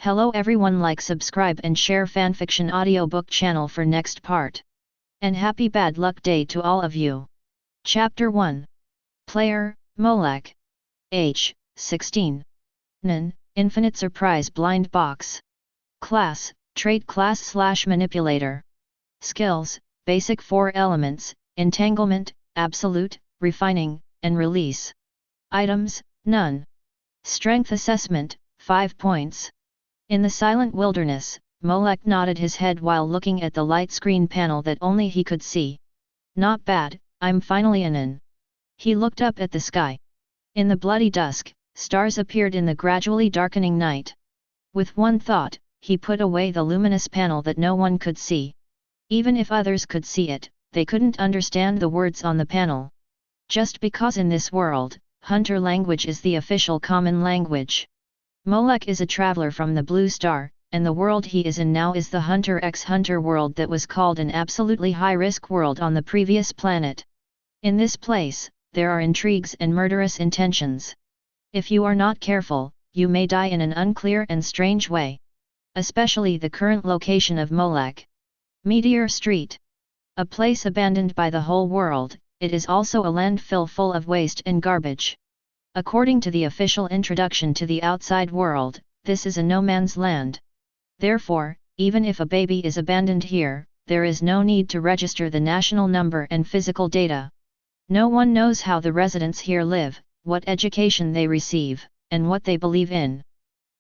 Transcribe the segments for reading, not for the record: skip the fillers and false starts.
Hello everyone, like, subscribe and share fanfiction audiobook channel for next part. And happy bad luck day to all of you. Chapter 1. Player, Molek. Age, 16. Nin, Infinite Surprise Blind Box. Class, Trait Class / Manipulator. Skills, Basic 4 elements, Entanglement, Absolute, Refining, and Release. Items, none. Strength Assessment, 5 points. In the silent wilderness, Molek nodded his head while looking at the light screen panel that only he could see. Not bad, I'm finally in. He looked up at the sky. In the bloody dusk, stars appeared in the gradually darkening night. With one thought, he put away the luminous panel that no one could see. Even if others could see it, they couldn't understand the words on the panel. Just because in this world, Hunter language is the official common language. Molek is a traveler from the Blue Star, and the world he is in now is the Hunter x Hunter world that was called an absolutely high-risk world on the previous planet. In this place, there are intrigues and murderous intentions. If you are not careful, you may die in an unclear and strange way. Especially the current location of Molek. Meteor Street. A place abandoned by the whole world, it is also a landfill full of waste and garbage. According to the official introduction to the outside world, this is a no-man's land. Therefore, even if a baby is abandoned here, there is no need to register the national number and physical data. No one knows how the residents here live, what education they receive, and what they believe in.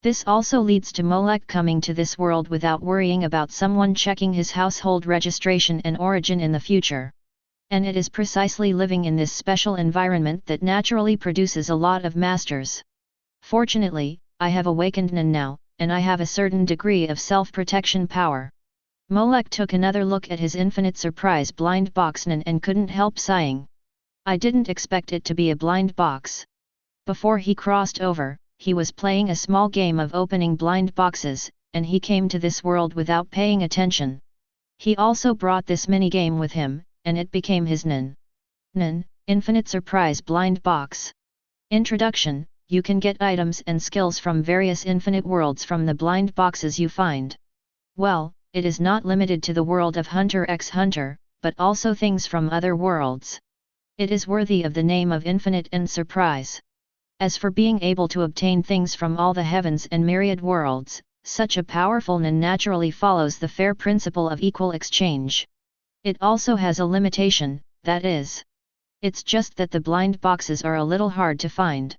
This also leads to Molek coming to this world without worrying about someone checking his household registration and origin in the future. And it is precisely living in this special environment that naturally produces a lot of masters. Fortunately, I have awakened now, and I have a certain degree of self-protection power. Molek took another look at his infinite surprise blind box and couldn't help sighing. I didn't expect it to be a blind box. Before he crossed over, he was playing a small game of opening blind boxes, and he came to this world without paying attention. He also brought this mini-game with him, and it became his Nin, Infinite Surprise Blind Box. Introduction: you can get items and skills from various infinite worlds from the blind boxes you find. Well, it is not limited to the world of Hunter x Hunter, but also things from other worlds. It is worthy of the name of Infinite and Surprise. As for being able to obtain things from all the heavens and myriad worlds, such a powerful Nin naturally follows the fair principle of equal exchange. It also has a limitation, that is. It's just that the blind boxes are a little hard to find.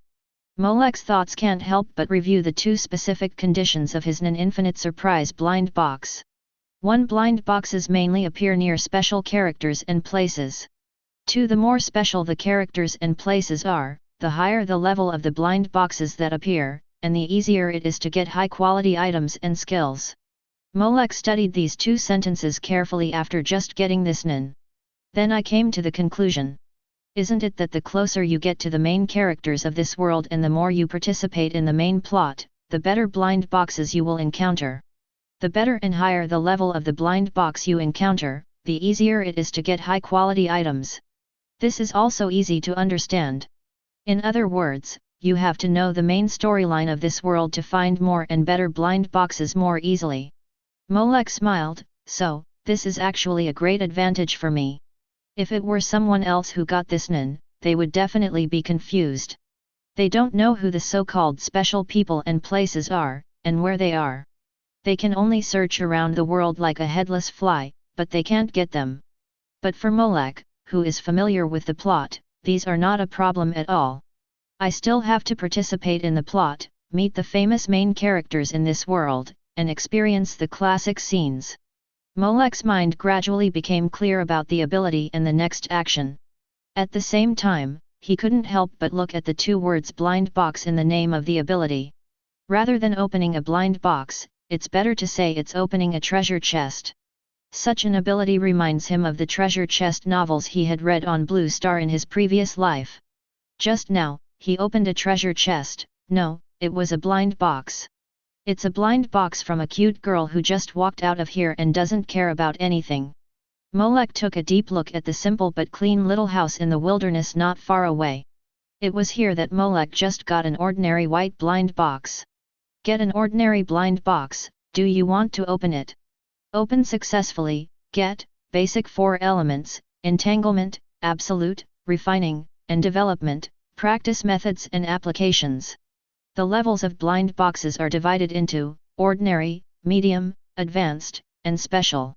Molek's thoughts can't help but review the two specific conditions of his Nin Infinite Surprise blind box. 1. Blind boxes mainly appear near special characters and places. 2. The more special the characters and places are, the higher the level of the blind boxes that appear, and the easier it is to get high-quality items and skills. Molek studied these two sentences carefully after just getting this Nin. Then I came to the conclusion. Isn't it that the closer you get to the main characters of this world and the more you participate in the main plot, the better blind boxes you will encounter? The better and higher the level of the blind box you encounter, the easier it is to get high-quality items. This is also easy to understand. In other words, you have to know the main storyline of this world to find more and better blind boxes more easily. Molek smiled. So, this is actually a great advantage for me. If it were someone else who got this Nin, they would definitely be confused. They don't know who the so-called special people and places are, and where they are. They can only search around the world like a headless fly, but they can't get them. But for Molek, who is familiar with the plot, these are not a problem at all. I still have to participate in the plot, meet the famous main characters in this world, and experience the classic scenes. Molek's mind gradually became clear about the ability and the next action. At the same time, he couldn't help but look at the two words blind box in the name of the ability. Rather than opening a blind box, it's better to say it's opening a treasure chest. Such an ability reminds him of the treasure chest novels he had read on Blue Star in his previous life. Just now, he opened a treasure chest. No, it was a blind box. It's a blind box from a cute girl who just walked out of here and doesn't care about anything. Molek took a deep look at the simple but clean little house in the wilderness not far away. It was here that Molek just got an ordinary white blind box. Get an ordinary blind box. Do you want to open it? Open successfully. Get basic 4 elements: entanglement, absolute, refining, and development, practice methods and applications. The levels of blind boxes are divided into ordinary, medium, advanced, and special.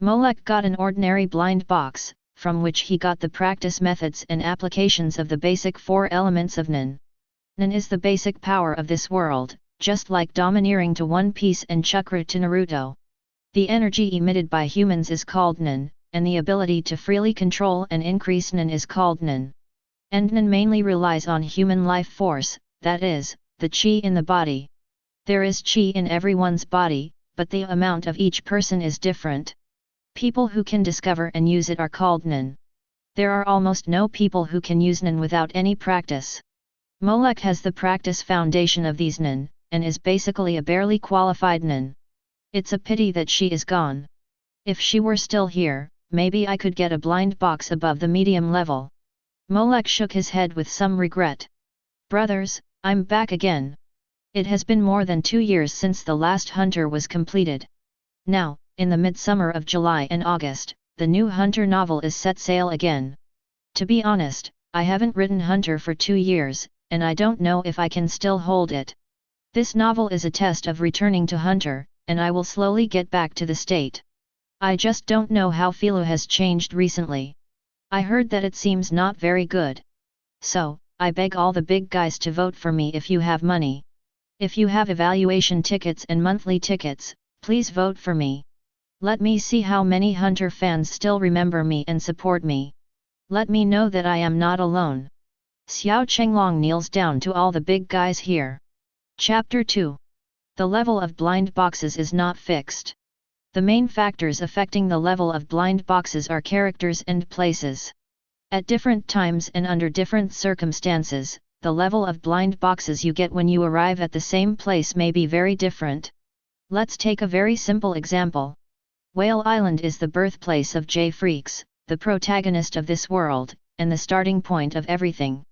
Molek got an ordinary blind box, from which he got the practice methods and applications of the basic 4 elements of Nen. Nen is the basic power of this world, just like domineering to One Piece and Chakra to Naruto. The energy emitted by humans is called Nen, and the ability to freely control and increase Nen is called Nen. And Nen mainly relies on human life force, that is, the chi in the body. There is chi in everyone's body, but the amount of each person is different. People who can discover and use it are called Nen. There are almost no people who can use Nen without any practice. Molek has the practice foundation of these Nen, and is basically a barely qualified Nen. It's a pity that she is gone. If she were still here, maybe I could get a blind box above the medium level. Molek shook his head with some regret. Brothers, I'm back again. It has been more than 2 years since the last Hunter was completed. Now, in the midsummer of July and August, the new Hunter novel is set sail again. To be honest, I haven't written Hunter for 2 years, and I don't know if I can still hold it. This novel is a test of returning to Hunter, and I will slowly get back to the state. I just don't know how Philo has changed recently. I heard that it seems not very good. So, I beg all the big guys to vote for me if you have money. If you have evaluation tickets and monthly tickets, please vote for me. Let me see how many Hunter fans still remember me and support me. Let me know that I am not alone. Xiao Chenglong kneels down to all the big guys here. Chapter 2. The level of blind boxes is not fixed. The main factors affecting the level of blind boxes are characters and places. At different times and under different circumstances, the level of blind boxes you get when you arrive at the same place may be very different. Let's take a very simple example. Whale Island is the birthplace of Freecss, the protagonist of this world, and the starting point of everything.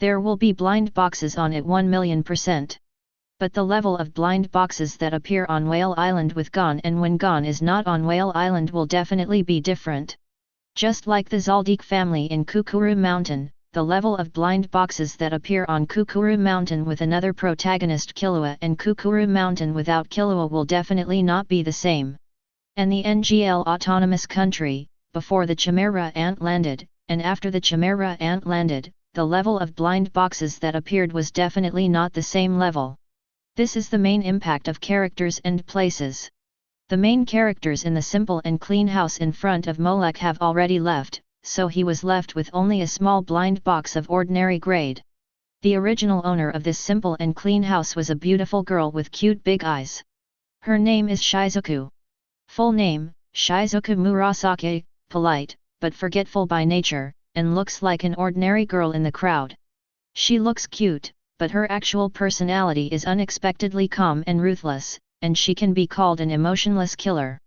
There will be blind boxes on it 1,000,000%. But the level of blind boxes that appear on Whale Island with Gon and when Gon is not on Whale Island will definitely be different. Just like the Zaldik family in Kukuru Mountain, the level of blind boxes that appear on Kukuru Mountain with another protagonist Killua and Kukuru Mountain without Killua will definitely not be the same. And the NGL Autonomous Country, before the Chimera Ant landed, and after the Chimera Ant landed, the level of blind boxes that appeared was definitely not the same level. This is the main impact of characters and places. The main characters in the simple and clean house in front of Molek have already left, so he was left with only a small blind box of ordinary grade. The original owner of this simple and clean house was a beautiful girl with cute big eyes. Her name is Shizuku. Full name, Shizuku Murasake, polite, but forgetful by nature, and looks like an ordinary girl in the crowd. She looks cute, but her actual personality is unexpectedly calm and ruthless, and she can be called an emotionless killer.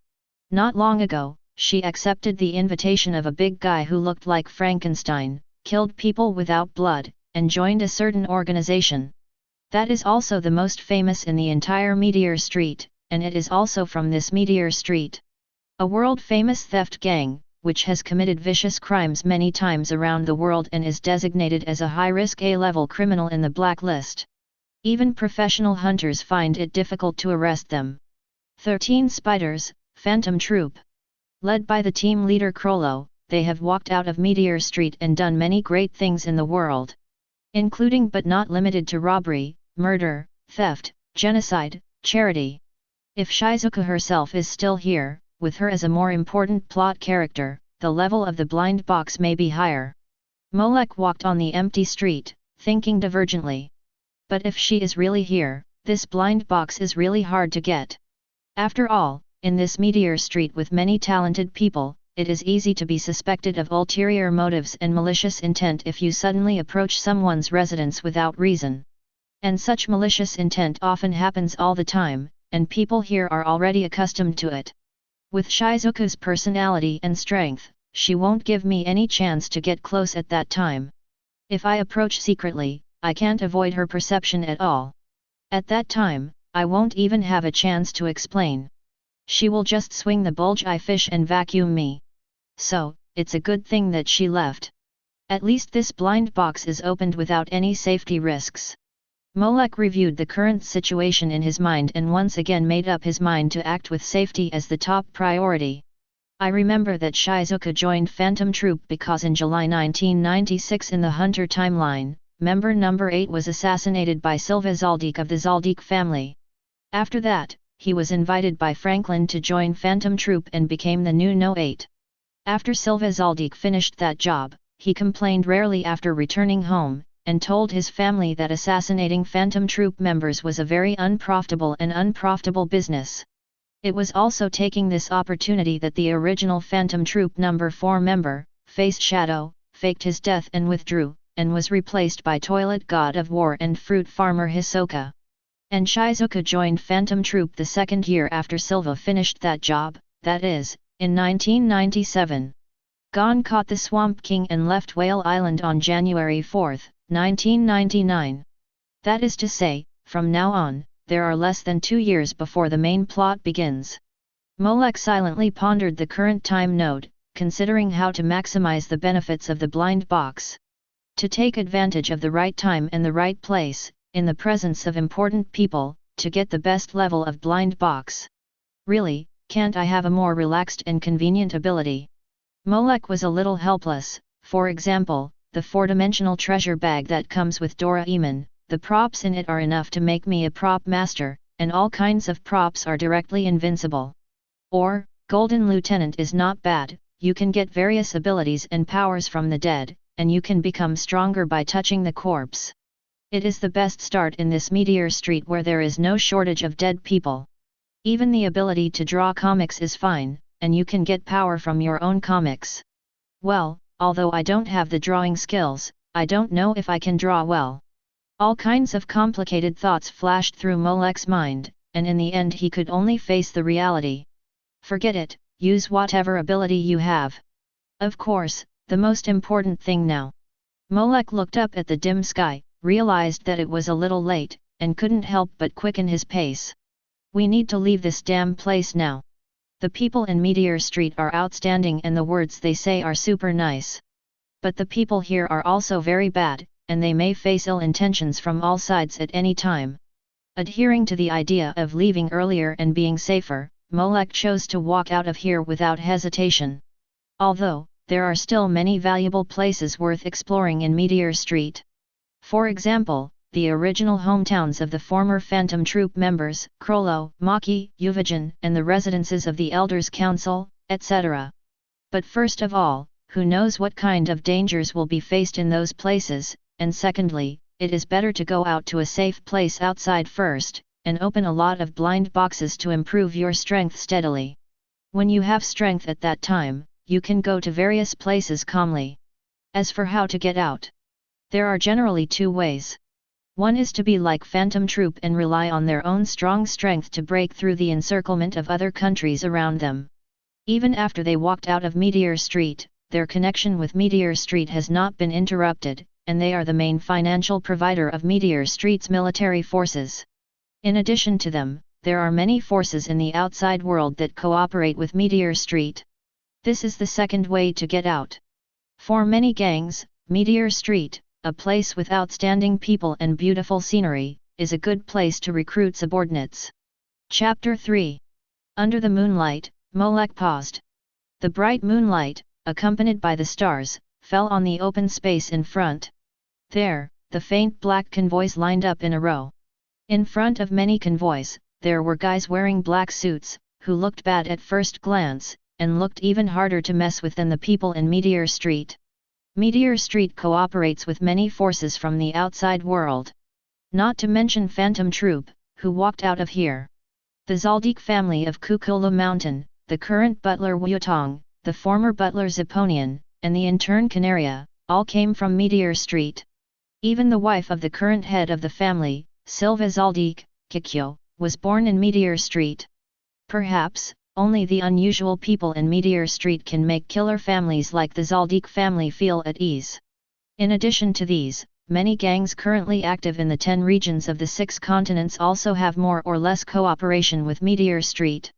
Not long ago, she accepted the invitation of a big guy who looked like Frankenstein, killed people without blood, and joined a certain organization. That is also the most famous in the entire Meteor Street, and it is also from this Meteor Street. A world-famous theft gang, which has committed vicious crimes many times around the world and is designated as a high-risk A-level criminal in the blacklist. Even professional hunters find it difficult to arrest them. 13 Spiders, Phantom Troop. Led by the team leader Krollo, they have walked out of Meteor Street and done many great things in the world. Including but not limited to robbery, murder, theft, genocide, charity. If Shizuku herself is still here, with her as a more important plot character, the level of the blind box may be higher. Molek walked on the empty street, thinking divergently. But if she is really here, this blind box is really hard to get. After all, in this Meteor Street with many talented people, it is easy to be suspected of ulterior motives and malicious intent if you suddenly approach someone's residence without reason. And such malicious intent often happens all the time, and people here are already accustomed to it. With Shizuku's personality and strength, she won't give me any chance to get close at that time. If I approach secretly, I can't avoid her perception at all. At that time, I won't even have a chance to explain. She will just swing the bulge I fish and vacuum me. So, it's a good thing that she left. At least this blind box is opened without any safety risks. Molek reviewed the current situation in his mind and once again made up his mind to act with safety as the top priority. I remember that Shizuka joined Phantom Troop because in July 1996 in the Hunter timeline, member number 8 was assassinated by Silva Zaldik of the Zaldik family. After that, he was invited by Franklin to join Phantom Troop and became the new No 8. After Silva Zaldik finished that job, he complained rarely after returning home, and told his family that assassinating Phantom Troop members was a very unprofitable business. It was also taking this opportunity that the original Phantom Troop number 4 member, Face Shadow, faked his death and withdrew, and was replaced by Toilet God of War and Fruit Farmer Hisoka. And Shizuka joined Phantom Troop the second year after Silva finished that job, that is, in 1997. Gon caught the Swamp King and left Whale Island on January 4, 1999. That is to say, from now on, there are less than 2 years before the main plot begins. Molek silently pondered the current time node, considering how to maximize the benefits of the blind box. To take advantage of the right time and the right place, in the presence of important people, to get the best level of blind box. Really, can't I have a more relaxed and convenient ability? Molek was a little helpless. For example, the 4-dimensional treasure bag that comes with Doraemon, the props in it are enough to make me a prop master, and all kinds of props are directly invincible. Or, Golden Lieutenant is not bad, you can get various abilities and powers from the dead, and you can become stronger by touching the corpse. It is the best start in this Meteor Street where there is no shortage of dead people. Even the ability to draw comics is fine, and you can get power from your own comics. Well, although I don't have the drawing skills, I don't know if I can draw well. All kinds of complicated thoughts flashed through Molek's mind, and in the end he could only face the reality. Forget it, use whatever ability you have. Of course, the most important thing now. Molek looked up at the dim sky, realized that it was a little late, and couldn't help but quicken his pace. We need to leave this damn place now. The people in Meteor Street are outstanding and the words they say are super nice. But the people here are also very bad, and they may face ill intentions from all sides at any time. Adhering to the idea of leaving earlier and being safer, Molek chose to walk out of here without hesitation. Although, there are still many valuable places worth exploring in Meteor Street. For example, the original hometowns of the former Phantom Troop members, Krollo, Maki, Uvijin, and the residences of the Elders Council, etc. But first of all, who knows what kind of dangers will be faced in those places, and secondly, it is better to go out to a safe place outside first, and open a lot of blind boxes to improve your strength steadily. When you have strength at that time, you can go to various places calmly. As for how to get out, there are generally 2 ways. One is to be like Phantom Troop and rely on their own strong strength to break through the encirclement of other countries around them. Even after they walked out of Meteor Street, their connection with Meteor Street has not been interrupted, and they are the main financial provider of Meteor Street's military forces. In addition to them, there are many forces in the outside world that cooperate with Meteor Street. This is the second way to get out. For many gangs, Meteor Street, a place with outstanding people and beautiful scenery, is a good place to recruit subordinates. Chapter 3. Under the moonlight, Molek paused. The bright moonlight, accompanied by the stars, fell on the open space in front. There, the faint black convoys lined up in a row. In front of many convoys, there were guys wearing black suits, who looked bad at first glance, and looked even harder to mess with than the people in Meteor Street. Meteor Street cooperates with many forces from the outside world. Not to mention Phantom Troop, who walked out of here. The Zaldik family of Kukula Mountain, the current butler Wutong, the former butler Zipponian, and the intern Canaria, all came from Meteor Street. Even the wife of the current head of the family, Silva Zaldik, Kikyo, was born in Meteor Street. Perhaps, only the unusual people in Meteor Street can make killer families like the Zaldik family feel at ease. In addition to these, many gangs currently active in the 10 regions of the 6 continents also have more or less cooperation with Meteor Street.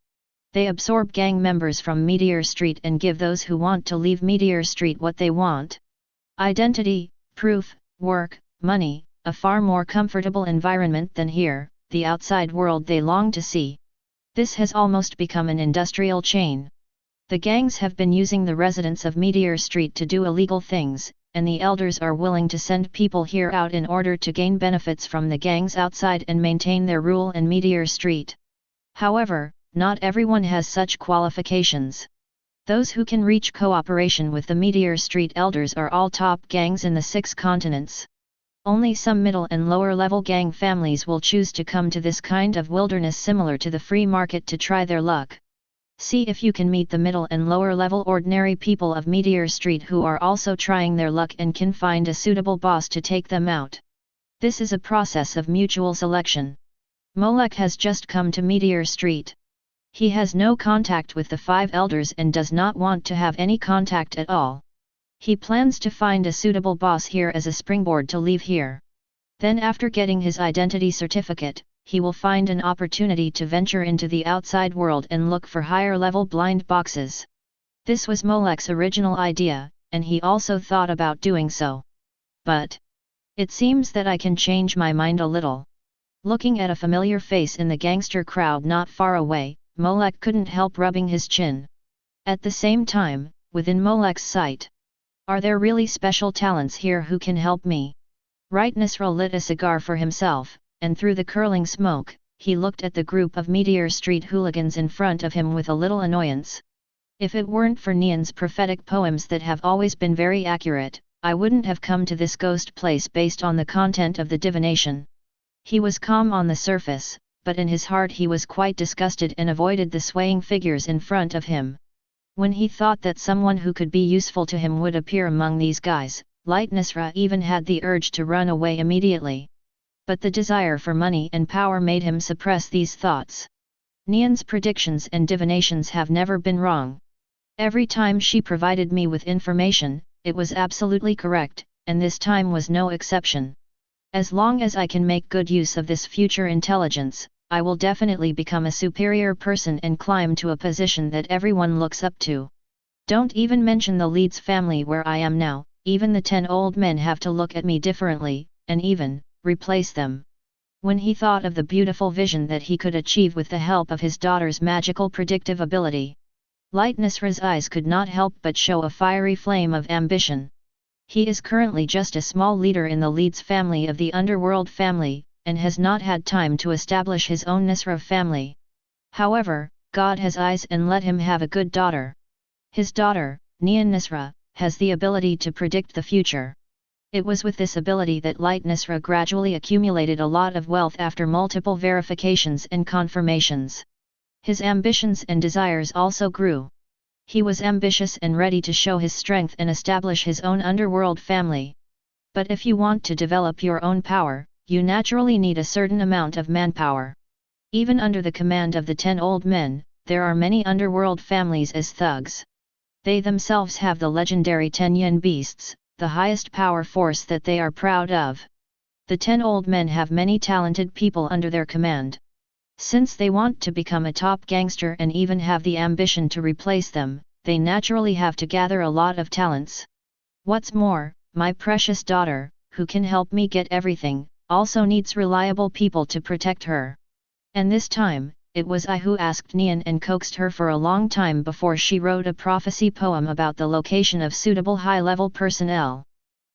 They absorb gang members from Meteor Street and give those who want to leave Meteor Street what they want. Identity, proof, work, money, a far more comfortable environment than here, the outside world they long to see. This has almost become an industrial chain. The gangs have been using the residents of Meteor Street to do illegal things, and the elders are willing to send people here out in order to gain benefits from the gangs outside and maintain their rule in Meteor Street. However, not everyone has such qualifications. Those who can reach cooperation with the Meteor Street elders are all top gangs in the 6 continents. Only some middle and lower level gang families will choose to come to this kind of wilderness similar to the free market to try their luck. See if you can meet the middle and lower level ordinary people of Meteor Street who are also trying their luck and can find a suitable boss to take them out. This is a process of mutual selection. Molek has just come to Meteor Street. He has no contact with the 5 elders and does not want to have any contact at all. He plans to find a suitable boss here as a springboard to leave here. Then after getting his identity certificate, he will find an opportunity to venture into the outside world and look for higher level blind boxes. This was Molek's original idea, and he also thought about doing so. But it seems that I can change my mind a little. Looking at a familiar face in the gangster crowd not far away, Molek couldn't help rubbing his chin. At the same time, within Molek's sight, are there really special talents here who can help me? Right. Netero lit a cigar for himself, and through the curling smoke, he looked at the group of Meteor Street hooligans in front of him with a little annoyance. If it weren't for Nian's prophetic poems that have always been very accurate, I wouldn't have come to this ghost place based on the content of the divination. He was calm on the surface, but in his heart he was quite disgusted and avoided the swaying figures in front of him. When he thought that someone who could be useful to him would appear among these guys, Netero even had the urge to run away immediately. But the desire for money and power made him suppress these thoughts. Nian's predictions and divinations have never been wrong. Every time she provided me with information, it was absolutely correct, and this time was no exception. As long as I can make good use of this future intelligence, I will definitely become a superior person and climb to a position that everyone looks up to. Don't even mention the Leeds family where I am now, even the 10 old men have to look at me differently, and even replace them. When he thought of the beautiful vision that he could achieve with the help of his daughter's magical predictive ability, Netero's eyes could not help but show a fiery flame of ambition. He is currently just a small leader in the Leeds family of the Underworld family, and has not had time to establish his own Netero family. However, God has eyes and let him have a good daughter. His daughter, Netero, has the ability to predict the future. It was with this ability that Netero gradually accumulated a lot of wealth after multiple verifications and confirmations. His ambitions and desires also grew. He was ambitious and ready to show his strength and establish his own underworld family. But if you want to develop your own power, you naturally need a certain amount of manpower. Even under the command of the 10 old men, there are many underworld families as thugs. They themselves have the legendary 10 yin beasts, the highest power force that they are proud of. The 10 old men have many talented people under their command. Since they want to become a top gangster and even have the ambition to replace them, they naturally have to gather a lot of talents. What's more, my precious daughter, who can help me get everything, also needs reliable people to protect her. And this time, it was I who asked Nian and coaxed her for a long time before she wrote a prophecy poem about the location of suitable high-level personnel.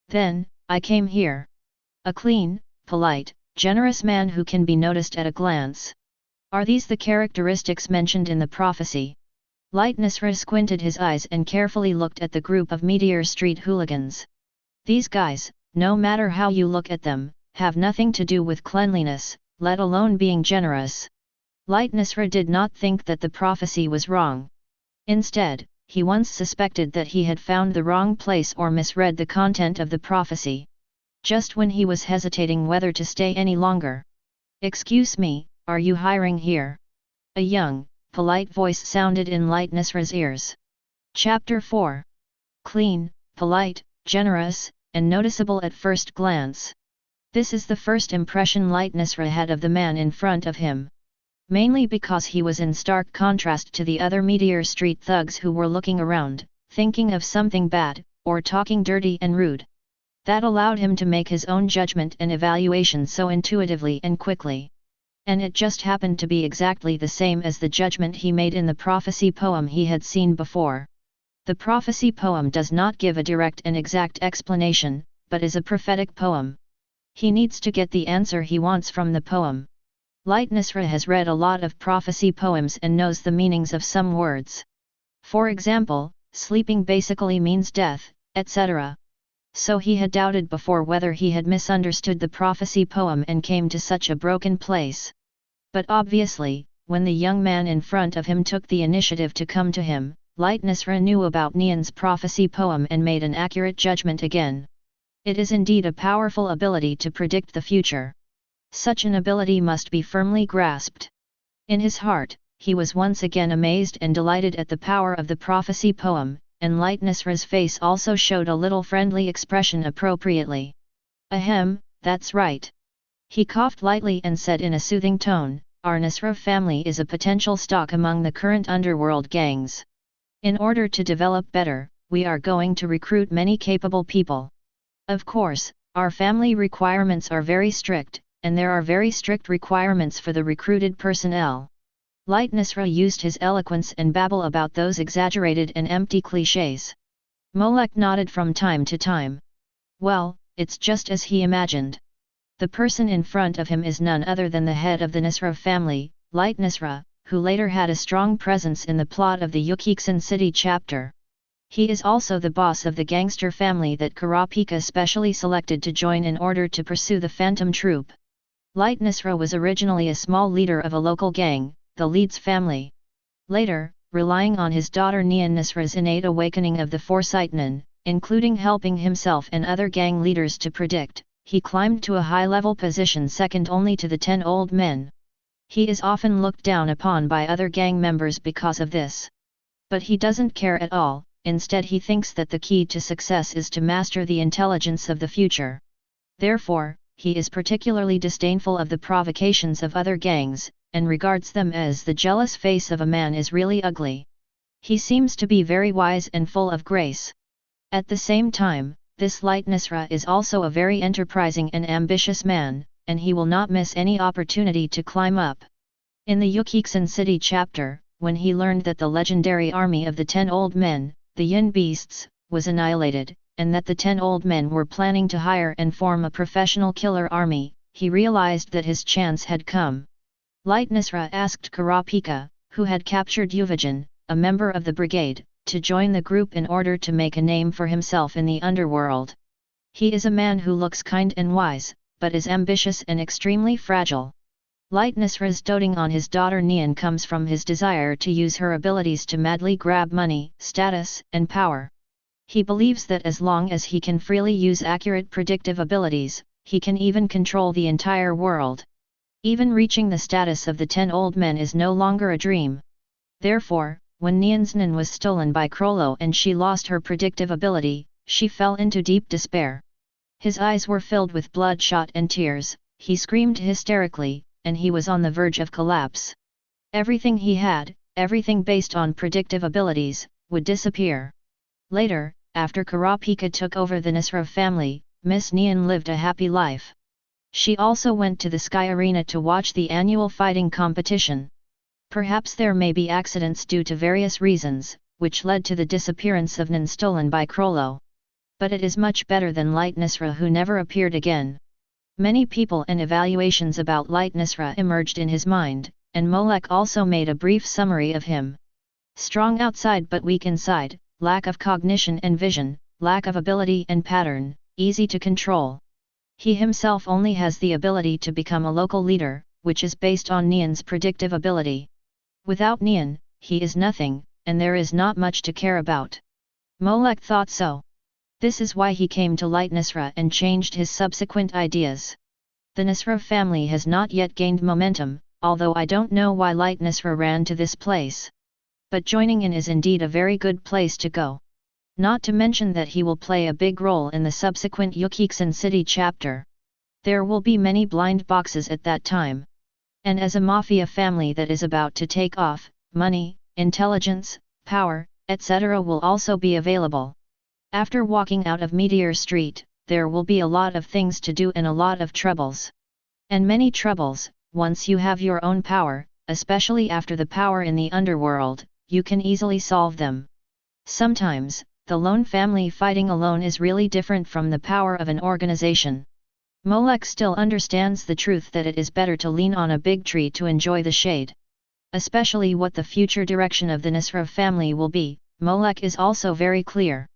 Then, I came here. A clean, polite, generous man who can be noticed at a glance. Are these the characteristics mentioned in the prophecy? Netero squinted his eyes and carefully looked at the group of Meteor Street hooligans. These guys, no matter how you look at them, have nothing to do with cleanliness, let alone being generous. Netero did not think that the prophecy was wrong. Instead, he once suspected that he had found the wrong place or misread the content of the prophecy. Just when he was hesitating whether to stay any longer. "Excuse me, are you hiring here?" A young, polite voice sounded in Netero's ears. Chapter 4. Clean, polite, generous, and noticeable at first glance. This is the first impression Nostrade had of the man in front of him. Mainly because he was in stark contrast to the other Meteor Street thugs who were looking around, thinking of something bad, or talking dirty and rude. That allowed him to make his own judgment and evaluation so intuitively and quickly. And it just happened to be exactly the same as the judgment he made in the prophecy poem he had seen before. The prophecy poem does not give a direct and exact explanation, but is a prophetic poem. He needs to get the answer he wants from the poem. Nostrade has read a lot of prophecy poems and knows the meanings of some words. For example, sleeping basically means death, etc. So he had doubted before whether he had misunderstood the prophecy poem and came to such a broken place. But obviously, when the young man in front of him took the initiative to come to him, Nostrade knew about Nian's prophecy poem and made an accurate judgment again. It is indeed a powerful ability to predict the future. Such an ability must be firmly grasped. In his heart, he was once again amazed and delighted at the power of the prophecy poem, and Nostrade's face also showed a little friendly expression appropriately. Ahem, that's right. He coughed lightly and said in a soothing tone, our Nostrade family is a potential stock among the current underworld gangs. In order to develop better, we are going to recruit many capable people. Of course, our family requirements are very strict, and there are very strict requirements for the recruited personnel. Nostrade used his eloquence and babble about those exaggerated and empty clichés. Molek nodded from time to time. Well, it's just as he imagined. The person in front of him is none other than the head of the Nostrade family, Nostrade, who later had a strong presence in the plot of the Yorknew City chapter. He is also the boss of the gangster family that Kurapika specially selected to join in order to pursue the Phantom Troop. Nostrade was originally a small leader of a local gang, the Leeds family. Later, relying on his daughter Nian Nostrade's innate awakening of the Foresightnen, including helping himself and other gang leaders to predict, he climbed to a high-level position second only to the 10 old men. He is often looked down upon by other gang members because of this. But he doesn't care at all, instead he thinks that the key to success is to master the intelligence of the future. Therefore, he is particularly disdainful of the provocations of other gangs, and regards them as the jealous face of a man is really ugly. He seems to be very wise and full of grace. At the same time, this Nostrade is also a very enterprising and ambitious man, and he will not miss any opportunity to climb up. In the Yorknew City chapter, when he learned that the legendary army of the 10 old men, the Yin Beasts, was annihilated, and that the 10 old men were planning to hire and form a professional killer army, he realized that his chance had come. Nostrade asked Kurapika, who had captured Yuvajan, a member of the brigade, to join the group in order to make a name for himself in the underworld. He is a man who looks kind and wise, but is ambitious and extremely fragile. Nostrade's doting on his daughter Nian comes from his desire to use her abilities to madly grab money, status, and power. He believes that as long as he can freely use accurate predictive abilities, he can even control the entire world. Even reaching the status of the 10 old men is no longer a dream. Therefore, when Nian's Nan was stolen by Krollo and she lost her predictive ability, she fell into deep despair. His eyes were filled with bloodshot and tears, he screamed hysterically, and he was on the verge of collapse. Everything he had, everything based on predictive abilities, would disappear. Later, after Kurapika took over the Nostrade family, Miss Nian lived a happy life. She also went to the Sky Arena to watch the annual fighting competition. Perhaps there may be accidents due to various reasons, which led to the disappearance of Nan stolen by Krollo. But it is much better than Nostrade who never appeared again. Many people and evaluations about Nostrade emerged in his mind, and Molek also made a brief summary of him. Strong outside but weak inside, lack of cognition and vision, lack of ability and pattern, easy to control. He himself only has the ability to become a local leader, which is based on Nian's predictive ability. Without Nian, he is nothing, and there is not much to care about. Molek thought so. This is why he came to Nostrade and changed his subsequent ideas. The Nostrade family has not yet gained momentum, although I don't know why Nostrade ran to this place. But joining in is indeed a very good place to go. Not to mention that he will play a big role in the subsequent Yorknew City chapter. There will be many blind boxes at that time. And as a Mafia family that is about to take off, money, intelligence, power, etc. will also be available. After walking out of Meteor Street, there will be a lot of things to do and a lot of troubles. And many troubles, once you have your own power, especially after the power in the underworld, you can easily solve them. Sometimes, the lone family fighting alone is really different from the power of an organization. Molek still understands the truth that it is better to lean on a big tree to enjoy the shade. Especially what the future direction of the Nostrade family will be, Molek is also very clear.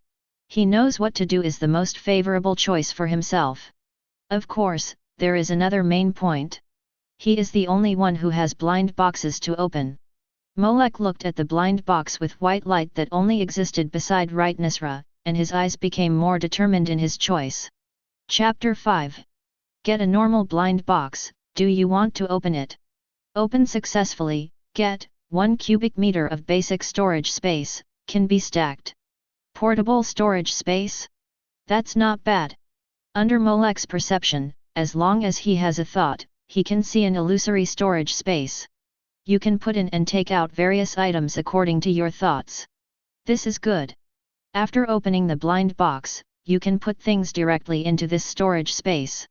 He knows what to do is the most favorable choice for himself. Of course, there is another main point. He is the only one who has blind boxes to open. Molek looked at the blind box with white light that only existed beside right Nostrade, and his eyes became more determined in his choice. Chapter 5. Get a normal blind box. Do you want to open it? Open successfully. Get 1 cubic meter of basic storage space, can be stacked. Portable storage space? That's not bad. Under Molek's perception, as long as he has a thought, he can see an illusory storage space. You can put in and take out various items according to your thoughts. This is good. After opening the blind box, you can put things directly into this storage space.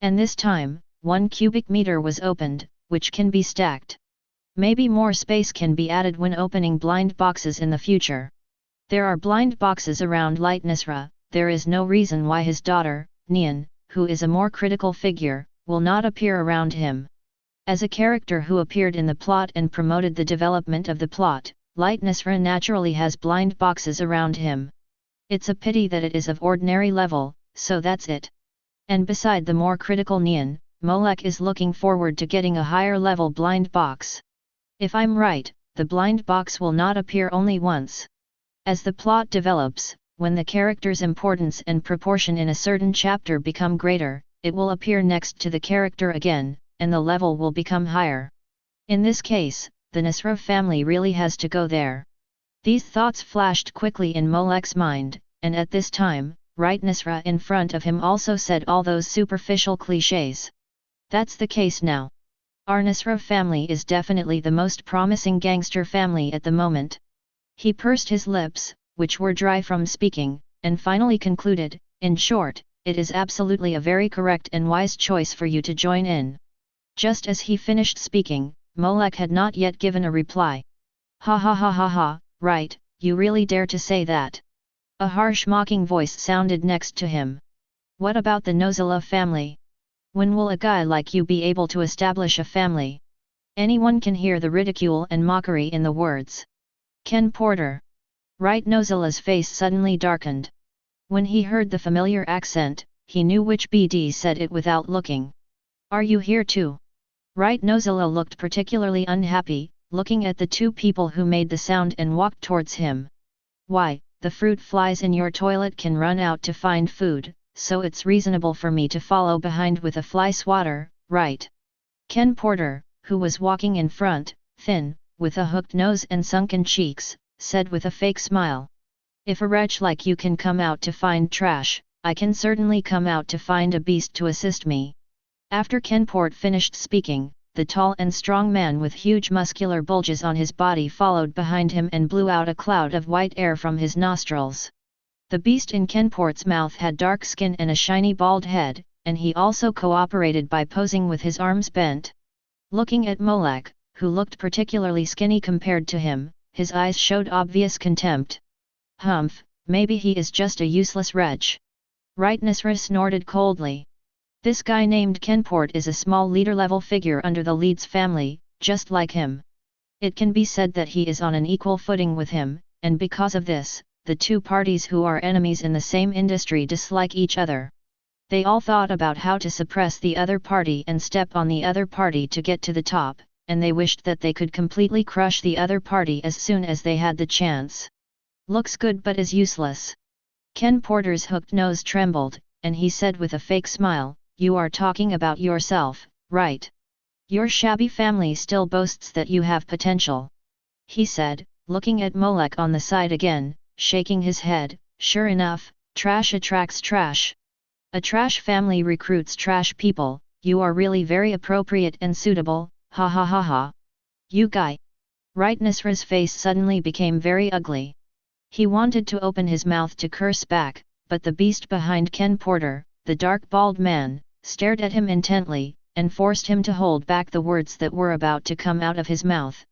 And this time, 1 cubic meter was opened, which can be stacked. Maybe more space can be added when opening blind boxes in the future. There are blind boxes around Light Nostrade. There is no reason why his daughter, Nian, who is a more critical figure, will not appear around him. As a character who appeared in the plot and promoted the development of the plot, Light Nostrade naturally has blind boxes around him. It's a pity that it is of ordinary level, so that's it. And beside the more critical Nian, Molek is looking forward to getting a higher level blind box. If I'm right, the blind box will not appear only once. As the plot develops, when the character's importance and proportion in a certain chapter become greater, it will appear next to the character again, and the level will become higher. In this case, the Nostrade family really has to go there. These thoughts flashed quickly in Molek's mind, and at this time, right Nostrade in front of him also said all those superficial clichés. That's the case now. Our Nostrade family is definitely the most promising gangster family at the moment. He pursed his lips, which were dry from speaking, and finally concluded, in short, it is absolutely a very correct and wise choice for you to join in. Just as he finished speaking, Molek had not yet given a reply. Ha ha ha ha ha, right, you really dare to say that? A harsh mocking voice sounded next to him. What about the Nostrade family? When will a guy like you be able to establish a family? Anyone can hear the ridicule and mockery in the words. Ken Porter. Right Nostrade's face suddenly darkened. When he heard the familiar accent, he knew which BD said it without looking. Are you here too? Right Nostrade looked particularly unhappy, looking at the two people who made the sound and walked towards him. Why, the fruit flies in your toilet can run out to find food, so it's reasonable for me to follow behind with a fly swatter, right? Ken Porter, who was walking in front, thin, with a hooked nose and sunken cheeks, said with a fake smile. If a wretch like you can come out to find trash, I can certainly come out to find a beast to assist me. After Ken Porter finished speaking, the tall and strong man with huge muscular bulges on his body followed behind him and blew out a cloud of white air from his nostrils. The beast in Ken Porter's mouth had dark skin and a shiny bald head, and he also cooperated by posing with his arms bent. Looking at Molek, who looked particularly skinny compared to him, his eyes showed obvious contempt. Humph, maybe he is just a useless wretch. Right Nostrade snorted coldly. This guy named Ken Porter is a small leader-level figure under the Leeds family, just like him. It can be said that he is on an equal footing with him, and because of this, the two parties who are enemies in the same industry dislike each other. They all thought about how to suppress the other party and step on the other party to get to the top, and they wished that they could completely crush the other party as soon as they had the chance. Looks good but is useless. Ken Porter's hooked nose trembled, and he said with a fake smile, you are talking about yourself, right? Your shabby family still boasts that you have potential. He said, looking at Molek on the side again, shaking his head, Sure enough, trash attracts trash. A trash family recruits trash people, you are really very appropriate and suitable, ha ha ha ha. You guy. Right Nosrade's face suddenly became very ugly. He wanted to open his mouth to curse back, but the beast behind Ken Porter, the dark bald man, stared at him intently, and forced him to hold back the words that were about to come out of his mouth.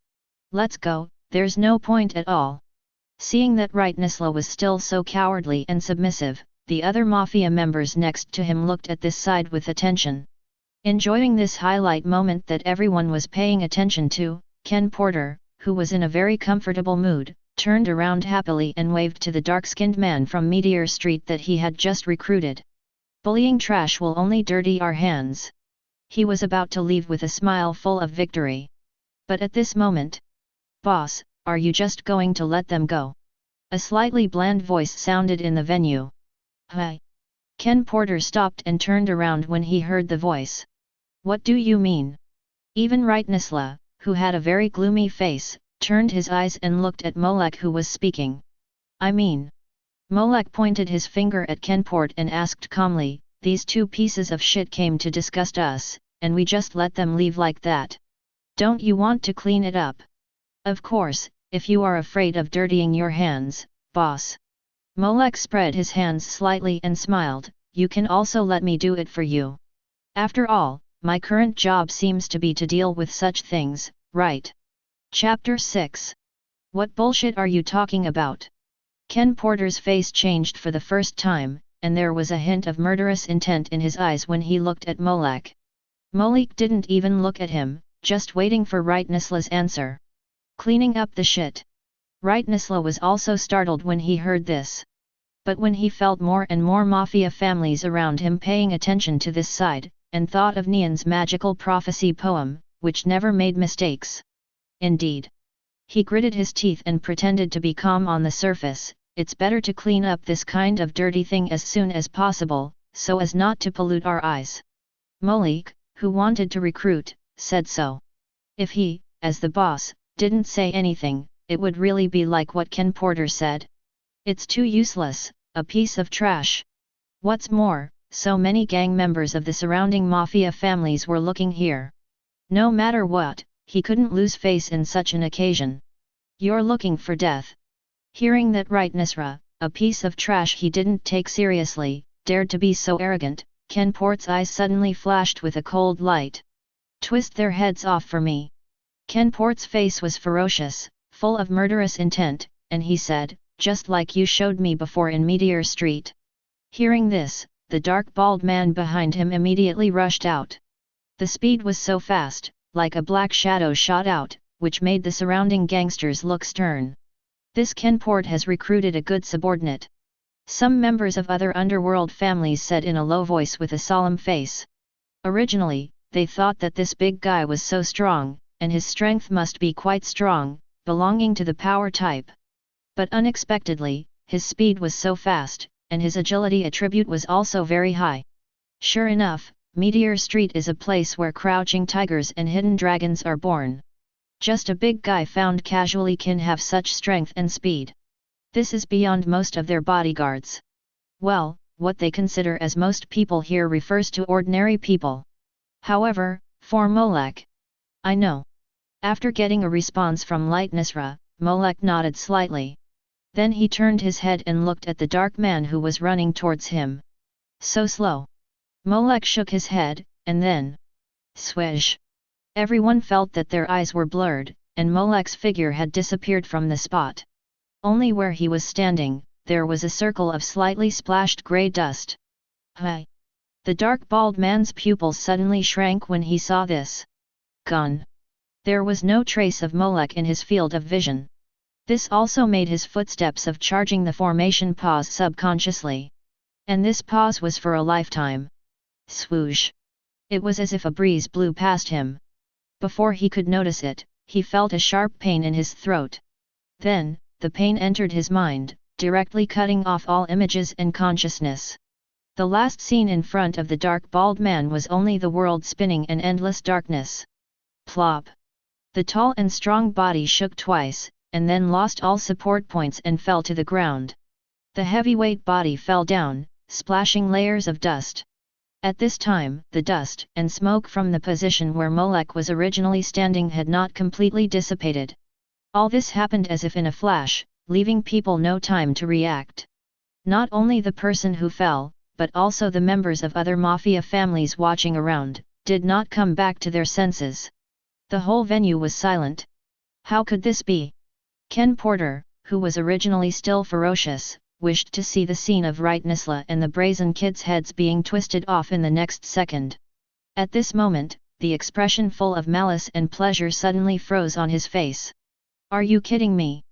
Let's go, there's no point at all. Seeing that Right Nosrade was still so cowardly and submissive, the other Mafia members next to him looked at this side with attention. Enjoying this highlight moment that everyone was paying attention to, Ken Porter, who was in a very comfortable mood, turned around happily and waved to the dark-skinned man from Meteor Street that he had just recruited. Bullying trash will only dirty our hands. He was about to leave with a smile full of victory. But at this moment, "Boss, are you just going to let them go?" A slightly bland voice sounded in the venue. "Hi." Ken Porter stopped and turned around when he heard the voice. "What do you mean?" Even Right Nosrade, who had a very gloomy face, turned his eyes and looked at Molek who was speaking. "I mean..." Molek pointed his finger at Kenport and asked calmly, "These two pieces of shit came to disgust us, and we just let them leave like that. Don't you want to clean it up?" "Of course, if you are afraid of dirtying your hands, boss." Molek spread his hands slightly and smiled, "You can also let me do it for you. After all, my current job seems to be to deal with such things, right?" Chapter 6. What bullshit are you talking about? Ken Porter's face changed for the first time, and there was a hint of murderous intent in his eyes when he looked at Molek. Molek didn't even look at him, just waiting for Right Nosrade's answer. Cleaning up the shit. Right Nosrade was also startled when he heard this. But when he felt more and more Mafia families around him paying attention to this side, and thought of Nian's magical prophecy poem, which never made mistakes. Indeed. He gritted his teeth and pretended to be calm on the surface. "It's better to clean up this kind of dirty thing as soon as possible, so as not to pollute our eyes." Molek, who wanted to recruit, said so. If he, as the boss, didn't say anything, it would really be like what Ken Porter said. "It's too useless, a piece of trash." What's more, so many gang members of the surrounding Mafia families were looking here. No matter what, he couldn't lose face in such an occasion. "You're looking for death." Hearing that Right Nosrade, a piece of trash he didn't take seriously, dared to be so arrogant, Ken Port's eyes suddenly flashed with a cold light. "Twist their heads off for me." Ken Port's face was ferocious, full of murderous intent, and he said, "Just like you showed me before in Meteor Street." Hearing this, the dark bald man behind him immediately rushed out. The speed was so fast, like a black shadow shot out, which made the surrounding gangsters look stern. "This Ken Port has recruited a good subordinate," some members of other underworld families said in a low voice with a solemn face. Originally, they thought that this big guy was so strong, and his strength must be quite strong, belonging to the power type. But unexpectedly, his speed was so fast, and his agility attribute was also very high. Sure enough, Meteor Street is a place where crouching tigers and hidden dragons are born. Just a big guy found casually can have such strength and speed. This is beyond most of their bodyguards. Well, what they consider as most people here refers to ordinary people. However, for Molek, "I know." After getting a response from Right Nosrade, Molek nodded slightly. Then he turned his head and looked at the dark man who was running towards him. "So slow." Molek shook his head, and then, swish! Everyone felt that their eyes were blurred, and Molek's figure had disappeared from the spot. Only where he was standing, there was a circle of slightly splashed grey dust. "Hi!" The dark bald man's pupils suddenly shrank when he saw this. Gone. There was no trace of Molek in his field of vision. This also made his footsteps of charging the formation pause subconsciously. And this pause was for a lifetime. Swoosh! It was as if a breeze blew past him. Before he could notice it, he felt a sharp pain in his throat. Then, the pain entered his mind, directly cutting off all images and consciousness. The last scene in front of the dark bald man was only the world spinning in endless darkness. Plop! The tall and strong body shook twice, and then lost all support points and fell to the ground. The heavyweight body fell down, splashing layers of dust. At this time, the dust and smoke from the position where Molech was originally standing had not completely dissipated. All this happened as if in a flash, leaving people no time to react. Not only the person who fell, but also the members of other Mafia families watching around, did not come back to their senses. The whole venue was silent. How could this be? Ken Porter, who was originally still ferocious, wished to see the scene of Rightnessla and the brazen kids' heads being twisted off in the next second. At this moment, the expression full of malice and pleasure suddenly froze on his face. Are you kidding me?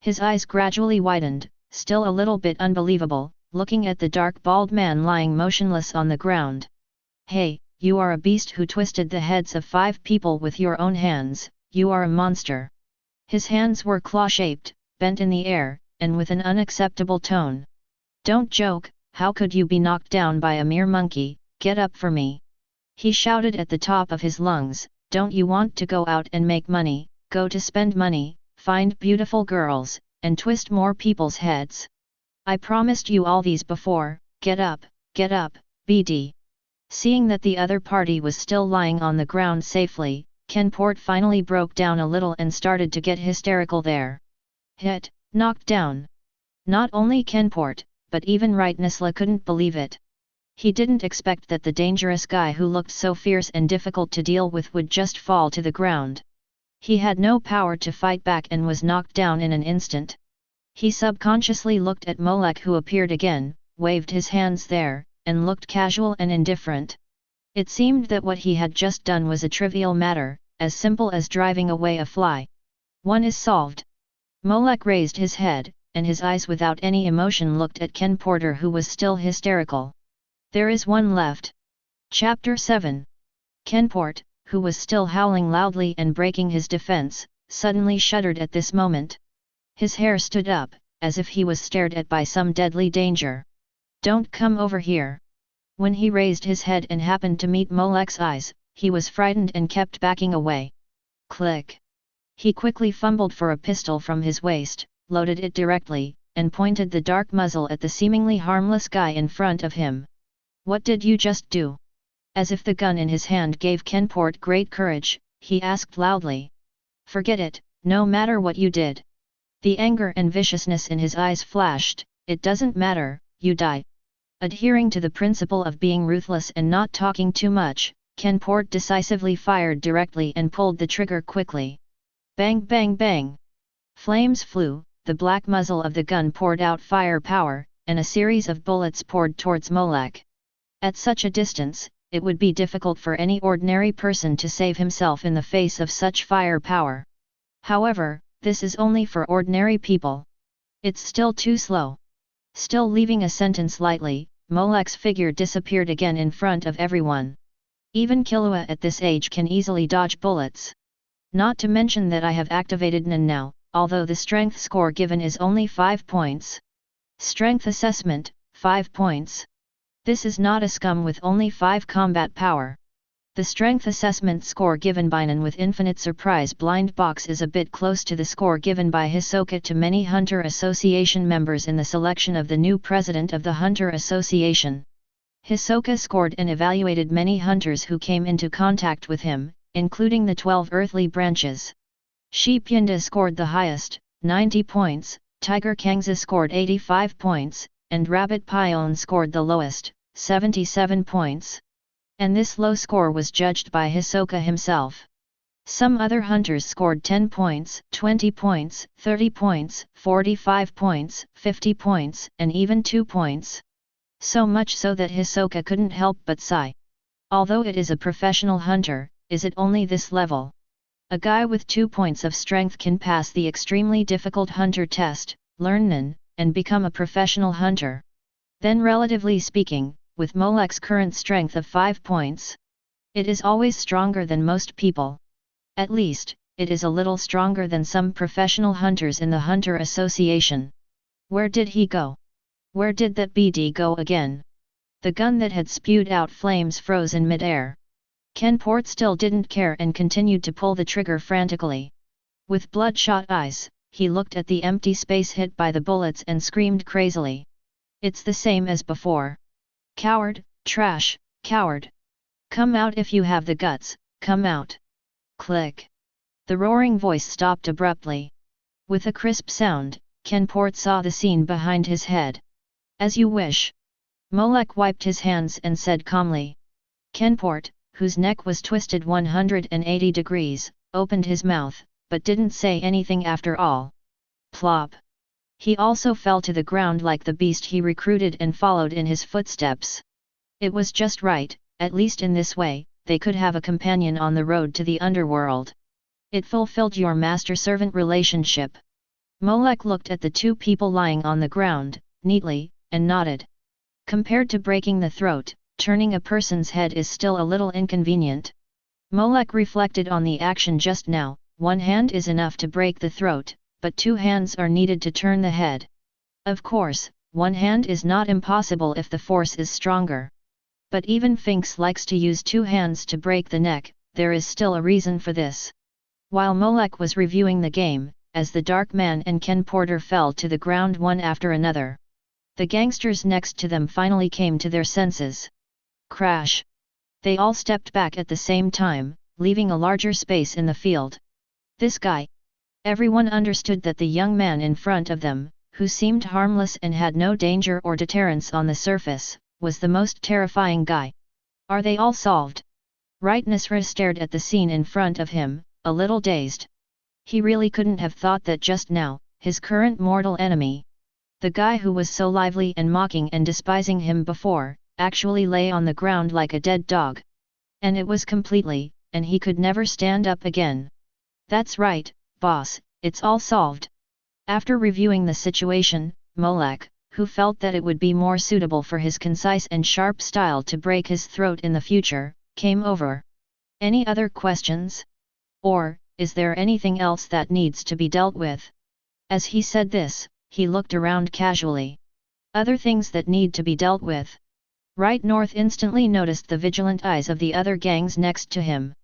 His eyes gradually widened, still a little bit unbelievable, looking at the dark bald man lying motionless on the ground. Hey, you are a beast who twisted the heads of 5 people with your own hands, you are a monster. His hands were claw-shaped, bent in the air, and with an unacceptable tone. Don't joke, how could you be knocked down by a mere monkey, get up for me. He shouted at the top of his lungs, don't you want to go out and make money, go to spend money, find beautiful girls, and twist more people's heads? I promised you all these before, get up, BD. Seeing that the other party was still lying on the ground safely, Ken Port finally broke down a little and started to get hysterical there. Hit, knocked down. Not only Ken Port, but even Rightnessla couldn't believe it. He didn't expect that the dangerous guy who looked so fierce and difficult to deal with would just fall to the ground. He had no power to fight back and was knocked down in an instant. He subconsciously looked at Molech, who appeared again, waved his hands there, and looked casual and indifferent. It seemed that what he had just done was a trivial matter, as simple as driving away a fly. One is solved. Molech raised his head, and his eyes without any emotion looked at Ken Porter, who was still hysterical. There is one left. Chapter 7. Ken Port, who was still howling loudly and breaking his defense, suddenly shuddered at this moment. His hair stood up, as if he was stared at by some deadly danger. Don't come over here. When he raised his head and happened to meet Molech's eyes, he was frightened and kept backing away. Click. He quickly fumbled for a pistol from his waist, loaded it directly, and pointed the dark muzzle at the seemingly harmless guy in front of him. What did you just do? As if the gun in his hand gave Ken Port great courage, he asked loudly. Forget it, no matter what you did. The anger and viciousness in his eyes flashed. It doesn't matter, you die. Adhering to the principle of being ruthless and not talking too much, Ken Port decisively fired directly and pulled the trigger quickly. Bang bang bang! Flames flew, the black muzzle of the gun poured out fire power, and a series of bullets poured towards Molech. At such a distance, it would be difficult for any ordinary person to save himself in the face of such fire power. However, this is only for ordinary people. It's still too slow. Still leaving a sentence lightly, Molech's figure disappeared again in front of everyone. Even Killua at this age can easily dodge bullets. Not to mention that I have activated Nen now, although the strength score given is only 5 points. Strength assessment, 5 points. This is not a scum with only 5 combat power. The strength assessment score given by Nen with infinite surprise blind box is a bit close to the score given by Hisoka to many Hunter Association members in the selection of the new president of the Hunter Association. Hisoka scored and evaluated many hunters who came into contact with him, including the 12 earthly branches. Sheepyenda scored the highest, 90 points, Tiger Kangza scored 85 points, and Rabbit Pion scored the lowest, 77 points. And this low score was judged by Hisoka himself. Some other hunters scored 10 points, 20 points, 30 points, 45 points, 50 points, and even 2 points. So much so that Hisoka couldn't help but sigh. Although it is a professional hunter, is it only this level? A guy with 2 points of strength can pass the extremely difficult hunter test, learn Nen, and become a professional hunter. Then relatively speaking, with Molech's current strength of 5 points, it is always stronger than most people. At least, it is a little stronger than some professional hunters in the Hunter Association. Where did he go? Where did that BD go again? The gun that had spewed out flames froze in mid-air. Ken Port still didn't care and continued to pull the trigger frantically. With bloodshot eyes, he looked at the empty space hit by the bullets and screamed crazily. It's the same as before. Coward, trash, coward. Come out if you have the guts, come out. Click. The roaring voice stopped abruptly. With a crisp sound, Kenport saw the scene behind his head. As you wish. Molek wiped his hands and said calmly. Kenport, whose neck was twisted 180 degrees, opened his mouth, but didn't say anything after all. Plop. He also fell to the ground like the beast he recruited and followed in his footsteps. It was just right, at least in this way, they could have a companion on the road to the underworld. It fulfilled your master-servant relationship. Molek looked at the two people lying on the ground, neatly, and nodded. Compared to breaking the throat, turning a person's head is still a little inconvenient. Molek reflected on the action just now. One hand is enough to break the throat, but two hands are needed to turn the head. Of course, one hand is not impossible if the force is stronger. But even Finks likes to use two hands to break the neck, there is still a reason for this. While Molek was reviewing the game, as the Dark Man and Ken Porter fell to the ground one after another, the gangsters next to them finally came to their senses. Crash! They all stepped back at the same time, leaving a larger space in the field. This guy. Everyone understood that the young man in front of them, who seemed harmless and had no danger or deterrence on the surface, was the most terrifying guy. Are they all solved? Nostrade stared at the scene in front of him, a little dazed. He really couldn't have thought that just now, his current mortal enemy, the guy who was so lively and mocking and despising him before, actually lay on the ground like a dead dog. And it was completely, and he could never stand up again. That's right, boss, it's all solved. After reviewing the situation, Molek, who felt that it would be more suitable for his concise and sharp style to break his throat in the future, came over. Any other questions? Or, is there anything else that needs to be dealt with? As he said this, he looked around casually. Other things that need to be dealt with. Right North instantly noticed the vigilant eyes of the other gangs next to him.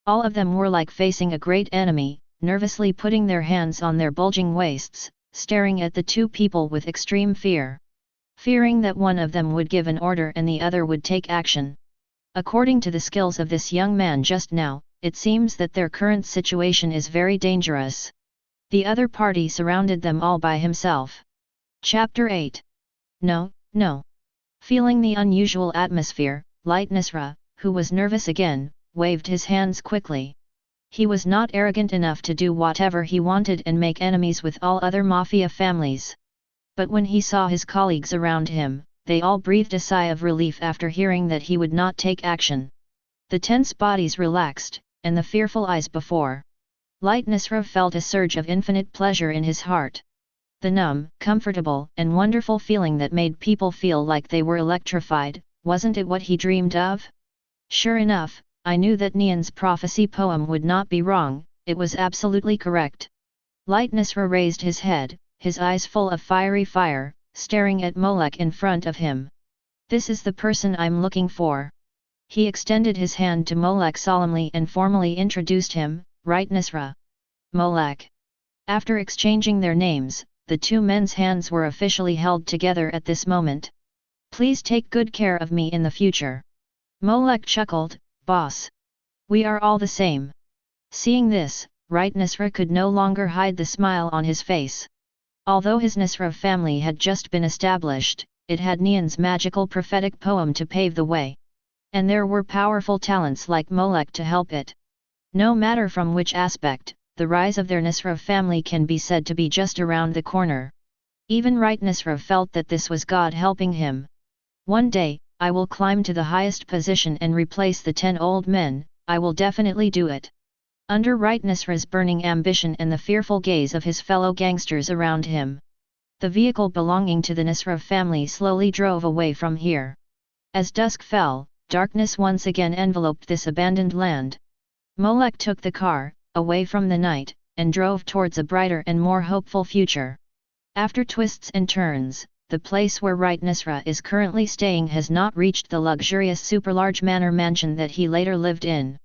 All of them were like facing a great enemy, nervously putting their hands on their bulging waists, staring at the two people with extreme fear. Fearing that one of them would give an order and the other would take action. According to the skills of this young man just now, it seems that their current situation is very dangerous. The other party surrounded them all by himself. Chapter 8. No, no. Feeling the unusual atmosphere, Nostrade, who was nervous again, waved his hands quickly. He was not arrogant enough to do whatever he wanted and make enemies with all other Mafia families. But when he saw his colleagues around him, they all breathed a sigh of relief after hearing that he would not take action. The tense bodies relaxed, and the fearful eyes before Nostrade felt a surge of infinite pleasure in his heart. The numb, comfortable, and wonderful feeling that made people feel like they were electrified, wasn't it what he dreamed of? Sure enough, I knew that Nian's prophecy poem would not be wrong, it was absolutely correct. Nostrade raised his head, his eyes full of fiery fire, staring at Molek in front of him. This is the person I'm looking for. He extended his hand to Molek solemnly and formally introduced him, Nostrade. Molek. After exchanging their names, the two men's hands were officially held together at this moment. Please take good care of me in the future. Molek chuckled, boss. We are all the same. Seeing this, Nostrade could no longer hide the smile on his face. Although his Nostrade family had just been established, it had Nian's magical prophetic poem to pave the way. And there were powerful talents like Molek to help it. No matter from which aspect, the rise of their Nostrade family can be said to be just around the corner. Even Nostrade felt that this was God helping him. One day, I will climb to the highest position and replace the 10 old men, I will definitely do it. Under Nostrade's burning ambition and the fearful gaze of his fellow gangsters around him, the vehicle belonging to the Nostrade family slowly drove away from here. As dusk fell, darkness once again enveloped this abandoned land. Molek took the car, away from the night, and drove towards a brighter and more hopeful future. After twists and turns, the place where Nostrade is currently staying has not reached the luxurious super-large manor mansion that he later lived in.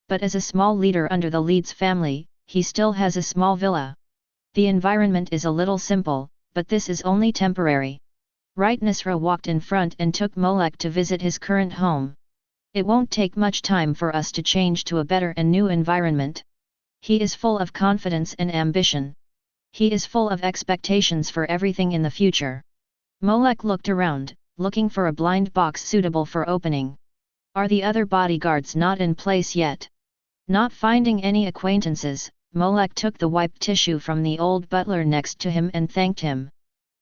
But as a small leader under the Leeds family, he still has a small villa. The environment is a little simple, but this is only temporary. Right, Nisra walked in front and took Molek to visit his current home. It won't take much time for us to change to a better and new environment. He is full of confidence and ambition. He is full of expectations for everything in the future. Molek looked around, looking for a blind box suitable for opening. Are the other bodyguards not in place yet? Not finding any acquaintances, Molek took the wiped tissue from the old butler next to him and thanked him.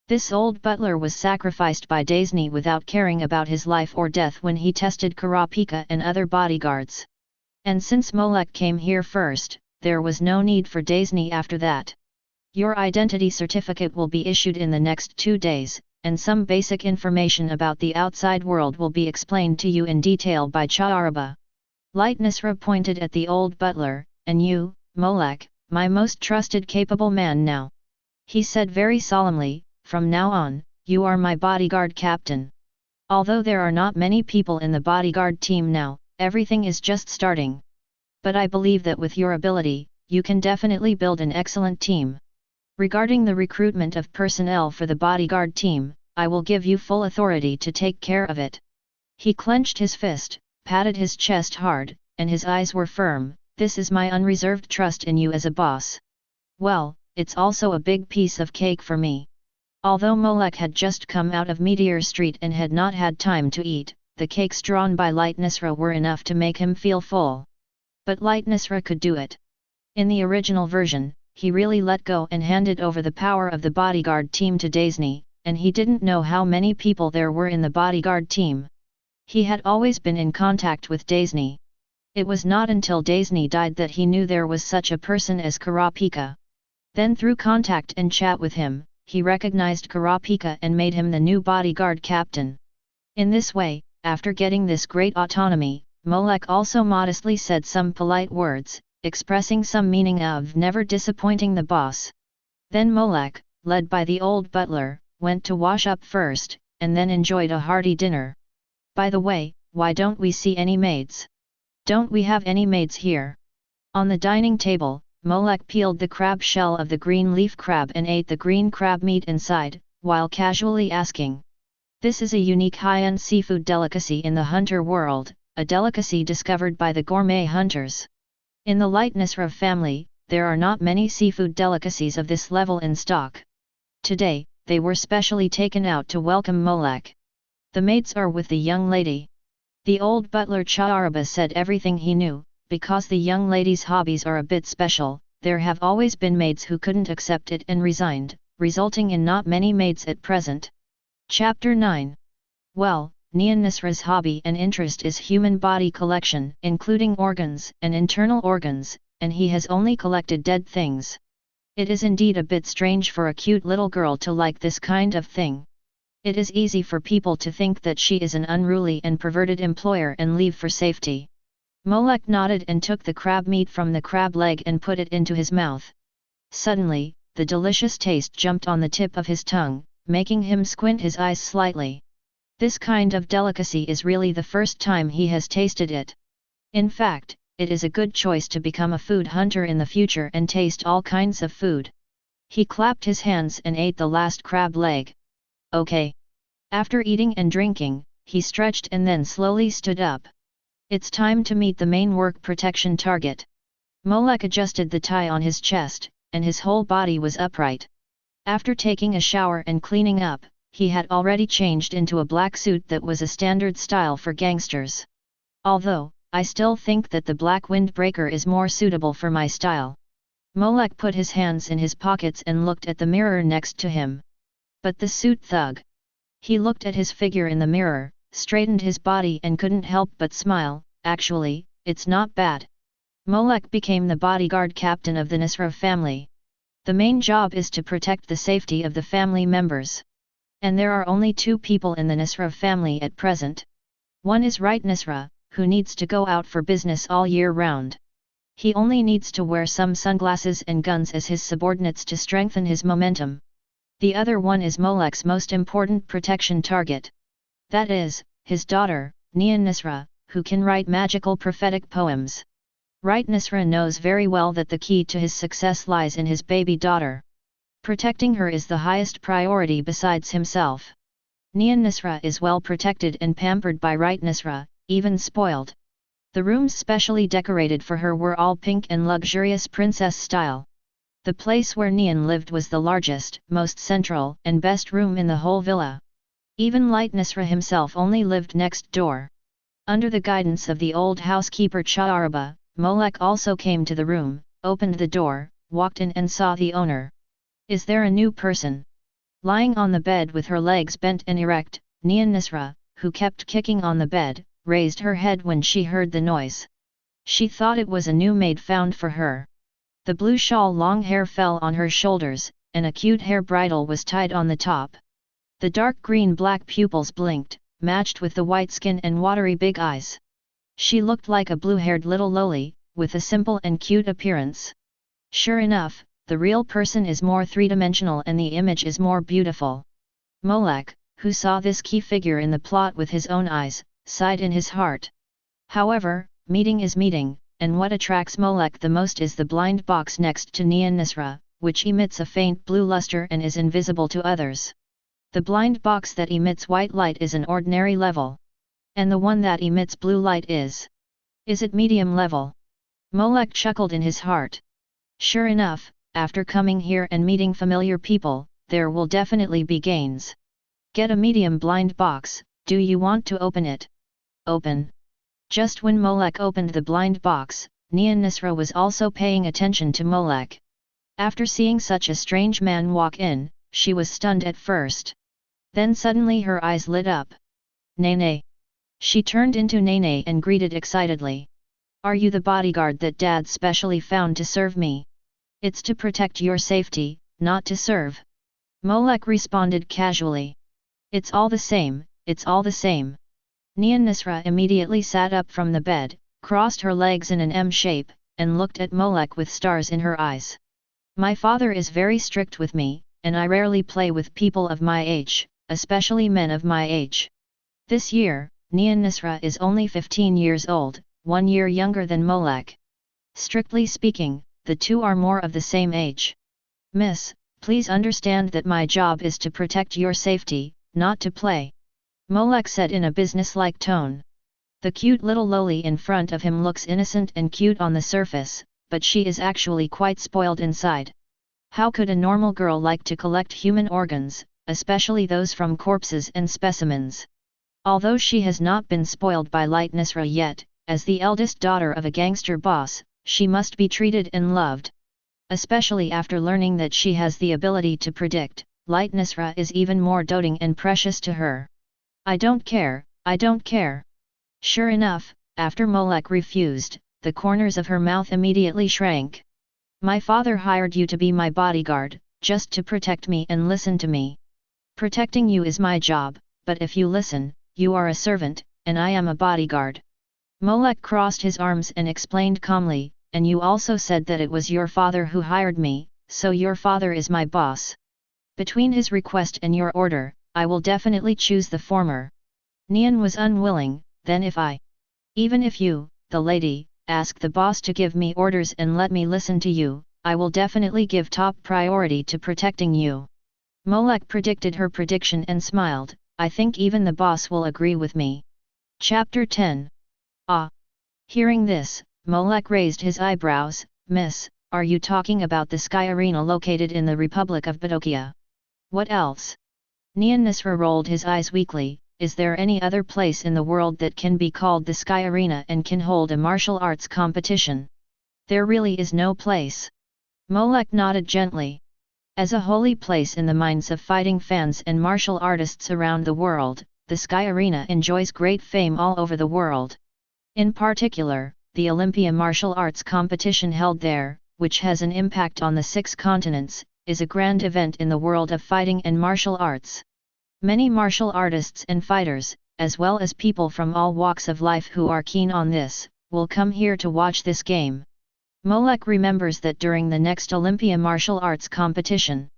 This old butler was sacrificed by Daisy without caring about his life or death when he tested Karapika and other bodyguards. And since Molek came here first, there was no need for Daisy after that. Your identity certificate will be issued in the next 2 days, and some basic information about the outside world will be explained to you in detail by Chaaraba. Light Nisra pointed at the old butler, and you, Molek, my most trusted capable man now. He said very solemnly, from now on, you are my bodyguard captain. Although there are not many people in the bodyguard team now, everything is just starting. But I believe that with your ability, you can definitely build an excellent team. Regarding the recruitment of personnel for the bodyguard team, I will give you full authority to take care of it. He clenched his fist, patted his chest hard, and his eyes were firm. This is my unreserved trust in you as a boss. Well, it's also a big piece of cake for me. Although Molek had just come out of Meteor Street and had not had time to eat, the cakes drawn by Light Nisra were enough to make him feel full. But Light Nisra could do it. In the original version, he really let go and handed over the power of the bodyguard team to Daisy, and he didn't know how many people there were in the bodyguard team. He had always been in contact with Daisy. It was not until Daisy died that he knew there was such a person as Karapika. Then through contact and chat with him, he recognized Karapika and made him the new bodyguard captain. In this way, after getting this great autonomy, Molek also modestly said some polite words, expressing some meaning of never disappointing the boss. Then Molek, led by the old butler, went to wash up first, and then enjoyed a hearty dinner. By the way, why don't we see any maids? Don't we have any maids here? On the dining table, Molek peeled the crab shell of the green leaf crab and ate the green crab meat inside, while casually asking. This is a unique high-end seafood delicacy in the hunter world, a delicacy discovered by the gourmet hunters. In the Light Nisra family, there are not many seafood delicacies of this level in stock. Today, they were specially taken out to welcome Molek. The maids are with the young lady. The old butler Chaaraba said everything he knew. Because the young lady's hobbies are a bit special, there have always been maids who couldn't accept it and resigned, resulting in not many maids at present. Chapter 9. Well, Nian Nisra's hobby and interest is human body collection, including organs and internal organs, and he has only collected dead things. It is indeed a bit strange for a cute little girl to like this kind of thing. It is easy for people to think that she is an unruly and perverted employer and leave for safety. Molek nodded and took the crab meat from the crab leg and put it into his mouth. Suddenly, the delicious taste jumped on the tip of his tongue, making him squint his eyes slightly. This kind of delicacy is really the first time he has tasted it. In fact, it is a good choice to become a food hunter in the future and taste all kinds of food. He clapped his hands and ate the last crab leg. Okay. After eating and drinking, he stretched and then slowly stood up. It's time to meet the main work protection target. Molek adjusted the tie on his chest, and his whole body was upright. After taking a shower and cleaning up, he had already changed into a black suit that was a standard style for gangsters. Although, I still think that the black windbreaker is more suitable for my style. Molek put his hands in his pockets and looked at the mirror next to him. But the suit thug. He looked at his figure in the mirror, straightened his body and couldn't help but smile. Actually, it's not bad. Molek became the bodyguard captain of the Nisra family. The main job is to protect the safety of the family members. And there are only 2 people in the Nisra family at present. One is Right Nisra, who needs to go out for business all year round. He only needs to wear some sunglasses and guns as his subordinates to strengthen his momentum. The other one is Molek's most important protection target. That is, his daughter, Nian Nisra, who can write magical prophetic poems. Right Nisra knows very well that the key to his success lies in his baby daughter. Protecting her is the highest priority besides himself. Nisra is well protected and pampered by right Nisra, even spoiled. The rooms specially decorated for her were all pink and luxurious princess style. The place where Nian lived was the largest, most central, and best room in the whole villa. Even Light Nisra himself only lived next door. Under the guidance of the old housekeeper Chaaraba, Molek also came to the room, opened the door, walked in and saw the owner. Is there a new person? Lying on the bed with her legs bent and erect, Nian Nisra, who kept kicking on the bed, raised her head when she heard the noise. She thought it was a new maid found for her. The blue shawl long hair fell on her shoulders, and a cute hair bridle was tied on the top. The dark green-black pupils blinked, matched with the white skin and watery big eyes. She looked like a blue-haired little loli, with a simple and cute appearance. Sure enough, the real person is more three-dimensional and the image is more beautiful. Molek, who saw this key figure in the plot with his own eyes, sighed in his heart. However, meeting is meeting, and what attracts Molek the most is the blind box next to Nian Nisra, which emits a faint blue luster and is invisible to others. The blind box that emits white light is an ordinary level. And the one that emits blue light is it medium level? Molek chuckled in his heart. Sure enough, after coming here and meeting familiar people, there will definitely be gains. Get a medium blind box, do you want to open it? Open. Just when Molek opened the blind box, Nian Nisra was also paying attention to Molek. After seeing such a strange man walk in, she was stunned at first. Then suddenly her eyes lit up. Nene. She turned into Nene and greeted excitedly. Are you the bodyguard that Dad specially found to serve me? It's to protect your safety, not to serve. Molek responded casually. It's all the same, it's all the same. Nian Nisra immediately sat up from the bed, crossed her legs in an M shape, and looked at Molek with stars in her eyes. My father is very strict with me, and I rarely play with people of my age, especially men of my age. This year, Nian Nisra is only 15 years old, 1 year younger than Molek. Strictly speaking, the two are more of the same age. Miss, please understand that my job is to protect your safety, not to play. Molek said in a businesslike tone. The cute little loli in front of him looks innocent and cute on the surface, but she is actually quite spoiled inside. How could a normal girl like to collect human organs, especially those from corpses and specimens? Although she has not been spoiled by Light Nisra yet, as the eldest daughter of a gangster boss, she must be treated and loved. Especially after learning that she has the ability to predict, Light Nisra is even more doting and precious to her. I don't care, I don't care. Sure enough, after Molek refused, the corners of her mouth immediately shrank. My father hired you to be my bodyguard, just to protect me and listen to me. Protecting you is my job, but if you listen, you are a servant, and I am a bodyguard. Molek crossed his arms and explained calmly, and you also said that it was your father who hired me, so your father is my boss. Between his request and your order, I will definitely choose the former. Nian was unwilling. Then even if you, the lady, ask the boss to give me orders and let me listen to you, I will definitely give top priority to protecting you. Molek predicted her prediction and smiled. I think even the boss will agree with me. Chapter 10. Ah! Hearing this, Molek raised his eyebrows. Miss, are you talking about the Sky Arena located in the Republic of Badokia? What else? Nian Nisra rolled his eyes weakly. Is there any other place in the world that can be called the Sky Arena and can hold a martial arts competition? There really is no place. Molek nodded gently. As a holy place in the minds of fighting fans and martial artists around the world, the Sky Arena enjoys great fame all over the world. In particular, the Olympia martial arts competition held there, which has an impact on the 6 continents, is a grand event in the world of fighting and martial arts. Many martial artists and fighters, as well as people from all walks of life who are keen on this, will come here to watch this game. Molek remembers that during the next Olympia martial arts competition,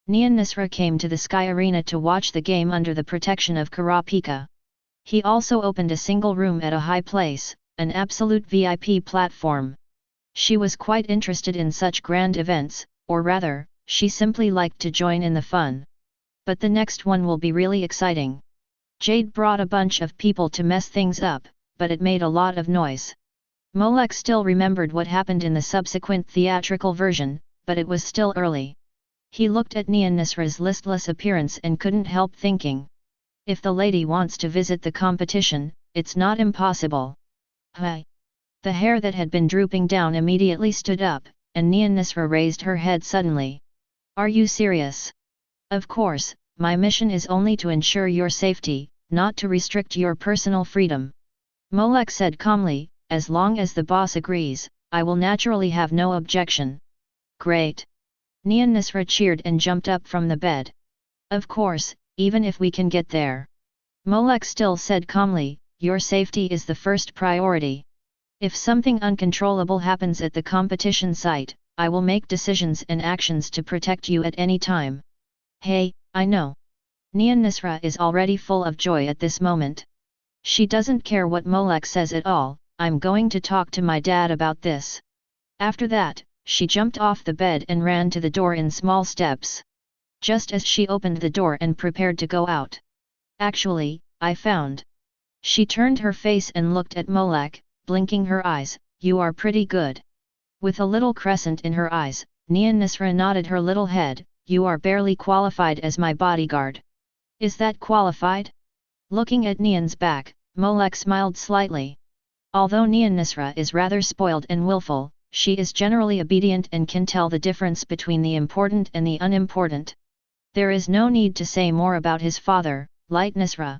Nian Nisra came to the Sky Arena to watch the game under the protection of Karapika. He also opened a single room at a high place, an absolute VIP platform. She was quite interested in such grand events, or rather, she simply liked to join in the fun. But the next one will be really exciting. Jade brought a bunch of people to mess things up, but it made a lot of noise. Molek still remembered what happened in the subsequent theatrical version, but it was still early. He looked at Nisra's listless appearance and couldn't help thinking. If the lady wants to visit the competition, it's not impossible. Hey! The hair that had been drooping down immediately stood up, and Nisra raised her head suddenly. Are you serious? Of course, my mission is only to ensure your safety, not to restrict your personal freedom. Molek said calmly, as long as the boss agrees, I will naturally have no objection. Great! Nisra cheered and jumped up from the bed. Of course, even if we can get there. Molek still said calmly, your safety is the first priority. If something uncontrollable happens at the competition site, I will make decisions and actions to protect you at any time. Hey, I know. Nisra is already full of joy at this moment. She doesn't care what Molek says at all. I'm going to talk to my dad about this. After that, she jumped off the bed and ran to the door in small steps. Just as she opened the door and prepared to go out. Actually, I found. She turned her face and looked at Molek, blinking her eyes, you are pretty good. With a little crescent in her eyes, Nisra nodded her little head, you are barely qualified as my bodyguard. Is that qualified? Looking at Nian's back, Molek smiled slightly. Although Nisra is rather spoiled and willful, she is generally obedient and can tell the difference between the important and the unimportant. There is no need to say more about his father, Light Nisra.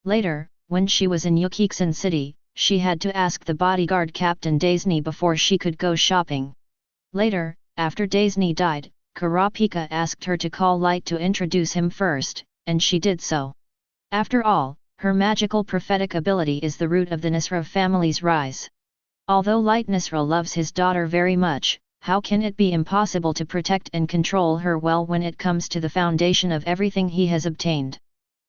Later, when she was in Yukixin City, she had to ask the bodyguard Captain Daisny before she could go shopping. Later, after Daisny died, Kurapika asked her to call Light to introduce him first, and she did so. After all, her magical prophetic ability is the root of the Nisra family's rise. Although Light Nisra loves his daughter very much, how can it be impossible to protect and control her well when it comes to the foundation of everything he has obtained?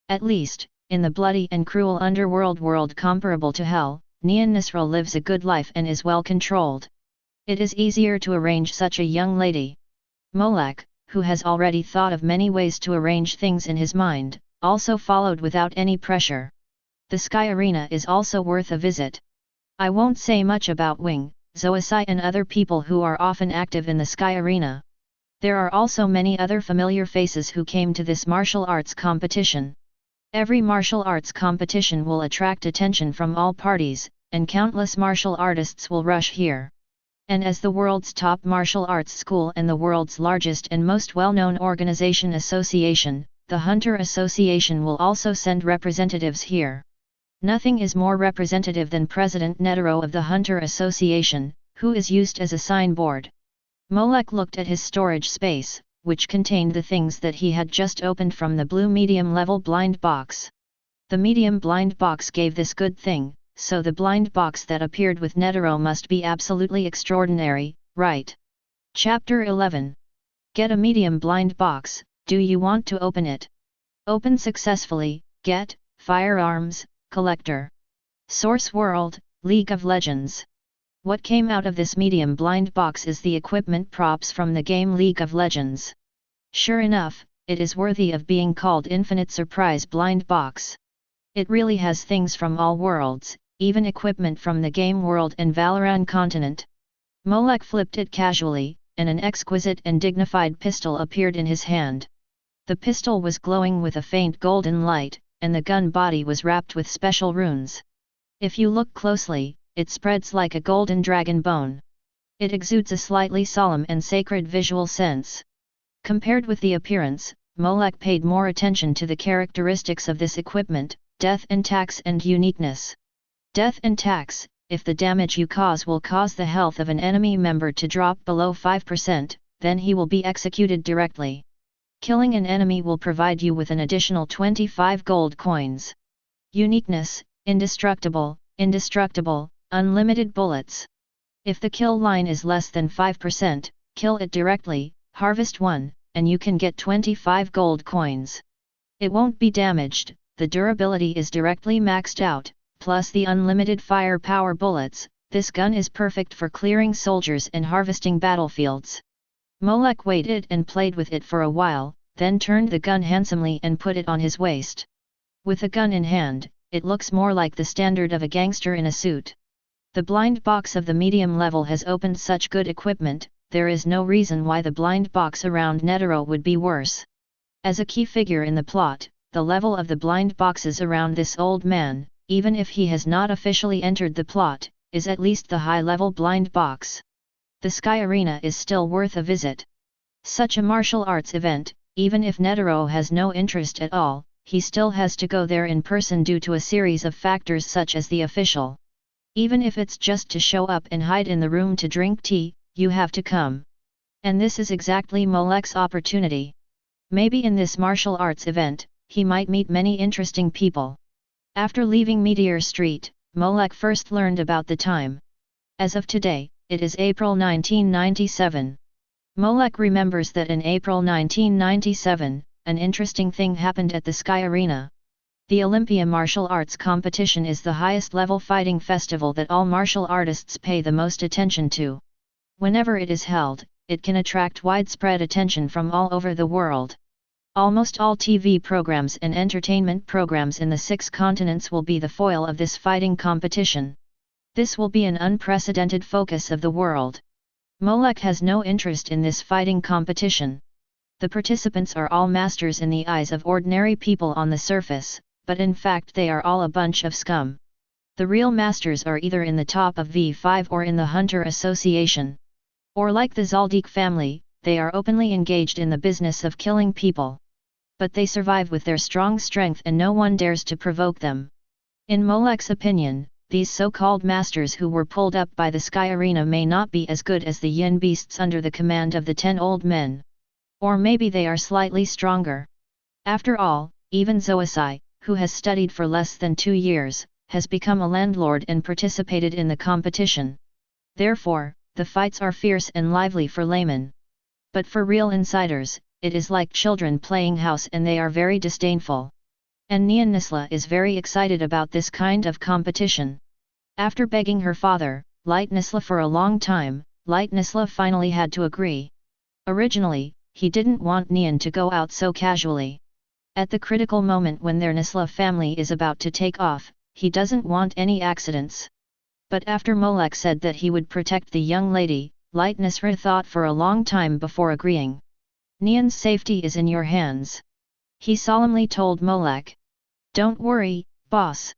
At least, in the bloody and cruel underworld world comparable to hell, Nisra lives a good life and is well controlled. It is easier to arrange such a young lady. Molek, who has already thought of many ways to arrange things in his mind, also followed without any pressure. The Sky Arena is also worth a visit. I won't say much about Wing, Zoisai and other people who are often active in the Sky Arena. There are also many other familiar faces who came to this martial arts competition. Every martial arts competition will attract attention from all parties, and countless martial artists will rush here. And as the world's top martial arts school and the world's largest and most well-known association, the Hunter Association will also send representatives here. Nothing is more representative than President Netero of the Hunter Association, who is used as a signboard. Molek looked at his storage space, which contained the things that he had just opened from the blue medium-level blind box. The medium blind box gave this good thing, so the blind box that appeared with Netero must be absolutely extraordinary, right? Chapter 11. Get a medium blind box, do you want to open it? Open successfully, get, firearms, collector. Source World, League of Legends. What came out of this medium blind box is the equipment props from the game League of Legends. Sure enough, it is worthy of being called Infinite Surprise Blind Box. It really has things from all worlds, even equipment from the game world and Valoran continent. Molek flipped it casually, and an exquisite and dignified pistol appeared in his hand. The pistol was glowing with a faint golden light, and the gun body was wrapped with special runes. If you look closely, it spreads like a golden dragon bone. It exudes a slightly solemn and sacred visual sense. Compared with the appearance, Molek paid more attention to the characteristics of this equipment, death and tax and uniqueness. Death and tax, if the damage you cause will cause the health of an enemy member to drop below 5%, then he will be executed directly. Killing an enemy will provide you with an additional 25 gold coins. Uniqueness, indestructible, unlimited bullets. If the kill line is less than 5%, kill it directly, harvest 1, and you can get 25 gold coins. It won't be damaged, the durability is directly maxed out, plus the unlimited firepower bullets. This gun is perfect for clearing soldiers and harvesting battlefields. Molek waited and played with it for a while, then turned the gun handsomely and put it on his waist. With a gun in hand, it looks more like the standard of a gangster in a suit. The blind box of the medium level has opened such good equipment, there is no reason why the blind box around Netero would be worse. As a key figure in the plot, the level of the blind boxes around this old man, even if he has not officially entered the plot, is at least the high-level blind box. The Sky Arena is still worth a visit. Such a martial arts event, even if Netero has no interest at all, he still has to go there in person due to a series of factors such as the official. Even if it's just to show up and hide in the room to drink tea, you have to come. And this is exactly Molek's opportunity. Maybe in this martial arts event, he might meet many interesting people. After leaving Meteor Street, Molek first learned about the time. As of today, it is April 1997. Molek remembers that in April 1997, an interesting thing happened at the Sky Arena. The Olympia Martial Arts Competition is the highest level fighting festival that all martial artists pay the most attention to. Whenever it is held, it can attract widespread attention from all over the world. Almost all TV programs and entertainment programs in the 6 continents will be the foil of this fighting competition. This will be an unprecedented focus of the world. Molek has no interest in this fighting competition. The participants are all masters in the eyes of ordinary people on the surface, but in fact they are all a bunch of scum. The real masters are either in the top of V5 or in the Hunter Association. Or like the Zaldik family, they are openly engaged in the business of killing people. But they survive with their strong strength and no one dares to provoke them. In Molek's opinion, these so-called masters who were pulled up by the Sky Arena may not be as good as the yin beasts under the command of the 10 old men. Or maybe they are slightly stronger. After all, even Zoisai, who has studied for less than 2 years, has become a landlord and participated in the competition. Therefore, the fights are fierce and lively for laymen. But for real insiders, it is like children playing house and they are very disdainful. And Nian Nisla is very excited about this kind of competition. After begging her father, Light Nisla for a long time, Light Nisla finally had to agree. Originally, he didn't want Nian to go out so casually. At the critical moment when their Nisla family is about to take off, he doesn't want any accidents. But after Molek said that he would protect the young lady, Light Nisra thought for a long time before agreeing. Nian's safety is in your hands. He solemnly told Molek. Don't worry, boss.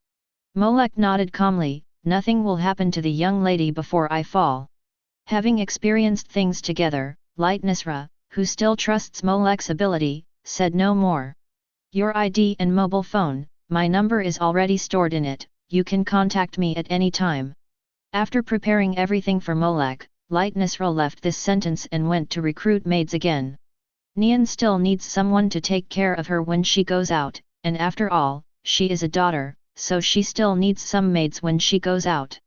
Molek nodded calmly, nothing will happen to the young lady before I fall. Having experienced things together, Light Nisra, who still trusts Molek's ability, said no more. Your ID and mobile phone, my number is already stored in it, you can contact me at any time. After preparing everything for Molek, Light Nisra left this sentence and went to recruit maids again. Nian still needs someone to take care of her when she goes out, and after all, she is a daughter, so she still needs some maids when she goes out.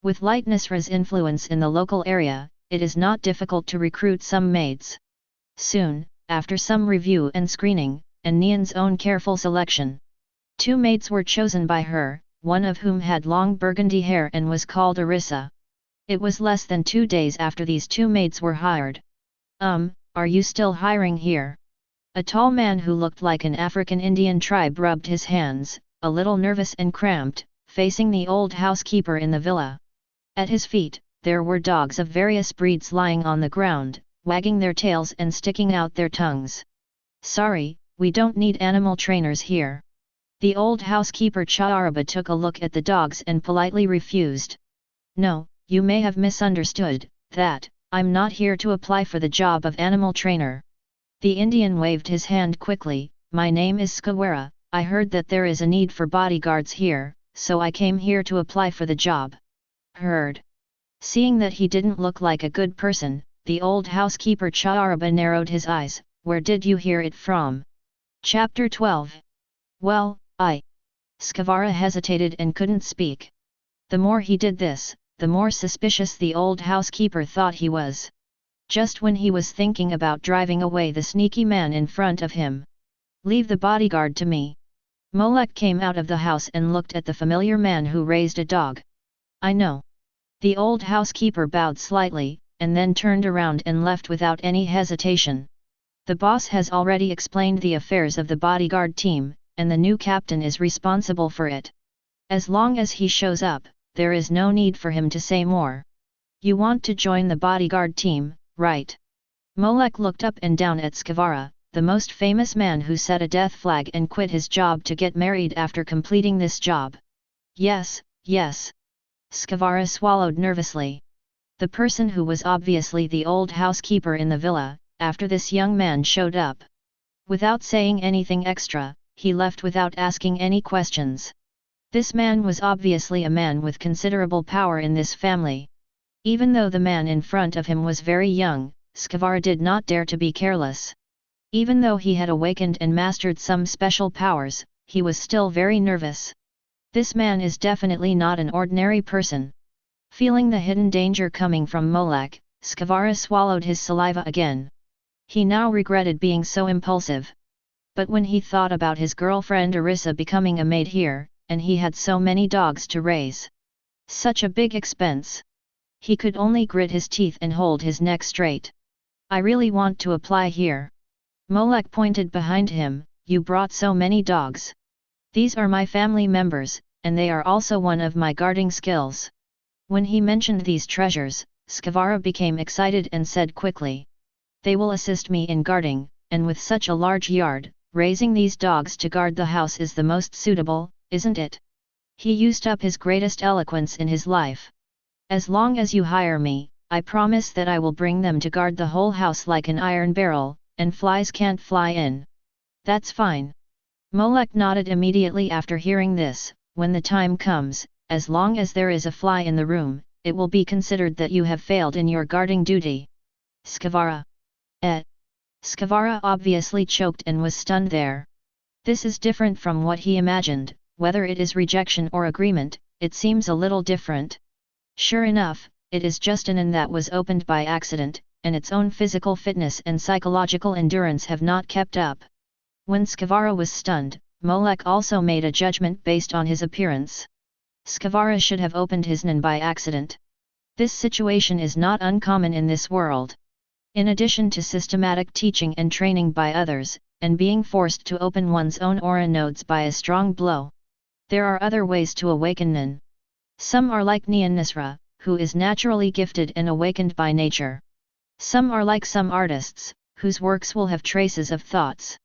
With Light Nisra's influence in the local area, it is not difficult to recruit some maids. Soon, after some review and screening, and Nian's own careful selection, 2 maids were chosen by her, one of whom had long burgundy hair and was called Arissa. It was less than 2 days after these 2 maids were hired. Are you still hiring here? A tall man who looked like an African Indian tribe rubbed his hands, a little nervous and cramped, facing the old housekeeper in the villa. At his feet, there were dogs of various breeds lying on the ground, wagging their tails and sticking out their tongues. Sorry, we don't need animal trainers here. The old housekeeper Chaaraba took a look at the dogs and politely refused. No, you may have misunderstood, that, I'm not here to apply for the job of animal trainer. The Indian waved his hand quickly, my name is Skawara, I heard that there is a need for bodyguards here, so I came here to apply for the job. Heard. Seeing that he didn't look like a good person, the old housekeeper Chaaraba narrowed his eyes, where did you hear it from? Chapter 12. Well, Skawara hesitated and couldn't speak. The more he did this, the more suspicious the old housekeeper thought he was. Just when he was thinking about driving away the sneaky man in front of him. Leave the bodyguard to me. Molek came out of the house and looked at the familiar man who raised a dog. I know. The old housekeeper bowed slightly, and then turned around and left without any hesitation. The boss has already explained the affairs of the bodyguard team, and the new captain is responsible for it. As long as he shows up, there is no need for him to say more. You want to join the bodyguard team, right? Molek looked up and down at Skavara, the most famous man who set a death flag and quit his job to get married after completing this job. Yes, yes. Skavara swallowed nervously. The person who was obviously the old housekeeper in the villa, after this young man showed up. Without saying anything extra, he left without asking any questions. This man was obviously a man with considerable power in this family. Even though the man in front of him was very young, Skavara did not dare to be careless. Even though he had awakened and mastered some special powers, he was still very nervous. This man is definitely not an ordinary person. Feeling the hidden danger coming from Molek, Skavara swallowed his saliva again. He now regretted being so impulsive. But when he thought about his girlfriend Arissa becoming a maid here, and he had so many dogs to raise. Such a big expense. He could only grit his teeth and hold his neck straight. I really want to apply here. Molek pointed behind him, you brought so many dogs. These are my family members, and they are also one of my guarding skills. When he mentioned these treasures, Skavara became excited and said quickly. They will assist me in guarding, and with such a large yard, raising these dogs to guard the house is the most suitable, isn't it? He used up his greatest eloquence in his life. As long as you hire me, I promise that I will bring them to guard the whole house like an iron barrel, and flies can't fly in. That's fine. Molek nodded immediately after hearing this. When the time comes, as long as there is a fly in the room, it will be considered that you have failed in your guarding duty. Skavara. Skavara obviously choked and was stunned there. This is different from what he imagined, whether it is rejection or agreement, it seems a little different. Sure enough, it is just an inn that was opened by accident, and its own physical fitness and psychological endurance have not kept up. When Skavara was stunned, Molek also made a judgment based on his appearance. Skavara should have opened his inn by accident. This situation is not uncommon in this world. In addition to systematic teaching and training by others, and being forced to open one's own aura nodes by a strong blow, there are other ways to awaken nin. Some are like Nisra, who is naturally gifted and awakened by nature. Some are like some artists, whose works will have traces of thoughts.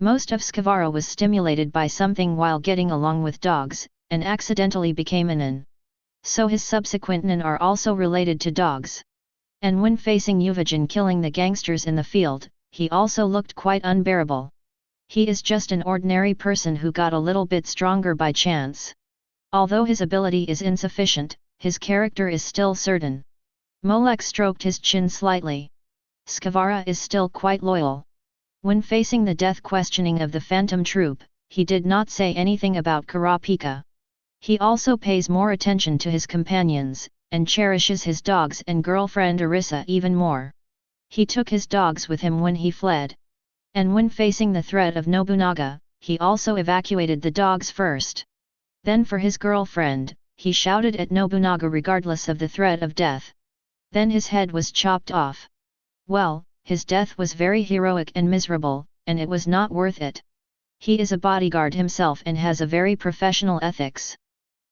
Most of Skavara was stimulated by something while getting along with dogs, and accidentally became a nin. So his subsequent nin are also related to dogs. And when facing Uvajin killing the gangsters in the field, he also looked quite unbearable. He is just an ordinary person who got a little bit stronger by chance. Although his ability is insufficient, his character is still certain. Molek stroked his chin slightly. Skavara is still quite loyal. When facing the death questioning of the Phantom Troop, he did not say anything about Karapika. He also pays more attention to his companions, and cherishes his dogs and girlfriend Arissa even more. He took his dogs with him when he fled. And when facing the threat of Nobunaga, he also evacuated the dogs first. Then for his girlfriend, he shouted at Nobunaga regardless of the threat of death. Then his head was chopped off. Well, his death was very heroic and miserable, and it was not worth it. He is a bodyguard himself and has a very professional ethics.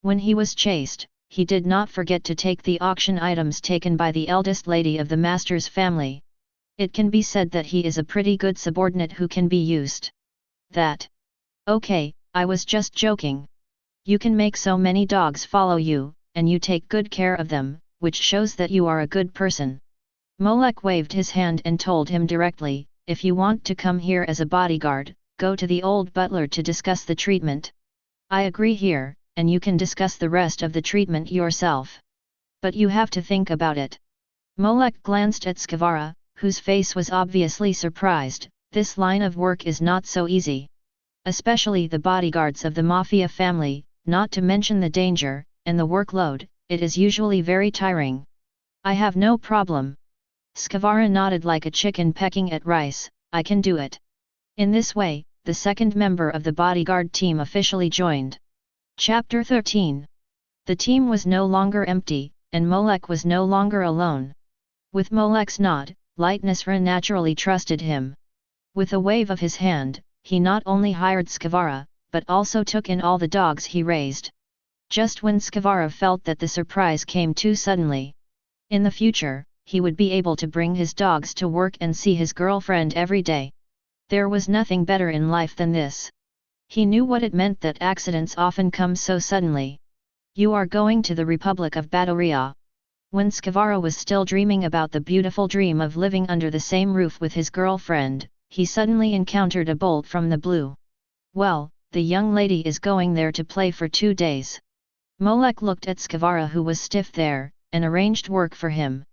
When he was chased, he did not forget to take the auction items taken by the eldest lady of the master's family. It can be said that he is a pretty good subordinate who can be used. That. Okay, I was just joking. You can make so many dogs follow you, and you take good care of them, which shows that you are a good person. Molek waved his hand and told him directly, if you want to come here as a bodyguard, go to the old butler to discuss the treatment. I agree here, and you can discuss the rest of the treatment yourself. But you have to think about it. Molek glanced at Skavara, whose face was obviously surprised. This line of work is not so easy. Especially the bodyguards of the Mafia family, not to mention the danger, and the workload, it is usually very tiring. I have no problem. Skavara nodded like a chicken pecking at rice, I can do it. In this way, the second member of the bodyguard team officially joined. Chapter 13. The team was no longer empty, and Molek was no longer alone. With Molek's nod, Lightnessra naturally trusted him. With a wave of his hand, he not only hired Skavara, but also took in all the dogs he raised. Just when Skavara felt that the surprise came too suddenly. In the future, he would be able to bring his dogs to work and see his girlfriend every day. There was nothing better in life than this. He knew what it meant that accidents often come so suddenly. You are going to the Republic of Badoria. When Skavara was still dreaming about the beautiful dream of living under the same roof with his girlfriend, he suddenly encountered a bolt from the blue. Well, the young lady is going there to play for 2 days. Molek looked at Skavara, who was stiff there, and arranged work for him.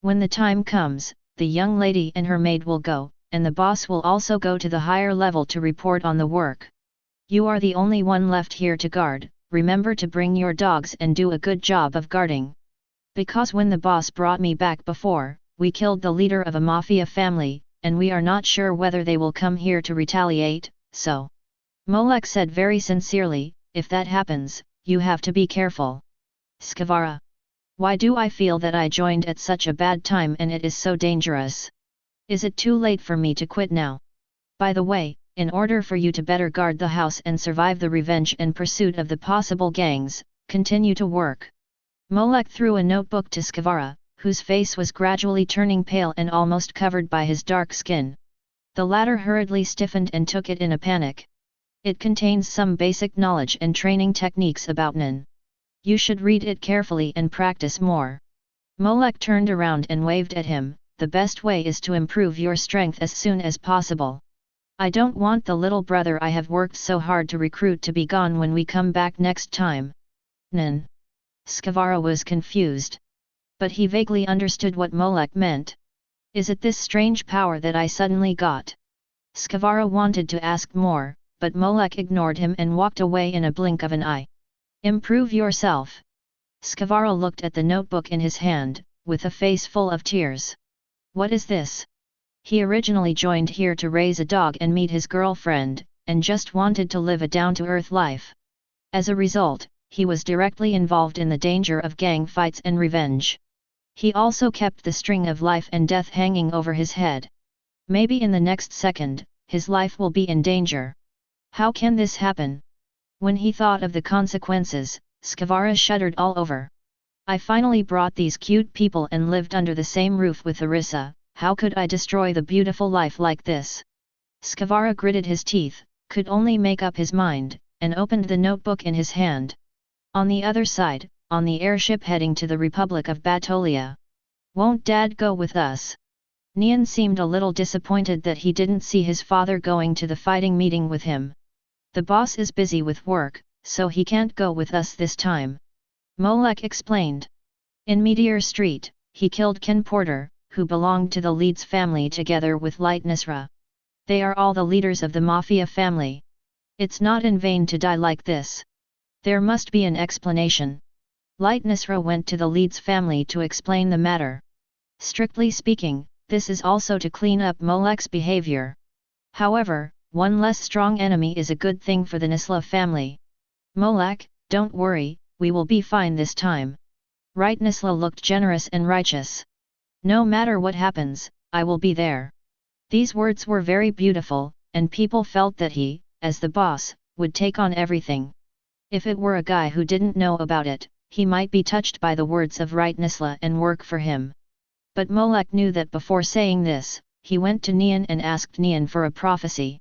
When the time comes, the young lady and her maid will go, and the boss will also go to the higher level to report on the work. You are the only one left here to guard. Remember to bring your dogs and do a good job of guarding. Because when the boss brought me back before, we killed the leader of a Mafia family, and we are not sure whether they will come here to retaliate, so. Molek said very sincerely, if that happens, you have to be careful. Skavara. Why do I feel that I joined at such a bad time and it is so dangerous? Is it too late for me to quit now? By the way, in order for you to better guard the house and survive the revenge and pursuit of the possible gangs, continue to work. Molek threw a notebook to Skavara, whose face was gradually turning pale and almost covered by his dark skin. The latter hurriedly stiffened and took it in a panic. It contains some basic knowledge and training techniques about Nin. You should read it carefully and practice more. Molek turned around and waved at him. The best way is to improve your strength as soon as possible. I don't want the little brother I have worked so hard to recruit to be gone when we come back next time. Nin. Skavara was confused. But he vaguely understood what Molek meant. Is it this strange power that I suddenly got? Skavara wanted to ask more, but Molek ignored him and walked away in a blink of an eye. Improve yourself. Skavara looked at the notebook in his hand, with a face full of tears. What is this? He originally joined here to raise a dog and meet his girlfriend, and just wanted to live a down-to-earth life. As a result, he was directly involved in the danger of gang fights and revenge. He also kept the string of life and death hanging over his head. Maybe in the next second, his life will be in danger. How can this happen? When he thought of the consequences, Skavara shuddered all over. I finally brought these cute people and lived under the same roof with Arissa. How could I destroy the beautiful life like this? Skavara gritted his teeth, could only make up his mind, and opened the notebook in his hand. On the other side, on the airship heading to the Republic of Batolia. Won't Dad go with us? Nian seemed a little disappointed that he didn't see his father going to the fighting meeting with him. The boss is busy with work, so he can't go with us this time. Molek explained. In Meteor Street, he killed Ken Porter, who belonged to the Leeds family together with Lightnessra. They are all the leaders of the Mafia family. It's not in vain to die like this. There must be an explanation. Lightnessra went to the Leeds family to explain the matter. Strictly speaking, this is also to clean up Molek's behavior. However, one less strong enemy is a good thing for the Nisla family. Molek, don't worry, we will be fine this time. Right? Nisla looked generous and righteous. No matter what happens, I will be there. These words were very beautiful, and people felt that he, as the boss, would take on everything. If it were a guy who didn't know about it, he might be touched by the words of Right Nisla and work for him. But Molek knew that before saying this, he went to Nian and asked Nian for a prophecy.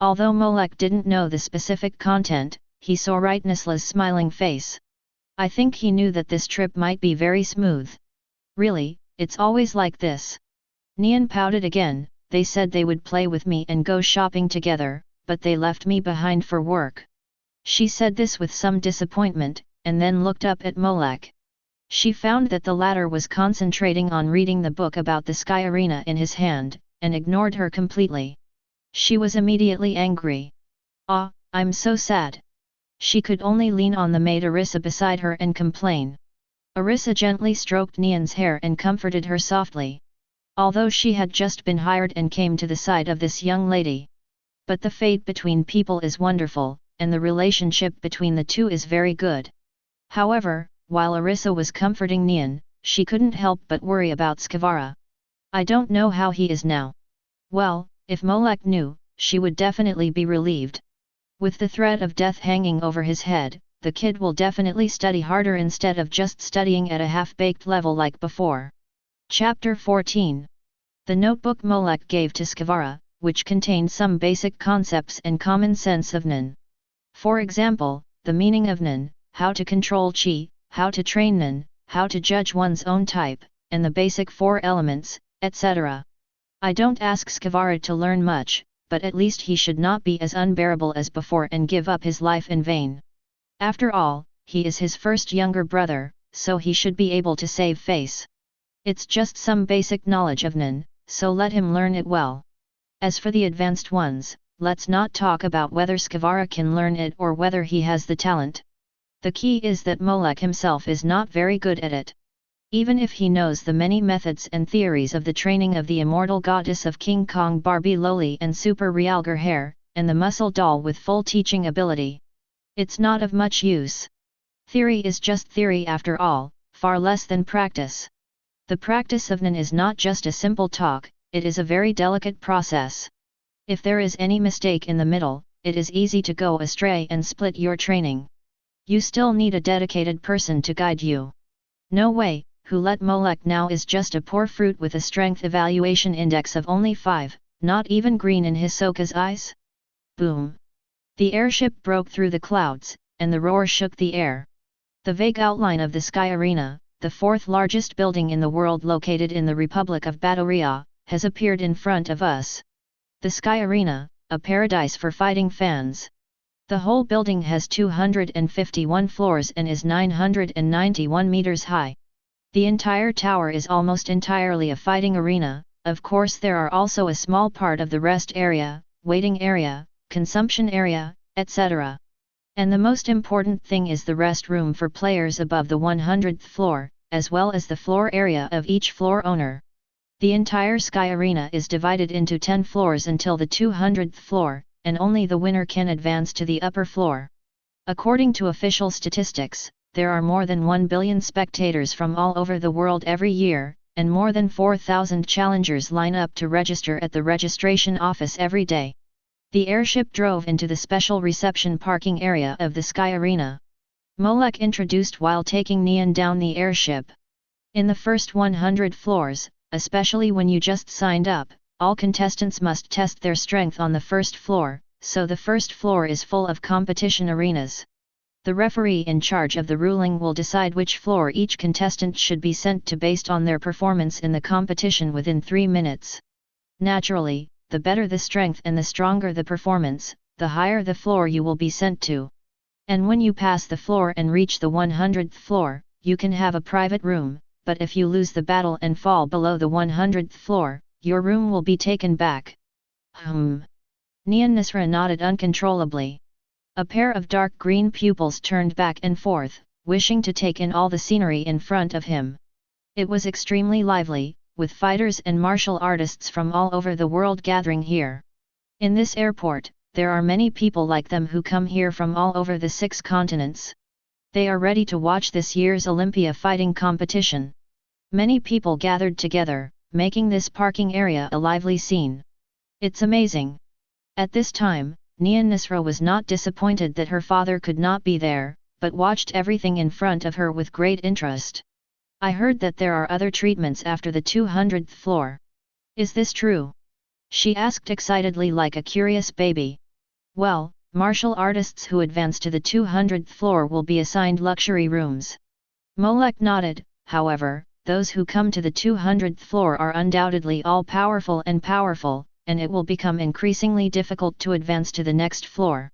Although Molek didn't know the specific content, he saw Right Nisla's smiling face. I think he knew that this trip might be very smooth. Really, it's always like this. Nian pouted again. They said they would play with me and go shopping together, but they left me behind for work. She said this with some disappointment, and then looked up at Molek. She found that the latter was concentrating on reading the book about the Sky Arena in his hand, and ignored her completely. She was immediately angry. Ah, I'm so sad. She could only lean on the maid Arissa beside her and complain. Arissa gently stroked Nian's hair and comforted her softly. Although she had just been hired and came to the side of this young lady. But the fate between people is wonderful, and the relationship between the two is very good. However, while Arissa was comforting Nian, she couldn't help but worry about Skavara. I don't know how he is now. Well, if Molek knew, she would definitely be relieved. With the threat of death hanging over his head, the kid will definitely study harder instead of just studying at a half-baked level like before. Chapter 14. The notebook Molek gave to Skavara, which contained some basic concepts and common sense of Nen. For example, the meaning of Nen, how to control Chi, how to train Nen, how to judge one's own type, and the basic 4 elements, etc. I don't ask Skavara to learn much, but at least he should not be as unbearable as before and give up his life in vain. After all, he is his first younger brother, so he should be able to save face. It's just some basic knowledge of Nen, so let him learn it well. As for the advanced ones, let's not talk about whether Skavara can learn it or whether he has the talent. The key is that Molek himself is not very good at it. Even if he knows the many methods and theories of the training of the immortal goddess of King Kong Barbie Loli and Super Realgar Hair, and the muscle doll with full teaching ability, it's not of much use. Theory is just theory after all, far less than practice. The practice of Nen is not just a simple talk, it is a very delicate process. If there is any mistake in the middle, it is easy to go astray and split your training. You still need a dedicated person to guide you. No way, who let Molek now is just a poor fruit with a strength evaluation index of only 5, not even green in Hisoka's eyes? Boom! The airship broke through the clouds, and the roar shook the air. The vague outline of the Sky Arena, the 4th largest building in the world located in the Republic of Batoria, has appeared in front of us. The Sky Arena, a paradise for fighting fans. The whole building has 251 floors and is 991 meters high. The entire tower is almost entirely a fighting arena. Of course there are also a small part of the rest area, waiting area, consumption area, etc. And the most important thing is the rest room for players above the 100th floor, as well as the floor area of each floor owner. The entire Sky Arena is divided into 10 floors until the 200th floor, and only the winner can advance to the upper floor. According to official statistics, there are more than 1 billion spectators from all over the world every year, and more than 4,000 challengers line up to register at the registration office every day. The airship drove into the special reception parking area of the Sky Arena. Molek introduced while taking Neon down the airship. In the first 100 floors, especially when you just signed up, all contestants must test their strength on the first floor, so the first floor is full of competition arenas. The referee in charge of the ruling will decide which floor each contestant should be sent to based on their performance in the competition within 3 minutes. Naturally, the better the strength and the stronger the performance, the higher the floor you will be sent to. And when you pass the floor and reach the 100th floor, you can have a private room, but if you lose the battle and fall below the 100th floor, your room will be taken back. Nisra nodded uncontrollably. A pair of dark green pupils turned back and forth, wishing to take in all the scenery in front of him. It was extremely lively, with fighters and martial artists from all over the world gathering here. In this airport, there are many people like them who come here from all over the 6 continents. They are ready to watch this year's Olympia fighting competition. Many people gathered together, making this parking area a lively scene. It's amazing. At this time, Nisra was not disappointed that her father could not be there, but watched everything in front of her with great interest. I heard that there are other treatments after the 200th floor. Is this true? She asked excitedly like a curious baby. Well, martial artists who advance to the 200th floor will be assigned luxury rooms. Molek nodded. However, those who come to the 200th floor are undoubtedly all powerful, and it will become increasingly difficult to advance to the next floor.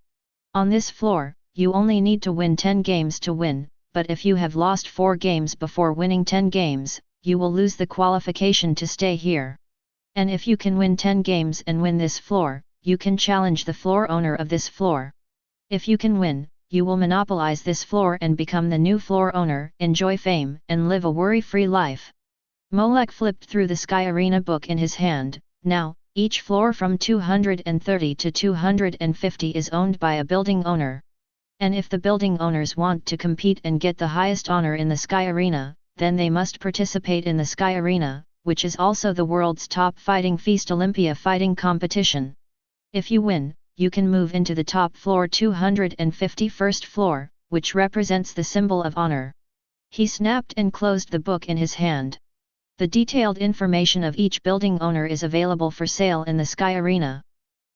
On this floor, you only need to win 10 games to win, but if you have lost 4 games before winning 10 games, you will lose the qualification to stay here. And if you can win 10 games and win this floor, you can challenge the floor owner of this floor. If you can win, you will monopolize this floor and become the new floor owner, enjoy fame, and live a worry-free life. Molek flipped through the Sky Arena book in his hand. Now, each floor from 230 to 250 is owned by a building owner. And if the building owners want to compete and get the highest honor in the Sky Arena, then they must participate in the Sky Arena, which is also the world's top fighting feast Olympia fighting competition. If you win, you can move into the top floor 251st floor, which represents the symbol of honor. He snapped and closed the book in his hand. The detailed information of each building owner is available for sale in the Sky Arena.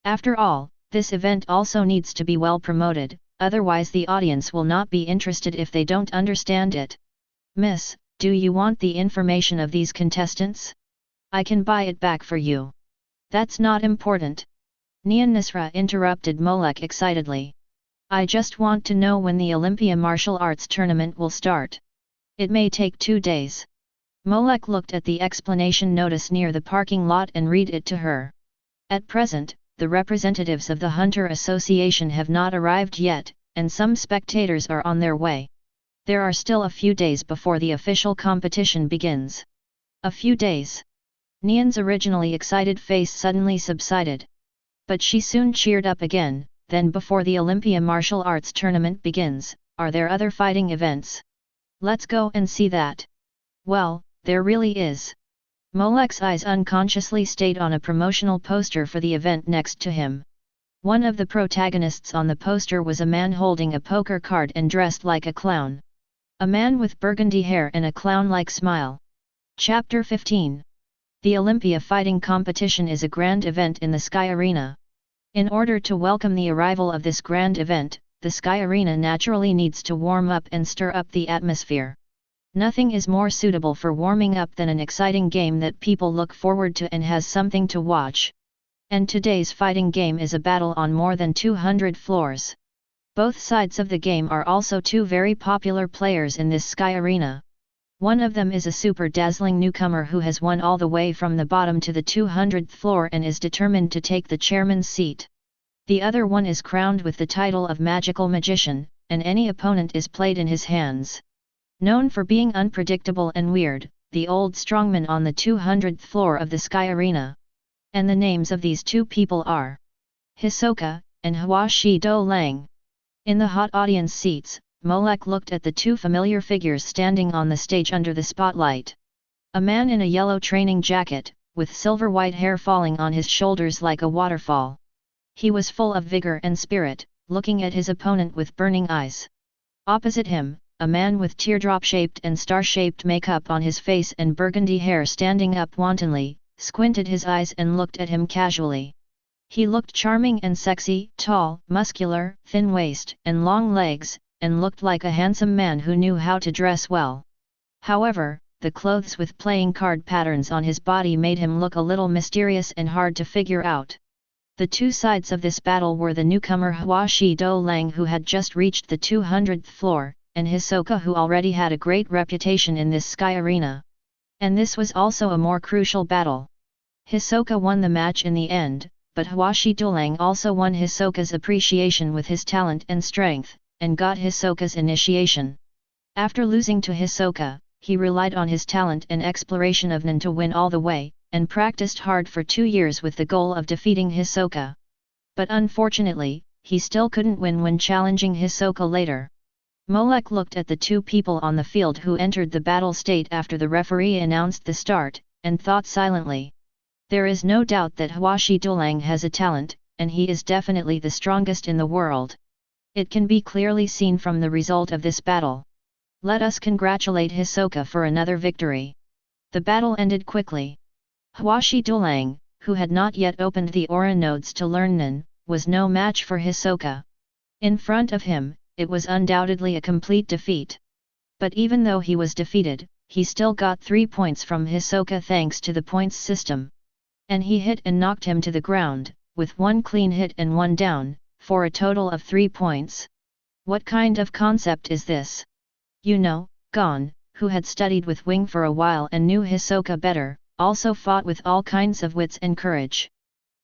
After all, this event also needs to be well promoted, otherwise the audience will not be interested if they don't understand it. Miss, do you want the information of these contestants? I can buy it back for you. That's not important. Nisra interrupted Molek excitedly. I just want to know when the Olympia martial arts tournament will start. It may take 2 days. Molek looked at the explanation notice near the parking lot and read it to her. At present, the representatives of the Hunter Association have not arrived yet, and some spectators are on their way. There are still a few days before the official competition begins. A few days. Nian's originally excited face suddenly subsided. But she soon cheered up again. Then before the Olympia martial arts tournament begins, are there other fighting events? Let's go and see that. Well, there really is. Molek's eyes unconsciously stayed on a promotional poster for the event next to him. One of the protagonists on the poster was a man holding a poker card and dressed like a clown. A man with burgundy hair and a clown-like smile. Chapter 15. The Olympia fighting competition is a grand event in the Sky Arena. In order to welcome the arrival of this grand event, the Sky Arena naturally needs to warm up and stir up the atmosphere. Nothing is more suitable for warming up than an exciting game that people look forward to and has something to watch. And today's fighting game is a battle on more than 200 floors. Both sides of the game are also two very popular players in this Sky Arena. One of them is a super dazzling newcomer who has won all the way from the bottom to the 200th floor and is determined to take the chairman's seat. The other one is crowned with the title of Magical Magician, and any opponent is played in his hands. Known for being unpredictable and weird, the old strongman on the 200th floor of the Sky Arena. And the names of these two people are Hisoka and Huashi Do Lang. In the hot audience seats, Molek looked at the two familiar figures standing on the stage under the spotlight. A man in a yellow training jacket, with silver-white hair falling on his shoulders like a waterfall. He was full of vigor and spirit, looking at his opponent with burning eyes. Opposite him, a man with teardrop-shaped and star-shaped makeup on his face and burgundy hair standing up wantonly, squinted his eyes and looked at him casually. He looked charming and sexy, tall, muscular, thin waist, and long legs, and looked like a handsome man who knew how to dress well. However, the clothes with playing card patterns on his body made him look a little mysterious and hard to figure out. The two sides of this battle were the newcomer Huashi Do Lang, who had just reached the 200th floor, and Hisoka, who already had a great reputation in this Sky Arena. And this was also a more crucial battle. Hisoka won the match in the end, but Huashi Do Lang also won Hisoka's appreciation with his talent and strength, and got Hisoka's initiation. After losing to Hisoka, he relied on his talent and exploration of Nen to win all the way, and practiced hard for 2 years with the goal of defeating Hisoka. But unfortunately, he still couldn't win when challenging Hisoka later. Molek looked at the two people on the field who entered the battle state after the referee announced the start, and thought silently. There is no doubt that Huashi Do Lang has a talent, and he is definitely the strongest in the world. It can be clearly seen from the result of this battle. Let us congratulate Hisoka for another victory. The battle ended quickly. Huashi Do Lang, who had not yet opened the aura nodes to learn Nen, was no match for Hisoka. In front of him, it was undoubtedly a complete defeat. But even though he was defeated, he still got 3 points from Hisoka thanks to the points system. And he hit and knocked him to the ground, with 1 clean hit and 1 down, for a total of 3 points. What kind of concept is this? You know, Gon, who had studied with Wing for a while and knew Hisoka better, also fought with all kinds of wits and courage.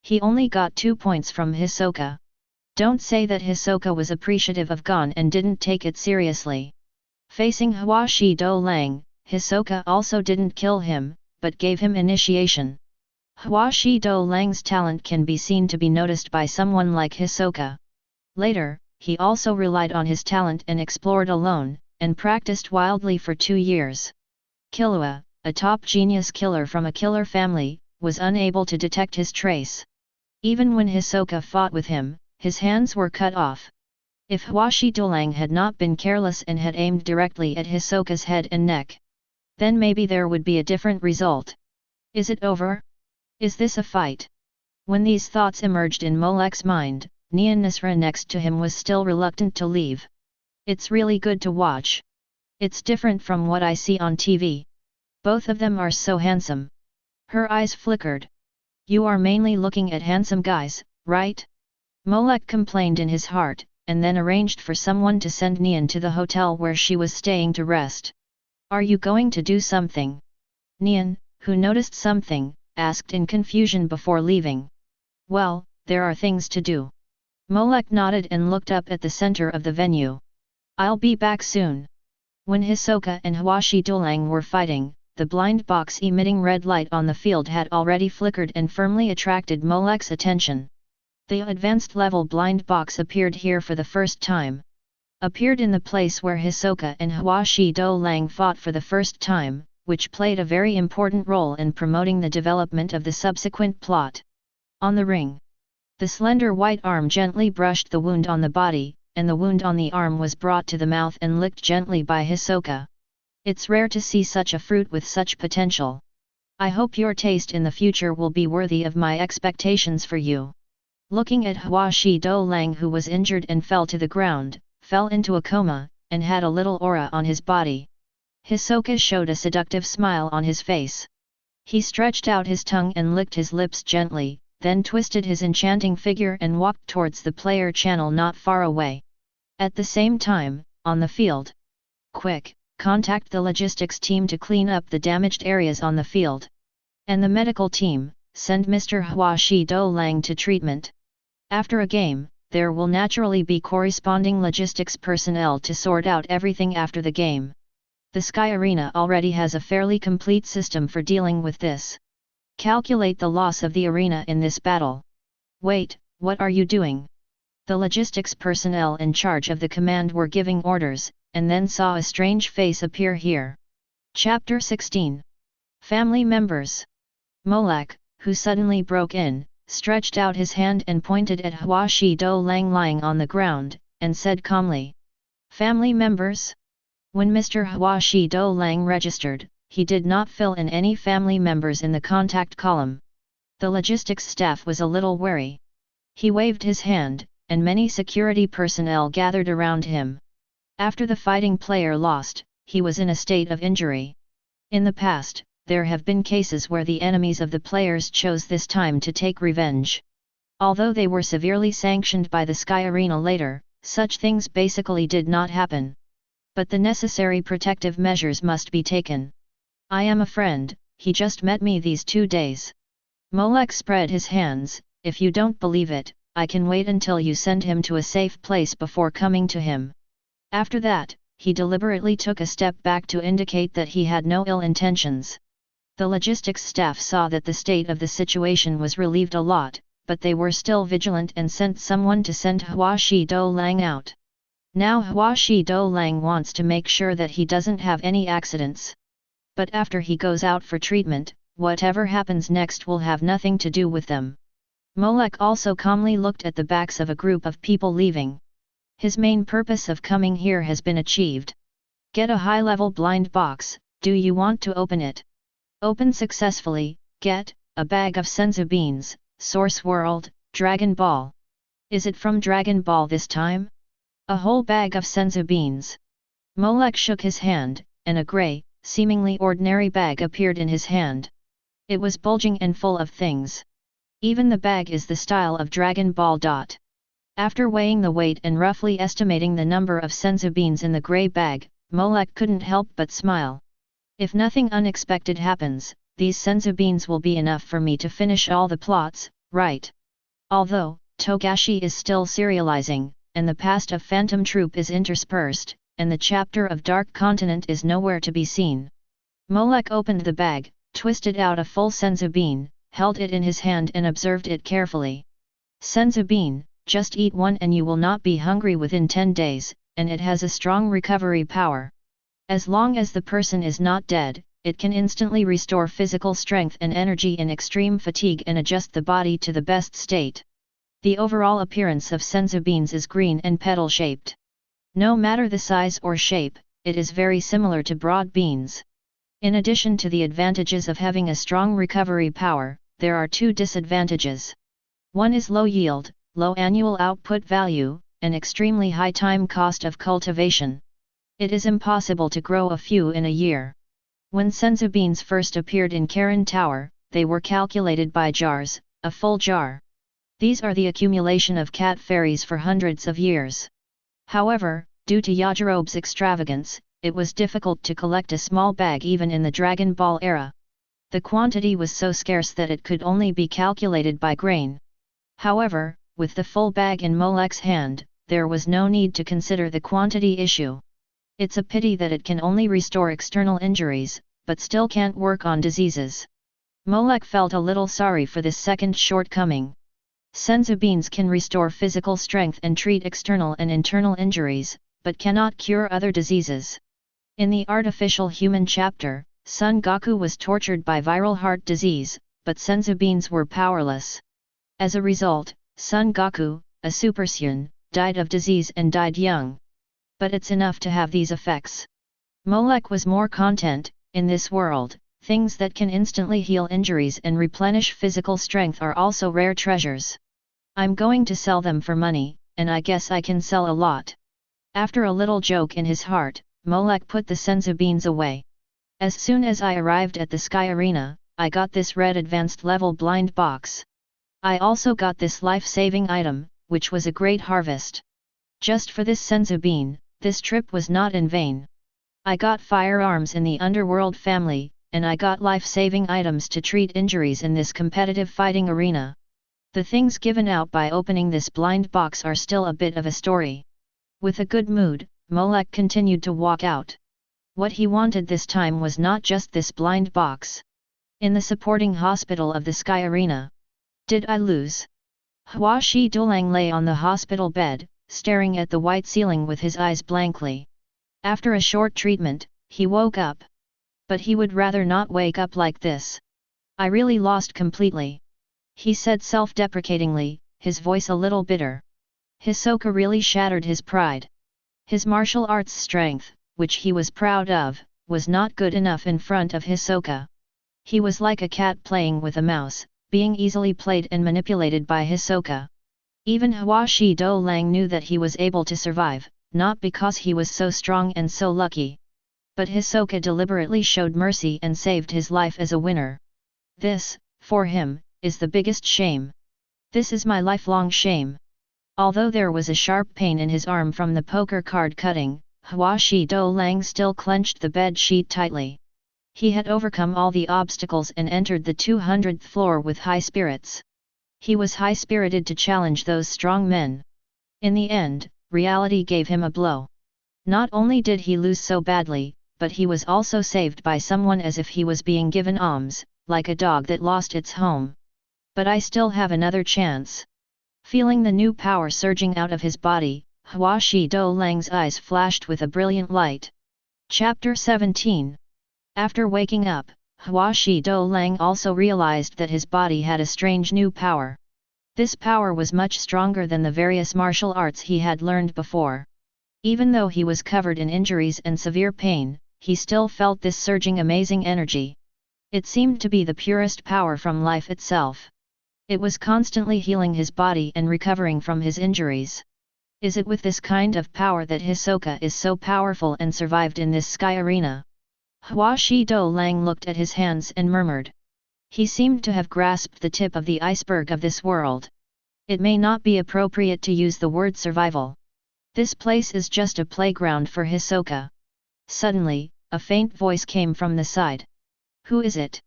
He only got 2 points from Hisoka. Don't say that Hisoka was appreciative of Gon and didn't take it seriously. Facing Huashi Do Lang, Hisoka also didn't kill him, but gave him initiation. Huashi Do Lang's talent can be seen to be noticed by someone like Hisoka. Later, he also relied on his talent and explored alone, and practiced wildly for 2 years. Killua, a top genius killer from a killer family, was unable to detect his trace. Even when Hisoka fought with him, his hands were cut off. If Hwashi Dolang had not been careless and had aimed directly at Hisoka's head and neck, then maybe there would be a different result. Is it over? Is this a fight? When these thoughts emerged in Molek's mind, Nisra next to him was still reluctant to leave. It's really good to watch. It's different from what I see on TV. Both of them are so handsome. Her eyes flickered. You are mainly looking at handsome guys, right? Molek complained in his heart, and then arranged for someone to send Nian to the hotel where she was staying to rest. Are you going to do something? Nian, who noticed something, asked in confusion before leaving. Well, there are things to do. Molek nodded and looked up at the center of the venue. I'll be back soon. When Hisoka and Hwashi Dolang were fighting, the blind box emitting red light on the field had already flickered and firmly attracted Molek's attention. The advanced level blind box appeared here for the first time. Appeared in the place where Hisoka and Hwashi Dolang fought for the first time, which played a very important role in promoting the development of the subsequent plot. On the ring, the slender white arm gently brushed the wound on the body, and the wound on the arm was brought to the mouth and licked gently by Hisoka. It's rare to see such a fruit with such potential. I hope your taste in the future will be worthy of my expectations for you. Looking at Hwashi Dolang, who was injured and fell to the ground, fell into a coma, and had a little aura on his body. Hisoka showed a seductive smile on his face. He stretched out his tongue and licked his lips gently, then twisted his enchanting figure and walked towards the player channel not far away. At the same time, on the field. Quick, contact the logistics team to clean up the damaged areas on the field. And the medical team, send Mr. Hwashi Dolang to treatment. After a game, there will naturally be corresponding logistics personnel to sort out everything after the game. The Sky Arena already has a fairly complete system for dealing with this. Calculate the loss of the arena in this battle. Wait, what are you doing? The logistics personnel in charge of the command were giving orders, and then saw a strange face appear here. Chapter 16. Family Members. Molek, who suddenly broke in, stretched out his hand and pointed at Hwashi Dolang lying on the ground, and said calmly, "Family members?" When Mr. Hwashi Dolang registered, he did not fill in any family members in the contact column. The logistics staff was a little wary. He waved his hand, and many security personnel gathered around him. After the fighting player lost, he was in a state of injury. In the past, there have been cases where the enemies of the players chose this time to take revenge. Although they were severely sanctioned by the Sky Arena later, such things basically did not happen. But the necessary protective measures must be taken. I am a friend, he just met me these 2 days. Molek spread his hands. If you don't believe it, I can wait until you send him to a safe place before coming to him. After that, he deliberately took a step back to indicate that he had no ill intentions. The logistics staff saw that the state of the situation was relieved a lot, but they were still vigilant and sent someone to send Hwashi Dolang out. Now Hwashi Dolang wants to make sure that he doesn't have any accidents. But after he goes out for treatment, whatever happens next will have nothing to do with them. Molek also calmly looked at the backs of a group of people leaving. His main purpose of coming here has been achieved. Get a high-level blind box. Do you want to open it? Open successfully, get a bag of senzu beans, Source World, Dragon Ball. Is it from Dragon Ball this time? A whole bag of senzu beans. Molek shook his hand, and a grey, seemingly ordinary bag appeared in his hand. It was bulging and full of things. Even the bag is the style of Dragon Ball. After weighing the weight and roughly estimating the number of senzu beans in the grey bag, Molek couldn't help but smile. If nothing unexpected happens, these senzu beans will be enough for me to finish all the plots, right? Although, Togashi is still serializing, and the past of Phantom Troop is interspersed, and the chapter of Dark Continent is nowhere to be seen. Molek opened the bag, twisted out a full senzu bean, held it in his hand and observed it carefully. Senzu bean, just eat one and you will not be hungry within 10 days, and it has a strong recovery power. As long as the person is not dead, it can instantly restore physical strength and energy in extreme fatigue and adjust the body to the best state. The overall appearance of senzu beans is green and petal-shaped. No matter the size or shape, it is very similar to broad beans. In addition to the advantages of having a strong recovery power, there are two disadvantages. One is low yield, low annual output value, and extremely high time cost of cultivation. It is impossible to grow a few in a year. When senzu beans first appeared in Karen Tower, they were calculated by jars, a full jar. These are the accumulation of cat fairies for hundreds of years. However, due to Yajirobe's extravagance, it was difficult to collect a small bag even in the Dragon Ball era. The quantity was so scarce that it could only be calculated by grain. However, with the full bag in Molek's hand, there was no need to consider the quantity issue. It's a pity that it can only restore external injuries, but still can't work on diseases. Molek felt a little sorry for this second shortcoming. Senzu beans can restore physical strength and treat external and internal injuries, but cannot cure other diseases. In the artificial human chapter, Son Goku was tortured by viral heart disease, but senzu beans were powerless. As a result, Son Goku, a Super Saiyan, died of disease and died young. But it's enough to have these effects. Molek was more content. In this world, things that can instantly heal injuries and replenish physical strength are also rare treasures. I'm going to sell them for money, and I guess I can sell a lot. After a little joke in his heart, Molek put the senzu beans away. As soon as I arrived at the Sky Arena, I got this red advanced level blind box. I also got this life-saving item, which was a great harvest. Just for this senzu bean, this trip was not in vain. I got firearms in the Underworld family, and I got life-saving items to treat injuries in this competitive fighting arena. The things given out by opening this blind box are still a bit of a story. With a good mood, Molek continued to walk out. What he wanted this time was not just this blind box. In the supporting hospital of the Sky Arena. Did I lose? Hua Shi Dulang lay on the hospital bed, staring at the white ceiling with his eyes blankly. After a short treatment, he woke up. But he would rather not wake up like this. I really lost completely. He said self-deprecatingly, his voice a little bitter. Hisoka really shattered his pride. His martial arts strength, which he was proud of, was not good enough in front of Hisoka. He was like a cat playing with a mouse, being easily played and manipulated by Hisoka. Even Hua Shi Do-lang knew that he was able to survive, not because he was so strong and so lucky. But Hisoka deliberately showed mercy and saved his life as a winner. This, for him, is the biggest shame. This is my lifelong shame. Although there was a sharp pain in his arm from the poker card cutting, Hua Shi Do-lang still clenched the bed sheet tightly. He had overcome all the obstacles and entered the 200th floor with high spirits. He was high-spirited to challenge those strong men. In the end, reality gave him a blow. Not only did he lose so badly, but he was also saved by someone as if he was being given alms, like a dog that lost its home. But I still have another chance. Feeling the new power surging out of his body, Hua Shi Do-lang's eyes flashed with a brilliant light. Chapter 17. After waking up, Hua Shi Do-lang also realized that his body had a strange new power. This power was much stronger than the various martial arts he had learned before. Even though he was covered in injuries and severe pain, he still felt this surging amazing energy. It seemed to be the purest power from life itself. It was constantly healing his body and recovering from his injuries. Is it with this kind of power that Hisoka is so powerful and survived in this Sky Arena? Hua Shi Do-lang looked at his hands and murmured. He seemed to have grasped the tip of the iceberg of this world. It may not be appropriate to use the word survival. This place is just a playground for Hisoka. Suddenly, a faint voice came from the side. Who is it?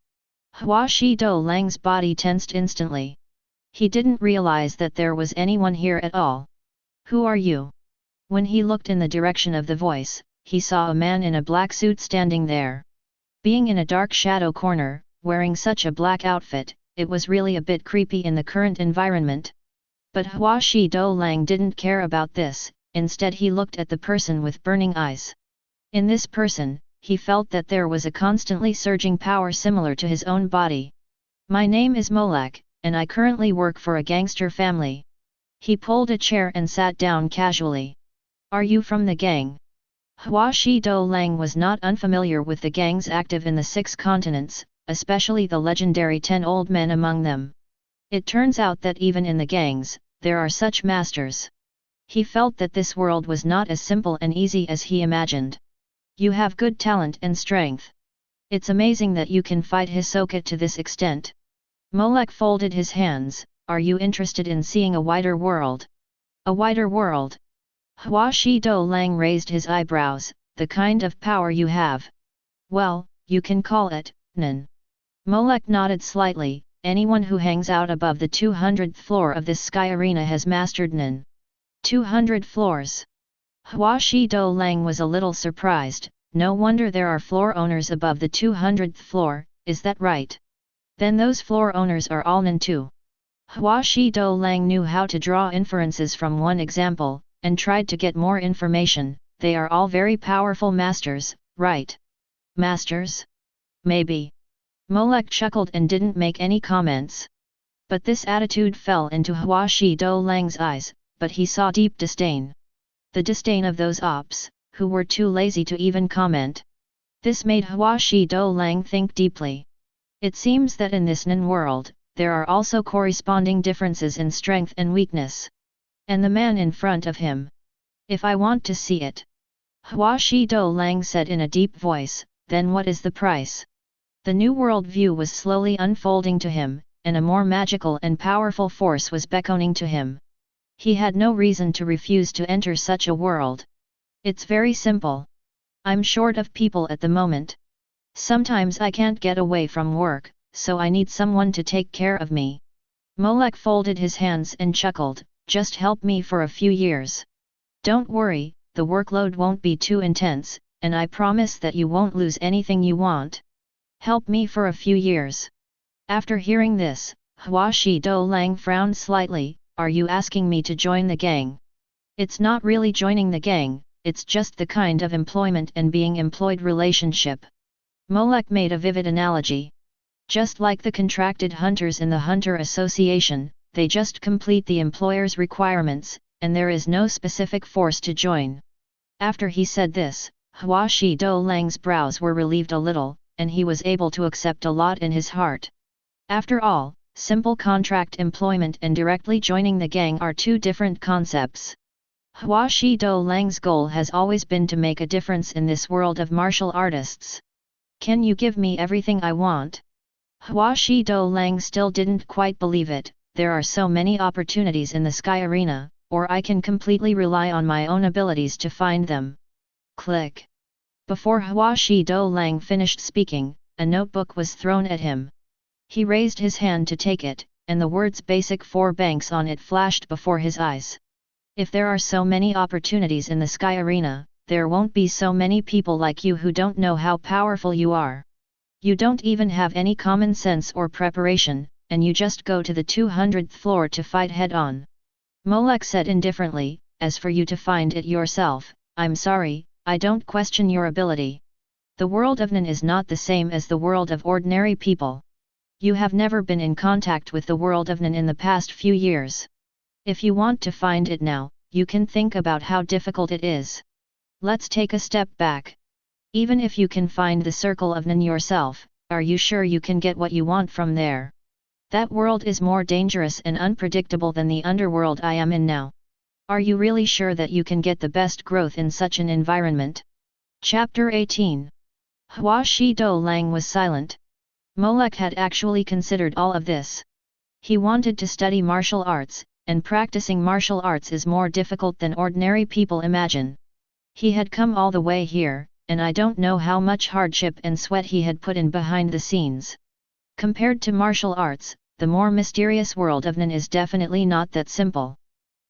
Hua Shi Do-lang's body tensed instantly. He didn't realize that there was anyone here at all. Who are you? When he looked in the direction of the voice, he saw a man in a black suit standing there. Being in a dark shadow corner, wearing such a black outfit, it was really a bit creepy in the current environment. But Hua Shi Do-lang didn't care about this, instead he looked at the person with burning eyes. In this person, he felt that there was a constantly surging power similar to his own body. My name is Molek, and I currently work for a gangster family. He pulled a chair and sat down casually. Are you from the gang? Hua Shi Do Lang was not unfamiliar with the gangs active in the 6 continents, especially the legendary 10 old men among them. It turns out that even in the gangs, there are such masters. He felt that this world was not as simple and easy as he imagined. You have good talent and strength. It's amazing that you can fight Hisoka to this extent. Molek folded his hands. Are you interested in seeing a wider world? A wider world? Hua Shi Do Lang raised his eyebrows. The kind of power you have. Well, you can call it, Nen. Molek nodded slightly. Anyone who hangs out above the 200th floor of this sky arena has mastered Nen. 200 floors. Hua Shi Do Lang was a little surprised. No wonder there are floor owners above the 200th floor, is that right? Then those floor owners are all Nen too. Hua Shi Do Lang knew how to draw inferences from one example, and tried to get more information. They are all very powerful masters, right? Masters? Maybe. Molek chuckled and didn't make any comments. But this attitude fell into Hua Shi Do Lang's eyes, but he saw deep disdain. The disdain of those ops, who were too lazy to even comment. This made Hua Shi Do Lang think deeply. It seems that in this Nen world, there are also corresponding differences in strength and weakness. And the man in front of him. If I want to see it. Hua Shi Do Lang said in a deep voice, then what is the price? The new world view was slowly unfolding to him, and a more magical and powerful force was beckoning to him. He had no reason to refuse to enter such a world. It's very simple. I'm short of people at the moment. Sometimes I can't get away from work, so I need someone to take care of me. Molek folded his hands and chuckled, just help me for a few years. Don't worry, the workload won't be too intense, and I promise that you won't lose anything you want. Help me for a few years. After hearing this, Hua Shi Do Lang frowned slightly. Are you asking me to join the gang? It's not really joining the gang, it's just the kind of employment and being employed relationship. Molek made a vivid analogy. Just like the contracted hunters in the Hunter Association, they just complete the employer's requirements, and there is no specific force to join. After he said this, Hua Shi Do Lang's brows were relieved a little, and he was able to accept a lot in his heart. After all, simple contract employment and directly joining the gang are two different concepts. Hua Shi Do Lang's goal has always been to make a difference in this world of martial artists. Can you give me everything I want? Hua Shi Do Lang still didn't quite believe it. There are so many opportunities in the sky arena, or I can completely rely on my own abilities to find them. Click. Before Hua Shi Do Lang finished speaking, a notebook was thrown at him. He raised his hand to take it, and the words Basic 4 Banks on it flashed before his eyes. If there are so many opportunities in the sky arena, there won't be so many people like you who don't know how powerful you are. You don't even have any common sense or preparation, and you just go to the 200th floor to fight head-on. Molek said indifferently, as for you to find it yourself, I'm sorry, I don't question your ability. The world of Nen is not the same as the world of ordinary people. You have never been in contact with the world of Nen in the past few years. If you want to find it now, you can think about how difficult it is. Let's take a step back. Even if you can find the circle of Nen yourself, are you sure you can get what you want from there? That world is more dangerous and unpredictable than the underworld I am in now. Are you really sure that you can get the best growth in such an environment? Chapter 18. Hua Shi Do Lang was silent. Molek had actually considered all of this. He wanted to study martial arts, and practicing martial arts is more difficult than ordinary people imagine. He had come all the way here, and I don't know how much hardship and sweat he had put in behind the scenes. Compared to martial arts, the more mysterious world of Nen is definitely not that simple.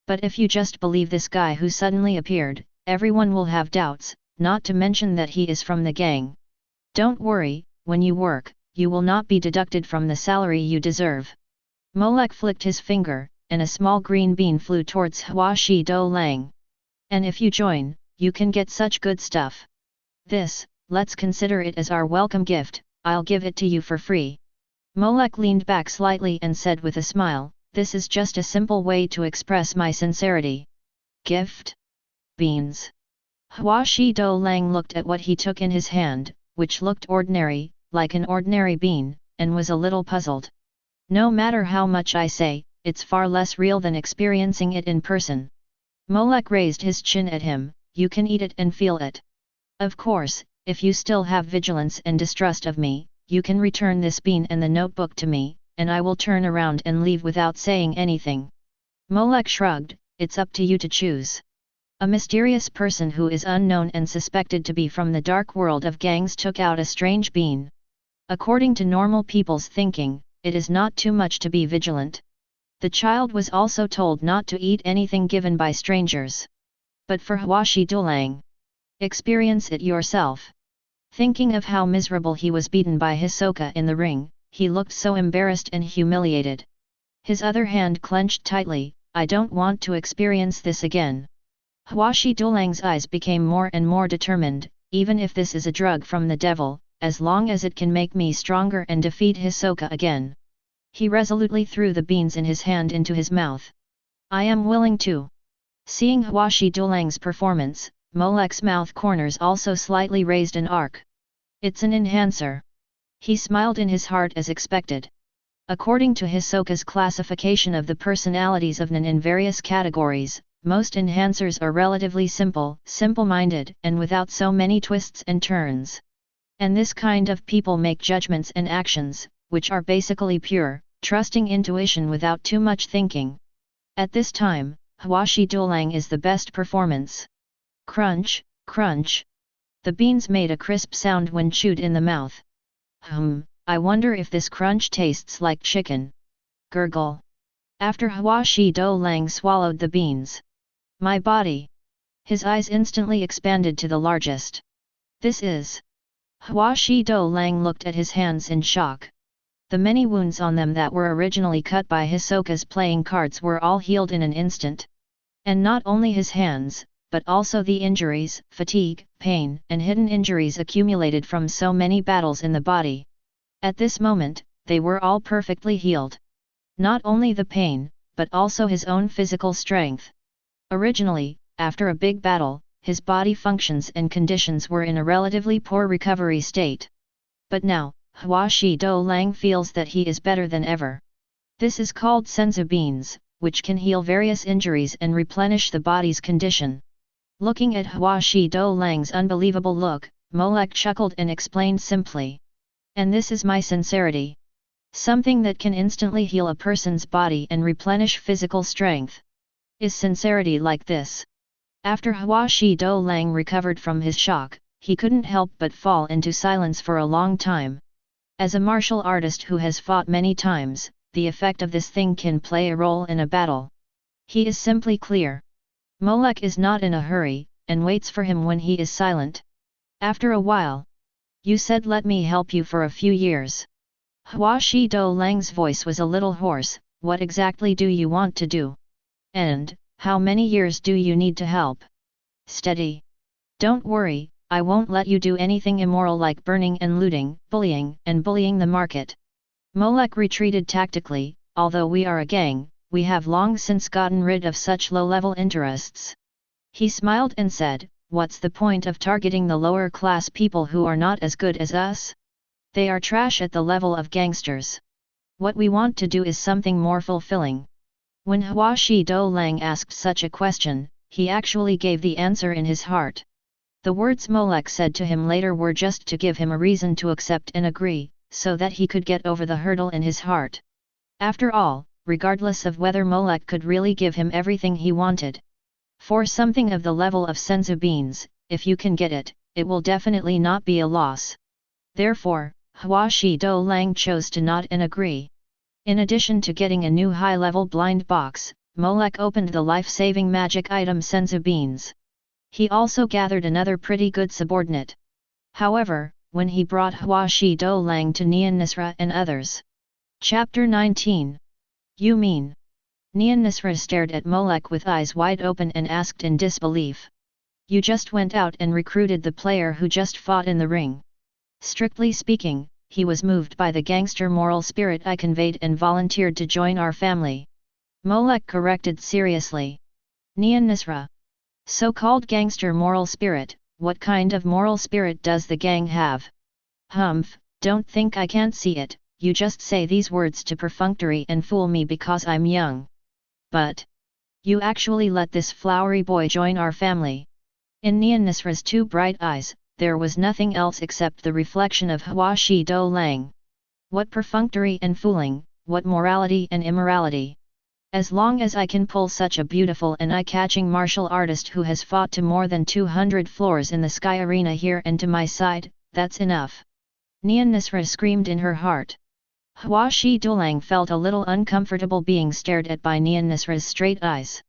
But if you just believe this guy who suddenly appeared, everyone will have doubts, not to mention that he is from the gang. Don't worry, when you work, you will not be deducted from the salary you deserve. Molek flicked his finger, and a small green bean flew towards Hua Shi Do Lang. And if you join, you can get such good stuff. This let's consider it as our welcome gift, I'll give it to you for free. Molek leaned back slightly and said with a smile, this is just a simple way to express my sincerity. Gift? Beans. Hua Shi Do Lang looked at what he took in his hand, which looked ordinary, like an ordinary bean, and was a little puzzled. No matter how much I say, it's far less real than experiencing it in person. Molek raised his chin at him, you can eat it and feel it. Of course, if you still have vigilance and distrust of me, you can return this bean and the notebook to me, and I will turn around and leave without saying anything. Molek shrugged, it's up to you to choose. A mysterious person who is unknown and suspected to be from the dark world of gangs took out a strange bean. According to normal people's thinking, it is not too much to be vigilant. The child was also told not to eat anything given by strangers. But for Hua Shi Dulang, experience it yourself. Thinking of how miserable he was beaten by Hisoka in the ring, he looked so embarrassed and humiliated. His other hand clenched tightly, I don't want to experience this again. Hua Shi Dulang's eyes became more and more determined, even if this is a drug from the devil, as long as it can make me stronger and defeat Hisoka again. He resolutely threw the beans in his hand into his mouth. I am willing to. Seeing Hua Shi Dulang's performance, Molek's mouth corners also slightly raised an arc. It's an enhancer. He smiled in his heart as expected. According to Hisoka's classification of the personalities of Nin in various categories, most enhancers are relatively simple-minded and without so many twists and turns. And this kind of people make judgments and actions, which are basically pure, trusting intuition without too much thinking. At this time, Hua Shi Dulang is the best performance. Crunch, crunch. The beans made a crisp sound when chewed in the mouth. I wonder if this crunch tastes like chicken. Gurgle. After Hua Shi Dulang swallowed the beans. My body. His eyes instantly expanded to the largest. This is. Hua Shi Dulang looked at his hands in shock. The many wounds on them that were originally cut by Hisoka's playing cards were all healed in an instant. And not only his hands, but also the injuries, fatigue, pain, and hidden injuries accumulated from so many battles in the body. At this moment, they were all perfectly healed. Not only the pain, but also his own physical strength. Originally, after a big battle, his body functions and conditions were in a relatively poor recovery state. But now, Hua Shi Dulang feels that he is better than ever. This is called senzu beans, which can heal various injuries and replenish the body's condition. Looking at Hua Shi Dulang's unbelievable look, Molek chuckled and explained simply. And this is my sincerity. Something that can instantly heal a person's body and replenish physical strength. Is sincerity like this? After Hua Shi Dulang recovered from his shock, he couldn't help but fall into silence for a long time. As a martial artist who has fought many times, the effect of this thing can play a role in a battle. He is simply clear. Molek is not in a hurry, and waits for him when he is silent. After a while. You said let me help you for a few years. Hua Shi Dulang's voice was a little hoarse, what exactly do you want to do? And, how many years do you need to help? Steady. Don't worry, I won't let you do anything immoral like burning and looting, bullying the market. Molek retreated tactically, although we are a gang, we have long since gotten rid of such low-level interests. He smiled and said, what's the point of targeting the lower-class people who are not as good as us? They are trash at the level of gangsters. What we want to do is something more fulfilling. When Hua Shi Dulang asked such a question, he actually gave the answer in his heart. The words Molek said to him later were just to give him a reason to accept and agree, so that he could get over the hurdle in his heart. After all, regardless of whether Molek could really give him everything he wanted. For something of the level of senzu beans, if you can get it, it will definitely not be a loss. Therefore, Hua Shi Dulang chose to nod and agree. In addition to getting a new high-level blind box, Molek opened the life-saving magic item senzu beans. He also gathered another pretty good subordinate. However, when he brought Hua Shi Dulang to Nian Nisra and others. Chapter 19. You mean? Nian Nisra stared at Molek with eyes wide open and asked in disbelief. You just went out and recruited the player who just fought in the ring. Strictly speaking, he was moved by the gangster moral spirit I conveyed and volunteered to join our family. Molek corrected seriously. Nisra. So-called gangster moral spirit, what kind of moral spirit does the gang have? Humph, don't think I can't see it, you just say these words to perfunctory and fool me because I'm young. But you actually let this flowery boy join our family. In Nisra's two bright eyes, there was nothing else except the reflection of Hua Shi Do Lang. What perfunctory and fooling, what morality and immorality. As long as I can pull such a beautiful and eye-catching martial artist who has fought to more than 200 floors in the Sky Arena here and to my side, that's enough. Nisra screamed in her heart. Hua Shi Dulang felt a little uncomfortable being stared at by Nisra's straight eyes.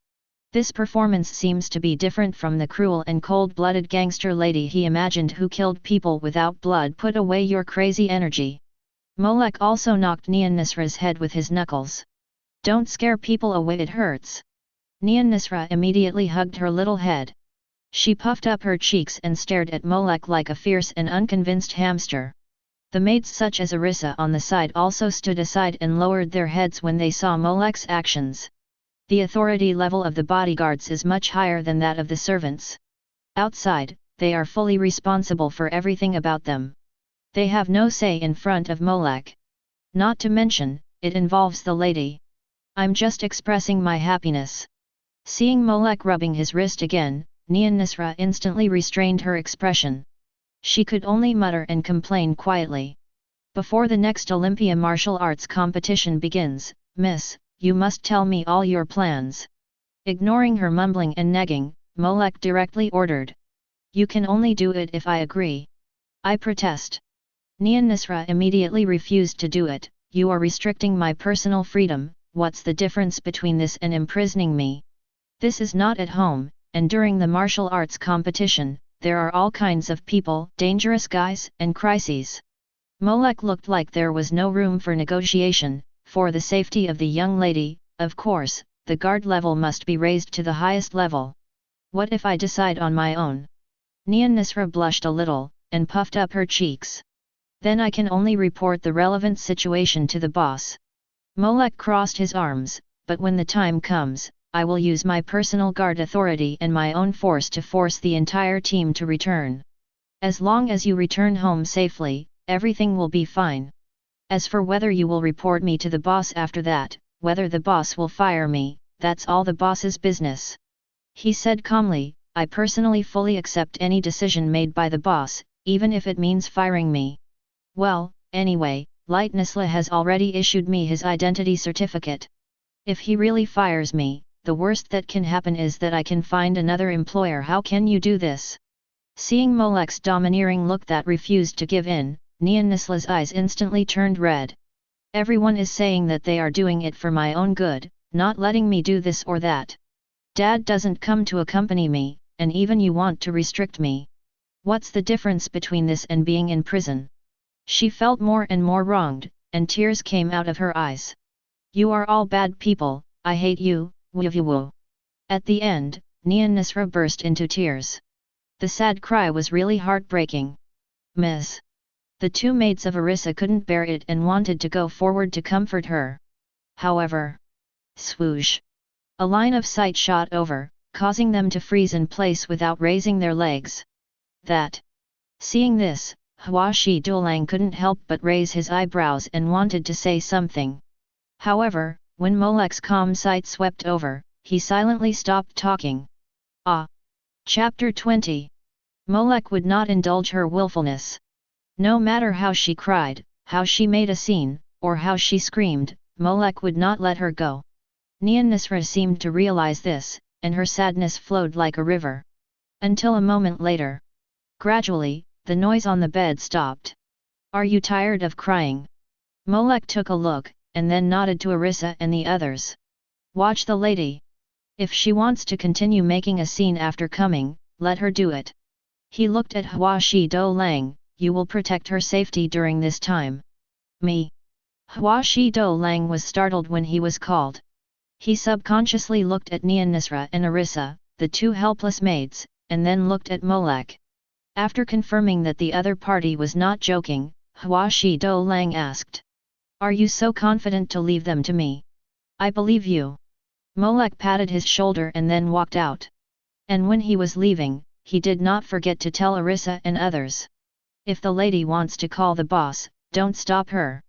This performance seems to be different from the cruel and cold-blooded gangster lady he imagined who killed people without blood. Put away your crazy energy. Molek also knocked Nisra's head with his knuckles. Don't scare people away, it hurts. Nisra immediately hugged her little head. She puffed up her cheeks and stared at Molek like a fierce and unconvinced hamster. The maids such as Arissa on the side also stood aside and lowered their heads when they saw Molek's actions. The authority level of the bodyguards is much higher than that of the servants. Outside, they are fully responsible for everything about them. They have no say in front of Molek. Not to mention, it involves the lady. I'm just expressing my happiness. Seeing Molek rubbing his wrist again, Nisra instantly restrained her expression. She could only mutter and complain quietly. Before the next Olympia martial arts competition begins, Miss, you must tell me all your plans. Ignoring her mumbling and nagging, Molek directly ordered. You can only do it if I agree. I protest. Nisra immediately refused to do it. You are restricting my personal freedom. What's the difference between this and imprisoning me? This is not at home, and during the martial arts competition, there are all kinds of people, dangerous guys, and crises. Molek looked like there was no room for negotiation. For the safety of the young lady, of course, the guard level must be raised to the highest level. What if I decide on my own? Nisra blushed a little, and puffed up her cheeks. Then I can only report the relevant situation to the boss. Molek crossed his arms, but when the time comes, I will use my personal guard authority and my own force to force the entire team to return. As long as you return home safely, everything will be fine. As for whether you will report me to the boss after that, whether the boss will fire me, that's all the boss's business. He said calmly, I personally fully accept any decision made by the boss, even if it means firing me. Well, anyway, Light Nisla has already issued me his identity certificate. If he really fires me, the worst that can happen is that I can find another employer. How can you do this? Seeing Molek's domineering look that refused to give in, Nisla's eyes instantly turned red. Everyone is saying that they are doing it for my own good, not letting me do this or that. Dad doesn't come to accompany me, and even you want to restrict me. What's the difference between this and being in prison? She felt more and more wronged, and tears came out of her eyes. You are all bad people, I hate you, woo. At the end, Nisra burst into tears. The sad cry was really heartbreaking. Miss. The two maids of Arissa couldn't bear it and wanted to go forward to comfort her. However, swoosh! A line of sight shot over, causing them to freeze in place without raising their legs. Seeing this, Hua Shi Dulang couldn't help but raise his eyebrows and wanted to say something. However, when Molek's calm sight swept over, he silently stopped talking. Chapter 20. Molek would not indulge her willfulness. No matter how she cried, how she made a scene, or how she screamed, Molek would not let her go. Nisra seemed to realize this, and her sadness flowed like a river. Until a moment later. Gradually, the noise on the bed stopped. Are you tired of crying? Molek took a look, and then nodded to Arissa and the others. Watch the lady. If she wants to continue making a scene after coming, let her do it. He looked at Hua Shi Do Lang. You will protect her safety during this time. Me. Hua Shi Do Lang was startled when he was called. He subconsciously looked at Nisra and Arissa, the two helpless maids, and then looked at Molek. After confirming that the other party was not joking, Hua Shi Do Lang asked. Are you so confident to leave them to me? I believe you. Molek patted his shoulder and then walked out. And when he was leaving, he did not forget to tell Arissa and others. If the lady wants to call the boss, don't stop her.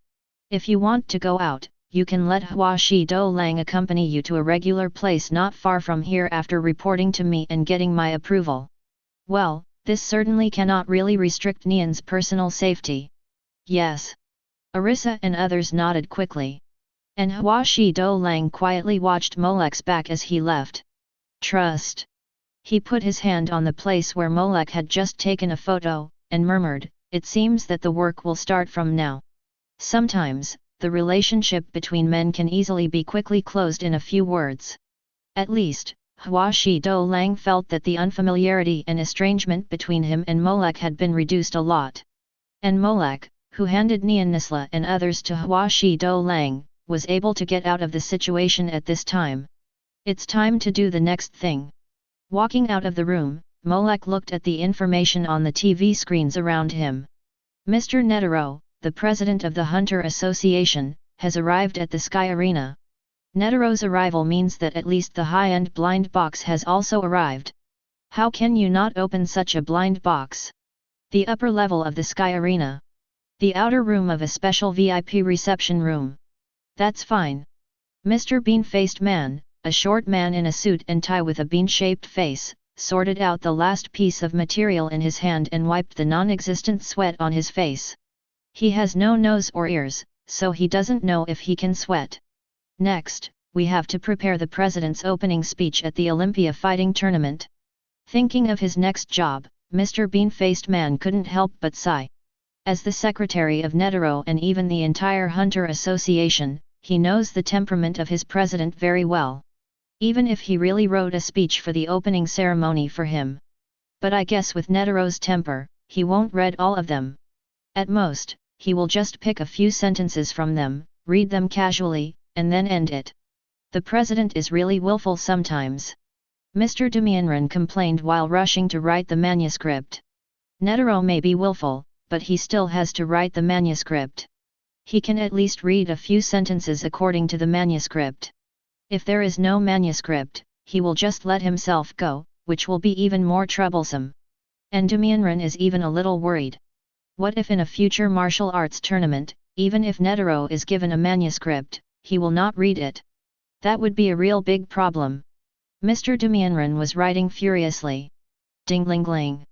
If you want to go out, you can let Hua Shi Do Lang accompany you to a regular place not far from here after reporting to me and getting my approval. Well, this certainly cannot really restrict Nian's personal safety. Yes. Arissa and others nodded quickly. And Hua Shi Do Lang quietly watched Molek's back as he left. Trust. He put his hand on the place where Molek had just taken a photo, and murmured, it seems that the work will start from now. Sometimes, the relationship between men can easily be quickly closed in a few words. At least, Hua Shi Do Lang felt that the unfamiliarity and estrangement between him and Molek had been reduced a lot. And Molek, who handed Nian Nisla and others to Hua Shi Do Lang, was able to get out of the situation at this time. It's time to do the next thing. Walking out of the room, Molek looked at the information on the TV screens around him. Mr. Netero, the president of the Hunter Association, has arrived at the Sky Arena. Netero's arrival means that at least the high-end blind box has also arrived. How can you not open such a blind box? The upper level of the Sky Arena. The outer room of a special VIP reception room. That's fine. Mr. Bean-faced man, a short man in a suit and tie with a bean-shaped face, sorted out the last piece of material in his hand and wiped the non-existent sweat on his face. He has no nose or ears, so he doesn't know if he can sweat. Next, we have to prepare the president's opening speech at the Olympia fighting tournament. Thinking of his next job, Mr. Bean-faced man couldn't help but sigh. As the secretary of Netero and even the entire Hunter Association, he knows the temperament of his president very well. Even if he really wrote a speech for the opening ceremony for him. But I guess with Netero's temper, he won't read all of them. At most, he will just pick a few sentences from them, read them casually, and then end it. The president is really willful sometimes. Mr. Demianran complained while rushing to write the manuscript. Netero may be willful, but he still has to write the manuscript. He can at least read a few sentences according to the manuscript. If there is no manuscript, he will just let himself go, which will be even more troublesome. And Demianran is even a little worried. What if in a future martial arts tournament, even if Netero is given a manuscript, he will not read it? That would be a real big problem. Mr. Demianran was writing furiously. Ding-ling-ling.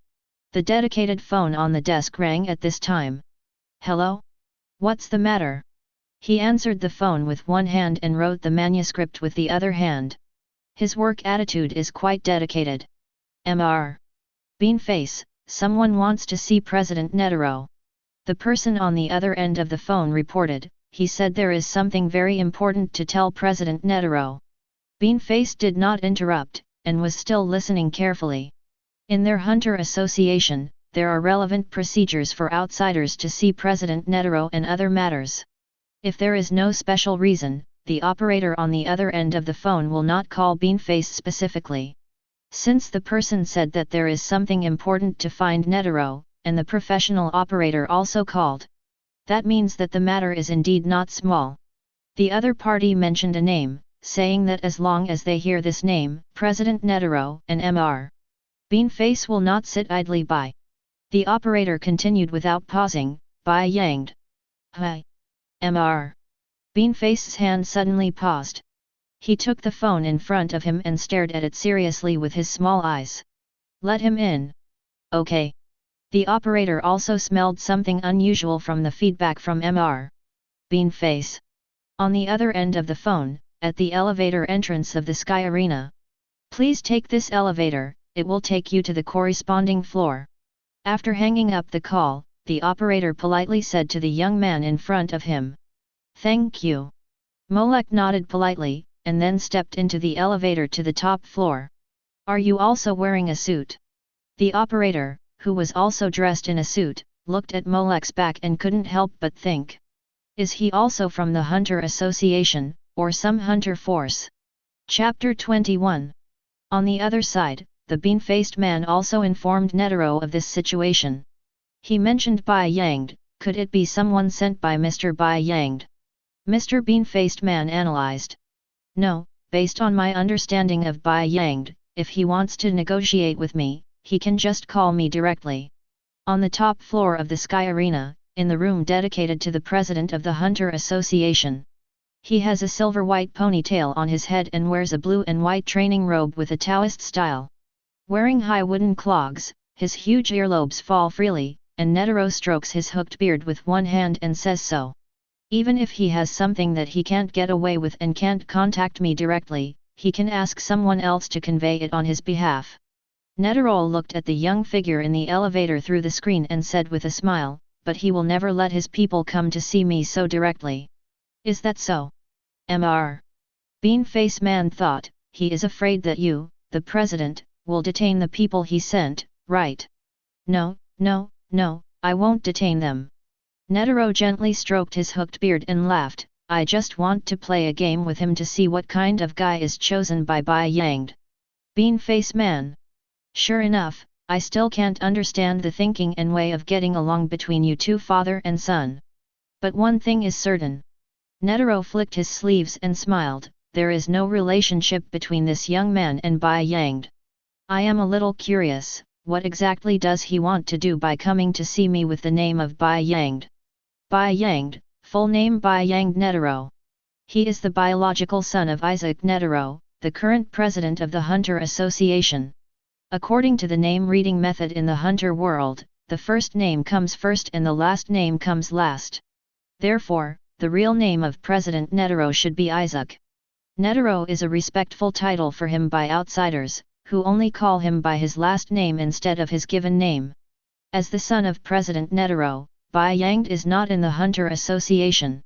The dedicated phone on the desk rang at this time. Hello? What's the matter? He answered the phone with one hand and wrote the manuscript with the other hand. His work attitude is quite dedicated. Mr. Beanface, someone wants to see President Netero. The person on the other end of the phone reported. He said there is something very important to tell President Netero. Beanface did not interrupt, and was still listening carefully. In their Hunter Association, there are relevant procedures for outsiders to see President Netero and other matters. If there is no special reason, the operator on the other end of the phone will not call Beanface specifically. Since the person said that there is something important to find Netero, and the professional operator also called. That means that the matter is indeed not small. The other party mentioned a name, saying that as long as they hear this name, President Netero and Mr. Beanface will not sit idly by. The operator continued without pausing, Bai Yanged. Hi. Mr. Beanface's hand suddenly paused. He took the phone in front of him and stared at it seriously with his small eyes. Let him in. Okay. The operator also smelled something unusual from the feedback from Mr. Beanface. On the other end of the phone, at the elevator entrance of the Sky Arena. Please take this elevator, it will take you to the corresponding floor. After hanging up the call, the operator politely said to the young man in front of him. Thank you. Molek nodded politely, and then stepped into the elevator to the top floor. Are you also wearing a suit? The operator, who was also dressed in a suit, looked at Molek's back and couldn't help but think. Is he also from the Hunter Association, or some hunter force? Chapter 21. On the other side, the bean-faced man also informed Netero of this situation. He mentioned Bai Yang. Could it be someone sent by Mr. Bai Yang? Mr. Bean-faced man analyzed. No, based on my understanding of Bai Yang, if he wants to negotiate with me, he can just call me directly. On the top floor of the Sky Arena, in the room dedicated to the president of the Hunter Association. He has a silver-white ponytail on his head and wears a blue and white training robe with a Taoist style. Wearing high wooden clogs, his huge earlobes fall freely, and Netero strokes his hooked beard with one hand and says so. Even if he has something that he can't get away with and can't contact me directly, he can ask someone else to convey it on his behalf. Netero looked at the young figure in the elevator through the screen and said with a smile, but he will never let his people come to see me so directly. Is that so? Mr. Bean-face man thought, he is afraid that you, the president, will detain the people he sent, right? No, no, no, I won't detain them. Netero gently stroked his hooked beard and laughed, I just want to play a game with him to see what kind of guy is chosen by Bai Yang. Bean-face man. Sure enough, I still can't understand the thinking and way of getting along between you two father and son. But one thing is certain. Netero flicked his sleeves and smiled, there is no relationship between this young man and Bai Yang. I am a little curious, what exactly does he want to do by coming to see me with the name of Bai Yang? Bai Yang, full name Bai Yang Netero. He is the biological son of Isaac Netero, the current president of the Hunter Association. According to the name reading method in the Hunter world, the first name comes first and the last name comes last. Therefore, the real name of President Netero should be Isaac. Netero is a respectful title for him by outsiders, who only call him by his last name instead of his given name. As the son of President Netero, Bai Yang is not in the Hunter Association.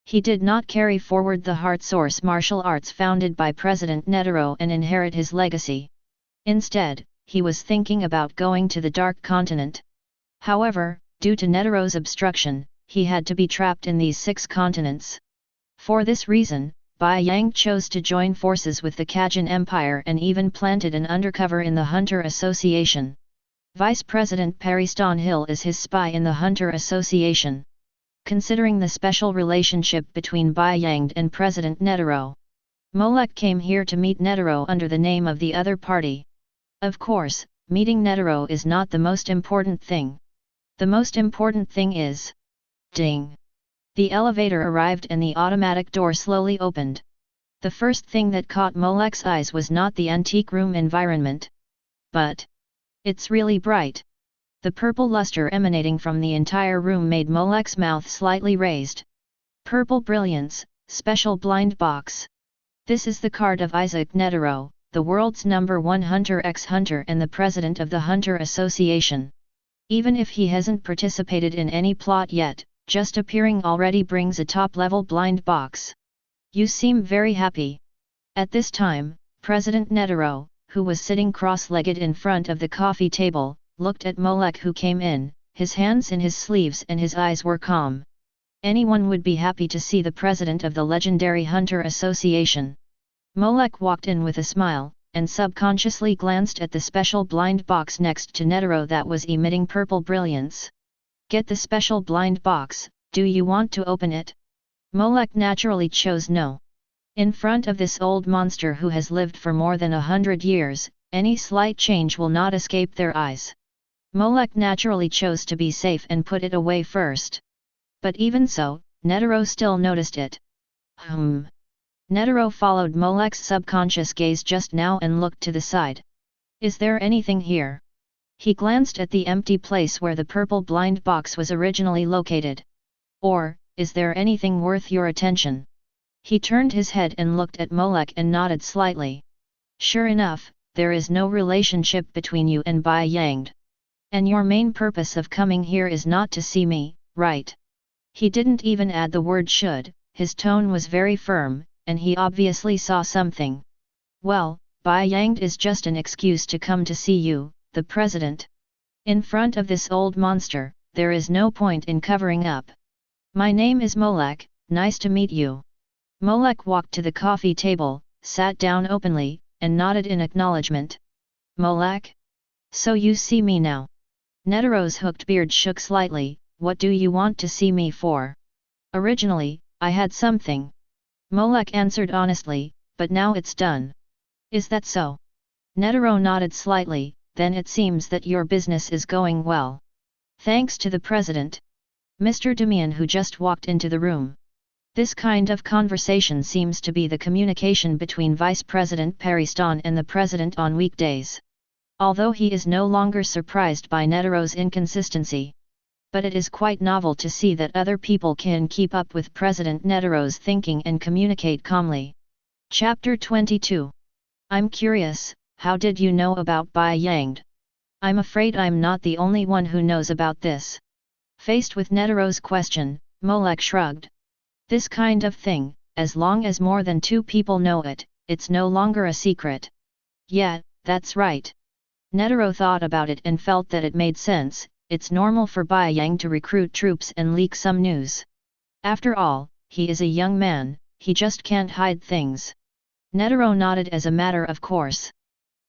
He did not carry forward the Heart Source martial arts founded by President Netero and inherit his legacy. Instead, he was thinking about going to the Dark Continent. However, due to Netero's obstruction, he had to be trapped in these 6 continents. For this reason, Bai Yang chose to join forces with the Kajin Empire and even planted an undercover in the Hunter Association. Vice President Pariston Hill is his spy in the Hunter Association. Considering the special relationship between Bai Yang and President Netero, Molek came here to meet Netero under the name of the other party. Of course, meeting Netero is not the most important thing. The most important thing is... Ding! The elevator arrived and the automatic door slowly opened. The first thing that caught Molek's eyes was not the antique room environment. But... it's really bright. The purple luster emanating from the entire room made Molek's mouth slightly raised. Purple brilliance, special blind box. This is the card of Isaac Netero, the world's #1 Hunter x Hunter and the president of the Hunter Association. Even if he hasn't participated in any plot yet, just appearing already brings a top-level blind box. You seem very happy. At this time, President Netero, who was sitting cross-legged in front of the coffee table, looked at Molek who came in, his hands in his sleeves and his eyes were calm. Anyone would be happy to see the president of the legendary Hunter Association. Molek walked in with a smile, and subconsciously glanced at the special blind box next to Netero that was emitting purple brilliance. Get the special blind box, do you want to open it? Molek naturally chose no. In front of this old monster who has lived for more than 100 years, any slight change will not escape their eyes. Molek naturally chose to be safe and put it away first. But even so, Netero still noticed it. Netero followed Molek's subconscious gaze just now and looked to the side. Is there anything here? He glanced at the empty place where the purple blind box was originally located. Or, is there anything worth your attention? He turned his head and looked at Molek and nodded slightly. Sure enough, there is no relationship between you and Bai Yang. And your main purpose of coming here is not to see me, right? He didn't even add the word should, his tone was very firm, and he obviously saw something. Well, Bai Yang is just an excuse to come to see you, the president. In front of this old monster, there is no point in covering up. My name is Molek, nice to meet you. Molek walked to the coffee table, sat down openly, and nodded in acknowledgement. Molek? So you see me now. Netero's hooked beard shook slightly. What do you want to see me for? Originally, I had something. Molek answered honestly, but now it's done. Is that so? Netero nodded slightly. Then it seems that your business is going well. Thanks to the president. Mr. Damian, who just walked into the room. This kind of conversation seems to be the communication between Vice President Pariston and the president on weekdays. Although he is no longer surprised by Netero's inconsistency. But it is quite novel to see that other people can keep up with President Netero's thinking and communicate calmly. Chapter 22. I'm curious, how did you know about Bai Yang? I'm afraid I'm not the only one who knows about this. Faced with Netero's question, Molek shrugged. This kind of thing, as long as more than 2 people know it, it's no longer a secret. Yeah, that's right. Netero thought about it and felt that it made sense. It's normal for Bai Yang to recruit troops and leak some news. After all, he is a young man, he just can't hide things. Netero nodded as a matter of course.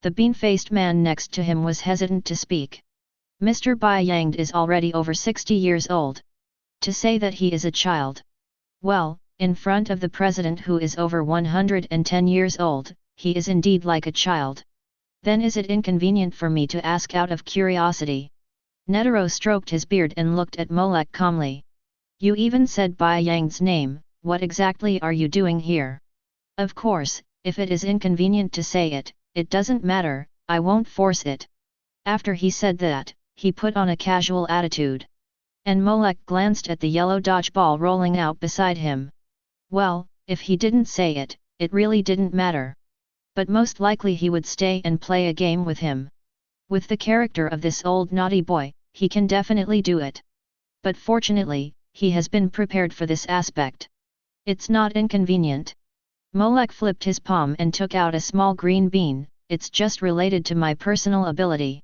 The bean-faced man next to him was hesitant to speak. Mr. Bai Yang is already over 60 years old. To say that he is a child. Well, in front of the president who is over 110 years old, he is indeed like a child. Then is it inconvenient for me to ask out of curiosity? Netero stroked his beard and looked at Molek calmly. You even said Bai Yang's name, what exactly are you doing here? Of course, if it is inconvenient to say it, it doesn't matter, I won't force it. After he said that, he put on a casual attitude. And Molek glanced at the yellow dodgeball rolling out beside him. Well, if he didn't say it, it really didn't matter. But most likely he would stay and play a game with him. With the character of this old naughty boy, he can definitely do it. But fortunately, he has been prepared for this aspect. It's not inconvenient. Molek flipped his palm and took out a small green bean. It's just related to my personal ability.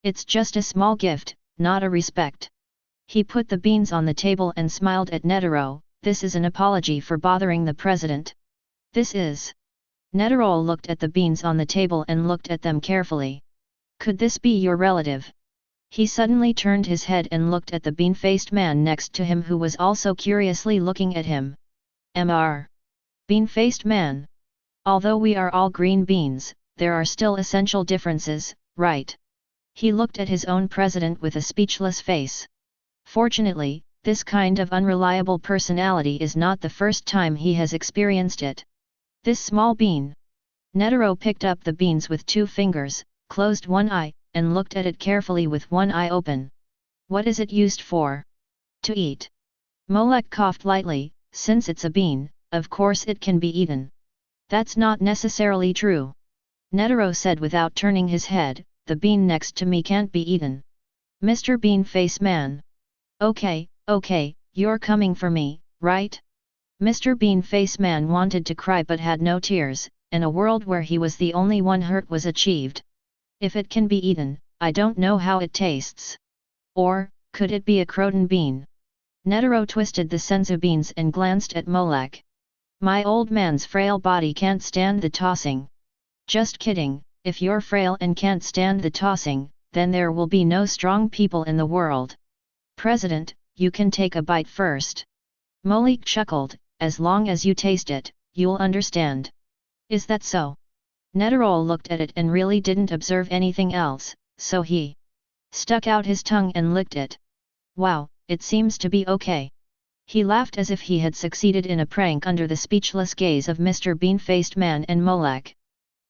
It's just a small gift, not a respect. He put the beans on the table and smiled at Netero. This is an apology for bothering the president. This is. Netero looked at the beans on the table and looked at them carefully. Could this be your relative? He suddenly turned his head and looked at the bean-faced man next to him who was also curiously looking at him. Mr. Bean-faced man. Although we are all green beans, there are still essential differences, right? He looked at his own president with a speechless face. Fortunately, this kind of unreliable personality is not the first time he has experienced it. This small bean. Netero picked up the beans with 2 fingers, closed one eye, and looked at it carefully with one eye open. What is it used for? To eat. Molek coughed lightly. Since it's a bean, of course it can be eaten. That's not necessarily true. Netero said without turning his head, the bean next to me can't be eaten. Mr. Bean-Face Man. Okay, you're coming for me, right? Mr. Bean-Face Man wanted to cry but had no tears, and a world where he was the only one hurt was achieved. If it can be eaten, I don't know how it tastes. Or, could it be a croton bean? Netero twisted the senzu beans and glanced at Molek. My old man's frail body can't stand the tossing. Just kidding, if you're frail and can't stand the tossing, then there will be no strong people in the world. President, you can take a bite first. Molek chuckled, as long as you taste it, you'll understand. Is that so? Netero looked at it and really didn't observe anything else, so he stuck out his tongue and licked it. Wow, it seems to be okay. He laughed as if he had succeeded in a prank under the speechless gaze of Mr. Bean-Faced Man and Molek.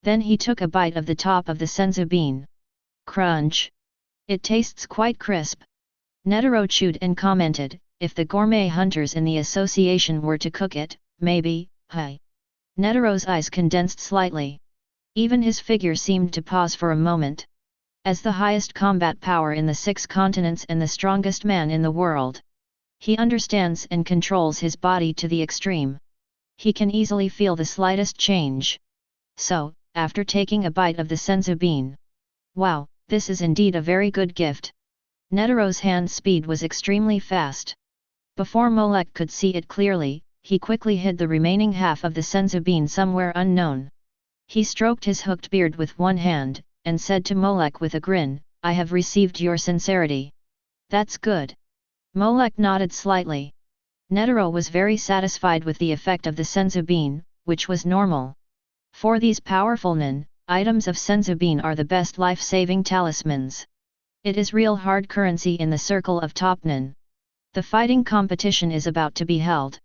Then he took a bite of the top of the senzu bean. Crunch! It tastes quite crisp. Netero chewed and commented, if the gourmet hunters in the association were to cook it, maybe, hi. Netero's eyes condensed slightly. Even his figure seemed to pause for a moment. As the highest combat power in the 6 continents and the strongest man in the world, he understands and controls his body to the extreme. He can easily feel the slightest change. So, after taking a bite of the senzu bean. Wow, this is indeed a very good gift. Netero's hand speed was extremely fast. Before Molek could see it clearly, he quickly hid the remaining half of the senzu bean somewhere unknown. He stroked his hooked beard with one hand, and said to Molek with a grin, "I have received your sincerity. That's good." Molek nodded slightly. Netero was very satisfied with the effect of the senzu bean, which was normal. For these powerful nin, items of senzu bean are the best life-saving talismans. It is real hard currency in the circle of top nin. The fighting competition is about to be held.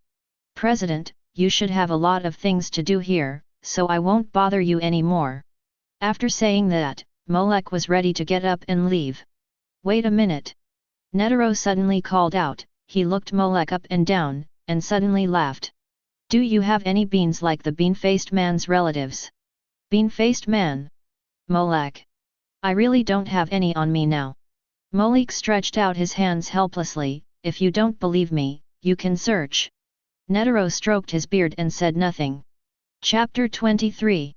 President, you should have a lot of things to do here, so I won't bother you anymore. After saying that, Molek was ready to get up and leave. Wait a minute. Netero suddenly called out. He looked Molek up and down, and suddenly laughed. Do you have any beans like the bean-faced man's relatives? Bean-faced man? Molek. I really don't have any on me now. Molek stretched out his hands helplessly. If you don't believe me, you can search. Netero stroked his beard and said nothing. Chapter 23.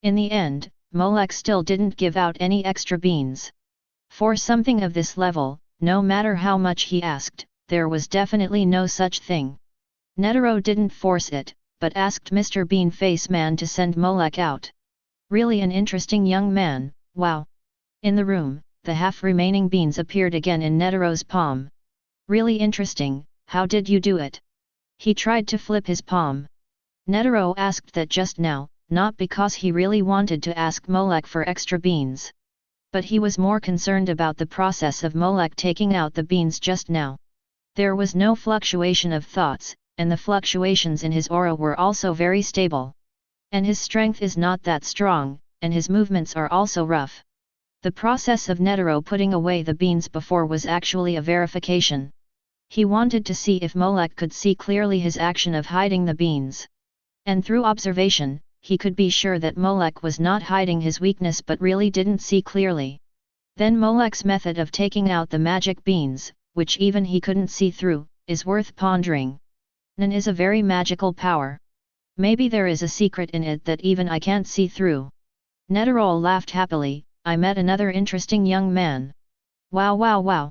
In the end, Molek still didn't give out any extra beans. For something of this level, no matter how much he asked, there was definitely no such thing. Netero didn't force it, but asked Mr. Bean-Face Man to send Molek out. Really an interesting young man, wow. In the room, the half-remaining beans appeared again in Netero's palm. Really interesting, how did you do it? He tried to flip his palm. Netero asked that just now, not because he really wanted to ask Molek for extra beans. But he was more concerned about the process of Molek taking out the beans just now. There was no fluctuation of thoughts, and the fluctuations in his aura were also very stable. And his strength is not that strong, and his movements are also rough. The process of Netero putting away the beans before was actually a verification. He wanted to see if Molek could see clearly his action of hiding the beans. And through observation, he could be sure that Molek was not hiding his weakness but really didn't see clearly. Then Molek's method of taking out the magic beans, which even he couldn't see through, is worth pondering. Nin is a very magical power. Maybe there is a secret in it that even I can't see through. Netero laughed happily. I met another interesting young man. Wow wow wow.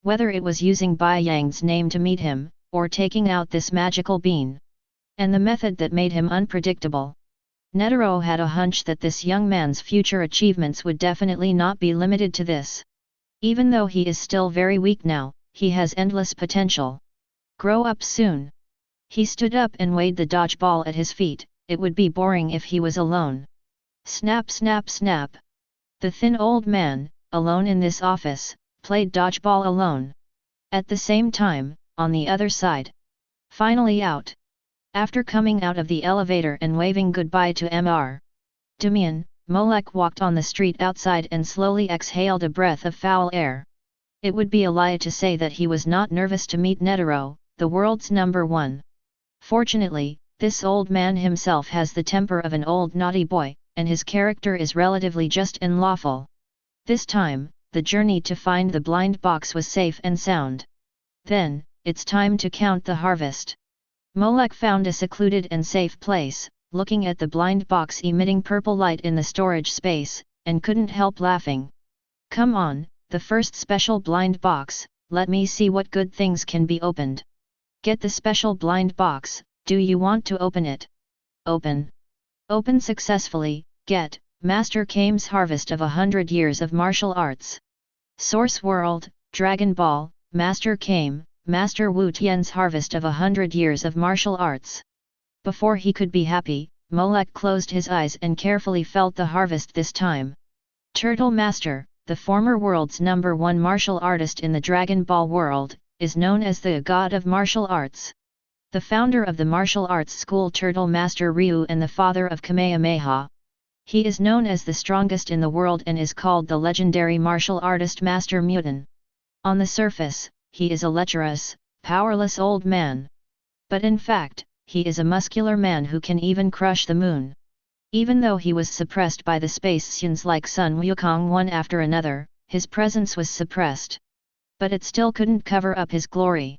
Whether it was using Bai Yang's name to meet him, or taking out this magical bean. And the method that made him unpredictable. Netero had a hunch that this young man's future achievements would definitely not be limited to this. Even though he is still very weak now, he has endless potential. Grow up soon. He stood up and weighed the dodgeball at his feet. It would be boring if he was alone. Snap snap snap. The thin old man, alone in this office, played dodgeball alone. At the same time, on the other side. Finally out. After coming out of the elevator and waving goodbye to Mr. Demian, Molek walked on the street outside and slowly exhaled a breath of foul air. It would be a lie to say that he was not nervous to meet Netero, the world's #1. Fortunately, this old man himself has the temper of an old naughty boy, and his character is relatively just and lawful. This time, the journey to find the blind box was safe and sound. Then, it's time to count the harvest. Molek found a secluded and safe place, looking at the blind box emitting purple light in the storage space, and couldn't help laughing. Come on, the first special blind box, let me see what good things can be opened. Get the special blind box, do you want to open it? Open. Open successfully, get, Master Kame's Harvest of 100 Years of Martial Arts. Source World, Dragon Ball, Master Kame, Master Wu Tian's Harvest of 100 Years of Martial Arts. Before he could be happy, Molek closed his eyes and carefully felt the harvest this time. Turtle Master, the former world's #1 martial artist in the Dragon Ball world, is known as the God of Martial Arts. The founder of the martial arts school Turtle Master Ryu and the father of Kamehameha. He is known as the strongest in the world and is called the legendary martial artist Master Muten. On the surface, he is a lecherous, powerless old man. But in fact, he is a muscular man who can even crush the moon. Even though he was suppressed by the space suns like Sun Wukong one after another, his presence was suppressed. But it still couldn't cover up his glory.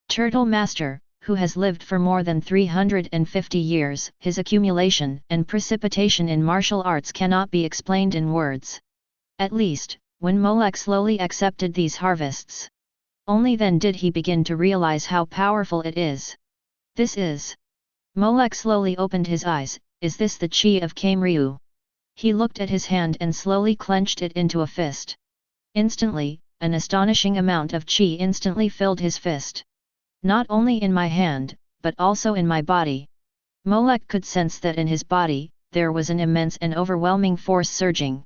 Turtle Master, who has lived for more than 350 years, his accumulation and precipitation in martial arts cannot be explained in words. At least, when Molek slowly accepted these harvests. Only then did he begin to realize how powerful it is. This is. Molek slowly opened his eyes. Is this the chi of Kame Ryu? He looked at his hand and slowly clenched it into a fist. Instantly, an astonishing amount of qi instantly filled his fist. Not only in my hand, but also in my body. Molek could sense that in his body, there was an immense and overwhelming force surging.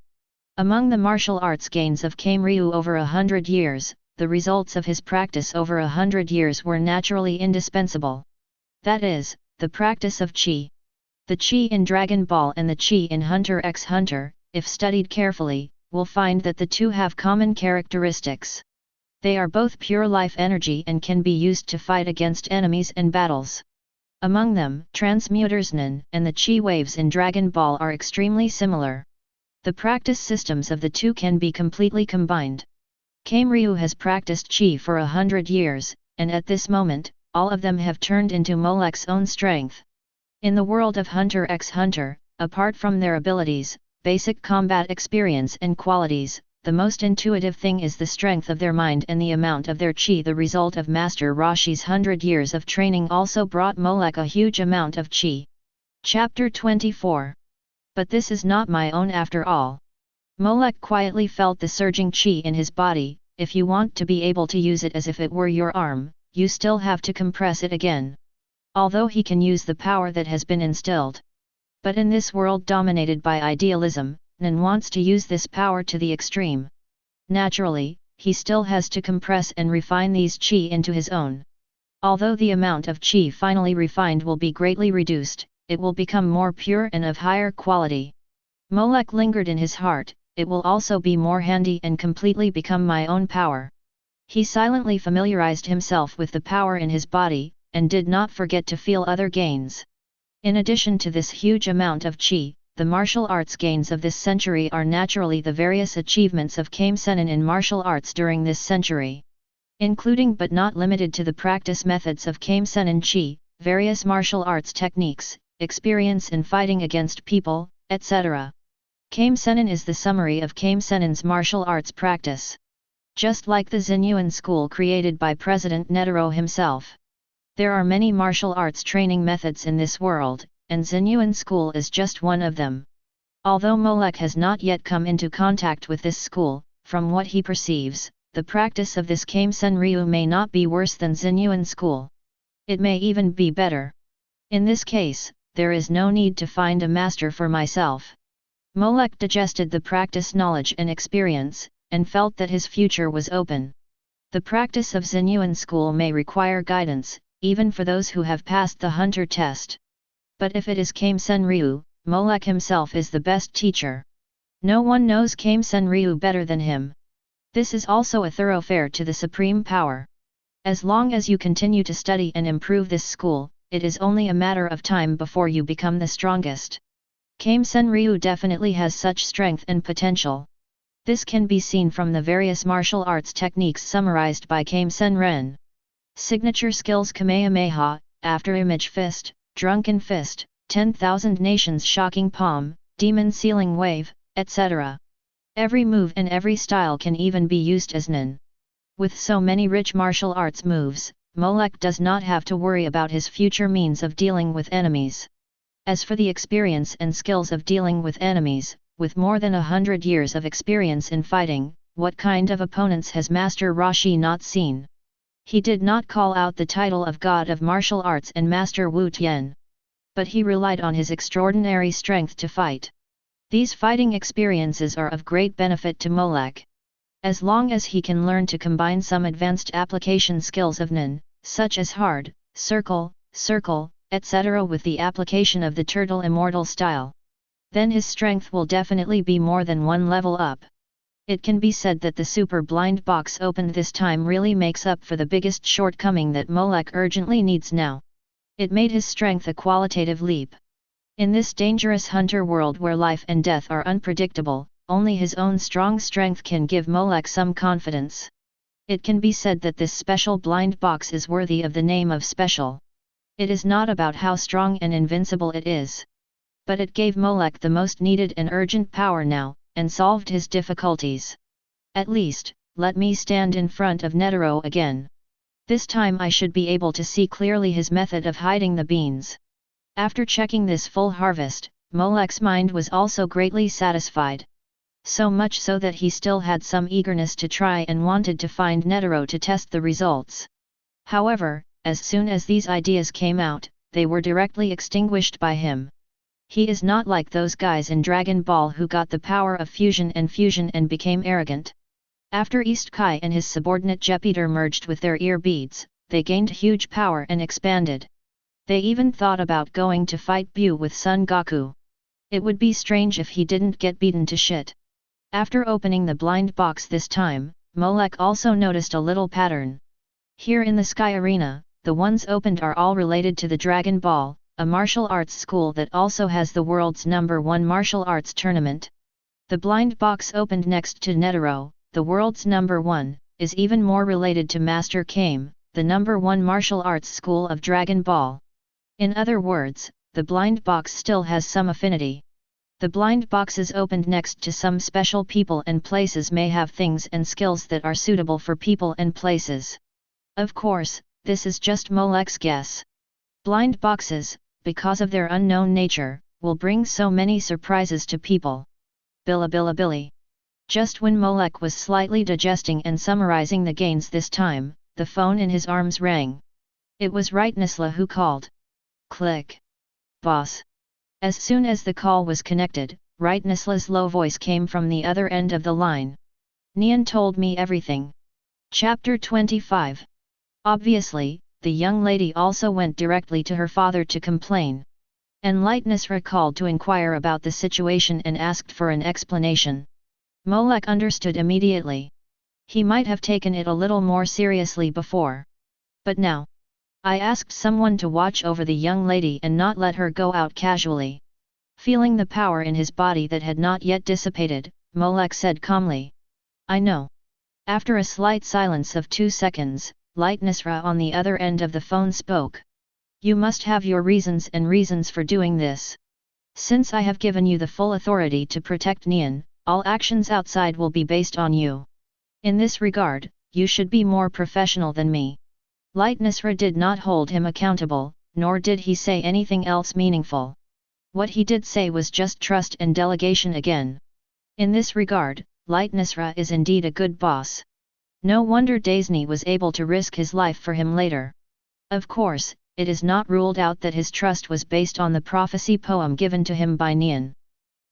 Among the martial arts gains of Kame Ryu over 100 years, the results of his practice over 100 years were naturally indispensable. That is, the practice of qi. The qi in Dragon Ball and the qi in Hunter x Hunter, if studied carefully, will find that the two have common characteristics. They are both pure life energy and can be used to fight against enemies and battles. Among them, transmuters Nen and the qi waves in Dragon Ball are extremely similar. The practice systems of the two can be completely combined. Kame Ryu has practiced qi for 100 years, and at this moment, all of them have turned into Molek's own strength. In the world of Hunter x Hunter, apart from their abilities, basic combat experience and qualities, the most intuitive thing is the strength of their mind and the amount of their qi. The result of Master Roshi's 100 years of training also brought Molek a huge amount of qi. Chapter 24. But this is not my own after all. Molek quietly felt the surging qi in his body. If you want to be able to use it as if it were your arm, you still have to compress it again. Although he can use the power that has been instilled. But in this world dominated by idealism, Nen wants to use this power to the extreme. Naturally, he still has to compress and refine these qi into his own. Although the amount of qi finally refined will be greatly reduced, it will become more pure and of higher quality. Molek lingered in his heart, it will also be more handy and completely become my own power. He silently familiarized himself with the power in his body, and did not forget to feel other gains. In addition to this huge amount of qi, the martial arts gains of this century are naturally the various achievements of Kame Sennin in martial arts during this century. Including but not limited to the practice methods of Kame Sennin qi, various martial arts techniques, experience in fighting against people, etc. Kame Sennin is the summary of Kame Sennin's martial arts practice. Just like the Xinyuan school created by President Netero himself. There are many martial arts training methods in this world, and Xinyuan school is just one of them. Although Molek has not yet come into contact with this school, from what he perceives, the practice of this Kame Sen Ryu may not be worse than Xinyuan school. It may even be better. In this case, there is no need to find a master for myself. Molek digested the practice knowledge and experience, and felt that his future was open. The practice of Xinyuan school may require guidance, even for those who have passed the hunter test. But if it is Kame Sen Ryu, Molek himself is the best teacher. No one knows Kame Sen Ryu better than him. This is also a thoroughfare to the supreme power. As long as you continue to study and improve this school, it is only a matter of time before you become the strongest. Kame Sen Ryu definitely has such strength and potential. This can be seen from the various martial arts techniques summarized by Kame Sen Ren. Signature skills: Kamehameha, After Image Fist, Drunken Fist, 10,000 Nations Shocking Palm, Demon Sealing Wave, etc. Every move and every style can even be used as Nen. With so many rich martial arts moves, Molek does not have to worry about his future means of dealing with enemies. As for the experience and skills of dealing with enemies, with more than 100 years of experience in fighting, what kind of opponents has Master Roshi not seen? He did not call out the title of God of Martial Arts and Master Wu Tian. But he relied on his extraordinary strength to fight. These fighting experiences are of great benefit to Molek. As long as he can learn to combine some advanced application skills of Nen, such as hard, circle, etc. with the application of the turtle immortal style, then his strength will definitely be more than one level up. It can be said that the super blind box opened this time really makes up for the biggest shortcoming that Molek urgently needs now. It made his strength a qualitative leap. In this dangerous hunter world where life and death are unpredictable, only his own strong strength can give Molek some confidence. It can be said that this special blind box is worthy of the name of special. It is not about how strong and invincible it is. But it gave Molek the most needed and urgent power now, and solved his difficulties. At least, let me stand in front of Netero again. This time I should be able to see clearly his method of hiding the beans. After checking this full harvest, Molek's mind was also greatly satisfied. So much so that he still had some eagerness to try and wanted to find Netero to test the results. However, as soon as these ideas came out, they were directly extinguished by him. He is not like those guys in Dragon Ball who got the power of fusion and became arrogant. After East Kai and his subordinate Jupiter merged with their ear beads, they gained huge power and expanded. They even thought about going to fight Buu with Son Goku. It would be strange if he didn't get beaten to shit. After opening the blind box this time, Molek also noticed a little pattern. Here in the Sky Arena, the ones opened are all related to the Dragon Ball, a martial arts school that also has the world's #1 martial arts tournament. The blind box opened next to Netero, the world's #1, is even more related to Master Kame, the #1 martial arts school of Dragon Ball. In other words, the blind box still has some affinity. The blind boxes opened next to some special people and places may have things and skills that are suitable for people and places. Of course, this is just Molek's guess. Blind boxes, because of their unknown nature, will bring so many surprises to people. Billy. Just when Molek was slightly digesting and summarizing the gains this time, the phone in his arms rang. It was Rightnessla who called. Click. Boss. As soon as the call was connected, Rightnessla's low voice came from the other end of the line. Nian told me everything. Chapter 25. Obviously, the young lady also went directly to her father to complain. And Rightnessra called to inquire about the situation and asked for an explanation. Molek understood immediately. He might have taken it a little more seriously before. But now, I asked someone to watch over the young lady and not let her go out casually. Feeling the power in his body that had not yet dissipated, Molek said calmly. I know. After a slight silence of 2 seconds, Rightnessra on the other end of the phone spoke. You must have your reasons for doing this. Since I have given you the full authority to protect Nian, all actions outside will be based on you. In this regard, you should be more professional than me. Rightnessra did not hold him accountable, nor did he say anything else meaningful. What he did say was just trust and delegation again. In this regard, Rightnessra is indeed a good boss. No wonder Daisy was able to risk his life for him later. Of course, it is not ruled out that his trust was based on the prophecy poem given to him by Nian.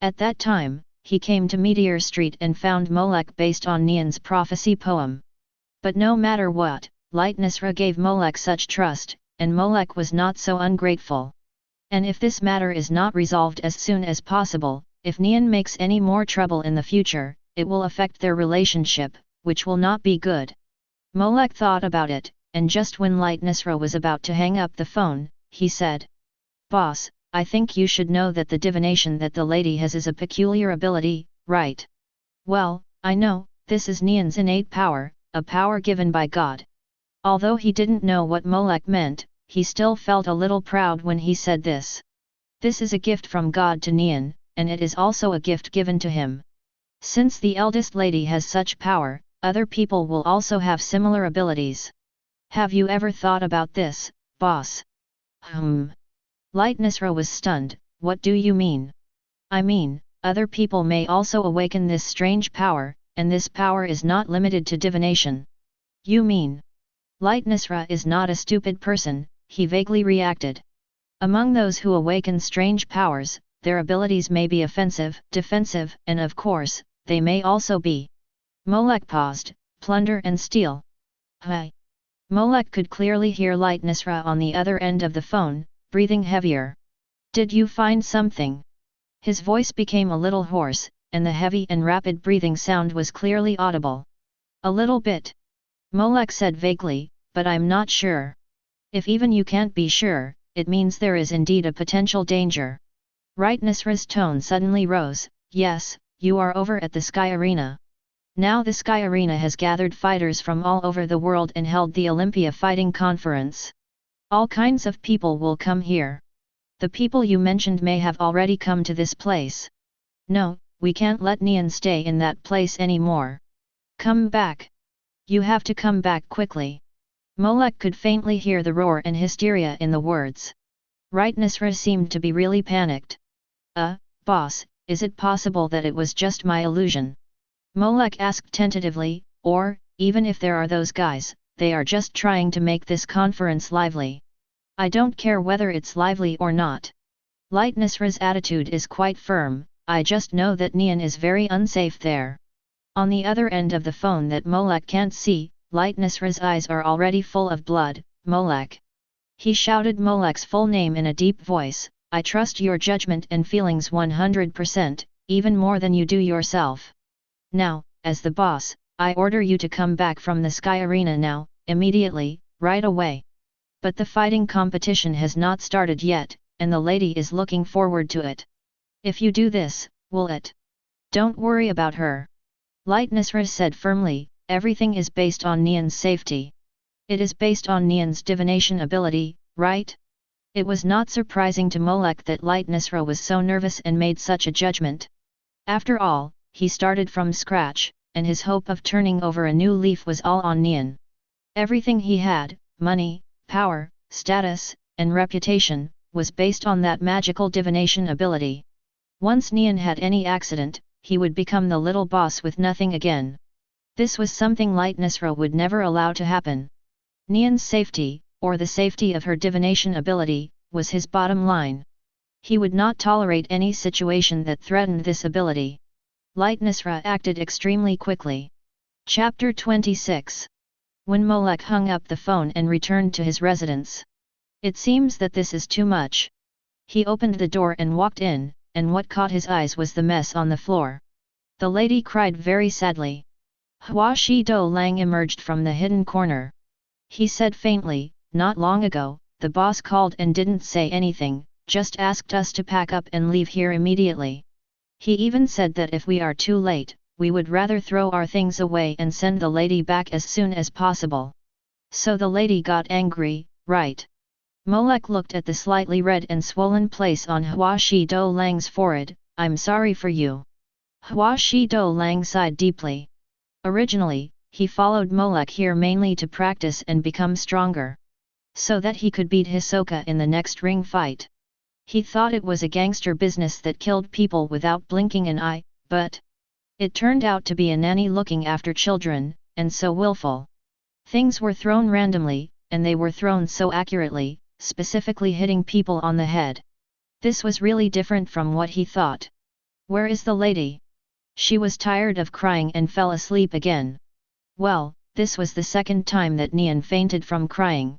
At that time, he came to Meteor Street and found Molek based on Nian's prophecy poem. But no matter what, Rightnessra gave Molek such trust, and Molek was not so ungrateful. And if this matter is not resolved as soon as possible, if Nian makes any more trouble in the future, it will affect their relationship, which will not be good. Molek thought about it, and just when Rightnessra was about to hang up the phone, he said. Boss, I think you should know that the divination that the lady has is a peculiar ability, right? Well, I know, this is Nian's innate power, a power given by God. Although he didn't know what Molek meant, he still felt a little proud when he said this. This is a gift from God to Nian, and it is also a gift given to him. Since the eldest lady has such power, other people will also have similar abilities. Have you ever thought about this, boss? Rightnessra was stunned. What do you mean? I mean, other people may also awaken this strange power, and this power is not limited to divination. You mean? Rightnessra is not a stupid person, he vaguely reacted. Among those who awaken strange powers, their abilities may be offensive, defensive, and of course, they may also be. Molek paused, plunder and steal. Hi. Molek could clearly hear Rightnessra on the other end of the phone, breathing heavier. Did you find something? His voice became a little hoarse, and the heavy and rapid breathing sound was clearly audible. A little bit. Molek said vaguely, but I'm not sure. If even you can't be sure, it means there is indeed a potential danger. Rightnessra's tone suddenly rose. Yes, you are over at the Sky Arena. Now the Sky Arena has gathered fighters from all over the world and held the Olympia Fighting Conference. All kinds of people will come here. The people you mentioned may have already come to this place. No, we can't let Nian stay in that place anymore. Come back. You have to come back quickly. Molek could faintly hear the roar and hysteria in the words. Rightnessra seemed to be really panicked. Boss, is it possible that it was just my illusion? Molek asked tentatively, or, even if there are those guys, they are just trying to make this conference lively. I don't care whether it's lively or not. Lightnessra's attitude is quite firm, I just know that Nian is very unsafe there. On the other end of the phone that Molek can't see, Lightnessra's eyes are already full of blood. Molek. He shouted Molek's full name in a deep voice, I trust your judgment and feelings 100%, even more than you do yourself. Now, as the boss, I order you to come back from the Sky Arena now, immediately, right away. But the fighting competition has not started yet, and the lady is looking forward to it. If you do this, will it? Don't worry about her. Lightnessra said firmly, everything is based on Nian's safety. It is based on Nian's divination ability, right? It was not surprising to Molek that Lightnessra was so nervous and made such a judgment. After all, he started from scratch, and his hope of turning over a new leaf was all on Nian. Everything he had, money, power, status, and reputation, was based on that magical divination ability. Once Nian had any accident, he would become the little boss with nothing again. This was something Lightnessra would never allow to happen. Nian's safety, or the safety of her divination ability, was his bottom line. He would not tolerate any situation that threatened this ability. Lightnessra acted extremely quickly. Chapter 26. When Molek hung up the phone and returned to his residence. It seems that this is too much. He opened the door and walked in, and what caught his eyes was the mess on the floor. The lady cried very sadly. Hua Shi Do Lang emerged from the hidden corner. He said faintly, not long ago, the boss called and didn't say anything, just asked us to pack up and leave here immediately. He even said that if we are too late, we would rather throw our things away and send the lady back as soon as possible. So the lady got angry, right? Molek looked at the slightly red and swollen place on Hua Shi Do Lang's forehead, I'm sorry for you. Hua Shi Do Lang sighed deeply. Originally, he followed Molek here mainly to practice and become stronger. So that he could beat Hisoka in the next ring fight. He thought it was a gangster business that killed people without blinking an eye, but it turned out to be a nanny looking after children, and so willful. Things were thrown randomly, and they were thrown so accurately, specifically hitting people on the head. This was really different from what he thought. Where is the lady? She was tired of crying and fell asleep again. Well, this was the second time that Nian fainted from crying.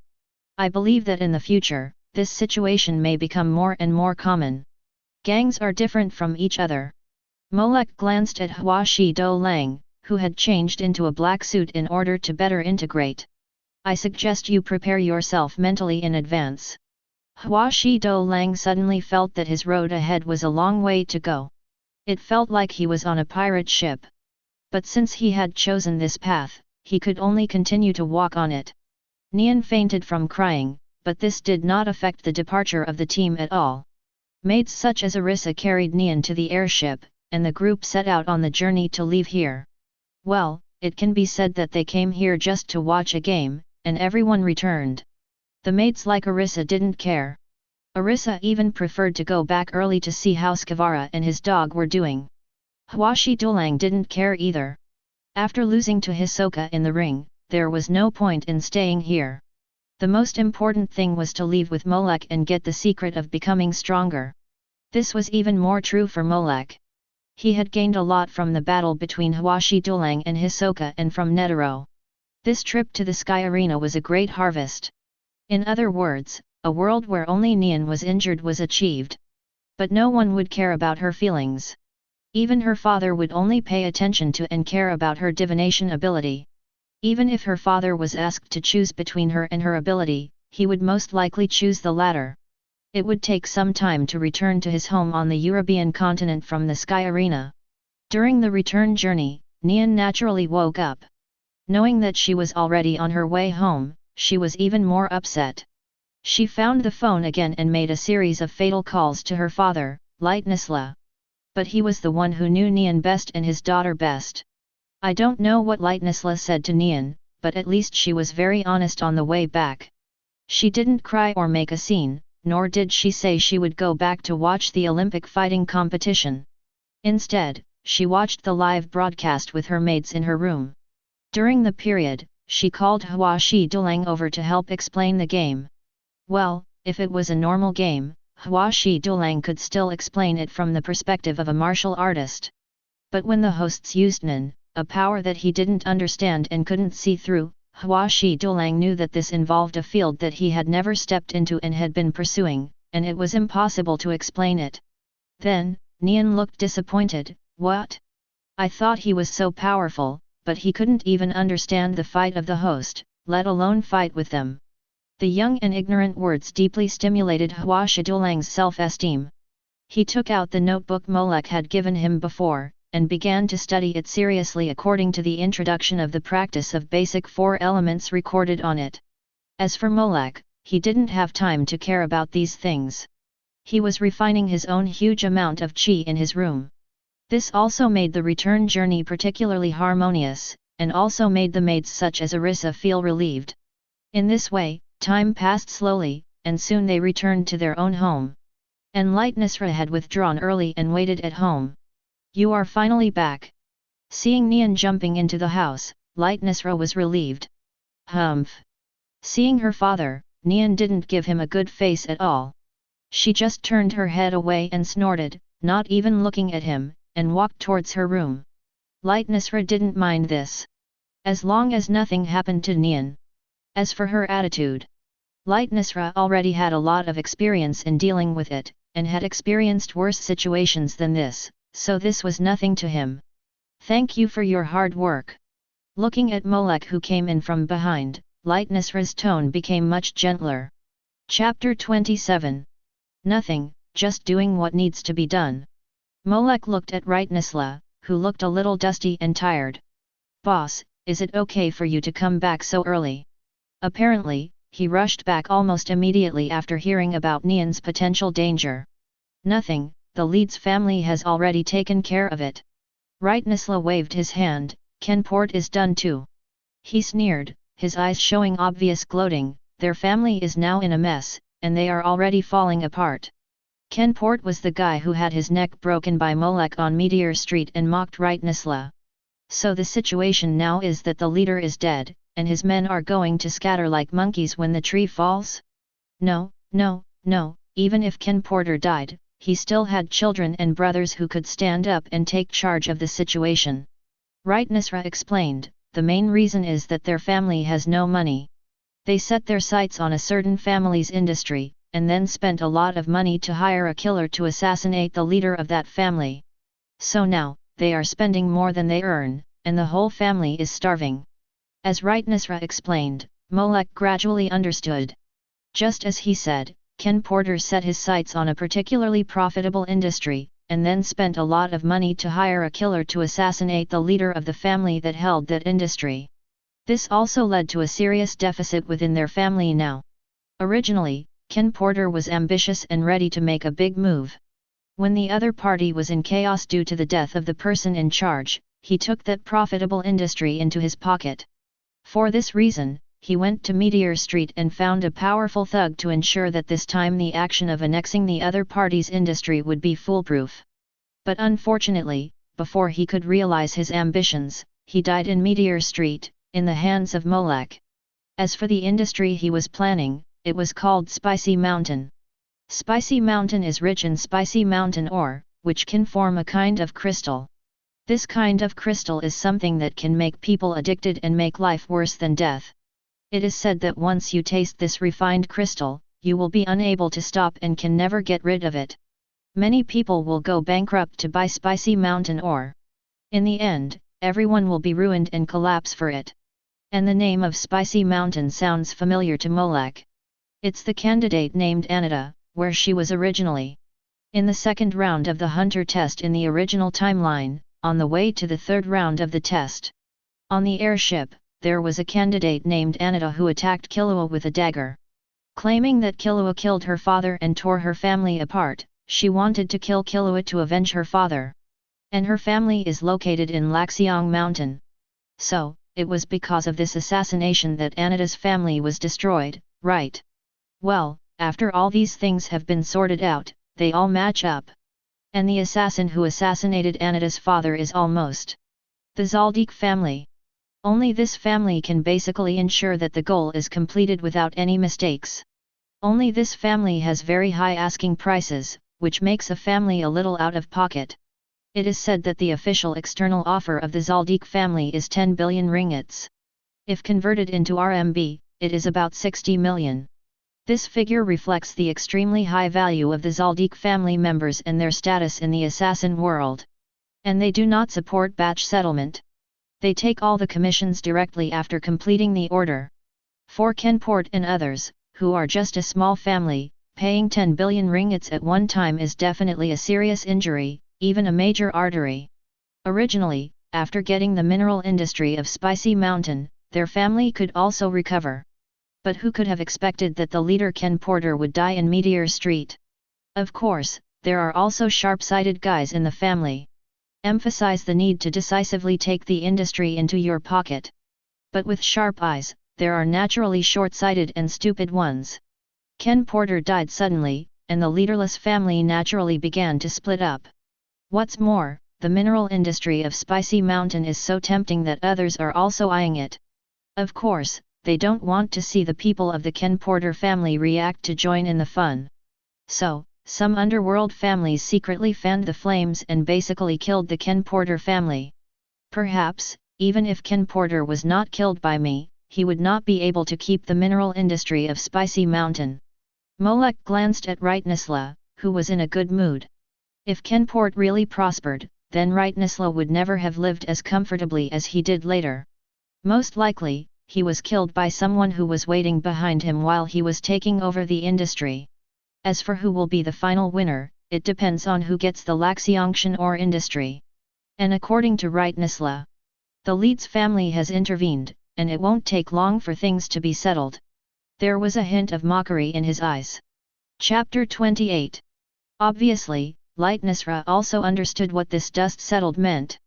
I believe that in the future, this situation may become more and more common. Gangs are different from each other. Molek glanced at Hua Shi Do Lang, who had changed into a black suit in order to better integrate. I suggest you prepare yourself mentally in advance. Hua Shi Do Lang suddenly felt that his road ahead was a long way to go. It felt like he was on a pirate ship. But since he had chosen this path, he could only continue to walk on it. Nian fainted from crying, but this did not affect the departure of the team at all. Maids such as Arissa carried Nian to the airship, and the group set out on the journey to leave here. Well, it can be said that they came here just to watch a game, and everyone returned. The maids like Arissa didn't care. Arissa even preferred to go back early to see how Skavara and his dog were doing. Hua Shi Do Lang didn't care either. After losing to Hisoka in the ring, there was no point in staying here. The most important thing was to leave with Molek and get the secret of becoming stronger. This was even more true for Molek. He had gained a lot from the battle between Hua Shi Do Lang and Hisoka and from Netero. This trip to the Sky Arena was a great harvest. In other words, a world where only Nian was injured was achieved. But no one would care about her feelings. Even her father would only pay attention to and care about her divination ability. Even if her father was asked to choose between her and her ability, he would most likely choose the latter. It would take some time to return to his home on the European continent from the Sky Arena. During the return journey, Nian naturally woke up. Knowing that she was already on her way home, she was even more upset. She found the phone again and made a series of fatal calls to her father, Lightnessla. But he was the one who knew Nian best and his daughter best. I don't know what Lightnessla said to Nian, but at least she was very honest on the way back. She didn't cry or make a scene, nor did she say she would go back to watch the Olympic fighting competition. Instead, she watched the live broadcast with her mates in her room. During the period, she called Hua Shi Dulang over to help explain the game. Well, if it was a normal game, Hua Shi Dulang could still explain it from the perspective of a martial artist. But when the hosts used Nen, a power that he didn't understand and couldn't see through, Hua Shi Dulang knew that this involved a field that he had never stepped into and had been pursuing, and it was impossible to explain it. Then, Nian looked disappointed. What? I thought he was so powerful, but he couldn't even understand the fight of the host, let alone fight with them. The young and ignorant words deeply stimulated Hua Shidulang's self-esteem. He took out the notebook Molek had given him before, and began to study it seriously according to the introduction of the practice of basic 4 elements recorded on it. As for Molek, he didn't have time to care about these things. He was refining his own huge amount of qi in his room. This also made the return journey particularly harmonious, and also made the maids such as Arissa feel relieved. In this way, time passed slowly, and soon they returned to their own home. And Nostrade had withdrawn early and waited at home. You are finally back. Seeing Nian jumping into the house, Nostrade was relieved. Humph. Seeing her father, Nian didn't give him a good face at all. She just turned her head away and snorted, not even looking at him, and walked towards her room. Nostrade didn't mind this. As long as nothing happened to Nian. As for her attitude, Nostrade already had a lot of experience in dealing with it, and had experienced worse situations than this, so this was nothing to him. Thank you for your hard work. Looking at Molek who came in from behind, Nostrade's tone became much gentler. Chapter 27. Nothing, just doing what needs to be done. Molek looked at Nostrade, who looked a little dusty and tired. Boss, is it okay for you to come back so early? Apparently, he rushed back almost immediately after hearing about Nian's potential danger. Nothing, the lead's family has already taken care of it. Nostrade waved his hand. Kenport is done too. He sneered, his eyes showing obvious gloating. Their family is now in a mess, and they are already falling apart. Kenport was the guy who had his neck broken by Molek on Meteor Street and mocked Nostrade. So the situation now is that the leader is dead, and his men are going to scatter like monkeys when the tree falls? No, no, no, even if Kenporter died, he still had children and brothers who could stand up and take charge of the situation. Nostrade explained, the main reason is that their family has no money. They set their sights on a certain family's industry, and then spent a lot of money to hire a killer to assassinate the leader of that family. So now, they are spending more than they earn, and the whole family is starving. As Nostrade explained, Molek gradually understood. Just as he said, Kenporter set his sights on a particularly profitable industry, and then spent a lot of money to hire a killer to assassinate the leader of the family that held that industry. This also led to a serious deficit within their family now. Originally, Kenporter was ambitious and ready to make a big move. When the other party was in chaos due to the death of the person in charge, he took that profitable industry into his pocket. For this reason, he went to Meteor Street and found a powerful thug to ensure that this time the action of annexing the other party's industry would be foolproof. But unfortunately, before he could realize his ambitions, he died in Meteor Street, in the hands of Molek. As for the industry he was planning, it was called Spicy Mountain. Spicy Mountain is rich in spicy mountain ore, which can form a kind of crystal. This kind of crystal is something that can make people addicted and make life worse than death. It is said that once you taste this refined crystal, you will be unable to stop and can never get rid of it. Many people will go bankrupt to buy spicy mountain ore. In the end, everyone will be ruined and collapse for it. And the name of Spicy Mountain sounds familiar to Molek. It's the candidate named Anita, where she was originally. In the second round of the Hunter test in the original timeline, on the way to the third round of the test. On the airship, there was a candidate named Anita who attacked Killua with a dagger. Claiming that Killua killed her father and tore her family apart, she wanted to kill Killua to avenge her father. And her family is located in Laxiang Mountain. So, it was because of this assassination that Anita's family was destroyed, right? Well, after all these things have been sorted out, they all match up. And the assassin who assassinated Anita's father is almost the Zaldik family. Only this family can basically ensure that the goal is completed without any mistakes. Only this family has very high asking prices, which makes a family a little out of pocket. It is said that the official external offer of the Zaldik family is 10 billion ringgits. If converted into RMB, it is about 60 million. This figure reflects the extremely high value of the Zaldik family members and their status in the assassin world. And they do not support batch settlement. They take all the commissions directly after completing the order. For Kenport and others, who are just a small family, paying 10 billion ringgits at one time is definitely a serious injury, even a major artery. Originally, after getting the mineral industry of Spicy Mountain, their family could also recover. But who could have expected that the leader Ken Porter would die in Meteor Street? Of course, there are also sharp-sighted guys in the family. Emphasize the need to decisively take the industry into your pocket. But with sharp eyes, there are naturally short-sighted and stupid ones. Ken Porter died suddenly, and the leaderless family naturally began to split up. What's more, the mineral industry of Spicy Mountain is so tempting that others are also eyeing it. Of course, they don't want to see the people of the Ken Porter family react to join in the fun. So, some underworld families secretly fanned the flames and basically killed the Ken Porter family. Perhaps, even if Ken Porter was not killed by me, he would not be able to keep the mineral industry of Spicy Mountain. Molek glanced at Rightnisla, who was in a good mood. If Kenport really prospered, then Rightnisla would never have lived as comfortably as he did later. Most likely, he was killed by someone who was waiting behind him while he was taking over the industry. As for who will be the final winner, it depends on who gets the Laxiangshan ore industry. And according to Rightnisla, the Leeds family has intervened, and it won't take long for things to be settled. There was a hint of mockery in his eyes. Chapter 28. Obviously, Lightnisra also understood what this dust settled meant.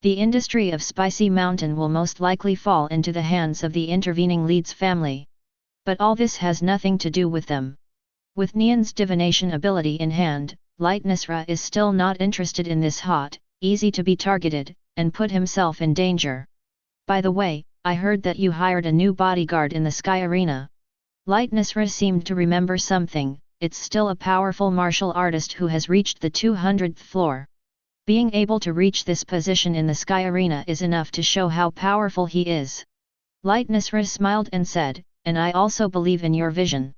The industry of Spicy Mountain will most likely fall into the hands of the intervening Leeds family. But all this has nothing to do with them. With Nian's divination ability in hand, Lightnisra is still not interested in this hot, easy to be targeted, and put himself in danger. By the way, I heard that you hired a new bodyguard in the Sky Arena. Lightnisra seemed to remember something. It's still a powerful martial artist who has reached the 200th floor. Being able to reach this position in the Sky Arena is enough to show how powerful he is. Lightnisra smiled and said, and I also believe in your vision.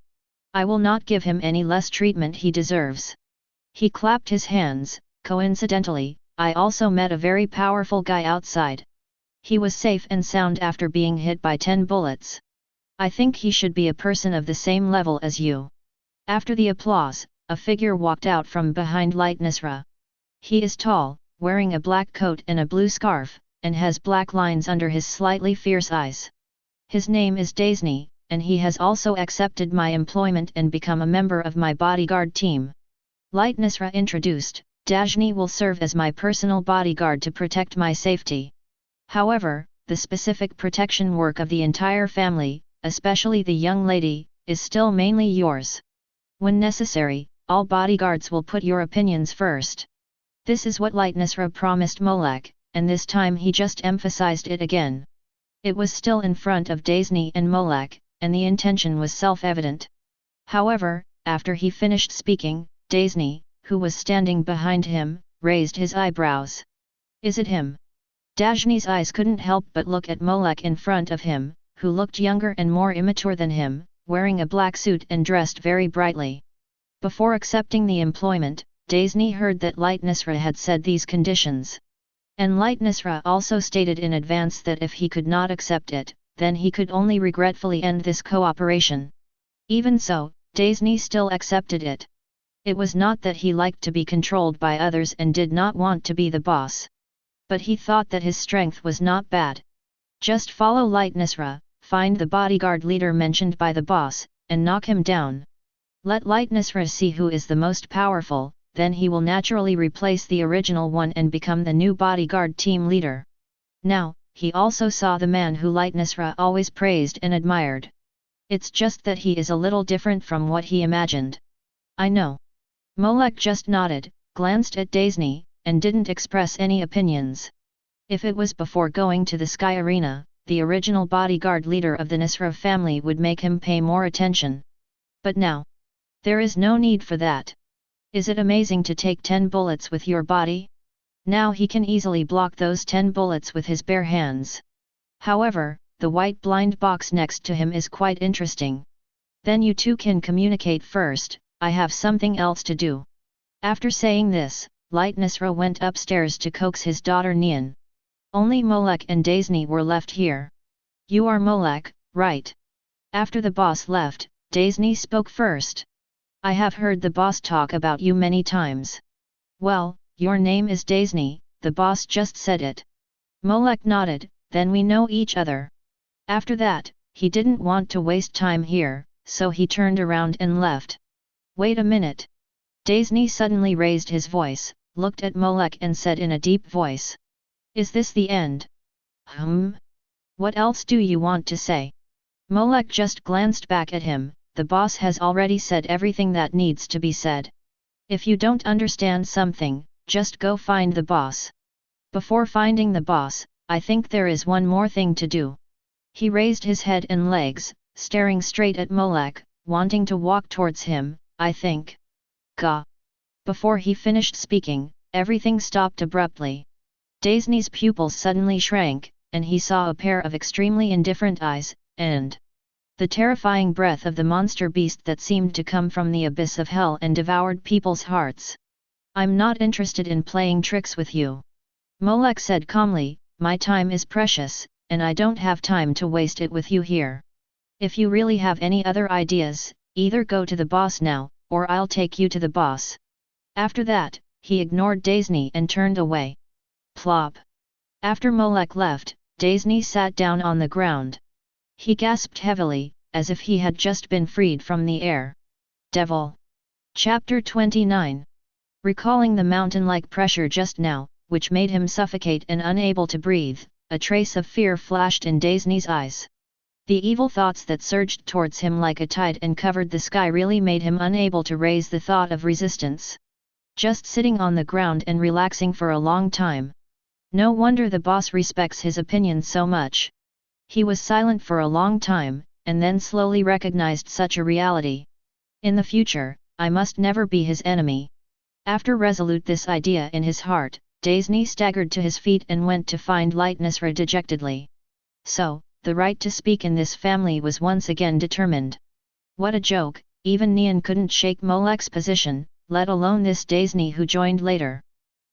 I will not give him any less treatment he deserves. He clapped his hands. Coincidentally, I also met a very powerful guy outside. He was safe and sound after being hit by 10 bullets. I think he should be a person of the same level as you. After the applause, a figure walked out from behind Lightnisra. He is tall, wearing a black coat and a blue scarf, and has black lines under his slightly fierce eyes. His name is Daisny, and he has also accepted my employment and become a member of my bodyguard team. Lightnisra introduced, Dajni will serve as my personal bodyguard to protect my safety. However, the specific protection work of the entire family, especially the young lady, is still mainly yours. When necessary, all bodyguards will put your opinions first. This is what Lightnisra promised Molek, and this time he just emphasized it again. It was still in front of Daisny and Molek, and the intention was self-evident. However, after he finished speaking, Daisny, who was standing behind him, raised his eyebrows. Is it him? Dajni's eyes couldn't help but look at Molek in front of him, who looked younger and more immature than him, wearing a black suit and dressed very brightly. Before accepting the employment, Daisny heard that Lightnisra had said these conditions. And Lightnisra also stated in advance that if he could not accept it, then he could only regretfully end this cooperation. Even so, Daisny still accepted it. It was not that he liked to be controlled by others and did not want to be the boss. But he thought that his strength was not bad. Just follow Lightnisra, find the bodyguard leader mentioned by the boss, and knock him down. Let Lightnisra see who is the most powerful, then he will naturally replace the original one and become the new bodyguard team leader. Now, he also saw the man who Lightnisra always praised and admired. It's just that he is a little different from what he imagined. I know. Molek just nodded, glanced at Daisy, and didn't express any opinions. If it was before going to the Sky Arena, the original bodyguard leader of the Nisra family would make him pay more attention. But now, there is no need for that. Is it amazing to take 10 bullets with your body? Now he can easily block those 10 bullets with his bare hands. However, the white blind box next to him is quite interesting. Then you two can communicate first, I have something else to do. After saying this, Light Nisra went upstairs to coax his daughter Nian. Only Molek and Daisy were left here. You are Molek, right? After the boss left, Daisy spoke first. I have heard the boss talk about you many times. Well, your name is Daisy, the boss just said it. Molek nodded, then we know each other. After that, he didn't want to waste time here, so he turned around and left. Wait a minute. Daisy suddenly raised his voice, looked at Molek and said in a deep voice. Is this the end? What else do you want to say? Molek just glanced back at him, the boss has already said everything that needs to be said. If you don't understand something, just go find the boss. Before finding the boss, I think there is one more thing to do. He raised his head and legs, staring straight at Molek, wanting to walk towards him, I think. Gah! Before he finished speaking, everything stopped abruptly. Daisy's pupils suddenly shrank, and he saw a pair of extremely indifferent eyes, and the terrifying breath of the monster beast that seemed to come from the abyss of hell and devoured people's hearts. I'm not interested in playing tricks with you. Molek said calmly, my time is precious, and I don't have time to waste it with you here. If you really have any other ideas, either go to the boss now, or I'll take you to the boss. After that, he ignored Daisy and turned away. Plop. After Molek left, Daisy sat down on the ground. He gasped heavily, as if he had just been freed from the air. Devil. Chapter 29. Recalling the mountain-like pressure just now, which made him suffocate and unable to breathe, a trace of fear flashed in Daisy's eyes. The evil thoughts that surged towards him like a tide and covered the sky really made him unable to raise the thought of resistance. Just sitting on the ground and relaxing for a long time. No wonder the boss respects his opinion so much. He was silent for a long time, and then slowly recognized such a reality. In the future, I must never be his enemy. After resolute this idea in his heart, Daisy staggered to his feet and went to find Light Nisra dejectedly. So, the right to speak in this family was once again determined. What a joke, even Nian couldn't shake Molek's position, let alone this Daisy who joined later.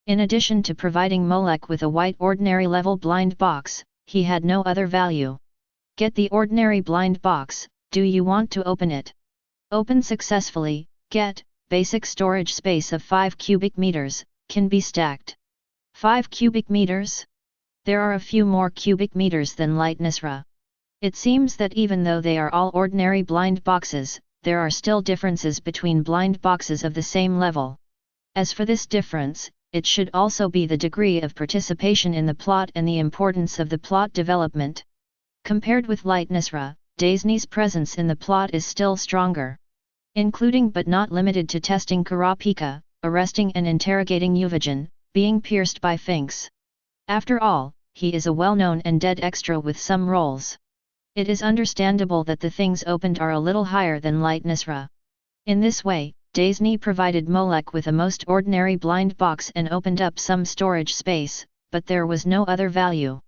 In addition to providing Molek with a white ordinary level blind box, he had no other value. Get the ordinary blind box, do you want to open it? Open successfully, get, basic storage space of 5 cubic meters, can be stacked. 5 cubic meters? There are a few more cubic meters than Light Nisra. It seems that even though they are all ordinary blind boxes, there are still differences between blind boxes of the same level. As for this difference, it should also be the degree of participation in the plot and the importance of the plot development. Compared with Light Nisra, Daisy's presence in the plot is still stronger. Including but not limited to testing Karapika, arresting and interrogating Uvajin, being pierced by Finks. After all, he is a well-known and dead extra with some roles. It is understandable that the things opened are a little higher than Light Nisra. In this way, Daisy provided Molek with a most ordinary blind box and opened up some storage space, but there was no other value.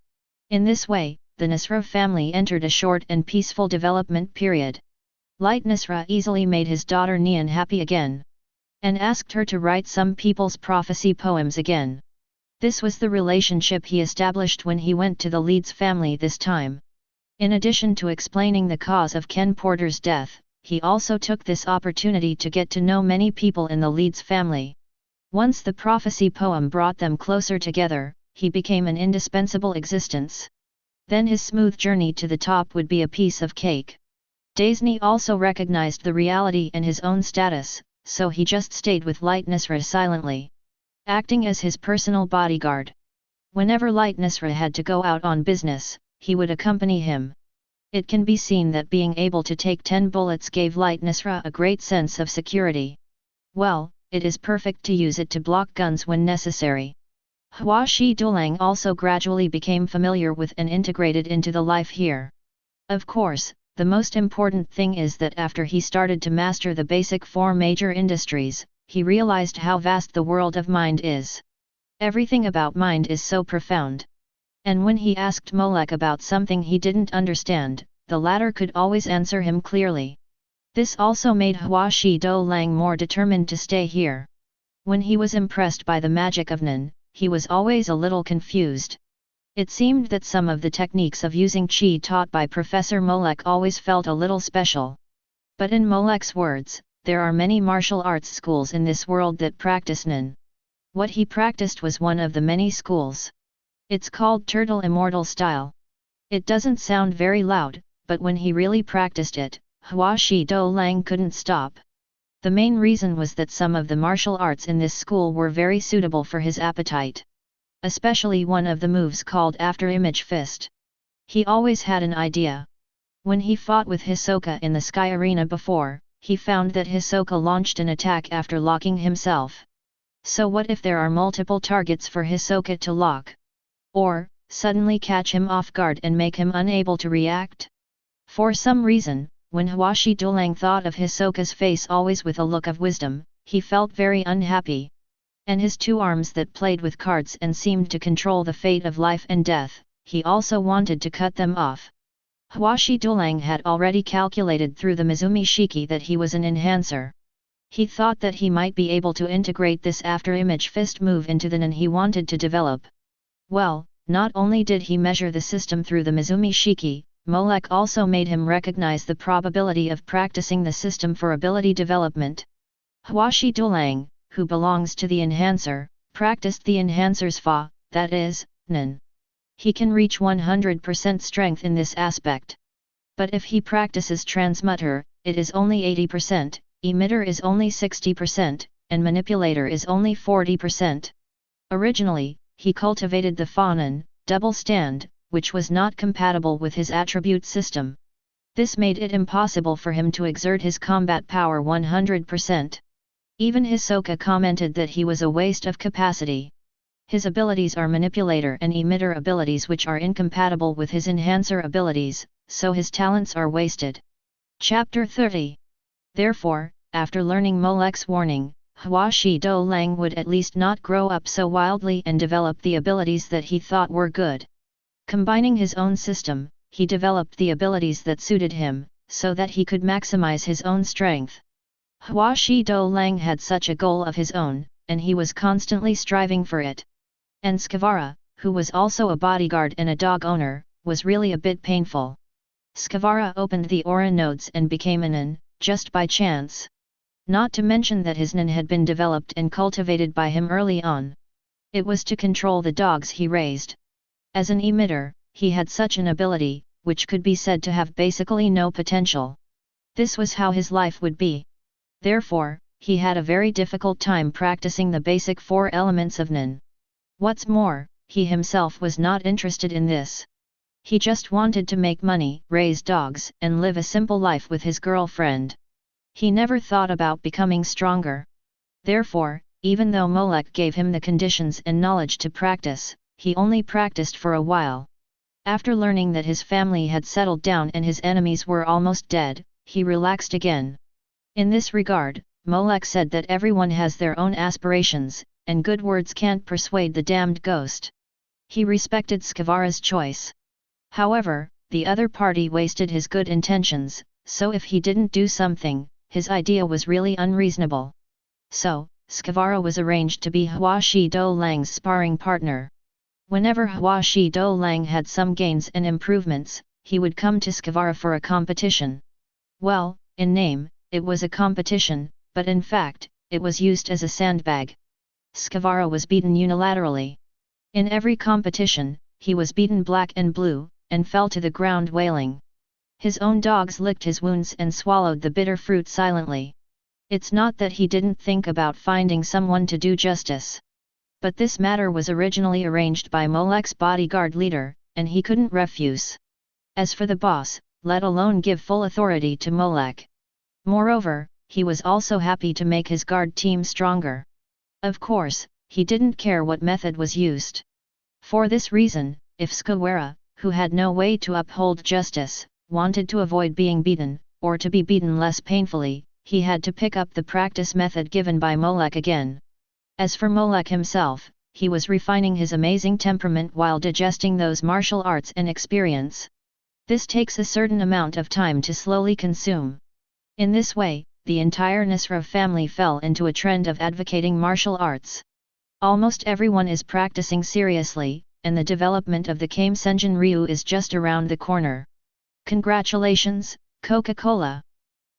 In this way, the Nisra family entered a short and peaceful development period. Light Nisra easily made his daughter Nian happy again. And asked her to write some people's prophecy poems again. This was the relationship he established when he went to the Leeds family this time. In addition to explaining the cause of Ken Porter's death, he also took this opportunity to get to know many people in the Leeds family. Once the prophecy poem brought them closer together, he became an indispensable existence. Then his smooth journey to the top would be a piece of cake. Daisy also recognized the reality and his own status, so he just stayed with Light Nisra silently, acting as his personal bodyguard. Whenever Light Nisra had to go out on business, he would accompany him. It can be seen that being able to take 10 bullets gave Light Nisra a great sense of security. Well, it is perfect to use it to block guns when necessary. Hua Shi Dulang also gradually became familiar with and integrated into the life here. Of course, the most important thing is that after he started to master the basic 4 major industries, he realized how vast the world of mind is. Everything about mind is so profound. And when he asked Molek about something he didn't understand, the latter could always answer him clearly. This also made Hua Shi Dulang more determined to stay here. When he was impressed by the magic of Nen, he was always a little confused. It seemed that some of the techniques of using Qi taught by Professor Molek always felt a little special. But in Molek's words, there are many martial arts schools in this world that practice Nen. What he practiced was one of the many schools. It's called Turtle Immortal Style. It doesn't sound very loud, but when he really practiced it, Hua Shi Dulang couldn't stop. The main reason was that some of the martial arts in this school were very suitable for his appetite. Especially one of the moves called After Image Fist. He always had an idea. When he fought with Hisoka in the Sky Arena before, he found that Hisoka launched an attack after locking himself. So what if there are multiple targets for Hisoka to lock? Or, suddenly catch him off guard and make him unable to react? For some reason, when Hua Shi Dulang thought of Hisoka's face always with a look of wisdom, he felt very unhappy. And his 2 arms that played with cards and seemed to control the fate of life and death, he also wanted to cut them off. Hua Shi Dulang had already calculated through the Mizumi Shiki that he was an enhancer. He thought that he might be able to integrate this after image fist move into the Nen he wanted to develop. Well, not only did he measure the system through the Mizumi Shiki, Molek also made him recognize the probability of practicing the system for ability development. Hua Shi Dulang, who belongs to the enhancer, practiced the enhancer's Fa, that is, Nen. He can reach 100% strength in this aspect. But if he practices transmutter, it is only 80%, emitter is only 60%, and manipulator is only 40%. Originally, he cultivated the Fa Nen, double stand, which was not compatible with his attribute system. This made it impossible for him to exert his combat power 100%. Even Hisoka commented that he was a waste of capacity. His abilities are manipulator and emitter abilities which are incompatible with his enhancer abilities, so his talents are wasted. Chapter 30. Therefore, after learning Molek's warning, Hua Shi Dulang would at least not grow up so wildly and develop the abilities that he thought were good. Combining his own system, he developed the abilities that suited him, so that he could maximize his own strength. Hua Shi Dulang had such a goal of his own, and he was constantly striving for it. And Skavara, who was also a bodyguard and a dog owner, was really a bit painful. Skavara opened the aura nodes and became a Nen, just by chance. Not to mention that his Nen had been developed and cultivated by him early on. It was to control the dogs he raised. As an emitter, he had such an ability, which could be said to have basically no potential. This was how his life would be. Therefore, he had a very difficult time practicing the basic 4 elements of Nen. What's more, he himself was not interested in this. He just wanted to make money, raise dogs, and live a simple life with his girlfriend. He never thought about becoming stronger. Therefore, even though Molek gave him the conditions and knowledge to practice, he only practiced for a while. After learning that his family had settled down and his enemies were almost dead, he relaxed again. In this regard, Molek said that everyone has their own aspirations, and good words can't persuade the damned ghost. He respected Skavara's choice. However, the other party wasted his good intentions, so if he didn't do something, his idea was really unreasonable. So, Skavara was arranged to be Hua Shi Dulang's sparring partner. Whenever Hua Shi Dulang had some gains and improvements, he would come to Skavara for a competition. Well, in name, it was a competition, but in fact, it was used as a sandbag. Skavara was beaten unilaterally. In every competition, he was beaten black and blue, and fell to the ground wailing. His own dogs licked his wounds and swallowed the bitter fruit silently. It's not that he didn't think about finding someone to do justice. But this matter was originally arranged by Molek's bodyguard leader, and he couldn't refuse. As for the boss, let alone give full authority to Molech. Moreover, he was also happy to make his guard team stronger. Of course, he didn't care what method was used. For this reason, if Skawera, who had no way to uphold justice, wanted to avoid being beaten, or to be beaten less painfully, he had to pick up the practice method given by Molech again. As for Molech himself, he was refining his amazing temperament while digesting those martial arts and experience. This takes a certain amount of time to slowly consume. In this way, the entire Nisra family fell into a trend of advocating martial arts. Almost everyone is practicing seriously, and the development of the Kame Senjin Ryu is just around the corner. Congratulations, Coca-Cola!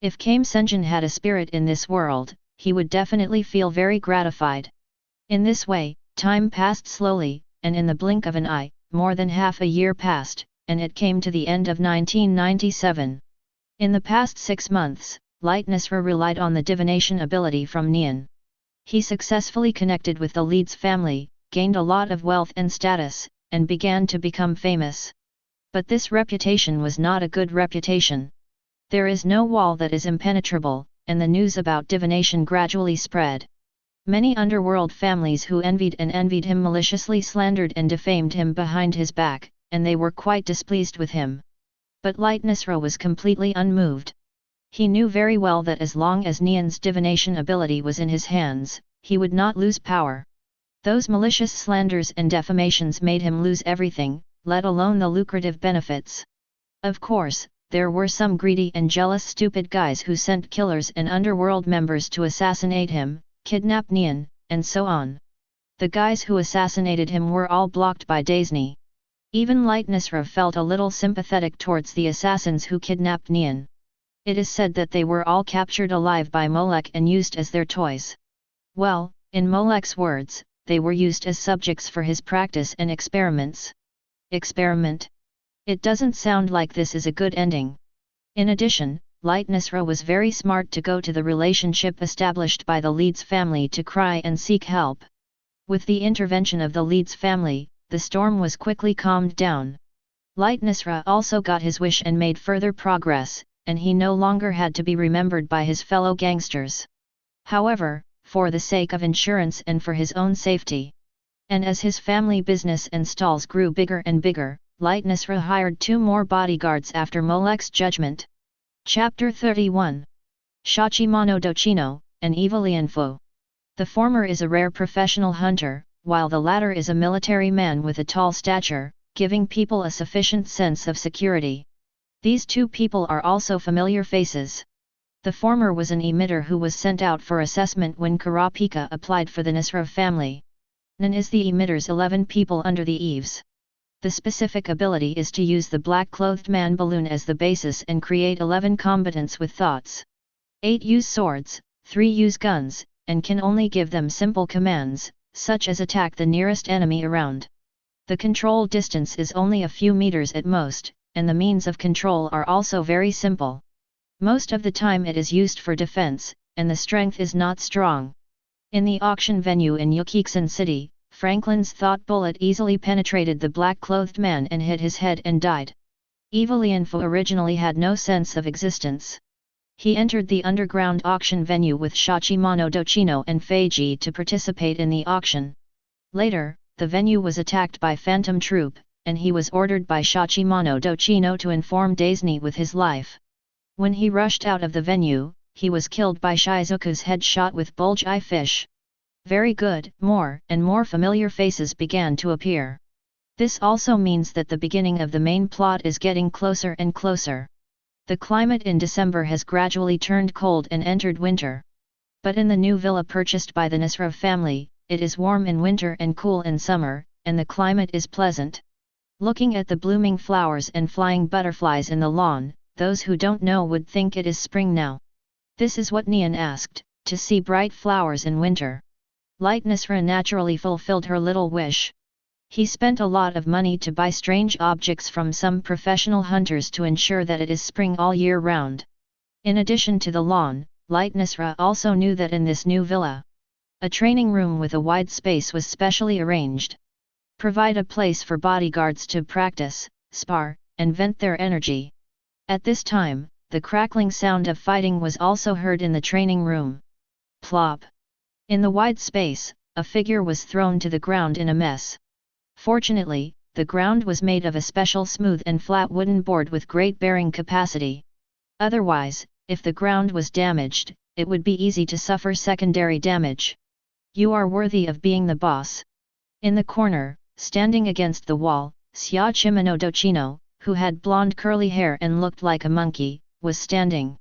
If Kame Senjin had a spirit in this world, he would definitely feel very gratified. In this way, time passed slowly, and in the blink of an eye, more than half a year passed, and it came to the end of 1997. In the past 6 months, Light Nisra relied on the divination ability from Nian. He successfully connected with the Leeds family, gained a lot of wealth and status, and began to become famous. But this reputation was not a good reputation. There is no wall that is impenetrable, and the news about divination gradually spread. Many underworld families who envied him maliciously slandered and defamed him behind his back, and they were quite displeased with him. But Light Nisra was completely unmoved. He knew very well that as long as Nian's divination ability was in his hands, he would not lose power. Those malicious slanders and defamations made him lose everything, let alone the lucrative benefits. Of course, there were some greedy and jealous stupid guys who sent killers and underworld members to assassinate him, kidnap Nian, and so on. The guys who assassinated him were all blocked by Daisy. Even Light Nisra felt a little sympathetic towards the assassins who kidnapped Nian. It is said that they were all captured alive by Molech and used as their toys. Well, in Molech's words, they were used as subjects for his practice and experiments. Experiment? It doesn't sound like this is a good ending. In addition, Light Nisra was very smart to go to the relationship established by the Leeds family to cry and seek help. With the intervention of the Leeds family, the storm was quickly calmed down. Light Nisra also got his wish and made further progress, and he no longer had to be remembered by his fellow gangsters. However, for the sake of insurance and for his own safety, and as his family business and stalls grew bigger and bigger, Light Nisra hired 2 more bodyguards after Molech's judgment. Chapter 31. Shachimano Dochino, an Evilianfo. The former is a rare professional hunter, while the latter is a military man with a tall stature, giving people a sufficient sense of security. These 2 people are also familiar faces. The former was an emitter who was sent out for assessment when Karapika applied for the Nisra family. Nan is the emitter's 11 people under the eaves. The specific ability is to use the black-clothed man balloon as the basis and create 11 combatants with thoughts. 8 use swords, 3 use guns, and can only give them simple commands, such as attack the nearest enemy around. The control distance is only a few meters at most, and the means of control are also very simple. Most of the time it is used for defense, and the strength is not strong. In the auction venue in Yukiksan City, Franklin's thought bullet easily penetrated the black-clothed man and hit his head and died. Evilianfo originally had no sense of existence. He entered the underground auction venue with Shachimano Dochino and Feiji to participate in the auction. Later, the venue was attacked by Phantom Troop, and he was ordered by Shachimano Dochino to inform Daisy with his life. When he rushed out of the venue, he was killed by Shizuka's headshot with bulge-eye fish. Very good, more and more familiar faces began to appear. This also means that the beginning of the main plot is getting closer and closer. The climate in December has gradually turned cold and entered winter. But in the new villa purchased by the Nisra family, it is warm in winter and cool in summer, and the climate is pleasant. Looking at the blooming flowers and flying butterflies in the lawn, those who don't know would think it is spring now. This is what Nian asked, to see bright flowers in winter. Light Nisra naturally fulfilled her little wish. He spent a lot of money to buy strange objects from some professional hunters to ensure that it is spring all year round. In addition to the lawn, Light Nisra also knew that in this new villa, a training room with a wide space was specially arranged. Provide a place for bodyguards to practice, spar, and vent their energy. At this time, the crackling sound of fighting was also heard in the training room. Plop! In the wide space, a figure was thrown to the ground in a mess. Fortunately, the ground was made of a special smooth and flat wooden board with great bearing capacity. Otherwise, if the ground was damaged, it would be easy to suffer secondary damage. You are worthy of being the boss. In the corner, standing against the wall, Xiachimono, who had blonde curly hair and looked like a monkey, was standing.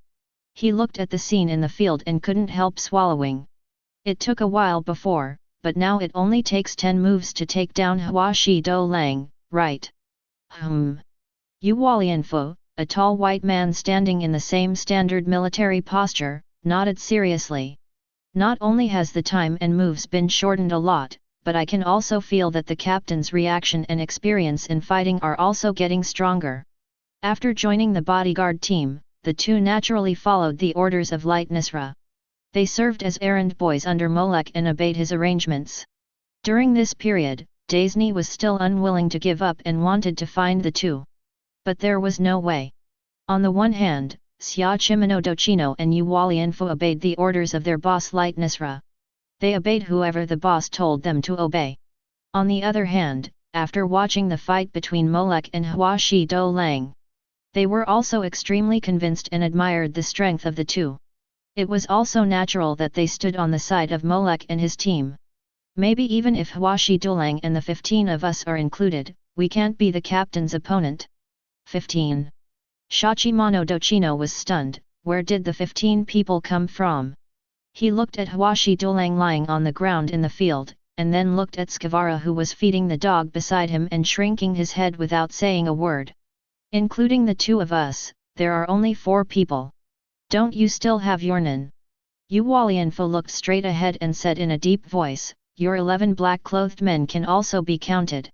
He looked at the scene in the field and couldn't help swallowing. It took a while before, but now it only takes 10 moves to take down Huashi Do Lang, right? Yu Walianfu, a tall white man standing in the same standard military posture, nodded seriously. Not only has the time and moves been shortened a lot, but I can also feel that the captain's reaction and experience in fighting are also getting stronger. After joining the bodyguard team, the two naturally followed the orders of Light Nisra. They served as errand boys under Molek and obeyed his arrangements. During this period, Daisny was still unwilling to give up and wanted to find the two. But there was no way. On the one hand, Xiachimono and Yu Walianfu obeyed the orders of their boss Light Nisra. They obeyed whoever the boss told them to obey. On the other hand, after watching the fight between Molek and Huashi Do Lang, they were also extremely convinced and admired the strength of the two. It was also natural that they stood on the side of Molek and his team. Maybe even if Huashi Do Lang and the 15 of us are included, we can't be the captain's opponent. 15. Xiachimono was stunned. Where did the 15 people come from? He looked at Huashi Do Lang lying on the ground in the field, and then looked at Skavara who was feeding the dog beside him and shrinking his head without saying a word. Including the two of us, there are only 4 people. Don't you still have Yorknew? Yu Walianfu looked straight ahead and said in a deep voice, your 11 black-clothed men can also be counted.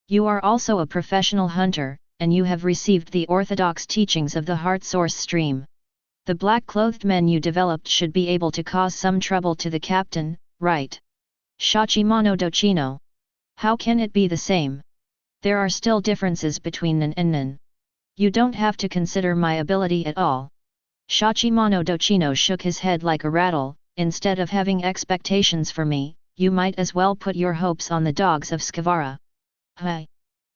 You are also a professional hunter, and you have received the orthodox teachings of the heart source stream. The black-clothed men you developed should be able to cause some trouble to the captain, right? Xiachimono. How can it be the same? There are still differences between Nen and Nen. You don't have to consider my ability at all. Xiachimono shook his head like a rattle. Instead of having expectations for me, you might as well put your hopes on the dogs of Skavara. Hi!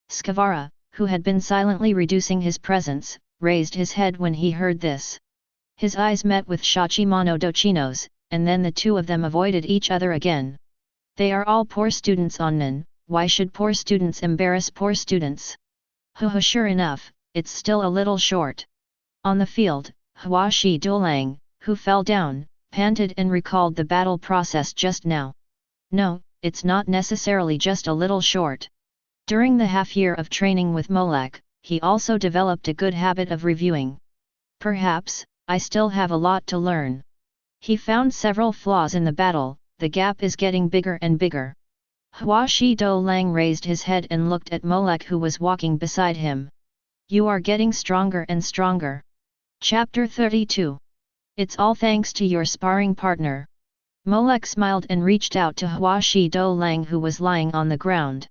Skavara, who had been silently reducing his presence, raised his head when he heard this. His eyes met with Xiachimono, and then the two of them avoided each other again. They are all poor students on Nen, why should poor students embarrass poor students? Sure enough, it's still a little short. On the field, Huashi Do Lang, who fell down, panted and recalled the battle process just now. No, it's not necessarily just a little short. During the half-year of training with Molek, he also developed a good habit of reviewing. Perhaps, I still have a lot to learn. He found several flaws in the battle, the gap is getting bigger and bigger. Huashi Do Lang raised his head and looked at Molek who was walking beside him. You are getting stronger and stronger. Chapter 32. It's all thanks to your sparring partner. Molek smiled and reached out to Huashi Do Lang who was lying on the ground.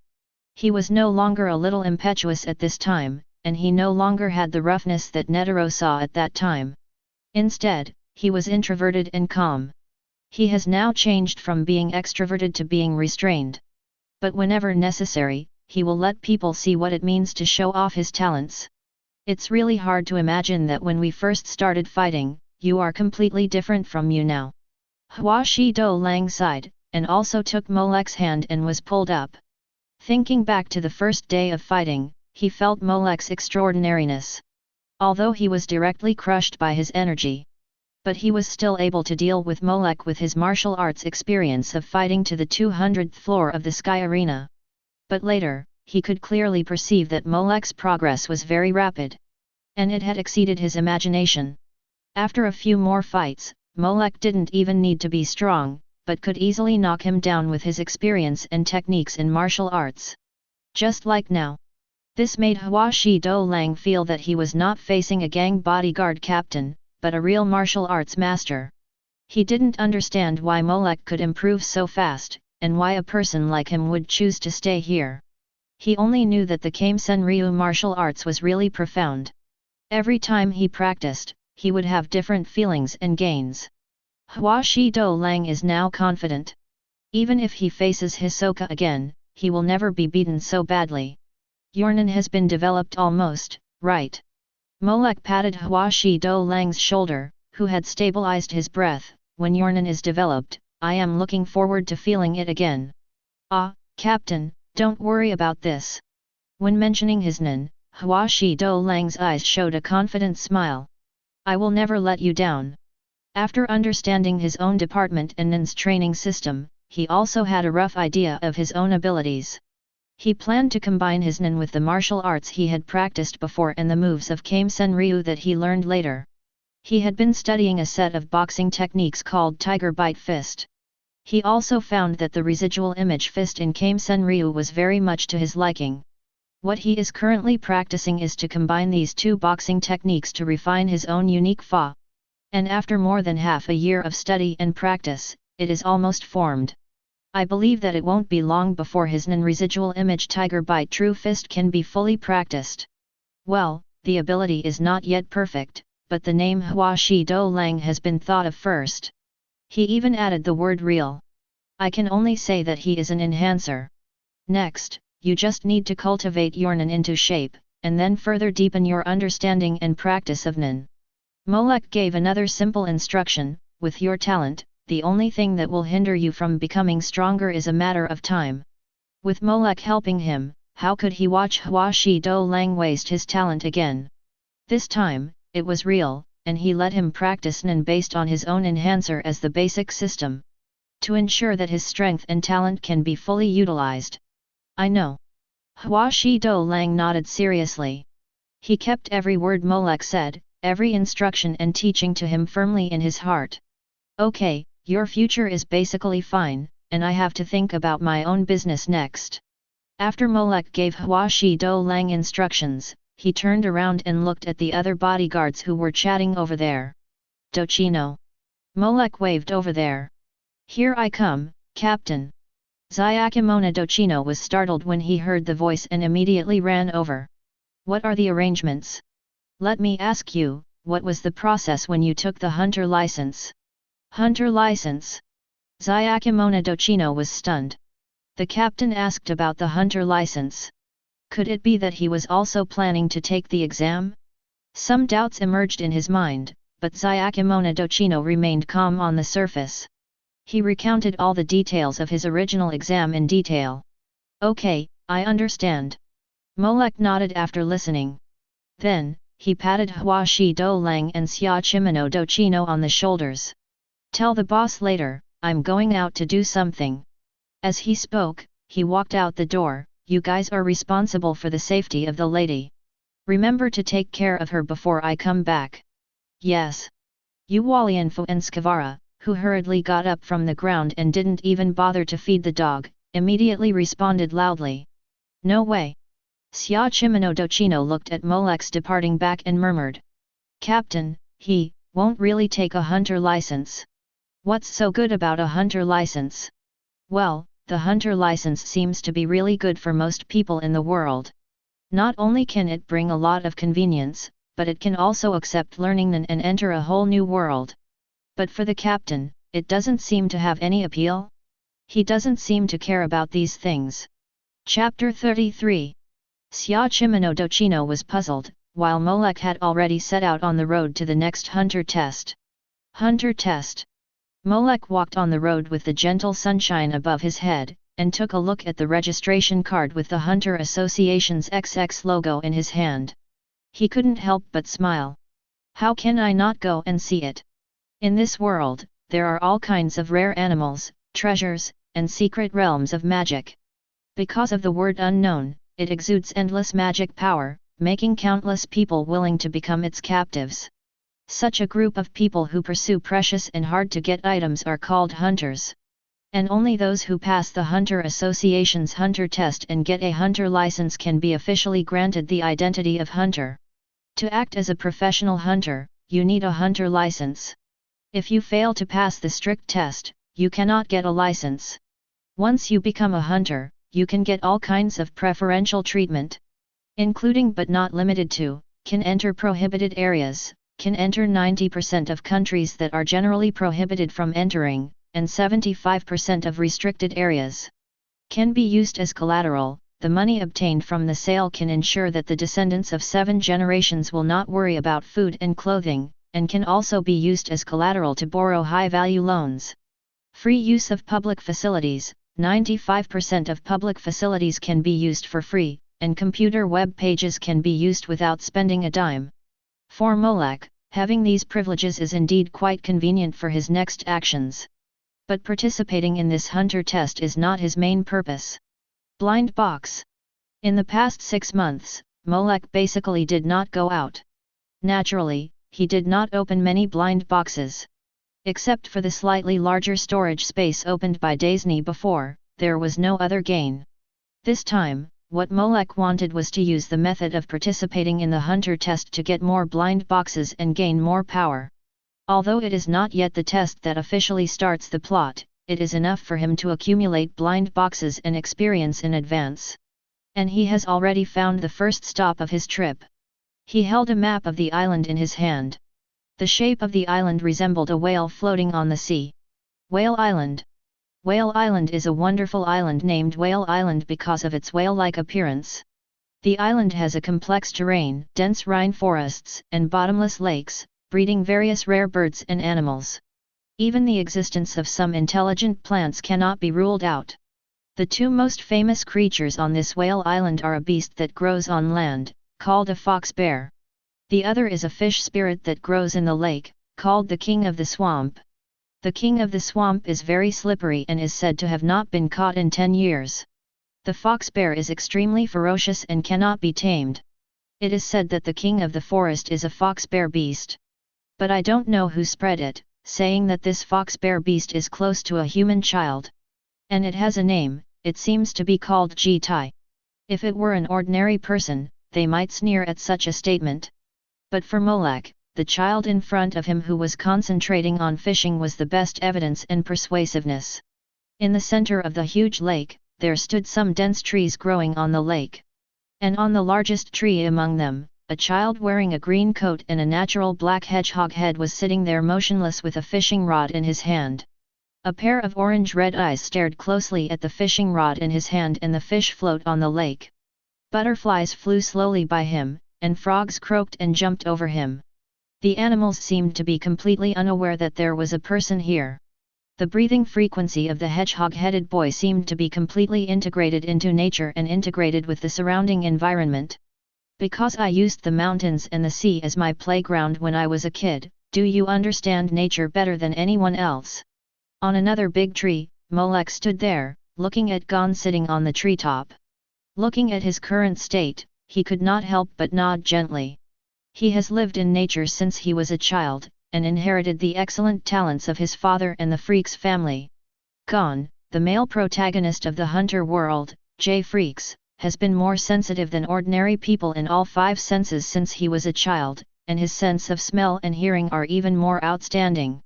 He was no longer a little impetuous at this time, and he no longer had the roughness that Netero saw at that time. Instead, he was introverted and calm. He has now changed from being extroverted to being restrained. But whenever necessary, he will let people see what it means to show off his talents. It's really hard to imagine that when we first started fighting, you are completely different from you now. Huashi Do Lang sighed, and also took Molek's hand and was pulled up. Thinking back to the first day of fighting, he felt Molek's extraordinariness. Although he was directly crushed by his energy. But he was still able to deal with Molek with his martial arts experience of fighting to the 200th floor of the Sky Arena. But later, he could clearly perceive that Molek's progress was very rapid. And it had exceeded his imagination. After a few more fights, Molek didn't even need to be strong, but could easily knock him down with his experience and techniques in martial arts. Just like now. This made Huashi Do Lang feel that he was not facing a gang bodyguard captain, but a real martial arts master. He didn't understand why Molek could improve so fast, and why a person like him would choose to stay here. He only knew that the Kame Senryu martial arts was really profound. Every time he practiced, he would have different feelings and gains. Hua Shi Do Lang is now confident. Even if he faces Hisoka again, he will never be beaten so badly. Yorknew has been developed almost, right? Molek patted Hua Shi Do Lang's shoulder, who had stabilized his breath. When Yorknew is developed, I am looking forward to feeling it again. Ah, Captain, don't worry about this. When mentioning his nin, Hua Shi Do Lang's eyes showed a confident smile. I will never let you down. After understanding his own department and Nin's training system, he also had a rough idea of his own abilities. He planned to combine his Nin with the martial arts he had practiced before and the moves of Kame Sen Ryu that he learned later. He had been studying a set of boxing techniques called Tiger Bite Fist. He also found that the residual image fist in Kame Sen Ryu was very much to his liking. What he is currently practicing is to combine these two boxing techniques to refine his own unique fa. And after more than half a year of study and practice, it is almost formed. I believe that it won't be long before his Nin residual image Tiger Bite True Fist can be fully practiced. Well, the ability is not yet perfect, but the name Hua Shi Do Lang has been thought of first. He even added the word real. I can only say that he is an enhancer. Next, you just need to cultivate your Nin into shape, and then further deepen your understanding and practice of Nin. Molek gave another simple instruction: with your talent, the only thing that will hinder you from becoming stronger is a matter of time. With Molek helping him, how could he watch Hua Shi Do Lang waste his talent again? This time, it was real, and he let him practice Nin based on his own enhancer as the basic system, to ensure that his strength and talent can be fully utilized. I know. Hua Shi Do Lang nodded seriously. He kept every word Molek said, every instruction and teaching to him firmly in his heart. Okay, your future is basically fine, and I have to think about my own business next. After Molek gave Hua Shi Do Lang instructions, he turned around and looked at the other bodyguards who were chatting over there. Dochino. Molek waved over there. Here I come, Captain. Zayakimona Dochino was startled when he heard the voice and immediately ran over. What are the arrangements? Let me ask you, what was the process when you took the hunter license? Hunter license? Zayakimona Dochino was stunned. The captain asked about the hunter license. Could it be that he was also planning to take the exam? Some doubts emerged in his mind, but Zayakimona Dochino remained calm on the surface. He recounted all the details of his original exam in detail. Okay, I understand. Molek nodded after listening. Then, he patted Hua Shi Do Lang and Xia Chimino Dochino on the shoulders. Tell the boss later, I'm going out to do something. As he spoke, he walked out the door. You guys are responsible for the safety of the lady. Remember to take care of her before I come back. Yes. Uwalianfo and Skavara, who hurriedly got up from the ground and didn't even bother to feed the dog, immediately responded loudly. No way. Xia Chimino Dochino looked at Molek's departing back and murmured. Captain, he won't really take a hunter license. What's so good about a hunter license? Well, the hunter license seems to be really good for most people in the world. Not only can it bring a lot of convenience, but it can also accept learning and enter a whole new world. But for the captain, it doesn't seem to have any appeal. He doesn't seem to care about these things. Chapter 33. Xia Chimino Dochino was puzzled, while Molek had already set out on the road to the next hunter test. Hunter test. Molek walked on the road with the gentle sunshine above his head, and took a look at the registration card with the Hunter Association's XX logo in his hand. He couldn't help but smile. How can I not go and see it? In this world, there are all kinds of rare animals, treasures, and secret realms of magic. Because of the word unknown, it exudes endless magic power, making countless people willing to become its captives. Such a group of people who pursue precious and hard-to-get items are called hunters. And only those who pass the Hunter Association's hunter test and get a hunter license can be officially granted the identity of hunter. To act as a professional hunter, you need a hunter license. If you fail to pass the strict test, you cannot get a license. Once you become a hunter, you can get all kinds of preferential treatment, including but not limited to can enter prohibited areas, can enter 90% of countries that are generally prohibited from entering, and 75% of restricted areas. Can be used as collateral. The money obtained from the sale can ensure that the descendants of 7 generations will not worry about food and clothing, and can also be used as collateral to borrow high-value loans. Free use of public facilities. 95% of public facilities can be used for free, and computer web pages can be used without spending a dime. For Molech, having these privileges is indeed quite convenient for his next actions. But participating in this hunter test is not his main purpose. Blind box. In the past 6 months, Molech basically did not go out. Naturally, he did not open many blind boxes. Except for the slightly larger storage space opened by Daisy before, there was no other gain. This time, what Molech wanted was to use the method of participating in the hunter test to get more blind boxes and gain more power. Although it is not yet the test that officially starts the plot, it is enough for him to accumulate blind boxes and experience in advance. And he has already found the first stop of his trip. He held a map of the island in his hand. The shape of the island resembled a whale floating on the sea. Whale Island. Whale Island is a wonderful island named Whale Island because of its whale-like appearance. The island has a complex terrain, dense rainforests, and bottomless lakes, breeding various rare birds and animals. Even the existence of some intelligent plants cannot be ruled out. The 2 most famous creatures on this Whale Island are a beast that grows on land, called a fox bear. The other is a fish spirit that grows in the lake, called the King of the Swamp. The King of the Swamp is very slippery and is said to have not been caught in 10 years. The fox bear is extremely ferocious and cannot be tamed. It is said that the King of the Forest is a fox bear beast. But I don't know who spread it, saying that this fox bear beast is close to a human child. And it has a name, it seems to be called G-Tai. If it were an ordinary person, they might sneer at such a statement. But for Molech, the child in front of him who was concentrating on fishing was the best evidence and persuasiveness. In the center of the huge lake, there stood some dense trees growing on the lake. And on the largest tree among them, a child wearing a green coat and a natural black hedgehog head was sitting there motionless with a fishing rod in his hand. A pair of orange-red eyes stared closely at the fishing rod in his hand and the fish float on the lake. Butterflies flew slowly by him, and frogs croaked and jumped over him. The animals seemed to be completely unaware that there was a person here. The breathing frequency of the hedgehog-headed boy seemed to be completely integrated into nature and integrated with the surrounding environment. Because I used the mountains and the sea as my playground when I was a kid, do you understand nature better than anyone else? On another big tree, Molech stood there, looking at Gon sitting on the treetop. Looking at his current state, he could not help but nod gently. He has lived in nature since he was a child, and inherited the excellent talents of his father and the Freecss family. Gon, the male protagonist of the hunter world, Freecss, has been more sensitive than ordinary people in all 5 senses since he was a child, and his sense of smell and hearing are even more outstanding.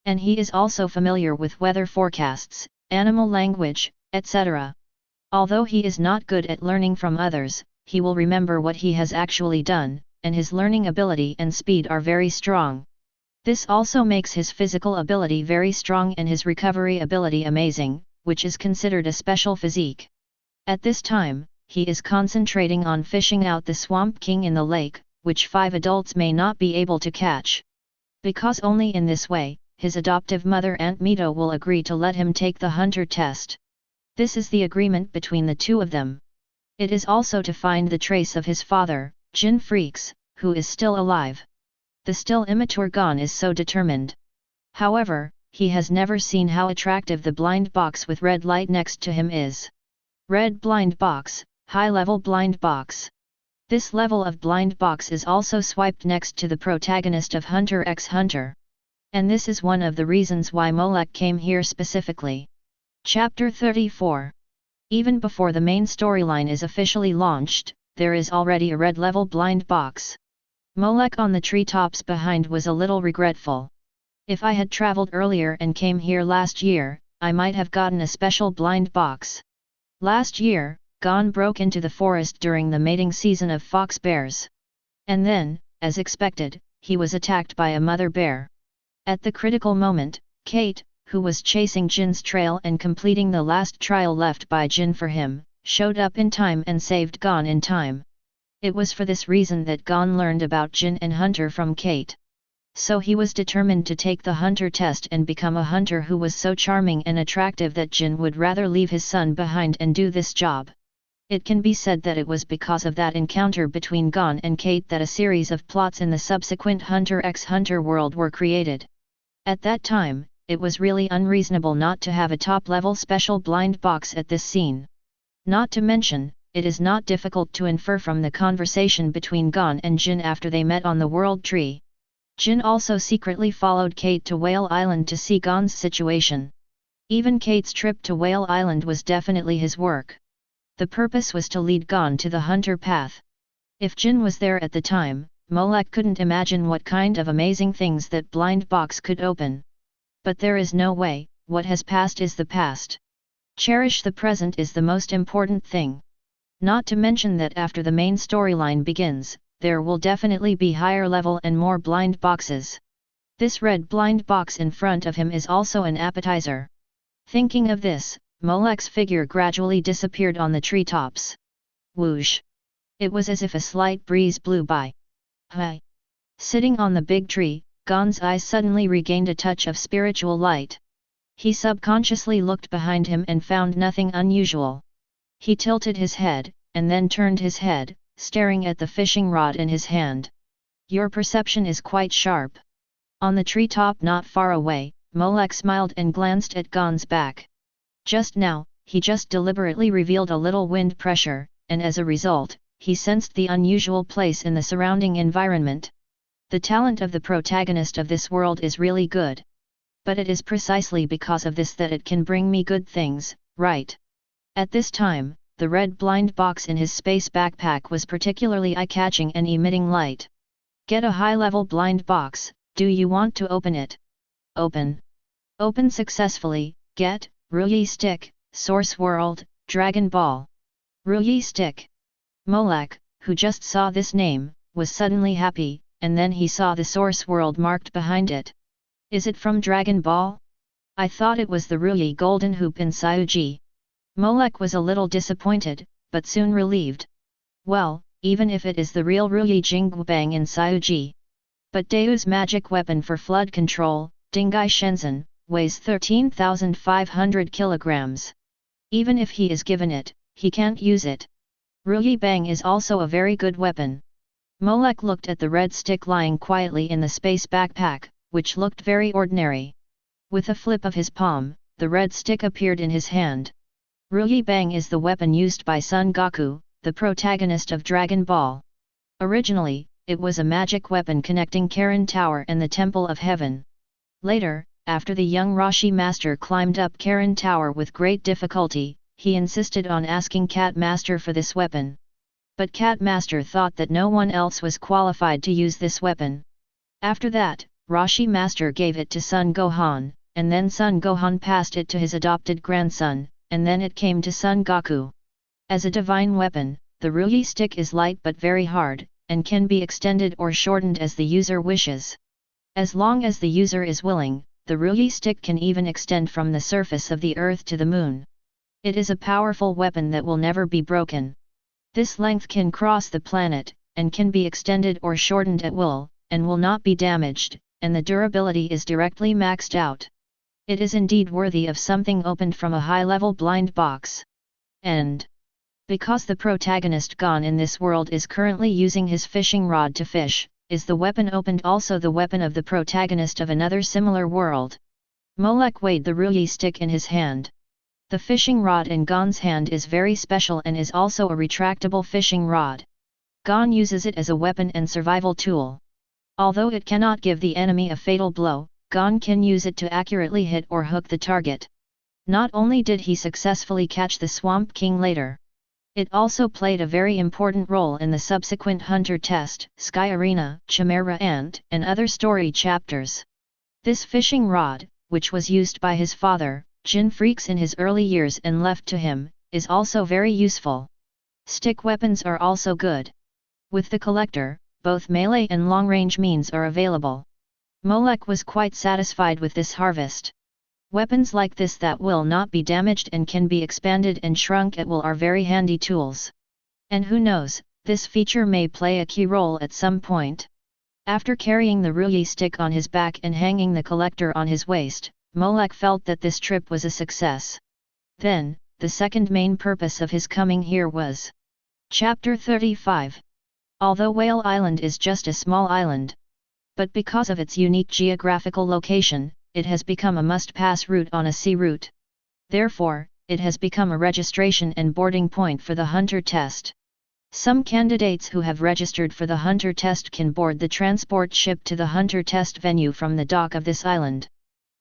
And he is also familiar with weather forecasts, animal language, etc. Although he is not good at learning from others, he will remember what he has actually done, and his learning ability and speed are very strong. This also makes his physical ability very strong and his recovery ability amazing, which is considered a special physique. At this time, he is concentrating on fishing out the Swamp King in the lake, which 5 adults may not be able to catch. Because only in this way, his adoptive mother Aunt Mito will agree to let him take the hunter test. This is the agreement between the 2 of them. It is also to find the trace of his father, Jin Freecss, who is still alive. The still immature Gon is so determined. However, he has never seen how attractive the blind box with red light next to him is. Red blind box, high-level blind box. This level of blind box is also swiped next to the protagonist of Hunter x Hunter. And this is one of the reasons why Molech came here specifically. Chapter 34. Even before the main storyline is officially launched, there is already a red-level blind box. Molech on the treetops behind was a little regretful. If I had traveled earlier and came here last year, I might have gotten a special blind box. Last year, Gon broke into the forest during the mating season of fox bears. And then, as expected, he was attacked by a mother bear. At the critical moment, Kate, who was chasing Jin's trail and completing the last trial left by Jin for him, showed up in time and saved Gon in time. It was for this reason that Gon learned about Jin and Hunter from Kate. So he was determined to take the hunter test and become a hunter who was so charming and attractive that Jin would rather leave his son behind and do this job. It can be said that it was because of that encounter between Gon and Kate that a series of plots in the subsequent Hunter x Hunter world were created. At that time, it was really unreasonable not to have a top-level special blind box at this scene. Not to mention, it is not difficult to infer from the conversation between Gon and Jin after they met on the World Tree. Jin also secretly followed Kate to Whale Island to see Gon's situation. Even Kate's trip to Whale Island was definitely his work. The purpose was to lead Gon to the hunter path. If Jin was there at the time, Molek couldn't imagine what kind of amazing things that blind box could open. But there is no way, what has passed is the past. Cherish the present is the most important thing. Not to mention that after the main storyline begins, there will definitely be higher level and more blind boxes. This red blind box in front of him is also an appetizer. Thinking of this, Molek's figure gradually disappeared on the treetops. Whoosh! It was as if a slight breeze blew by. Hi! Sitting on the big tree, Gon's eyes suddenly regained a touch of spiritual light. He subconsciously looked behind him and found nothing unusual. He tilted his head, and then turned his head, staring at the fishing rod in his hand. Your perception is quite sharp. On the treetop not far away, Molek smiled and glanced at Gon's back. Just now, he just deliberately revealed a little wind pressure, and as a result, he sensed the unusual place in the surrounding environment. The talent of the protagonist of this world is really good. But it is precisely because of this that it can bring me good things, right? At this time, the red blind box in his space backpack was particularly eye-catching and emitting light. Get a high-level blind box, do you want to open it? Open. Open successfully, get, Ruyi Stick, Source World, Dragon Ball. Ruyi Stick. Molek, who just saw this name, was suddenly happy, and then he saw the Source World marked behind it. Is it from Dragon Ball? I thought it was the Ruyi Golden Hoop in Syuji. Molek was a little disappointed, but soon relieved. Well, even if it is the real Ruyi Jingbang in Syuji. But Daewoo's magic weapon for flood control, Dingai Shenzhen, weighs 13,500 kilograms. Even if he is given it, he can't use it. Ruyi Bang is also a very good weapon. Molek looked at the red stick lying quietly in the space backpack, which looked very ordinary. With a flip of his palm, the red stick appeared in his hand. Ruyi Bang is the weapon used by Son Goku, the protagonist of Dragon Ball. Originally, it was a magic weapon connecting Karen Tower and the Temple of Heaven. Later, after the young Roshi Master climbed up Karen Tower with great difficulty, he insisted on asking Cat Master for this weapon. But Cat Master thought that no one else was qualified to use this weapon. After that, Roshi Master gave it to Son Gohan, and then Son Gohan passed it to his adopted grandson, and then it came to Son Goku. As a divine weapon, the Ruyi stick is light but very hard, and can be extended or shortened as the user wishes. As long as the user is willing, the Ruyi stick can even extend from the surface of the earth to the moon. It is a powerful weapon that will never be broken. This length can cross the planet, and can be extended or shortened at will, and will not be damaged, and the durability is directly maxed out. It is indeed worthy of something opened from a high-level blind box. End. Because the protagonist Gon in this world is currently using his fishing rod to fish, is the weapon opened also the weapon of the protagonist of another similar world. Molek weighed the Ruyi stick in his hand. The fishing rod in Gon's hand is very special and is also a retractable fishing rod. Gon uses it as a weapon and survival tool. Although it cannot give the enemy a fatal blow, Gon can use it to accurately hit or hook the target. Not only did he successfully catch the Swamp King later, it also played a very important role in the subsequent Hunter Test, Sky Arena, Chimera Ant, and other story chapters. This fishing rod, which was used by his father, Jin Freecss in his early years and left to him, is also very useful. Stick weapons are also good. With the collector, both melee and long-range means are available. Molek was quite satisfied with this harvest. Weapons like this that will not be damaged and can be expanded and shrunk at will are very handy tools. And who knows, this feature may play a key role at some point. After carrying the Ruyi stick on his back and hanging the collector on his waist, Molek felt that this trip was a success. Then, the second main purpose of his coming here was. Chapter 35. Although Whale Island is just a small island, but because of its unique geographical location, it has become a must-pass route on a sea route. Therefore, it has become a registration and boarding point for the Hunter test. Some candidates who have registered for the Hunter test can board the transport ship to the Hunter test venue from the dock of this island.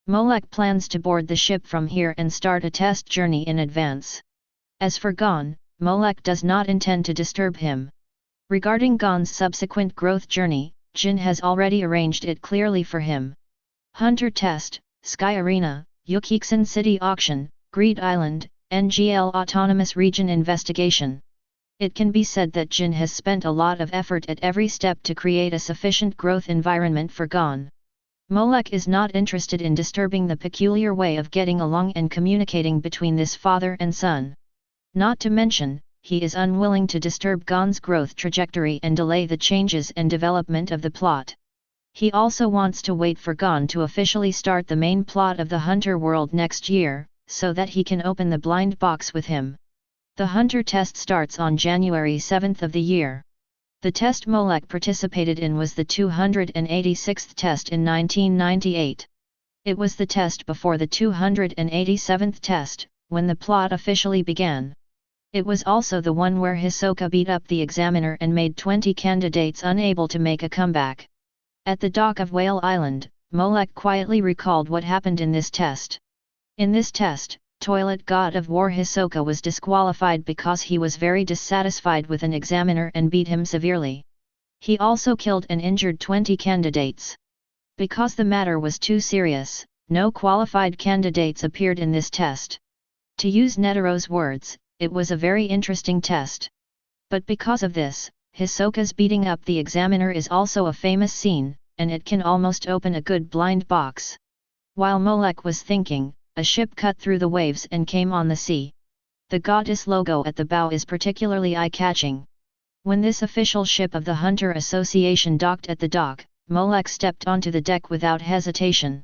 Molek plans to board the ship from here and start a test journey in advance. As for Gon, Molek does not intend to disturb him. Regarding Gon's subsequent growth journey, Jin has already arranged it clearly for him. Hunter Test, Sky Arena, Yukiksen City Auction, Greed Island, NGL Autonomous Region Investigation. It can be said that Jin has spent a lot of effort at every step to create a sufficient growth environment for Gon. Molek is not interested in disturbing the peculiar way of getting along and communicating between this father and son. Not to mention, he is unwilling to disturb Gon's growth trajectory and delay the changes and development of the plot. He also wants to wait for Gon to officially start the main plot of the Hunter world next year, so that he can open the blind box with him. The Hunter test starts on January 7th of the year. The test Molek participated in was the 286th test in 1998. It was the test before the 287th test, when the plot officially began. It was also the one where Hisoka beat up the examiner and made 20 candidates unable to make a comeback. At the dock of Whale Island, Molek quietly recalled what happened in this test. In this test, Toilet God of War Hisoka was disqualified because he was very dissatisfied with an examiner and beat him severely. He also killed and injured 20 candidates. Because the matter was too serious, no qualified candidates appeared in this test. To use Netero's words, it was a very interesting test. But because of this, Hisoka's beating up the examiner is also a famous scene, and it can almost open a good blind box. While Molek was thinking, a ship cut through the waves and came on the sea. The goddess logo at the bow is particularly eye-catching. When this official ship of the Hunter Association docked at the dock, Molek stepped onto the deck without hesitation.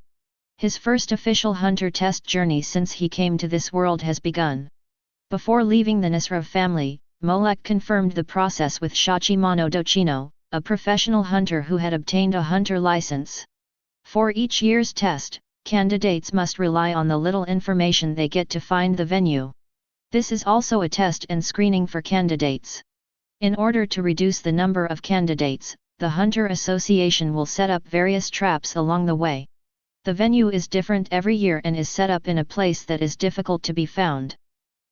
His first official Hunter test journey since he came to this world has begun. Before leaving the Nostrade family, Molek confirmed the process with Shachimano Dochino, a professional hunter who had obtained a hunter license. For each year's test, candidates must rely on the little information they get to find the venue. This is also a test and screening for candidates. In order to reduce the number of candidates, the Hunter Association will set up various traps along the way. The venue is different every year and is set up in a place that is difficult to be found.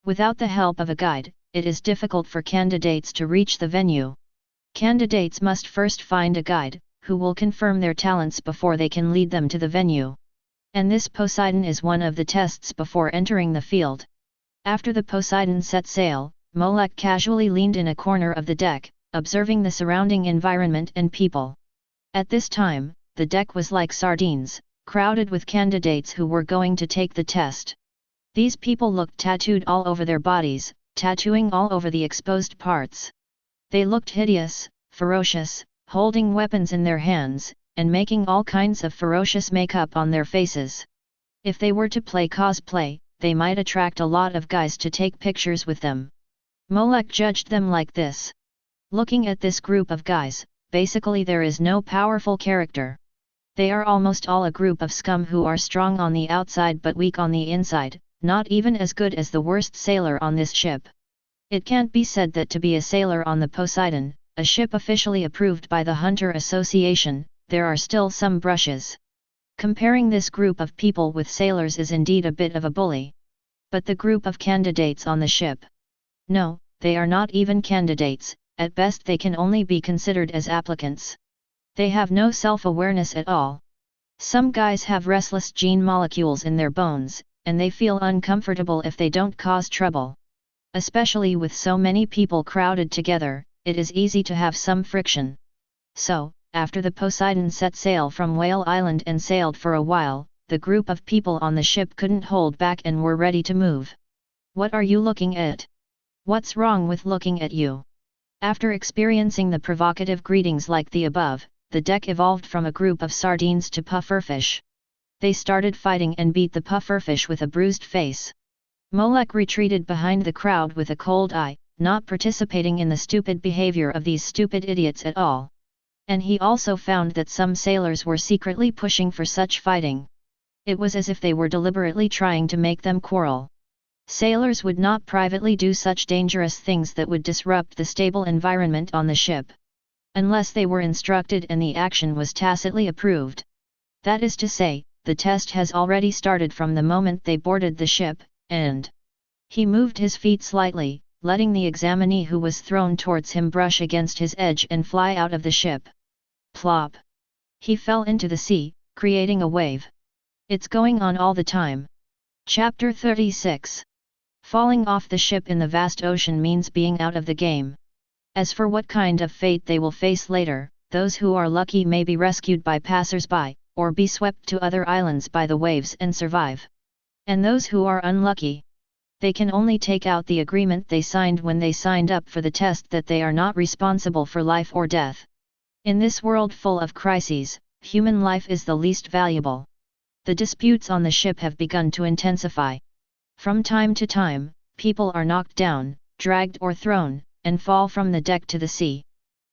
Without the help of a guide, it is difficult for candidates to reach the venue. Candidates must first find a guide, who will confirm their talents before they can lead them to the venue. And this Poseidon is one of the tests before entering the field. After the Poseidon set sail, Molek casually leaned in a corner of the deck, observing the surrounding environment and people. At this time, the deck was like sardines, crowded with candidates who were going to take the test. These people looked tattooed all over their bodies, tattooing all over the exposed parts. They looked hideous, ferocious, holding weapons in their hands, and making all kinds of ferocious makeup on their faces. If they were to play cosplay, they might attract a lot of guys to take pictures with them. Molek judged them like this. Looking at this group of guys, basically there is no powerful character. They are almost all a group of scum who are strong on the outside but weak on the inside, not even as good as the worst sailor on this ship. It can't be said that to be a sailor on the Poseidon, a ship officially approved by the Hunter Association, there are still some brushes. Comparing this group of people with sailors is indeed a bit of a bully. But the group of candidates on the ship? No, they are not even candidates, at best they can only be considered as applicants. They have no self-awareness at all. Some guys have restless gene molecules in their bones, and they feel uncomfortable if they don't cause trouble. Especially with so many people crowded together, it is easy to have some friction. So, after the Poseidon set sail from Whale Island and sailed for a while, the group of people on the ship couldn't hold back and were ready to move. "What are you looking at? What's wrong with looking at you?" After experiencing the provocative greetings like the above, the deck evolved from a group of sardines to pufferfish. They started fighting and beat the pufferfish with a bruised face. Molek retreated behind the crowd with a cold eye, not participating in the stupid behavior of these stupid idiots at all. And he also found that some sailors were secretly pushing for such fighting. It was as if they were deliberately trying to make them quarrel. Sailors would not privately do such dangerous things that would disrupt the stable environment on the ship, unless they were instructed and the action was tacitly approved. That is to say, the test has already started from the moment they boarded the ship, and he moved his feet slightly, letting the examinee who was thrown towards him brush against his edge and fly out of the ship. Plop! He fell into the sea, creating a wave. It's going on all the time. Chapter 36. Falling off the ship in the vast ocean means being out of the game. As for what kind of fate they will face later, those who are lucky may be rescued by passers-by, or be swept to other islands by the waves and survive. And those who are unlucky, they can only take out the agreement they signed when they signed up for the test that they are not responsible for life or death. In this world full of crises, human life is the least valuable. The disputes on the ship have begun to intensify. From time to time, people are knocked down, dragged or thrown, and fall from the deck to the sea.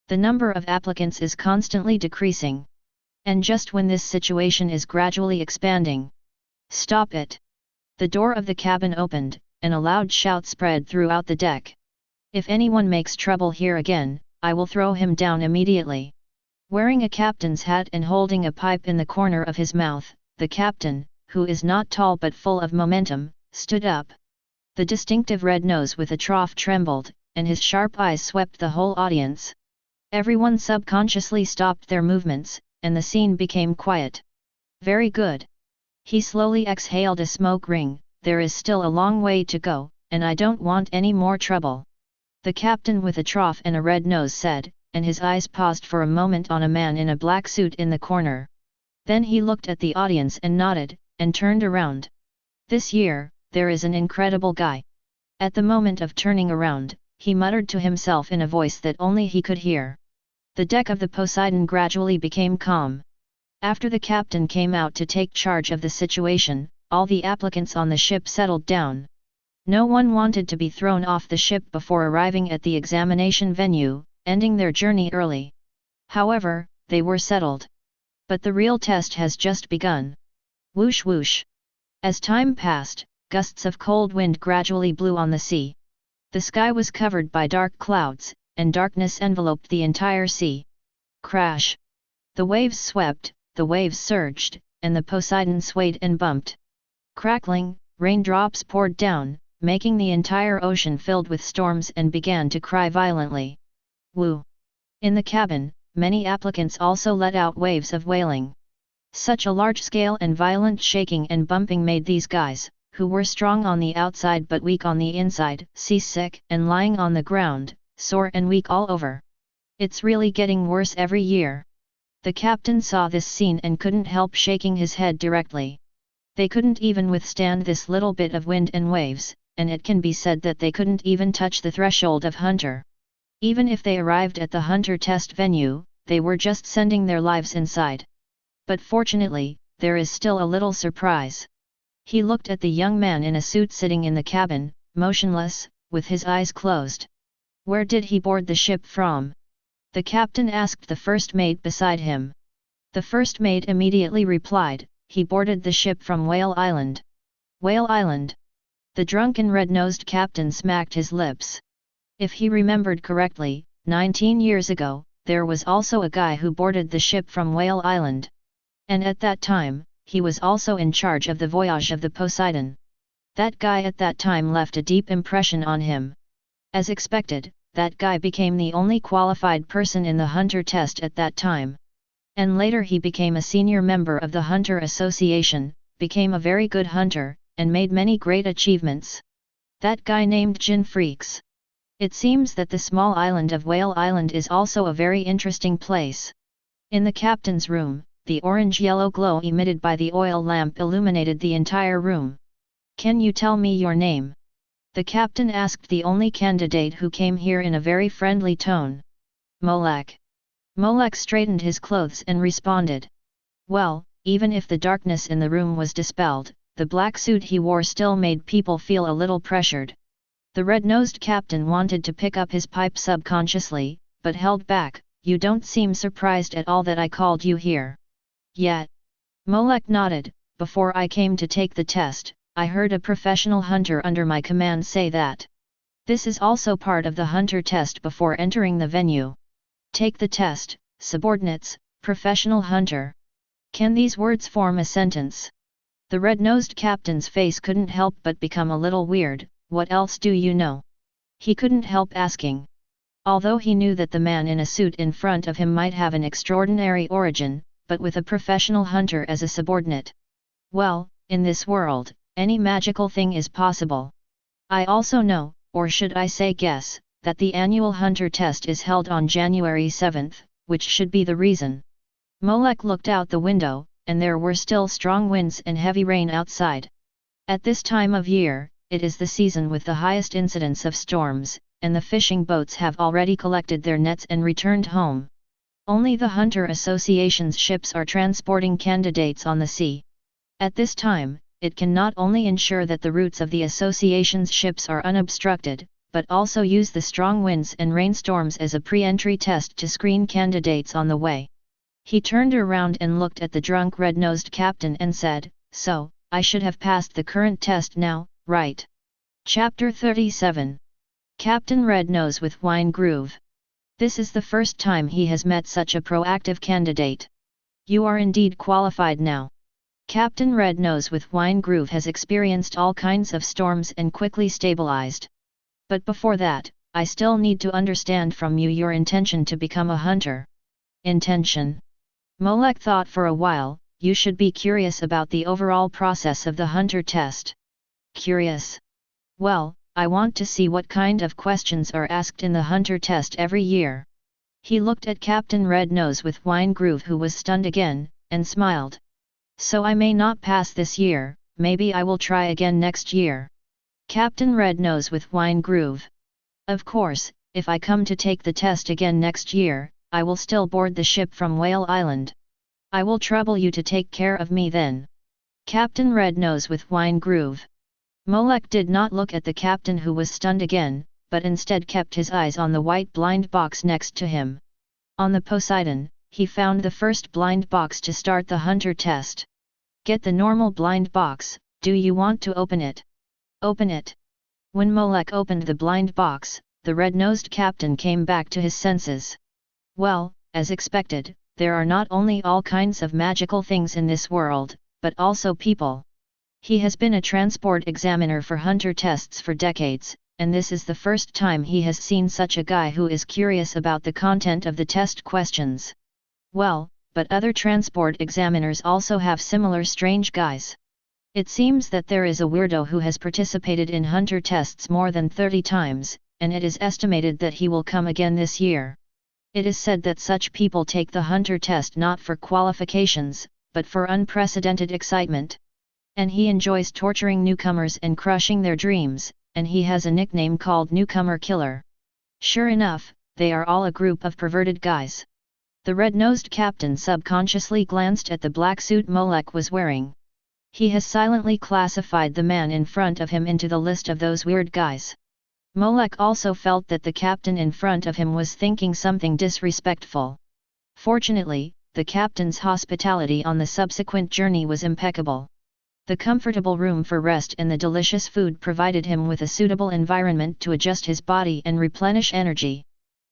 The number of applicants is constantly decreasing. And just when this situation is gradually expanding. Stop it! The door of the cabin opened, and a loud shout spread throughout the deck. "If anyone makes trouble here again, I will throw him down immediately." Wearing a captain's hat and holding a pipe in the corner of his mouth, the captain, who is not tall but full of momentum, stood up. The distinctive red nose with a trough trembled, and his sharp eyes swept the whole audience. Everyone subconsciously stopped their movements, and the scene became quiet. "Very good." He slowly exhaled a smoke ring. "There is still a long way to go, and I don't want any more trouble," the captain with a trough and a red nose said, and his eyes paused for a moment on a man in a black suit in the corner. Then he looked at the audience and nodded, and turned around. "This year, there is an incredible guy." At the moment of turning around, he muttered to himself in a voice that only he could hear. The deck of the Poseidon gradually became calm. After the captain came out to take charge of the situation, all the applicants on the ship settled down. No one wanted to be thrown off the ship before arriving at the examination venue, ending their journey early. However, they were settled. But the real test has just begun. Whoosh whoosh! As time passed, gusts of cold wind gradually blew on the sea. The sky was covered by dark clouds, and darkness enveloped the entire sea. Crash! The waves swept, the waves surged, and the Poseidon swayed and bumped. Crackling, raindrops poured down, making the entire ocean filled with storms and began to cry violently. Woo! In the cabin, many applicants also let out waves of wailing. Such a large-scale and violent shaking and bumping made these guys, who were strong on the outside but weak on the inside, seasick and lying on the ground, sore and weak all over. "It's really getting worse every year." The captain saw this scene and couldn't help shaking his head directly. They couldn't even withstand this little bit of wind and waves, and it can be said that they couldn't even touch the threshold of Hunter. Even if they arrived at the Hunter test venue, they were just sending their lives inside. But fortunately, there is still a little surprise. He looked at the young man in a suit sitting in the cabin, motionless, with his eyes closed. "Where did he board the ship from?" the captain asked the first mate beside him. The first mate immediately replied, "He boarded the ship from Whale Island." Whale Island? The drunken red-nosed captain smacked his lips. If he remembered correctly, 19 years ago, there was also a guy who boarded the ship from Whale Island. And at that time, he was also in charge of the voyage of the Poseidon. That guy at that time left a deep impression on him. As expected, that guy became the only qualified person in the Hunter test at that time. And later he became a senior member of the Hunter Association, became a very good hunter, and made many great achievements. That guy named Freecss. It seems that the small island of Whale Island is also a very interesting place. In the captain's room, the orange-yellow glow emitted by the oil lamp illuminated the entire room. Can you tell me your name? The captain asked the only candidate who came here in a very friendly tone. Molek. Molek straightened his clothes and responded. Well, even if the darkness in the room was dispelled, the black suit he wore still made people feel a little pressured. The red-nosed captain wanted to pick up his pipe subconsciously, but held back. You don't seem surprised at all that I called you here. Yet. Molek nodded. Before I came to take the test, I heard a professional hunter under my command say that. This is also part of the hunter test before entering the venue. Take the test, subordinates, professional hunter. Can these words form a sentence? The red-nosed captain's face couldn't help but become a little weird. What else do you know? He couldn't help asking. Although he knew that the man in a suit in front of him might have an extraordinary origin, but with a professional hunter as a subordinate. Well, in this world, any magical thing is possible. I also know, or should I say guess, that the annual hunter test is held on January 7th, which should be the reason. Molek looked out the window, and there were still strong winds and heavy rain outside. At this time of year, it is the season with the highest incidence of storms, and the fishing boats have already collected their nets and returned home. Only the Hunter Association's ships are transporting candidates on the sea. At this time, it can not only ensure that the routes of the association's ships are unobstructed, but also use the strong winds and rainstorms as a pre-entry test to screen candidates on the way. He turned around and looked at the drunk red-nosed captain and said, So, I should have passed the current test now, right? Chapter 37. Captain Red-Nose with Wine Groove. This is the first time he has met such a proactive candidate. You are indeed qualified now. Captain Red-Nose with Wine Groove has experienced all kinds of storms and quickly stabilized. But before that, I still need to understand from you your intention to become a hunter. Intention. Molek thought for a while. You should be curious about the overall process of the hunter test. Curious? Well, I want to see what kind of questions are asked in the hunter test every year. He looked at Captain Red-Nose with Wine Groove, who was stunned again, and smiled. So I may not pass this year, maybe I will try again next year. Captain Red-Nose with Wine Groove. Of course, if I come to take the test again next year, I will still board the ship from Whale Island. I will trouble you to take care of me then. Captain Red-Nose with Wine Groove. Molek did not look at the captain, who was stunned again, but instead kept his eyes on the white blind box next to him. On the Poseidon, he found the first blind box to start the hunter test. Get the normal blind box. Do you want to open it? Open it. When Molek opened the blind box, the red-nosed captain came back to his senses. Well, as expected, there are not only all kinds of magical things in this world, but also people. He has been a transport examiner for hunter tests for decades, and this is the first time he has seen such a guy who is curious about the content of the test questions. Well, but other transport examiners also have similar strange guys. It seems that there is a weirdo who has participated in hunter tests more than 30 times, and it is estimated that he will come again this year. It is said that such people take the hunter test not for qualifications, but for unprecedented excitement. And he enjoys torturing newcomers and crushing their dreams, and he has a nickname called Newcomer Killer. Sure enough, they are all a group of perverted guys. The red-nosed captain subconsciously glanced at the black suit Molek was wearing. He has silently classified the man in front of him into the list of those weird guys. Molek also felt that the captain in front of him was thinking something disrespectful. Fortunately, the captain's hospitality on the subsequent journey was impeccable. The comfortable room for rest and the delicious food provided him with a suitable environment to adjust his body and replenish energy.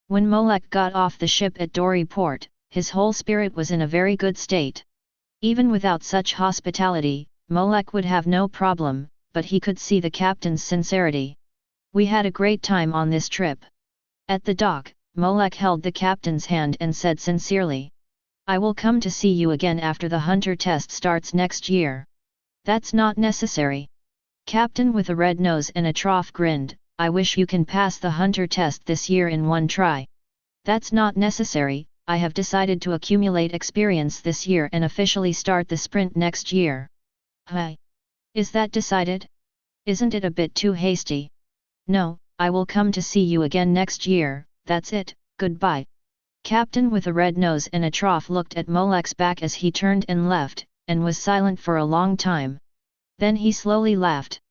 When Molek got off the ship at Dory Port, his whole spirit was in a very good state. Even without such hospitality, Molek would have no problem, but he could see the captain's sincerity. We had a great time on this trip. At the dock, Molek held the captain's hand and said sincerely, I will come to see you again after the hunter test starts next year. That's not necessary. Captain with a red nose and a trough grinned, I wish you can pass the hunter test this year in one try. That's not necessary, I have decided to accumulate experience this year and officially start the sprint next year. Hi. Is that decided? Isn't it a bit too hasty? No, I will come to see you again next year, that's it, goodbye. Captain with a red nose and a trough looked at Molek's back as he turned and left, and was silent for a long time. Then he slowly laughed.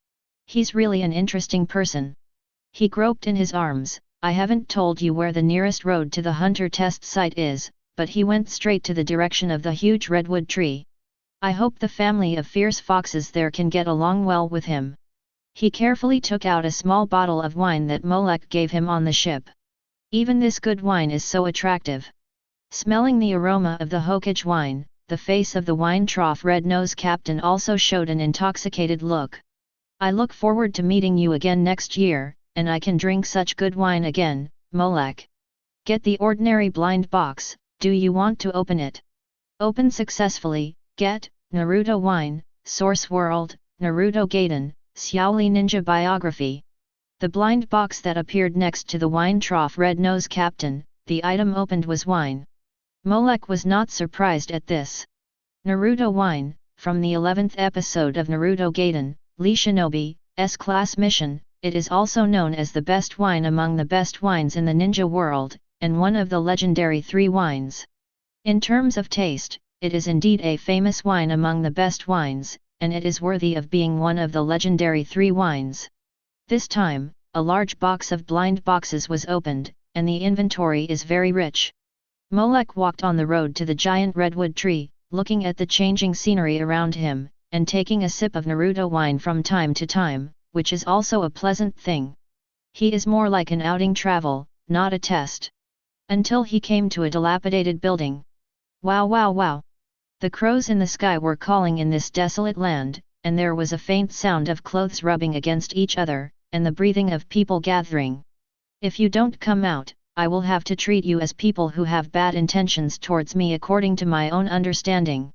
He's really an interesting person. He groped in his arms. I haven't told you where the nearest road to the hunter test site is, but he went straight to the direction of the huge redwood tree. I hope the family of fierce foxes there can get along well with him. He carefully took out a small bottle of wine that Molek gave him on the ship. Even this good wine is so attractive. Smelling the aroma of the Hokage wine, the face of the wine trough red-nosed captain also showed an intoxicated look. I look forward to meeting you again next year, and I can drink such good wine again, Molek. Get the ordinary blind box, do you want to open it? Open successfully, get, Naruto wine, Source World, Naruto Gaiden, Xiaoli Ninja Biography. The blind box that appeared next to the wine trough red-nosed captain, the item opened was wine. Molek was not surprised at this. Naruto wine, from the 11th episode of Naruto Gaiden, Lee Shinobi's class mission, it is also known as the best wine among the best wines in the ninja world, and one of the legendary 3 wines. In terms of taste, it is indeed a famous wine among the best wines, and it is worthy of being one of the legendary 3 wines. This time, a large box of blind boxes was opened, and the inventory is very rich. Molek walked on the road to the giant redwood tree, looking at the changing scenery around him, and taking a sip of Naruto wine from time to time, which is also a pleasant thing. He is more like an outing travel, not a test. Until he came to a dilapidated building. Wow wow wow! The crows in the sky were calling in this desolate land, and there was a faint sound of clothes rubbing against each other, and the breathing of people gathering. If you don't come out, I will have to treat you as people who have bad intentions towards me according to my own understanding.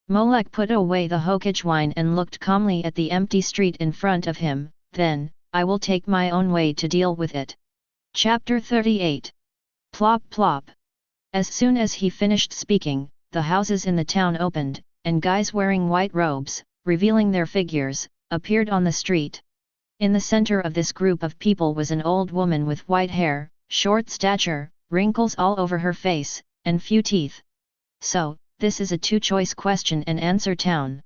Molek put away the Hokage wine and looked calmly at the empty street in front of him, then, I will take my own way to deal with it. Chapter 38. Plop plop. As soon as he finished speaking, the houses in the town opened, and guys wearing white robes, revealing their figures, appeared on the street. In the center of this group of people was an old woman with white hair, short stature, wrinkles all over her face, and few teeth. So, this is a two-choice question and answer town.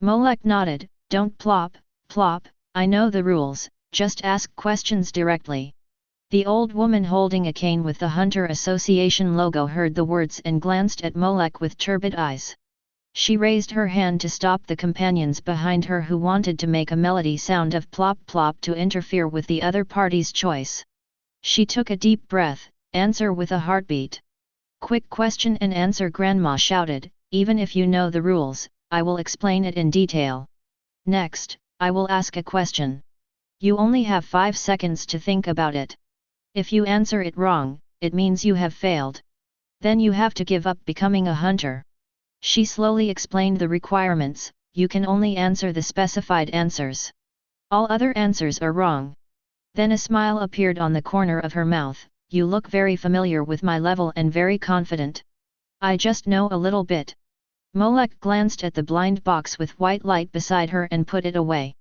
Molek nodded. Don't plop, plop, I know the rules, just ask questions directly. The old woman holding a cane with the Hunter Association logo heard the words and glanced at Molek with turbid eyes. She raised her hand to stop the companions behind her who wanted to make a melody sound of plop plop to interfere with the other party's choice. She took a deep breath. Answer with a heartbeat. Quick question and answer, Grandma shouted. Even if you know the rules, I will explain it in detail. Next, I will ask a question. You only have 5 seconds to think about it. If you answer it wrong, it means you have failed. Then you have to give up becoming a hunter. She slowly explained the requirements. You can only answer the specified answers. All other answers are wrong. Then a smile appeared on the corner of her mouth. You look very familiar with my level and very confident. I just know a little bit. Molek glanced at the blind box with white light beside her and put it away.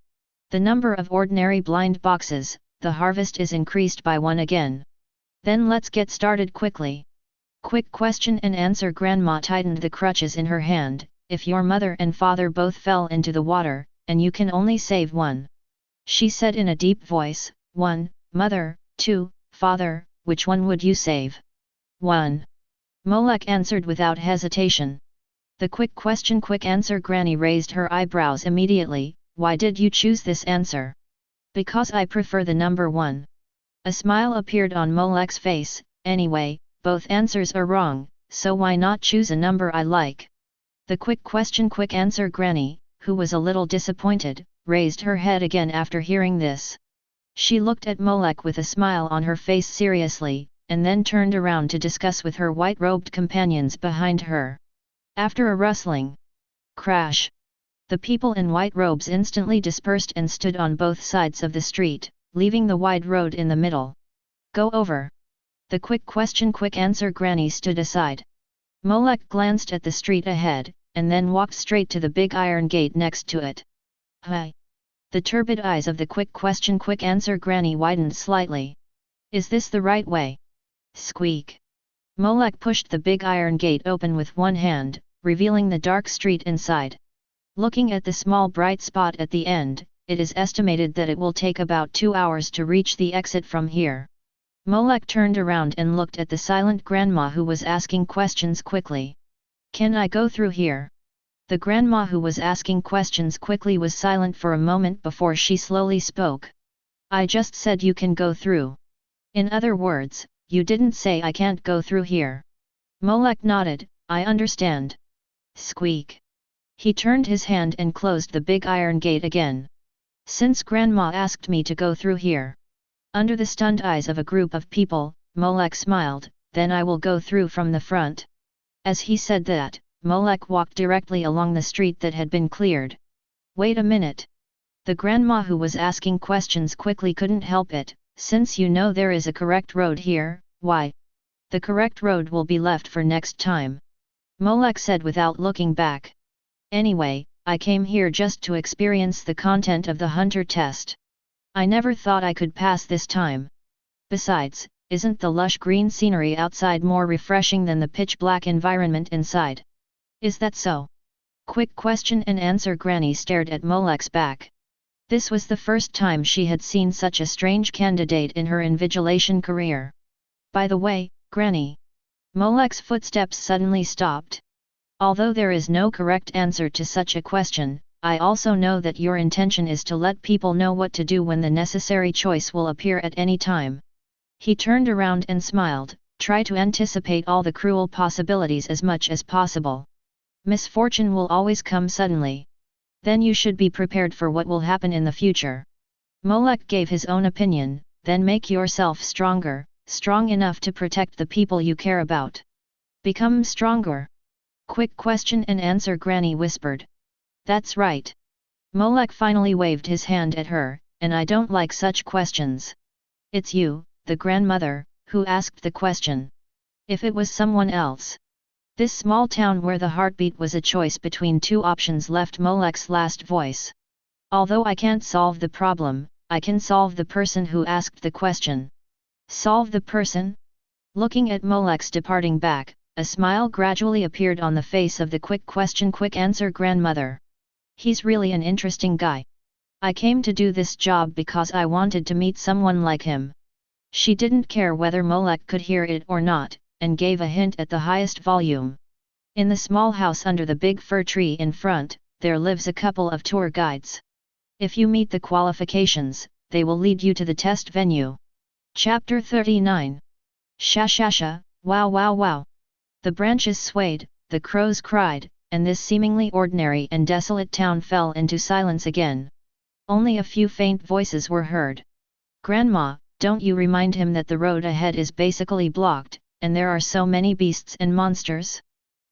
The number of ordinary blind boxes, the harvest is increased by 1 again. Then let's get started quickly. Quick question and answer. Grandma tightened the crutches in her hand. If your mother and father both fell into the water, and you can only save one. She said in a deep voice, 1, mother, 2, father, which one would you save? 1. Molek answered without hesitation. The quick question quick answer. Granny raised her eyebrows immediately. Why did you choose this answer? Because I prefer the number 1. A smile appeared on Molek's face. Anyway, both answers are wrong, so why not choose a number I like? The quick question quick answer. Granny, who was a little disappointed, raised her head again after hearing this. She looked at Molek with a smile on her face seriously, and then turned around to discuss with her white-robed companions behind her. After a rustling crash, the people in white robes instantly dispersed and stood on both sides of the street, leaving the wide road in the middle. Go over. The quick question quick answer granny stood aside. Molek glanced at the street ahead, and then walked straight to the big iron gate next to it. Hi. The turbid eyes of the quick question quick answer granny widened slightly. Is this the right way? Squeak. Molek pushed the big iron gate open with one hand, revealing the dark street inside. Looking at the small bright spot at the end, it is estimated that it will take about 2 hours to reach the exit from here. Molek turned around and looked at the silent grandma who was asking questions quickly. Can I go through here? The grandma who was asking questions quickly was silent for a moment before she slowly spoke. I just said you can go through. In other words, you didn't say I can't go through here. Molek nodded, I understand. Squeak. He turned his hand and closed the big iron gate again. Since grandma asked me to go through here. Under the stunned eyes of a group of people, Molek smiled, then I will go through from the front. As he said that, Molek walked directly along the street that had been cleared. Wait a minute. The grandma who was asking questions quickly couldn't help it, since you know there is a correct road here, why? The correct road will be left for next time. Molek said without looking back. Anyway, I came here just to experience the content of the hunter test. I never thought I could pass this time. Besides, isn't the lush green scenery outside more refreshing than the pitch-black environment inside? Is that so? Quick question and answer granny stared at Molek's back. This was the first time she had seen such a strange candidate in her invigilation career. By the way, granny. Molek's footsteps suddenly stopped. Although there is no correct answer to such a question, I also know that your intention is to let people know what to do when the necessary choice will appear at any time. He turned around and smiled, try to anticipate all the cruel possibilities as much as possible. Misfortune will always come suddenly. Then you should be prepared for what will happen in the future. Molek gave his own opinion, then make yourself stronger, strong enough to protect the people you care about. Become stronger. Quick question and answer granny whispered. That's right. Molek finally waved his hand at her, and I don't like such questions. It's you, the grandmother, who asked the question. If it was someone else. This small town where the heartbeat was a choice between two options left Molek's last voice. Although I can't solve the problem, I can solve the person who asked the question. Solve the person? Looking at Molek's departing back, a smile gradually appeared on the face of the quick question quick answer grandmother. He's really an interesting guy. I came to do this job because I wanted to meet someone like him. She didn't care whether Molek could hear it or not, and gave a hint at the highest volume. In the small house under the big fir tree in front, there lives a couple of tour guides. If you meet the qualifications, they will lead you to the test venue. Chapter 39. Sha, wow wow wow. The branches swayed, the crows cried, and this seemingly ordinary and desolate town fell into silence again. Only a few faint voices were heard. Grandma, don't you remind him that the road ahead is basically blocked, and there are so many beasts and monsters?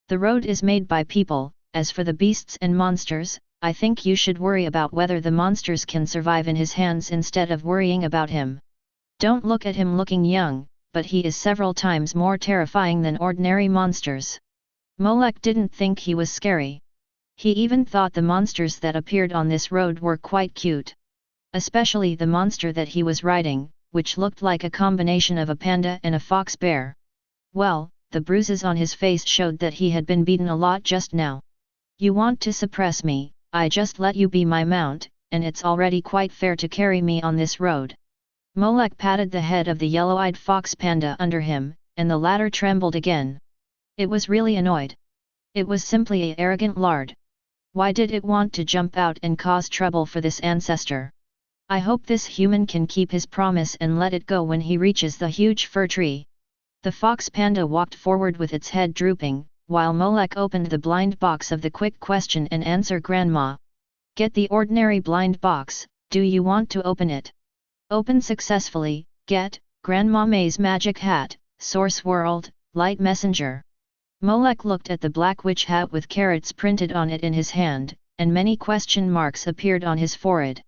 The road is made by people. As for the beasts and monsters, I think you should worry about whether the monsters can survive in his hands instead of worrying about him. Don't look at him looking young, but he is several times more terrifying than ordinary monsters. Molek didn't think he was scary. He even thought the monsters that appeared on this road were quite cute. Especially the monster that he was riding, which looked like a combination of a panda and a fox bear. Well, the bruises on his face showed that he had been beaten a lot just now. You want to suppress me, I just let you be my mount, and it's already quite fair to carry me on this road. Molek patted the head of the yellow-eyed fox panda under him, and the latter trembled again. It was really annoyed. It was simply an arrogant lard. Why did it want to jump out and cause trouble for this ancestor? I hope this human can keep his promise and let it go when he reaches the huge fir tree. The fox panda walked forward with its head drooping, while Molek opened the blind box of the quick question and answer grandma. Get the ordinary blind box, do you want to open it? Open successfully, get, Grandma May's magic hat, source world, light messenger. Molek looked at the black witch hat with carrots printed on it in his hand, and many question marks appeared on his forehead.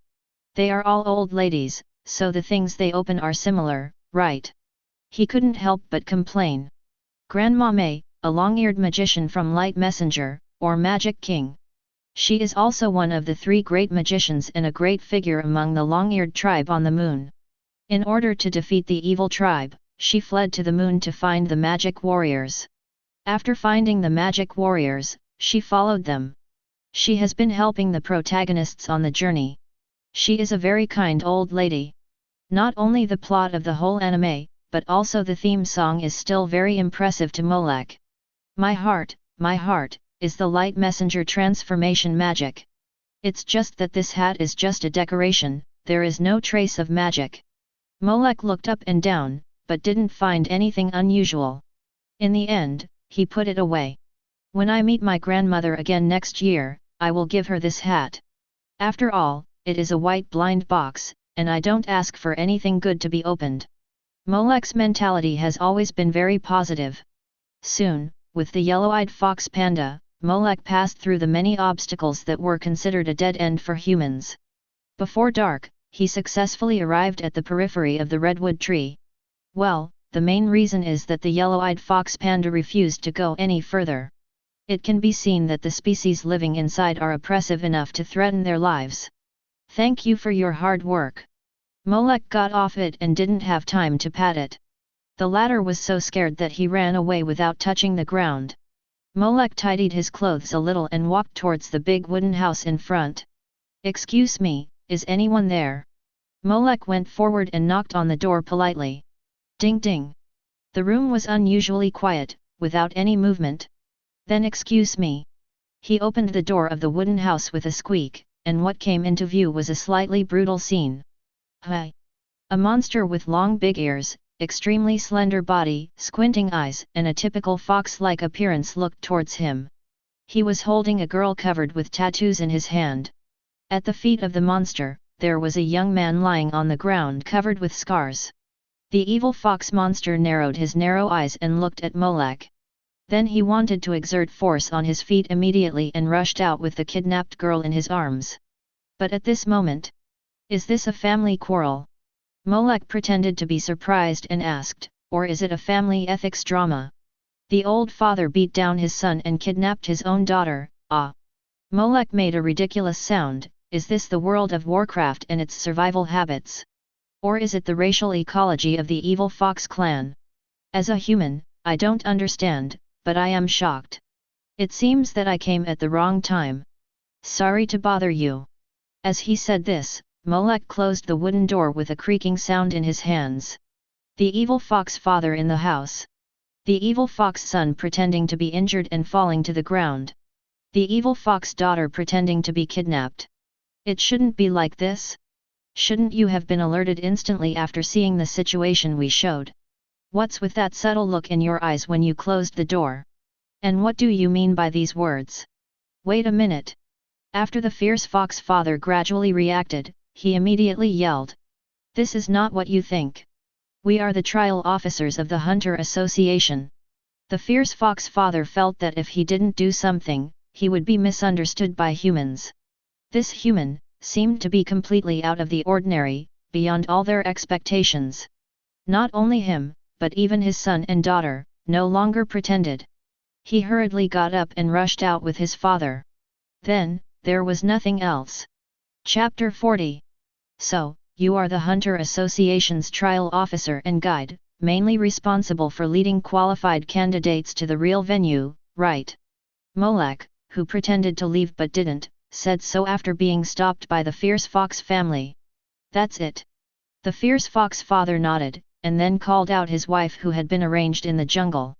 They are all old ladies, so the things they open are similar, right? He couldn't help but complain. Grandma May, a long-eared magician from Light Messenger, or Magic King. She is also one of the 3 great magicians and a great figure among the long-eared tribe on the moon. In order to defeat the evil tribe, she fled to the moon to find the magic warriors. After finding the magic warriors, she followed them. She has been helping the protagonists on the journey. She is a very kind old lady. Not only the plot of the whole anime, but also the theme song is still very impressive to Molek. My heart, is the Light Messenger transformation magic. It's just that this hat is just a decoration, there is no trace of magic. Molek looked up and down, but didn't find anything unusual. In the end, he put it away. When I meet my grandmother again next year, I will give her this hat. After all, it is a white blind box, and I don't ask for anything good to be opened. Molek's mentality has always been very positive. Soon, with the yellow-eyed fox panda, Molek passed through the many obstacles that were considered a dead end for humans. Before dark, he successfully arrived at the periphery of the redwood tree. Well, the main reason is that the yellow-eyed fox panda refused to go any further. It can be seen that the species living inside are oppressive enough to threaten their lives. Thank you for your hard work. Molek got off it and didn't have time to pat it. The latter was so scared that he ran away without touching the ground. Molek tidied his clothes a little and walked towards the big wooden house in front. Excuse me, is anyone there? Molek went forward and knocked on the door politely. Ding ding. The room was unusually quiet, without any movement. Then excuse me. He opened the door of the wooden house with a squeak, and what came into view was a slightly brutal scene. Hi! A monster with long big ears, extremely slender body, squinting eyes and a typical fox-like appearance looked towards him. He was holding a girl covered with tattoos in his hand. At the feet of the monster, there was a young man lying on the ground covered with scars. The evil fox monster narrowed his narrow eyes and looked at Molek. Then he wanted to exert force on his feet immediately and rushed out with the kidnapped girl in his arms. But at this moment, is this a family quarrel? Molek pretended to be surprised and asked, or is it a family ethics drama? The old father beat down his son and kidnapped his own daughter, ah! Molek made a ridiculous sound. Is this the world of Warcraft and its survival habits? Or is it the racial ecology of the evil fox clan? As a human, I don't understand, but I am shocked. It seems that I came at the wrong time. Sorry to bother you. As he said this, Molek closed the wooden door with a creaking sound in his hands. The evil fox father in the house. The evil fox son pretending to be injured and falling to the ground. The evil fox daughter pretending to be kidnapped. It shouldn't be like this. Shouldn't you have been alerted instantly after seeing the situation we showed? What's with that subtle look in your eyes when you closed the door? And what do you mean by these words? Wait a minute. After the fierce fox father gradually reacted, he immediately yelled. This is not what you think. We are the trial officers of the Hunter Association. The fierce fox father felt that if he didn't do something, he would be misunderstood by humans. This human seemed to be completely out of the ordinary, beyond all their expectations. Not only him, but even his son and daughter, no longer pretended. He hurriedly got up and rushed out with his father. Then, there was nothing else. Chapter 40. So, you are the Hunter Association's trial officer and guide, mainly responsible for leading qualified candidates to the real venue, right? Molek, who pretended to leave but didn't, said so after being stopped by the fierce fox family. That's it. The fierce fox father nodded, and then called out his wife who had been arranged in the jungle.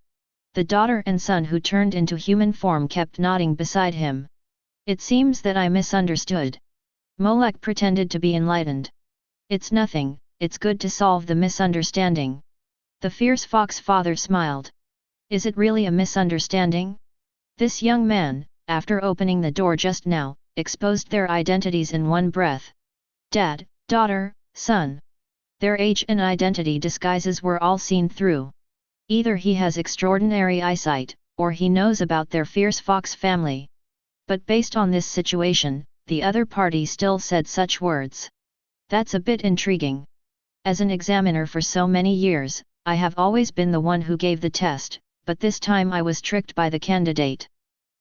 The daughter and son who turned into human form kept nodding beside him. It seems that I misunderstood. Molek pretended to be enlightened. It's nothing, it's good to solve the misunderstanding. The fierce fox father smiled. Is it really a misunderstanding? This young man, after opening the door just now, exposed their identities in one breath. Dad, daughter, son. Their age and identity disguises were all seen through. Either he has extraordinary eyesight, or he knows about their fierce fox family. But based on this situation, the other party still said such words. That's a bit intriguing. As an examiner for so many years, I have always been the one who gave the test, but this time I was tricked by the candidate.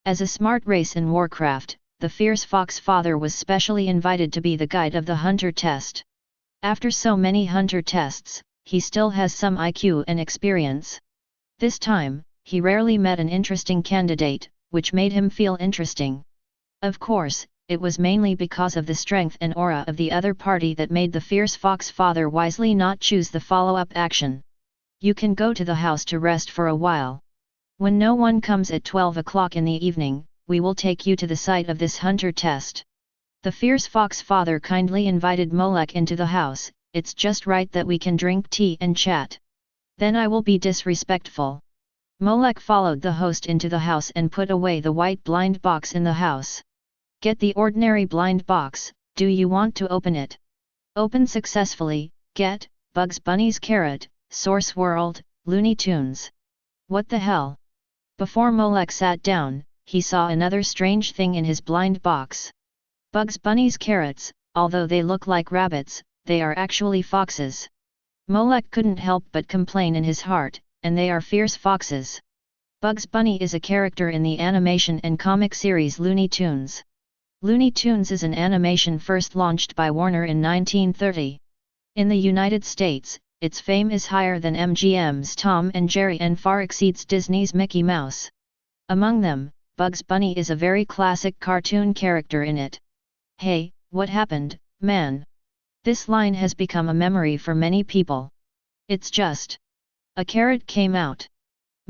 As a smart race in Warcraft, the fierce fox father was specially invited to be the guide of the hunter test. After so many hunter tests, he still has some IQ and experience. This time, he rarely met an interesting candidate, which made him feel interesting. Of course, it was mainly because of the strength and aura of the other party that made the fierce fox father wisely not choose the follow-up action. You can go to the house to rest for a while. When no one comes at 12 o'clock in the evening, we will take you to the site of this hunter test. The fierce fox father kindly invited Molek into the house. It's just right that we can drink tea and chat. Then I will be disrespectful. Molek followed the host into the house and put away the white blind box in the house. Get the ordinary blind box, do you want to open it? Open successfully, get, Bugs Bunny's carrot, Source World, Looney Tunes. What the hell? Before Molek sat down, he saw another strange thing in his blind box. Bugs Bunny's carrots, although they look like rabbits, they are actually foxes. Molek couldn't help but complain in his heart, and they are fierce foxes. Bugs Bunny is a character in the animation and comic series Looney Tunes. Looney Tunes is an animation first launched by Warner in 1930. In the United States, its fame is higher than MGM's Tom and Jerry and far exceeds Disney's Mickey Mouse. Among them, Bugs Bunny is a very classic cartoon character in it. Hey, what happened, man? This line has become a memory for many people. It's just. A carrot came out.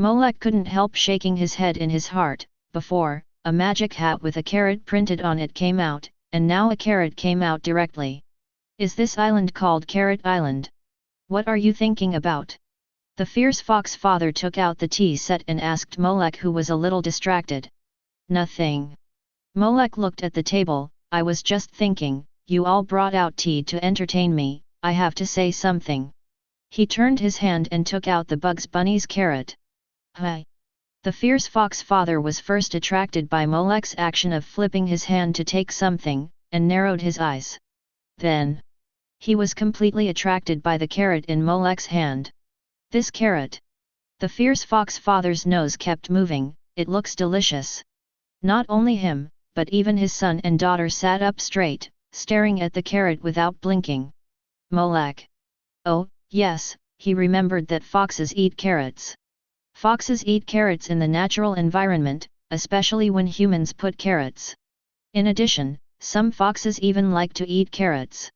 Molek couldn't help shaking his head in his heart. Before, a magic hat with a carrot printed on it came out, and now a carrot came out directly. Is this island called Carrot Island? What are you thinking about? The fierce fox father took out the tea set and asked Molek, who was a little distracted. Nothing. Molek looked at the table. I was just thinking, you all brought out tea to entertain me, I have to say something. He turned his hand and took out the Bugs Bunny's carrot. Hi. The fierce fox father was first attracted by Molek's action of flipping his hand to take something, and narrowed his eyes. Then, he was completely attracted by the carrot in Molek's hand. This carrot. The fierce fox father's nose kept moving, it looks delicious. Not only him, but even his son and daughter sat up straight, staring at the carrot without blinking. Molek. Oh, yes, he remembered that foxes eat carrots. Foxes eat carrots in the natural environment, especially when humans put carrots. In addition, some foxes even like to eat carrots.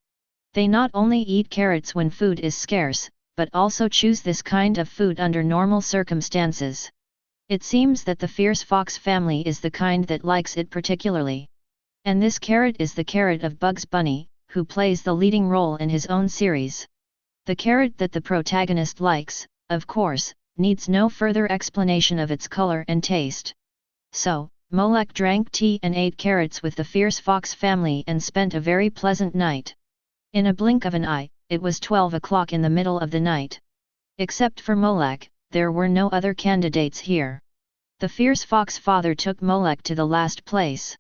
They not only eat carrots when food is scarce, but also choose this kind of food under normal circumstances. It seems that the fierce fox family is the kind that likes it particularly. And this carrot is the carrot of Bugs Bunny, who plays the leading role in his own series. The carrot that the protagonist likes, of course, needs no further explanation of its color and taste. So, Molek drank tea and ate carrots with the fierce fox family and spent a very pleasant night. In a blink of an eye, it was 12 o'clock in the middle of the night. Except for Molek, there were no other candidates here. The fierce fox father took Molek to the last place.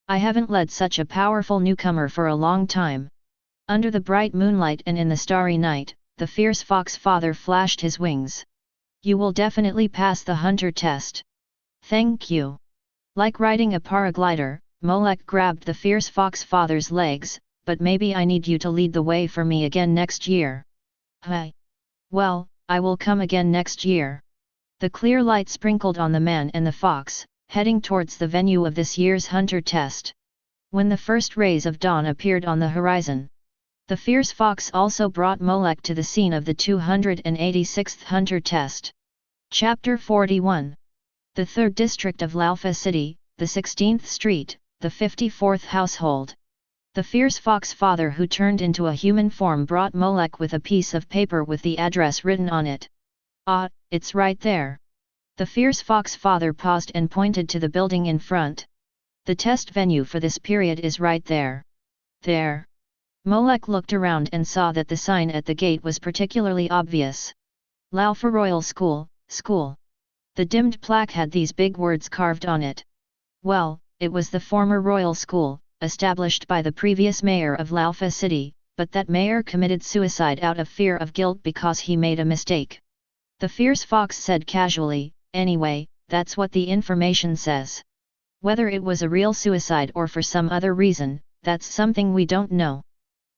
I haven't led such a powerful newcomer for a long time. Under the bright moonlight and in the starry night, the fierce fox father flashed his wings. You will definitely pass the hunter test. Thank you. Like riding a paraglider, Molek grabbed the fierce fox father's legs, but maybe I need you to lead the way for me again next year. Hi. Well, I will come again next year. The clear light sprinkled on the man and the fox, heading towards the venue of this year's hunter test. When the first rays of dawn appeared on the horizon, the fierce fox also brought Molek to the scene of the 286th hunter test. Chapter 41. The 3rd District of Lalfa City, the 16th Street, the 54th Household. The fierce fox father who turned into a human form brought Molek with a piece of paper with the address written on it. Ah, it's right there. The fierce fox father paused and pointed to the building in front. The test venue for this period is right there. There. Molek looked around and saw that the sign at the gate was particularly obvious. Lalfa Royal School, School. The dimmed plaque had these big words carved on it. Well, it was the former royal school, established by the previous mayor of Lalfa City, but that mayor committed suicide out of fear of guilt because he made a mistake. The fierce fox said casually, anyway, that's what the information says. Whether it was a real suicide or for some other reason, that's something we don't know.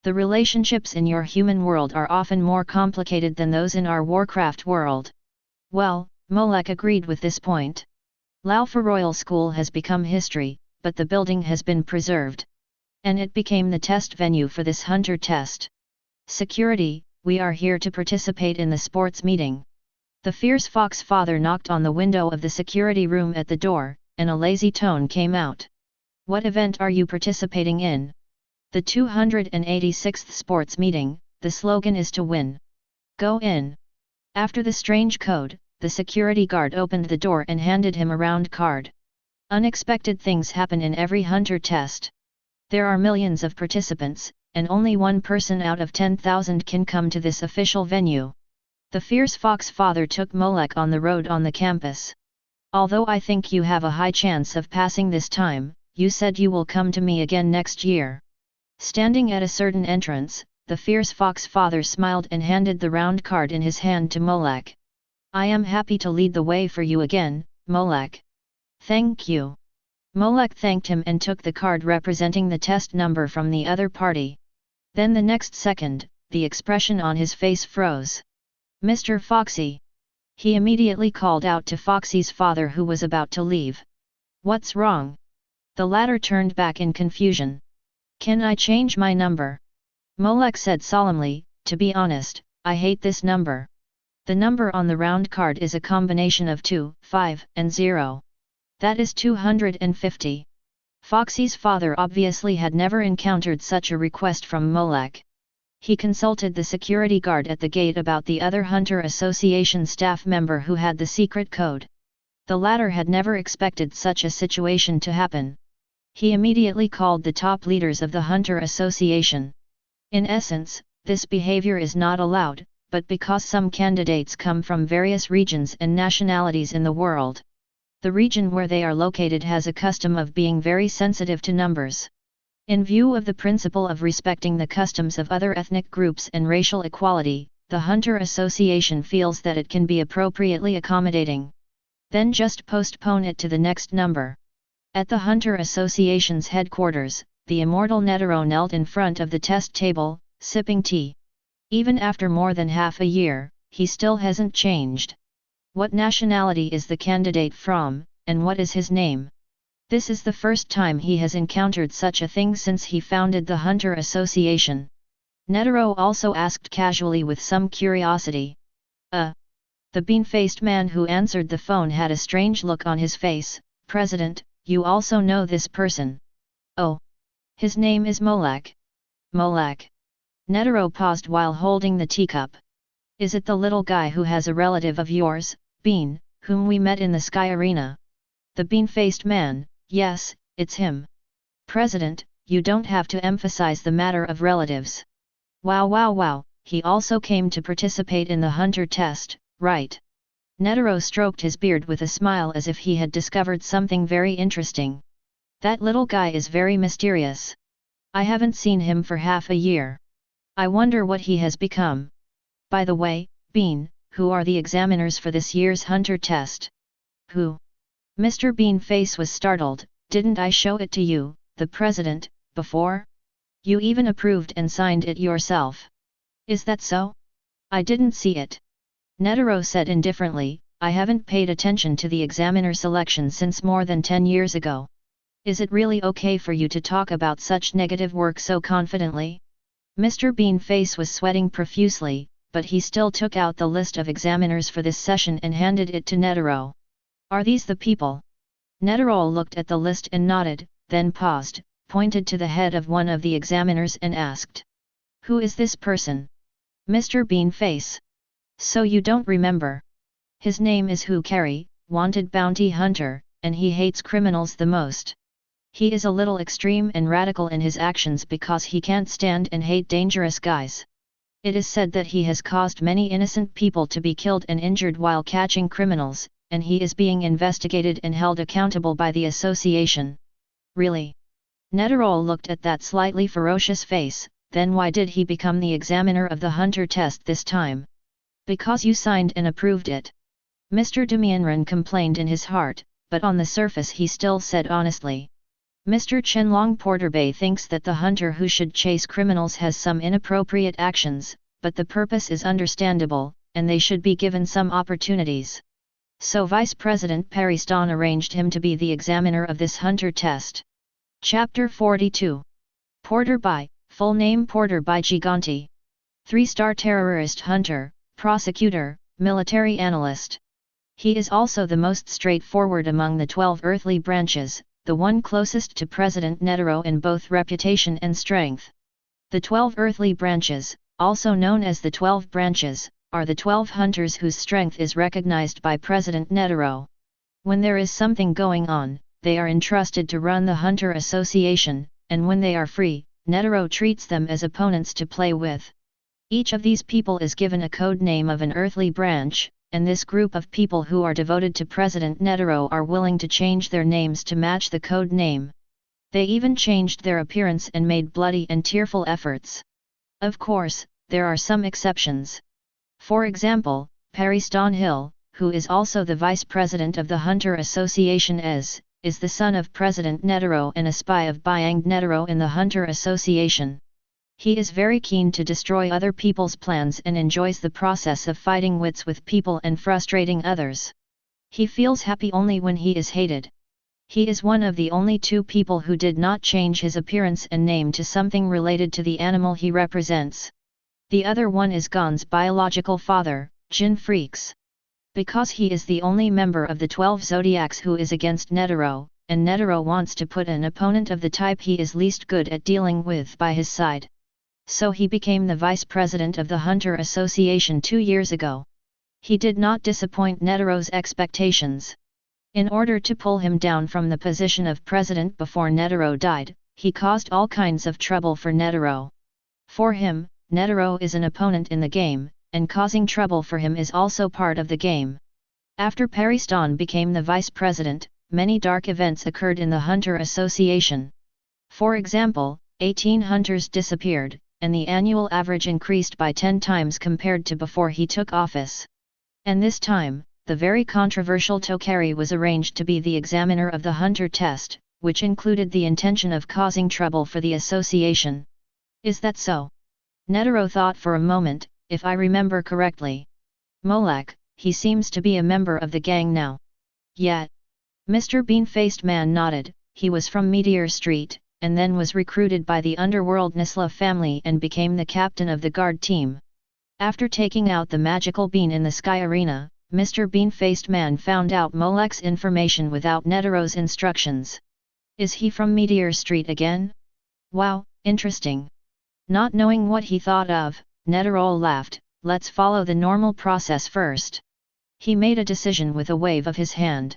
The relationships in your human world are often more complicated than those in our Warcraft world. Well, Molek agreed with this point. Lalfa Royal School has become history, but the building has been preserved. And it became the test venue for this hunter test. Security, we are here to participate in the sports meeting. The fierce fox father knocked on the window of the security room at the door, and a lazy tone came out. What event are you participating in? The 286th sports meeting, the slogan is to win. Go in. After the strange code, the security guard opened the door and handed him a round card. Unexpected things happen in every hunter test. There are millions of participants, and only one person out of 10,000 can come to this official venue. The fierce fox father took Molek on the road on the campus. Although I think you have a high chance of passing this time, you said you will come to me again next year. Standing at a certain entrance, the fierce fox father smiled and handed the round card in his hand to Molek. I am happy to lead the way for you again, Molek. Thank you. Molek thanked him and took the card representing the test number from the other party. Then the next second, the expression on his face froze. Mr. Foxy. He immediately called out to Foxy's father who was about to leave. What's wrong? The latter turned back in confusion. Can I change my number? Molek said solemnly, to be honest, I hate this number. The number on the round card is a combination of 2, 5, and 0. That is 250. Foxy's father obviously had never encountered such a request from Molek. He consulted the security guard at the gate about the other Hunter Association staff member who had the secret code. The latter had never expected such a situation to happen. He immediately called the top leaders of the Hunter Association. In essence, this behavior is not allowed, but because some candidates come from various regions and nationalities in the world. The region where they are located has a custom of being very sensitive to numbers. In view of the principle of respecting the customs of other ethnic groups and racial equality, the Hunter Association feels that it can be appropriately accommodating. Then just postpone it to the next number. At the Hunter Association's headquarters, the immortal Netero knelt in front of the test table, sipping tea. Even after more than half a year, he still hasn't changed. What nationality is the candidate from, and what is his name? This is the first time he has encountered such a thing since he founded the Hunter Association. Netero also asked casually with some curiosity. The bean-faced man who answered the phone had a strange look on his face. President, you also know this person. Oh. His name is Molek. Molek. Netero paused while holding the teacup. Is it the little guy who has a relative of yours, Bean, whom we met in the Sky Arena? The bean-faced man. Yes, it's him. President, you don't have to emphasize the matter of relatives. Wow, he also came to participate in the Hunter test, right? Netero stroked his beard with a smile as if he had discovered something very interesting. That little guy is very mysterious. I haven't seen him for half a year. I wonder what he has become. By the way, Bean, who are the examiners for this year's Hunter test? Who? Mr. Bean-face was startled. Didn't I show it to you, the president, before? You even approved and signed it yourself. Is that so? I didn't see it. Netero said indifferently, I haven't paid attention to the examiner selection since more than 10 years ago. Is it really okay for you to talk about such negative work so confidently? Mr. Bean-face was sweating profusely, but he still took out the list of examiners for this session and handed it to Netero. Are these the people? Netero looked at the list and nodded, then paused, pointed to the head of one of the examiners and asked. Who is this person? Mr. Bean-face. So you don't remember? His name is Hukari, wanted bounty hunter, and he hates criminals the most. He is a little extreme and radical in his actions because he can't stand and hate dangerous guys. It is said that he has caused many innocent people to be killed and injured while catching criminals, and he is being investigated and held accountable by the association. Really? Netero looked at that slightly ferocious face, then why did he become the examiner of the hunter test this time? Because you signed and approved it. Mr. Demianran complained in his heart, but on the surface he still said honestly. Mr. Chenlong Porterbay thinks that the hunter who should chase criminals has some inappropriate actions, but the purpose is understandable, and they should be given some opportunities. So Vice President Pariston arranged him to be the examiner of this hunter test. Chapter 42. Porterbay, full name Porterbay Gigante. 3-star terrorist hunter, prosecutor, military analyst. He is also the most straightforward among the 12 earthly branches, the one closest to President Netero in both reputation and strength. The 12 earthly branches, also known as the 12 branches, are the 12 hunters whose strength is recognized by President Netero. When there is something going on, they are entrusted to run the Hunter Association, and when they are free, Netero treats them as opponents to play with. Each of these people is given a code name of an earthly branch, and this group of people who are devoted to President Netero are willing to change their names to match the code name. They even changed their appearance and made bloody and tearful efforts. Of course, there are some exceptions. For example, Pariston Hill, who is also the vice president of the Hunter Association is the son of President Netero and a spy of Byang Netero in the Hunter Association. He is very keen to destroy other people's plans and enjoys the process of fighting wits with people and frustrating others. He feels happy only when he is hated. He is one of the only 2 people who did not change his appearance and name to something related to the animal he represents. The other one is Gon's biological father, Jin Freecss. Because he is the only member of the 12 zodiacs who is against Netero, and Netero wants to put an opponent of the type he is least good at dealing with by his side. So he became the vice president of the Hunter Association 2 years ago. He did not disappoint Netero's expectations. In order to pull him down from the position of president before Netero died, he caused all kinds of trouble for Netero. For him, Netero is an opponent in the game, and causing trouble for him is also part of the game. After Pariston became the vice president, many dark events occurred in the Hunter Association. For example, 18 hunters disappeared, and the annual average increased by 10 times compared to before he took office. And this time, the very controversial Tokari was arranged to be the examiner of the hunter test, which included the intention of causing trouble for the association. Is that so? Netero thought for a moment, if I remember correctly. Molek, he seems to be a member of the gang now. Yet. Mr. Bean-faced man nodded, he was from Meteor Street, and then was recruited by the underworld Nisla family and became the captain of the guard team. After taking out the magical bean in the sky arena, Mr. Bean-faced man found out Molek's information without Netero's instructions. Is he from Meteor Street again? Wow, interesting. Not knowing what he thought of, Netero laughed, let's follow the normal process first. He made a decision with a wave of his hand.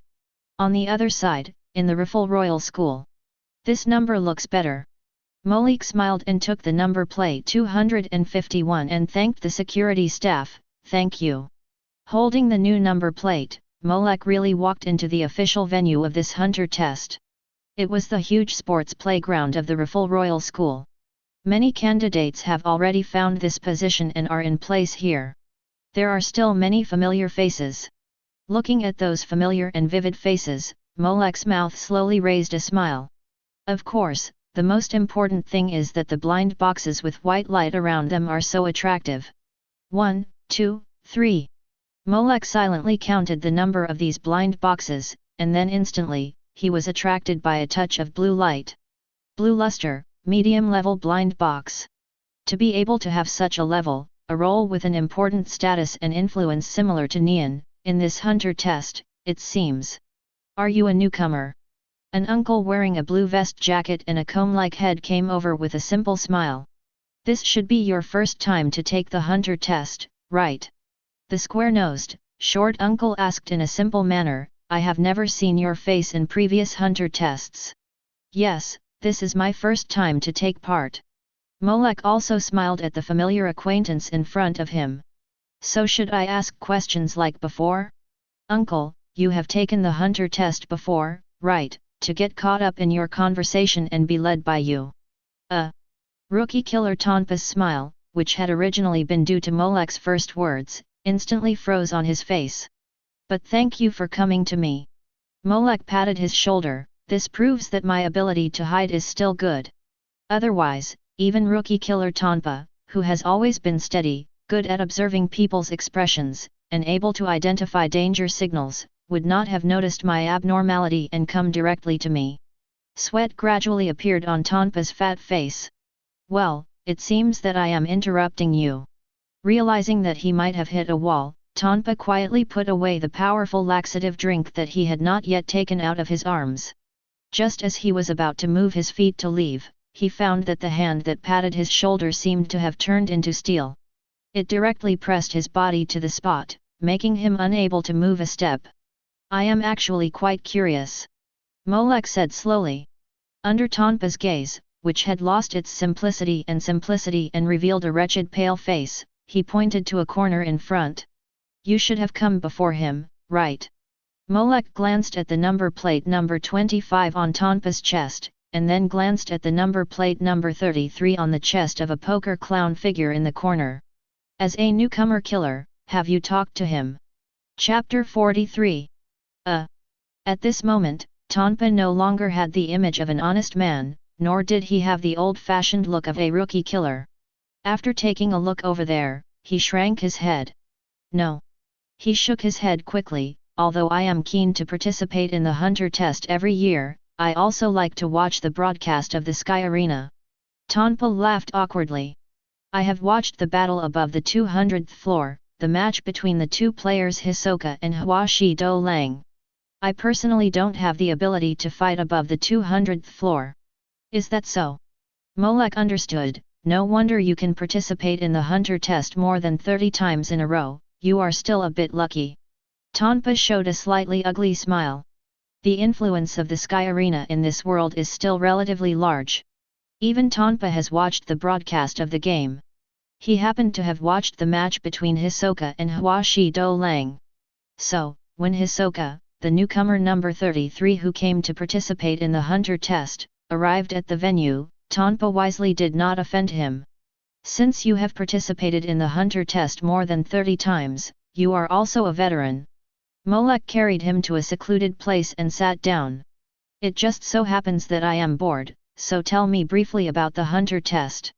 On the other side, in the Riffle Royal School. This number looks better. Molek smiled and took the number plate 251 and thanked the security staff, thank you. Holding the new number plate, Molek really walked into the official venue of this hunter test. It was the huge sports playground of the Riffle Royal School. Many candidates have already found this position and are in place here. There are still many familiar faces. Looking at those familiar and vivid faces, Molek's mouth slowly raised a smile. Of course, the most important thing is that the blind boxes with white light around them are so attractive. 1, 2, 3. Molek silently counted the number of these blind boxes, and then instantly, he was attracted by a touch of blue light. Blue luster, medium-level blind box. To be able to have such a level, a role with an important status and influence similar to Neon, in this hunter test, it seems. Are you a newcomer? An uncle wearing a blue vest jacket and a comb-like head came over with a simple smile. This should be your first time to take the hunter test, right? The square-nosed, short uncle asked in a simple manner, I have never seen your face in previous hunter tests. Yes, this is my first time to take part. Molek also smiled at the familiar acquaintance in front of him. So should I ask questions like before? Uncle, you have taken the hunter test before, right, to get caught up in your conversation and be led by you. Rookie killer Tonpa's smile, which had originally been due to Molek's first words, instantly froze on his face. But thank you for coming to me. Molek patted his shoulder, this proves that my ability to hide is still good. Otherwise, even rookie killer Tonpa, who has always been steady, good at observing people's expressions, and able to identify danger signals, would not have noticed my abnormality and come directly to me. Sweat gradually appeared on Tonpa's fat face. Well, it seems that I am interrupting you. Realizing that he might have hit a wall, Tonpa quietly put away the powerful laxative drink that he had not yet taken out of his arms. Just as he was about to move his feet to leave, he found that the hand that patted his shoulder seemed to have turned into steel. It directly pressed his body to the spot, making him unable to move a step. I am actually quite curious. Molek said slowly. Under Tonpa's gaze, which had lost its simplicity and revealed a wretched pale face, he pointed to a corner in front. You should have come before him, right? Molek glanced at the number plate number 25 on Tonpa's chest, and then glanced at the number plate number 33 on the chest of a poker clown figure in the corner. As a newcomer killer, have you talked to him? Chapter 43. At this moment, Tonpa no longer had the image of an honest man, nor did he have the old-fashioned look of a rookie killer. After taking a look over there, he shrank his head. No. He shook his head quickly. Although I am keen to participate in the Hunter test every year, I also like to watch the broadcast of the Sky Arena. Tonpa laughed awkwardly. I have watched the battle above the 200th floor, the match between the two players Hisoka and Hwashi Do Lang. I personally don't have the ability to fight above the 200th floor. Is that so? Molek understood. No wonder you can participate in the Hunter test more than 30 times in a row, you are still a bit lucky. Tonpa showed a slightly ugly smile. The influence of the Sky Arena in this world is still relatively large. Even Tonpa has watched the broadcast of the game. He happened to have watched the match between Hisoka and Hwashi Do Lang. So, when Hisoka, the newcomer number 33 who came to participate in the Hunter test, arrived at the venue, Tonpa wisely did not offend him. Since you have participated in the Hunter test more than 30 times, you are also a veteran. Molek carried him to a secluded place and sat down. It just so happens that I am bored, so tell me briefly about the Hunter test.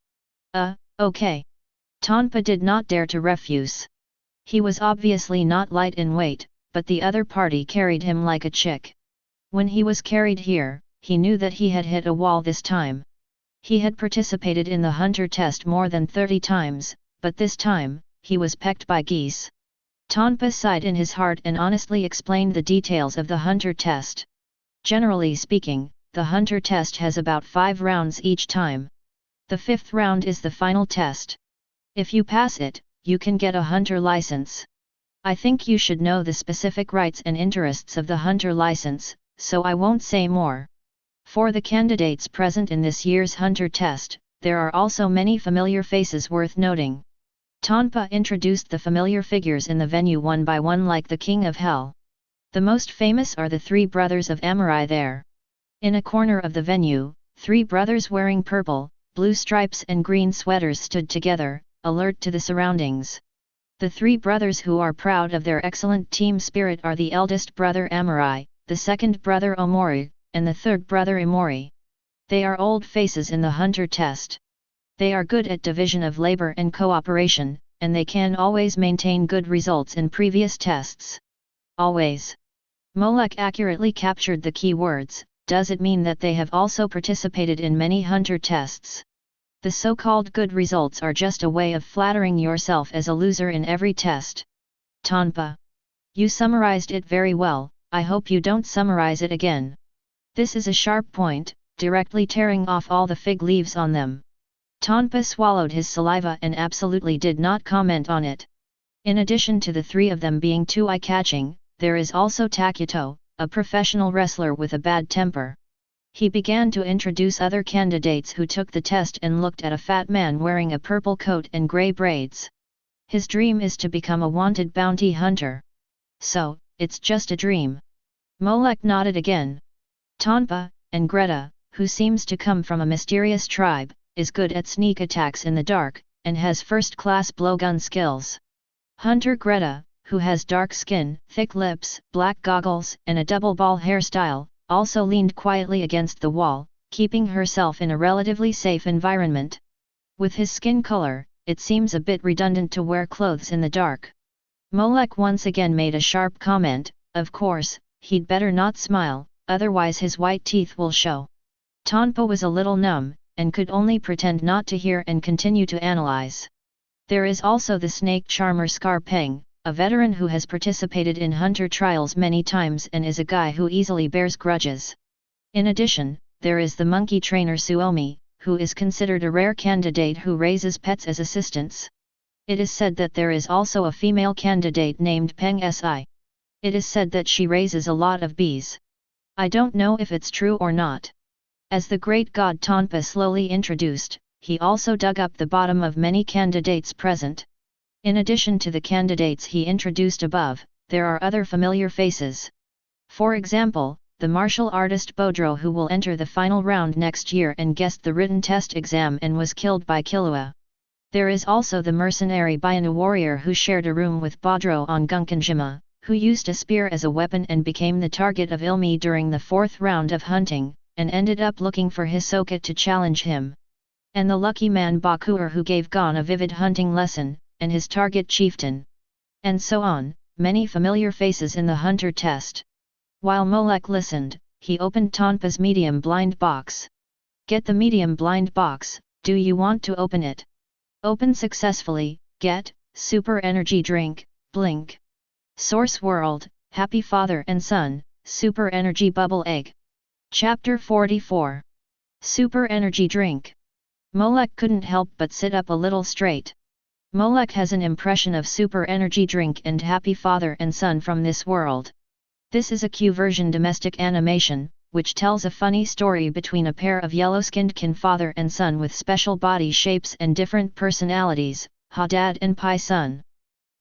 Okay. Tonpa did not dare to refuse. He was obviously not light in weight, but the other party carried him like a chick. When he was carried here, he knew that he had hit a wall this time. He had participated in the Hunter test more than 30 times, but this time, he was pecked by geese. Tonpa sighed in his heart and honestly explained the details of the Hunter test. Generally speaking, the Hunter test has about 5 rounds each time. The 5th round is the final test. If you pass it, you can get a Hunter license. I think you should know the specific rights and interests of the Hunter license, so I won't say more. For the candidates present in this year's Hunter test, there are also many familiar faces worth noting. Tonpa introduced the familiar figures in the venue one by one like the King of Hell. The most famous are the 3 brothers of Amurai there. In a corner of the venue, 3 brothers wearing purple, blue stripes and green sweaters stood together, alert to the surroundings. The 3 brothers who are proud of their excellent team spirit are the eldest brother Amurai, the second brother Omori, and the third brother Imori. They are old faces in the Hunter test. They are good at division of labor and cooperation, and they can always maintain good results in previous tests. Always. Molek accurately captured the key words. Does it mean that they have also participated in many Hunter tests? The so-called good results are just a way of flattering yourself as a loser in every test. Tonpa. You summarized it very well, I hope you don't summarize it again. This is a sharp point, directly tearing off all the fig leaves on them. Tonpa swallowed his saliva and absolutely did not comment on it. In addition to the 3 of them being too eye-catching, there is also Takuto, a professional wrestler with a bad temper. He began to introduce other candidates who took the test and looked at a fat man wearing a purple coat and grey braids. His dream is to become a wanted bounty hunter. So, it's just a dream. Molek nodded again. Tonpa, and Greta, who seems to come from a mysterious tribe, is good at sneak attacks in the dark, and has first-class blowgun skills. Hunter Greta, who has dark skin, thick lips, black goggles, and a double ball hairstyle, also leaned quietly against the wall, keeping herself in a relatively safe environment. With his skin color, it seems a bit redundant to wear clothes in the dark. Molek once again made a sharp comment, of course, he'd better not smile, otherwise his white teeth will show. Tonpa was a little numb, and could only pretend not to hear and continue to analyze. There is also the snake charmer Scarpeng, a veteran who has participated in hunter trials many times and is a guy who easily bears grudges. In addition, there is the monkey trainer Suomi, who is considered a rare candidate who raises pets as assistants. It is said that there is also a female candidate named Peng Si. It is said that she raises a lot of bees. I don't know if it's true or not. As the great god Tonpa slowly introduced, he also dug up the bottom of many candidates present. In addition to the candidates he introduced above, there are other familiar faces. For example, the martial artist Bodro, who will enter the final round next year and guessed the written test exam and was killed by Killua. There is also the mercenary Bayanu warrior who shared a room with Bodro on Gunkanjima, who used a spear as a weapon and became the target of Ilmi during the 4th round of hunting, and ended up looking for Hisoka to challenge him. And the lucky man Bakuer, who gave Gon a vivid hunting lesson, and his target chieftain. And so on, many familiar faces in the hunter test. While Molek listened, he opened Tonpa's medium blind box. Get the medium blind box, do you want to open it? Open successfully, get, super energy drink, blink. Source World, Happy Father and Son, Super Energy Bubble Egg. Chapter 44. Super Energy Drink. Molek couldn't help but sit up a little straight. Molek has an impression of Super Energy Drink and Happy Father and Son from this world. This is a Q-version domestic animation, which tells a funny story between a pair of yellow-skinned kin father and son with special body shapes and different personalities, Ha Dad and Pai Son.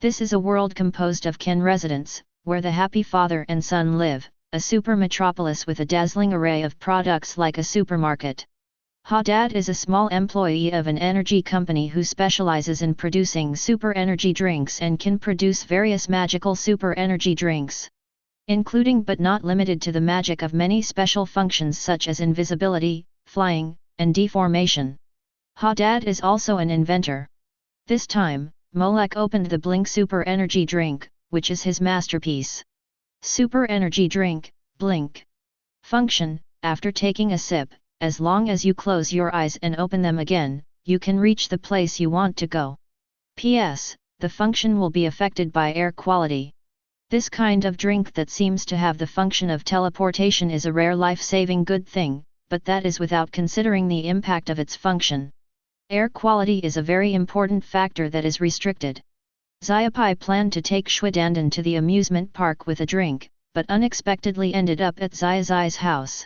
This is a world composed of kin residents, where the happy father and son live, a super metropolis with a dazzling array of products like a supermarket. Ha Dad is a small employee of an energy company who specializes in producing super energy drinks and can produce various magical super energy drinks, including but not limited to the magic of many special functions such as invisibility, flying, and deformation. Ha Dad is also an inventor. This time, Molek opened the Blink Super Energy Drink, which is his masterpiece. Super Energy Drink, Blink. Function: after taking a sip, as long as you close your eyes and open them again, you can reach the place you want to go. P.S. The function will be affected by air quality. This kind of drink that seems to have the function of teleportation is a rare life-saving good thing, but that is without considering the impact of its function. Air quality is a very important factor that is restricted. Xiaopai planned to take Shuidandan to the amusement park with a drink, but unexpectedly ended up at Xiaoxi's house.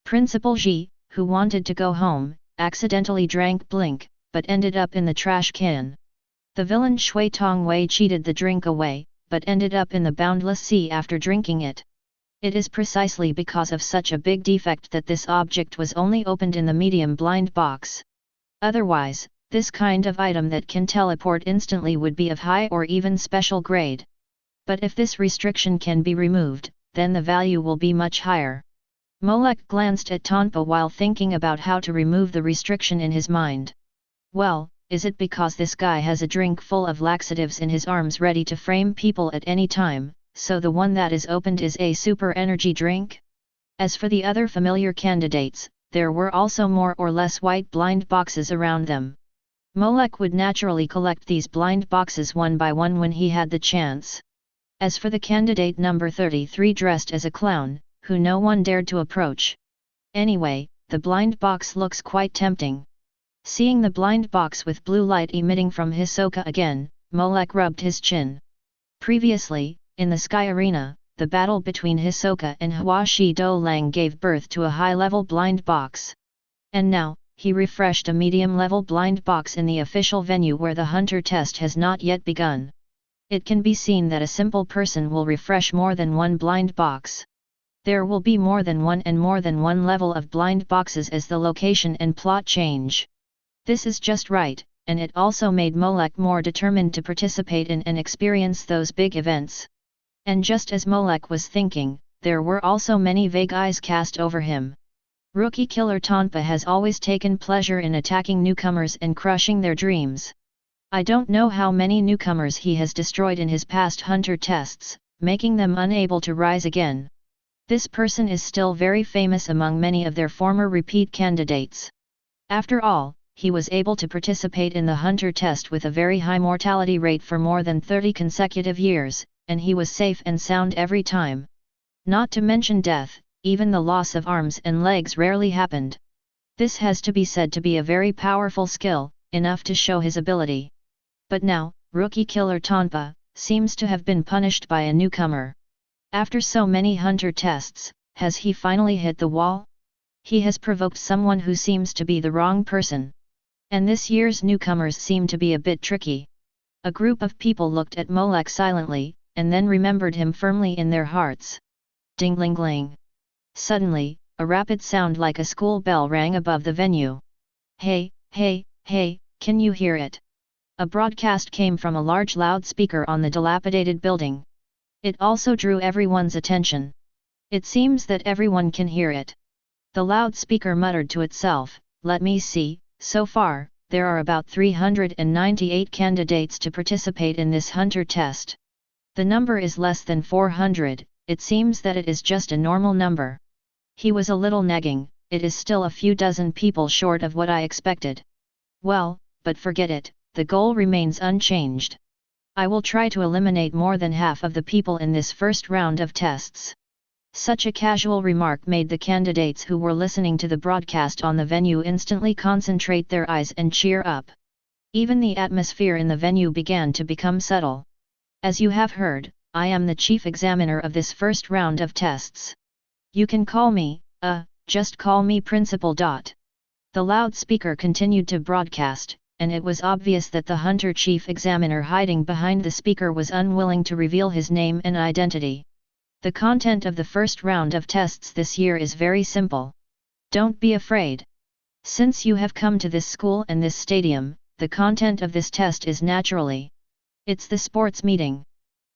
Principal Ji, who wanted to go home, accidentally drank Blink, but ended up in the trash can. The villain Shui Tongwei cheated the drink away, but ended up in the boundless sea after drinking it. It is precisely because of such a big defect that this object was only opened in the medium blind box. Otherwise, this kind of item that can teleport instantly would be of high or even special grade. But if this restriction can be removed, then the value will be much higher. Molek glanced at Tonpa while thinking about how to remove the restriction in his mind. Well, is it because this guy has a drink full of laxatives in his arms ready to frame people at any time, so the one that is opened is a super energy drink? As for the other familiar candidates, there were also more or less white blind boxes around them. Molek would naturally collect these blind boxes one by one when he had the chance. As for the candidate number 33 dressed as a clown, who no one dared to approach. Anyway, the blind box looks quite tempting. Seeing the blind box with blue light emitting from Hisoka again, Molek rubbed his chin. Previously, in the Sky Arena, the battle between Hisoka and Huashi Do Lang gave birth to a high-level blind box. And now, he refreshed a medium-level blind box in the official venue where the hunter test has not yet begun. It can be seen that a simple person will refresh more than one blind box. There will be more than one level of blind boxes as the location and plot change. This is just right, and it also made Molek more determined to participate in and experience those big events. And just as Molek was thinking, there were also many vague eyes cast over him. Rookie killer Tonpa has always taken pleasure in attacking newcomers and crushing their dreams. I don't know how many newcomers he has destroyed in his past hunter tests, making them unable to rise again. This person is still very famous among many of their former repeat candidates. After all, he was able to participate in the hunter test with a very high mortality rate for more than 30 consecutive years, and he was safe and sound every time. Not to mention death, even the loss of arms and legs rarely happened. This has to be said to be a very powerful skill, enough to show his ability. But now, rookie killer Tonpa seems to have been punished by a newcomer. After so many hunter tests, has he finally hit the wall? He has provoked someone who seems to be the wrong person. And this year's newcomers seem to be a bit tricky. A group of people looked at Molek silently, and then remembered him firmly in their hearts. Ding-ling-ling. Suddenly, a rapid sound like a school bell rang above the venue. Hey, hey, hey, can you hear it? A broadcast came from a large loudspeaker on the dilapidated building. It also drew everyone's attention. It seems that everyone can hear it. The loudspeaker muttered to itself, let me see, so far, there are about 398 candidates to participate in this hunter test. The number is less than 400, it seems that it is just a normal number. He was a little nagging, it is still a few dozen people short of what I expected. Well, but forget it, the goal remains unchanged. I will try to eliminate more than half of the people in this first round of tests. Such a casual remark made the candidates who were listening to the broadcast on the venue instantly concentrate their eyes and cheer up. Even the atmosphere in the venue began to become subtle. As you have heard, I am the chief examiner of this first round of tests. You can call me, just call me Principal. The loudspeaker continued to broadcast, and it was obvious that the hunter chief examiner hiding behind the speaker was unwilling to reveal his name and identity. The content of the first round of tests this year is very simple. Don't be afraid. Since you have come to this school and this stadium, the content of this test is naturally. It's the sports meeting.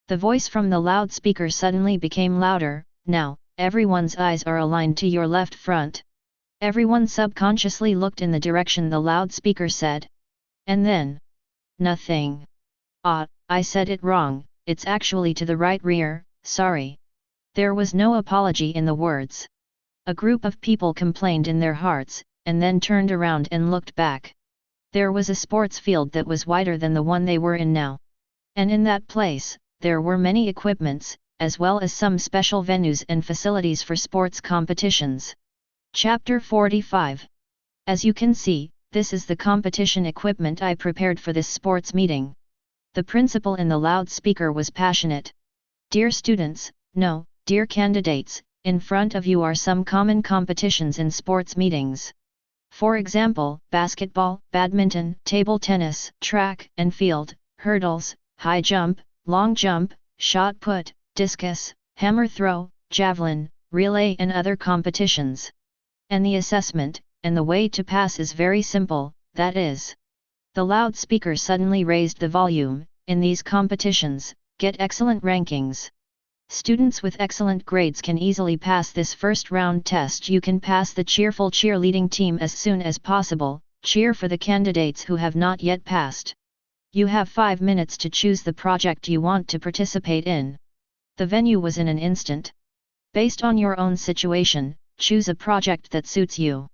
The voice from the loudspeaker suddenly became louder. Now, everyone's eyes are aligned to your left front. Everyone subconsciously looked in the direction the loudspeaker said. And then? Nothing. I said it wrong, it's actually to the right rear, sorry. There was no apology in the words. A group of people complained in their hearts, and then turned around and looked back. There was a sports field that was wider than the one they were in now. And in that place, there were many equipments, as well as some special venues and facilities for sports competitions. Chapter 45. As you can see, this is the competition equipment I prepared for this sports meeting. The principal in the loudspeaker was passionate. Dear students, no, dear candidates, in front of you are some common competitions in sports meetings. For example, basketball, badminton, table tennis, track and field, hurdles, high jump, long jump, shot put, discus, hammer throw, javelin, relay and other competitions. And the assessment, and the way to pass is very simple, that is. The loudspeaker suddenly raised the volume, in these competitions, get excellent rankings. Students with excellent grades can easily pass this first round test. You can pass the cheerful cheerleading team as soon as possible, cheer for the candidates who have not yet passed. You have 5 minutes to choose the project you want to participate in. The venue was in an instant. Based on your own situation, choose a project that suits you.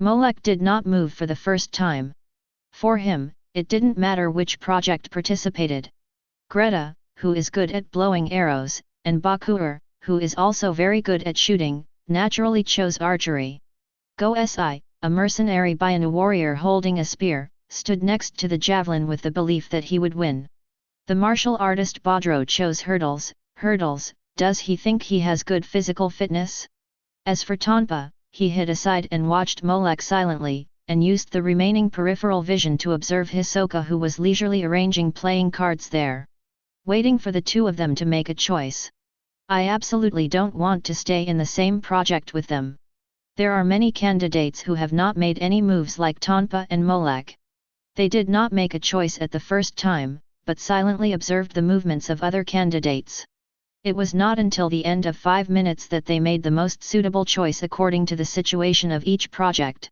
Molek did not move for the first time. For him, it didn't matter which project participated. Greta, who is good at blowing arrows, and Bakur, who is also very good at shooting, naturally chose archery. Go-Si, a mercenary Bayanu warrior holding a spear, stood next to the javelin with the belief that he would win. The martial artist Badro chose hurdles. Does he think he has good physical fitness? As for Tonpa, he hid aside and watched Molek silently, and used the remaining peripheral vision to observe Hisoka, who was leisurely arranging playing cards there. Waiting for the two of them to make a choice. I absolutely don't want to stay in the same project with them. There are many candidates who have not made any moves like Tonpa and Molek. They did not make a choice at the first time, but silently observed the movements of other candidates. It was not until the end of 5 minutes that they made the most suitable choice according to the situation of each project.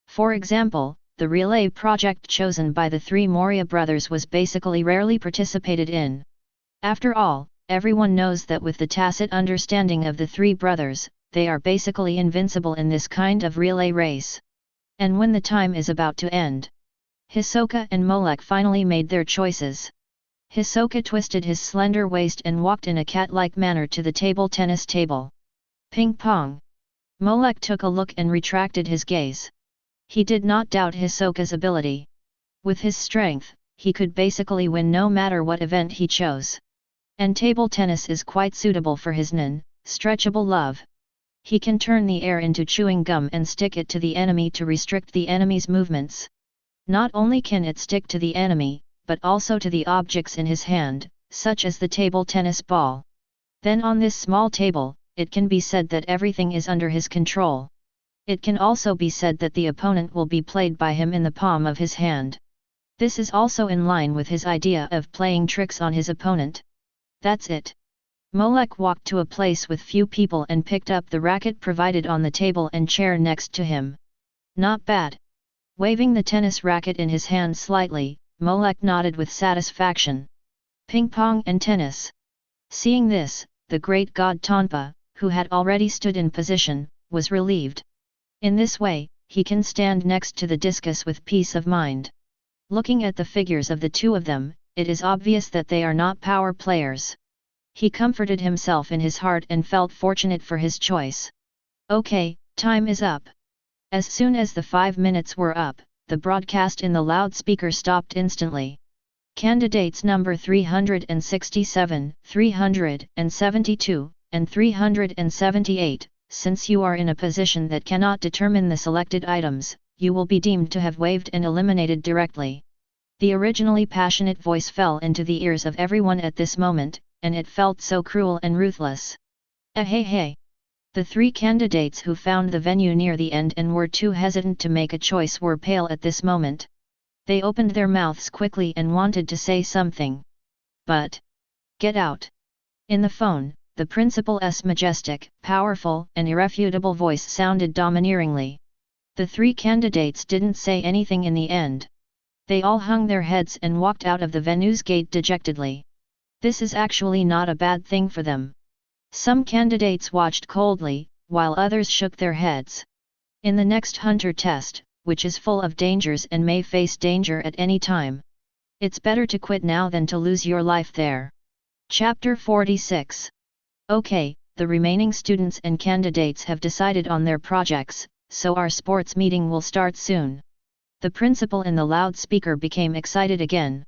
For example, the relay project chosen by the three Moria brothers was basically rarely participated in. After all, everyone knows that with the tacit understanding of the three brothers, they are basically invincible in this kind of relay race. And when the time is about to end, Hisoka and Molek finally made their choices. Hisoka twisted his slender waist and walked in a cat-like manner to the table tennis table. Ping pong. Molek took a look and retracted his gaze. He did not doubt Hisoka's ability. With his strength, he could basically win no matter what event he chose. And table tennis is quite suitable for his stretchable love. He can turn the air into chewing gum and stick it to the enemy to restrict the enemy's movements. Not only can it stick to the enemy, but also to the objects in his hand, such as the table tennis ball. Then on this small table, it can be said that everything is under his control. It can also be said that the opponent will be played by him in the palm of his hand. This is also in line with his idea of playing tricks on his opponent. That's it. Molek walked to a place with few people and picked up the racket provided on the table and chair next to him. Not bad. Waving the tennis racket in his hand slightly, Molek nodded with satisfaction. Ping pong and tennis. Seeing this, the great god Tonpa, who had already stood in position, was relieved. In this way, he can stand next to the discus with peace of mind. Looking at the figures of the two of them, it is obvious that they are not power players. He comforted himself in his heart and felt fortunate for his choice. Okay, time is up. As soon as the 5 minutes were up, the broadcast in the loudspeaker stopped instantly. Candidates number 367, 372, and 378, since you are in a position that cannot determine the selected items, you will be deemed to have waived and eliminated directly. The originally passionate voice fell into the ears of everyone at this moment, and it felt so cruel and ruthless. Hey! The three candidates who found the venue near the end and were too hesitant to make a choice were pale at this moment. They opened their mouths quickly and wanted to say something. But, get out! In the phone, the principal's majestic, powerful, and irrefutable voice sounded domineeringly. The three candidates didn't say anything in the end. They all hung their heads and walked out of the venue's gate dejectedly. This is actually not a bad thing for them. Some candidates watched coldly, while others shook their heads. In the next hunter test, which is full of dangers and may face danger at any time, it's better to quit now than to lose your life there. Chapter 46. Okay, the remaining students and candidates have decided on their projects, so our sports meeting will start soon. The principal in the loudspeaker became excited again.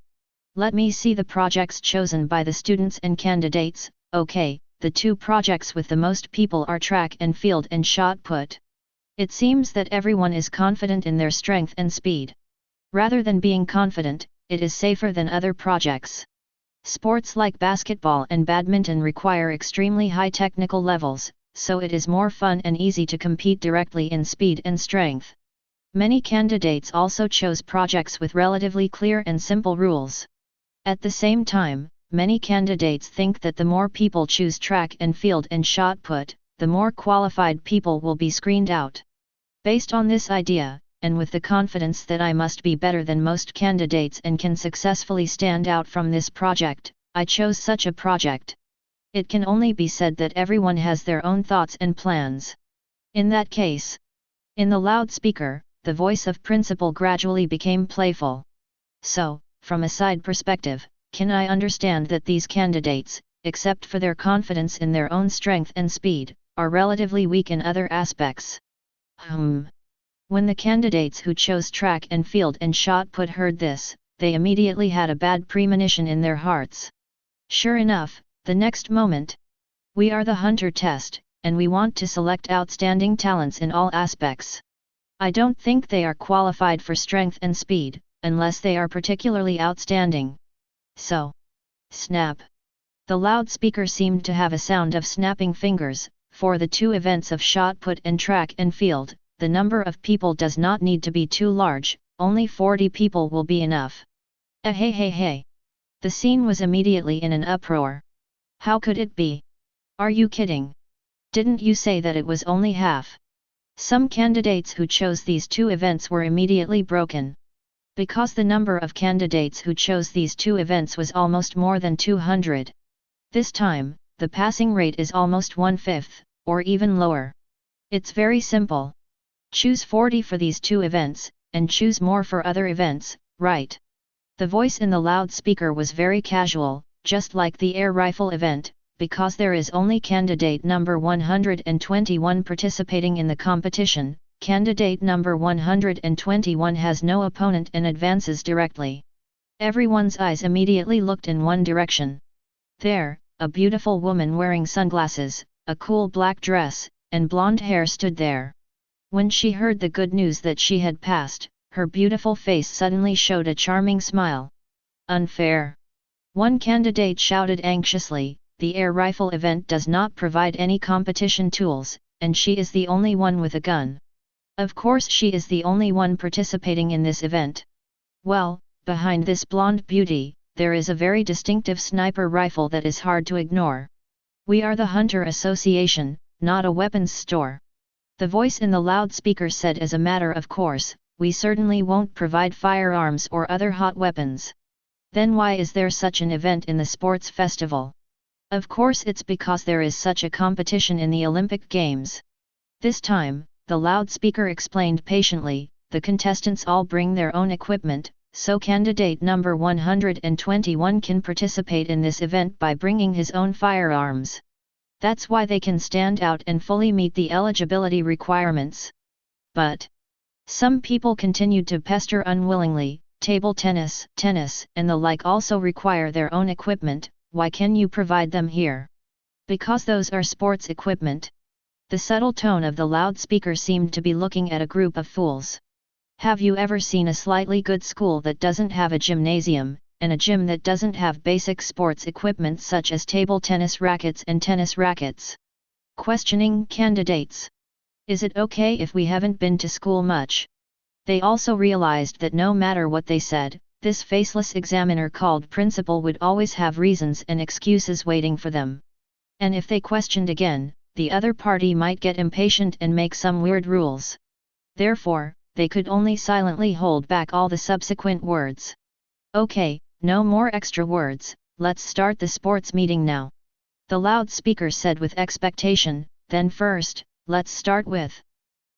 Let me see the projects chosen by the students and candidates. Okay, the two projects with the most people are track and field and shot put. It seems that everyone is confident in their strength and speed. Rather than being confident, it is safer than other projects. Sports like basketball and badminton require extremely high technical levels, so it is more fun and easy to compete directly in speed and strength. Many candidates also chose projects with relatively clear and simple rules. At the same time, many candidates think that the more people choose track and field and shot put, the more qualified people will be screened out. Based on this idea, and with the confidence that I must be better than most candidates and can successfully stand out from this project, I chose such a project. It can only be said that everyone has their own thoughts and plans. In that case, in the loudspeaker, the voice of principal gradually became playful. So, from a side perspective, can I understand that these candidates, except for their confidence in their own strength and speed, are relatively weak in other aspects? When the candidates who chose track and field and shot put heard this, they immediately had a bad premonition in their hearts. Sure enough, the next moment, we are the hunter test, and we want to select outstanding talents in all aspects. I don't think they are qualified for strength and speed, unless they are particularly outstanding. So, snap. The loudspeaker seemed to have a sound of snapping fingers, for the two events of shot put and track and field, the number of people does not need to be too large, only 40 people will be enough. Hey hey hey! The scene was immediately in an uproar. How could it be? Are you kidding? Didn't you say that it was only half? Some candidates who chose these two events were immediately broken. Because the number of candidates who chose these two events was almost more than 200. This time, the passing rate is almost 1/5, or even lower. It's very simple. Choose 40 for these two events, and choose more for other events, right? The voice in the loudspeaker was very casual, just like the air rifle event, because there is only candidate number 121 participating in the competition. Candidate number 121 has no opponent and advances directly. Everyone's eyes immediately looked in one direction. There, a beautiful woman wearing sunglasses, a cool black dress, and blonde hair stood there. When she heard the good news that she had passed, her beautiful face suddenly showed a charming smile. Unfair! One candidate shouted anxiously, the air rifle event does not provide any competition tools, and she is the only one with a gun. Of course she is the only one participating in this event. Well, behind this blonde beauty, there is a very distinctive sniper rifle that is hard to ignore. We are the Hunter Association, not a weapons store. The voice in the loudspeaker said as a matter of course, we certainly won't provide firearms or other hot weapons. Then why is there such an event in the sports festival? Of course it's because there is such a competition in the Olympic Games. This time, the loudspeaker explained patiently, the contestants all bring their own equipment, so candidate number 121 can participate in this event by bringing his own firearms. That's why they can stand out and fully meet the eligibility requirements. But some people continued to pester unwillingly. Table tennis, and the like also require their own equipment. Why can you provide them here? Because those are sports equipment. The subtle tone of the loudspeaker seemed to be looking at a group of fools. Have you ever seen a slightly good school that doesn't have a gymnasium, and a gym that doesn't have basic sports equipment such as table tennis rackets and tennis rackets? Questioning candidates. Is it okay if we haven't been to school much? They also realized that no matter what they said, this faceless examiner called principal would always have reasons and excuses waiting for them. And if they questioned again, the other party might get impatient and make some weird rules. Therefore, they could only silently hold back all the subsequent words. Okay, no more extra words, let's start the sports meeting now. The loudspeaker said with expectation, then first, let's start with.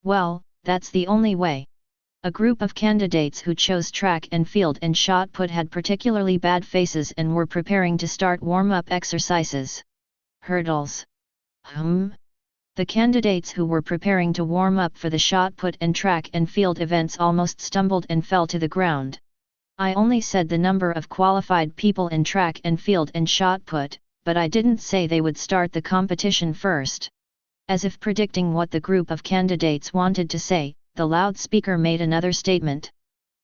Well, that's the only way. A group of candidates who chose track and field and shot put had particularly bad faces and were preparing to start warm-up exercises. Hurdles. The candidates who were preparing to warm up for the shot put and track and field events almost stumbled and fell to the ground. I only said the number of qualified people in track and field and shot put, but I didn't say they would start the competition first. As if predicting what the group of candidates wanted to say, the loudspeaker made another statement.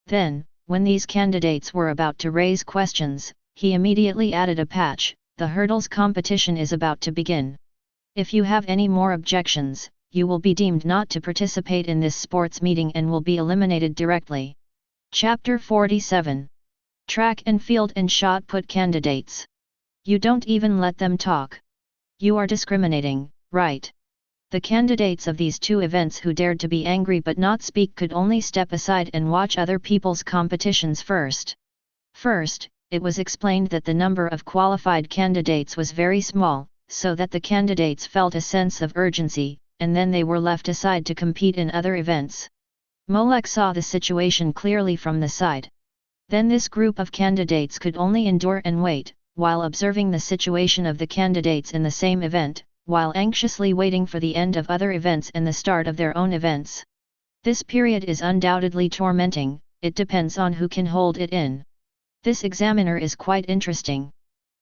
Then, when these candidates were about to raise questions, he immediately added a patch, the hurdles competition is about to begin. If you have any more objections, you will be deemed not to participate in this sports meeting and will be eliminated directly. Chapter 47. Track and field and shot put candidates. You don't even let them talk. You are discriminating, right? The candidates of these two events who dared to be angry but not speak could only step aside and watch other people's competitions first. First, it was explained that the number of qualified candidates was very small, so that the candidates felt a sense of urgency, and then they were left aside to compete in other events. Molek saw the situation clearly from the side. Then this group of candidates could only endure and wait, while observing the situation of the candidates in the same event, while anxiously waiting for the end of other events and the start of their own events. This period is undoubtedly tormenting, it depends on who can hold it in. This examiner is quite interesting.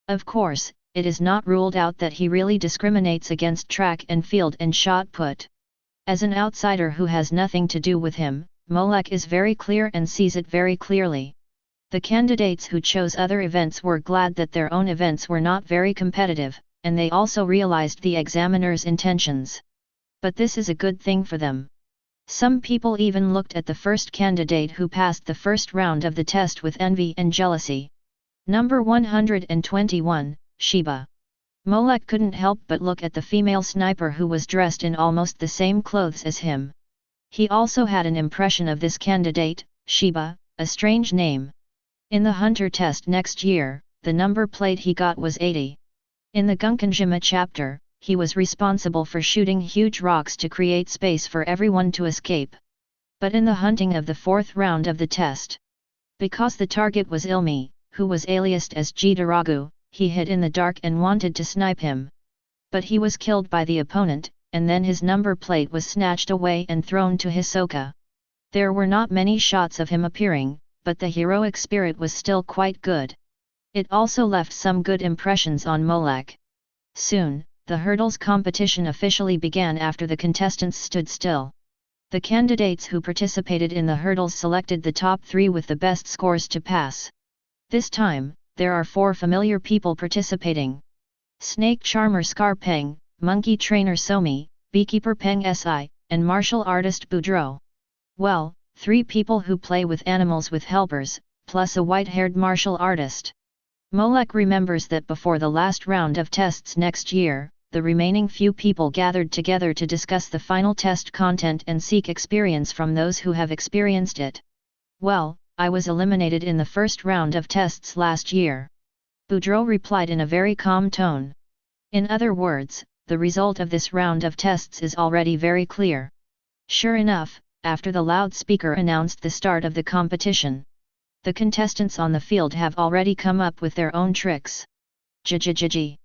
Of course, it is not ruled out that he really discriminates against track and field and shot put. As an outsider who has nothing to do with him, Molech is very clear and sees it very clearly. The candidates who chose other events were glad that their own events were not very competitive, and they also realized the examiner's intentions. But this is a good thing for them. Some people even looked at the first candidate who passed the first round of the test with envy and jealousy. Number 121, Sheba. Molek couldn't help but look at the female sniper who was dressed in almost the same clothes as him. He also had an impression of this candidate, Sheba, a strange name. In the hunter test next year, the number plate he got was 80. In the Gunkanjima chapter, he was responsible for shooting huge rocks to create space for everyone to escape. But in the hunting of the fourth round of the test, because the target was Ilmi, who was aliased as Jidaragu, he hid in the dark and wanted to snipe him. But he was killed by the opponent, and then his number plate was snatched away and thrown to Hisoka. There were not many shots of him appearing, but the heroic spirit was still quite good. It also left some good impressions on Molek. Soon, the hurdles competition officially began after the contestants stood still. The candidates who participated in the hurdles selected the top 3 with the best scores to pass. This time, there are 4 familiar people participating. Snake Charmer Scar Peng, Monkey Trainer Somi, Beekeeper Peng Si, and Martial Artist Boudreaux. Well, 3 people who play with animals with helpers, plus a white-haired martial artist. Molek remembers that before the last round of tests next year, the remaining few people gathered together to discuss the final test content and seek experience from those who have experienced it. Well, I was eliminated in the first round of tests last year. Boudreaux replied in a very calm tone. In other words, the result of this round of tests is already very clear. Sure enough, after the loudspeaker announced the start of the competition, the contestants on the field have already come up with their own tricks. Jijijiji.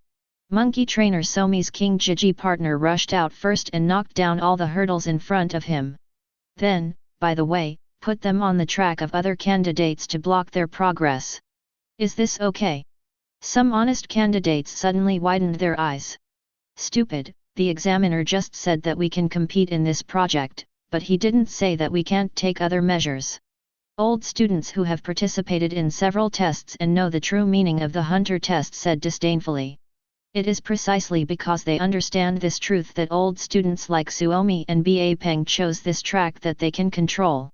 Monkey Trainer Somi's King Jiji partner rushed out first and knocked down all the hurdles in front of him. Then, by the way, put them on the track of other candidates to block their progress. Is this okay? Some honest candidates suddenly widened their eyes. Stupid, the examiner just said that we can compete in this project, but he didn't say that we can't take other measures. Old students who have participated in several tests and know the true meaning of the hunter test said disdainfully. It is precisely because they understand this truth that old students like Suomi and Ba Peng chose this track that they can control.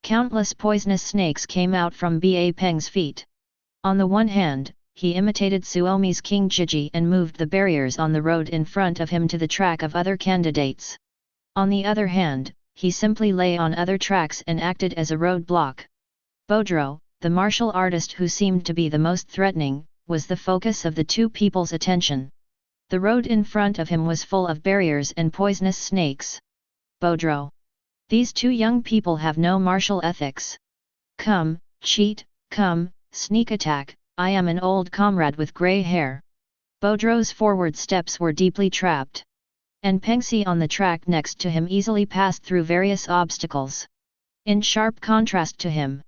Countless poisonous snakes came out from Ba Peng's feet. On the one hand, he imitated Suomi's King Jiji and moved the barriers on the road in front of him to the track of other candidates. On the other hand, he simply lay on other tracks and acted as a roadblock. Boudreaux, the martial artist who seemed to be the most threatening, was the focus of the 2 people's attention. The road in front of him was full of barriers and poisonous snakes. Boudreaux. These 2 young people have no martial ethics. Come, cheat, come, sneak attack, I am an old comrade with grey hair. Boudreaux's forward steps were deeply trapped. And Pengsi on the track next to him easily passed through various obstacles. In sharp contrast to him.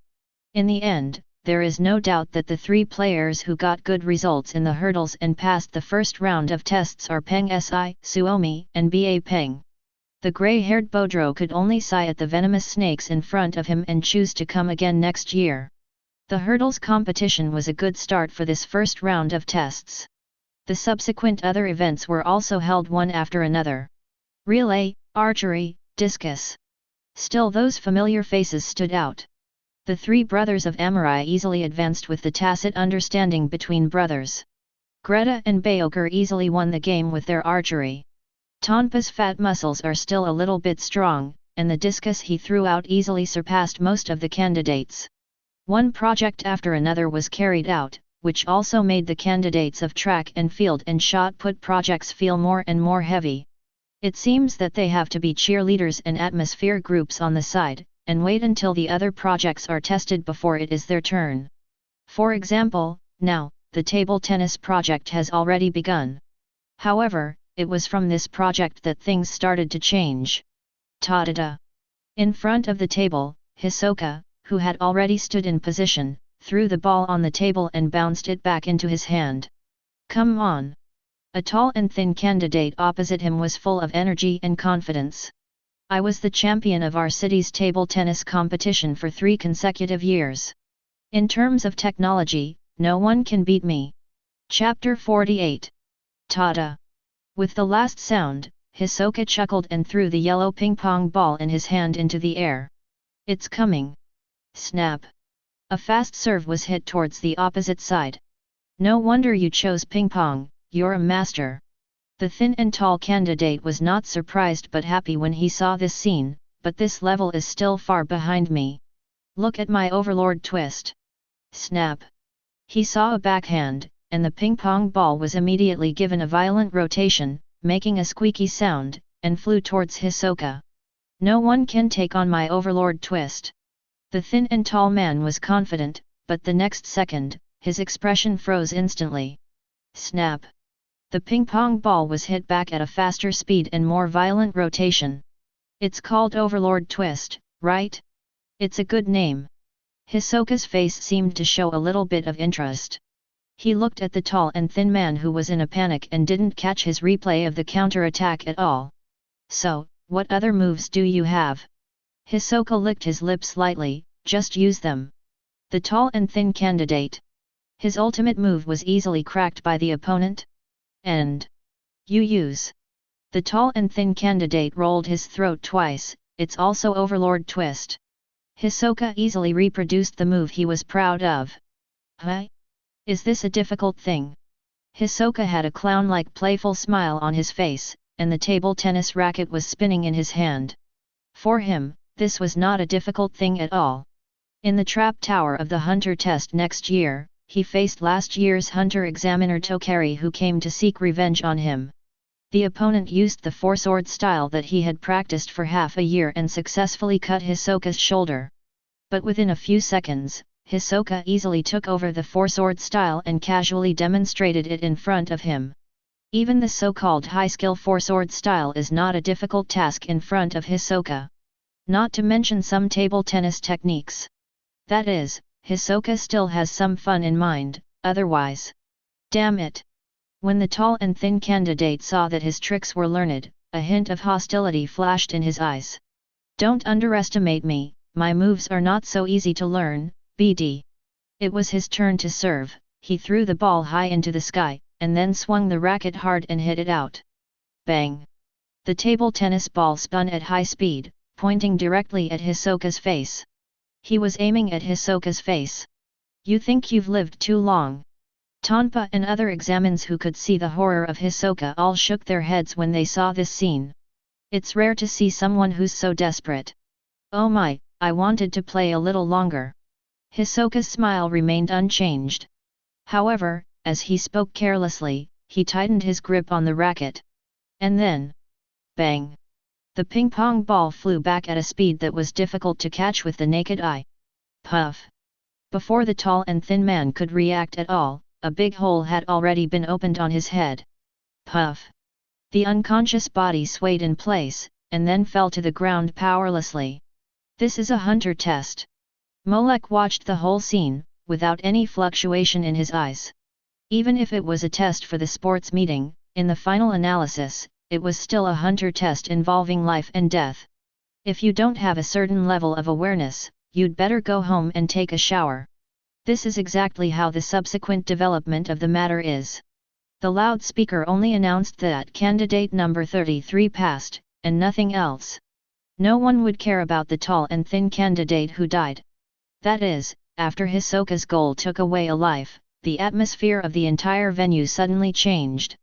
In the end, there is no doubt that the 3 players who got good results in the hurdles and passed the first round of tests are Peng Si, Suomi, and Ba Peng. The grey-haired Boudreaux could only sigh at the venomous snakes in front of him and choose to come again next year. The hurdles competition was a good start for this first round of tests. The subsequent other events were also held one after another. Relay, archery, discus. Still those familiar faces stood out. The 3 brothers of Amurai easily advanced with the tacit understanding between brothers. Greta and Bayoker easily won the game with their archery. Tonpa's fat muscles are still a little bit strong, and the discus he threw out easily surpassed most of the candidates. One project after another was carried out, which also made the candidates of track and field and shot put projects feel more and more heavy. It seems that they have to be cheerleaders and atmosphere groups on the side, and wait until the other projects are tested before it is their turn. For example, now, the table tennis project has already begun. However, it was from this project that things started to change. Ta-da-da! In front of the table, Hisoka, who had already stood in position, threw the ball on the table and bounced it back into his hand. Come on! A tall and thin candidate opposite him was full of energy and confidence. I was the champion of our city's table tennis competition for 3 consecutive years. In terms of technology, no one can beat me. Chapter 48. Tada! With the last sound, Hisoka chuckled and threw the yellow ping-pong ball in his hand into the air. It's coming! Snap! A fast serve was hit towards the opposite side. No wonder you chose ping-pong, you're a master. The thin and tall candidate was not surprised but happy when he saw this scene, but this level is still far behind me. Look at my overlord twist. Snap! He saw a backhand, and the ping-pong ball was immediately given a violent rotation, making a squeaky sound, and flew towards Hisoka. No one can take on my overlord twist. The thin and tall man was confident, but the next second, his expression froze instantly. Snap! The ping-pong ball was hit back at a faster speed and more violent rotation. It's called overlord twist, right? It's a good name. Hisoka's face seemed to show a little bit of interest. He looked at the tall and thin man who was in a panic and didn't catch his replay of the counter-attack at all. So, what other moves do you have? Hisoka licked his lips slightly, just use them. The tall and thin candidate. His ultimate move was easily cracked by the opponent. And you use. The tall and thin candidate rolled his throat twice, it's also overlord twist. Hisoka easily reproduced the move he was proud of. Huh? Is this a difficult thing? Hisoka had a clown-like playful smile on his face, and the table tennis racket was spinning in his hand. For him, this was not a difficult thing at all. In the trap tower of the Hunter test next year, he faced last year's Hunter examiner Tokari who came to seek revenge on him. The opponent used the four-sword style that he had practiced for half a year and successfully cut Hisoka's shoulder. But within a few seconds, Hisoka easily took over the four-sword style and casually demonstrated it in front of him. Even the so-called high-skill four-sword style is not a difficult task in front of Hisoka. Not to mention some table tennis techniques. That is, Hisoka still has some fun in mind, otherwise. Damn it! When the tall and thin candidate saw that his tricks were learned, a hint of hostility flashed in his eyes. Don't underestimate me, my moves are not so easy to learn, BD. It was his turn to serve, he threw the ball high into the sky, and then swung the racket hard and hit it out. Bang! The table tennis ball spun at high speed, pointing directly at Hisoka's face. He was aiming at Hisoka's face. You think you've lived too long? Tonpa and other examines who could see the horror of Hisoka all shook their heads when they saw this scene. It's rare to see someone who's so desperate. Oh my, I wanted to play a little longer. Hisoka's smile remained unchanged. However, as he spoke carelessly, he tightened his grip on the racket. And then, bang! The ping-pong ball flew back at a speed that was difficult to catch with the naked eye. Puff! Before the tall and thin man could react at all, a big hole had already been opened on his head. Puff! The unconscious body swayed in place, and then fell to the ground powerlessly. This is a Hunter test. Molek watched the whole scene, without any fluctuation in his eyes. Even if it was a test for the sports meeting, in the final analysis, it was still a Hunter test involving life and death. If you don't have a certain level of awareness, you'd better go home and take a shower. This is exactly how the subsequent development of the matter is. The loudspeaker only announced that candidate number 33 passed, and nothing else. No one would care about the tall and thin candidate who died. That is, after Hisoka's goal took away a life, the atmosphere of the entire venue suddenly changed.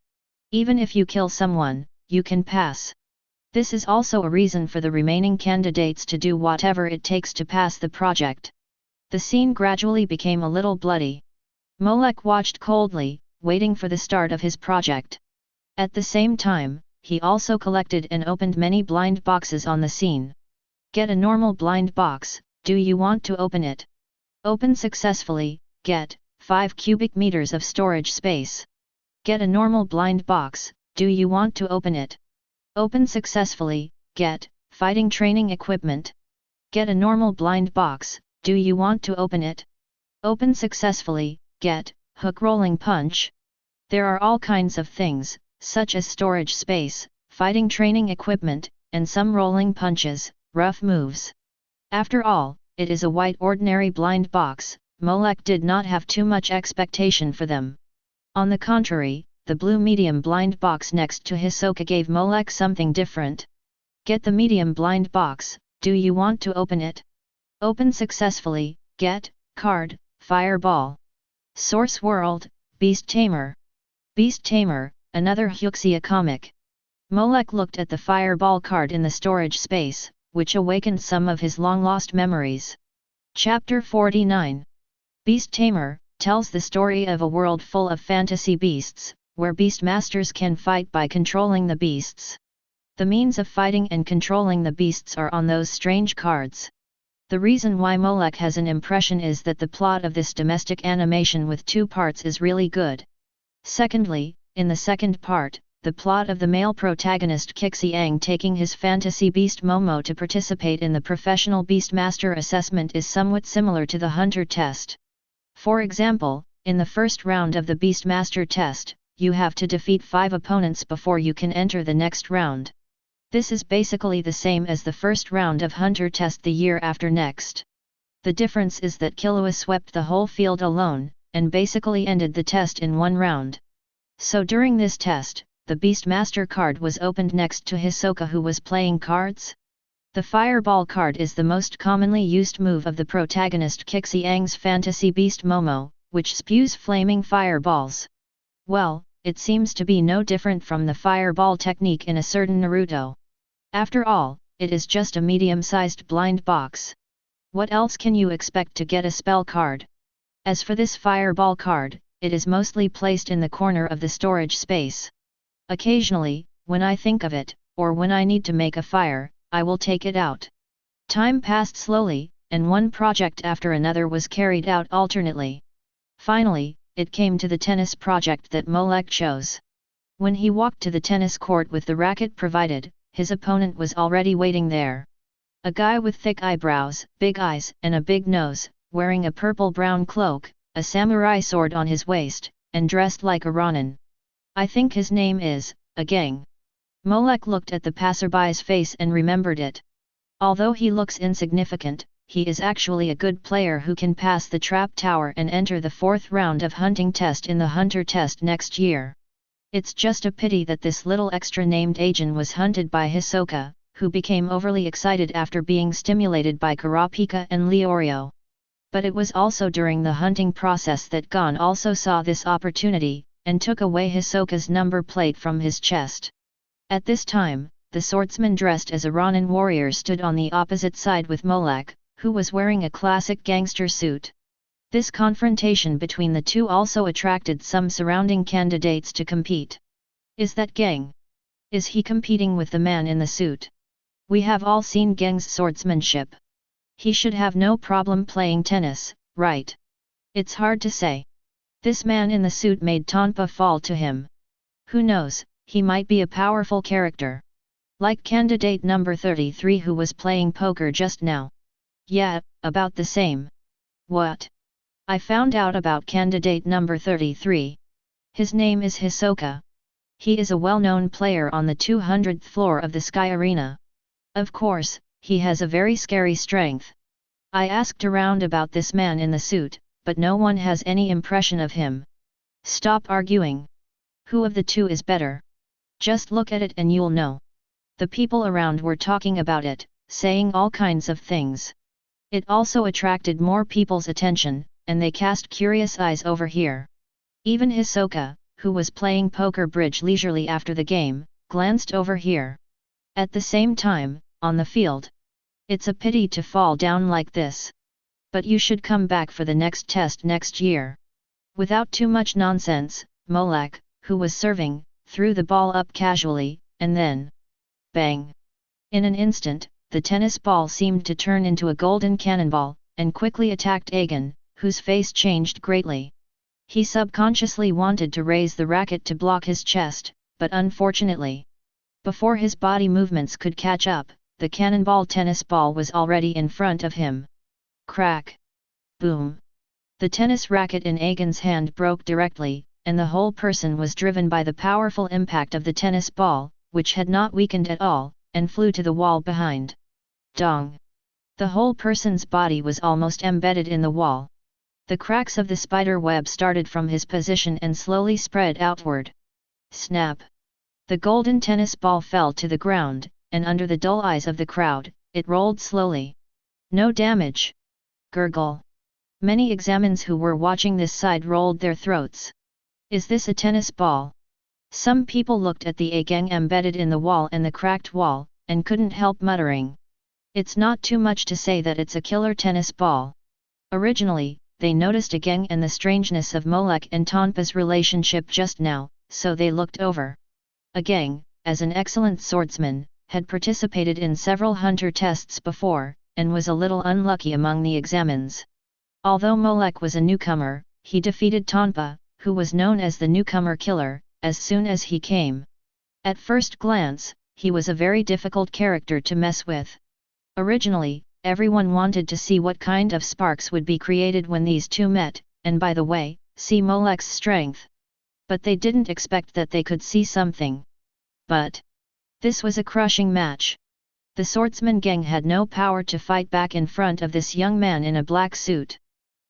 Even if you kill someone, you can pass. This is also a reason for the remaining candidates to do whatever it takes to pass the project. The scene gradually became a little bloody. Molek watched coldly, waiting for the start of his project. At the same time, he also collected and opened many blind boxes on the scene. Get a normal blind box, do you want to open it? Open successfully, get 5 cubic meters of storage space. Get a normal blind box, do you want to open it? Open successfully, get fighting training equipment. Get a normal blind box, do you want to open it? Open successfully, get hook rolling punch. There are all kinds of things, such as storage space, fighting training equipment, and some rolling punches, rough moves. After all, it is a white ordinary blind box. Molek did not have too much expectation for them. On the contrary, the blue medium blind box next to Hisoka gave Molek something different. Get the medium blind box, do you want to open it? Open successfully, get, card, fireball. Source World, Beast Tamer. Beast Tamer, another Huxia comic. Molek looked at the fireball card in the storage space, which awakened some of his long-lost memories. Chapter 49. Beast Tamer tells the story of a world full of fantasy beasts, where beastmasters can fight by controlling the beasts. The means of fighting and controlling the beasts are on those strange cards. The reason why Molek has an impression is that the plot of this domestic animation with 2 parts is really good. Secondly, in the second part, the plot of the male protagonist Kixiang taking his fantasy beast Momo to participate in the professional beastmaster assessment is somewhat similar to the hunter test. For example, in the first round of the beastmaster test, you have to defeat 5 opponents before you can enter the next round. This is basically the same as the first round of hunter test the year after next. The difference is that Killua swept the whole field alone, and basically ended the test in 1 round. So during this test, the Beastmaster card was opened next to Hisoka, who was playing cards. The Fireball card is the most commonly used move of the protagonist Kixiang's fantasy beast Momo, which spews flaming fireballs. Well, it seems to be no different from the fireball technique in a certain Naruto. After all, it is just a medium-sized blind box. What else can you expect to get a spell card? As for this fireball card, it is mostly placed in the corner of the storage space. Occasionally, when I think of it, or when I need to make a fire, I will take it out. Time passed slowly, and one project after another was carried out alternately. Finally, it came to the tennis project that Molek chose. When he walked to the tennis court with the racket provided, his opponent was already waiting there. A guy with thick eyebrows, big eyes, and a big nose, wearing a purple-brown cloak, a samurai sword on his waist, and dressed like a Ronin. I think his name is Ging. Molek looked at the passerby's face and remembered it. Although he looks insignificant, he is actually a good player who can pass the trap tower and enter the 4th round of hunting test in the hunter test next year. It's just a pity that this little extra named agent was hunted by Hisoka, who became overly excited after being stimulated by Kurapika and Leorio. But it was also during the hunting process that Gon also saw this opportunity, and took away Hisoka's number plate from his chest. At this time, the swordsman dressed as a Ronin warrior stood on the opposite side with Molek, who was wearing a classic gangster suit. This confrontation between the two also attracted some surrounding candidates to compete. Is that Ging? Is he competing with the man in the suit? We have all seen Ging's swordsmanship. He should have no problem playing tennis, right? It's hard to say. This man in the suit made Tonpa fall to him. Who knows, he might be a powerful character. Like candidate number 33 who was playing poker just now. Yeah, about the same. What? I found out about candidate number 33. His name is Hisoka. He is a well-known player on the 200th floor of the Sky Arena. Of course, he has a very scary strength. I asked around about this man in the suit, but no one has any impression of him. Stop arguing. Who of the two is better? Just look at it and you'll know. The people around were talking about it, saying all kinds of things. It also attracted more people's attention, and they cast curious eyes over here. Even Hisoka, who was playing poker bridge leisurely after the game, glanced over here. At the same time, on the field. It's a pity to fall down like this. But you should come back for the next test next year. Without too much nonsense, Molek, who was serving, threw the ball up casually, and then... bang! In an instant, the tennis ball seemed to turn into a golden cannonball, and quickly attacked Aegon, whose face changed greatly. He subconsciously wanted to raise the racket to block his chest, but unfortunately, before his body movements could catch up, the cannonball tennis ball was already in front of him. Crack! Boom! The tennis racket in Aegon's hand broke directly, and the whole person was driven by the powerful impact of the tennis ball, which had not weakened at all, and flew to the wall behind. Dong! The whole person's body was almost embedded in the wall. The cracks of the spider web started from his position and slowly spread outward. Snap! The golden tennis ball fell to the ground, and under the dull eyes of the crowd, it rolled slowly. No damage. Gurgle. Many examines who were watching this side rolled their throats. Is this a tennis ball? Some people looked at the gang embedded in the wall and the cracked wall, and couldn't help muttering. It's not too much to say that it's a killer tennis ball. Originally, they noticed a gang and the strangeness of Molek and Tonpa's relationship just now, so they looked over. A gang, as an excellent swordsman, had participated in several hunter tests before, and was a little unlucky among the examines. Although Molek was a newcomer, he defeated Tonpa, who was known as the newcomer killer, as soon as he came. At first glance, he was a very difficult character to mess with. Originally, everyone wanted to see what kind of sparks would be created when these two met, and by the way, see Molek's strength. But they didn't expect that they could see something. But this was a crushing match. The swordsman gang had no power to fight back in front of this young man in a black suit.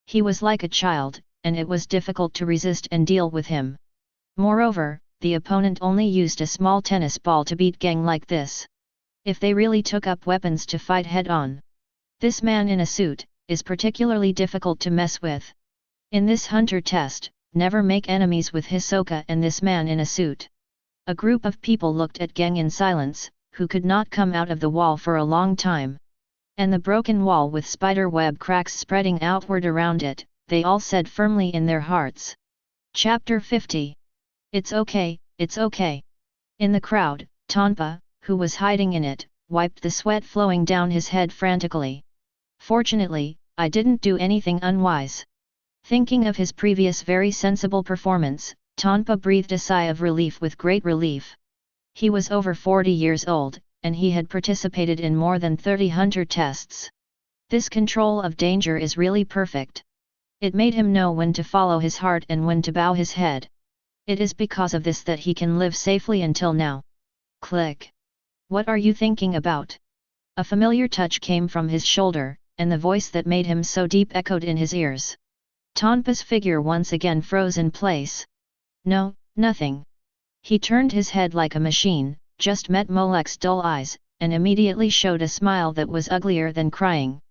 He was like a child, and it was difficult to resist and deal with him. Moreover, the opponent only used a small tennis ball to beat gang like this. If they really took up weapons to fight head-on. This man in a suit is particularly difficult to mess with. In this hunter test, never make enemies with Hisoka and this man in a suit. A group of people looked at gang in silence, who could not come out of the wall for a long time. And the broken wall with spider web cracks spreading outward around it, they all said firmly in their hearts. Chapter 50. It's okay, it's okay. In the crowd, Tonpa, who was hiding in it, wiped the sweat flowing down his head frantically. Fortunately, I didn't do anything unwise. Thinking of his previous very sensible performance, Tonpa breathed a sigh of relief with great relief. He was over 40 years old, and he had participated in more than 30 hunter tests. This control of danger is really perfect. It made him know when to follow his heart and when to bow his head. It is because of this that he can live safely until now. Click. What are you thinking about? A familiar touch came from his shoulder, and the voice that made him so deep echoed in his ears. Tonpa's figure once again froze in place. No, nothing. He turned his head like a machine, just met Molek's dull eyes, and immediately showed a smile that was uglier than crying.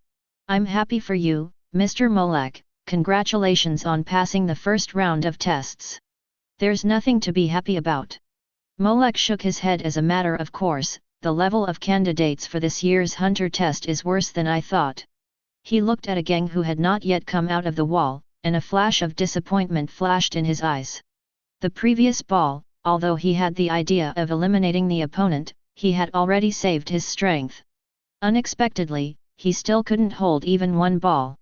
I'm happy for you, Mr. Molek, congratulations on passing the first round of tests. There's nothing to be happy about. Molek shook his head as a matter of course, the level of candidates for this year's hunter test is worse than I thought. He looked at a gang who had not yet come out of the wall, and a flash of disappointment flashed in his eyes. The previous ball, although he had the idea of eliminating the opponent, he had already saved his strength. Unexpectedly, he still couldn't hold even one ball.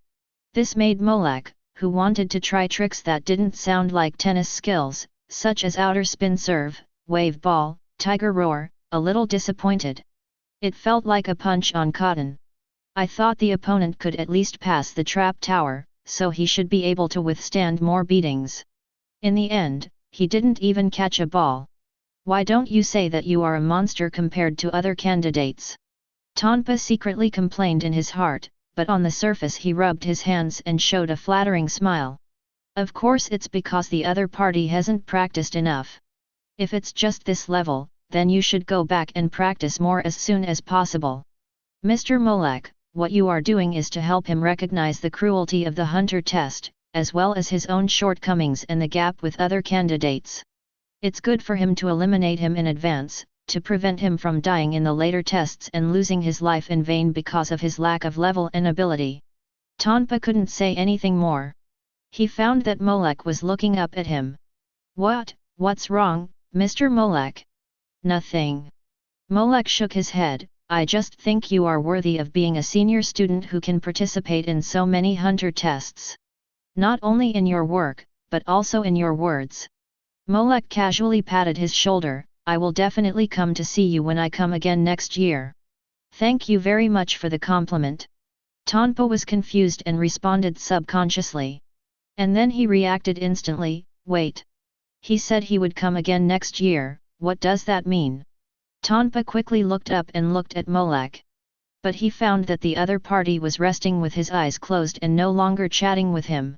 This made Molek, who wanted to try tricks that didn't sound like tennis skills, such as outer spin serve, wave ball, tiger roar, a little disappointed. It felt like a punch on cotton. I thought the opponent could at least pass the trap tower, so he should be able to withstand more beatings. In the end, he didn't even catch a ball. Why don't you say that you are a monster compared to other candidates? Tonpa secretly complained in his heart, but on the surface he rubbed his hands and showed a flattering smile. Of course it's because the other party hasn't practiced enough. If it's just this level, then you should go back and practice more as soon as possible. Mr. Molek, what you are doing is to help him recognize the cruelty of the hunter test, as well as his own shortcomings and the gap with other candidates. It's good for him to eliminate him in advance, to prevent him from dying in the later tests and losing his life in vain because of his lack of level and ability. Tonpa couldn't say anything more. He found that Molek was looking up at him. What's wrong, Mr. Molek? Nothing. Molek shook his head. I just think you are worthy of being a senior student who can participate in so many hunter tests. Not only in your work, but also in your words. Molek casually patted his shoulder. I will definitely come to see you when I come again next year. Thank you very much for the compliment. Tonpa was confused and responded subconsciously. And then he reacted instantly, wait. He said he would come again next year, what does that mean? Tonpa quickly looked up and looked at Molek. But he found that the other party was resting with his eyes closed and no longer chatting with him.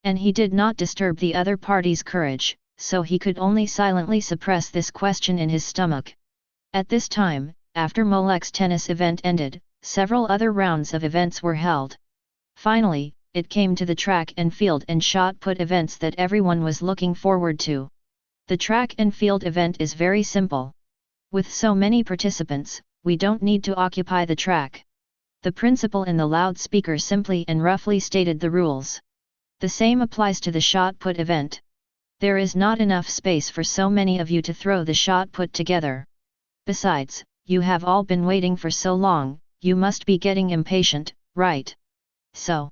And he did not disturb the other party's courage, so he could only silently suppress this question in his stomach. At this time, after Molek's tennis event ended, several other rounds of events were held. Finally, it came to the track and field and shot put events that everyone was looking forward to. The track and field event is very simple. With so many participants, we don't need to occupy the track. The principal in the loudspeaker simply and roughly stated the rules. The same applies to the shot put event. There is not enough space for so many of you to throw the shot put together. Besides, you have all been waiting for so long, you must be getting impatient, right? So,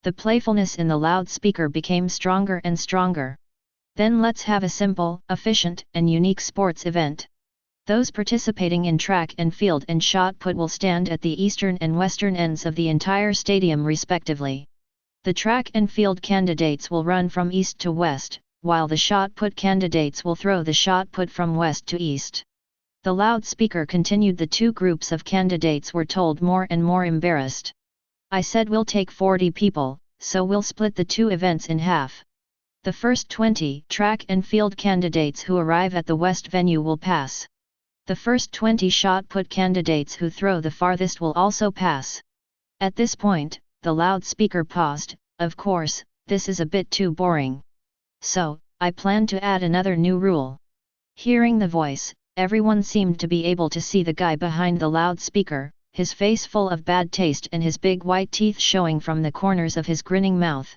the playfulness in the loudspeaker became stronger and stronger. Then let's have a simple, efficient, and unique sports event. Those participating in track and field and shot put will stand at the eastern and western ends of the entire stadium respectively. The track and field candidates will run from east to west, while the shot put candidates will throw the shot put from west to east. The loudspeaker continued. The two groups of candidates were told more and more embarrassed. I said we'll take 40 people, so we'll split the two events in half. The first 20 track and field candidates who arrive at the west venue will pass. The first 20 shot put candidates who throw the farthest will also pass. At this point, the loudspeaker paused. Of course, this is a bit too boring. So, I plan to add another new rule. Hearing the voice, everyone seemed to be able to see the guy behind the loudspeaker, his face full of bad taste and his big white teeth showing from the corners of his grinning mouth.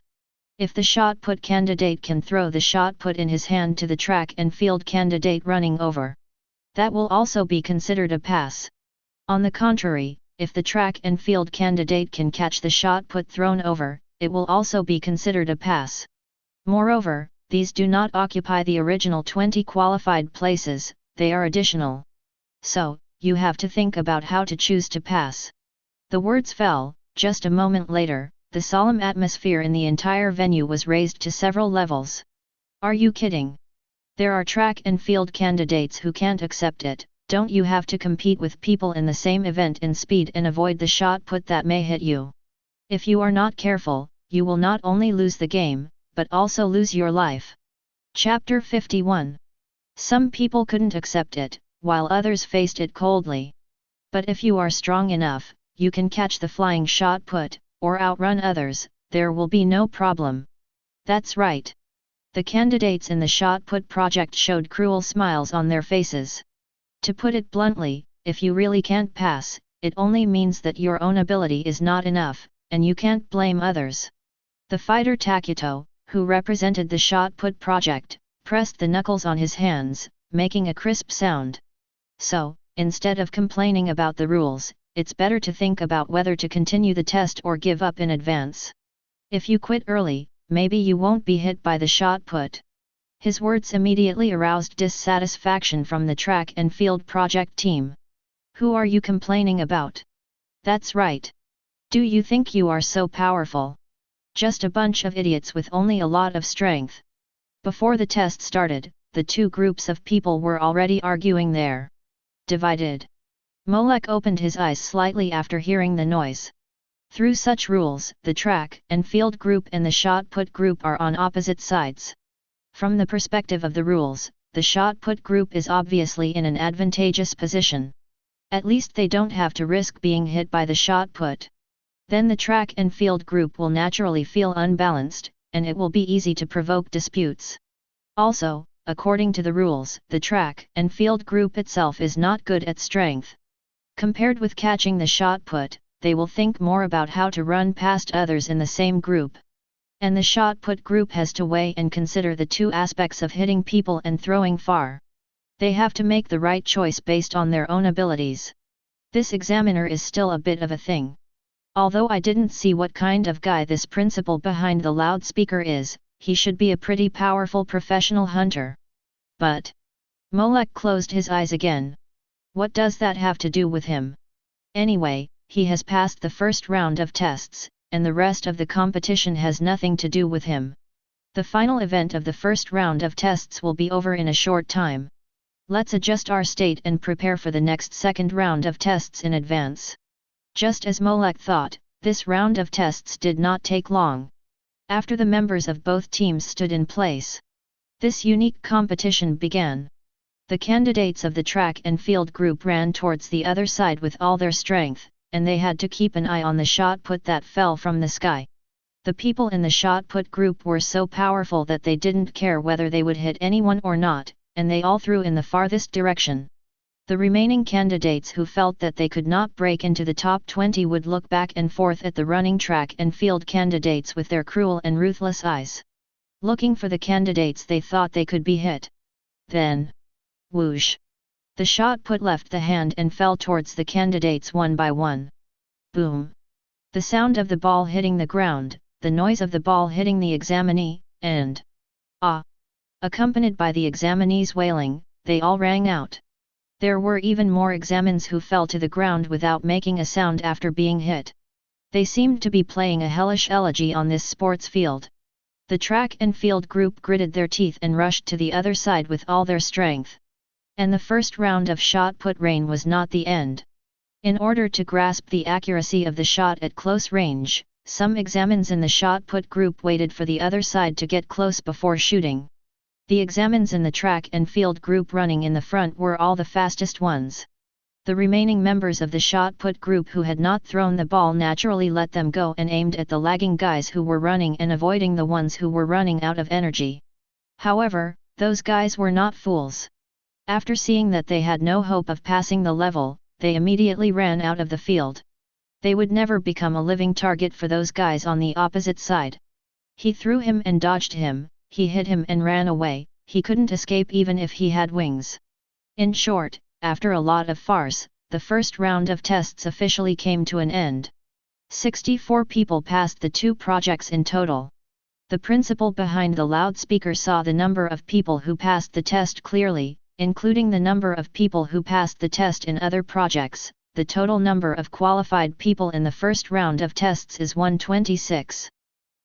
If the shot put candidate can throw the shot put in his hand to the track and field candidate running over, that will also be considered a pass. On the contrary, if the track and field candidate can catch the shot put thrown over, it will also be considered a pass. Moreover, these do not occupy the original 20 qualified places, they are additional. So, you have to think about how to choose to pass. The words fell. Just a moment later, the solemn atmosphere in the entire venue was raised to several levels. Are you kidding? There are track and field candidates who can't accept it. Don't you have to compete with people in the same event in speed and avoid the shot put that may hit you? If you are not careful, you will not only lose the game, but also lose your life. Chapter 51. Some people couldn't accept it, while others faced it coldly. But if you are strong enough, you can catch the flying shot put, or outrun others, there will be no problem. That's right. The candidates in the shot put project showed cruel smiles on their faces. To put it bluntly, if you really can't pass, it only means that your own ability is not enough, and you can't blame others. The fighter Takuto, who represented the shot put project, pressed the knuckles on his hands, making a crisp sound. So, instead of complaining about the rules, it's better to think about whether to continue the test or give up in advance. If you quit early, maybe you won't be hit by the shot put. His words immediately aroused dissatisfaction from the track and field project team. Who are you complaining about? That's right. Do you think you are so powerful? Just a bunch of idiots with only a lot of strength. Before the test started, the two groups of people were already arguing there. Divided. Molek opened his eyes slightly after hearing the noise. Through such rules, the track and field group and the shot put group are on opposite sides. From the perspective of the rules, the shot put group is obviously in an advantageous position. At least they don't have to risk being hit by the shot put. Then the track and field group will naturally feel unbalanced, and it will be easy to provoke disputes. Also, according to the rules, the track and field group itself is not good at strength. Compared with catching the shot put, they will think more about how to run past others in the same group. And the shot put group has to weigh and consider the two aspects of hitting people and throwing far. They have to make the right choice based on their own abilities. This examiner is still a bit of a thing. Although I didn't see what kind of guy this principal behind the loudspeaker is, he should be a pretty powerful professional hunter. But Molek closed his eyes again. What does that have to do with him? Anyway, he has passed the first round of tests, and the rest of the competition has nothing to do with him. The final event of the first round of tests will be over in a short time. Let's adjust our state and prepare for the next second round of tests in advance. Just as Molek thought, this round of tests did not take long. After the members of both teams stood in place, this unique competition began. The candidates of the track and field group ran towards the other side with all their strength, and they had to keep an eye on the shot put that fell from the sky. The people in the shot put group were so powerful that they didn't care whether they would hit anyone or not, and they all threw in the farthest direction. The remaining candidates who felt that they could not break into the top 20 would look back and forth at the running track and field candidates with their cruel and ruthless eyes, looking for the candidates they thought they could be hit. Then, whoosh! The shot put left the hand and fell towards the candidates one by one. Boom! The sound of the ball hitting the ground, the noise of the ball hitting the examinee, and accompanied by the examinee's wailing, they all rang out. There were even more examines who fell to the ground without making a sound after being hit. They seemed to be playing a hellish elegy on this sports field. The track and field group gritted their teeth and rushed to the other side with all their strength. And the first round of shot put rain was not the end. In order to grasp the accuracy of the shot at close range, some examines in the shot put group waited for the other side to get close before shooting. The examines in the track and field group running in the front were all the fastest ones. The remaining members of the shot put group who had not thrown the ball naturally let them go and aimed at the lagging guys who were running and avoiding the ones who were running out of energy. However, those guys were not fools. After seeing that they had no hope of passing the level, they immediately ran out of the field. They would never become a living target for those guys on the opposite side. He threw him and dodged him, he hit him and ran away, he couldn't escape even if he had wings. In short, after a lot of farce, the first round of tests officially came to an end. 64 people passed the 2 projects in total. The principal behind the loudspeaker saw the number of people who passed the test clearly, including the number of people who passed the test in other projects. The total number of qualified people in the first round of tests is 126.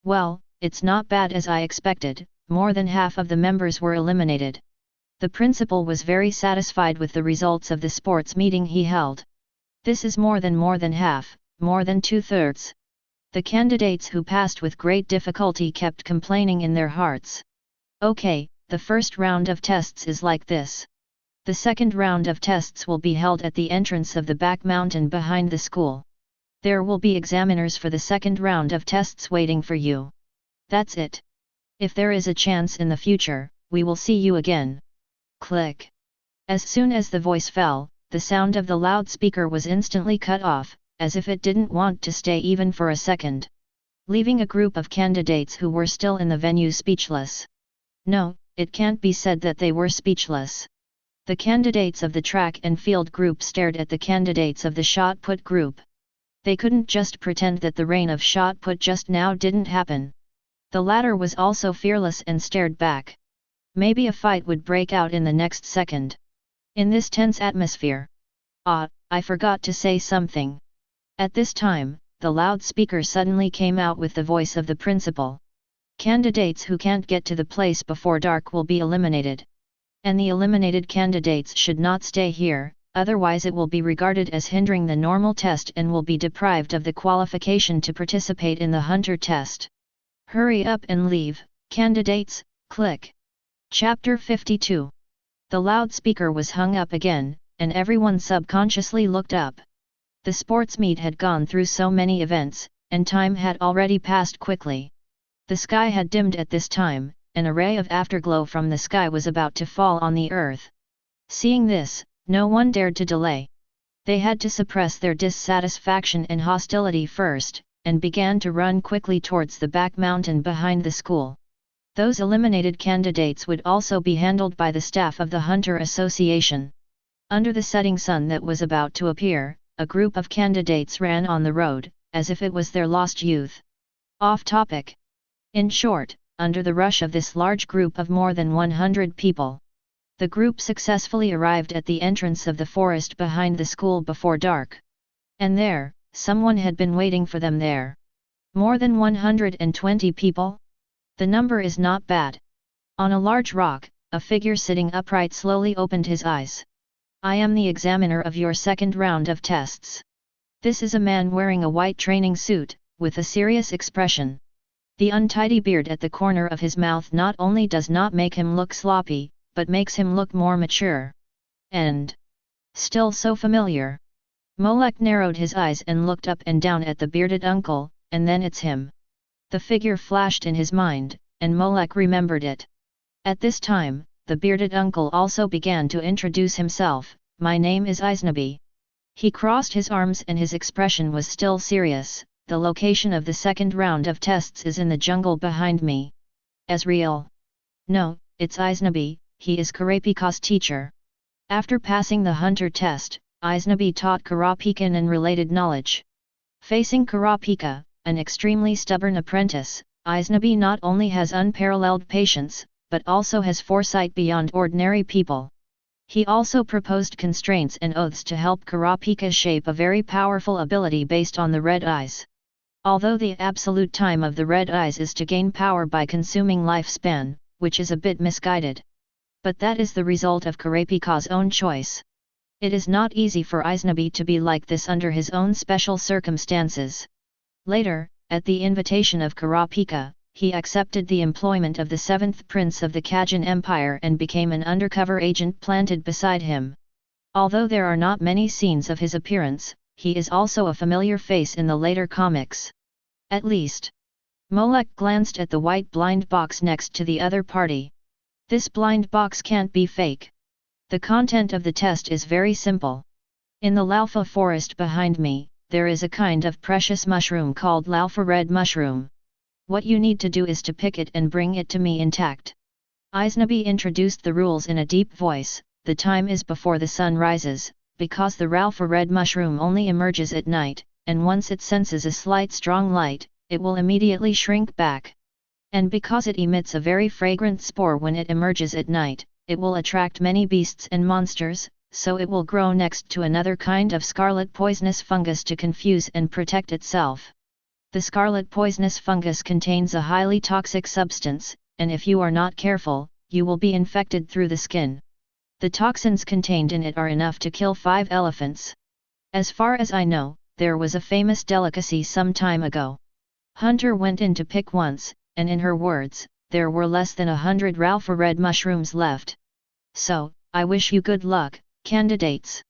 Well, it's not bad as I expected, more than half of the members were eliminated. The principal was very satisfied with the results of the sports meeting he held. This is more than half, more than 2/3. The candidates who passed with great difficulty kept complaining in their hearts. Okay, the first round of tests is like this. The second round of tests will be held at the entrance of the back mountain behind the school. There will be examiners for the second round of tests waiting for you. That's it. If there is a chance in the future, we will see you again. Click. As soon as the voice fell, the sound of the loudspeaker was instantly cut off, as if it didn't want to stay even for a second, leaving a group of candidates who were still in the venue speechless. No, it can't be said that they were speechless. The candidates of the track and field group stared at the candidates of the shot put group. They couldn't just pretend that the rain of shot put just now didn't happen. The latter was also fearless and stared back. Maybe a fight would break out in the next second. In this tense atmosphere. I forgot to say something. At this time, the loudspeaker suddenly came out with the voice of the principal. Candidates who can't get to the place before dark will be eliminated. And the eliminated candidates should not stay here, otherwise it will be regarded as hindering the normal test and will be deprived of the qualification to participate in the hunter test. Hurry up and leave, candidates, click. Chapter 52. The loudspeaker was hung up again, and everyone subconsciously looked up. The sports meet had gone through so many events, and time had already passed quickly. The sky had dimmed at this time, and a ray of afterglow from the sky was about to fall on the earth. Seeing this, no one dared to delay. They had to suppress their dissatisfaction and hostility first, and began to run quickly towards the back mountain behind the school. Those eliminated candidates would also be handled by the staff of the Hunter Association. Under the setting sun that was about to appear, a group of candidates ran on the road, as if it was their lost youth. Off topic. In short, under the rush of this large group of more than 100 people, the group successfully arrived at the entrance of the forest behind the school before dark. And there, someone had been waiting for them there. More than 120 people? The number is not bad. On a large rock, a figure sitting upright slowly opened his eyes. I am the examiner of your second round of tests. This is a man wearing a white training suit, with a serious expression. The untidy beard at the corner of his mouth not only does not make him look sloppy, but makes him look more mature. And still so familiar. Molek narrowed his eyes and looked up and down at the bearded uncle, and then it's him. The figure flashed in his mind, and Molek remembered it. At this time, the bearded uncle also began to introduce himself. My name is Isnaby. He crossed his arms and his expression was still serious. The location of the second round of tests is in the jungle behind me. Azrael. No, it's Isnaby, he is Karapika's teacher. After passing the hunter test, Isnaby taught Karapikan and related knowledge. Facing Karapika, an extremely stubborn apprentice, Isnaby not only has unparalleled patience, but also has foresight beyond ordinary people. He also proposed constraints and oaths to help Karapika shape a very powerful ability based on the red eyes. Although the absolute time of the red eyes is to gain power by consuming lifespan, which is a bit misguided. But that is the result of Karapika's own choice. It is not easy for Isnaby to be like this under his own special circumstances. Later, at the invitation of Karapika, he accepted the employment of the 7th Prince of the Khajan Empire and became an undercover agent planted beside him. Although there are not many scenes of his appearance, he is also a familiar face in the later comics. At least. Molek glanced at the white blind box next to the other party. This blind box can't be fake. The content of the test is very simple. In the Lalfa forest behind me, there is a kind of precious mushroom called Lalfa red mushroom. What you need to do is to pick it and bring it to me intact. Isnaby introduced the rules in a deep voice. The time is before the sun rises, because the Lalfa red mushroom only emerges at night, and once it senses a slight strong light, it will immediately shrink back. And because it emits a very fragrant spore when it emerges at night, it will attract many beasts and monsters, so it will grow next to another kind of scarlet poisonous fungus to confuse and protect itself. The scarlet poisonous fungus contains a highly toxic substance, and if you are not careful, you will be infected through the skin. The toxins contained in it are enough to kill 5 elephants. As far as I know, there was a famous delicacy some time ago. Hunter went in to pick once, and in her words, there were less than 100 Lalfa red mushrooms left. So, I wish you good luck, candidates.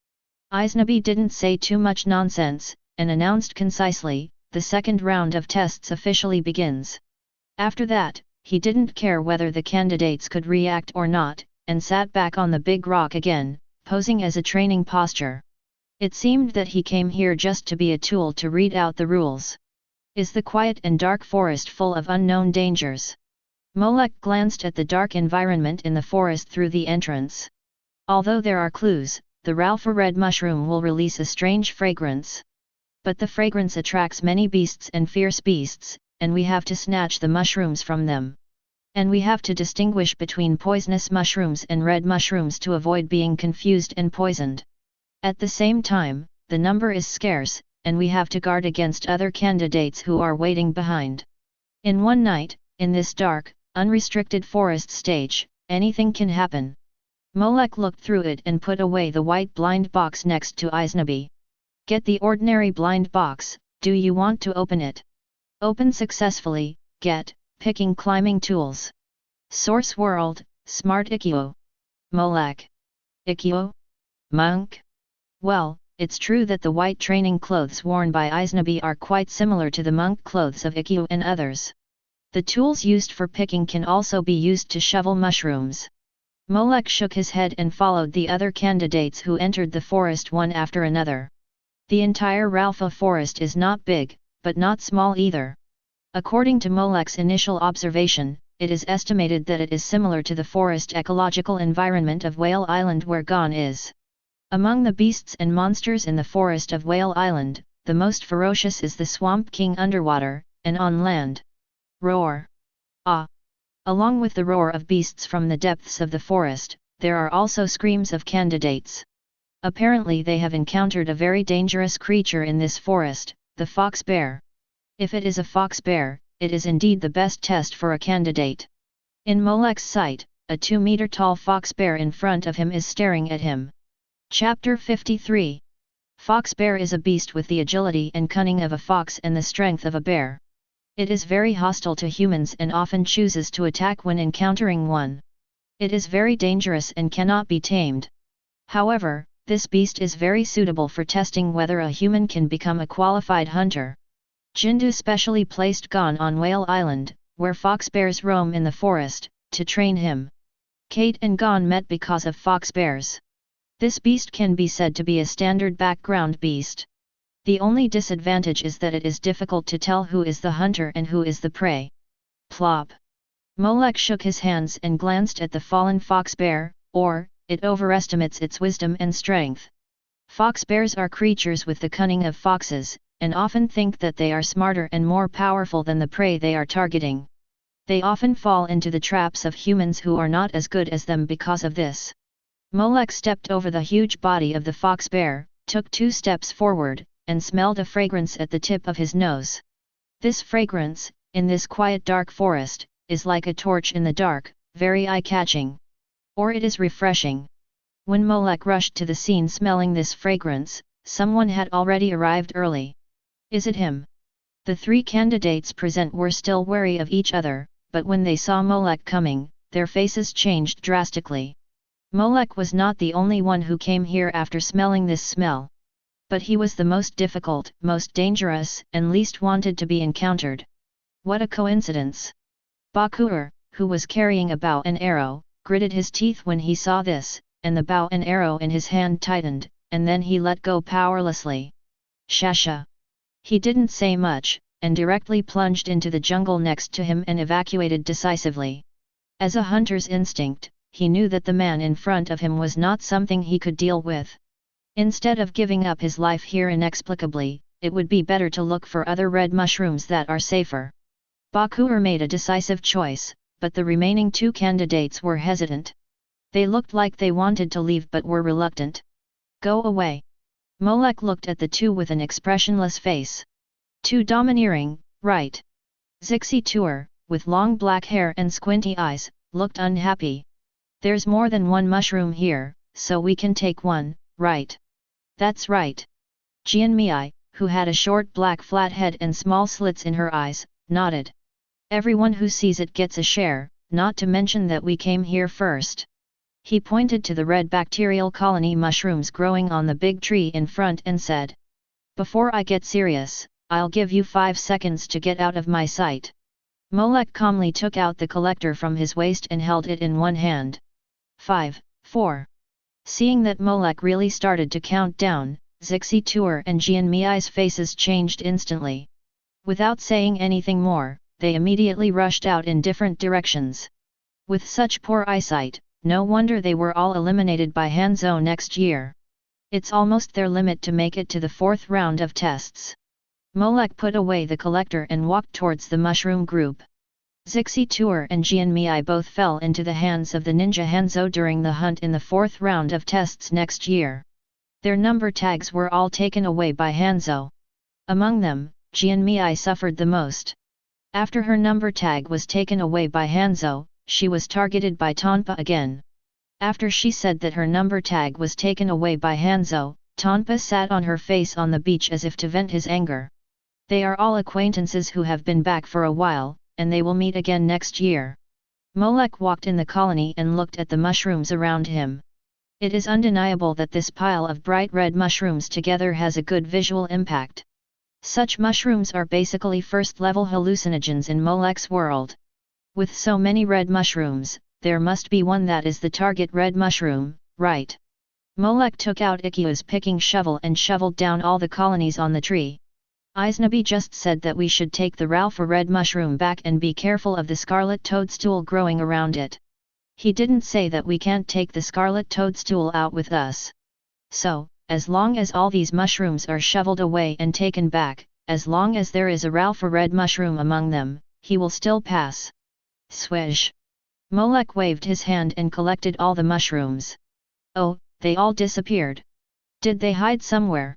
Isnaby didn't say too much nonsense, and announced concisely, the second round of tests officially begins. After that, he didn't care whether the candidates could react or not, and sat back on the big rock again, posing as a training posture. It seemed that he came here just to be a tool to read out the rules. Is the quiet and dark forest full of unknown dangers? Molek glanced at the dark environment in the forest through the entrance. Although there are clues, the Lalfa red mushroom will release a strange fragrance. But the fragrance attracts many beasts and fierce beasts, and we have to snatch the mushrooms from them. And we have to distinguish between poisonous mushrooms and red mushrooms to avoid being confused and poisoned. At the same time, the number is scarce, and we have to guard against other candidates who are waiting behind. In one night, in this dark, unrestricted forest stage, anything can happen. Molek looked through it and put away the white blind box next to Isnaby. Get the ordinary blind box, do you want to open it? Open successfully, get, picking climbing tools. Source World, Smart Ikkyo. Molek. Ikkyo? Monk? Well, it's true that the white training clothes worn by Isnaby are quite similar to the monk clothes of Ikkyo and others. The tools used for picking can also be used to shovel mushrooms. Molek shook his head and followed the other candidates who entered the forest one after another. The entire Lalfa forest is not big, but not small either. According to Molek's initial observation, it is estimated that it is similar to the forest ecological environment of Whale Island where Gon is. Among the beasts and monsters in the forest of Whale Island, the most ferocious is the Swamp King underwater, and on land. Roar! Ah! Along with the roar of beasts from the depths of the forest, there are also screams of candidates. Apparently they have encountered a very dangerous creature in this forest, the fox bear. If it is a fox bear, it is indeed the best test for a candidate. In Molek's sight, a 2-meter-tall fox bear in front of him is staring at him. Chapter 53. Fox bear is a beast with the agility and cunning of a fox and the strength of a bear. It is very hostile to humans and often chooses to attack when encountering one. It is very dangerous and cannot be tamed. However, this beast is very suitable for testing whether a human can become a qualified hunter. Jindu specially placed Gon on Whale Island, where fox bears roam in the forest, to train him. Kate and Gon met because of fox bears. This beast can be said to be a standard background beast. The only disadvantage is that it is difficult to tell who is the hunter and who is the prey. Plop. Molek shook his hands and glanced at the fallen fox bear, it overestimates its wisdom and strength. Fox bears are creatures with the cunning of foxes, and often think that they are smarter and more powerful than the prey they are targeting. They often fall into the traps of humans who are not as good as them because of this. Molek stepped over the huge body of the fox bear, took 2 steps forward, and smelled a fragrance at the tip of his nose. This fragrance, in this quiet dark forest, is like a torch in the dark, very eye-catching. Or it is refreshing. When Molek rushed to the scene smelling this fragrance, someone had already arrived early. Is it him? The 3 candidates present were still wary of each other, but when they saw Molek coming, their faces changed drastically. Molek was not the only one who came here after smelling this smell. But he was the most difficult, most dangerous, and least wanted to be encountered. What a coincidence! Bakur, who was carrying a bow and arrow, gritted his teeth when he saw this, and the bow and arrow in his hand tightened, and then he let go powerlessly. Shasha! He didn't say much, and directly plunged into the jungle next to him and evacuated decisively. As a hunter's instinct, he knew that the man in front of him was not something he could deal with. Instead of giving up his life here inexplicably, it would be better to look for other red mushrooms that are safer. Bakur made a decisive choice, but the remaining 2 candidates were hesitant. They looked like they wanted to leave but were reluctant. Go away. Molek looked at the 2 with an expressionless face. Too domineering, right? Zixi Tour, with long black hair and squinty eyes, looked unhappy. There's more than one mushroom here, so we can take one, right? That's right. Jianmei, who had a short black flat head and small slits in her eyes, nodded. Everyone who sees it gets a share, not to mention that we came here first. He pointed to the red bacterial colony mushrooms growing on the big tree in front and said. Before I get serious, I'll give you 5 seconds to get out of my sight. Molek calmly took out the collector from his waist and held it in one hand. 5, 4. Seeing that Molek really started to count down, Zixi Tour and Jianmei's faces changed instantly. Without saying anything more, they immediately rushed out in different directions. With such poor eyesight, no wonder they were all eliminated by Hanzhou next year. It's almost their limit to make it to the 4th round of tests. Molek put away the collector and walked towards the mushroom group. Zixi Tour and Jianmei both fell into the hands of the ninja Hanzhou during the hunt in the 4th round of tests next year. Their number tags were all taken away by Hanzhou. Among them, Jianmei suffered the most. After her number tag was taken away by Hanzhou, she was targeted by Tonpa again. After she said that her number tag was taken away by Hanzhou, Tonpa sat on her face on the beach as if to vent his anger. They are all acquaintances who have been back for a while, and they will meet again next year. Molek walked in the colony and looked at the mushrooms around him. It is undeniable that this pile of bright red mushrooms together has a good visual impact. Such mushrooms are basically first-level hallucinogens in Molek's world. With so many red mushrooms, there must be one that is the target red mushroom, right? Molek took out Ikkya's picking shovel and shoveled down all the colonies on the tree. Iznabi just said that we should take the Ralpha red mushroom back and be careful of the scarlet toadstool growing around it. He didn't say that we can't take the scarlet toadstool out with us. So, as long as all these mushrooms are shoveled away and taken back, as long as there is a Ralpha red mushroom among them, he will still pass. Swish! Molek waved his hand and collected all the mushrooms. Oh, they all disappeared. Did they hide somewhere?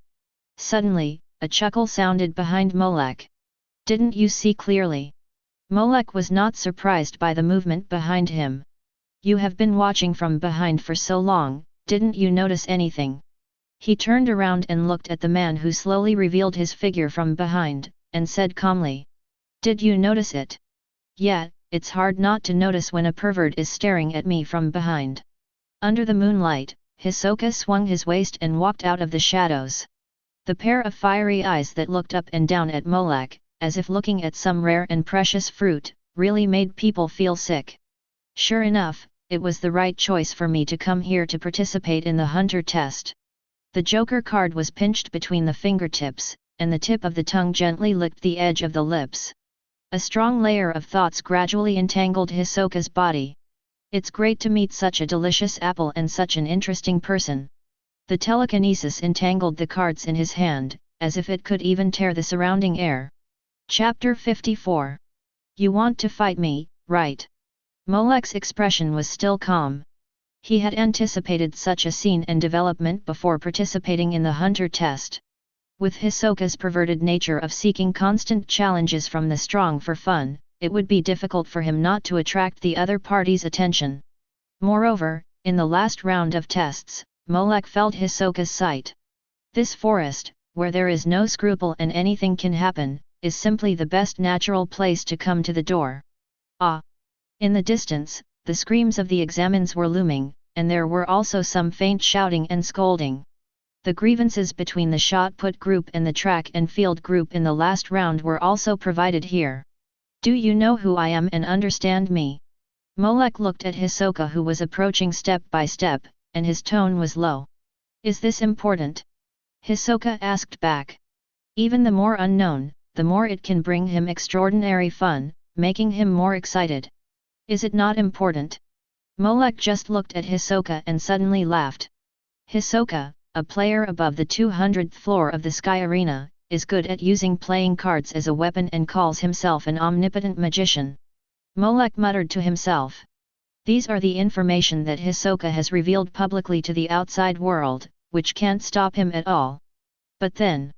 Suddenly, a chuckle sounded behind Molek. Didn't you see clearly? Molek was not surprised by the movement behind him. You have been watching from behind for so long, didn't you notice anything? He turned around and looked at the man who slowly revealed his figure from behind, and said calmly. Did you notice it? Yeah, it's hard not to notice when a pervert is staring at me from behind. Under the moonlight, Hisoka swung his waist and walked out of the shadows. The pair of fiery eyes that looked up and down at Molek, as if looking at some rare and precious fruit, really made people feel sick. Sure enough, it was the right choice for me to come here to participate in the hunter test. The Joker card was pinched between the fingertips, and the tip of the tongue gently licked the edge of the lips. A strong layer of thoughts gradually entangled Hisoka's body. It's great to meet such a delicious apple and such an interesting person. The telekinesis entangled the cards in his hand, as if it could even tear the surrounding air. Chapter 54. You want to fight me, right? Molek's expression was still calm. He had anticipated such a scene and development before participating in the hunter test. With Hisoka's perverted nature of seeking constant challenges from the strong for fun, it would be difficult for him not to attract the other party's attention. Moreover, in the last round of tests, Molek felt Hisoka's sight. This forest, where there is no scruple and anything can happen, is simply the best natural place to come to the door. Ah! In the distance, the screams of the examines were looming, and there were also some faint shouting and scolding. The grievances between the shot-put group and the track and field group in the last round were also provided here. Do you know who I am and understand me? Molek looked at Hisoka, who was approaching step by step, and his tone was low. Is this important? Hisoka asked back. Even the more unknown, the more it can bring him extraordinary fun, making him more excited. Is it not important? Molek just looked at Hisoka and suddenly laughed. Hisoka, a player above the 200th floor of the Sky Arena, is good at using playing cards as a weapon and calls himself an omnipotent magician. Molek muttered to himself. These are the information that Hisoka has revealed publicly to the outside world, which can't stop him at all. But then,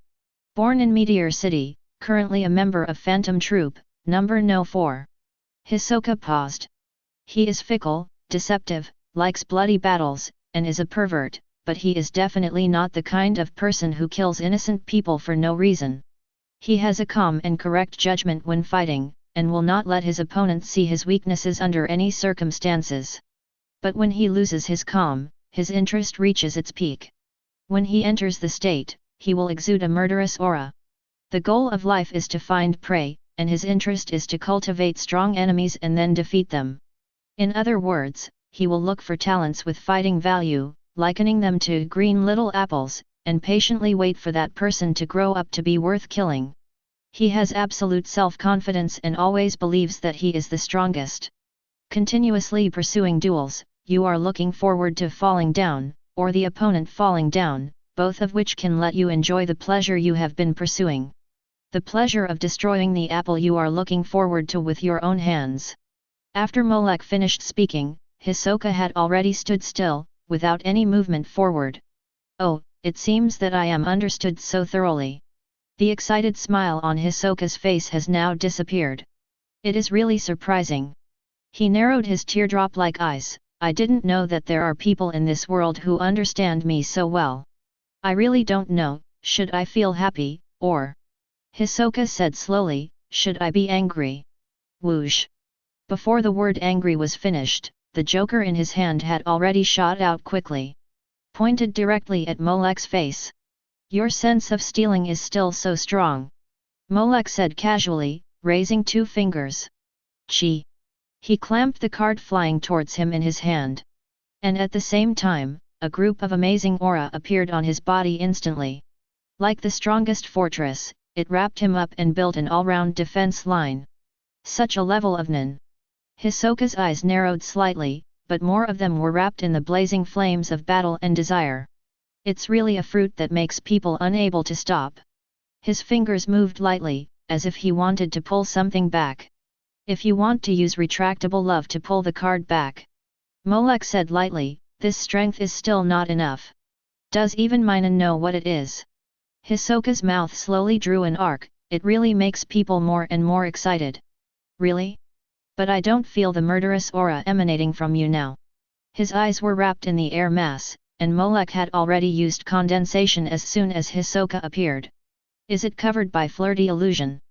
born in Meteor City, currently a member of Phantom Troop, number No. 4. Hisoka paused. He is fickle, deceptive, likes bloody battles, and is a pervert, but he is definitely not the kind of person who kills innocent people for no reason. He has a calm and correct judgment when fighting, and will not let his opponents see his weaknesses under any circumstances. But when he loses his calm, his interest reaches its peak. When he enters the state, he will exude a murderous aura. The goal of life is to find prey, and his interest is to cultivate strong enemies and then defeat them. In other words, he will look for talents with fighting value, likening them to green little apples, and patiently wait for that person to grow up to be worth killing. He has absolute self-confidence and always believes that he is the strongest. Continuously pursuing duels, you are looking forward to falling down, or the opponent falling down, both of which can let you enjoy the pleasure you have been pursuing. The pleasure of destroying the apple you are looking forward to with your own hands. After Molek finished speaking, Hisoka had already stood still, without any movement forward. Oh, it seems that I am understood so thoroughly. The excited smile on Hisoka's face has now disappeared. It is really surprising. He narrowed his teardrop-like eyes. I didn't know that there are people in this world who understand me so well. I really don't know, should I feel happy, or... Hisoka said slowly, should I be angry? Whoosh! Before the word angry was finished, the joker in his hand had already shot out quickly. Pointed directly at Molek's face. Your sense of stealing is still so strong. Molek said casually, raising 2 fingers. Chi! He clamped the card flying towards him in his hand. And at the same time, a group of amazing aura appeared on his body instantly. Like the strongest fortress, it wrapped him up and built an all-round defense line. Such a level of nin. Hisoka's eyes narrowed slightly, but more of them were wrapped in the blazing flames of battle and desire. It's really a fruit that makes people unable to stop. His fingers moved lightly, as if he wanted to pull something back. If you want to use retractable love to pull the card back. Molek said lightly, this strength is still not enough. Does even Minan know what it is? Hisoka's mouth slowly drew an arc, it really makes people more and more excited. Really? But I don't feel the murderous aura emanating from you now. His eyes were wrapped in the air mass, and Molek had already used condensation as soon as Hisoka appeared. Is it covered by flirty illusion?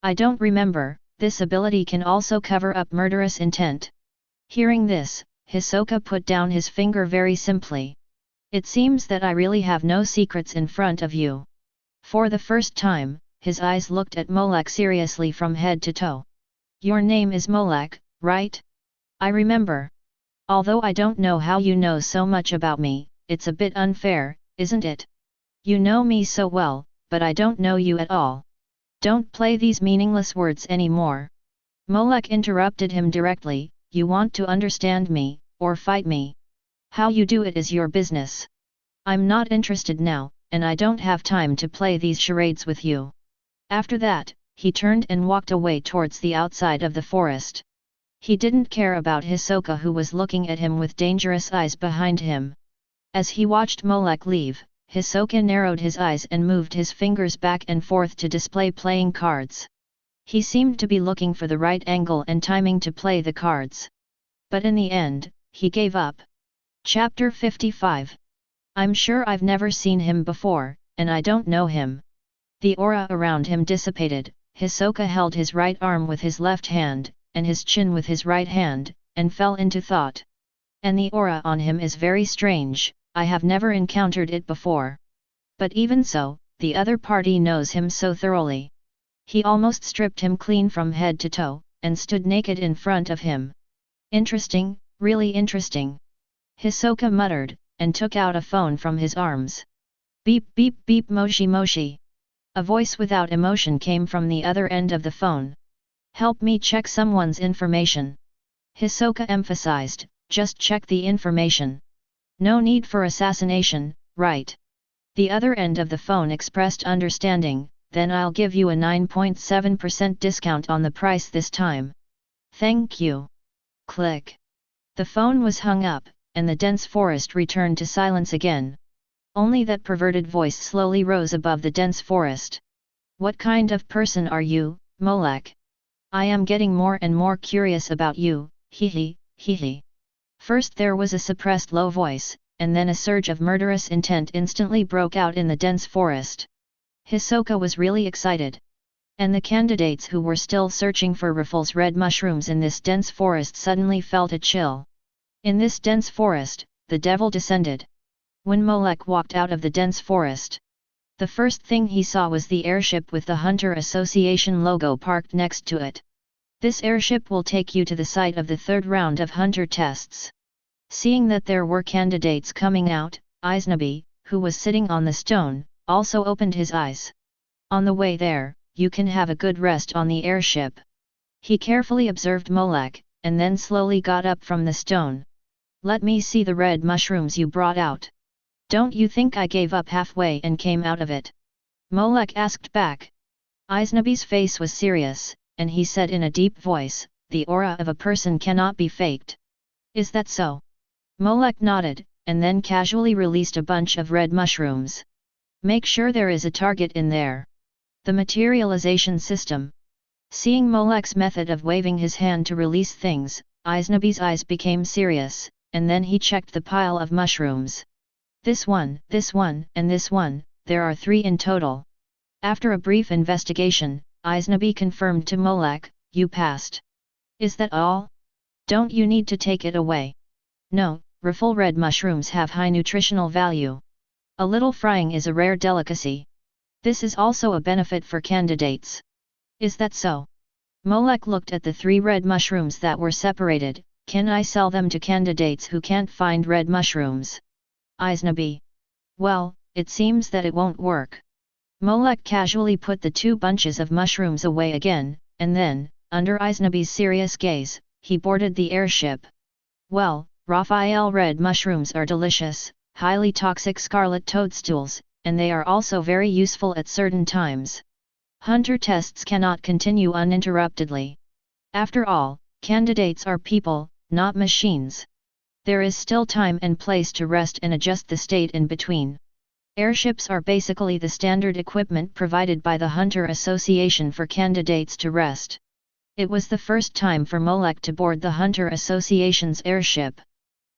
I don't remember. This ability can also cover up murderous intent. Hearing this, Hisoka put down his finger very simply. It seems that I really have no secrets in front of you. For the first time, his eyes looked at Molek seriously from head to toe. Your name is Molek, right? I remember. Although I don't know how you know so much about me, it's a bit unfair, isn't it? You know me so well, but I don't know you at all. Don't play these meaningless words anymore. Molek interrupted him directly. You want to understand me, or fight me? How you do it is your business. I'm not interested now, and I don't have time to play these charades with you. After that, he turned and walked away towards the outside of the forest. He didn't care about Hisoka, who was looking at him with dangerous eyes behind him. As he watched Molek leave, Hisoka narrowed his eyes and moved his fingers back and forth to display playing cards. He seemed to be looking for the right angle and timing to play the cards. But in the end, he gave up. Chapter 55. I'm sure I've never seen him before, and I don't know him. The aura around him dissipated. Hisoka held his right arm with his left hand, and his chin with his right hand, and fell into thought. And the aura on him is very strange. I have never encountered it before. But even so, the other party knows him so thoroughly. He almost stripped him clean from head to toe, and stood naked in front of him. Interesting, really interesting. Hisoka muttered, and took out a phone from his arms. Beep beep beep moshi moshi. A voice without emotion came from the other end of the phone. Help me check someone's information. Hisoka emphasized, just check the information. No need for assassination, right? The other end of the phone expressed understanding. Then I'll give you a 9.7% discount on the price this time. Thank you. Click. The phone was hung up, and the dense forest returned to silence again. Only that perverted voice slowly rose above the dense forest. What kind of person are you, Molek? I am getting more and more curious about you, hee hee. First there was a suppressed low voice, and then a surge of murderous intent instantly broke out in the dense forest. Hisoka was really excited. And the candidates who were still searching for Raffles red mushrooms in this dense forest suddenly felt a chill. In this dense forest, the devil descended. When Molek walked out of the dense forest, the first thing he saw was the airship with the Hunter Association logo parked next to it. This airship will take you to the site of the third round of Hunter tests. Seeing that there were candidates coming out, Aiznabi, who was sitting on the stone, also opened his eyes. On the way there, you can have a good rest on the airship. He carefully observed Molek, and then slowly got up from the stone. Let me see the red mushrooms you brought out. Don't you think I gave up halfway and came out of it? Molek asked back. Aiznabi's face was serious, and he said in a deep voice, the aura of a person cannot be faked. Is that so? Molek nodded, and then casually released a bunch of red mushrooms. Make sure there is a target in there. The materialization system. Seeing Molek's method of waving his hand to release things, Aiznabi's eyes became serious, and then he checked the pile of mushrooms. This one, and this one, there are 3 in total. After a brief investigation, Aiznabi confirmed to Molek, you passed. Is that all? Don't you need to take it away? No, Raffle red mushrooms have high nutritional value. A little frying is a rare delicacy. This is also a benefit for candidates. Is that so? Molek looked at the 3 red mushrooms that were separated. Can I sell them to candidates who can't find red mushrooms? Aiznabi. Well, it seems that it won't work. Molek casually put the 2 bunches of mushrooms away again, and then, under Aiznabi's serious gaze, he boarded the airship. Well, Raphael red mushrooms are delicious, highly toxic scarlet toadstools, and they are also very useful at certain times. Hunter tests cannot continue uninterruptedly. After all, candidates are people, not machines. There is still time and place to rest and adjust the state in between. Airships are basically the standard equipment provided by the Hunter Association for candidates to rest. It was the first time for Molek to board the Hunter Association's airship.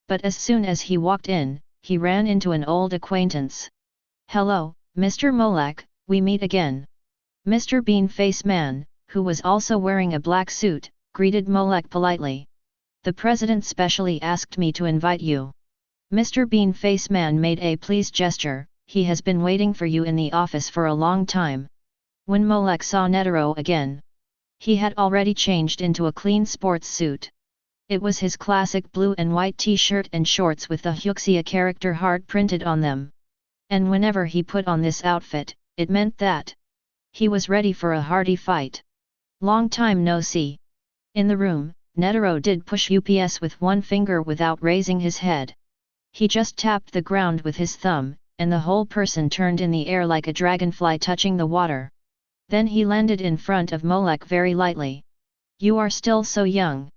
But as soon as he walked in, he ran into an old acquaintance. Hello, Mr. Molek, we meet again. Mr. Bean Face Man, who was also wearing a black suit, greeted Molek politely. "The president specially asked me to invite you." Mr. Bean-Face Man made a pleased gesture. "He has been waiting for you in the office for a long time." When Molek saw Netero again, he had already changed into a clean sports suit. It was his classic blue and white t-shirt and shorts with the Huxia character hard printed on them. And whenever he put on this outfit, it meant that he was ready for a hearty fight. "Long time no see." In the room, Netero did push UPS with one finger without raising his head. He just tapped the ground with his thumb, and the whole person turned in the air like a dragonfly touching the water. Then he landed in front of Molek very lightly. "You are still so young."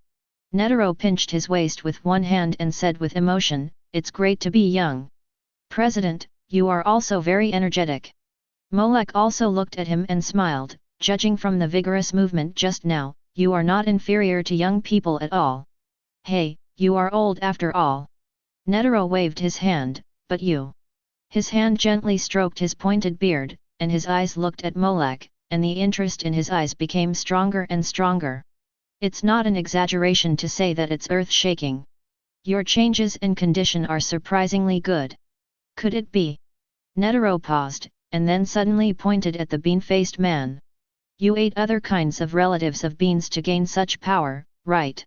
Netero pinched his waist with one hand and said with emotion, "It's great to be young." "President, you are also very energetic." Molek also looked at him and smiled. "Judging from the vigorous movement just now, you are not inferior to young people at all." "Hey, you are old after all." Netero waved his hand. "But you." His hand gently stroked his pointed beard, and his eyes looked at Molek, and the interest in his eyes became stronger and stronger. "It's not an exaggeration to say that it's earth-shaking. Your changes in condition are surprisingly good." "Could it be?" Netero paused, and then suddenly pointed at the bean-faced man. "You ate other kinds of relatives of beans to gain such power, right?"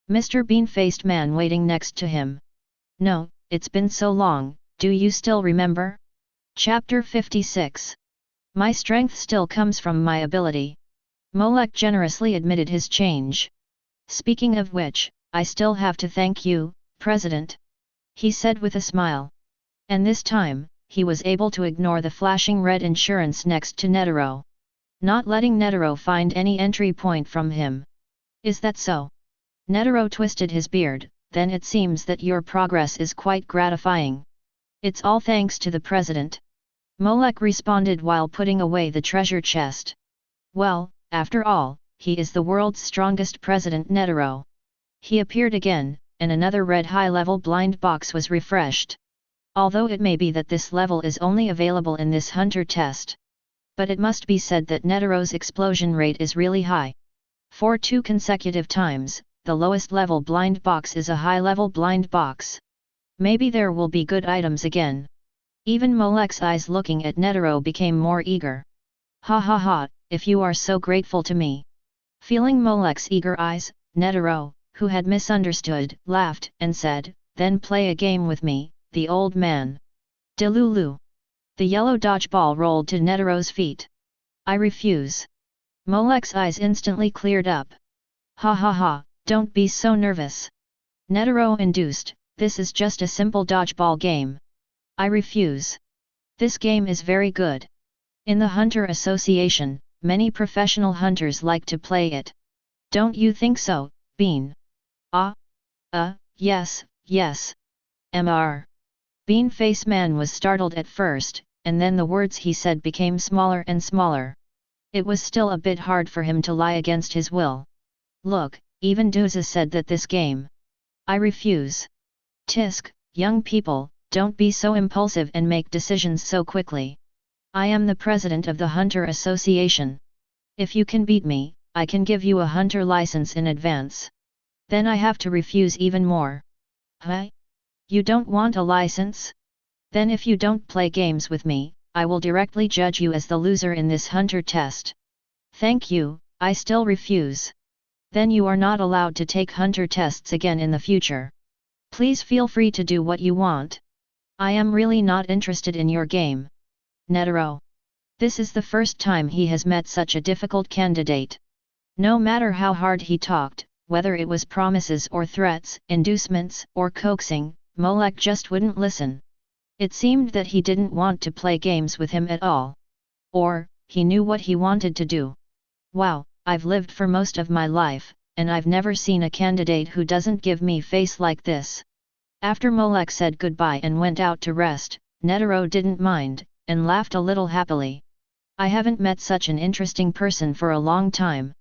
Mr. Bean-faced Man waiting next to him. "No, it's been so long, do you still remember?" Chapter 56. My strength still comes from my ability. Molek generously admitted his change. "Speaking of which, I still have to thank you, President," he said with a smile. And this time, he was able to ignore the flashing red insurance next to Netero, not letting Netero find any entry point from him. "Is that so?" Netero twisted his beard. "Then it seems that your progress is quite gratifying." "It's all thanks to the president," Molek responded while putting away the treasure chest. "Well, after all, he is the world's strongest president." Netero. He appeared again, and another red high-level blind box was refreshed. Although it may be that this level is only available in this hunter test, but it must be said that Netero's explosion rate is really high. For 2 consecutive times, the lowest level blind box is a high-level blind box. Maybe there will be good items again. Even Molek's eyes looking at Netero became more eager. "Ha ha ha, if you are so grateful to me." Feeling Molek's eager eyes, Netero, who had misunderstood, laughed and said, "Then play a game with me, the old man." "Delulu." The yellow dodgeball rolled to Netero's feet. "I refuse." Molek's eyes instantly cleared up. "Ha ha ha, don't be so nervous." Netero induced, "This is just a simple dodgeball game." "I refuse. This game is very good. In the Hunter Association, many professional hunters like to play it. Don't you think so, Bean?" Yes, yes. Mr. Bean-Face Man was startled at first, and then the words he said became smaller and smaller. It was still a bit hard for him to lie against his will. "Look, even Duza said that this game." "I refuse." "Tisk, young people, don't be so impulsive and make decisions so quickly. I am the president of the Hunter Association. If you can beat me, I can give you a hunter license in advance. Then I have to refuse even more." "Huh? You don't want a license? Then if you don't play games with me, I will directly judge you as the loser in this hunter test." "Thank you, I still refuse." "Then you are not allowed to take hunter tests again in the future. Please feel free to do what you want. I am really not interested in your game." Netero. This is the first time he has met such a difficult candidate. No matter how hard he talked, whether it was promises or threats, inducements or coaxing, Molek just wouldn't listen. It seemed that he didn't want to play games with him at all. Or, he knew what he wanted to do. "Wow, I've lived for most of my life, and I've never seen a candidate who doesn't give me face like this." After Molek said goodbye and went out to rest, Netero didn't mind, and laughed a little happily. "I haven't met such an interesting person for a long time."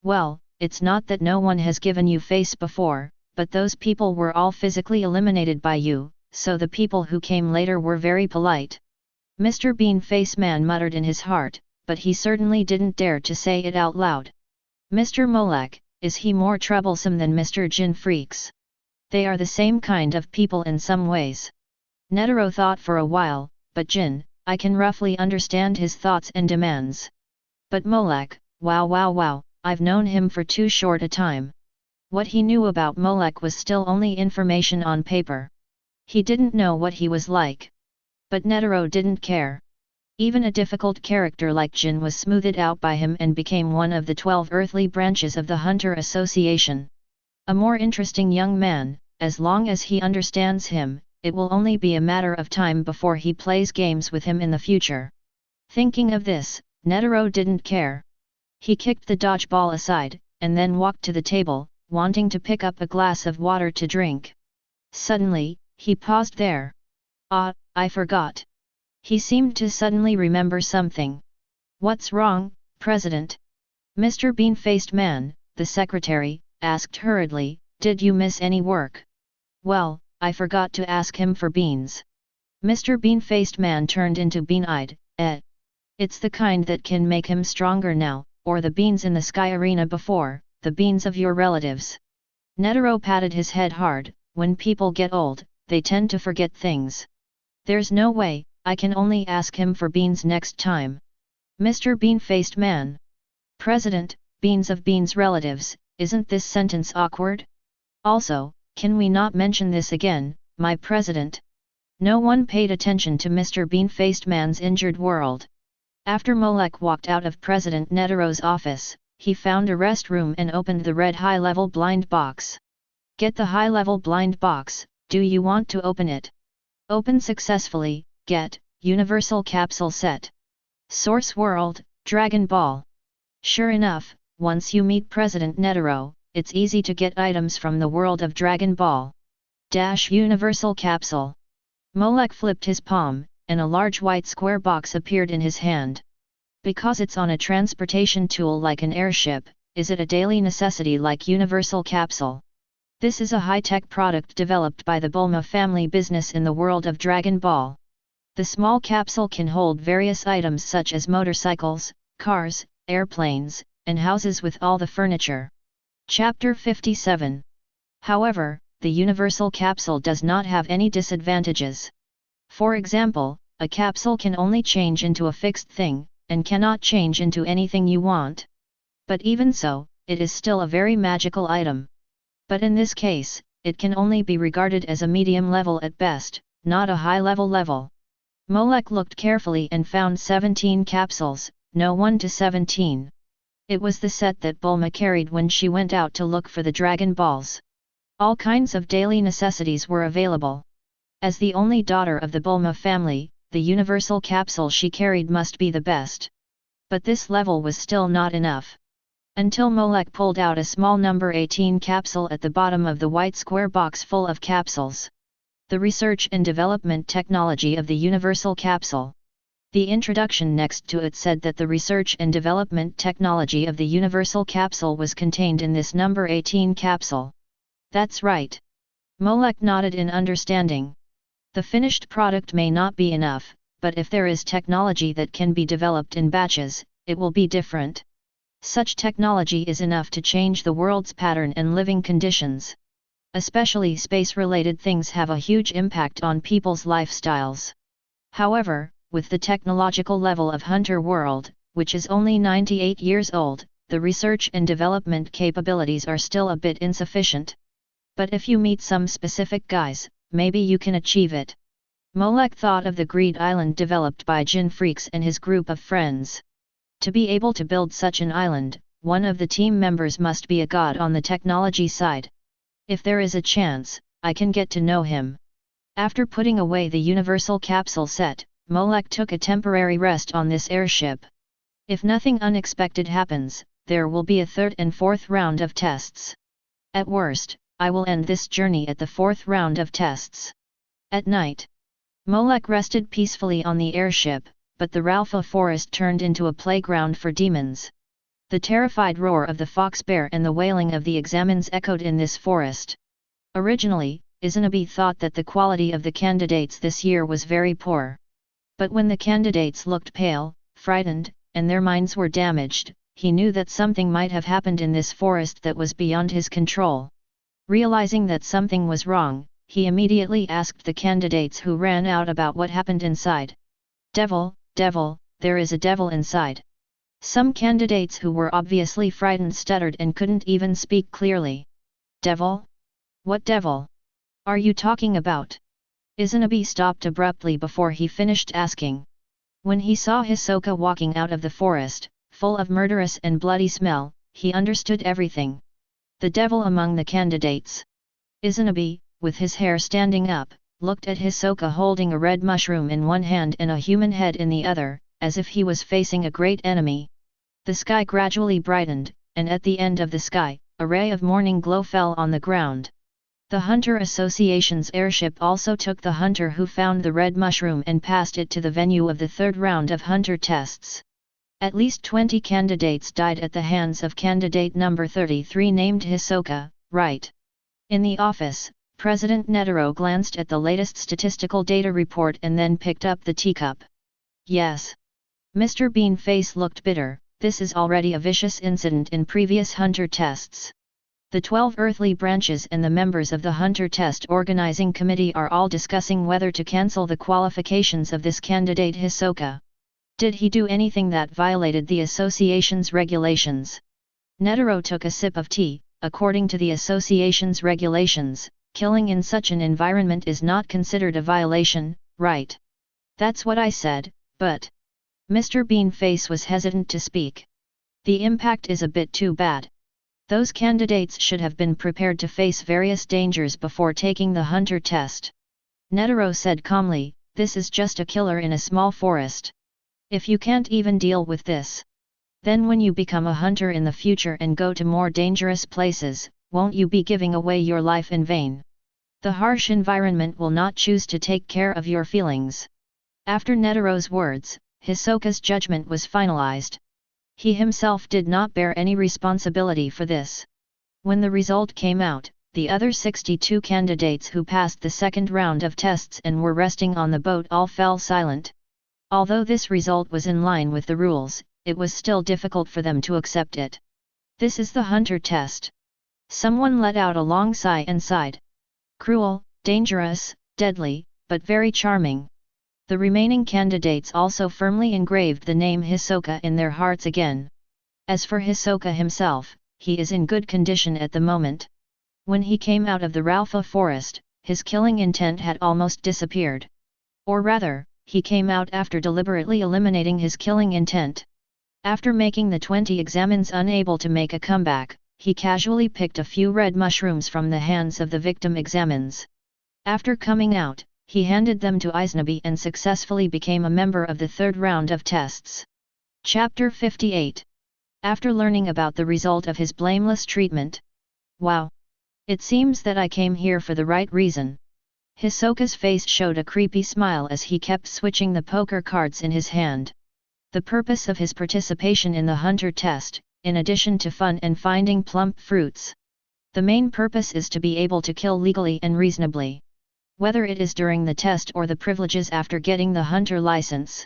"Well, it's not that no one has given you face before, but those people were all physically eliminated by you, so the people who came later were very polite." Mr. Bean-Face Man muttered in his heart, but he certainly didn't dare to say it out loud. Mr. Molek, is he more troublesome than Mr. Jin Freecss? They are the same kind of people in some ways. Netero thought for a while, but Jin, I can roughly understand his thoughts and demands. But Molek, wow, I've known him for too short a time. What he knew about Molek was still only information on paper. He didn't know what he was like. But Netero didn't care. Even a difficult character like Jin was smoothed out by him and became one of the 12 earthly branches of the Hunter Association. A more interesting young man, as long as he understands him, it will only be a matter of time before he plays games with him in the future. Thinking of this, Netero didn't care. He kicked the dodgeball aside, and then walked to the table, wanting to pick up a glass of water to drink. Suddenly, he paused there. Ah, I forgot. He seemed to suddenly remember something. What's wrong, President? Mr. Bean-faced man, the secretary, asked hurriedly, did you miss any work? Well, I forgot to ask him for beans. Mr. Bean-faced man turned into bean-eyed, It's the kind that can make him stronger now, or the beans in the sky arena before, the beans of your relatives. Netero patted his head hard, when people get old, they tend to forget things. There's no way, I can only ask him for beans next time. Mr. Bean-faced man. President, beans of beans relatives, isn't this sentence awkward? Also, can we not mention this again, my president? No one paid attention to Mr. Bean-faced man's injured world. After Molek walked out of President Netero's office, he found a rest room and opened the red high-level blind box. Get the high-level blind box, do you want to open it? Open successfully, get, Universal Capsule Set. Source World, Dragon Ball. Sure enough, once you meet President Netero, it's easy to get items from the world of Dragon Ball. Universal Capsule. Molek flipped his palm, and a large white square box appeared in his hand. Because it's on a transportation tool like an airship, is it a daily necessity like Universal Capsule? This is a high-tech product developed by the Bulma family business in the world of Dragon Ball. The small capsule can hold various items such as motorcycles, cars, airplanes, and houses with all the furniture. Chapter 57. However, the Universal Capsule does not have any disadvantages. For example, a capsule can only change into a fixed thing, and cannot change into anything you want. But even so, it is still a very magical item. But in this case, it can only be regarded as a medium level at best, not a high level. Molek looked carefully and found 17 capsules, no 1 to 17. It was the set that Bulma carried when she went out to look for the Dragon Balls. All kinds of daily necessities were available. As the only daughter of the Bulma family, the universal capsule she carried must be the best. But this level was still not enough. Until Molek pulled out a small number 18 capsule at the bottom of the white square box full of capsules. The research and development technology of the universal capsule. The introduction next to it said that the research and development technology of the universal capsule was contained in this number 18 capsule. That's right. Molek nodded in understanding. The finished product may not be enough, but if there is technology that can be developed in batches, it will be different. Such technology is enough to change the world's pattern and living conditions. Especially space-related things have a huge impact on people's lifestyles. However, with the technological level of Hunter World, which is only 98 years old, the research and development capabilities are still a bit insufficient. But if you meet some specific guys, maybe you can achieve it. Molek thought of the Greed Island developed by Jin Freecss and his group of friends. To be able to build such an island, one of the team members must be a god on the technology side. If there is a chance, I can get to know him. After putting away the universal capsule set, Molek took a temporary rest on this airship. If nothing unexpected happens, there will be a third and fourth round of tests. At worst, I will end this journey at the fourth round of tests. At night, Molek rested peacefully on the airship, but the Ralpha forest turned into a playground for demons. The terrified roar of the fox bear and the wailing of the examines echoed in this forest. Originally, Izanabe thought that the quality of the candidates this year was very poor. But when the candidates looked pale, frightened, and their minds were damaged, he knew that something might have happened in this forest that was beyond his control. Realizing that something was wrong, he immediately asked the candidates who ran out about what happened inside. "Devil, devil, there is a devil inside." Some candidates who were obviously frightened stuttered and couldn't even speak clearly. "Devil? What devil are you talking about?" Izanabe stopped abruptly before he finished asking. When he saw Hisoka walking out of the forest, full of murderous and bloody smell, he understood everything. The devil among the candidates. Izanabe, with his hair standing up, looked at Hisoka holding a red mushroom in one hand and a human head in the other, as if he was facing a great enemy. The sky gradually brightened, and at the end of the sky, a ray of morning glow fell on the ground. The Hunter Association's airship also took the hunter who found the red mushroom and passed it to the venue of the third round of hunter tests. At least 20 candidates died at the hands of candidate number 33 named Hisoka, right? In the office, President Netero glanced at the latest statistical data report and then picked up the teacup. "Yes." Mr. Beanface looked bitter. "This is already a vicious incident in previous hunter tests. The 12 earthly branches and the members of the Hunter Test Organizing Committee are all discussing whether to cancel the qualifications of this candidate Hisoka. Did he do anything that violated the association's regulations?" Netero took a sip of tea. "According to the association's regulations, killing in such an environment is not considered a violation, right?" "That's what I said, but..." Mr. Beanface was hesitant to speak. "The impact is a bit too bad. Those candidates should have been prepared to face various dangers before taking the hunter test." Netero said calmly, "This is just a killer in a small forest. If you can't even deal with this, then when you become a hunter in the future and go to more dangerous places, won't you be giving away your life in vain? The harsh environment will not choose to take care of your feelings." After Netero's words, Hisoka's judgment was finalized. He himself did not bear any responsibility for this. When the result came out, the other 62 candidates who passed the second round of tests and were resting on the boat all fell silent. Although this result was in line with the rules, it was still difficult for them to accept it. "This is the hunter test." Someone let out a long sigh and sighed. "Cruel, dangerous, deadly, but very charming." The remaining candidates also firmly engraved the name Hisoka in their hearts again. As for Hisoka himself, he is in good condition at the moment. When he came out of the Ralpha forest, his killing intent had almost disappeared. Or rather, he came out after deliberately eliminating his killing intent. After making the 20 examines unable to make a comeback, he casually picked a few red mushrooms from the hands of the victim examines. After coming out, he handed them to Izanabe and successfully became a member of the third round of tests. Chapter 58. After learning about the result of his blameless treatment. "Wow! It seems that I came here for the right reason." Hisoka's face showed a creepy smile as he kept switching the poker cards in his hand. The purpose of his participation in the hunter test, in addition to fun and finding plump fruits. The main purpose is to be able to kill legally and reasonably. Whether it is during the test or the privileges after getting the hunter license.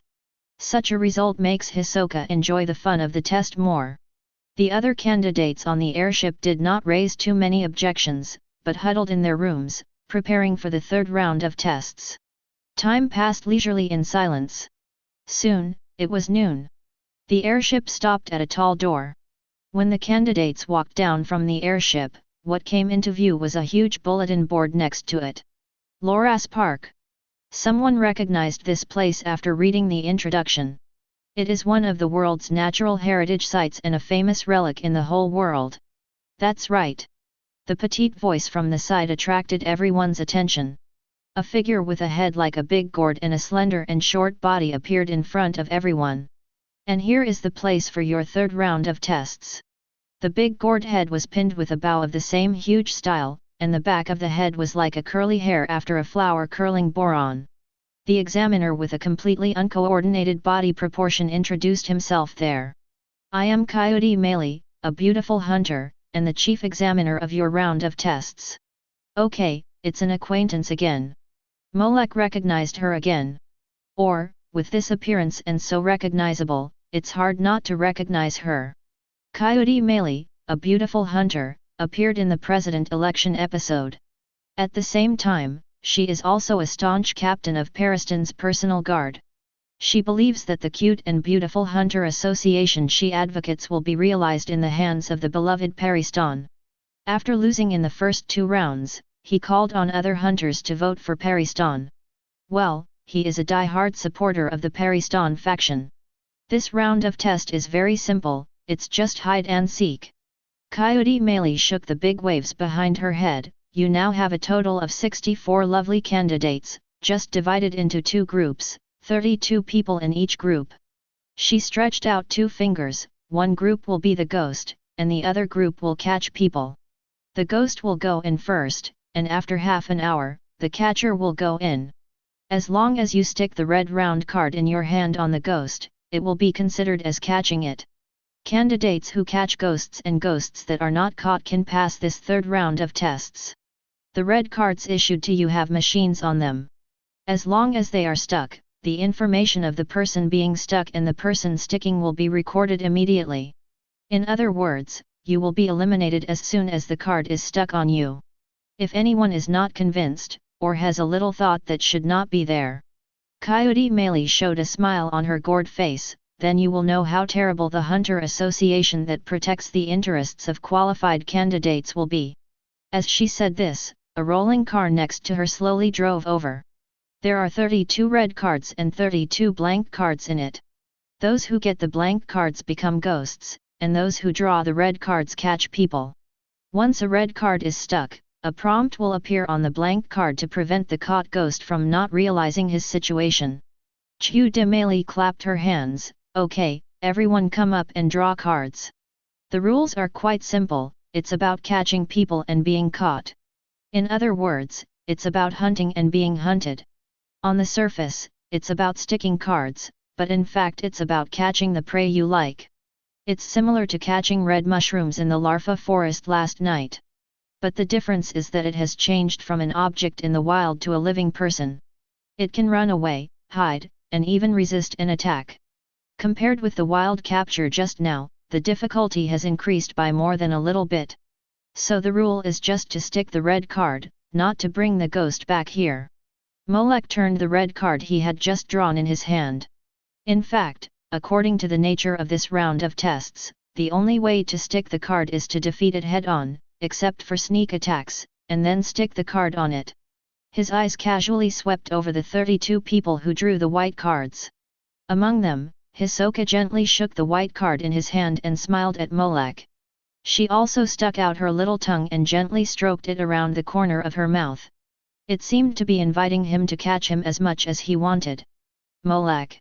Such a result makes Hisoka enjoy the fun of the test more. The other candidates on the airship did not raise too many objections, but huddled in their rooms, preparing for the third round of tests. Time passed leisurely in silence. Soon, it was noon. The airship stopped at a tall door. When the candidates walked down from the airship, what came into view was a huge bulletin board next to it. Loras Park. Someone recognized this place after reading the introduction. It is one of the world's natural heritage sites and a famous relic in the whole world. That's right. The petite voice from the side attracted everyone's attention. A figure with a head like a big gourd and a slender and short body appeared in front of everyone. "And here is the place for your third round of tests." The big gourd head was pinned with a bow of the same huge style, and the back of the head was like a curly hair after a flower curling boron. The examiner with a completely uncoordinated body proportion introduced himself there. "I am Coyote Melee, a beautiful hunter, and the chief examiner of your round of tests." "Okay, it's an acquaintance again." Molek recognized her again. Or, with this appearance and so recognizable, it's hard not to recognize her. Coyote Meili, a beautiful hunter, appeared in the president election episode. At the same time, she is also a staunch captain of Pariston's personal guard. She believes that the Cute and Beautiful Hunter Association she advocates will be realized in the hands of the beloved Pariston. After losing in the first 2 rounds, he called on other hunters to vote for Pariston. Well, he is a die-hard supporter of the Pariston faction. This round of test is very simple, it's just hide and seek. Coyote Meili shook the big waves behind her head. You now have a total of 64 lovely candidates, just divided into 2 groups, 32 people in each group. She stretched out 2 fingers, one group will be the ghost, and the other group will catch people. The ghost will go in first, and after half an hour, the catcher will go in. As long as you stick the red round card in your hand on the ghost, it will be considered as catching it. Candidates who catch ghosts and ghosts that are not caught can pass this 3rd round of tests. The red cards issued to you have machines on them. As long as they are stuck, the information of the person being stuck and the person sticking will be recorded immediately. In other words, you will be eliminated as soon as the card is stuck on you. If anyone is not convinced, or has a little thought that should not be there. Coyote Meili showed a smile on her gored face, then you will know how terrible the Hunter Association that protects the interests of qualified candidates will be. As she said this, a rolling car next to her slowly drove over. There are 32 red cards and 32 blank cards in it. Those who get the blank cards become ghosts, and those who draw the red cards catch people. Once a red card is stuck, a prompt will appear on the blank card to prevent the caught ghost from not realizing his situation. Coyote Meili clapped her hands. Okay, everyone come up and draw cards. The rules are quite simple, it's about catching people and being caught. In other words, it's about hunting and being hunted. On the surface, it's about sticking cards, but in fact it's about catching the prey you like. It's similar to catching red mushrooms in the larva forest last night. But the difference is that it has changed from an object in the wild to a living person. It can run away, hide, and even resist an attack. Compared with the wild capture just now, the difficulty has increased by more than a little bit. So the rule is just to stick the red card, not to bring the ghost back here. Molek turned the red card he had just drawn in his hand. In fact, according to the nature of this round of tests, the only way to stick the card is to defeat it head-on, except for sneak attacks, and then stick the card on it. His eyes casually swept over the 32 people who drew the white cards. Among them, Hisoka gently shook the white card in his hand and smiled at Molek. She also stuck out her little tongue and gently stroked it around the corner of her mouth. It seemed to be inviting him to catch him as much as he wanted. Molek.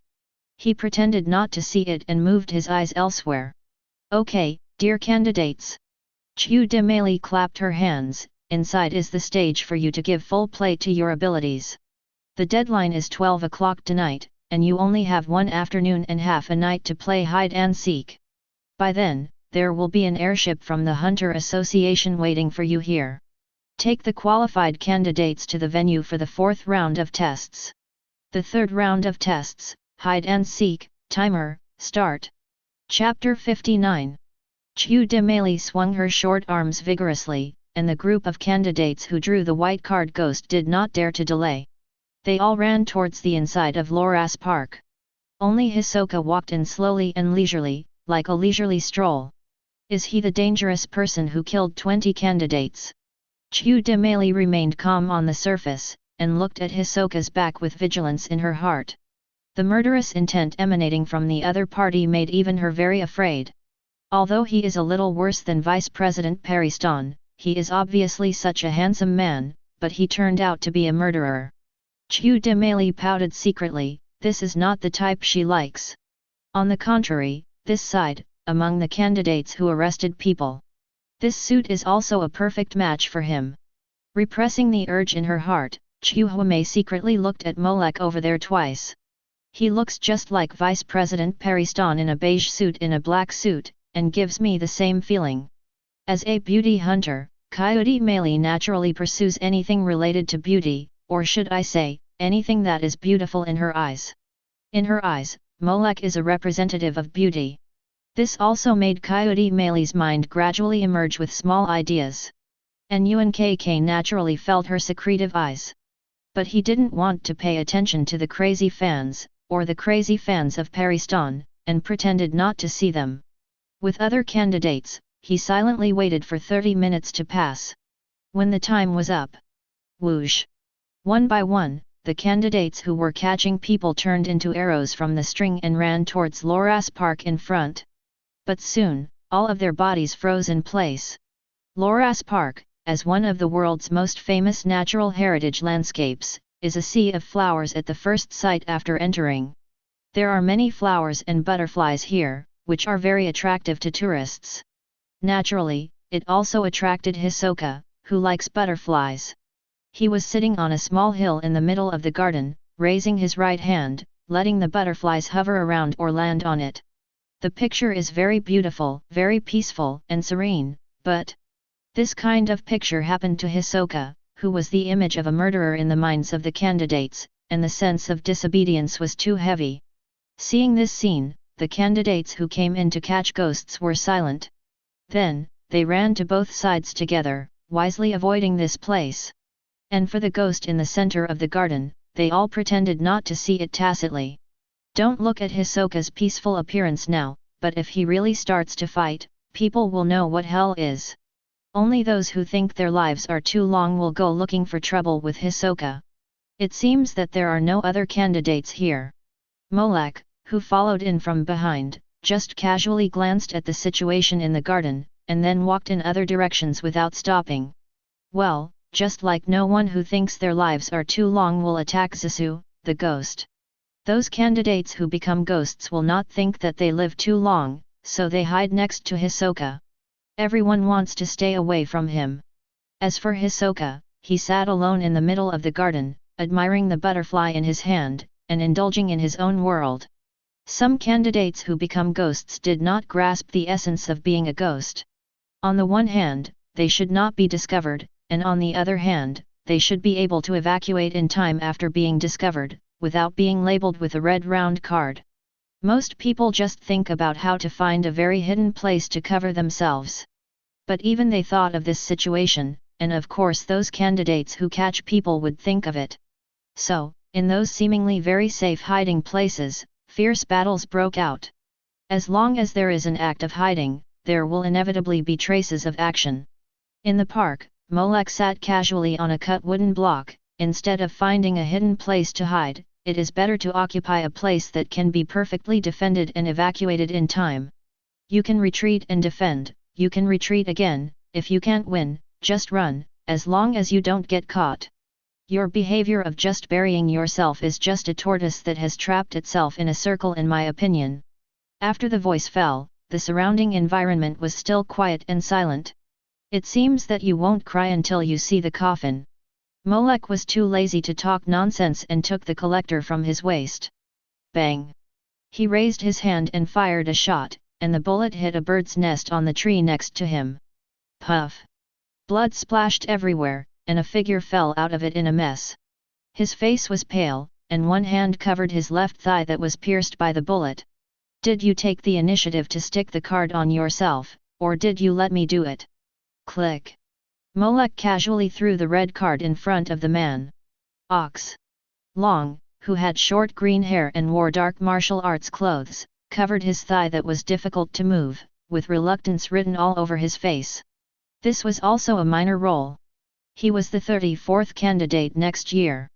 He pretended not to see it and moved his eyes elsewhere. Okay, dear candidates. Coyote Meili clapped her hands. Inside is the stage for you to give full play to your abilities. The deadline is 12 o'clock tonight, and you only have 1 afternoon and half a night to play hide and seek. By then, there will be an airship from the Hunter Association waiting for you here. Take the qualified candidates to the venue for the 4th round of tests. The 3rd round of tests, hide and seek, timer, start. Chapter 59. Coyote Meili swung her short arms vigorously, and the group of candidates who drew the white card ghost did not dare to delay. They all ran towards the inside of Loras Park. Only Hisoka walked in slowly and leisurely, like a leisurely stroll. Is he the dangerous person who killed 20 candidates? Coyote Meili remained calm on the surface, and looked at Hisoka's back with vigilance in her heart. The murderous intent emanating from the other party made even her very afraid. Although he is a little worse than Vice President Pariston, he is obviously such a handsome man, but he turned out to be a murderer. Coyote Meili pouted secretly, this is not the type she likes. On the contrary, this side, among the candidates who arrested people. This suit is also a perfect match for him. Repressing the urge in her heart, Coyote secretly looked at Molek over there twice. He looks just like Vice President Pariston in a beige suit in a black suit, and gives me the same feeling. As a beauty hunter, Coyote Meili naturally pursues anything related to beauty, or should I say, anything that is beautiful in her eyes. In her eyes, Molek is a representative of beauty. This also made Coyote Melee's mind gradually emerge with small ideas. And UNKK naturally felt her secretive eyes. But he didn't want to pay attention to the crazy fans, or the crazy fans of Paristan, and pretended not to see them. With other candidates, he silently waited for 30 minutes to pass. When the time was up, whoosh! One by one, the candidates who were catching people turned into arrows from the string and ran towards Loras Park in front. But soon, all of their bodies froze in place. Loras Park, as one of the world's most famous natural heritage landscapes, is a sea of flowers at the first sight after entering. There are many flowers and butterflies here, which are very attractive to tourists. Naturally, it also attracted Hisoka, who likes butterflies. He was sitting on a small hill in the middle of the garden, raising his right hand, letting the butterflies hover around or land on it. The picture is very beautiful, very peaceful and serene, but this kind of picture happened to Hisoka, who was the image of a murderer in the minds of the candidates, and the sense of disobedience was too heavy. Seeing this scene, the candidates who came in to catch ghosts were silent. Then, they ran to both sides together, wisely avoiding this place. And for the ghost in the center of the garden, they all pretended not to see it tacitly. Don't look at Hisoka's peaceful appearance now, but if he really starts to fight, people will know what hell is. Only those who think their lives are too long will go looking for trouble with Hisoka. It seems that there are no other candidates here. Molek, who followed in from behind, just casually glanced at the situation in the garden, and then walked in other directions without stopping. Well, just like no one who thinks their lives are too long will attack Zisu, the ghost. Those candidates who become ghosts will not think that they live too long, so they hide next to Hisoka. Everyone wants to stay away from him. As for Hisoka, he sat alone in the middle of the garden, admiring the butterfly in his hand, and indulging in his own world. Some candidates who become ghosts did not grasp the essence of being a ghost. On the one hand, they should not be discovered, and on the other hand, they should be able to evacuate in time after being discovered, without being labeled with a red round card. Most people just think about how to find a very hidden place to cover themselves. But even they thought of this situation, and of course those candidates who catch people would think of it. So, in those seemingly very safe hiding places, fierce battles broke out. As long as there is an act of hiding, there will inevitably be traces of action. In the park, Molek sat casually on a cut wooden block. Instead of finding a hidden place to hide, it is better to occupy a place that can be perfectly defended and evacuated in time. You can retreat and defend, you can retreat again, if you can't win, just run, as long as you don't get caught. Your behavior of just burying yourself is just a tortoise that has trapped itself in a circle, in my opinion. After the voice fell, the surrounding environment was still quiet and silent. It seems that you won't cry until you see the coffin. Molek was too lazy to talk nonsense and took the collector from his waist. Bang! He raised his hand and fired a shot, and the bullet hit a bird's nest on the tree next to him. Puff! Blood splashed everywhere, and a figure fell out of it in a mess. His face was pale, and one hand covered his left thigh that was pierced by the bullet. Did you take the initiative to stick the card on yourself, or did you let me do it? Click! Molek casually threw the red card in front of the man. Ox Long, who had short green hair and wore dark martial arts clothes, covered his thigh that was difficult to move, with reluctance written all over his face. This was also a minor role. He was the 34th candidate next year.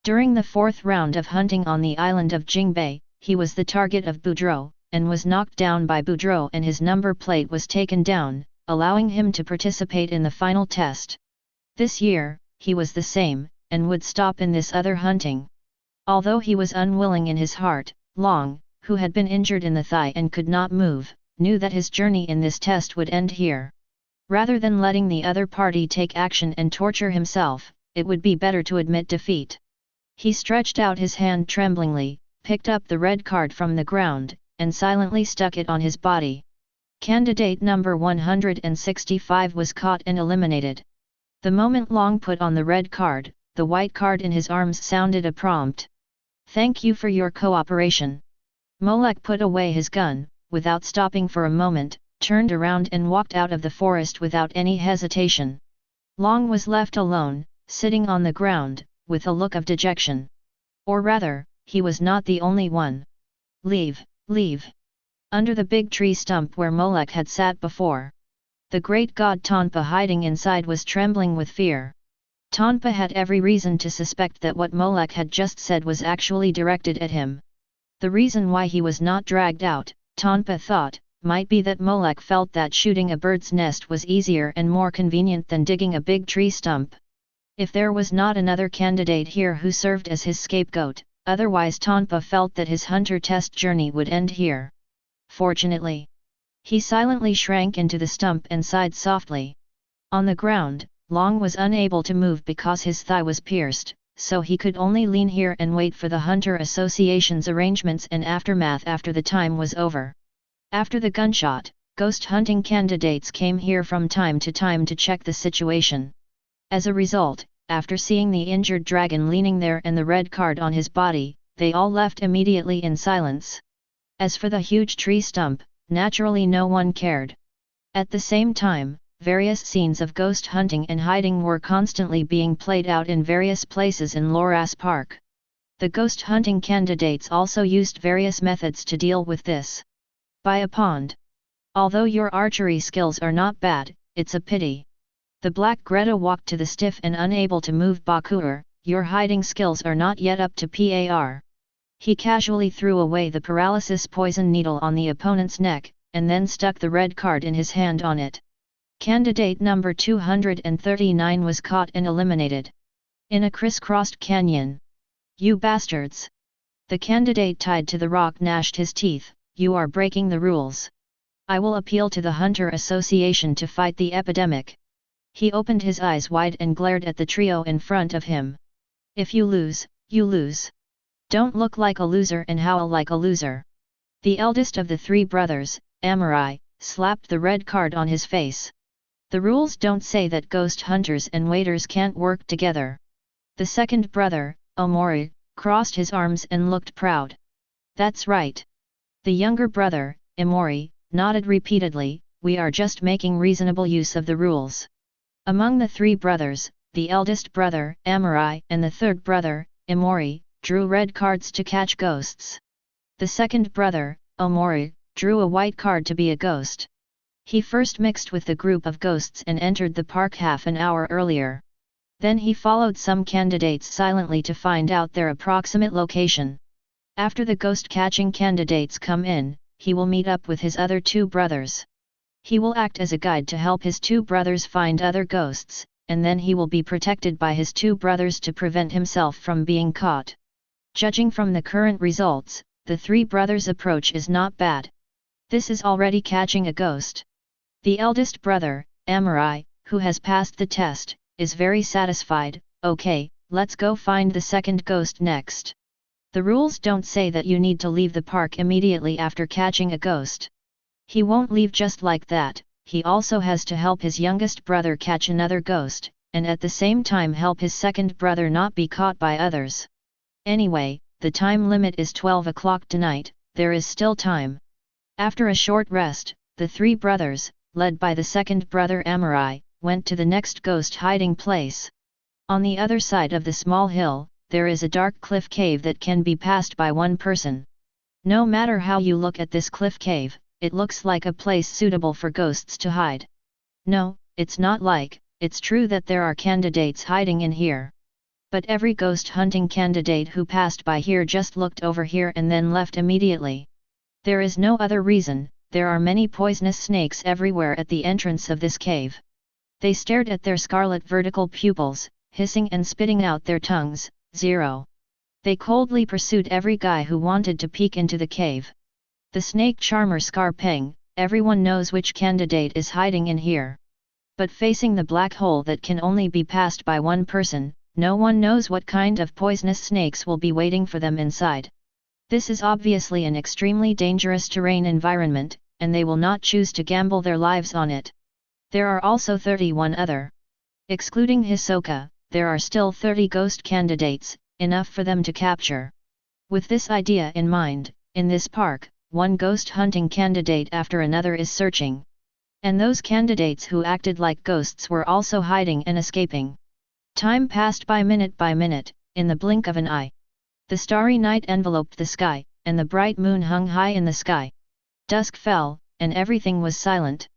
During the 4th round of hunting on the island of Jingbei, he was the target of Boudreaux, and was knocked down by Boudreaux, and his number plate was taken down, allowing him to participate in the final test. This year, he was the same, and would stop in this other hunting. Although he was unwilling in his heart, Long, who had been injured in the thigh and could not move, knew that his journey in this test would end here. Rather than letting the other party take action and torture himself, it would be better to admit defeat. He stretched out his hand tremblingly, picked up the red card from the ground, and silently stuck it on his body. Candidate number 165 was caught and eliminated. The moment Long put on the red card, the white card in his arms sounded a prompt. "Thank you for your cooperation." Molek put away his gun, without stopping for a moment, turned around and walked out of the forest without any hesitation. Long was left alone, sitting on the ground, with a look of dejection. Or rather, he was not the only one. Leave, leave! Under the big tree stump where Molech had sat before. The great god Tonpa hiding inside was trembling with fear. Tonpa had every reason to suspect that what Molech had just said was actually directed at him. The reason why he was not dragged out, Tonpa thought, might be that Molech felt that shooting a bird's nest was easier and more convenient than digging a big tree stump. If there was not another candidate here who served as his scapegoat, otherwise Tonpa felt that his hunter test journey would end here. Fortunately, he silently shrank into the stump and sighed softly. On the ground, Long was unable to move because his thigh was pierced, so he could only lean here and wait for the Hunter Association's arrangements and aftermath after the time was over. After the gunshot, ghost hunting candidates came here from time to check the situation. As a result, after seeing the injured dragon leaning there and the red card on his body, they all left immediately in silence. As for the huge tree stump, naturally no one cared. At the same time, various scenes of ghost hunting and hiding were constantly being played out in various places in Loras Park. The ghost hunting candidates also used various methods to deal with this. By a pond. Although your archery skills are not bad, it's a pity. The Black Greta walked to the stiff and unable to move Bakur. Your hiding skills are not yet up to par. He casually threw away the paralysis poison needle on the opponent's neck, and then stuck the red card in his hand on it. Candidate number 239 was caught and eliminated. In a crisscrossed canyon. You bastards! The candidate tied to the rock gnashed his teeth. You are breaking the rules. I will appeal to the Hunter Association to fight the epidemic. He opened his eyes wide and glared at the trio in front of him. If you lose, you lose. Don't look like a loser and howl like a loser. The eldest of the three brothers, Amorai, slapped the red card on his face. The rules don't say that ghost hunters and waiters can't work together. The second brother, Omori, crossed his arms and looked proud. That's right. The younger brother, Emori, nodded repeatedly, we are just making reasonable use of the rules. Among the three brothers, the eldest brother, Amorai, and the third brother, Emori, drew red cards to catch ghosts. The second brother, Omori, drew a white card to be a ghost. He first mixed with the group of ghosts and entered the park half an hour earlier. Then he followed some candidates silently to find out their approximate location. After the ghost-catching candidates come in, he will meet up with his other two brothers. He will act as a guide to help his two brothers find other ghosts, and then he will be protected by his two brothers to prevent himself from being caught. Judging from the current results, the three brothers' approach is not bad. This is already catching a ghost. The eldest brother, Amorai, who has passed the test, is very satisfied. Okay, let's go find the second ghost next. The rules don't say that you need to leave the park immediately after catching a ghost. He won't leave just like that, he also has to help his youngest brother catch another ghost, and at the same time help his second brother not be caught by others. Anyway, the time limit is 12 o'clock tonight, there is still time. After a short rest, the three brothers, led by the second brother Amorai, went to the next ghost hiding place. On the other side of the small hill, there is a dark cliff cave that can be passed by one person. No matter how you look at this cliff cave, it looks like a place suitable for ghosts to hide. No, it's not like, it's true that there are candidates hiding in here. But every ghost hunting candidate who passed by here just looked over here and then left immediately. There is no other reason, there are many poisonous snakes everywhere at the entrance of this cave. They stared at their scarlet vertical pupils, hissing and spitting out their tongues. 0. They coldly pursued every guy who wanted to peek into the cave. The snake charmer Scarpeng, everyone knows which candidate is hiding in here. But facing the black hole that can only be passed by one person, no one knows what kind of poisonous snakes will be waiting for them inside. This is obviously an extremely dangerous terrain environment, and they will not choose to gamble their lives on it. There are also 31 other. Excluding Hisoka, there are still 30 ghost candidates, enough for them to capture. With this idea in mind, in this park, one ghost hunting candidate after another is searching. And those candidates who acted like ghosts were also hiding and escaping. Time passed by minute, in the blink of an eye. The starry night enveloped the sky, and the bright moon hung high in the sky. Dusk fell, and everything was silent.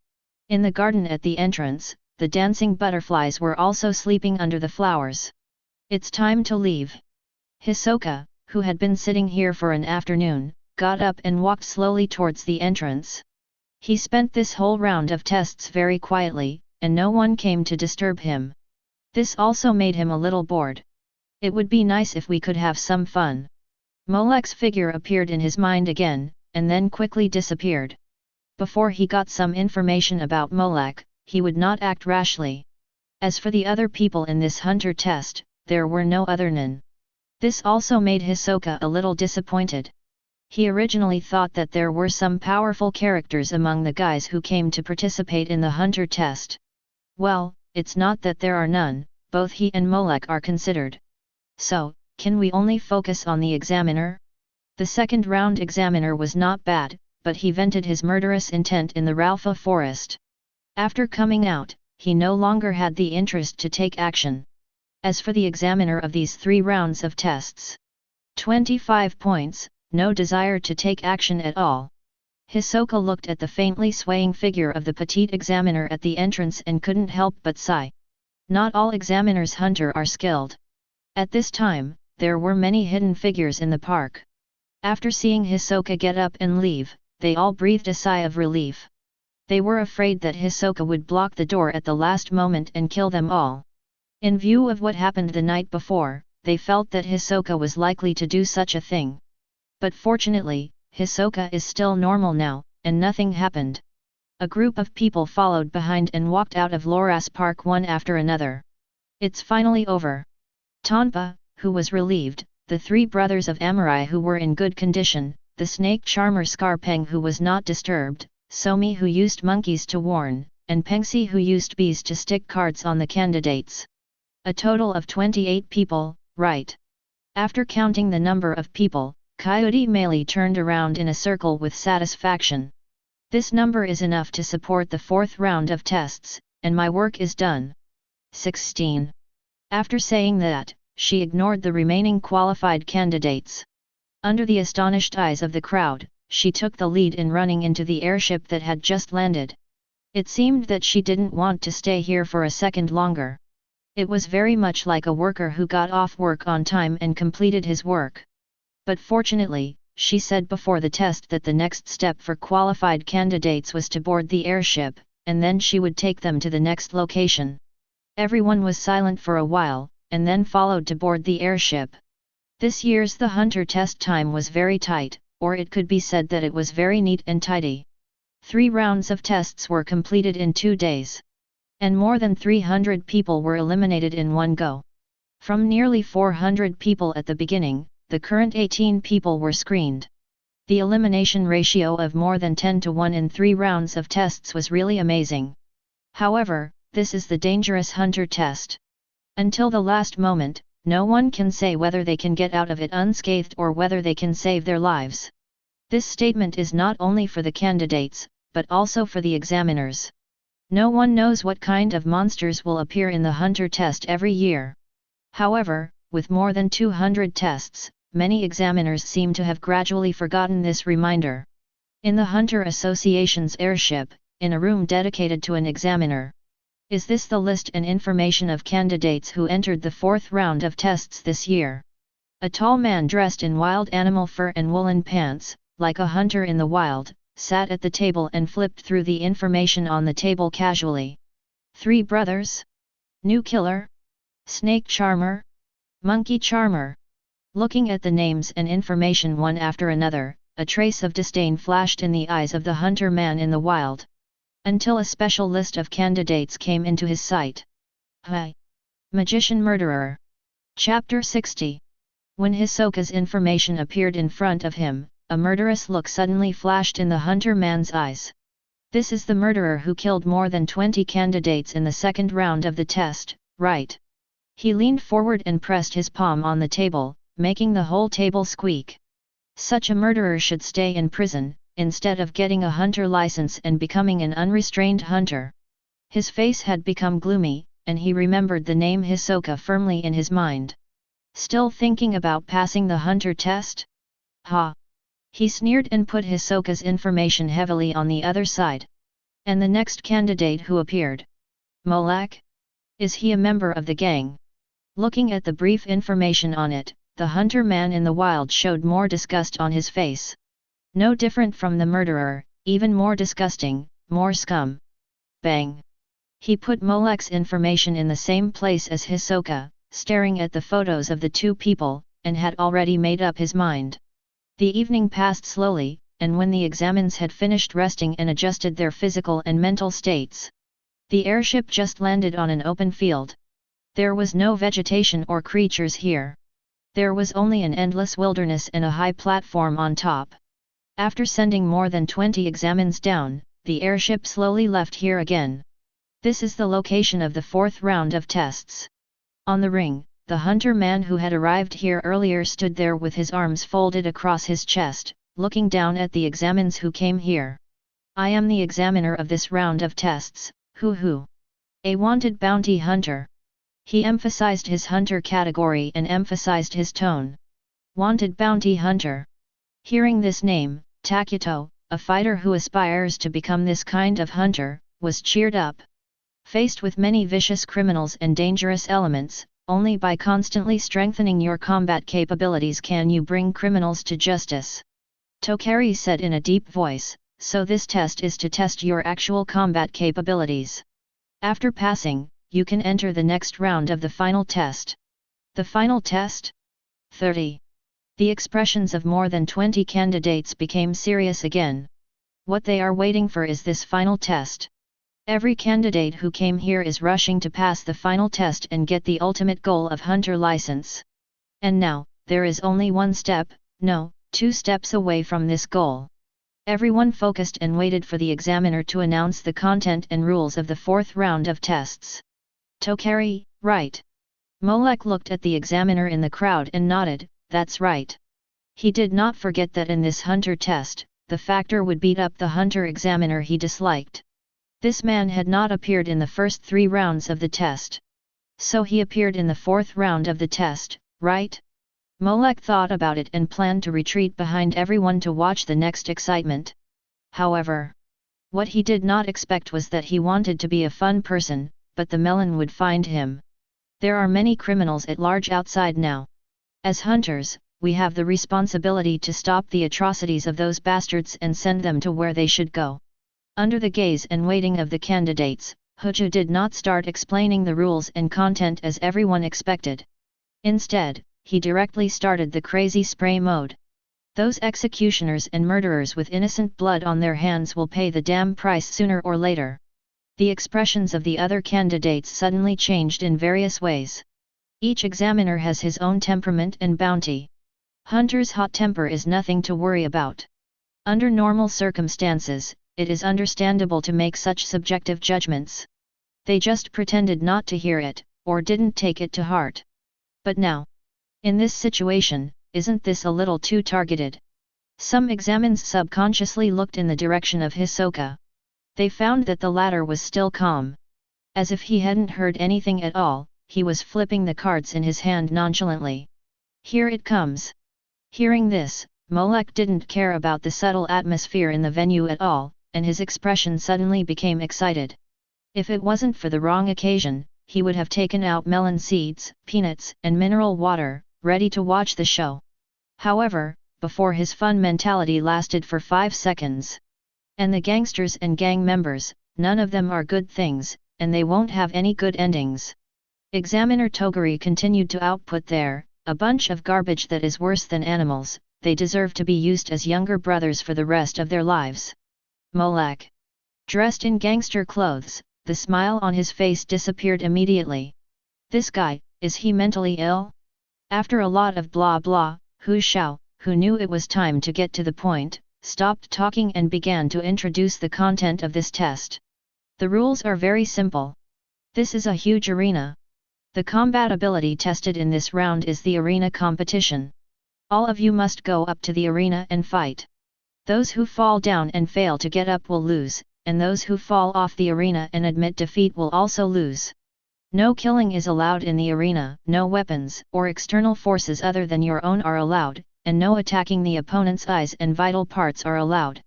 In the garden at the entrance, the dancing butterflies were also sleeping under the flowers. It's time to leave. Hisoka, who had been sitting here for an afternoon, got up and walked slowly towards the entrance. He spent this whole round of tests very quietly, and no one came to disturb him. This also made him a little bored. It would be nice if we could have some fun. Molek's figure appeared in his mind again, and then quickly disappeared. Before he got some information about Molek, he would not act rashly. As for the other people in this hunter test, there were no other nin. This also made Hisoka a little disappointed. He originally thought that there were some powerful characters among the guys who came to participate in the hunter test. Well, it's not that there are none, both he and Molek are considered. So, can we only focus on the examiner? The second round examiner was not bad, but he vented his murderous intent in the Ralpha forest. After coming out, he no longer had the interest to take action. As for the examiner of these 3 rounds of tests, 25 points, no desire to take action at all. Hisoka looked at the faintly swaying figure of the petite examiner at the entrance and couldn't help but sigh. Not all examiners hunter are skilled. At this time, there were many hidden figures in the park. After seeing Hisoka get up and leave, they all breathed a sigh of relief. They were afraid that Hisoka would block the door at the last moment and kill them all. In view of what happened the night before, they felt that Hisoka was likely to do such a thing. But fortunately, Hisoka is still normal now, and nothing happened. A group of people followed behind and walked out of Loras Park one after another. It's finally over. Tonpa, who was relieved, the 3 brothers of Amurai who were in good condition, the snake charmer Scarpeng who was not disturbed, Somi who used monkeys to warn, and Pengsi who used bees to stick cards on the candidates. A total of 28 people, right? After counting the number of people, Coyote Melee turned around in a circle with satisfaction. This number is enough to support the 4th round of tests, and my work is done. 16. After saying that, she ignored the remaining qualified candidates. Under the astonished eyes of the crowd, she took the lead in running into the airship that had just landed. It seemed that she didn't want to stay here for a second longer. It was very much like a worker who got off work on time and completed his work. But fortunately, she said before the test that the next step for qualified candidates was to board the airship, and then she would take them to the next location. Everyone was silent for a while, and then followed to board the airship. This year's the hunter test time was very tight, or it could be said that it was very neat and tidy. 3 rounds of tests were completed in 2 days. And more than 300 people were eliminated in one go. From nearly 400 people at the beginning, the current 18 people were screened. The elimination ratio of more than 10 to 1 in 3 rounds of tests was really amazing. However, this is the dangerous hunter test. Until the last moment, no one can say whether they can get out of it unscathed or whether they can save their lives. This statement is not only for the candidates, but also for the examiners. No one knows what kind of monsters will appear in the hunter test every year. However, with more than 200 tests, many examiners seem to have gradually forgotten this reminder. In the Hunter Association's airship, in a room dedicated to an examiner. Is this the list and information of candidates who entered the 4th round of tests this year? A tall man dressed in wild animal fur and woolen pants, like a hunter in the wild, sat at the table and flipped through the information on the table casually. 3 brothers? New killer? Snake charmer? Monkey charmer? Looking at the names and information one after another, a trace of disdain flashed in the eyes of the hunter man in the wild. Until a special list of candidates came into his sight. Hi! Magician Murderer. Chapter 60. When Hisoka's information appeared in front of him, a murderous look suddenly flashed in the hunter man's eyes. This is the murderer who killed more than 20 candidates in the 2nd round of the test, right? He leaned forward and pressed his palm on the table, making the whole table squeak. Such a murderer should stay in prison, instead of getting a hunter license and becoming an unrestrained hunter. His face had become gloomy, and he remembered the name Hisoka firmly in his mind. Still thinking about passing the hunter test? Ha! He sneered and put Hisoka's information heavily on the other side. And the next candidate who appeared? Molek? Is he a member of the gang? Looking at the brief information on it, the hunter man in the wild showed more disgust on his face. No different from the murderer, even more disgusting, more scum. Bang! He put Molek's information in the same place as Hisoka, staring at the photos of the two people, and had already made up his mind. The evening passed slowly, and when the examines had finished resting and adjusted their physical and mental states, the airship just landed on an open field. There was no vegetation or creatures here. There was only an endless wilderness and a high platform on top. After sending more than 20 examines down, the airship slowly left here again. This is the location of the fourth round of tests. On the ring, the hunter man who had arrived here earlier stood there with his arms folded across his chest, looking down at the examines who came here. I am the examiner of this round of tests, who? A wanted bounty hunter. He emphasized his hunter category and emphasized his tone. Wanted bounty hunter. Hearing this name, Takuto, a fighter who aspires to become this kind of hunter, was cheered up. Faced with many vicious criminals and dangerous elements, only by constantly strengthening your combat capabilities can you bring criminals to justice. Tokari said in a deep voice, so this test is to test your actual combat capabilities. After passing, you can enter the next round of the final test. The final test? 30. The expressions of more than 20 candidates became serious again. What they are waiting for is this final test. Every candidate who came here is rushing to pass the final test and get the ultimate goal of hunter license. And now, there is only one step, no, 2 steps away from this goal. Everyone focused and waited for the examiner to announce the content and rules of the fourth round of tests. Tokari, right. Molek looked at the examiner in the crowd and nodded, that's right. He did not forget that in this hunter test, the factor would beat up the hunter examiner he disliked. This man had not appeared in the first 3 rounds of the test. So he appeared in the 4th round of the test, right? Molek thought about it and planned to retreat behind everyone to watch the next excitement. However, what he did not expect was that he wanted to be a fun person, but the melon would find him. There are many criminals at large outside now. As hunters, we have the responsibility to stop the atrocities of those bastards and send them to where they should go. Under the gaze and waiting of the candidates, Hojo did not start explaining the rules and content as everyone expected. Instead, he directly started the crazy spray mode. Those executioners and murderers with innocent blood on their hands will pay the damn price sooner or later. The expressions of the other candidates suddenly changed in various ways. Each examiner has his own temperament and bounty. Hunter's hot temper is nothing to worry about. Under normal circumstances, it is understandable to make such subjective judgments. They just pretended not to hear it, or didn't take it to heart. But now, in this situation, isn't this a little too targeted? Some examines subconsciously looked in the direction of Hisoka. They found that the latter was still calm. As if he hadn't heard anything at all, he was flipping the cards in his hand nonchalantly. Here it comes. Hearing this, Molek didn't care about the subtle atmosphere in the venue at all, and his expression suddenly became excited. If it wasn't for the wrong occasion, he would have taken out melon seeds, peanuts, and mineral water, ready to watch the show. However, before his fun mentality lasted for 5 seconds. And the gangsters and gang members, none of them are good things, and they won't have any good endings. Examiner Toguri continued to output there, a bunch of garbage that is worse than animals, they deserve to be used as younger brothers for the rest of their lives. Molek. Dressed in gangster clothes, the smile on his face disappeared immediately. This guy, is he mentally ill? After a lot of blah blah, Hu Xiao, who knew it was time to get to the point, stopped talking and began to introduce the content of this test. The rules are very simple. This is a huge arena. The combat ability tested in this round is the arena competition. All of you must go up to the arena and fight. Those who fall down and fail to get up will lose, and those who fall off the arena and admit defeat will also lose. No killing is allowed in the arena, no weapons or external forces other than your own are allowed, and no attacking the opponent's eyes and vital parts are allowed.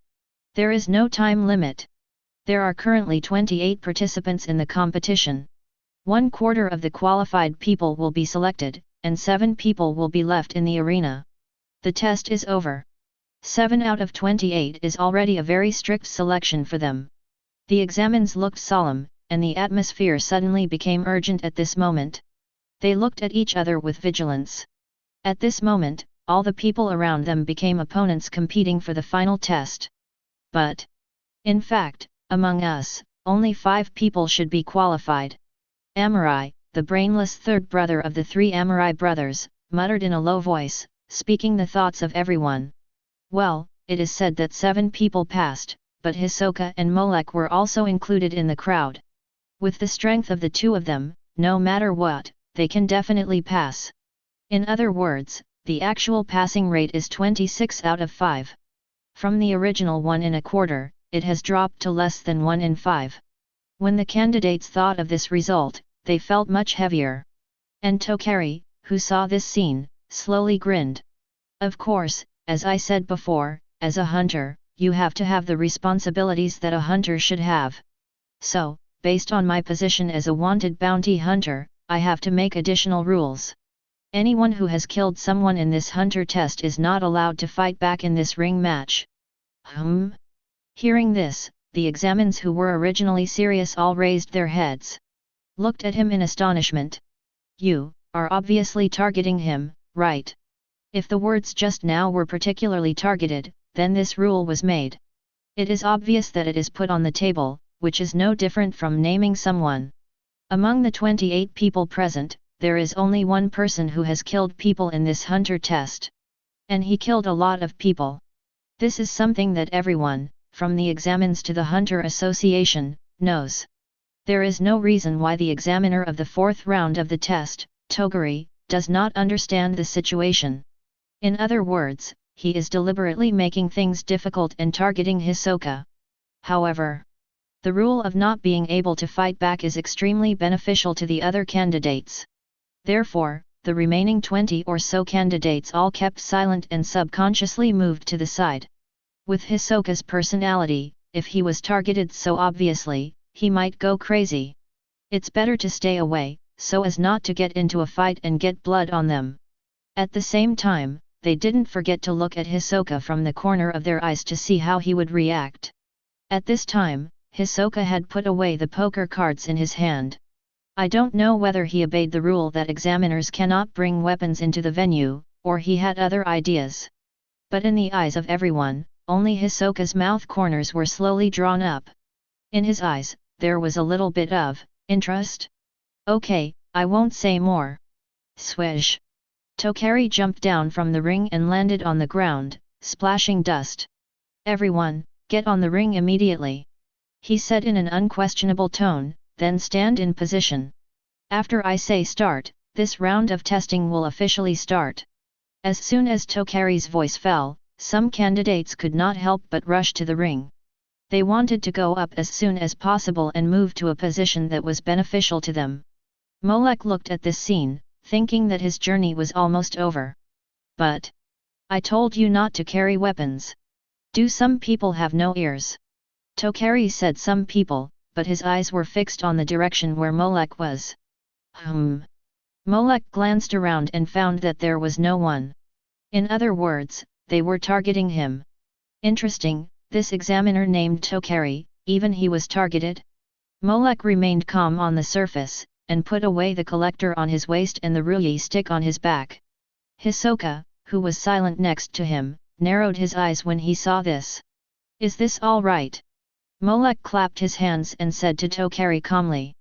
There is no time limit. There are currently 28 participants in the competition. 1/4 of the qualified people will be selected, and 7 people will be left in the arena. The test is over. 7 out of 28 is already a very strict selection for them. The examines looked solemn, and the atmosphere suddenly became urgent at this moment. They looked at each other with vigilance. At this moment, all the people around them became opponents competing for the final test. But, in fact, among us, only 5 people should be qualified. Amurai, the brainless third brother of the 3 Amurai brothers, muttered in a low voice, speaking the thoughts of everyone. Well, it is said that 7 people passed, but Hisoka and Molek were also included in the crowd. With the strength of the 2 of them, no matter what, they can definitely pass. In other words, the actual passing rate is 26 out of 5. From the original 1.25, it has dropped to less than 1 in 5. When the candidates thought of this result, they felt much heavier. And Tokari, who saw this scene, slowly grinned. Of course, as I said before, as a hunter, you have to have the responsibilities that a hunter should have. So, based on my position as a wanted bounty hunter, I have to make additional rules. Anyone who has killed someone in this hunter test is not allowed to fight back in this ring match. Hearing this, the examines who were originally serious all raised their heads. Looked at him in astonishment. You are obviously targeting him, right? If the words just now were particularly targeted, then this rule was made. It is obvious that it is put on the table, which is no different from naming someone. Among the 28 people present, there is only one person who has killed people in this hunter test. And he killed a lot of people. This is something that everyone, from the examines to the Hunter Association, knows. There is no reason why the examiner of the 4th round of the test, Toguri, does not understand the situation. In other words, he is deliberately making things difficult and targeting Hisoka. However, the rule of not being able to fight back is extremely beneficial to the other candidates. Therefore, the remaining 20 or so candidates all kept silent and subconsciously moved to the side. With Hisoka's personality, if he was targeted so obviously, he might go crazy. It's better to stay away, so as not to get into a fight and get blood on them. At the same time, they didn't forget to look at Hisoka from the corner of their eyes to see how he would react. At this time, Hisoka had put away the poker cards in his hand. I don't know whether he obeyed the rule that examiners cannot bring weapons into the venue, or he had other ideas. But in the eyes of everyone, only Hisoka's mouth corners were slowly drawn up. In his eyes, there was a little bit of interest. Okay, I won't say more. Swish! Tokari jumped down from the ring and landed on the ground, splashing dust. Everyone, get on the ring immediately. He said in an unquestionable tone, then stand in position. After I say start, this round of testing will officially start. As soon as Tokari's voice fell, some candidates could not help but rush to the ring. They wanted to go up as soon as possible and move to a position that was beneficial to them. Molek looked at this scene, thinking that his journey was almost over. But I told you not to carry weapons. Do some people have no ears? Tokari said some people, but his eyes were fixed on the direction where Molek was. Molek glanced around and found that there was no one. In other words, they were targeting him. Interesting, this examiner named Tokari, even he was targeted? Molek remained calm on the surface, and put away the collector on his waist and the ruyi stick on his back. Hisoka, who was silent next to him, narrowed his eyes when he saw this. Is this all right? Molek clapped his hands and said to Tokari calmly.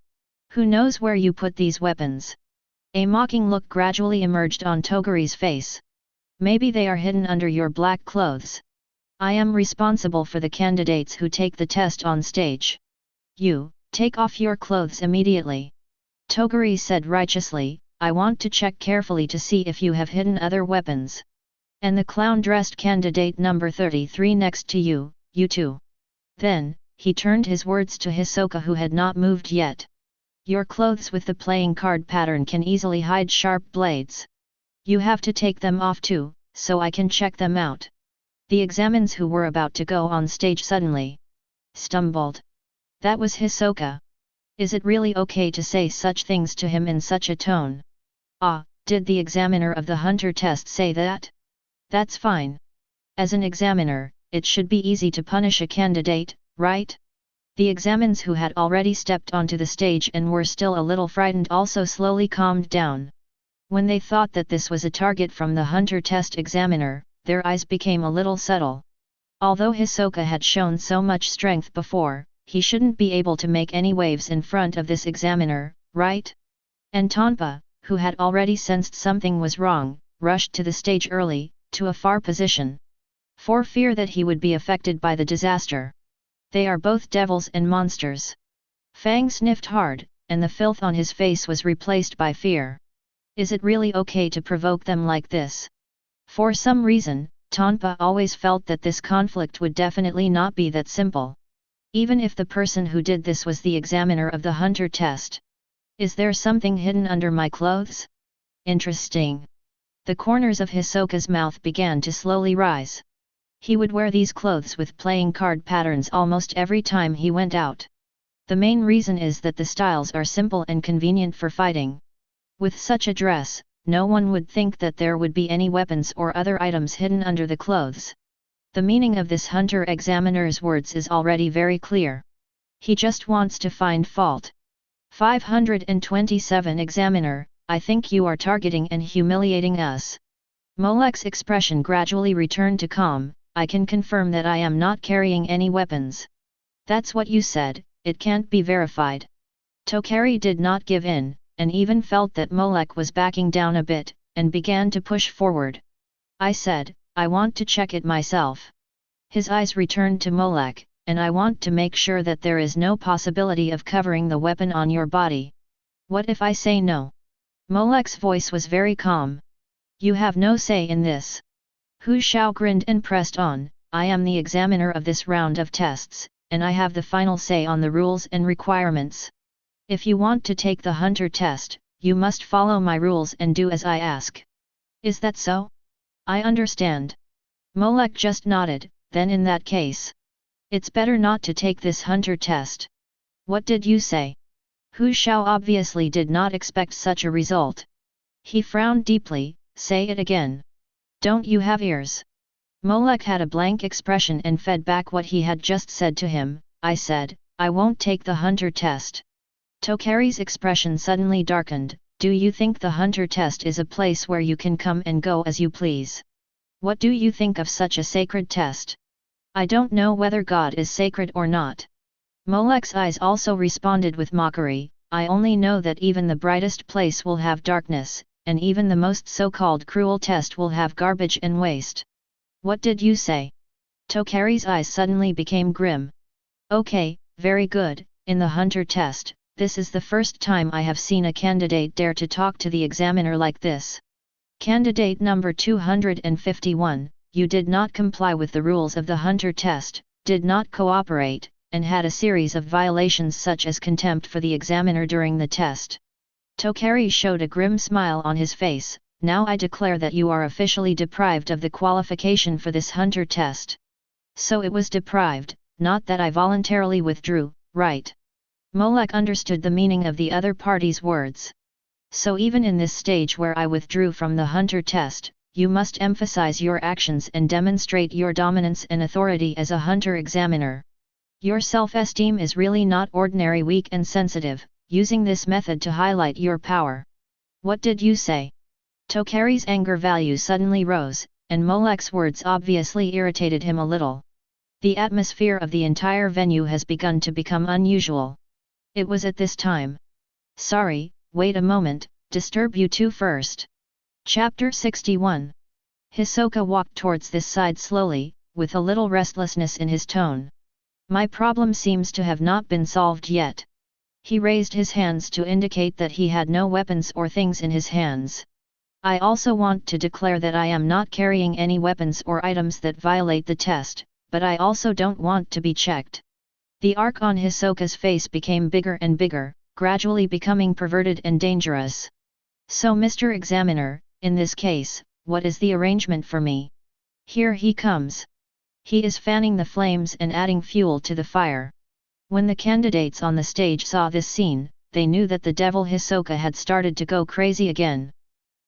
Who knows where you put these weapons? A mocking look gradually emerged on Toguri's face. Maybe they are hidden under your black clothes. I am responsible for the candidates who take the test on stage. You, take off your clothes immediately. Toguri said righteously, I want to check carefully to see if you have hidden other weapons. And the clown-dressed candidate number 33 next to you, you too. Then, he turned his words to Hisoka, who had not moved yet. Your clothes with the playing card pattern can easily hide sharp blades. You have to take them off too, so I can check them out. The examines who were about to go on stage suddenly stumbled. That was Hisoka. Is it really okay to say such things to him in such a tone? Ah, did the examiner of the hunter test say that? That's fine. As an examiner, it should be easy to punish a candidate, right? The examines who had already stepped onto the stage and were still a little frightened also slowly calmed down. When they thought that this was a target from the hunter test examiner, their eyes became a little subtle. Although Hisoka had shown so much strength before, he shouldn't be able to make any waves in front of this examiner, right? And Tonpa, who had already sensed something was wrong, rushed to the stage early, to a far position. For fear that he would be affected by the disaster. They are both devils and monsters. Fang sniffed hard, and the filth on his face was replaced by fear. Is it really okay to provoke them like this? For some reason, Tonpa always felt that this conflict would definitely not be that simple. Even if the person who did this was the examiner of the hunter test. Is there something hidden under my clothes? Interesting. The corners of Hisoka's mouth began to slowly rise. He would wear these clothes with playing card patterns almost every time he went out. The main reason is that the styles are simple and convenient for fighting. With such a dress, no one would think that there would be any weapons or other items hidden under the clothes. The meaning of this hunter examiner's words is already very clear. He just wants to find fault. 527 Examiner, I think you are targeting and humiliating us. Molek's expression gradually returned to calm. I can confirm that I am not carrying any weapons. That's what you said, it can't be verified. Tokari did not give in, and even felt that Molek was backing down a bit, and began to push forward. I said, I want to check it myself. His eyes returned to Molek, and I want to make sure that there is no possibility of covering the weapon on your body. What if I say no? Molek's voice was very calm. You have no say in this. Hu Shao grinned and pressed on, I am the examiner of this round of tests, and I have the final say on the rules and requirements. If you want to take the hunter test, you must follow my rules and do as I ask. Is that so? I understand. Molek just nodded, then in that case. It's better not to take this hunter test. What did you say? Hu Shao obviously did not expect such a result. He frowned deeply, say it again. Don't you have ears? Molek had a blank expression and fed back what he had just said to him. I said, I won't take the hunter test. Tokari's expression suddenly darkened. Do you think the hunter test is a place where you can come and go as you please? What do you think of such a sacred test? I don't know whether God is sacred or not. Molek's eyes also responded with mockery. I only know that even the brightest place will have darkness, and even the most so-called cruel test will have garbage and waste. What did you say? Tokari's eyes suddenly became grim. Okay, very good, in the hunter test, this is the first time I have seen a candidate dare to talk to the examiner like this. Candidate number 251, you did not comply with the rules of the hunter test, did not cooperate, and had a series of violations such as contempt for the examiner during the test. Tokari showed a grim smile on his face. Now I declare that you are officially deprived of the qualification for this hunter test. So it was deprived, not that I voluntarily withdrew, right? Molek understood the meaning of the other party's words. So even in this stage where I withdrew from the hunter test, you must emphasize your actions and demonstrate your dominance and authority as a hunter examiner. Your self-esteem is really not ordinary weak and sensitive, using this method to highlight your power. What did you say? Tokari's anger value suddenly rose, and Molek's words obviously irritated him a little. The atmosphere of the entire venue has begun to become unusual. It was at this time. Sorry, wait a moment, disturb you two first. Chapter 61. Hisoka walked towards this side slowly, with a little restlessness in his tone. My problem seems to have not been solved yet. He raised his hands to indicate that he had no weapons or things in his hands. I also want to declare that I am not carrying any weapons or items that violate the test, but I also don't want to be checked. The arc on Hisoka's face became bigger and bigger, gradually becoming perverted and dangerous. So Mr. Examiner, in this case, what is the arrangement for me? Here he comes. He is fanning the flames and adding fuel to the fire. When the candidates on the stage saw this scene, they knew that the devil Hisoka had started to go crazy again.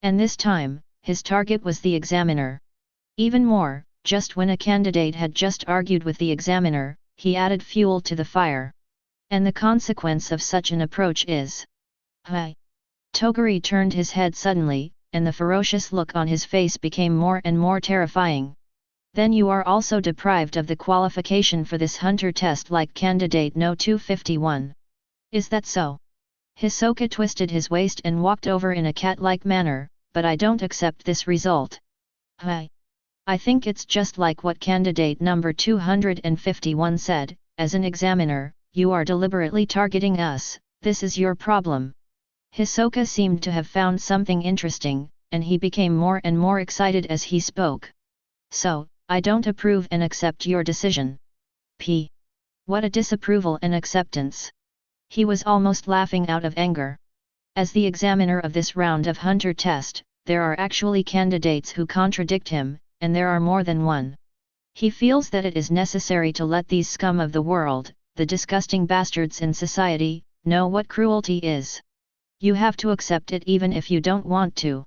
And this time, his target was the examiner. Even more, just when a candidate had just argued with the examiner, he added fuel to the fire. And the consequence of such an approach is... Hi! Toguri turned his head suddenly, and the ferocious look on his face became more and more terrifying. Then you are also deprived of the qualification for this hunter test like candidate No 251. Is that so? Hisoka twisted his waist and walked over in a cat-like manner, but I don't accept this result. Hi! I think it's just like what candidate number 251 said, as an examiner, you are deliberately targeting us, this is your problem. Hisoka seemed to have found something interesting, and he became more and more excited as he spoke. So, I don't approve and accept your decision. P. What a disapproval and acceptance. He was almost laughing out of anger. As the examiner of this round of hunter test, there are actually candidates who contradict him, and there are more than one. He feels that it is necessary to let these scum of the world, the disgusting bastards in society, know what cruelty is. You have to accept it even if you don't want to.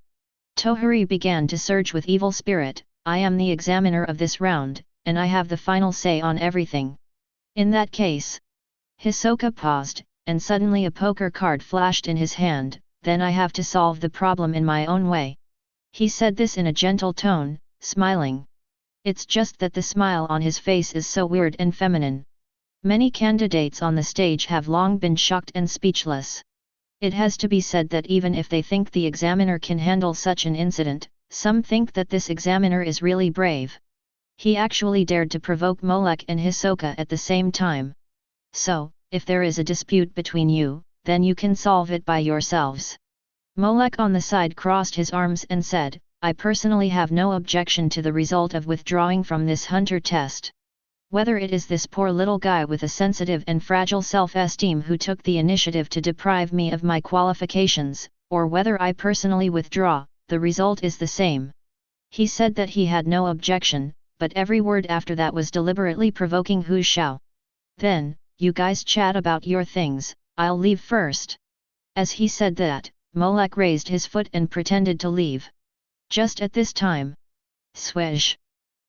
Tohari began to surge with evil spirit. I am the examiner of this round, and I have the final say on everything. In that case... Hisoka paused, and suddenly a poker card flashed in his hand, then I have to solve the problem in my own way. He said this in a gentle tone, smiling. It's just that the smile on his face is so weird and feminine. Many candidates on the stage have long been shocked and speechless. It has to be said that even if they think the examiner can handle such an incident, some think that this examiner is really brave. He actually dared to provoke Molek and Hisoka at the same time. So, if there is a dispute between you, then you can solve it by yourselves. Molek on the side crossed his arms and said, I personally have no objection to the result of withdrawing from this hunter test. Whether it is this poor little guy with a sensitive and fragile self-esteem who took the initiative to deprive me of my qualifications, or whether I personally withdraw, the result is the same. He said that he had no objection, but every word after that was deliberately provoking Hu Shao. Then, you guys chat about your things, I'll leave first. As he said that, Molek raised his foot and pretended to leave. Just at this time, swish!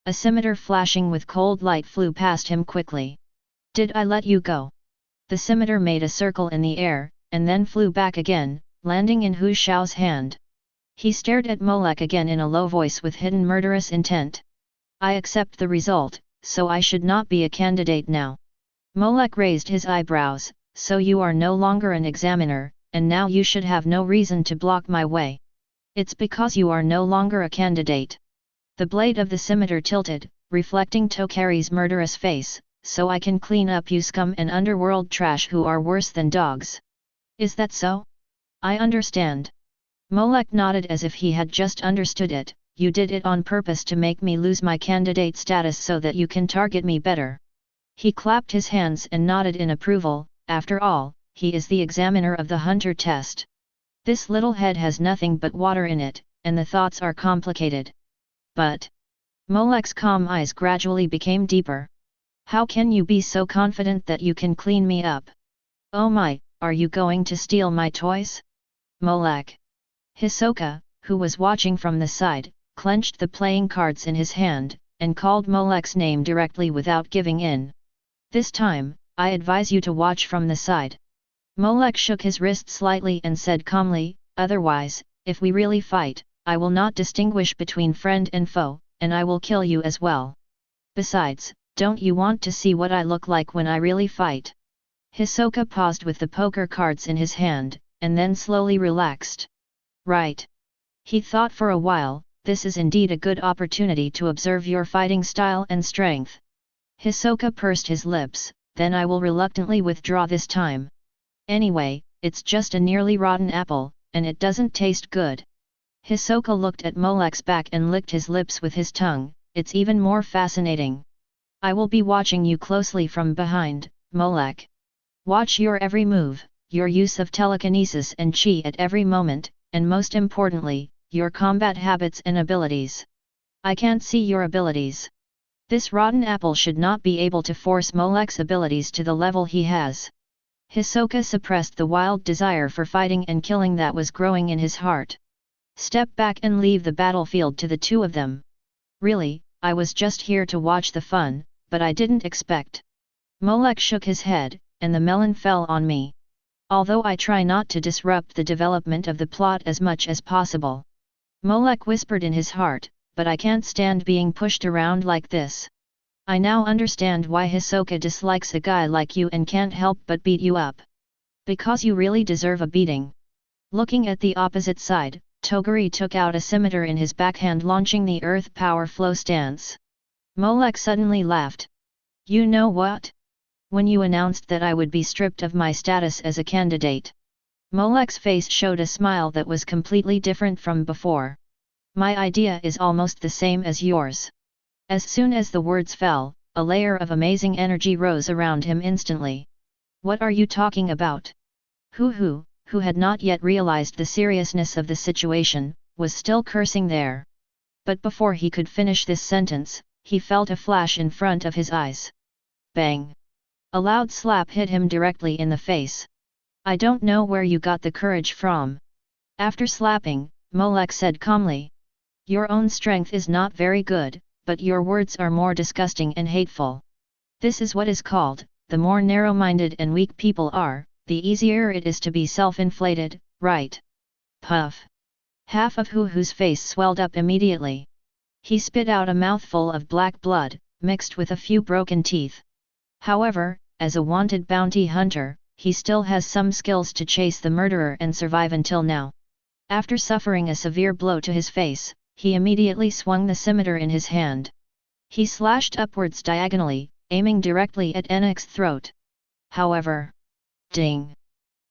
A scimitar flashing with cold light flew past him quickly. Did I let you go? The scimitar made a circle in the air, and then flew back again, landing in Hu Shao's hand. He stared at Molek again in a low voice with hidden murderous intent. I accept the result, so I should not be a candidate now. Molek raised his eyebrows, so you are no longer an examiner, and now you should have no reason to block my way. It's because you are no longer a candidate. The blade of the scimitar tilted, reflecting Tokari's murderous face, so I can clean up you scum and underworld trash who are worse than dogs. Is that so? I understand. Molek nodded as if he had just understood it. You did it on purpose to make me lose my candidate status so that you can target me better. He clapped his hands and nodded in approval. After all, he is the examiner of the hunter test. This little head has nothing but water in it, and the thoughts are complicated. But... Molek's calm eyes gradually became deeper. How can you be so confident that you can clean me up? Oh my, are you going to steal my toys? Molek. Hisoka, who was watching from the side, clenched the playing cards in his hand, and called Molek's name directly without giving in. This time, I advise you to watch from the side. Molek shook his wrist slightly and said calmly, otherwise, if we really fight, I will not distinguish between friend and foe, and I will kill you as well. Besides, don't you want to see what I look like when I really fight? Hisoka paused with the poker cards in his hand, and then slowly relaxed. Right. He thought for a while, this is indeed a good opportunity to observe your fighting style and strength. Hisoka pursed his lips, then I will reluctantly withdraw this time. Anyway, it's just a nearly rotten apple, and it doesn't taste good. Hisoka looked at Molek's back and licked his lips with his tongue. It's even more fascinating. I will be watching you closely from behind, Molek. Watch your every move, your use of telekinesis and chi at every moment, and most importantly, your combat habits and abilities. I can't see your abilities. This rotten apple should not be able to force Molek's abilities to the level he has. Hisoka suppressed the wild desire for fighting and killing that was growing in his heart. Step back and leave the battlefield to the two of them. Really, I was just here to watch the fun, but I didn't expect. Molek shook his head, and the melon fell on me. Although I try not to disrupt the development of the plot as much as possible. Molek whispered in his heart, but I can't stand being pushed around like this. I now understand why Hisoka dislikes a guy like you and can't help but beat you up. Because you really deserve a beating. Looking at the opposite side, Toguri took out a scimitar in his backhand, launching the earth power flow stance. Molek suddenly laughed. You know what? When you announced that I would be stripped of my status as a candidate. Molek's face showed a smile that was completely different from before. My idea is almost the same as yours. As soon as the words fell, a layer of amazing energy rose around him instantly. What are you talking about? Who had not yet realized the seriousness of the situation, was still cursing there. But before he could finish this sentence, he felt a flash in front of his eyes. Bang! A loud slap hit him directly in the face. I don't know where you got the courage from. After slapping, Molek said calmly. Your own strength is not very good, but your words are more disgusting and hateful. This is what is called, the more narrow-minded and weak people are, the easier it is to be self-inflated, right? Puff! Half of Hu's face swelled up immediately. He spit out a mouthful of black blood, mixed with a few broken teeth. However, as a wanted bounty hunter, he still has some skills to chase the murderer and survive until now. After suffering a severe blow to his face, he immediately swung the scimitar in his hand. He slashed upwards diagonally, aiming directly at Enok's throat. However, ding!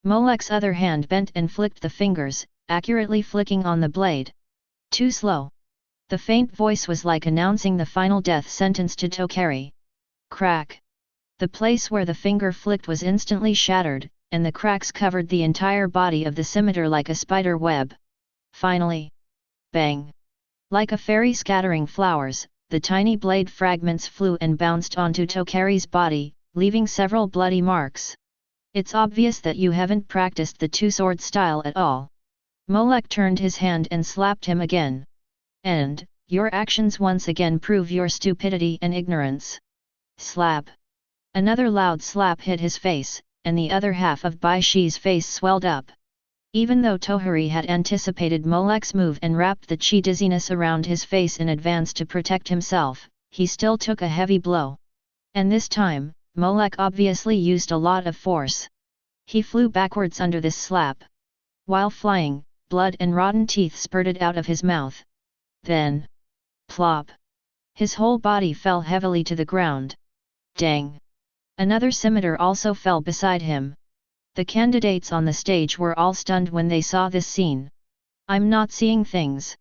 Molek's other hand bent and flicked the fingers, accurately flicking on the blade. Too slow. The faint voice was like announcing the final death sentence to Tokari. Crack! The place where the finger flicked was instantly shattered, and the cracks covered the entire body of the scimitar like a spider web. Finally! Bang! Like a fairy scattering flowers, the tiny blade fragments flew and bounced onto Tokari's body, leaving several bloody marks. It's obvious that you haven't practiced the two-sword style at all. Molek turned his hand and slapped him again. And, your actions once again prove your stupidity and ignorance. Slap! Another loud slap hit his face, and the other half of Bai Shi's face swelled up. Even though Tohari had anticipated Molek's move and wrapped the chi dizziness around his face in advance to protect himself, he still took a heavy blow. And this time, Molek obviously used a lot of force. He flew backwards under this slap. While flying, blood and rotten teeth spurted out of his mouth. Then, plop! His whole body fell heavily to the ground. Dang! Another scimitar also fell beside him. The candidates on the stage were all stunned when they saw this scene. I'm not seeing things.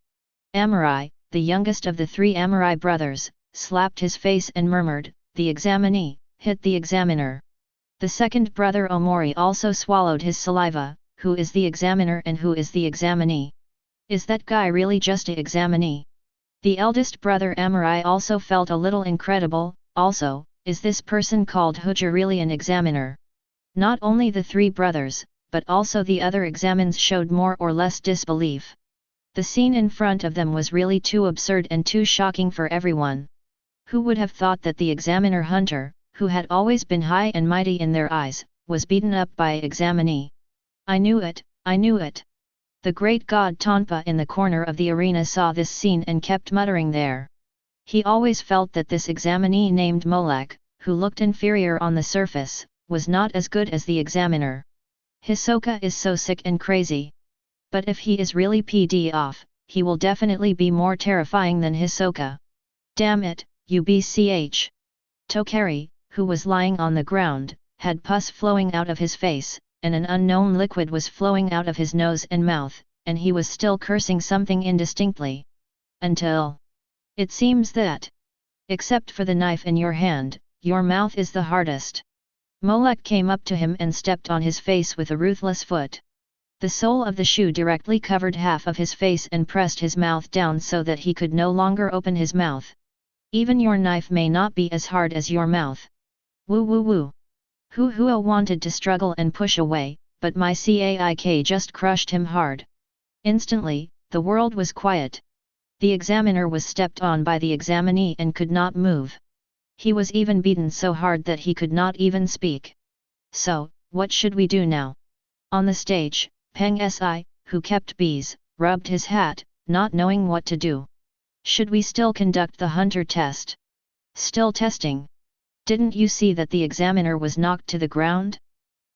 Amurai, the youngest of the three Amurai brothers, slapped his face and murmured, the examinee, hit the examiner. The second brother Omori also swallowed his saliva, who is the examiner and who is the examinee? Is that guy really just a examinee? The eldest brother Amurai also felt a little incredible, also, is this person called Huja really an examiner? Not only the three brothers, but also the other examines showed more or less disbelief. The scene in front of them was really too absurd and too shocking for everyone. Who would have thought that the examiner hunter, who had always been high and mighty in their eyes, was beaten up by examinee? I knew it, I knew it. The great god Tonpa in the corner of the arena saw this scene and kept muttering there. He always felt that this examinee named Molek, who looked inferior on the surface, was not as good as the examiner. Hisoka is so sick and crazy. But if he is really PD off, he will definitely be more terrifying than Hisoka. Damn it, UBCH. Tokari, who was lying on the ground, had pus flowing out of his face, and an unknown liquid was flowing out of his nose and mouth, and he was still cursing something indistinctly. Until it seems that, except for the knife in your hand, your mouth is the hardest. Molek came up to him and stepped on his face with a ruthless foot. The sole of the shoe directly covered half of his face and pressed his mouth down so that he could no longer open his mouth. Even your knife may not be as hard as your mouth. Woo woo woo. Hua wanted to struggle and push away, but my caik just crushed him hard. Instantly, the world was quiet. The examiner was stepped on by the examinee and could not move. He was even beaten so hard that he could not even speak. So, what should we do now? On the stage, Peng Si, who kept bees, rubbed his hat, not knowing what to do. Should we still conduct the hunter test? Still testing? Didn't you see that the examiner was knocked to the ground?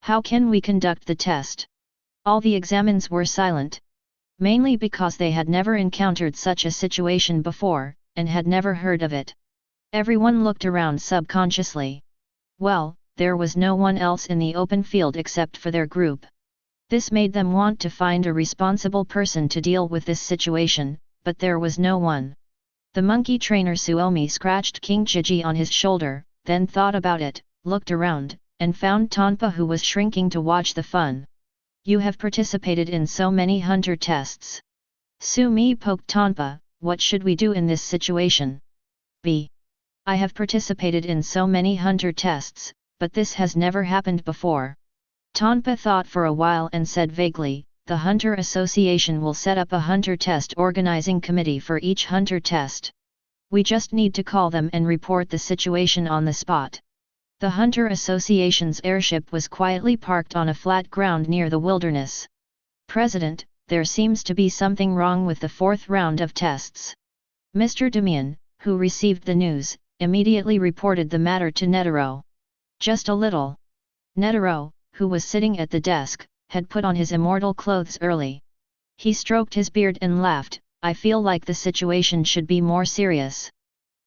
How can we conduct the test? All the examines were silent. Mainly because they had never encountered such a situation before, and had never heard of it. Everyone looked around subconsciously. Well, there was no one else in the open field except for their group. This made them want to find a responsible person to deal with this situation, but there was no one. The monkey trainer Suomi scratched King Chiji on his shoulder, then thought about it, looked around, and found Tonpa, who was shrinking to watch the fun. You have participated in so many hunter tests. Sumi poked Tonpa, what should we do in this situation? B. I have participated in so many hunter tests, but this has never happened before. Tonpa thought for a while and said vaguely, the Hunter Association will set up a hunter test organizing committee for each hunter test. We just need to call them and report the situation on the spot. The Hunter Association's airship was quietly parked on a flat ground near the wilderness. President, there seems to be something wrong with the fourth round of tests. Mr. Damian, who received the news, immediately reported the matter to Netero. Just a little. Netero, who was sitting at the desk, had put on his immortal clothes early. He stroked his beard and laughed, I feel like the situation should be more serious.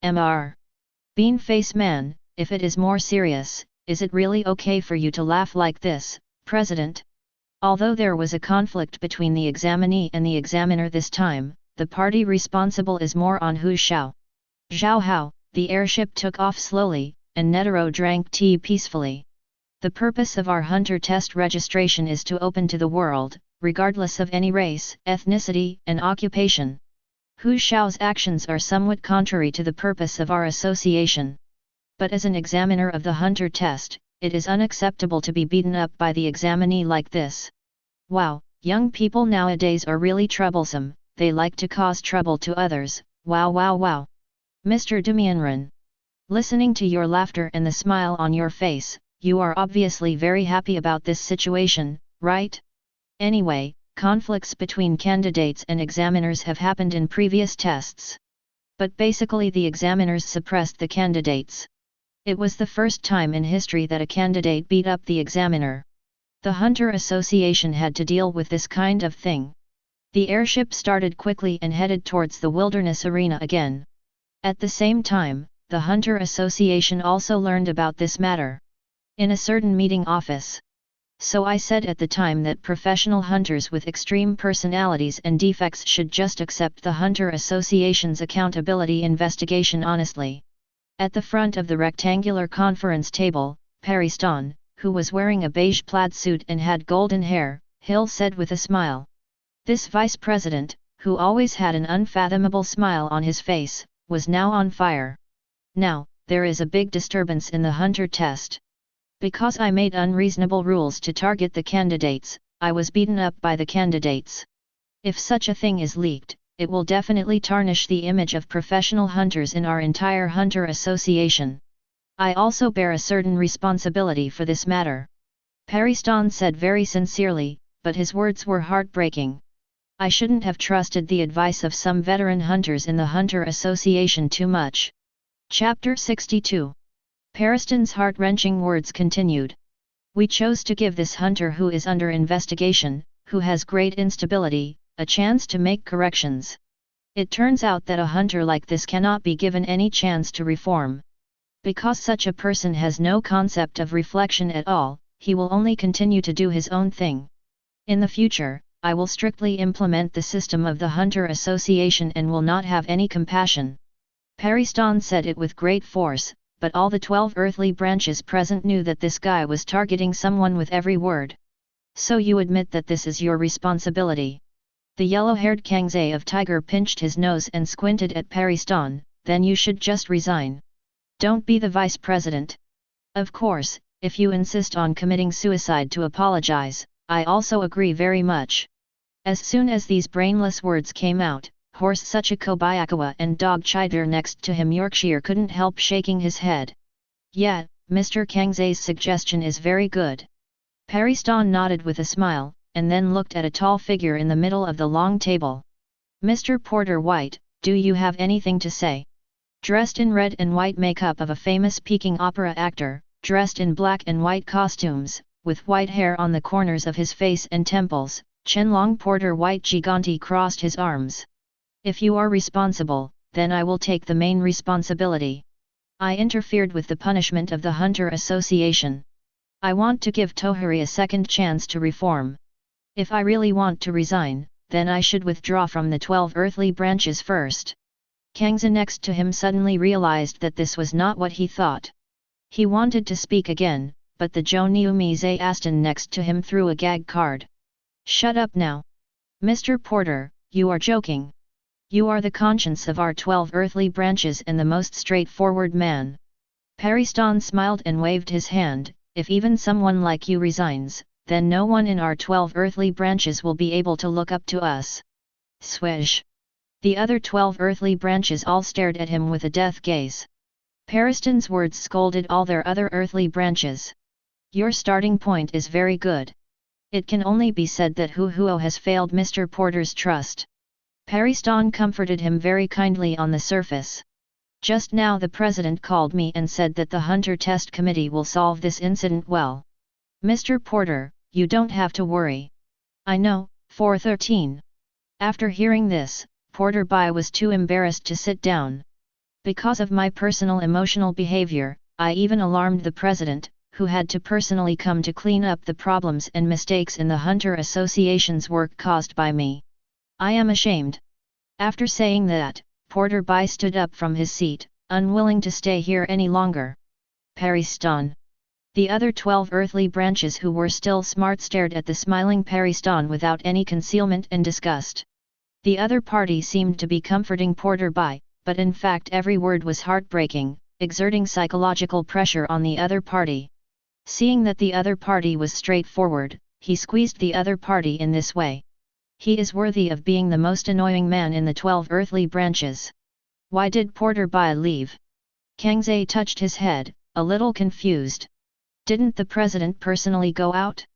Mr. Bean-face man, if it is more serious, is it really okay for you to laugh like this, President? Although there was a conflict between the examinee and the examiner this time, the party responsible is more on Hu Xiao. Zhao Hao, the airship took off slowly, and Netero drank tea peacefully. The purpose of our hunter test registration is to open to the world, regardless of any race, ethnicity, and occupation. Hu Xiao's actions are somewhat contrary to the purpose of our association. But as an examiner of the hunter test, it is unacceptable to be beaten up by the examinee like this. Wow, young people nowadays are really troublesome, they like to cause trouble to others, wow wow wow. Mr. Damianran. Listening to your laughter and the smile on your face, you are obviously very happy about this situation, right? Anyway, conflicts between candidates and examiners have happened in previous tests. But basically the examiners suppressed the candidates. It was the first time in history that a candidate beat up the examiner. The Hunter Association had to deal with this kind of thing. The airship started quickly and headed towards the wilderness arena again. At the same time, the Hunter Association also learned about this matter. In a certain meeting office. So I said at the time that professional hunters with extreme personalities and defects should just accept the Hunter Association's accountability investigation honestly. At the front of the rectangular conference table, Paristan, who was wearing a beige plaid suit and had golden hair, Hill said with a smile. This vice president, who always had an unfathomable smile on his face, was now on fire. Now, there is a big disturbance in the hunter test. Because I made unreasonable rules to target the candidates, I was beaten up by the candidates. If such a thing is leaked, it will definitely tarnish the image of professional hunters in our entire hunter association. I also bear a certain responsibility for this matter. Paristan said very sincerely, but his words were heartbreaking. I shouldn't have trusted the advice of some veteran hunters in the Hunter Association too much. Chapter 62. Paristan's heart-wrenching words continued. We chose to give this hunter who is under investigation, who has great instability, a chance to make corrections. It turns out that a hunter like this cannot be given any chance to reform. Because such a person has no concept of reflection at all, he will only continue to do his own thing. In the future, I will strictly implement the system of the Hunter Association and will not have any compassion. Pariston said it with great force, but all the 12 earthly branches present knew that this guy was targeting someone with every word. So you admit that this is your responsibility? The yellow-haired Kangze of Tiger pinched his nose and squinted at Pariston. Then you should just resign. Don't be the vice president. Of course, if you insist on committing suicide to apologize, I also agree very much. As soon as these brainless words came out, Horse Suchiko Bayakawa and Dog Chider next to him Yorkshire couldn't help shaking his head. Yeah, Mr. Kangze's suggestion is very good. Pariston nodded with a smile, and then looked at a tall figure in the middle of the long table. Mr. Porter White, do you have anything to say? Dressed in red and white makeup of a famous Peking opera actor, dressed in black and white costumes, with white hair on the corners of his face and temples, Chenlong Porter White Gigante crossed his arms. If you are responsible, then I will take the main responsibility. I interfered with the punishment of the Hunter Association. I want to give Tohari a second chance to reform. If I really want to resign, then I should withdraw from the 12 earthly branches first. Kangze next to him suddenly realized that this was not what he thought. He wanted to speak again, but the Joniumize Aston next to him threw a gag card. Shut up now. Mr. Porter, you are joking. You are the conscience of our 12 earthly branches and the most straightforward man. Pariston smiled and waved his hand. If even someone like you resigns, then no one in our 12 earthly branches will be able to look up to us. Swish. The other 12 earthly branches all stared at him with a death gaze. Pariston's words scolded all their other earthly branches. Your starting point is very good. It can only be said that Huhuo has failed Mr. Porter's trust. Pariston comforted him very kindly on the surface. Just now the president called me and said that the Hunter Test Committee will solve this incident well. Mr. Porter, you don't have to worry. I know, 413. After hearing this, Porter Bai was too embarrassed to sit down. Because of my personal emotional behavior, I even alarmed the president, who had to personally come to clean up the problems and mistakes in the Hunter Association's work caused by me. I am ashamed. After saying that, Porter Bai stood up from his seat, unwilling to stay here any longer. Pariston. The other 12 earthly branches who were still smart stared at the smiling Pariston without any concealment and disgust. The other party seemed to be comforting Porter Bai, but in fact every word was heartbreaking, exerting psychological pressure on the other party. Seeing that the other party was straightforward, he squeezed the other party in this way. He is worthy of being the most annoying man in the 12 earthly branches. Why did Porter Bai leave? Kangze touched his head, a little confused. Didn't the president personally go out?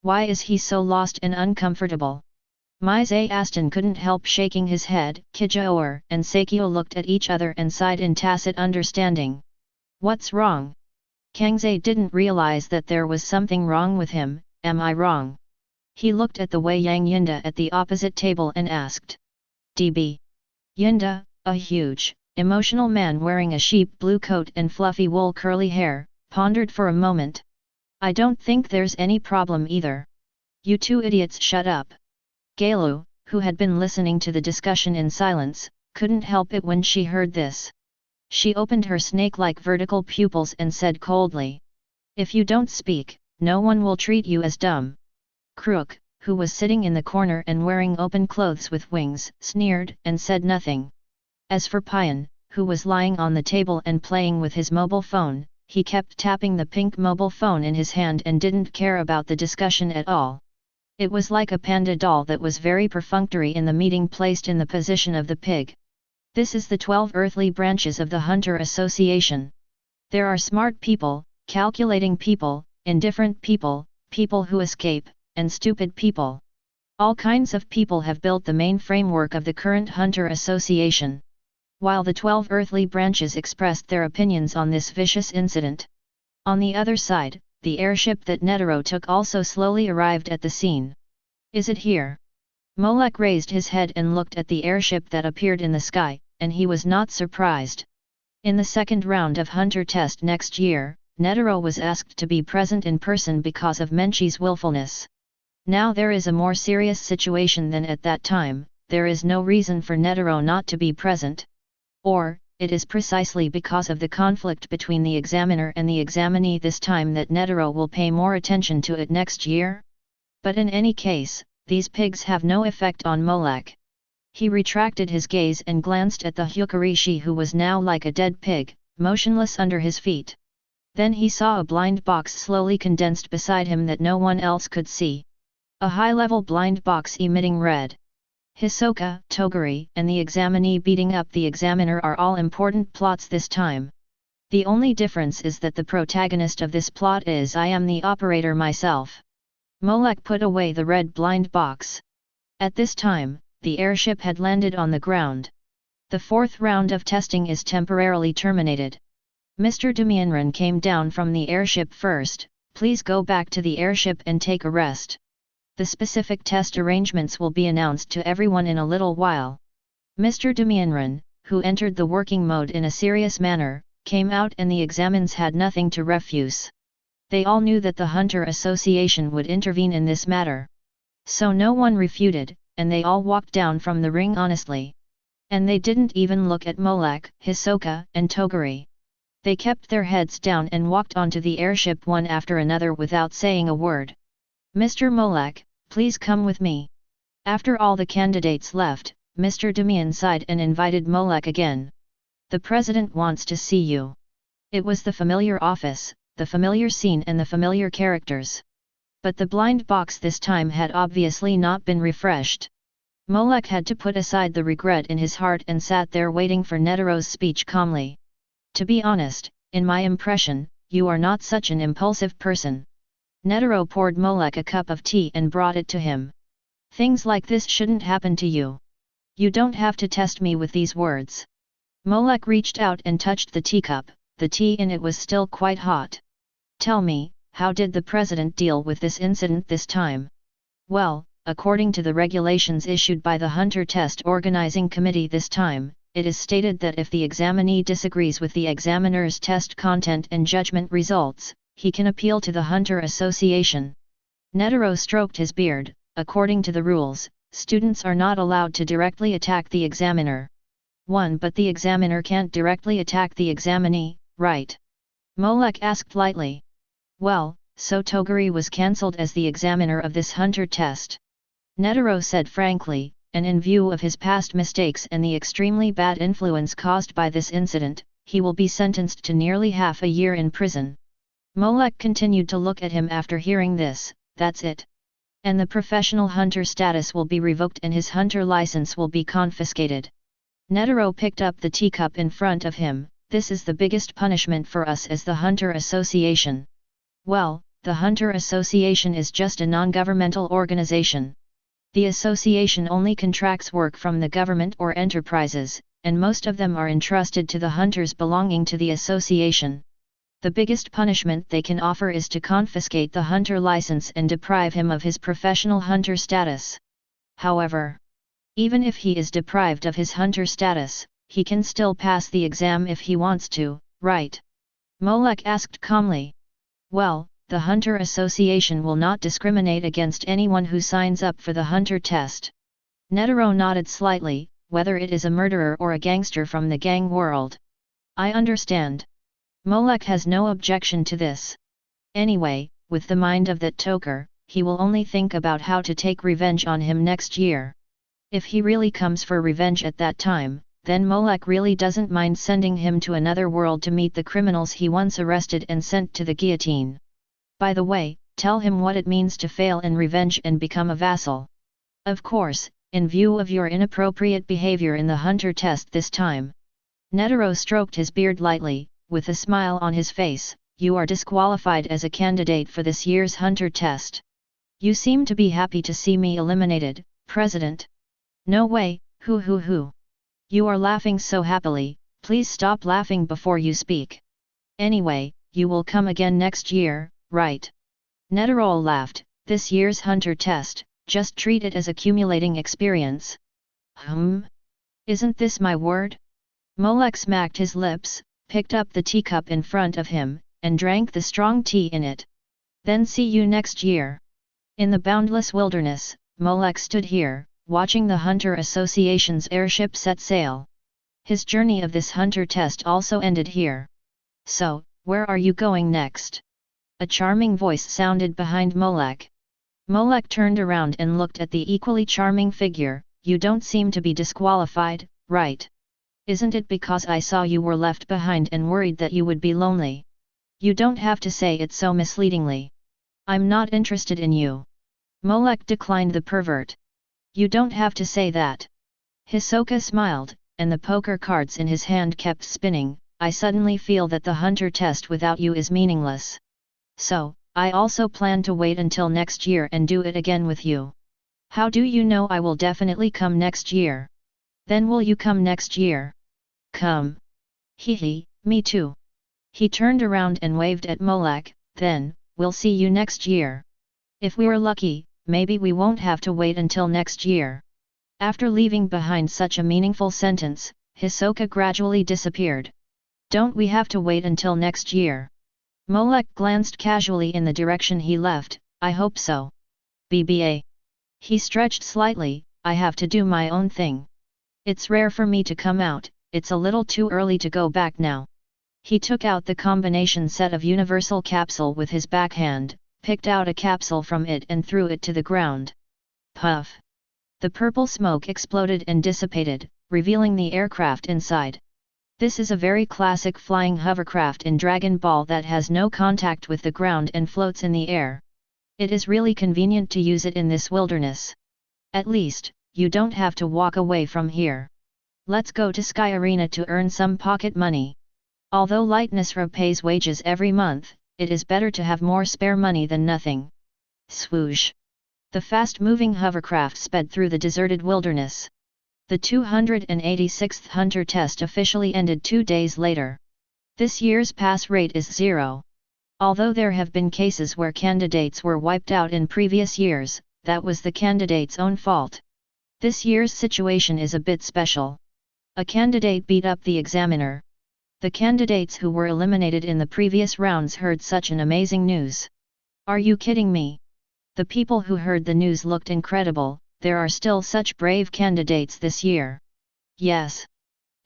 Why is he so lost and uncomfortable? Mize Aston couldn't help shaking his head. Kijaor and Sakio looked at each other and sighed in tacit understanding. What's wrong? Kangze didn't realize that there was something wrong with him. Am I wrong? He looked at the Wei Yang Yinda at the opposite table and asked. DB. Yinda, a huge, emotional man wearing a sheep blue coat and fluffy wool curly hair, pondered for a moment. I don't think there's any problem either. You two idiots shut up. Galu, who had been listening to the discussion in silence, couldn't help it when she heard this. She opened her snake-like vertical pupils and said coldly. If you don't speak, no one will treat you as dumb. Crook, who was sitting in the corner and wearing open clothes with wings, sneered and said nothing. As for Pion, who was lying on the table and playing with his mobile phone, he kept tapping the pink mobile phone in his hand and didn't care about the discussion at all. It was like a panda doll that was very perfunctory in the meeting placed in the position of the pig. This is the 12 earthly branches of the Hunter Association. There are smart people, calculating people, indifferent people, people who escape, and stupid people. All kinds of people have built the main framework of the current Hunter Association. While the 12 earthly branches expressed their opinions on this vicious incident. On the other side, the airship that Netero took also slowly arrived at the scene. Is it here? Molek raised his head and looked at the airship that appeared in the sky, and he was not surprised. In the second round of Hunter Test next year, Netero was asked to be present in person because of Menchie's willfulness. Now there is a more serious situation than at that time, there is no reason for Netero not to be present. Or, it is precisely because of the conflict between the examiner and the examinee this time that Netero will pay more attention to it next year? But in any case, these pigs have no effect on Molek. He retracted his gaze and glanced at the Hyukurishi, who was now like a dead pig, motionless under his feet. Then he saw a blind box slowly condensed beside him that no one else could see. A high-level blind box emitting red. Hisoka, Toguri, and the examinee beating up the examiner are all important plots this time. The only difference is that the protagonist of this plot is I am the operator myself. Molek put away the red blind box. At this time, the airship had landed on the ground. The fourth round of testing is temporarily terminated. Mr. Demianran came down from the airship first. Please go back to the airship and take a rest. The specific test arrangements will be announced to everyone in a little while. Mr. Demianran, who entered the working mode in a serious manner, came out and the examines had nothing to refuse. They all knew that the Hunter Association would intervene in this matter. So no one refuted, and they all walked down from the ring honestly. And they didn't even look at Molek, Hisoka, and Toguri. They kept their heads down and walked onto the airship one after another without saying a word. Mr. Molek, please come with me. After all the candidates left, Mr. Demian sighed and invited Molek again. The president wants to see you. It was the familiar office, the familiar scene and the familiar characters. But the blind box this time had obviously not been refreshed. Molek had to put aside the regret in his heart and sat there waiting for Netero's speech calmly. To be honest, in my impression, you are not such an impulsive person. Netero poured Molek a cup of tea and brought it to him. Things like this shouldn't happen to you. You don't have to test me with these words. Molek reached out and touched the teacup, the tea in it was still quite hot. Tell me, how did the president deal with this incident this time? Well, according to the regulations issued by the Hunter Test Organizing Committee this time, it is stated that if the examinee disagrees with the examiner's test content and judgment results, he can appeal to the Hunter Association. Netero stroked his beard. According to the rules, students are not allowed to directly attack the examiner. But the examiner can't directly attack the examinee, right? Molek asked lightly. Well, so Toguri was cancelled as the examiner of this Hunter test. Netero said frankly, and in view of his past mistakes and the extremely bad influence caused by this incident, he will be sentenced to nearly half a year in prison. Molek continued to look at him after hearing this. That's it. And the professional hunter status will be revoked and his hunter license will be confiscated. Netero picked up the teacup in front of him. This is the biggest punishment for us as the Hunter Association. Well, the Hunter Association is just a non-governmental organization. The association only contracts work from the government or enterprises, and most of them are entrusted to the hunters belonging to the association. The biggest punishment they can offer is to confiscate the hunter license and deprive him of his professional hunter status. However, even if he is deprived of his hunter status, he can still pass the exam if he wants to, right? Molek asked calmly. Well, the Hunter Association will not discriminate against anyone who signs up for the hunter test. Netero nodded slightly, whether it is a murderer or a gangster from the gang world. I understand. Molek has no objection to this. Anyway, with the mind of that toker, he will only think about how to take revenge on him next year. If he really comes for revenge at that time, then Molek really doesn't mind sending him to another world to meet the criminals he once arrested and sent to the guillotine. By the way, tell him what it means to fail in revenge and become a vassal. Of course, in view of your inappropriate behavior in the hunter test this time. Netero stroked his beard lightly. With a smile on his face, you are disqualified as a candidate for this year's hunter test. You seem to be happy to see me eliminated, President. No way, hoo. You are laughing so happily, please stop laughing before you speak. Anyway, you will come again next year, right? Netero laughed. This year's hunter test, just treat it as accumulating experience. Isn't this my word? Molek smacked his lips, picked up the teacup in front of him, and drank the strong tea in it. Then see you next year. In the boundless wilderness, Molek stood here, watching the Hunter Association's airship set sail. His journey of this hunter test also ended here. So, where are you going next? A charming voice sounded behind Molek. Molek turned around and looked at the equally charming figure. You don't seem to be disqualified, right? Isn't it because I saw you were left behind and worried that you would be lonely? You don't have to say it so misleadingly. I'm not interested in you. Molek declined the pervert. You don't have to say that. Hisoka smiled, and the poker cards in his hand kept spinning. I suddenly feel that the hunter test without you is meaningless. So, I also plan to wait until next year and do it again with you. How do you know I will definitely come next year? Then will you come next year? Come. Hehe, me too. He turned around and waved at Molek. Then, we'll see you next year. If we're lucky, maybe we won't have to wait until next year. After leaving behind such a meaningful sentence, Hisoka gradually disappeared. Don't we have to wait until next year? Molek glanced casually in the direction he left. I hope so. BBA. He stretched slightly. I have to do my own thing. It's rare for me to come out, it's a little too early to go back now. He took out the combination set of universal capsule with his backhand, picked out a capsule from it and threw it to the ground. Puff! The purple smoke exploded and dissipated, revealing the aircraft inside. This is a very classic flying hovercraft in Dragon Ball that has no contact with the ground and floats in the air. It is really convenient to use it in this wilderness. At least, you don't have to walk away from here. Let's go to Sky Arena to earn some pocket money. Although Lightnessra pays wages every month, it is better to have more spare money than nothing. Swoosh! The fast-moving hovercraft sped through the deserted wilderness. The 286th Hunter test officially ended 2 days later. This year's pass rate is 0. Although there have been cases where candidates were wiped out in previous years, that was the candidate's own fault. This year's situation is a bit special. A candidate beat up the examiner. The candidates who were eliminated in the previous rounds heard such an amazing news. Are you kidding me? The people who heard the news looked incredible. There are still such brave candidates this year. Yes.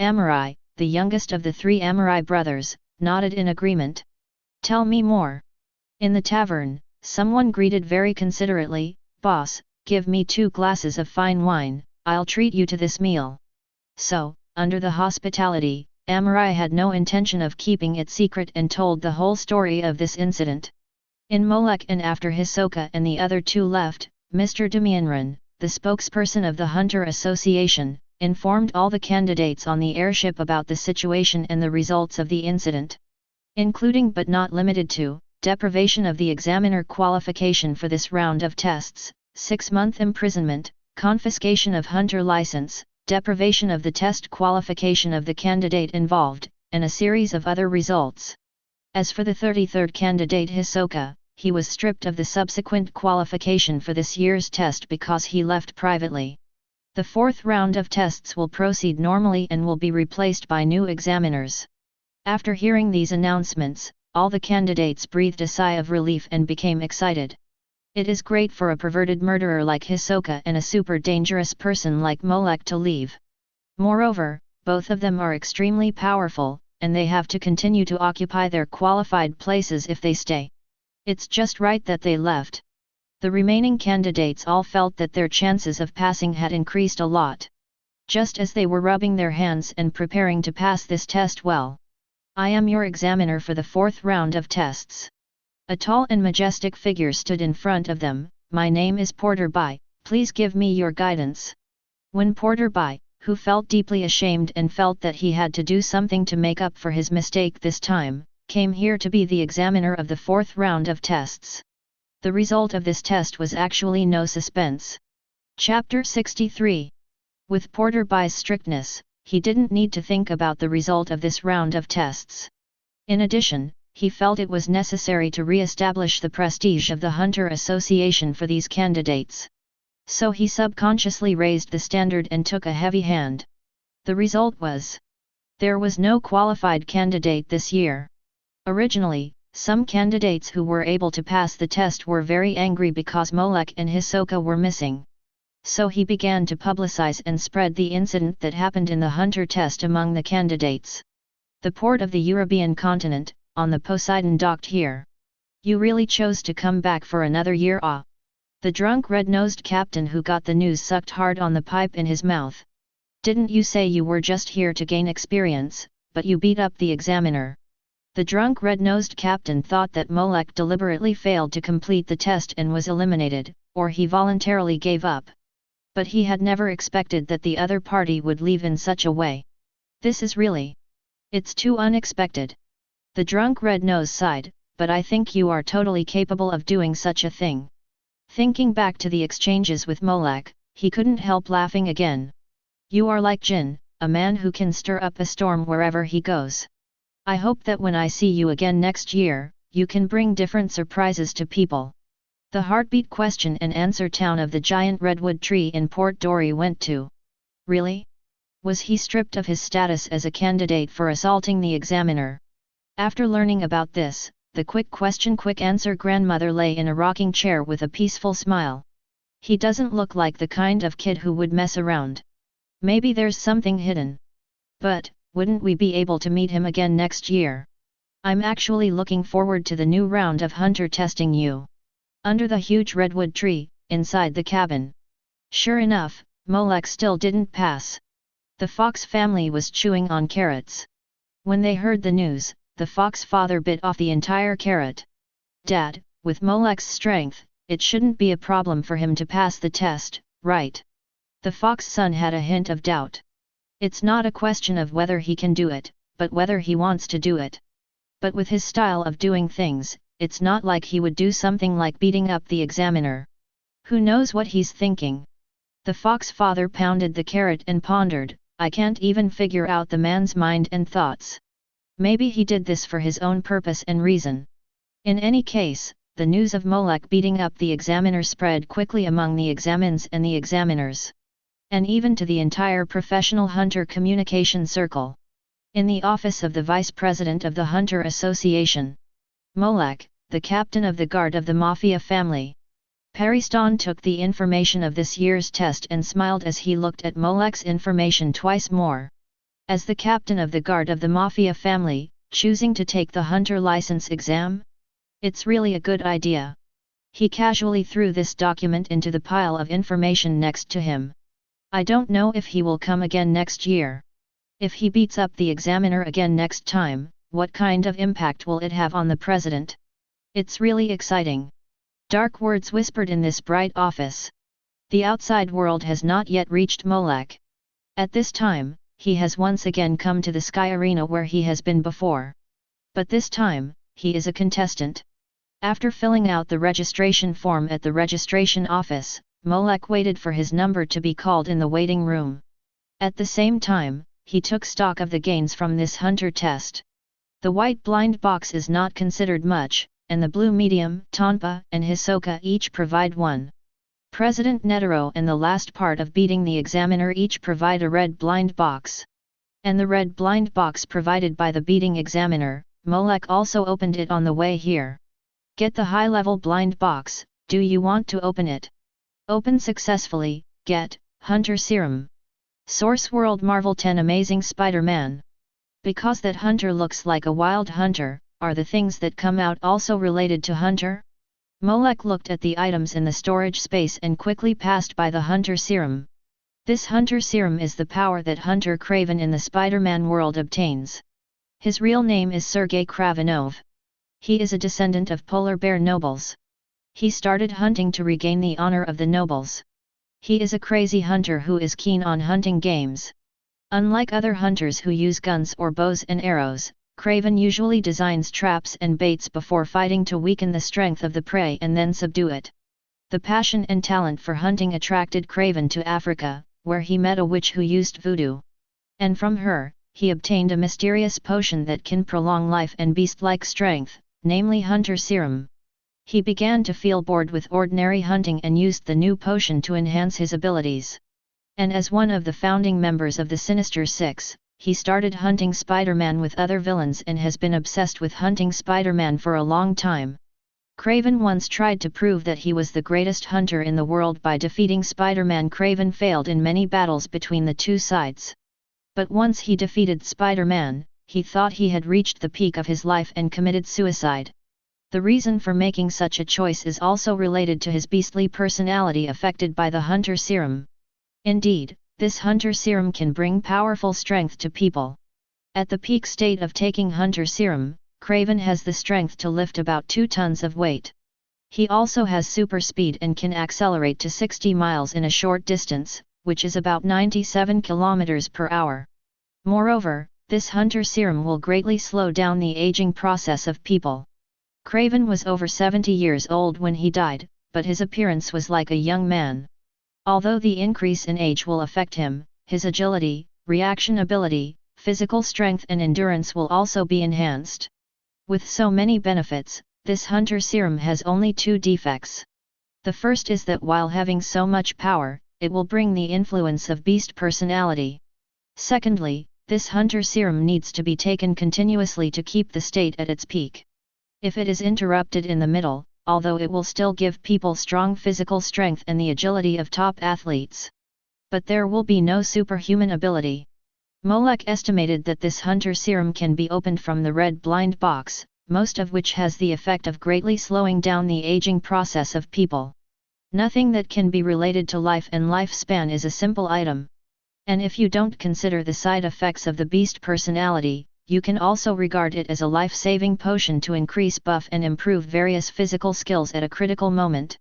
Amurai, the youngest of the 3 Amurai brothers, nodded in agreement. Tell me more. In the tavern, someone greeted very considerately, Boss, give me 2 glasses of fine wine, I'll treat you to this meal. So, under the hospitality, Amurai had no intention of keeping it secret and told the whole story of this incident. In Molek and after Hisoka and the other 2 left, Mr. Demianran, the spokesperson of the Hunter Association, informed all the candidates on the airship about the situation and the results of the incident. Including but not limited to, deprivation of the examiner qualification for this round of tests, 6-month imprisonment, confiscation of Hunter license, deprivation of the test qualification of the candidate involved, and a series of other results. As for the 33rd candidate Hisoka, he was stripped of the subsequent qualification for this year's test because he left privately. The 4th round of tests will proceed normally and will be replaced by new examiners. After hearing these announcements, all the candidates breathed a sigh of relief and became excited. It is great for a perverted murderer like Hisoka and a super dangerous person like Molek to leave. Moreover, both of them are extremely powerful, and they have to continue to occupy their qualified places if they stay. It's just right that they left. The remaining candidates all felt that their chances of passing had increased a lot. Just as they were rubbing their hands and preparing to pass this test well. I am your examiner for the 4th round of tests. A tall and majestic figure stood in front of them. My name is Porter Bai, please give me your guidance. When Porter Bai, who felt deeply ashamed and felt that he had to do something to make up for his mistake this time, came here to be the examiner of the 4th round of tests. The result of this test was actually no suspense. Chapter 63. With Porter Bai's strictness, he didn't need to think about the result of this round of tests. In addition, he felt it was necessary to re-establish the prestige of the Hunter Association for these candidates. So he subconsciously raised the standard and took a heavy hand. The result was: there was no qualified candidate this year. Originally, some candidates who were able to pass the test were very angry because Molech and Hisoka were missing. So he began to publicize and spread the incident that happened in the hunter test among the candidates. The port of the European continent, on the Poseidon docked here. You really chose to come back for another year, ah? The drunk red-nosed captain who got the news sucked hard on the pipe in his mouth. Didn't you say you were just here to gain experience, but you beat up the examiner? The drunk red-nosed captain thought that Molech deliberately failed to complete the test and was eliminated, or he voluntarily gave up. But he had never expected that the other party would leave in such a way. This is really... It's too unexpected. The drunk red-nose sighed, but I think you are totally capable of doing such a thing. Thinking back to the exchanges with Molech, he couldn't help laughing again. You are like Jin, a man who can stir up a storm wherever he goes. I hope that when I see you again next year, you can bring different surprises to people. The heartbeat question and answer town of the giant redwood tree in Port Dory went to. Really? Was he stripped of his status as a candidate for assaulting the examiner? After learning about this, the quick question quick answer grandmother lay in a rocking chair with a peaceful smile. He doesn't look like the kind of kid who would mess around. Maybe there's something hidden. But, wouldn't we be able to meet him again next year? I'm actually looking forward to the new round of hunter testing you. Under the huge redwood tree, inside the cabin. Sure enough, Molech still didn't pass. The fox family was chewing on carrots. When they heard the news, the fox father bit off the entire carrot. Dad, with Molech's strength, it shouldn't be a problem for him to pass the test, right? The fox son had a hint of doubt. It's not a question of whether he can do it, but whether he wants to do it. But with his style of doing things, it's not like he would do something like beating up the examiner. Who knows what he's thinking? The fox father pounded the carrot and pondered, I can't even figure out the man's mind and thoughts. Maybe he did this for his own purpose and reason. In any case, the news of Molech beating up the examiner spread quickly among the examines and the examiners. And even to the entire professional hunter communication circle. In the office of the vice president of the Hunter Association. Molech, the captain of the guard of the Mafia family. Pariston took the information of this year's test and smiled as he looked at Molech's information twice more. As the captain of the guard of the Mafia family, choosing to take the hunter license exam? It's really a good idea. He casually threw this document into the pile of information next to him. I don't know if he will come again next year. If he beats up the examiner again next time, what kind of impact will it have on the president? It's really exciting. Dark words whispered in this bright office. The outside world has not yet reached Molech. At this time, he has once again come to the Sky Arena where he has been before. But this time, he is a contestant. After filling out the registration form at the registration office, Molech waited for his number to be called in the waiting room. At the same time, he took stock of the gains from this hunter test. The white blind box is not considered much, and the blue medium, Tonpa and Hisoka each provide one. President Netero and the last part of beating the examiner each provide a red blind box. And the red blind box provided by the beating examiner, Molech also opened it on the way here. Get the high-level blind box, do you want to open it? Open successfully, get, Hunter Serum. Source World Marvel 10 Amazing Spider-Man. Because that hunter looks like a wild hunter, are the things that come out also related to hunter? Molech looked at the items in the storage space and quickly passed by the Hunter Serum. This Hunter Serum is the power that Hunter Craven in the Spider-Man world obtains. His real name is Sergei Kravenov. He is a descendant of polar bear nobles. He started hunting to regain the honor of the nobles. He is a crazy hunter who is keen on hunting games. Unlike other hunters who use guns or bows and arrows, Craven usually designs traps and baits before fighting to weaken the strength of the prey and then subdue it. The passion and talent for hunting attracted Craven to Africa, where he met a witch who used voodoo. And from her, he obtained a mysterious potion that can prolong life and beast-like strength, namely Hunter Serum. He began to feel bored with ordinary hunting and used the new potion to enhance his abilities. And as one of the founding members of the Sinister Six, he started hunting Spider-Man with other villains and has been obsessed with hunting Spider-Man for a long time. Kraven once tried to prove that he was the greatest hunter in the world by defeating Spider-Man. Kraven failed in many battles between the two sides. But once he defeated Spider-Man, he thought he had reached the peak of his life and committed suicide. The reason for making such a choice is also related to his beastly personality affected by the Hunter Serum. Indeed, this Hunter Serum can bring powerful strength to people. At the peak state of taking Hunter Serum, Kraven has the strength to lift about 2 tons of weight. He also has super speed and can accelerate to 60 miles in a short distance, which is about 97 kilometers per hour. Moreover, this Hunter Serum will greatly slow down the aging process of people. Kraven was over 70 years old when he died, but his appearance was like a young man. Although the increase in age will affect him, his agility, reaction ability, physical strength and endurance will also be enhanced. With so many benefits, this Hunter Serum has only 2 defects. The first is that while having so much power, it will bring the influence of beast personality. Secondly, this Hunter Serum needs to be taken continuously to keep the state at its peak. If it is interrupted in the middle, although it will still give people strong physical strength and the agility of top athletes, but there will be no superhuman ability. Molek estimated that this Hunter Serum can be opened from the red blind box, most of which has the effect of greatly slowing down the aging process of people. Nothing that can be related to life and lifespan is a simple item. And if you don't consider the side effects of the beast personality, you can also regard it as a life-saving potion to increase buff and improve various physical skills at a critical moment.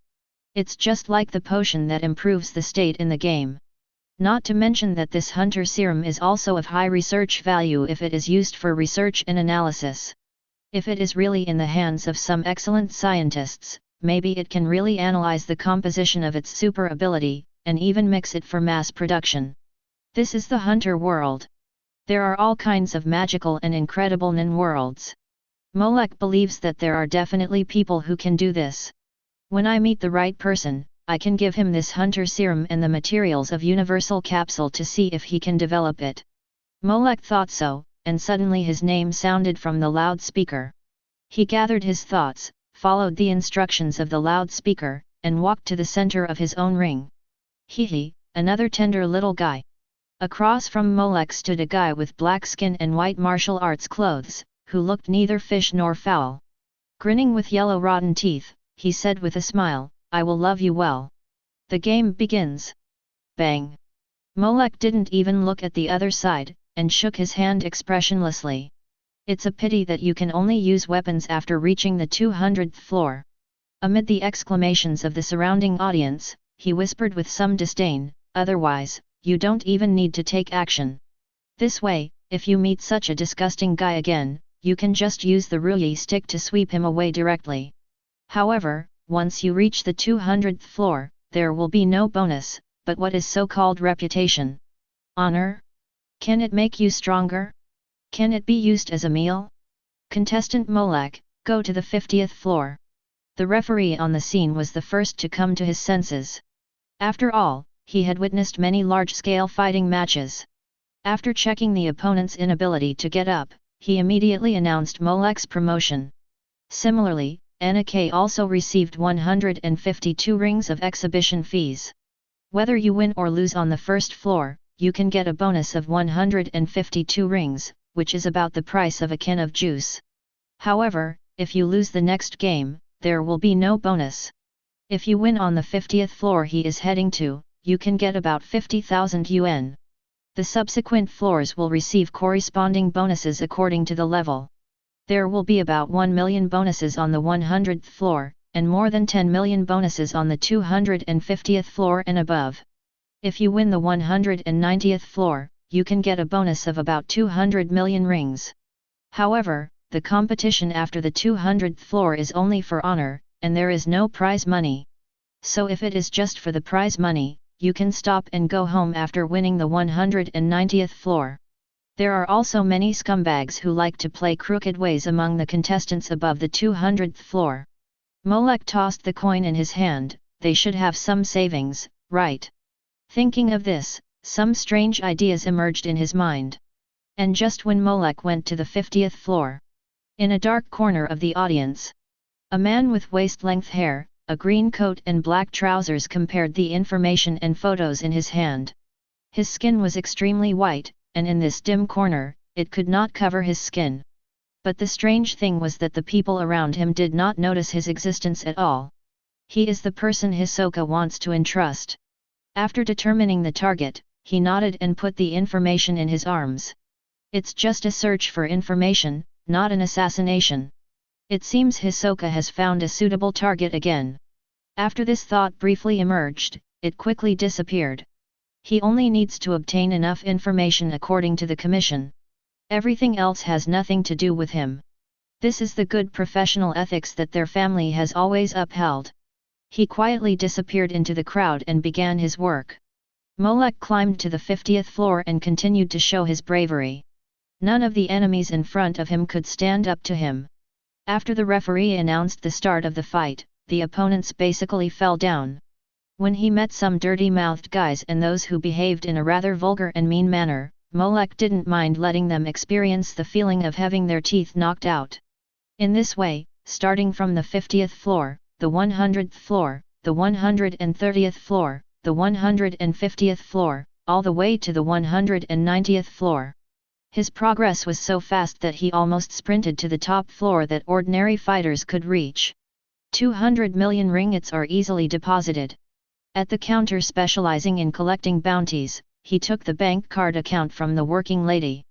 It's just like the potion that improves the state in the game. Not to mention that this Hunter Serum is also of high research value if it is used for research and analysis. If it is really in the hands of some excellent scientists, maybe it can really analyze the composition of its super ability, and even mix it for mass production. This is the Hunter world. There are all kinds of magical and incredible worlds. Molek believes that there are definitely people who can do this. When I meet the right person, I can give him this Hunter Serum and the materials of Universal Capsule to see if he can develop it. Molek thought so, and suddenly his name sounded from the loudspeaker. He gathered his thoughts, followed the instructions of the loudspeaker, and walked to the center of his own ring. Hee, another tender little guy. Across from Molek stood a guy with black skin and white martial arts clothes, who looked neither fish nor fowl. Grinning with yellow rotten teeth, he said with a smile, "I will love you well." The game begins. Bang! Molek didn't even look at the other side, and shook his hand expressionlessly. "It's a pity that you can only use weapons after reaching the 200th floor." Amid the exclamations of the surrounding audience, he whispered with some disdain, "Otherwise, you don't even need to take action. This way, if you meet such a disgusting guy again, you can just use the Ruyi stick to sweep him away directly. However, once you reach the 200th floor, there will be no bonus, but what is so-called reputation? Honor? Can it make you stronger? Can it be used as a meal? Contestant Molek, go to the 50th floor." The referee on the scene was the first to come to his senses. After all, he had witnessed many large-scale fighting matches. After checking the opponent's inability to get up, he immediately announced Molek's promotion. Similarly, NK also received 152 rings of exhibition fees. Whether you win or lose on the first floor, you can get a bonus of 152 rings, which is about the price of a can of juice. However, if you lose the next game, there will be no bonus. If you win on the 50th floor he is heading to, you can get about 50,000 yuan. The subsequent floors will receive corresponding bonuses according to the level. There will be about 1 million bonuses on the 100th floor, and more than 10 million bonuses on the 250th floor and above. If you win the 190th floor, you can get a bonus of about 200 million rings. However, the competition after the 200th floor is only for honor, and there is no prize money. So if it is just for the prize money, you can stop and go home after winning the 190th floor. There are also many scumbags who like to play crooked ways among the contestants above the 200th floor. Molek tossed the coin in his hand. They should have some savings, right? Thinking of this, some strange ideas emerged in his mind. And just when Molek went to the 50th floor, in a dark corner of the audience, a man with waist-length hair, a green coat and black trousers compared the information and photos in his hand. His skin was extremely white, and in this dim corner, it could not cover his skin. But the strange thing was that the people around him did not notice his existence at all. He is the person Hisoka wants to entrust. After determining the target, he nodded and put the information in his arms. It's just a search for information, not an assassination. It seems Hisoka has found a suitable target again. After this thought briefly emerged, it quickly disappeared. He only needs to obtain enough information according to the commission. Everything else has nothing to do with him. This is the good professional ethics that their family has always upheld. He quietly disappeared into the crowd and began his work. Molek climbed to the 50th floor and continued to show his bravery. None of the enemies in front of him could stand up to him. After the referee announced the start of the fight, the opponents basically fell down. When he met some dirty-mouthed guys and those who behaved in a rather vulgar and mean manner, Molek didn't mind letting them experience the feeling of having their teeth knocked out. In this way, starting from the 50th floor, the 100th floor, the 130th floor, the 150th floor, all the way to the 190th floor. His progress was so fast that he almost sprinted to the top floor that ordinary fighters could reach. 200 million ringgits are easily deposited. At the counter specializing in collecting bounties, he took the bank card account from the working lady.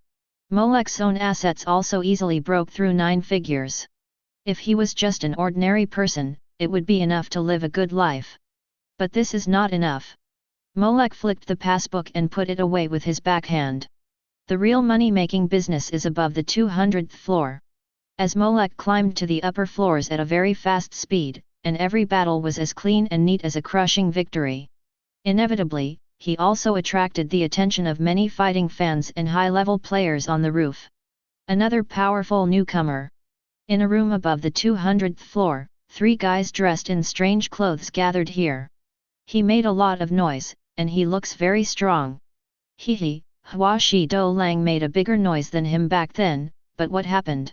Molek's own assets also easily broke through 9 figures. If he was just an ordinary person, it would be enough to live a good life. But this is not enough. Molek flicked the passbook and put it away with his backhand. The real money-making business is above the 200th floor. As Molek climbed to the upper floors at a very fast speed, and every battle was as clean and neat as a crushing victory. Inevitably, he also attracted the attention of many fighting fans and high-level players on the roof. Another powerful newcomer. In a room above the 200th floor, 3 guys dressed in strange clothes gathered here. He made a lot of noise, and he looks very strong. Hehe, Hua Shi Do Lang made a bigger noise than him back then, but what happened?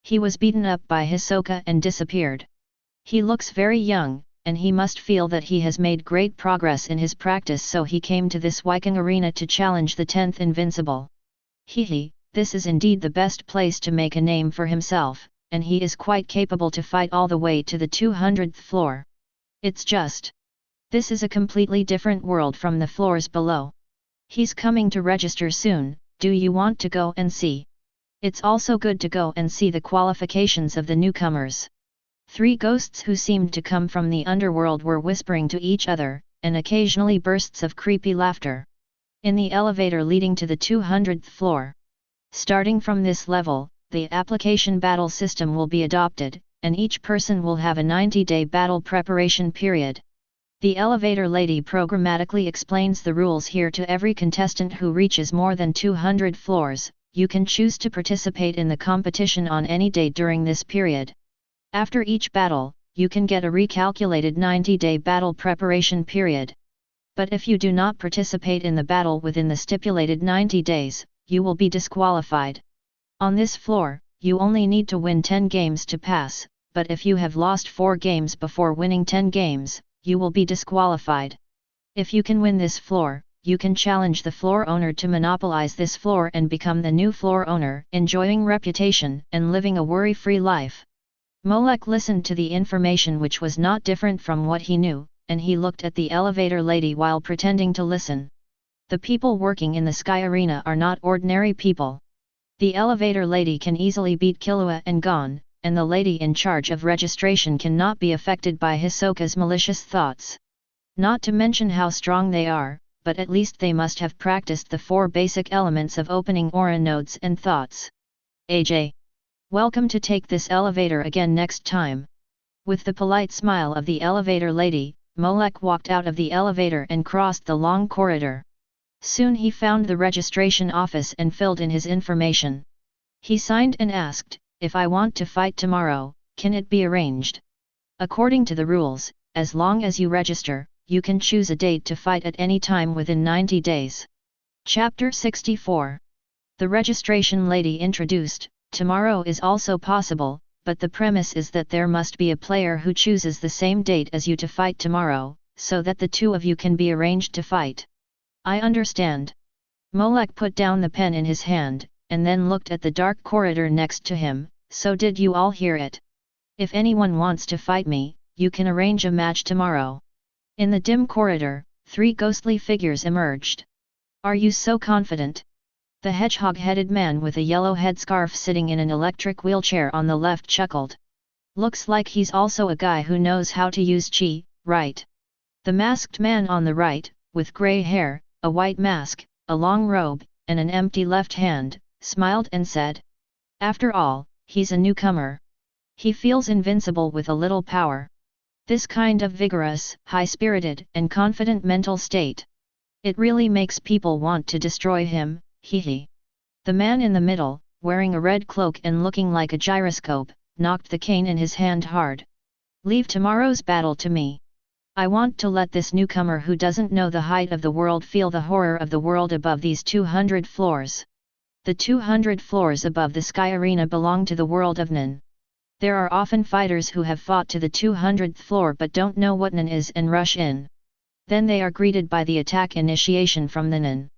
He was beaten up by Hisoka and disappeared. He looks very young, and he must feel that he has made great progress in his practice, so he came to this Viking arena to challenge the 10th Invincible. Hehe, this is indeed the best place to make a name for himself, and he is quite capable to fight all the way to the 200th floor. It's just. This is a completely different world from the floors below. He's coming to register soon, do you want to go and see? It's also good to go and see the qualifications of the newcomers. 3 ghosts who seemed to come from the underworld were whispering to each other, and occasionally bursts of creepy laughter. In the elevator leading to the 200th floor. Starting from this level, the application battle system will be adopted, and each person will have a 90-day battle preparation period. The elevator lady programmatically explains the rules here to every contestant who reaches more than 200 floors. You can choose to participate in the competition on any day during this period. After each battle, you can get a recalculated 90-day battle preparation period. But if you do not participate in the battle within the stipulated 90 days, you will be disqualified. On this floor, you only need to win 10 games to pass, but if you have lost 4 games before winning 10 games, you will be disqualified. If you can win this floor, you can challenge the floor owner to monopolize this floor and become the new floor owner, enjoying reputation and living a worry-free life. Molek listened to the information, which was not different from what he knew, and he looked at the elevator lady while pretending to listen. The people working in the Sky Arena are not ordinary people. The elevator lady can easily beat Killua and Gon, and the lady in charge of registration cannot be affected by Hisoka's malicious thoughts. Not to mention how strong they are, but at least they must have practiced the 4 basic elements of opening aura nodes and thoughts. AJ. Welcome to take this elevator again next time. With the polite smile of the elevator lady, Molek walked out of the elevator and crossed the long corridor. Soon he found the registration office and filled in his information. He signed and asked, "If I want to fight tomorrow, can it be arranged?" According to the rules, as long as you register, you can choose a date to fight at any time within 90 days. Chapter 64. The registration lady introduced, tomorrow is also possible, but the premise is that there must be a player who chooses the same date as you to fight tomorrow, so that the two of you can be arranged to fight. I understand. Molek put down the pen in his hand, and then looked at the dark corridor next to him. So did you all hear it? If anyone wants to fight me, you can arrange a match tomorrow. In the dim corridor, 3 ghostly figures emerged. Are you so confident? The hedgehog-headed man with a yellow headscarf sitting in an electric wheelchair on the left chuckled. Looks like he's also a guy who knows how to use chi, right? The masked man on the right, with grey hair, a white mask, a long robe, and an empty left hand, smiled and said. After all, he's a newcomer. He feels invincible with a little power. This kind of vigorous, high-spirited, and confident mental state. It really makes people want to destroy him, hee. The man in the middle, wearing a red cloak and looking like a gyroscope, knocked the cane in his hand hard. Leave tomorrow's battle to me. I want to let this newcomer who doesn't know the height of the world feel the horror of the world above these 200 floors. The 200 floors above the sky arena belong to the world of Nen. There are often fighters who have fought to the 200th floor but don't know what Nen is and rush in. Then they are greeted by the attack initiation from the Nen.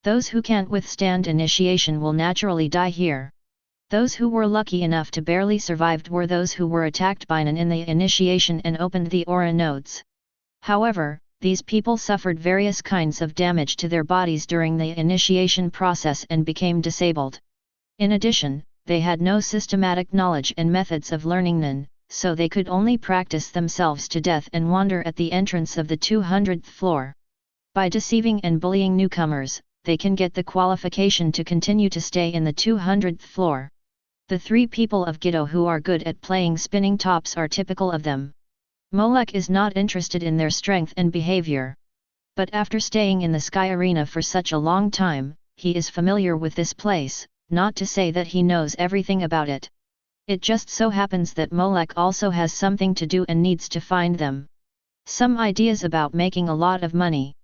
Those who can't withstand initiation will naturally die here. Those who were lucky enough to barely survive were those who were attacked by Nen in the initiation and opened the aura nodes. However, these people suffered various kinds of damage to their bodies during the initiation process and became disabled. In addition, they had no systematic knowledge and methods of learning Nen, so they could only practice themselves to death and wander at the entrance of the 200th floor. By deceiving and bullying newcomers, they can get the qualification to continue to stay in the 200th floor. The 3 people of Giddo who are good at playing spinning tops are typical of them. Molek is not interested in their strength and behavior. But after staying in the Sky Arena for such a long time, he is familiar with this place, not to say that he knows everything about it. It just so happens that Molek also has something to do and needs to find them. Some ideas about making a lot of money.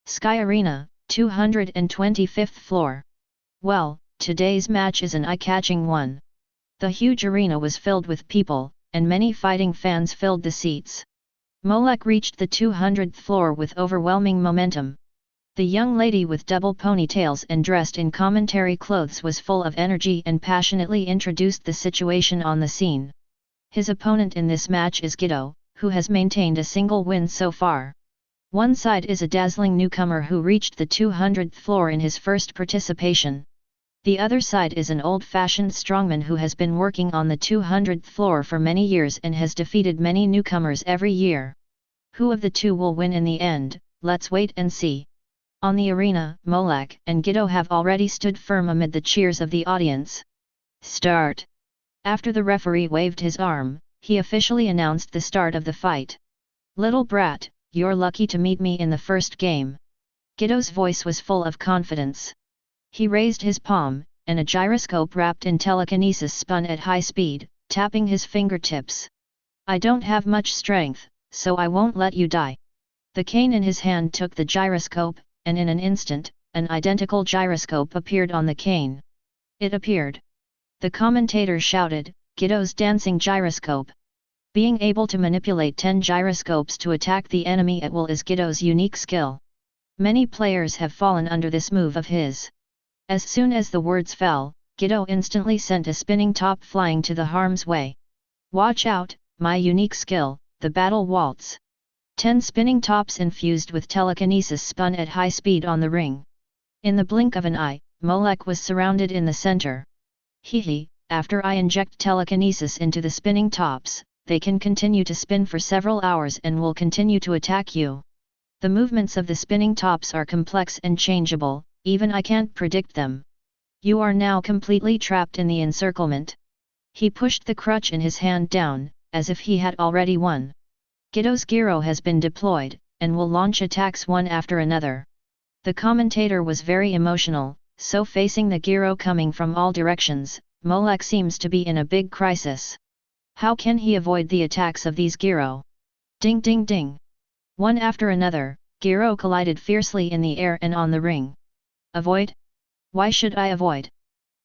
Sky Arena, 225th floor. Well, today's match is an eye-catching one. The huge arena was filled with people, and many fighting fans filled the seats. Molek reached the 200th floor with overwhelming momentum. The young lady with double ponytails and dressed in commentary clothes was full of energy and passionately introduced the situation on the scene. His opponent in this match is Giddo, who has maintained a single win so far. One side is a dazzling newcomer who reached the 200th floor in his first participation. The other side is an old-fashioned strongman who has been working on the 200th floor for many years and has defeated many newcomers every year. Who of the two will win in the end? Let's wait and see. On the arena, Molek and Giddo have already stood firm amid the cheers of the audience. Start! After the referee waved his arm, he officially announced the start of the fight. Little brat, you're lucky to meet me in the first game. Giddo's voice was full of confidence. He raised his palm, and a gyroscope wrapped in telekinesis spun at high speed, tapping his fingertips. I don't have much strength, so I won't let you die. The cane in his hand took the gyroscope, and in an instant, an identical gyroscope appeared on the cane. It appeared. The commentator shouted, Giddo's dancing gyroscope. Being able to manipulate 10 gyroscopes to attack the enemy at will is Giddo's unique skill. Many players have fallen under this move of his. As soon as the words fell, Giddo instantly sent a spinning top flying to the harm's way. Watch out, my unique skill, the battle waltz. 10 spinning tops infused with telekinesis spun at high speed on the ring. In the blink of an eye, Molek was surrounded in the center. Hee, after I inject telekinesis into the spinning tops, they can continue to spin for several hours and will continue to attack you. The movements of the spinning tops are complex and changeable, even I can't predict them. You are now completely trapped in the encirclement. He pushed the crutch in his hand down, as if he had already won. Giddo's gyro has been deployed, and will launch attacks one after another. The commentator was very emotional, so facing the gyro coming from all directions, Molek seems to be in a big crisis. How can he avoid the attacks of these gyro? Ding ding ding! One after another, gyro collided fiercely in the air and on the ring. Avoid? Why should I avoid?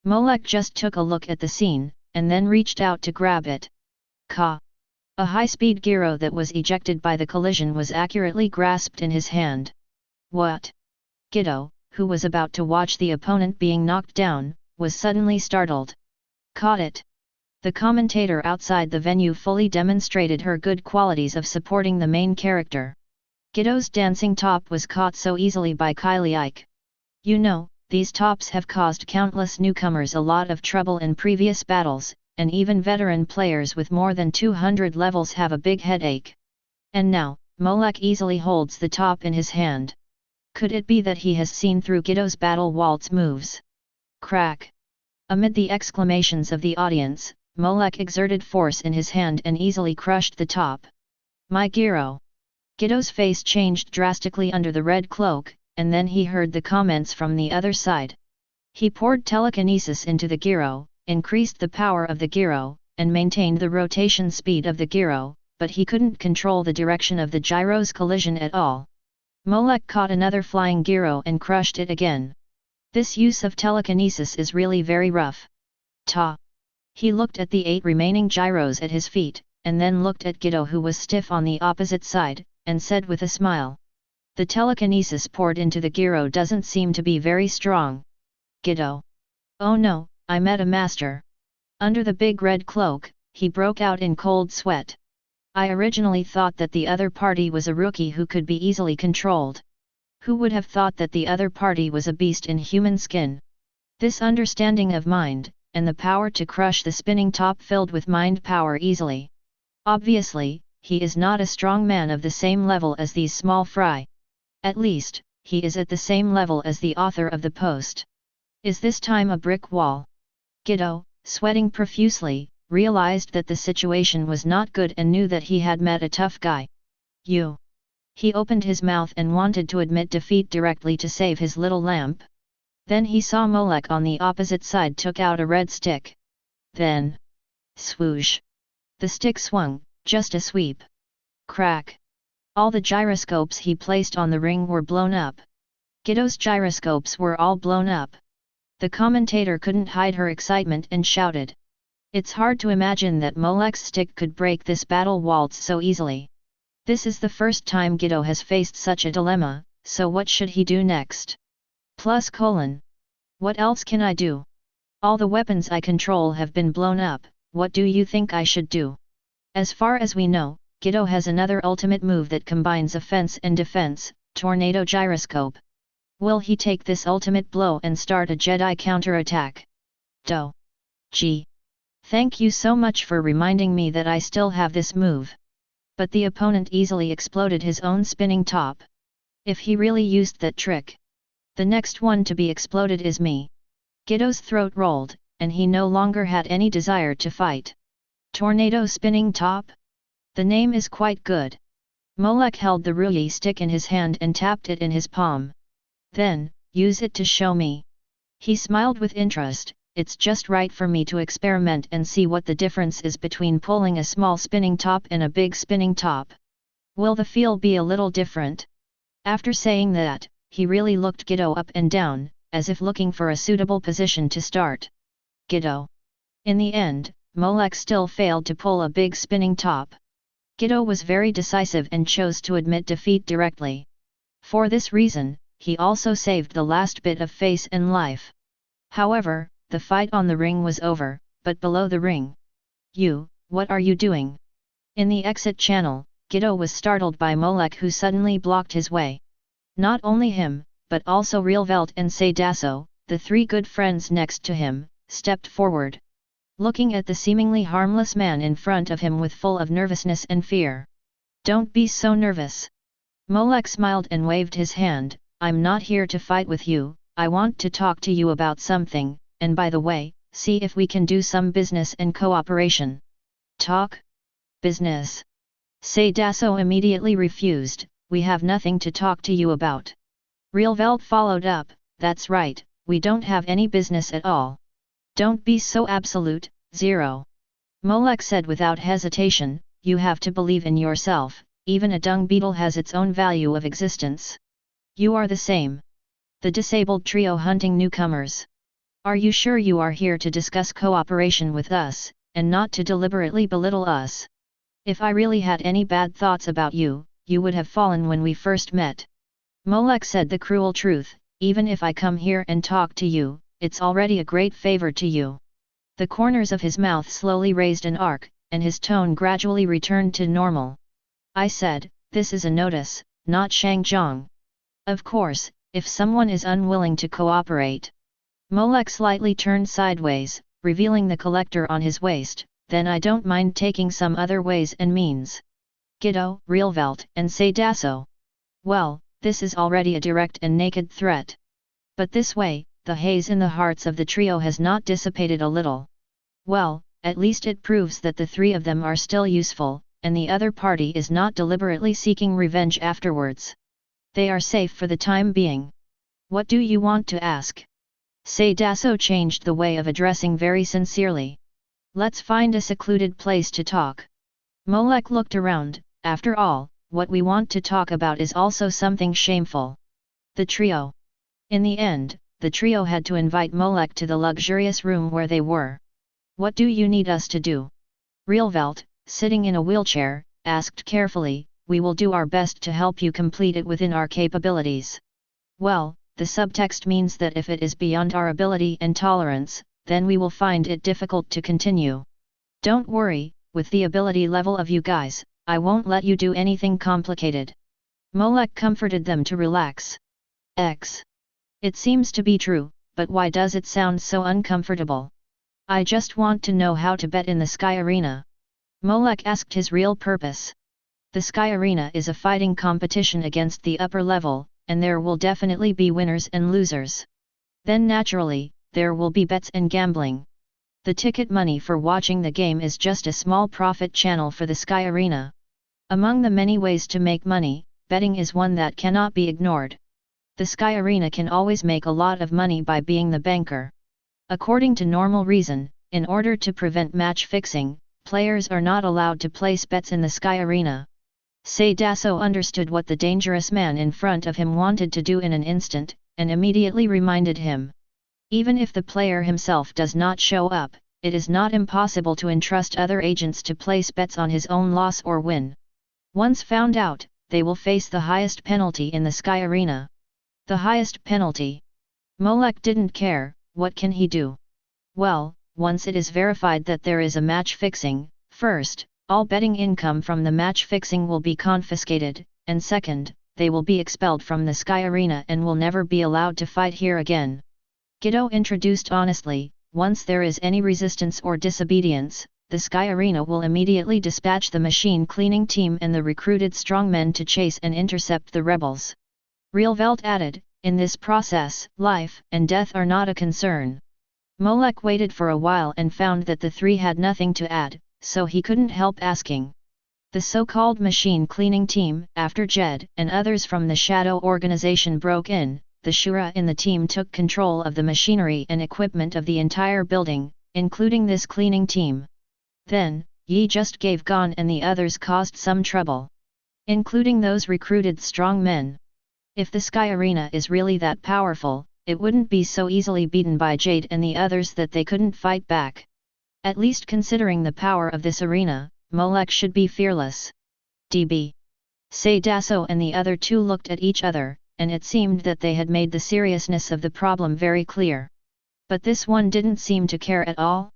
Molek just took a look at the scene, and then reached out to grab it. Ka! A high-speed gyro that was ejected by the collision was accurately grasped in his hand. What? Giddo, who was about to watch the opponent being knocked down, was suddenly startled. Caught it! The commentator outside the venue fully demonstrated her good qualities of supporting the main character. Giddo's dancing top was caught so easily by Kylie Ike. You know, these tops have caused countless newcomers a lot of trouble in previous battles, and even veteran players with more than 200 levels have a big headache. And now, Molek easily holds the top in his hand. Could it be that he has seen through Giddo's battle waltz moves? Crack! Amid the exclamations of the audience, Molek exerted force in his hand and easily crushed the top. My gyro! Giddo's face changed drastically under the red cloak, and then he heard the comments from the other side. He poured telekinesis into the gyro, increased the power of the gyro, and maintained the rotation speed of the gyro, but he couldn't control the direction of the gyro's collision at all. Molek caught another flying gyro and crushed it again. This use of telekinesis is really very rough. Ta! He looked at the 8 remaining gyros at his feet, and then looked at Giddo who was stiff on the opposite side, and said with a smile. The telekinesis poured into the gyro doesn't seem to be very strong. Giddo! Oh no, I met a master. Under the big red cloak, he broke out in cold sweat. I originally thought that the other party was a rookie who could be easily controlled. Who would have thought that the other party was a beast in human skin? This understanding of mind, and the power to crush the spinning top filled with mind power easily. Obviously, he is not a strong man of the same level as these small fry. At least, he is at the same level as the author of the post. Is this time a brick wall? Giddo, sweating profusely, realized that the situation was not good and knew that he had met a tough guy. You. He opened his mouth and wanted to admit defeat directly to save his little lamp. Then he saw Molek on the opposite side took out a red stick. Then, swoosh! The stick swung, just a sweep. Crack! All the gyroscopes he placed on the ring were blown up. Giddo's gyroscopes were all blown up. The commentator couldn't hide her excitement and shouted. It's hard to imagine that Molek's stick could break this battle waltz so easily. This is the first time Giddo has faced such a dilemma, so what should he do next? What else can I do? All the weapons I control have been blown up, what do you think I should do? As far as we know, Giddo has another ultimate move that combines offense and defense, Tornado Gyroscope. Will he take this ultimate blow and start a Jedi counterattack? Gee! Thank you so much for reminding me that I still have this move. But the opponent easily exploded his own spinning top. If he really used that trick, the next one to be exploded is me. Giddo's throat rolled, and he no longer had any desire to fight. Tornado spinning top? The name is quite good. Molek held the Ruyi stick in his hand and tapped it in his palm. Then, use it to show me. He smiled with interest. It's just right for me to experiment and see what the difference is between pulling a small spinning top and a big spinning top. Will the feel be a little different? After saying that, he really looked Giddo up and down, as if looking for a suitable position to start. Giddo. In the end, Molek still failed to pull a big spinning top. Giddo was very decisive and chose to admit defeat directly. For this reason, he also saved the last bit of face and life. However, the fight on the ring was over, but below the ring. What are you doing? In the exit channel, Giddo was startled by Molek who suddenly blocked his way. Not only him, but also Realvelt and Saydasso, the 3 good friends next to him, stepped forward. Looking at the seemingly harmless man in front of him with full of nervousness and fear. Don't be so nervous. Molek smiled and waved his hand. I'm not here to fight with you, I want to talk to you about something. And by the way, see if we can do some business and cooperation. Talk? Business? Saydasso immediately refused, we have nothing to talk to you about. Realvelt followed up, that's right, we don't have any business at all. Don't be so absolute, Zero. Molek said without hesitation, you have to believe in yourself, even a dung beetle has its own value of existence. You are the same. The disabled trio hunting newcomers. Are you sure you are here to discuss cooperation with us, and not to deliberately belittle us? If I really had any bad thoughts about you, you would have fallen when we first met. Molek said the cruel truth, even if I come here and talk to you, it's already a great favor to you. The corners of his mouth slowly raised an arc, and his tone gradually returned to normal. I said, this is a notice, not Shangjiang. Of course, if someone is unwilling to cooperate. Molek slightly turned sideways, revealing the collector on his waist, then I don't mind taking some other ways and means. Giddo, Realvelt, and Saydaso. Well, this is already a direct and naked threat. But this way, the haze in the hearts of the trio has not dissipated a little. Well, at least it proves that the three of them are still useful, and the other party is not deliberately seeking revenge afterwards. They are safe for the time being. What do you want to ask? Saydaso changed the way of addressing very sincerely. Let's find a secluded place to talk. Molek looked around. After all, what we want to talk about is also something shameful. The trio. In the end, the trio had to invite Molek to the luxurious room where they were. What do you need us to do? Realvelt, sitting in a wheelchair, asked carefully. We will do our best to help you complete it within our capabilities. Well, the subtext means that if it is beyond our ability and tolerance, then we will find it difficult to continue. Don't worry, with the ability level of you guys, I won't let you do anything complicated. Molek comforted them to relax. It seems to be true, but why does it sound so uncomfortable? I just want to know how to bet in the Sky Arena. Molek asked his real purpose. The Sky Arena is a fighting competition against the upper level, and there will definitely be winners and losers. Then naturally, there will be bets and gambling. The ticket money for watching the game is just a small profit channel for the Sky Arena. Among the many ways to make money, betting is one that cannot be ignored. The Sky Arena can always make a lot of money by being the banker. According to normal reason, in order to prevent match fixing, players are not allowed to place bets in the Sky Arena. Saydaso understood what the dangerous man in front of him wanted to do in an instant, and immediately reminded him. Even if the player himself does not show up, it is not impossible to entrust other agents to place bets on his own loss or win. Once found out, they will face the highest penalty in the Sky Arena. The highest penalty. Molek didn't care, what can he do? Well, once it is verified that there is a match fixing, first, all betting income from the match fixing will be confiscated, and second, they will be expelled from the Sky Arena and will never be allowed to fight here again. Giddo introduced honestly, once there is any resistance or disobedience, the Sky Arena will immediately dispatch the machine cleaning team and the recruited strongmen to chase and intercept the rebels. Realvelt added, in this process, life and death are not a concern. Molek waited for a while and found that the three had nothing to add, so he couldn't help asking. The so-called machine cleaning team, after Jed and others from the Shadow organization broke in, the Shura in the team took control of the machinery and equipment of the entire building, including this cleaning team. Then, Yi just gave Gon and the others caused some trouble. Including those recruited strong men. If the Sky Arena is really that powerful, it wouldn't be so easily beaten by Jade and the others that they couldn't fight back. At least considering the power of this arena, Molek should be fearless. DB. Saydaso and the other two looked at each other, and it seemed that they had made the seriousness of the problem very clear. But this one didn't seem to care at all.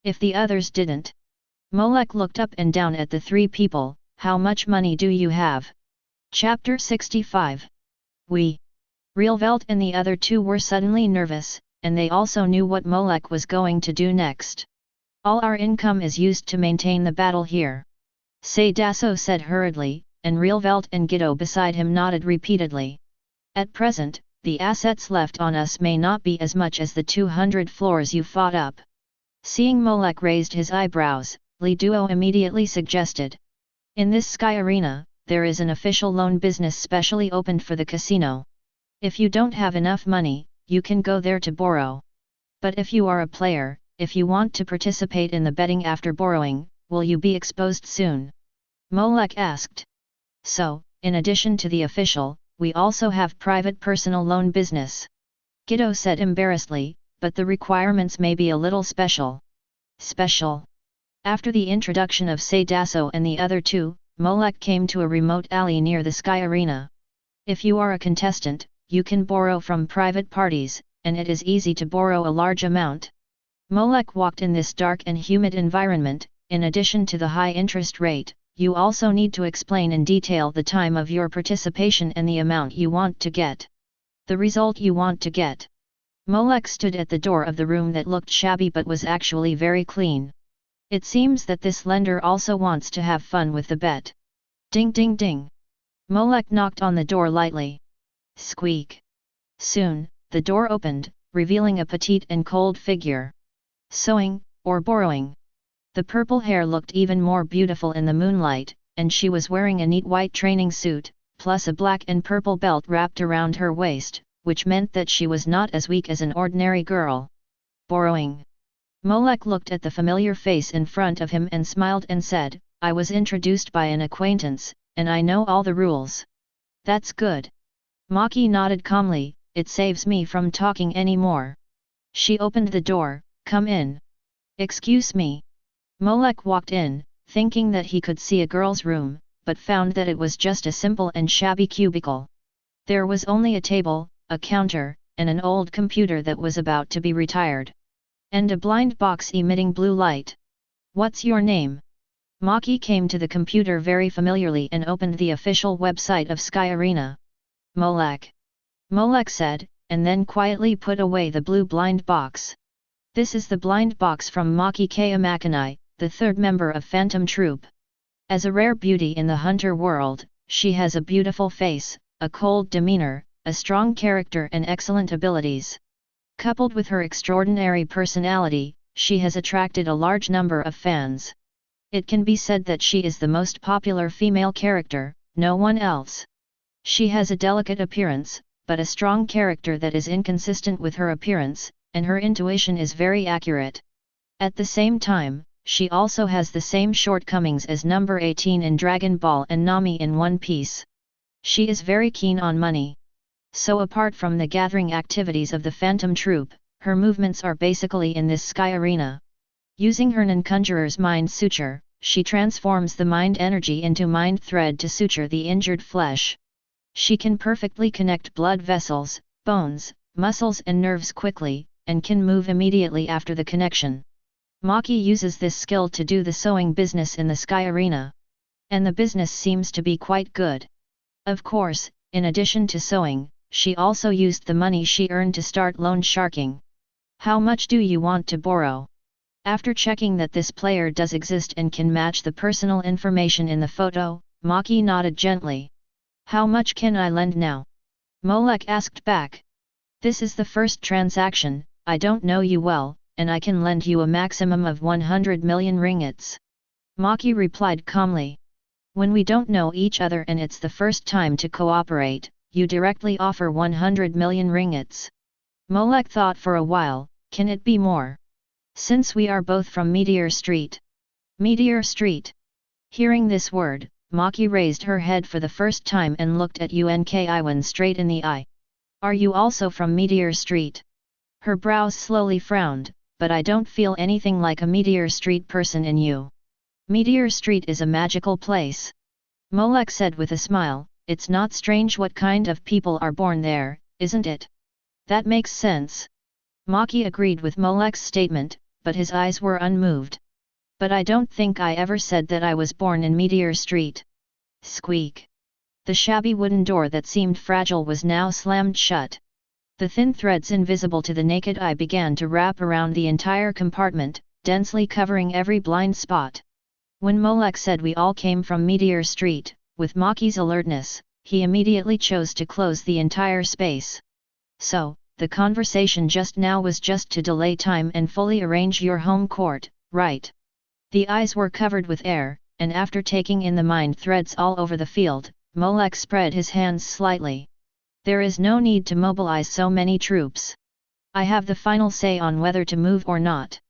If the others didn't. Molek looked up and down at the three people. How much money do you have? Chapter 65. Realvelt and the other two were suddenly nervous, and they also knew what Molek was going to do next. All our income is used to maintain the battle here. Saydaso said hurriedly, and Realvelt and Giddo beside him nodded repeatedly. At present, the assets left on us may not be as much as the 200 floors you fought up. Seeing Molek raised his eyebrows, Li Duo immediately suggested. In this Sky Arena, there is an official loan business specially opened for the casino. If you don't have enough money, you can go there to borrow. But if you are a player, if you want to participate in the betting after borrowing, will you be exposed soon? Molek asked. So, in addition to the official, we also have private personal loan business. Giddo said embarrassedly, but the requirements may be a little special. Special. After the introduction of Sadaso and the other two, Molek came to a remote alley near the Sky Arena. If you are a contestant, you can borrow from private parties, and it is easy to borrow a large amount. Molek walked in this dark and humid environment. In addition to the high interest rate, you also need to explain in detail the time of your participation and the amount you want to get. The result you want to get. Molek stood at the door of the room that looked shabby but was actually very clean. It seems that this lender also wants to have fun with the bet. Ding ding ding. Molek knocked on the door lightly. Squeak. Soon, the door opened, revealing a petite and cold figure. Sewing, or borrowing. The purple hair looked even more beautiful in the moonlight, and she was wearing a neat white training suit, plus a black and purple belt wrapped around her waist, which meant that she was not as weak as an ordinary girl. Borrowing. Molek looked at the familiar face in front of him and smiled and said, I was introduced by an acquaintance, and I know all the rules. That's good. Maki nodded calmly, it saves me from talking anymore. She opened the door, come in. Excuse me. Molek walked in, thinking that he could see a girl's room, but found that it was just a simple and shabby cubicle. There was only a table, a counter, and an old computer that was about to be retired. And a blind box emitting blue light. What's your name? Maki came to the computer very familiarly and opened the official website of Sky Arena. Molek. Molek said, and then quietly put away the blue blind box. This is the blind box from Maki Kayamakanai, the third member of Phantom Troop. As a rare beauty in the hunter world, she has a beautiful face, a cold demeanor, a strong character and excellent abilities. Coupled with her extraordinary personality, she has attracted a large number of fans. It can be said that she is the most popular female character, no one else. She has a delicate appearance, but a strong character that is inconsistent with her appearance, and her intuition is very accurate. At the same time, she also has the same shortcomings as number 18 in Dragon Ball and Nami in One Piece. She is very keen on money. So apart from the gathering activities of the Phantom Troop, her movements are basically in this Sky Arena. Using her non-conjurer's mind suture, she transforms the mind energy into mind thread to suture the injured flesh. She can perfectly connect blood vessels, bones, muscles and nerves quickly, and can move immediately after the connection. Maki uses this skill to do the sewing business in the Sky Arena. And the business seems to be quite good. Of course, in addition to sewing, she also used the money she earned to start loan sharking. How much do you want to borrow? After checking that this player does exist and can match the personal information in the photo, Maki nodded gently. How much can I lend now? Molek asked back. This is the first transaction, I don't know you well, and I can lend you a maximum of 100 million ringgits. Maki replied calmly. When we don't know each other and it's the first time to cooperate, you directly offer 100 million ringgits. Molek thought for a while, can it be more? Since we are both from Meteor Street. Meteor Street. Hearing this word, Maki raised her head for the first time and looked at Unk Iwan straight in the eye. Are you also from Meteor Street? Her brows slowly frowned, but I don't feel anything like a Meteor Street person in you. Meteor Street is a magical place. Molek said with a smile, it's not strange what kind of people are born there, isn't it? That makes sense. Maki agreed with Molek's statement, but his eyes were unmoved. But I don't think I ever said that I was born in Meteor Street. Squeak. The shabby wooden door that seemed fragile was now slammed shut. The thin threads invisible to the naked eye began to wrap around the entire compartment, densely covering every blind spot. When Molek said we all came from Meteor Street, with Maki's alertness, he immediately chose to close the entire space. So, the conversation just now was just to delay time and fully arrange your home court, right? The eyes were covered with air, and after taking in the mind threads all over the field, Molek spread his hands slightly. There is no need to mobilize so many troops. I have the final say on whether to move or not.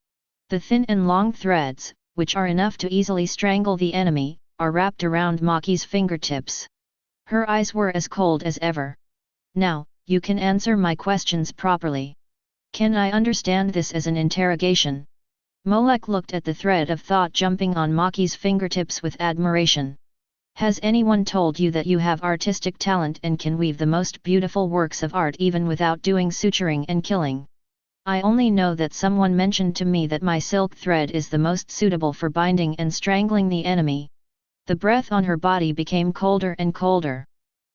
The thin and long threads, which are enough to easily strangle the enemy, are wrapped around Maki's fingertips. Her eyes were as cold as ever. Now, you can answer my questions properly. Can I understand this as an interrogation? Molek looked at the thread of thought jumping on Maki's fingertips with admiration. Has anyone told you that you have artistic talent and can weave the most beautiful works of art even without doing suturing and killing? I only know that someone mentioned to me that my silk thread is the most suitable for binding and strangling the enemy. The breath on her body became colder and colder.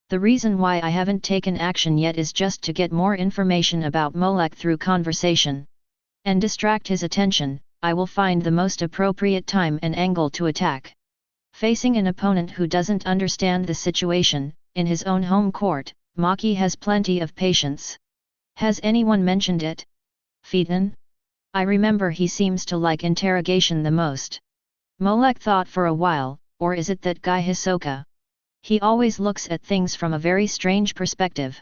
The reason why I haven't taken action yet is just to get more information about Molek through conversation. And distract his attention, I will find the most appropriate time and angle to attack. Facing an opponent who doesn't understand the situation, in his own home court, Maki has plenty of patience. Has anyone mentioned it? Phaeton? I remember he seems to like interrogation the most. Molek thought for a while, or is it that guy Hisoka? He always looks at things from a very strange perspective.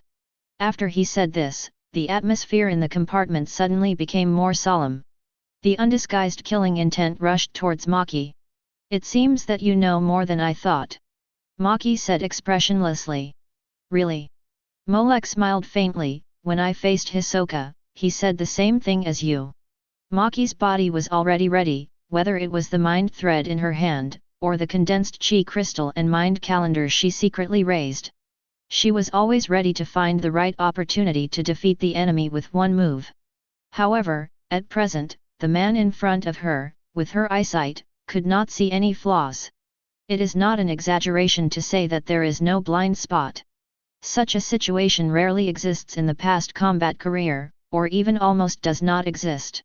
After he said this, the atmosphere in the compartment suddenly became more solemn. The undisguised killing intent rushed towards Maki. It seems that you know more than I thought. Maki said expressionlessly. Really? Molek smiled faintly. When I faced Hisoka, he said the same thing as you. Maki's body was already ready, whether it was the mind thread in her hand, or the condensed chi crystal and mind calendar she secretly raised. She was always ready to find the right opportunity to defeat the enemy with one move. However, at present, the man in front of her, with her eyesight, could not see any flaws. It is not an exaggeration to say that there is no blind spot. Such a situation rarely exists in the past combat career, or even almost does not exist.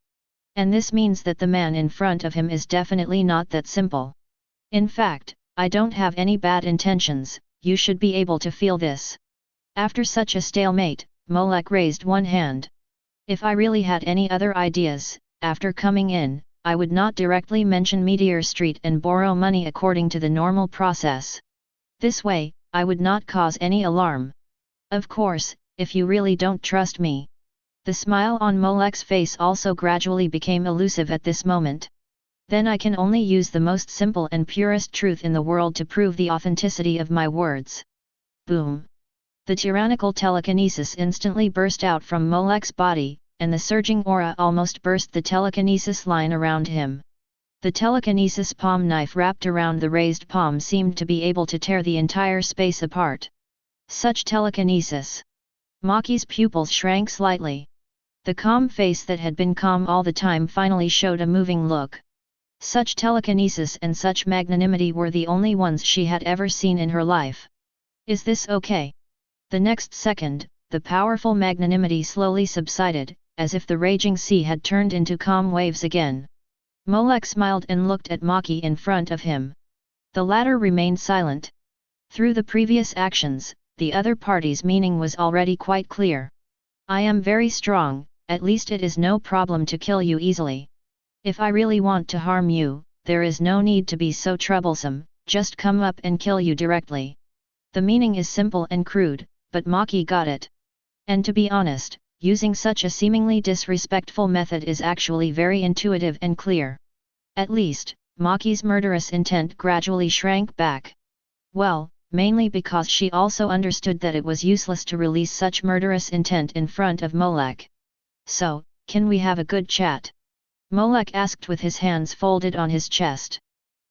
And this means that the man in front of him is definitely not that simple. In fact, I don't have any bad intentions, you should be able to feel this. After such a stalemate, Molek raised one hand. If I really had any other ideas, after coming in, I would not directly mention Meteor Street and borrow money according to the normal process. This way, I would not cause any alarm. Of course, if you really don't trust me. The smile on Molek's face also gradually became elusive at this moment. Then I can only use the most simple and purest truth in the world to prove the authenticity of my words. Boom! The tyrannical telekinesis instantly burst out from Molek's body, and the surging aura almost burst the telekinesis line around him. The telekinesis palm knife wrapped around the raised palm seemed to be able to tear the entire space apart. Such telekinesis! Maki's pupils shrank slightly. The calm face that had been calm all the time finally showed a moving look. Such telekinesis and such magnanimity were the only ones she had ever seen in her life. Is this okay? The next second, the powerful magnanimity slowly subsided, as if the raging sea had turned into calm waves again. Molek smiled and looked at Maki in front of him. The latter remained silent. Through the previous actions, the other party's meaning was already quite clear. I am very strong, at least it is no problem to kill you easily. If I really want to harm you, there is no need to be so troublesome, just come up and kill you directly. The meaning is simple and crude, but Maki got it. And to be honest, using such a seemingly disrespectful method is actually very intuitive and clear. At least, Maki's murderous intent gradually shrank back. Well, mainly because she also understood that it was useless to release such murderous intent in front of Molek. So, can we have a good chat? Molek asked with his hands folded on his chest.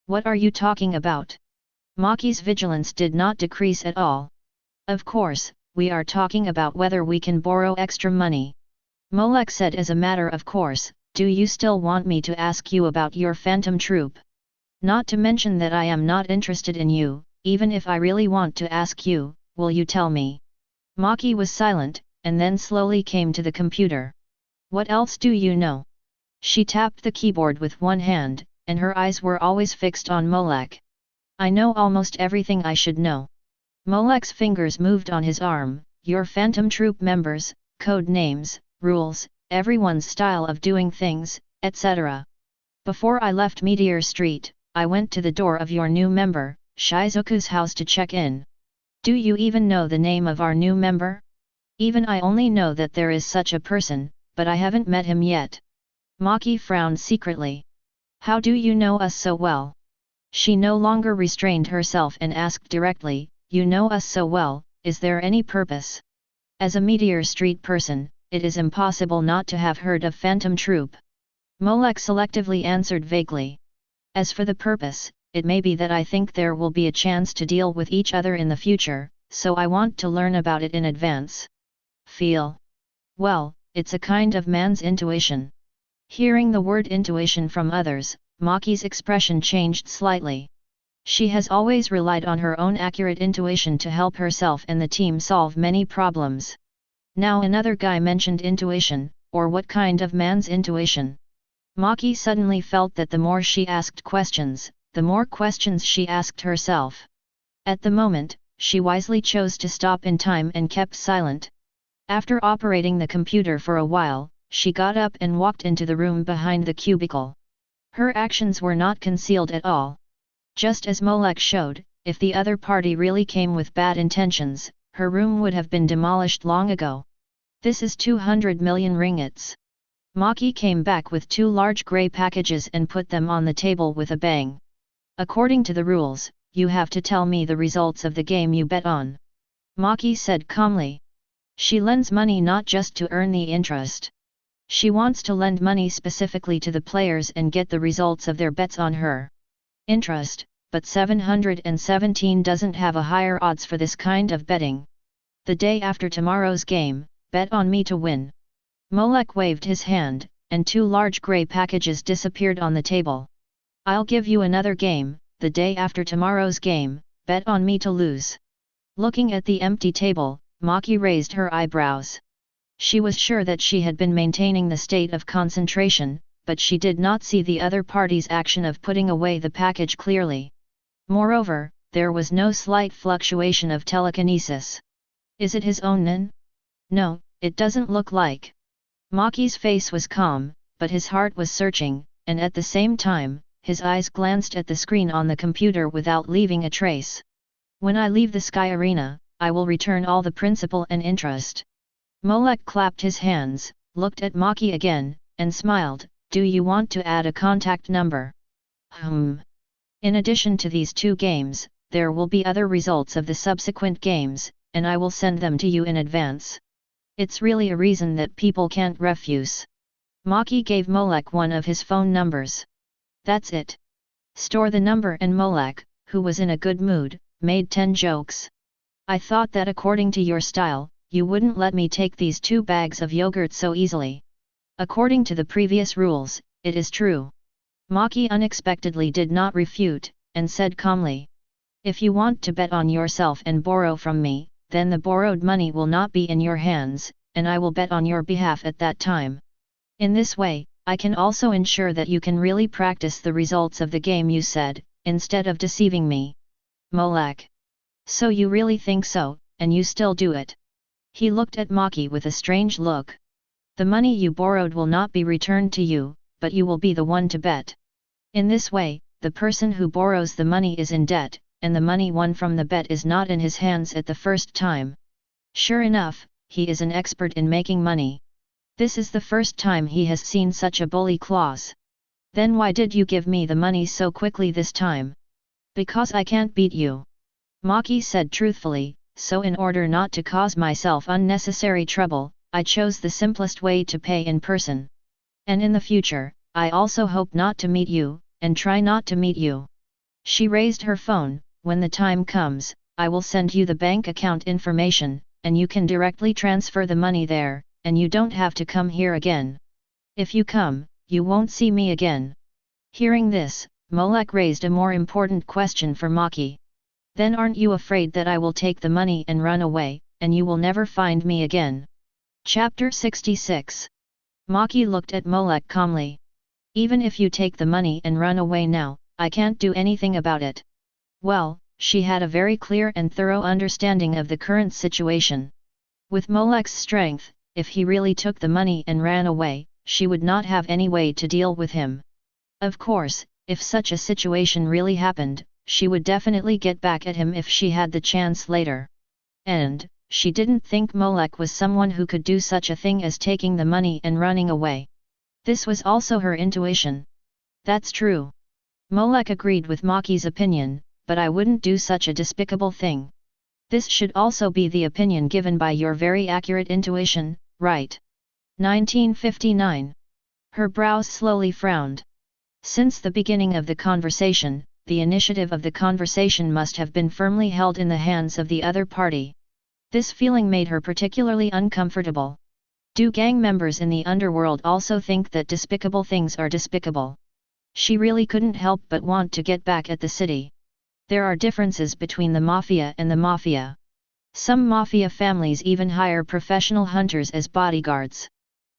What are you talking about? Maki's vigilance did not decrease at all. Of course, we are talking about whether we can borrow extra money. Molek said as a matter of course, do you still want me to ask you about your phantom troop? Not to mention that I am not interested in you, even if I really want to ask you, will you tell me? Maki was silent, and then slowly came to the computer. What else do you know? She tapped the keyboard with one hand, and her eyes were always fixed on Molek. I know almost everything I should know. Molek's fingers moved on his arm, your phantom troop members, code names, rules, everyone's style of doing things, etc. Before I left Meteor Street, I went to the door of your new member, Shizuku's house to check in. Do you even know the name of our new member? Even I only know that there is such a person, but I haven't met him yet. Maki frowned secretly. How do you know us so well? She no longer restrained herself and asked directly, you know us so well, is there any purpose? As a Meteor Street person, it is impossible not to have heard of Phantom Troop. Molek selectively answered vaguely. As for the purpose, it may be that I think there will be a chance to deal with each other in the future, so I want to learn about it in advance. Feel. Well, it's a kind of man's intuition. Hearing the word intuition from others, Maki's expression changed slightly. She has always relied on her own accurate intuition to help herself and the team solve many problems. Now another guy mentioned intuition, or what kind of man's intuition? Maki suddenly felt that the more she asked questions, the more questions she asked herself. At the moment, she wisely chose to stop in time and kept silent. After operating the computer for a while, she got up and walked into the room behind the cubicle. Her actions were not concealed at all. Just as Molek showed, if the other party really came with bad intentions, her room would have been demolished long ago. This is 200 million ringgits. Maki came back with 2 large grey packages and put them on the table with a bang. According to the rules, you have to tell me the results of the game you bet on. Maki said calmly. She lends money not just to earn the interest. She wants to lend money specifically to the players and get the results of their bets on her. Interest, but 717 doesn't have a higher odds for this kind of betting. The day after tomorrow's game, bet on me to win. Molek waved his hand, and 2 large grey packages disappeared on the table. I'll give you another game, the day after tomorrow's game, bet on me to lose. Looking at the empty table, Maki raised her eyebrows. She was sure that she had been maintaining the state of concentration, but she did not see the other party's action of putting away the package clearly. Moreover, there was no slight fluctuation of telekinesis. Is it his own nin? No, it doesn't look like. Maki's face was calm, but his heart was searching, and at the same time, his eyes glanced at the screen on the computer without leaving a trace. When I leave the Sky Arena, I will return all the principal and interest. Molek clapped his hands, looked at Maki again, and smiled. Do you want to add a contact number? In addition to these 2 games, there will be other results of the subsequent games, and I will send them to you in advance. It's really a reason that people can't refuse. Maki gave Molek one of his phone numbers. That's it. Store the number, and Molek, who was in a good mood, made 10 jokes. I thought that according to your style, you wouldn't let me take these 2 bags of yogurt so easily. According to the previous rules, it is true. Maki unexpectedly did not refute, and said calmly. If you want to bet on yourself and borrow from me, then the borrowed money will not be in your hands, and I will bet on your behalf at that time. In this way, I can also ensure that you can really practice the results of the game you said, instead of deceiving me. Molek. So you really think so, and you still do it? He looked at Maki with a strange look. The money you borrowed will not be returned to you, but you will be the one to bet. In this way, the person who borrows the money is in debt, and the money won from the bet is not in his hands at the first time. Sure enough, he is an expert in making money. This is the first time he has seen such a bully clause. Then why did you give me the money so quickly this time? Because I can't beat you. Maki said truthfully, so in order not to cause myself unnecessary trouble, I chose the simplest way to pay in person. And in the future, I also hope not to meet you, and try not to meet you. She raised her phone. When the time comes, I will send you the bank account information, and you can directly transfer the money there, and you don't have to come here again. If you come, you won't see me again. Hearing this, Molek raised a more important question for Maki. Then aren't you afraid that I will take the money and run away, and you will never find me again? Chapter 66. Maki looked at Molek calmly. Even if you take the money and run away now, I can't do anything about it. Well, she had a very clear and thorough understanding of the current situation. With Molek's strength, if he really took the money and ran away, she would not have any way to deal with him. Of course, if such a situation really happened, she would definitely get back at him if she had the chance later. And, she didn't think Molek was someone who could do such a thing as taking the money and running away. This was also her intuition. That's true. Molek agreed with Maki's opinion, but I wouldn't do such a despicable thing. This should also be the opinion given by your very accurate intuition, right? 1959. Her brows slowly frowned. Since the beginning of the conversation, the initiative of the conversation must have been firmly held in the hands of the other party. This feeling made her particularly uncomfortable. Do gang members in the underworld also think that despicable things are despicable? She really couldn't help but want to get back at the city. There are differences between the Mafia and the Mafia. Some Mafia families even hire professional hunters as bodyguards.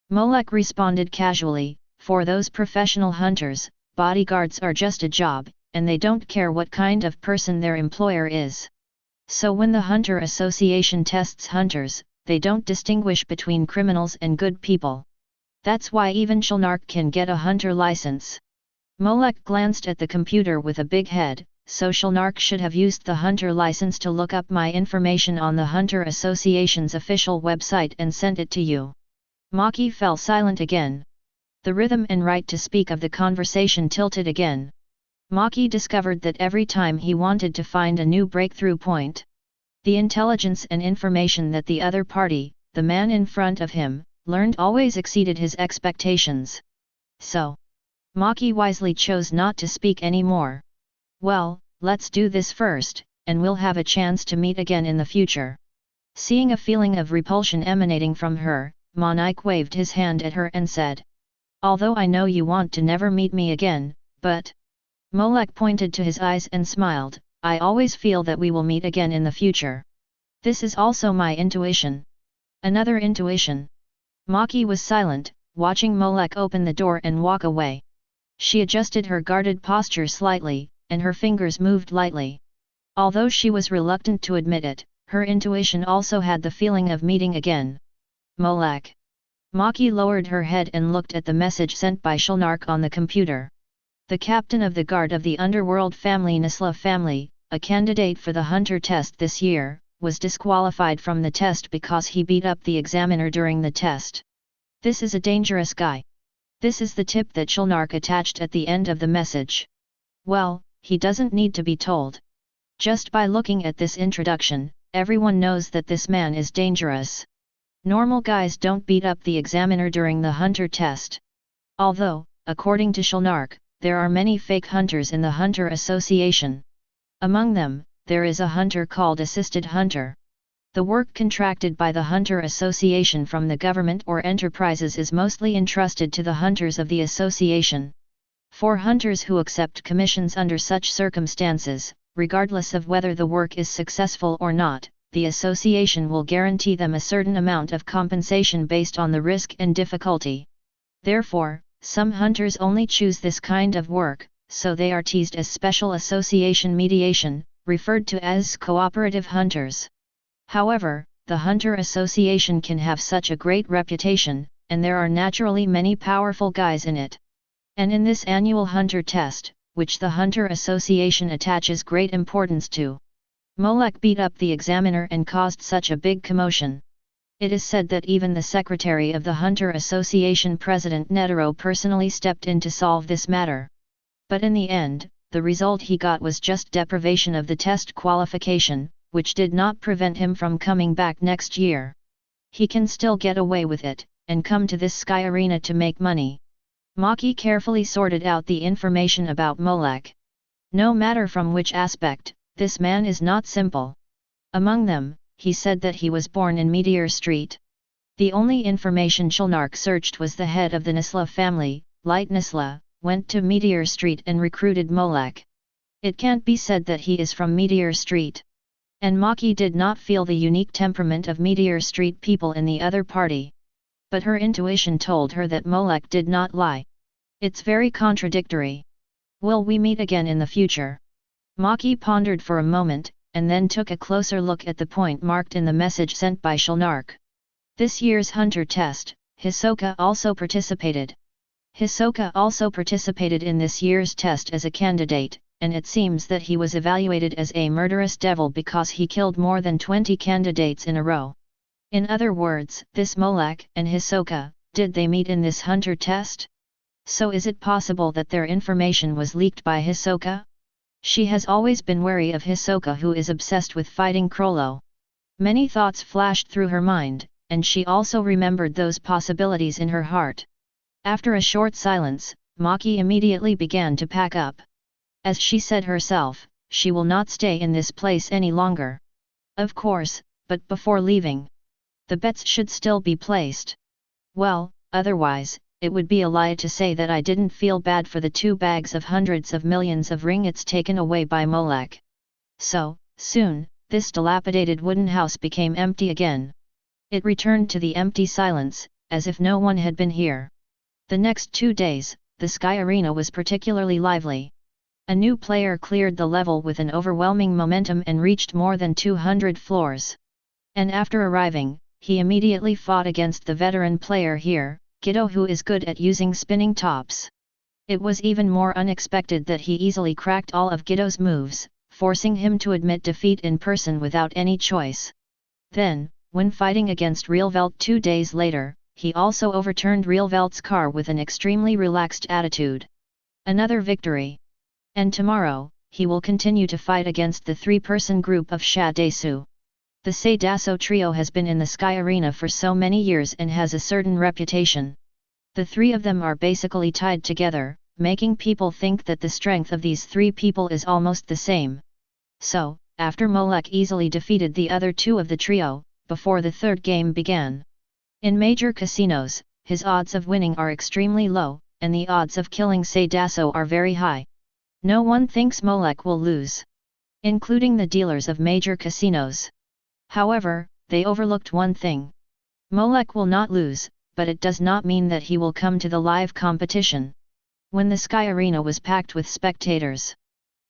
Molek responded casually, for those professional hunters, bodyguards are just a job, and they don't care what kind of person their employer is. So when the Hunter Association tests hunters, they don't distinguish between criminals and good people. That's why even Shulnark can get a hunter license. Molek glanced at the computer with a big head, so Shulnark should have used the hunter license to look up my information on the Hunter Association's official website and sent it to you. Maki fell silent again. The rhythm and right to speak of the conversation tilted again. Maki discovered that every time he wanted to find a new breakthrough point, the intelligence and information that the other party, the man in front of him, learned always exceeded his expectations. So, Maki wisely chose not to speak anymore. Well, let's do this first, and we'll have a chance to meet again in the future. Seeing a feeling of repulsion emanating from her, Monik waved his hand at her and said, "Although I know you want to never meet me again, but..." Molek pointed to his eyes and smiled, "I always feel that we will meet again in the future. This is also my intuition." Another intuition. Maki was silent, watching Molek open the door and walk away. She adjusted her guarded posture slightly, and her fingers moved lightly. Although she was reluctant to admit it, her intuition also had the feeling of meeting again. Molek. Maki lowered her head and looked at the message sent by Shulnark on the computer. The captain of the guard of the underworld family Nisla family, a candidate for the hunter test this year, was disqualified from the test because he beat up the examiner during the test. This is a dangerous guy. This is the tip that Shulnark attached at the end of the message. Well, he doesn't need to be told. Just by looking at this introduction, everyone knows that this man is dangerous. Normal guys don't beat up the examiner during the hunter test. Although, according to Shulnark, there are many fake hunters in the Hunter Association. Among them, there is a hunter called Assisted Hunter. The work contracted by the Hunter Association from the government or enterprises is mostly entrusted to the hunters of the association. For hunters who accept commissions under such circumstances, regardless of whether the work is successful or not, the association will guarantee them a certain amount of compensation based on the risk and difficulty. Therefore, some hunters only choose this kind of work, so they are teased as special association mediation, referred to as cooperative hunters. However, the Hunter Association can have such a great reputation, and there are naturally many powerful guys in it. And in this annual hunter test, which the Hunter Association attaches great importance to, Molek beat up the examiner and caused such a big commotion. It is said that even the secretary of the Hunter Association President Netero personally stepped in to solve this matter. But in the end, the result he got was just deprivation of the test qualification, which did not prevent him from coming back next year. He can still get away with it, and come to this sky arena to make money. Maki carefully sorted out the information about Molek. No matter from which aspect, this man is not simple. Among them, he said that he was born in Meteor Street. The only information Shulnark searched was the head of the Nisla family, Light Nisla, went to Meteor Street and recruited Molek. It can't be said that he is from Meteor Street. And Maki did not feel the unique temperament of Meteor Street people in the other party. But her intuition told her that Molek did not lie. It's very contradictory. Will we meet again in the future? Maki pondered for a moment, and then took a closer look at the point marked in the message sent by Shulnark. This year's hunter test, Hisoka also participated. Hisoka also participated in this year's test as a candidate, and it seems that he was evaluated as a murderous devil because he killed more than 20 candidates in a row. In other words, this Molek and Hisoka, did they meet in this hunter test? So is it possible that their information was leaked by Hisoka? She has always been wary of Hisoka, who is obsessed with fighting Crollo. Many thoughts flashed through her mind, and she also remembered those possibilities in her heart. After a short silence, Maki immediately began to pack up. As she said herself, she will not stay in this place any longer. Of course, but before leaving, the bets should still be placed. Well, otherwise, it would be a lie to say that I didn't feel bad for the 2 bags of hundreds of millions of ringgits taken away by Molech. So, soon, this dilapidated wooden house became empty again. It returned to the empty silence, as if no one had been here. The next 2 days, the Sky Arena was particularly lively. A new player cleared the level with an overwhelming momentum and reached more than 200 floors. And after arriving, he immediately fought against the veteran player here, Giddo, who is good at using spinning tops. It was even more unexpected that he easily cracked all of Giddo's moves, forcing him to admit defeat in person without any choice. Then, when fighting against Realvelt 2 days later, he also overturned Realvelt's car with an extremely relaxed attitude. Another victory. And tomorrow, he will continue to fight against the 3-person group of Shadasu. The Sadaso trio has been in the Sky Arena for so many years and has a certain reputation. The 3 of them are basically tied together, making people think that the strength of these 3 people is almost the same. So, after Molech easily defeated the other 2 of the trio, before the 3rd game began. In major casinos, his odds of winning are extremely low, and the odds of killing Sadaso are very high. No one thinks Molech will lose, including the dealers of major casinos. However, they overlooked one thing. Molech will not lose, but it does not mean that he will come to the live competition. When the Sky Arena was packed with spectators.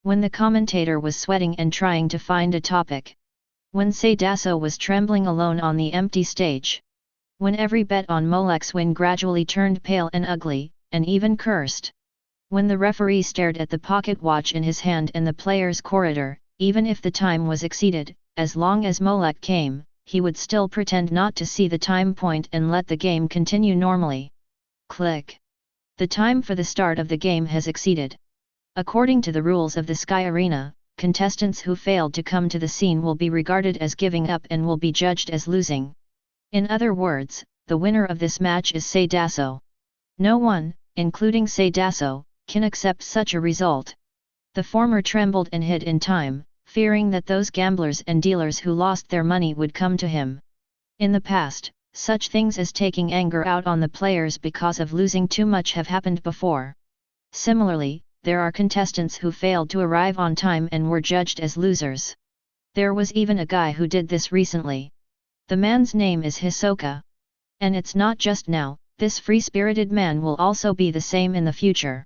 When the commentator was sweating and trying to find a topic. When Sadaso was trembling alone on the empty stage. When every bet on Molech's win gradually turned pale and ugly, and even cursed. When the referee stared at the pocket watch in his hand and the player's corridor, even if the time was exceeded, as long as Molech came, he would still pretend not to see the time point and let the game continue normally. Click. The time for the start of the game has exceeded. According to the rules of the Sky Arena, contestants who failed to come to the scene will be regarded as giving up and will be judged as losing. In other words, the winner of this match is Sadaso. No one, including Sadaso, can accept such a result. The former trembled and hid in time, fearing that those gamblers and dealers who lost their money would come to him. In the past, such things as taking anger out on the players because of losing too much have happened before. Similarly, there are contestants who failed to arrive on time and were judged as losers. There was even a guy who did this recently. The man's name is Hisoka. And it's not just now, this free-spirited man will also be the same in the future.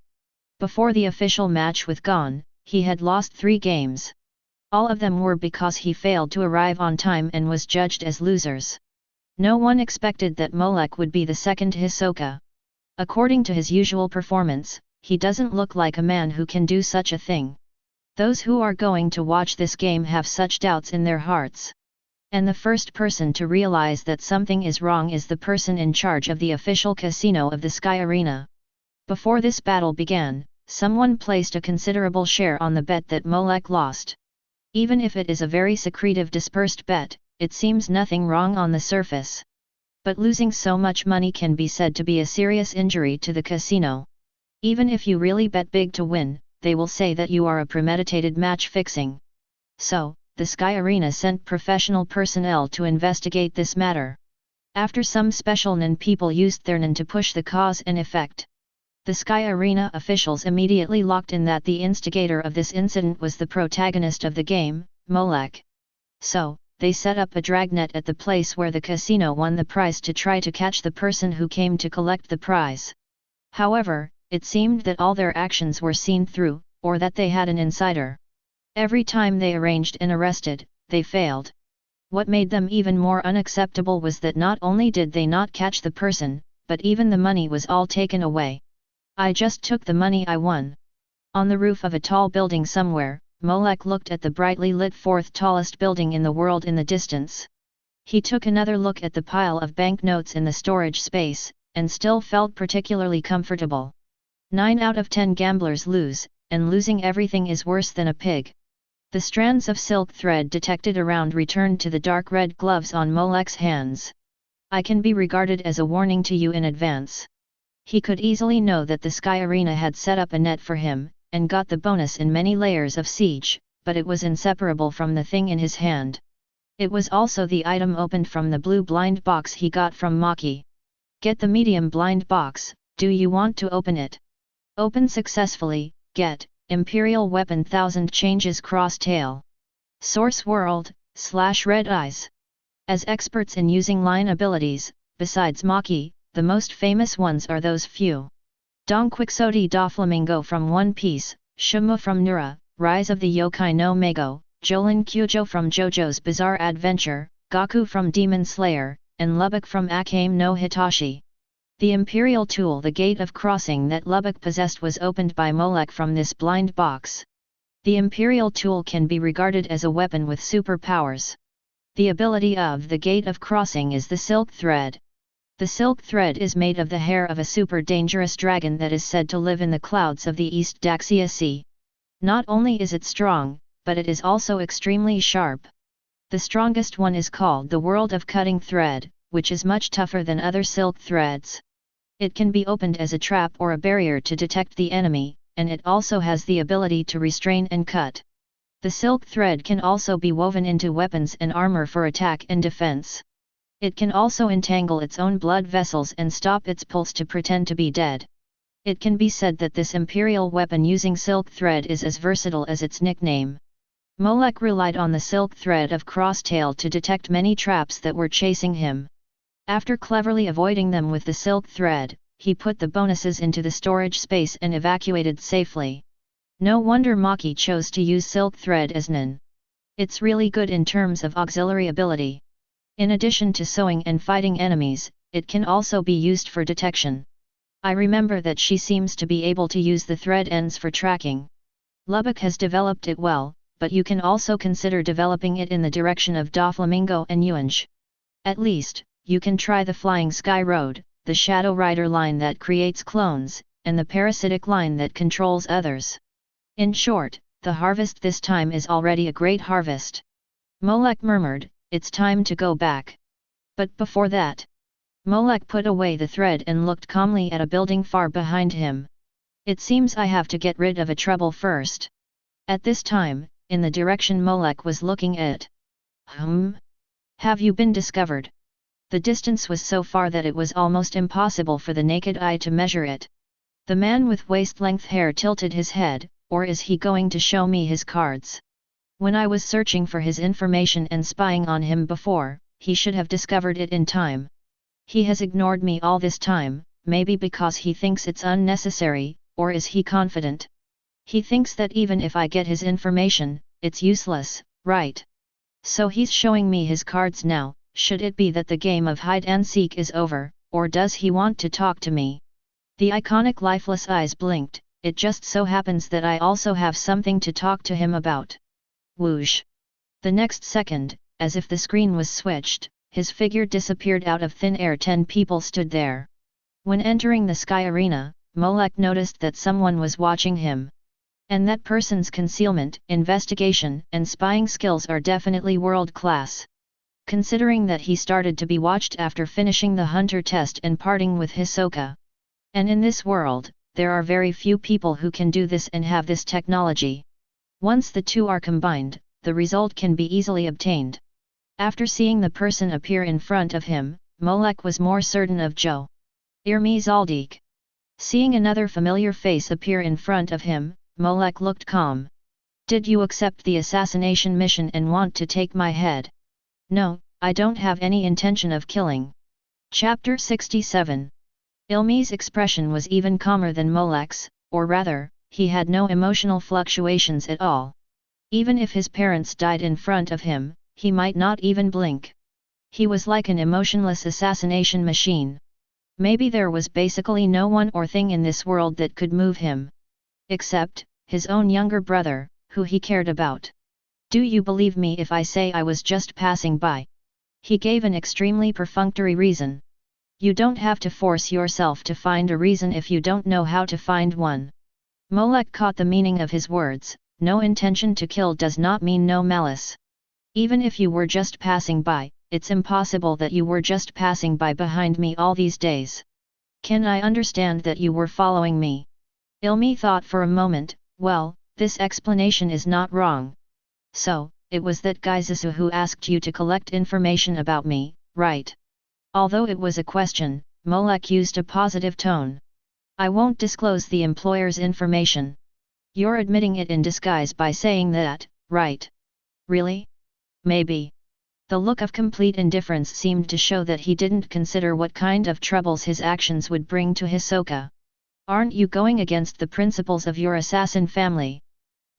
Before the official match with Gon, he had lost 3 games. All of them were because he failed to arrive on time and was judged as losers. No one expected that Molech would be the second Hisoka. According to his usual performance, he doesn't look like a man who can do such a thing. Those who are going to watch this game have such doubts in their hearts. And the first person to realize that something is wrong is the person in charge of the official casino of the Sky Arena. Before this battle began, someone placed a considerable share on the bet that Molech lost. Even if it is a very secretive dispersed bet, it seems nothing wrong on the surface. But losing so much money can be said to be a serious injury to the casino. Even if you really bet big to win, they will say that you are a premeditated match fixing. So, the Sky Arena sent professional personnel to investigate this matter. After some special NAN people used their NAN to push the cause and effect. The Sky Arena officials immediately locked in that the instigator of this incident was the protagonist of the game, Molech. So, they set up a dragnet at the place where the casino won the prize to try to catch the person who came to collect the prize. However, it seemed that all their actions were seen through, or that they had an insider. Every time they arranged and arrested, they failed. What made them even more unacceptable was that not only did they not catch the person, but even the money was all taken away. I just took the money I won. On the roof of a tall building somewhere, Molech looked at the brightly lit 4th tallest building in the world in the distance. He took another look at the pile of banknotes in the storage space, and still felt particularly comfortable. 9 out of 10 gamblers lose, and losing everything is worse than a pig. The strands of silk thread detected around returned to the dark red gloves on Molech's hands. I can be regarded as a warning to you in advance. He could easily know that the Sky Arena had set up a net for him, and got the bonus in many layers of siege, but it was inseparable from the thing in his hand. It was also the item opened from the blue blind box he got from Maki. Get the medium blind box, do you want to open it? Open successfully, get, Imperial Weapon 1000 Changes Cross Tail. Source World, /Red Eyes. As experts in using line abilities, besides Maki, the most famous ones are those few. Dong Quixote Doflamingo from One Piece, Shumu from Nura, Rise of the Yokai no Mago, Jolin Kyujo from JoJo's Bizarre Adventure, Gaku from Demon Slayer, and Lubbock from Akame no Hitachi. The Imperial tool the Gate of Crossing that Lubbock possessed was opened by Molek from this blind box. The Imperial tool can be regarded as a weapon with superpowers. The ability of the Gate of Crossing is the Silk Thread. The Silk Thread is made of the hair of a super dangerous dragon that is said to live in the clouds of the East Daxia Sea. Not only is it strong, but it is also extremely sharp. The strongest one is called the World of Cutting Thread, which is much tougher than other silk threads. It can be opened as a trap or a barrier to detect the enemy, and it also has the ability to restrain and cut. The silk thread can also be woven into weapons and armor for attack and defense. It can also entangle its own blood vessels and stop its pulse to pretend to be dead. It can be said that this imperial weapon using silk thread is as versatile as its nickname. Molek relied on the silk thread of Crosstail to detect many traps that were chasing him. After cleverly avoiding them with the silk thread, he put the bonuses into the storage space and evacuated safely. No wonder Maki chose to use silk thread as Nin. It's really good in terms of auxiliary ability. In addition to sewing and fighting enemies, it can also be used for detection. I remember that she seems to be able to use the thread ends for tracking. Lubbock has developed it well, but you can also consider developing it in the direction of Doflamingo and Yuanj. At least, you can try the Flying Sky Road, the Shadow Rider line that creates clones, and the Parasitic line that controls others. In short, the harvest this time is already a great harvest. Molek murmured, "It's time to go back." But before that, Molek put away the thread and looked calmly at a building far behind him. "It seems I have to get rid of a trouble first." At this time, in the direction Molek was looking at. Have you been discovered?" The distance was so far that it was almost impossible for the naked eye to measure it. The man with waist-length hair tilted his head, "Or is he going to show me his cards? When I was searching for his information and spying on him before, he should have discovered it in time. He has ignored me all this time, maybe because he thinks it's unnecessary, or is he confident? He thinks that even if I get his information, it's useless, right? So he's showing me his cards now. Should it be that the game of hide-and-seek is over, or does he want to talk to me?" The iconic lifeless eyes blinked. "It just so happens that I also have something to talk to him about." Whoosh! The next second, as if the screen was switched, his figure disappeared out of thin air. 10 people stood there. When entering the Sky Arena, Molek noticed that someone was watching him. And that person's concealment, investigation, and spying skills are definitely world-class. Considering that he started to be watched after finishing the hunter test and parting with Hisoka. And in this world, there are very few people who can do this and have this technology. Once the two are combined, the result can be easily obtained. After seeing the person appear in front of him, Molek was more certain of Joe. Irmi Zaldik. Seeing another familiar face appear in front of him, Molek looked calm. "Did you accept the assassination mission and want to take my head?" "No, I don't have any intention of killing." Chapter 67. Ilmi's expression was even calmer than Molek's, or rather, he had no emotional fluctuations at all. Even if his parents died in front of him, he might not even blink. He was like an emotionless assassination machine. Maybe there was basically no one or thing in this world that could move him. Except, his own younger brother, who he cared about. "Do you believe me if I say I was just passing by?" He gave an extremely perfunctory reason. You don't have to force yourself to find a reason if you don't know how to find one. Molek caught the meaning of his words. No intention to kill does not mean no malice. Even if you were just passing by, it's impossible that you were just passing by behind me all these days. Can I understand that you were following me? Ilmi thought for a moment. Well, this explanation is not wrong. So, it was that guy Zisu who asked you to collect information about me, right? Although it was a question, Molek used a positive tone. I won't disclose the employer's information. You're admitting it in disguise by saying that, right? Really? Maybe. The look of complete indifference seemed to show that he didn't consider what kind of troubles his actions would bring to Hisoka. Aren't you going against the principles of your assassin family?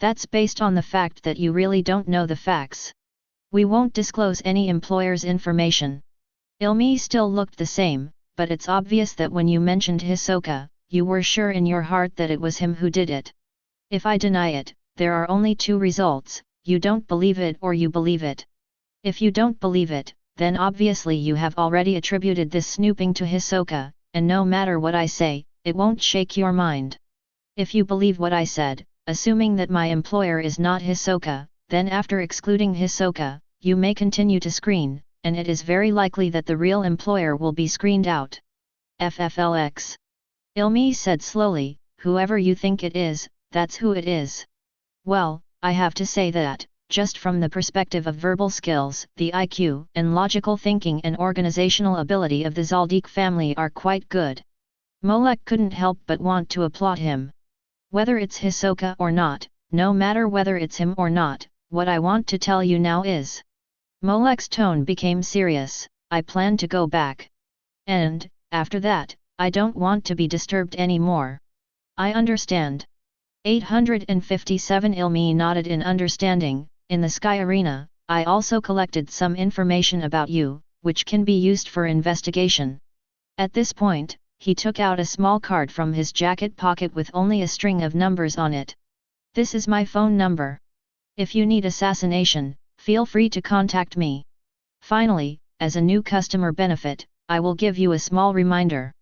That's based on the fact that you really don't know the facts. We won't disclose any employer's information. Ilmi still looked the same, but it's obvious that when you mentioned Hisoka, you were sure in your heart that it was him who did it. If I deny it, there are only two results: you don't believe it or you believe it. If you don't believe it, then obviously you have already attributed this snooping to Hisoka, and no matter what I say, it won't shake your mind. If you believe what I said, assuming that my employer is not Hisoka, then after excluding Hisoka, you may continue to screen, and it is very likely that the real employer will be screened out. FFLX. Ilmi said slowly, whoever you think it is, that's who it is. Well, I have to say that, just from the perspective of verbal skills, the IQ and logical thinking and organizational ability of the Zaldik family are quite good. Molek couldn't help but want to applaud him. Whether it's Hisoka or not, no matter whether it's him or not, what I want to tell you now is. Molek's tone became serious. I plan to go back. And, after that, I don't want to be disturbed anymore. I understand. 857 Ilmi nodded in understanding. In the Sky Arena, I also collected some information about you, which can be used for investigation. At this point, he took out a small card from his jacket pocket with only a string of numbers on it. This is my phone number. If you need assassination, feel free to contact me. Finally, as a new customer benefit, I will give you a small reminder.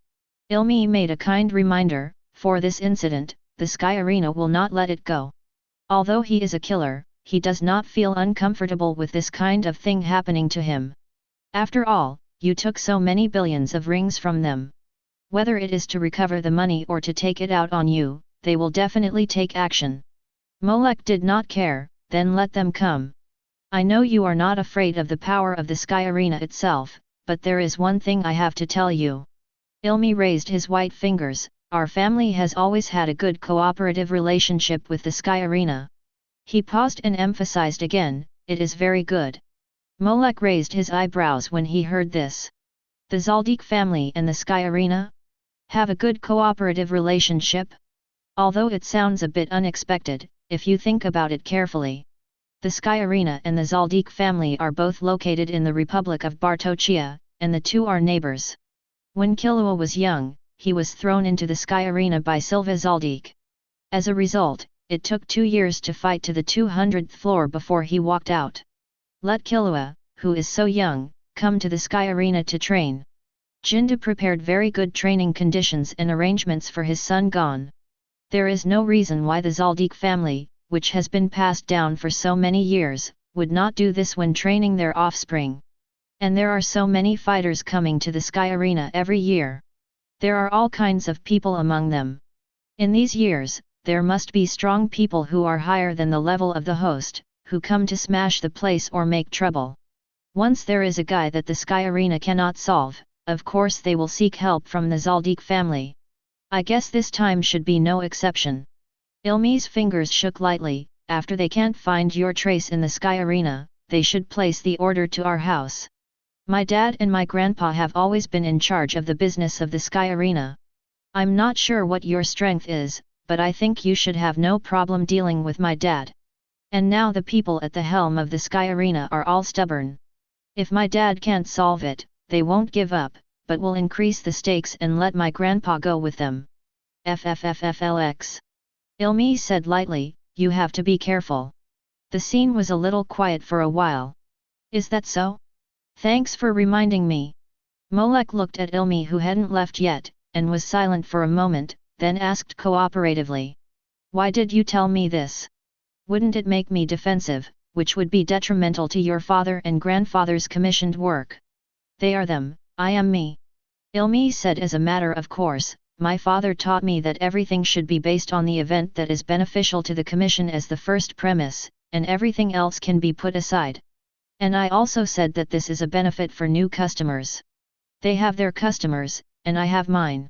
Ilmi made a kind reminder. For this incident, the Sky Arena will not let it go. Although he is a killer, he does not feel uncomfortable with this kind of thing happening to him. After all, you took so many billions of rings from them. Whether it is to recover the money or to take it out on you, they will definitely take action. Molek did not care, then let them come. I know you are not afraid of the power of the Sky Arena itself, but there is one thing I have to tell you. Ilmi raised his white fingers. Our family has always had a good cooperative relationship with the Sky Arena. He paused and emphasized again, it is very good. Molek raised his eyebrows when he heard this. The Zaldik family and the Sky Arena have a good cooperative relationship? Although it sounds a bit unexpected, if you think about it carefully. The Sky Arena and the Zaldik family are both located in the Republic of Bartochia, and the two are neighbors. When Killua was young, he was thrown into the Sky Arena by Silva Zaldik. As a result, it took 2 years to fight to the 200th floor before he walked out. Let Killua, who is so young, come to the Sky Arena to train. Jindu prepared very good training conditions and arrangements for his son Gon. There is no reason why the Zaldik family, which has been passed down for so many years, would not do this when training their offspring. And there are so many fighters coming to the Sky Arena every year. There are all kinds of people among them. In these years, there must be strong people who are higher than the level of the host, who come to smash the place or make trouble. Once there is a guy that the Sky Arena cannot solve, of course they will seek help from the Zaldik family. I guess this time should be no exception. Ilmi's fingers shook lightly. After they can't find your trace in the Sky Arena, they should place the order to our house. My dad and my grandpa have always been in charge of the business of the Sky Arena. I'm not sure what your strength is, but I think you should have no problem dealing with my dad. And now the people at the helm of the Sky Arena are all stubborn. If my dad can't solve it, they won't give up, but will increase the stakes and let my grandpa go with them. FFFFLX. Ilmi said lightly, you have to be careful. The scene was a little quiet for a while. Is that so? Thanks for reminding me. Molek looked at Ilmi who hadn't left yet, and was silent for a moment, then asked cooperatively. Why did you tell me this? Wouldn't it make me defensive, which would be detrimental to your father and grandfather's commissioned work. They are them, I am me. Ilmi said, as a matter of course, my father taught me that everything should be based on the event that is beneficial to the commission as the first premise, and everything else can be put aside. And I also said that this is a benefit for new customers. They have their customers, and I have mine.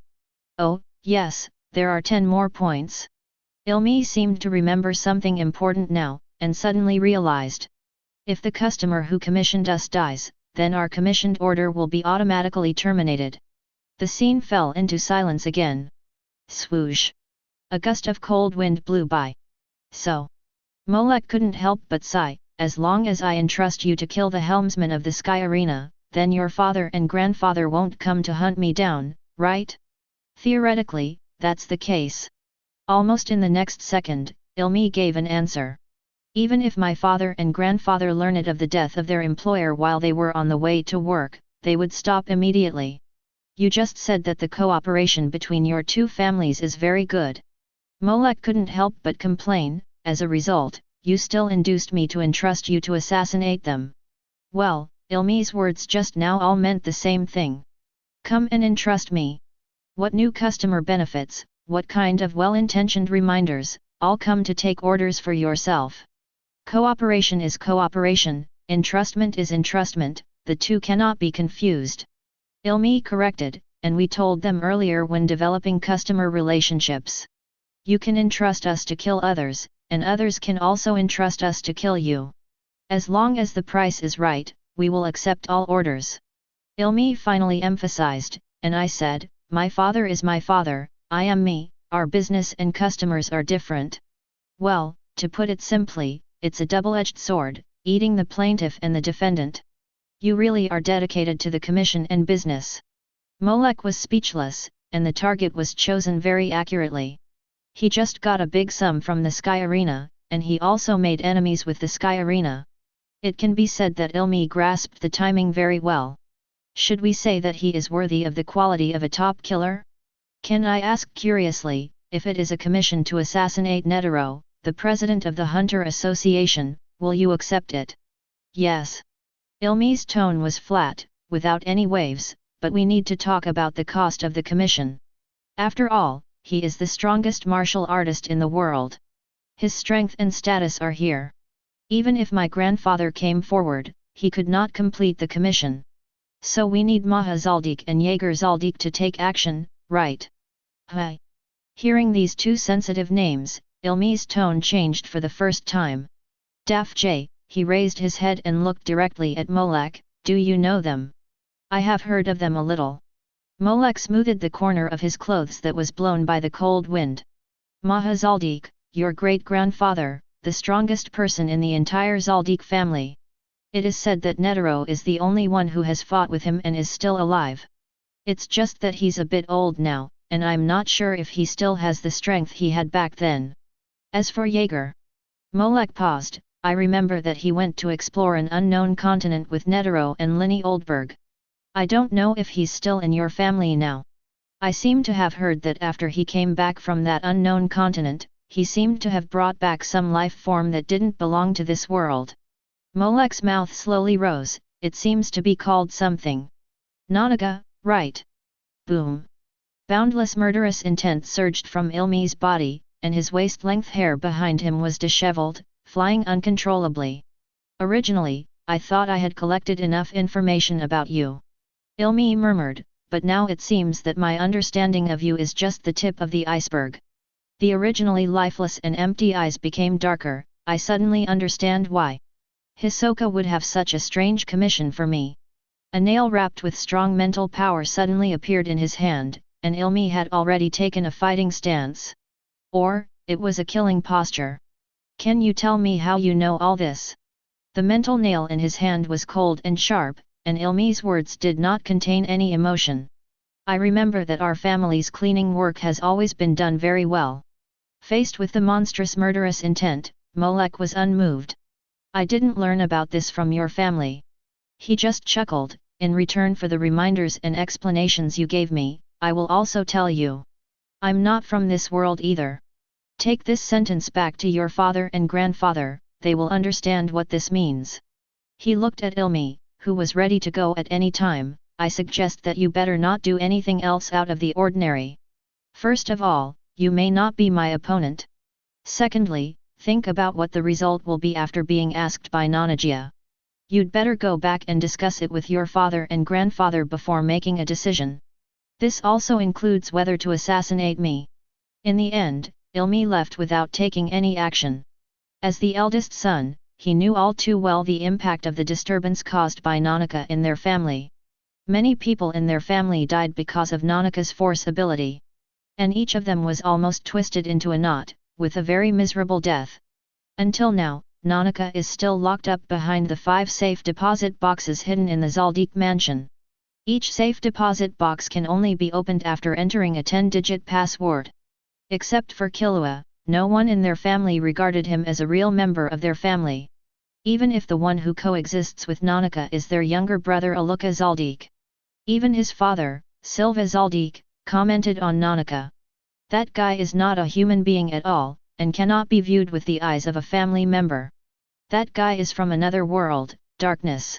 Oh, yes, there are 10 more points. Ilmi seemed to remember something important now, and suddenly realized. If the customer who commissioned us dies, then our commissioned order will be automatically terminated. The scene fell into silence again. Swoosh! A gust of cold wind blew by. So. Molek couldn't help but sigh, as long as I entrust you to kill the helmsman of the Sky Arena, then your father and grandfather won't come to hunt me down, right? Theoretically, that's the case. Almost in the next second, Ilmi gave an answer. Even if my father and grandfather learned of the death of their employer while they were on the way to work, they would stop immediately. You just said that the cooperation between your two families is very good. Molek couldn't help but complain, as a result, you still induced me to entrust you to assassinate them. Well, Ilmi's words just now all meant the same thing. Come and entrust me. What new customer benefits, what kind of well-intentioned reminders, all come to take orders for yourself. Cooperation is cooperation, entrustment is entrustment, the two cannot be confused. Ilmi corrected, and we told them earlier when developing customer relationships. You can entrust us to kill others, and others can also entrust us to kill you. As long as the price is right, we will accept all orders. Ilmi finally emphasized, and I said, my father is my father, I am me, our business and customers are different. Well, to put it simply, it's a double-edged sword, eating the plaintiff and the defendant. You really are dedicated to the commission and business. Molek was speechless, and the target was chosen very accurately. He just got a big sum from the Sky Arena, and he also made enemies with the Sky Arena. It can be said that Ilmi grasped the timing very well. Should we say that he is worthy of the quality of a top killer? Can I ask curiously, if it is a commission to assassinate Netero, the president of the Hunter Association, will you accept it? Yes. Ilmi's tone was flat, without any waves, but we need to talk about the cost of the commission. After all, he is the strongest martial artist in the world. His strength and status are here. Even if my grandfather came forward, he could not complete the commission. So we need Maha Zaldik and Jaeger Zaldik to take action, right? Hi. Hearing these two sensitive names, Ilmi's tone changed for the first time. Daf J, he raised his head and looked directly at Molek, do you know them? I have heard of them a little. Molek smoothed the corner of his clothes that was blown by the cold wind. Maha Zaldik, your great-grandfather, the strongest person in the entire Zaldik family. It is said that Netero is the only one who has fought with him and is still alive. It's just that he's a bit old now, and I'm not sure if he still has the strength he had back then. As for Jaeger. Molek paused, I remember that he went to explore an unknown continent with Netero and Linny Oldberg. I don't know if he's still in your family now. I seem to have heard that after he came back from that unknown continent, he seemed to have brought back some life form that didn't belong to this world. Molek's mouth slowly rose, it seems to be called something. Nanaga, right? Boom. Boundless murderous intent surged from Ilmi's body, and his waist-length hair behind him was disheveled, flying uncontrollably. Originally, I thought I had collected enough information about you. Ilmi murmured, but now it seems that my understanding of you is just the tip of the iceberg. The originally lifeless and empty eyes became darker, I suddenly understand why. Hisoka would have such a strange commission for me. A nail wrapped with strong mental power suddenly appeared in his hand, and Ilmi had already taken a fighting stance. Or, it was a killing posture. Can you tell me how you know all this? The mental nail in his hand was cold and sharp, and Ilmi's words did not contain any emotion. I remember that our family's cleaning work has always been done very well. Faced with the monstrous murderous intent, Molek was unmoved. I didn't learn about this from your family. He just chuckled, in return for the reminders and explanations you gave me, I will also tell you. I'm not from this world either. Take this sentence back to your father and grandfather, they will understand what this means. He looked at Ilmi, who was ready to go at any time. I suggest that you better not do anything else out of the ordinary. First of all, you may not be my opponent. Secondly, think about what the result will be after being asked by Nanagia. You'd better go back and discuss it with your father and grandfather before making a decision. This also includes whether to assassinate me. In the end, Ilmi left without taking any action. As the eldest son, he knew all too well the impact of the disturbance caused by Nanaka in their family. Many people in their family died because of Nanaka's force ability. And each of them was almost twisted into a knot, with a very miserable death. Until now, Nanaka is still locked up behind the 5 safe deposit boxes hidden in the Zaldik mansion. Each safe deposit box can only be opened after entering a 10-digit password. Except for Killua, no one in their family regarded him as a real member of their family. Even if the one who coexists with Nanaka is their younger brother Aluka Zaldik. Even his father, Silva Zaldik, commented on Nanaka. That guy is not a human being at all, and cannot be viewed with the eyes of a family member. That guy is from another world, darkness.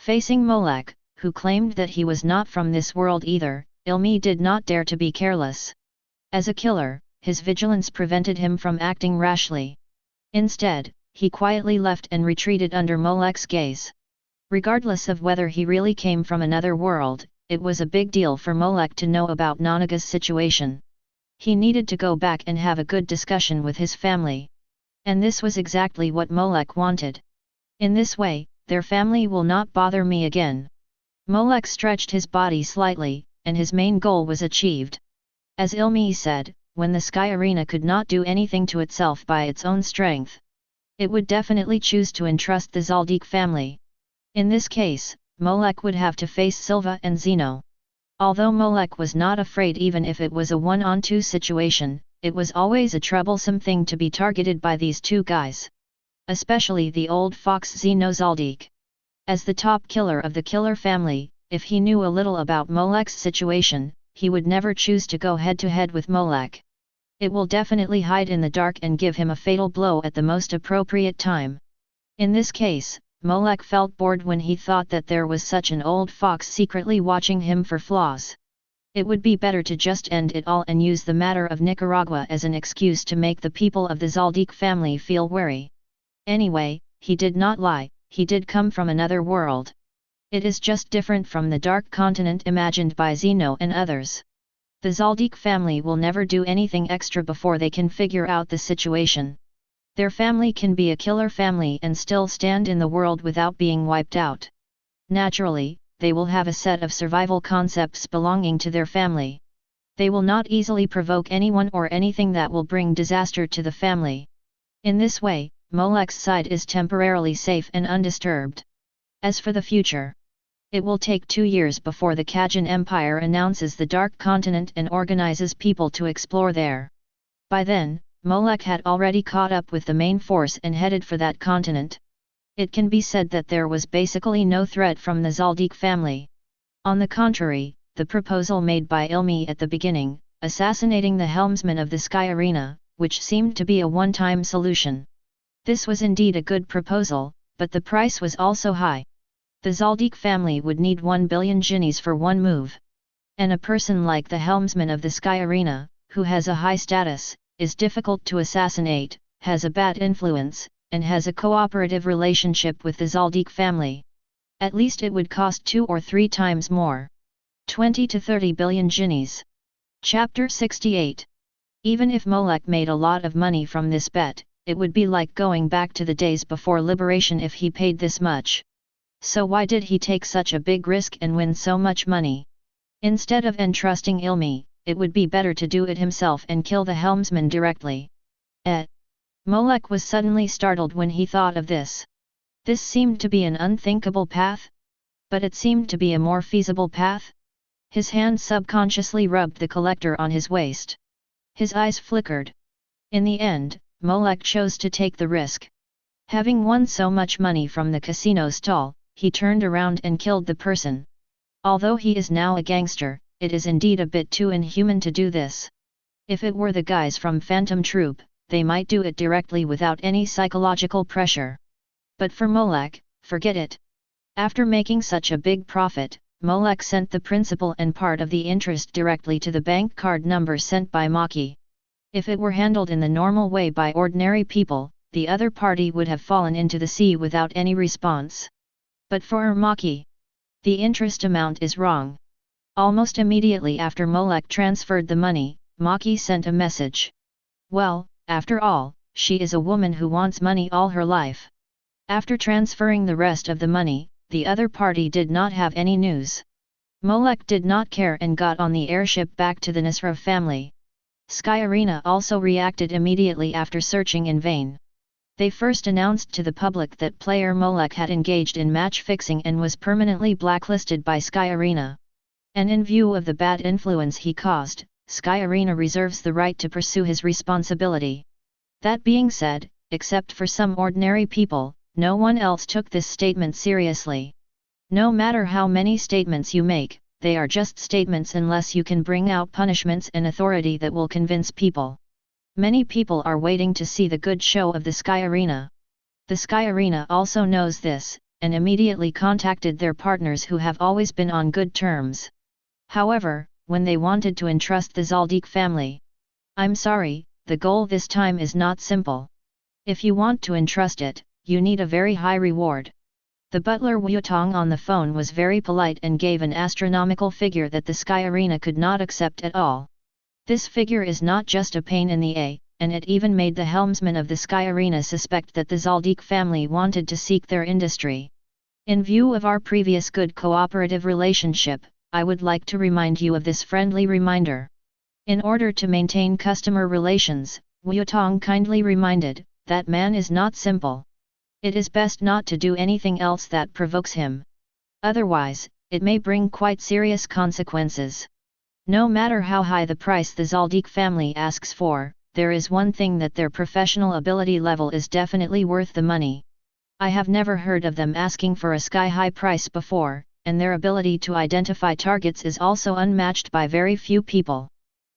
Facing Molek, who claimed that he was not from this world either, Ilmi did not dare to be careless. As a killer, his vigilance prevented him from acting rashly. Instead, he quietly left and retreated under Molek's gaze. Regardless of whether he really came from another world, it was a big deal for Molek to know about Nanaga's situation. He needed to go back and have a good discussion with his family. And this was exactly what Molek wanted. In this way, their family will not bother me again. Molek stretched his body slightly, and his main goal was achieved. As Ilmi said, when the Sky Arena could not do anything to itself by its own strength, it would definitely choose to entrust the Zaldik family. In this case, Molek would have to face Silva and Zeno. Although Molek was not afraid even if it was a 1-on-2 situation, it was always a troublesome thing to be targeted by these two guys. Especially the old fox Zeno Zaldik. As the top killer of the killer family, if he knew a little about Molek's situation, he would never choose to go head-to-head with Molek. It will definitely hide in the dark and give him a fatal blow at the most appropriate time. In this case, Molek felt bored when he thought that there was such an old fox secretly watching him for flaws. It would be better to just end it all and use the matter of Nicaragua as an excuse to make the people of the Zaldik family feel wary. Anyway, he did not lie, he did come from another world. It is just different from the dark continent imagined by Zeno and others. The Zaldik family will never do anything extra before they can figure out the situation. Their family can be a killer family and still stand in the world without being wiped out. Naturally, they will have a set of survival concepts belonging to their family. They will not easily provoke anyone or anything that will bring disaster to the family. In this way, Molek's side is temporarily safe and undisturbed. As for the future, it will take 2 years before the Kajin Empire announces the Dark Continent and organizes people to explore there. By then, Molek had already caught up with the main force and headed for that continent. It can be said that there was basically no threat from the Zaldik family. On the contrary, the proposal made by Ilmi at the beginning, assassinating the helmsman of the Sky Arena, which seemed to be a one-time solution. This was indeed a good proposal, but the price was also high. The Zaldik family would need 1 billion guineas for one move. And a person like the helmsman of the Sky Arena, who has a high status, is difficult to assassinate, has a bad influence, and has a cooperative relationship with the Zaldik family. At least it would cost 2 or 3 times more. 20 to 30 billion guineas. Chapter 68. Even if Molek made a lot of money from this bet, it would be like going back to the days before liberation if he paid this much. So why did he take such a big risk and win so much money? Instead of entrusting Ilmi, it would be better to do it himself and kill the helmsman directly. Molek was suddenly startled when he thought of this. This seemed to be an unthinkable path. But it seemed to be a more feasible path. His hand subconsciously rubbed the collector on his waist. His eyes flickered. In the end, Molek chose to take the risk. Having won so much money from the casino stall, he turned around and killed the person. Although he is now a gangster, it is indeed a bit too inhuman to do this. If it were the guys from Phantom Troop, they might do it directly without any psychological pressure. But for Molech, forget it. After making such a big profit, Molech sent the principal and part of the interest directly to the bank card number sent by Maki. If it were handled in the normal way by ordinary people, the other party would have fallen into the sea without any response. But for Maki, the interest amount is wrong. Almost immediately after Molech transferred the money, Maki sent a message. Well, after all, she is a woman who wants money all her life. After transferring the rest of the money, the other party did not have any news. Molech did not care and got on the airship back to the Netero family. Sky Arena also reacted immediately after searching in vain. They first announced to the public that player Molech had engaged in match fixing and was permanently blacklisted by Sky Arena. And in view of the bad influence he caused, Sky Arena reserves the right to pursue his responsibility. That being said, except for some ordinary people, no one else took this statement seriously. No matter how many statements you make, they are just statements unless you can bring out punishments and authority that will convince people. Many people are waiting to see the good show of the Sky Arena. The Sky Arena also knows this, and immediately contacted their partners who have always been on good terms. However, when they wanted to entrust the Zaldik family, I'm sorry, the goal this time is not simple. If you want to entrust it, you need a very high reward. The butler Wutong on the phone was very polite and gave an astronomical figure that the Sky Arena could not accept at all. This figure is not just a pain in the a, and it even made the helmsman of the Sky Arena suspect that the Zaldik family wanted to seek their industry. In view of our previous good cooperative relationship, I would like to remind you of this friendly reminder. In order to maintain customer relations, Wutong kindly reminded, that man is not simple. It is best not to do anything else that provokes him. Otherwise, it may bring quite serious consequences. No matter how high the price the Zaldik family asks for, there is one thing that their professional ability level is definitely worth the money. I have never heard of them asking for a sky-high price before, and their ability to identify targets is also unmatched by very few people.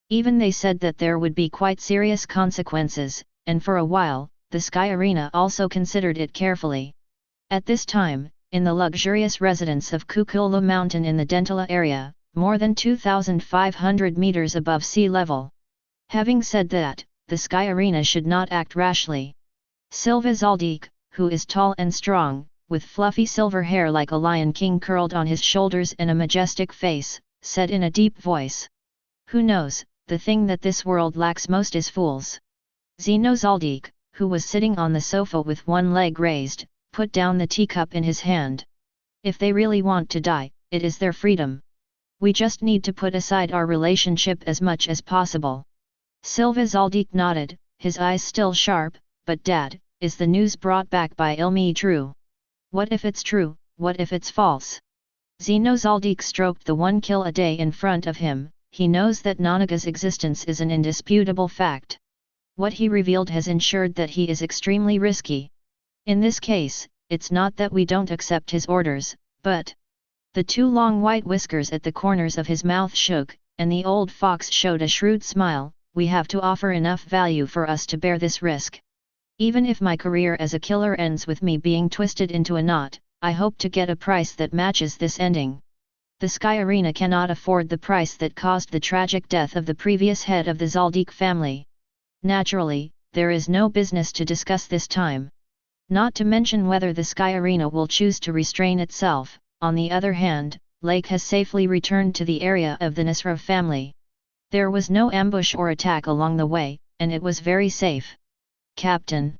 Even they said that there would be quite serious consequences, and for a while, the Sky Arena also considered it carefully. At this time, in the luxurious residence of Kukula Mountain in the Dentala area, more than 2,500 meters above sea level. Having said that, the Sky Arena should not act rashly. Silva Zaldik, who is tall and strong, with fluffy silver hair like a lion king curled on his shoulders and a majestic face, said in a deep voice. Who knows, the thing that this world lacks most is fools. Zeno Zaldik, who was sitting on the sofa with one leg raised, put down the teacup in his hand. If they really want to die, it is their freedom. We just need to put aside our relationship as much as possible. Silva Zaldik nodded, his eyes still sharp, but Dad, is the news brought back by Ilmi true? What if it's true, what if it's false? Zeno Zaldik stroked the 1 kill a day in front of him, he knows that Nanaga's existence is an indisputable fact. What he revealed has ensured that he is extremely risky. In this case, it's not that we don't accept his orders, but... The 2 long white whiskers at the corners of his mouth shook, and the old fox showed a shrewd smile. We have to offer enough value for us to bear this risk. Even if my career as a killer ends with me being twisted into a knot, I hope to get a price that matches this ending. The Sky Arena cannot afford the price that caused the tragic death of the previous head of the Zaldik family. Naturally, there is no business to discuss this time. Not to mention whether the Sky Arena will choose to restrain itself. On the other hand, Lake has safely returned to the area of the Netero family. There was no ambush or attack along the way, and it was very safe. Captain.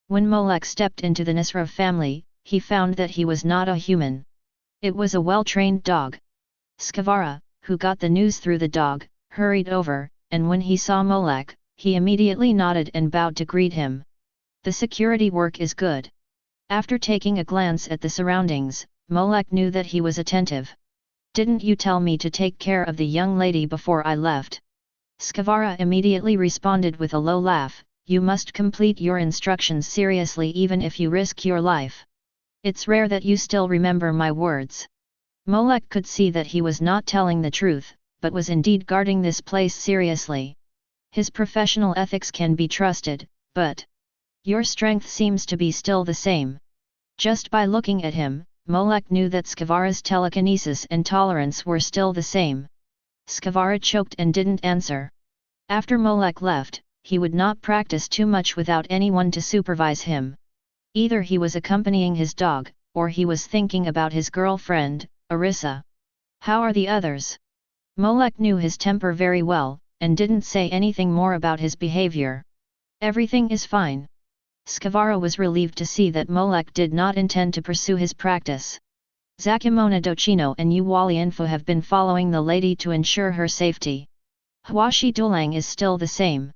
When Molek stepped into the Netero family, he found that he was not a human. It was a well-trained dog. Skavara, who got the news through the dog, hurried over, and when he saw Molek, he immediately nodded and bowed to greet him. The security work is good. After taking a glance at the surroundings, Molek knew that he was attentive. Didn't you tell me to take care of the young lady before I left? Skavara immediately responded with a low laugh, you must complete your instructions seriously even if you risk your life. It's rare that you still remember my words. Molek could see that he was not telling the truth, but was indeed guarding this place seriously. His professional ethics can be trusted, but your strength seems to be still the same. Just by looking at him, Molek knew that Skavara's telekinesis and tolerance were still the same. Skavara choked and didn't answer. After Molek left, he would not practice too much without anyone to supervise him. Either he was accompanying his dog, or he was thinking about his girlfriend, Arissa. How are the others? Molek knew his temper very well, and didn't say anything more about his behavior. Everything is fine. Skavara was relieved to see that Molek did not intend to pursue his practice. Zakimona Docino and Uwali Info have been following the lady to ensure her safety. Hwashi Dulang is still the same.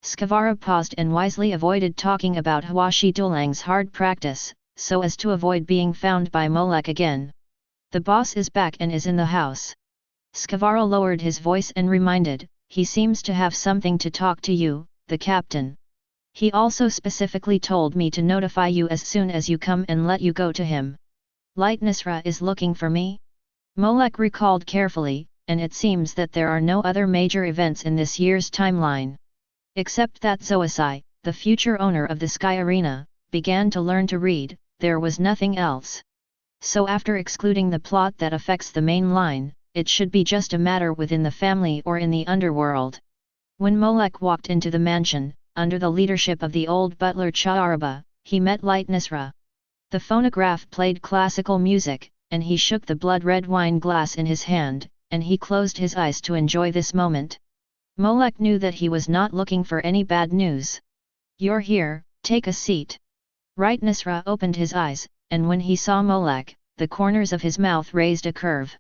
Skavara paused and wisely avoided talking about Hwashi Dulang's hard practice, so as to avoid being found by Molek again. The boss is back and is in the house. Skavara lowered his voice and reminded, he seems to have something to talk to you, the captain. He also specifically told me to notify you as soon as you come and let you go to him. Lightnessra is looking for me? Molek recalled carefully, and it seems that there are no other major events in this year's timeline. Except that Zoisai, the future owner of the Sky Arena, began to learn to read, there was nothing else. So after excluding the plot that affects the main line, it should be just a matter within the family or in the underworld. When Molek walked into the mansion, under the leadership of the old butler Chaaraba, he met Lightnessra. The phonograph played classical music, and he shook the blood-red wine glass in his hand, and he closed his eyes to enjoy this moment. Molek knew that he was not looking for any bad news. You're here, take a seat. Lightnessra opened his eyes, and when he saw Molek, the corners of his mouth raised a curve.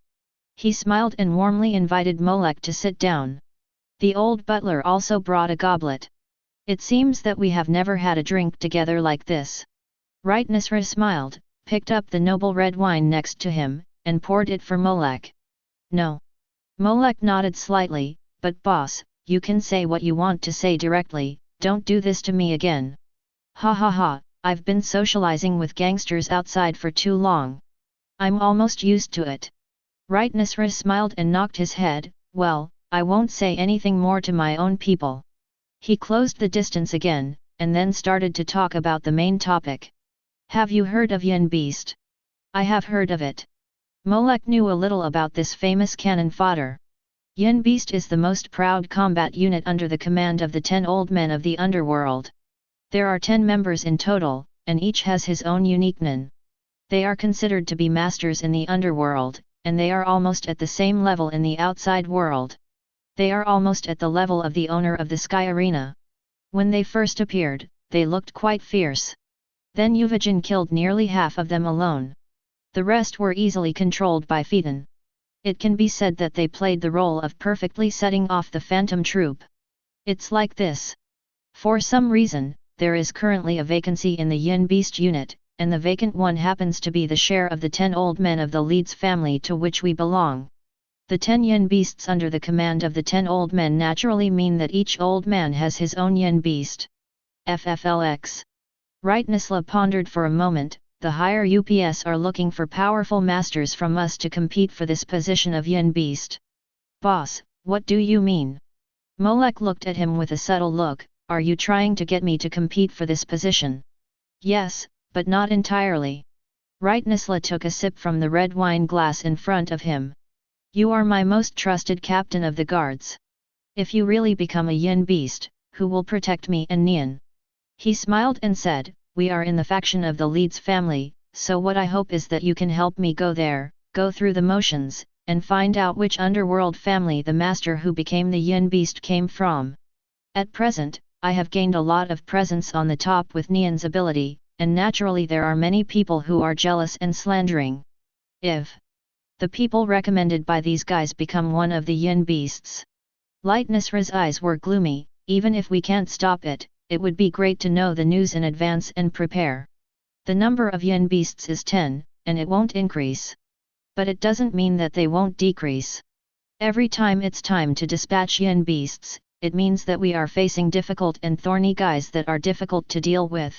He smiled and warmly invited Molek to sit down. The old butler also brought a goblet. It seems that we have never had a drink together like this. Lightnessra smiled, picked up the noble red wine next to him, and poured it for Molek. No. Molek nodded slightly, but boss, you can say what you want to say directly, don't do this to me again. Ha ha ha, I've been socializing with gangsters outside for too long. I'm almost used to it. Lightnessra smiled and knocked his head, well, I won't say anything more to my own people. He closed the distance again, and then started to talk about the main topic. Have you heard of Yin Beast? I have heard of it. Molek knew a little about this famous cannon fodder. Yin Beast is the most proud combat unit under the command of the 10 old men of the underworld. There are 10 members in total, and each has his own unique nin. They are considered to be masters in the underworld, and they are almost at the same level in the outside world. They are almost at the level of the owner of the Sky Arena. When they first appeared, they looked quite fierce. Then Uvajin killed nearly half of them alone. The rest were easily controlled by Phaeton. It can be said that they played the role of perfectly setting off the Phantom Troop. It's like this. For some reason, there is currently a vacancy in the Yin Beast unit, and the vacant one happens to be the share of the 10 old men of the Leeds family to which we belong. The 10 Yin Beasts under the command of the 10 old men naturally mean that each old man has his own Yin Beast. FFLX. Lightnessra pondered for a moment, the higher UPS are looking for powerful masters from us to compete for this position of Yin Beast. Boss, what do you mean? Molek looked at him with a subtle look, are you trying to get me to compete for this position? Yes, but not entirely. Lightnessra took a sip from the red wine glass in front of him. You are my most trusted captain of the guards. If you really become a Yin Beast, who will protect me and Nian? He smiled and said, we are in the faction of the Leeds family, so what I hope is that you can help me go there, go through the motions, and find out which underworld family the master who became the Yin Beast came from. At present, I have gained a lot of presence on the top with Nian's ability, and naturally there are many people who are jealous and slandering. If the people recommended by these guys become one of the Yin Beasts. Lightnessra's eyes were gloomy, even if we can't stop it, it would be great to know the news in advance and prepare. The number of Yin Beasts is 10, and it won't increase. But it doesn't mean that they won't decrease. Every time it's time to dispatch Yin Beasts, it means that we are facing difficult and thorny guys that are difficult to deal with.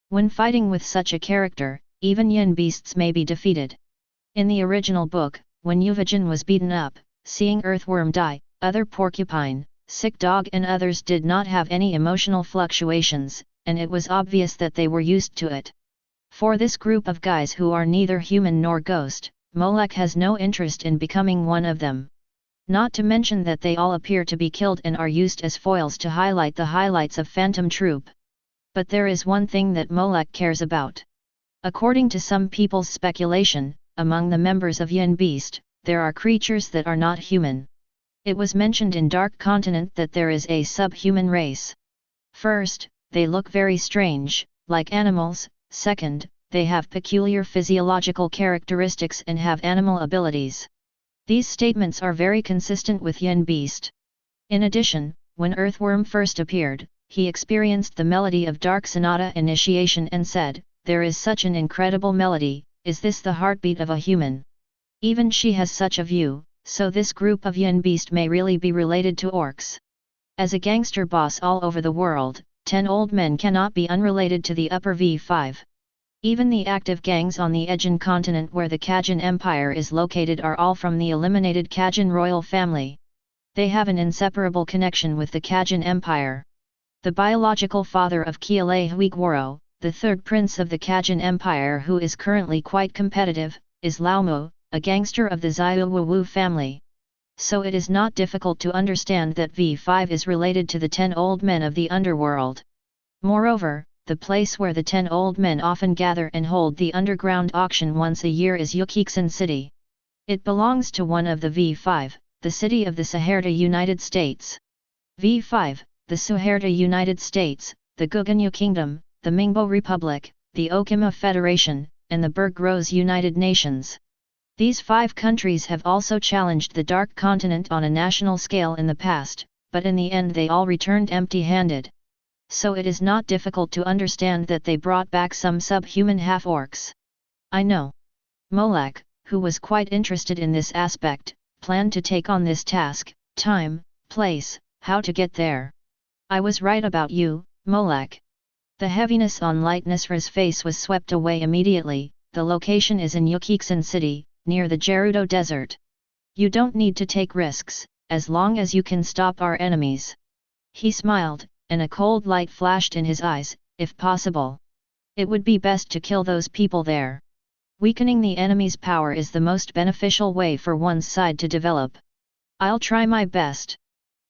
When fighting with such a character, even Yin Beasts may be defeated. In the original book, when Uvajin was beaten up, seeing Earthworm die, other porcupine, Sick Dog and others did not have any emotional fluctuations, and it was obvious that they were used to it. For this group of guys who are neither human nor ghost, Molech has no interest in becoming one of them. Not to mention that they all appear to be killed and are used as foils to highlight the highlights of Phantom Troop. But there is one thing that Molech cares about. According to some people's speculation, among the members of Yin Beast, there are creatures that are not human. It was mentioned in Dark Continent that there is a subhuman race. First, they look very strange, like animals. Second, they have peculiar physiological characteristics and have animal abilities. These statements are very consistent with Yin Beast. In addition, when Earthworm first appeared, he experienced the melody of Dark Sonata Initiation and said, "There is such an incredible melody, is this the heartbeat of a human?" Even she has such a view, so this group of Yin Beast may really be related to orcs. As a gangster boss all over the world, 10 old men cannot be unrelated to the upper V5. Even the active gangs on the Aegean continent where the Khajan Empire is located are all from the eliminated Khajan royal family. They have an inseparable connection with the Khajan Empire. The biological father of Kiale Huigwaro, the third prince of the Khajan Empire who is currently quite competitive, is Laomo, a gangster of the Xiaowu family. So it is not difficult to understand that V5 is related to the 10 old men of the underworld. Moreover, the place where the 10 old men often gather and hold the underground auction once a year is Yukiksan City. It belongs to one of the V5, the city of the Suharta United States. V5, the Suharta United States, the Guganyu Kingdom, the Mingbo Republic, the Okima Federation, and the Bergrose United Nations. These 5 countries have also challenged the Dark Continent on a national scale in the past, but in the end they all returned empty-handed. So it is not difficult to understand that they brought back some subhuman half-orcs. I know. Molech, who was quite interested in this aspect, planned to take on this task, time, place, how to get there. I was right about you, Molech. The heaviness on Lightnessra's face was swept away immediately. The location is in Yukiksan City, near the Gerudo Desert. You don't need to take risks, as long as you can stop our enemies. He smiled, and a cold light flashed in his eyes. If possible, it would be best to kill those people there. Weakening the enemy's power is the most beneficial way for one's side to develop. I'll try my best.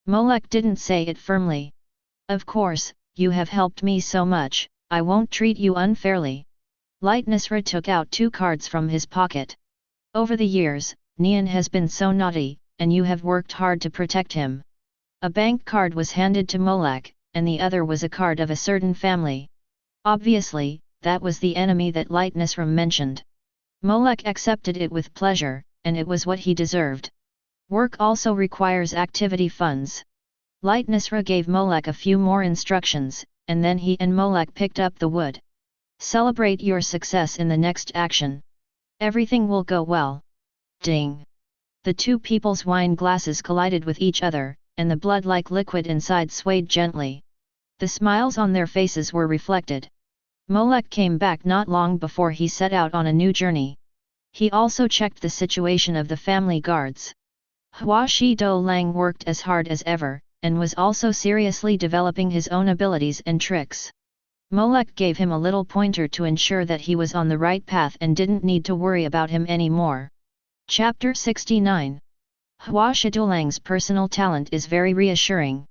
Molech didn't say it firmly. Of course, you have helped me so much, I won't treat you unfairly. Lightnessra took out 2 cards from his pocket. Over the years, Nian has been so naughty, and you have worked hard to protect him. A bank card was handed to Molech, and the other was a card of a certain family. Obviously, that was the enemy that Lightnessra mentioned. Molech accepted it with pleasure, and it was what he deserved. Work also requires activity funds. Lightnessra gave Molech a few more instructions, and then he and Molech picked up the wood. Celebrate your success in the next action. Everything will go well. Ding! The 2 people's wine glasses collided with each other, and the blood-like liquid inside swayed gently. The smiles on their faces were reflected. Molech came back not long before he set out on a new journey. He also checked the situation of the family guards. Hua Shi Do Lang worked as hard as ever, and was also seriously developing his own abilities and tricks. Molech gave him a little pointer to ensure that he was on the right path and didn't need to worry about him anymore. Chapter 69. Hua Shidulang's personal talent is very reassuring.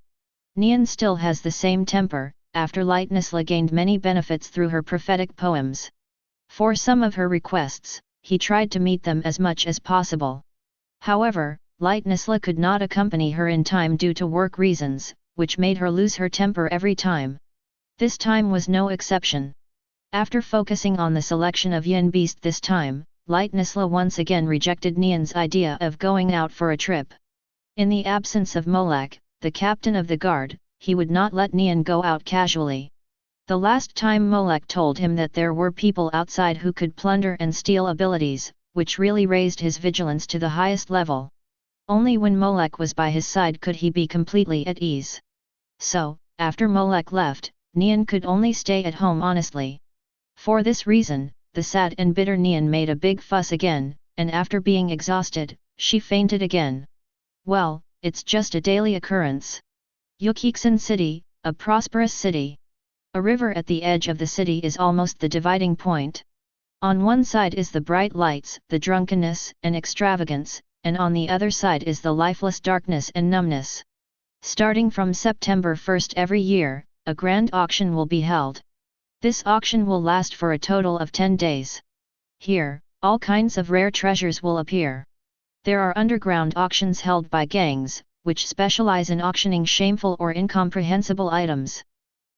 Nian still has the same temper, after Lightnessla gained many benefits through her prophetic poems. For some of her requests, he tried to meet them as much as possible. However, Lightnessla could not accompany her in time due to work reasons, which made her lose her temper every time. This time was no exception. After focusing on the selection of Yin Beast this time, Lightnessla once again rejected Nian's idea of going out for a trip. In the absence of Molech, the captain of the guard, he would not let Nian go out casually. The last time Molech told him that there were people outside who could plunder and steal abilities, which really raised his vigilance to the highest level. Only when Molech was by his side could he be completely at ease. So, after Molech left, Nian could only stay at home honestly. For this reason, the sad and bitter Nian made a big fuss again, and after being exhausted, she fainted again. Well, it's just a daily occurrence. Yorknew City, a prosperous city. A river at the edge of the city is almost the dividing point. On one side is the bright lights, the drunkenness and extravagance, and on the other side is the lifeless darkness and numbness. Starting from September 1st every year, a grand auction will be held. This auction will last for a total of 10 days. Here, all kinds of rare treasures will appear. There are underground auctions held by gangs, which specialize in auctioning shameful or incomprehensible items.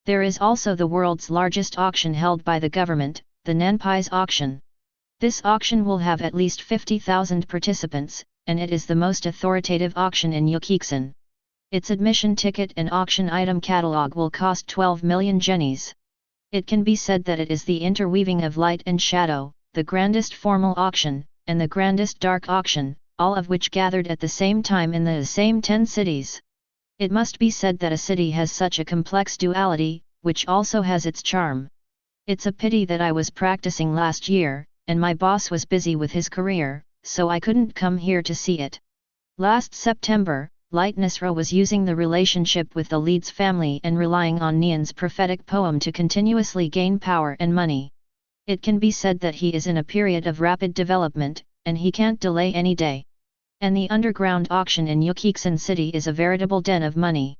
There is also the world's largest auction held by the government, the Nanpai's auction. This auction will have at least 50,000 participants, and it is the most authoritative auction in Yorknew. Its admission ticket and auction item catalogue will cost 12 million jennies. It can be said that it is the interweaving of light and shadow, the grandest formal auction, and the grandest dark auction, all of which gathered at the same time in the same 10 cities. It must be said that a city has such a complex duality, which also has its charm. It's a pity that I was practicing last year, and my boss was busy with his career, so I couldn't come here to see it. Last September, Netero was using the relationship with the Leeds family and relying on Nian's prophetic poem to continuously gain power and money. It can be said that he is in a period of rapid development, and he can't delay any day. And the underground auction in Yorknew City is a veritable den of money.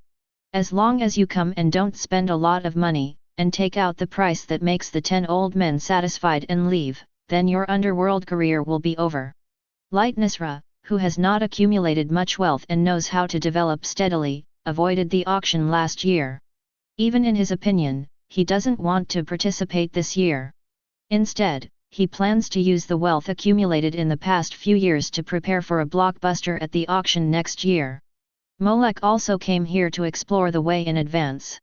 As long as you come and don't spend a lot of money, and take out the price that makes the 10 old men satisfied and leave, then your underworld career will be over. Netero, who has not accumulated much wealth and knows how to develop steadily, avoided the auction last year. Even in his opinion, he doesn't want to participate this year. Instead, he plans to use the wealth accumulated in the past few years to prepare for a blockbuster at the auction next year. Molek also came here to explore the way in advance.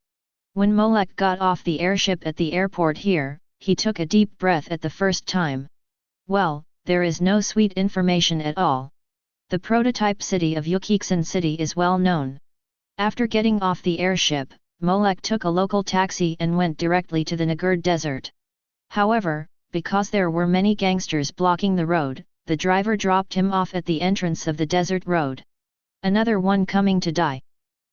When Molek got off the airship at the airport here, he took a deep breath at the first time. Well, there is no sweet information at all. The prototype city of Yorknew City is well known. After getting off the airship, Molek took a local taxi and went directly to the Nostrade desert. However, because there were many gangsters blocking the road, the driver dropped him off at the entrance of the desert road. Another one coming to die.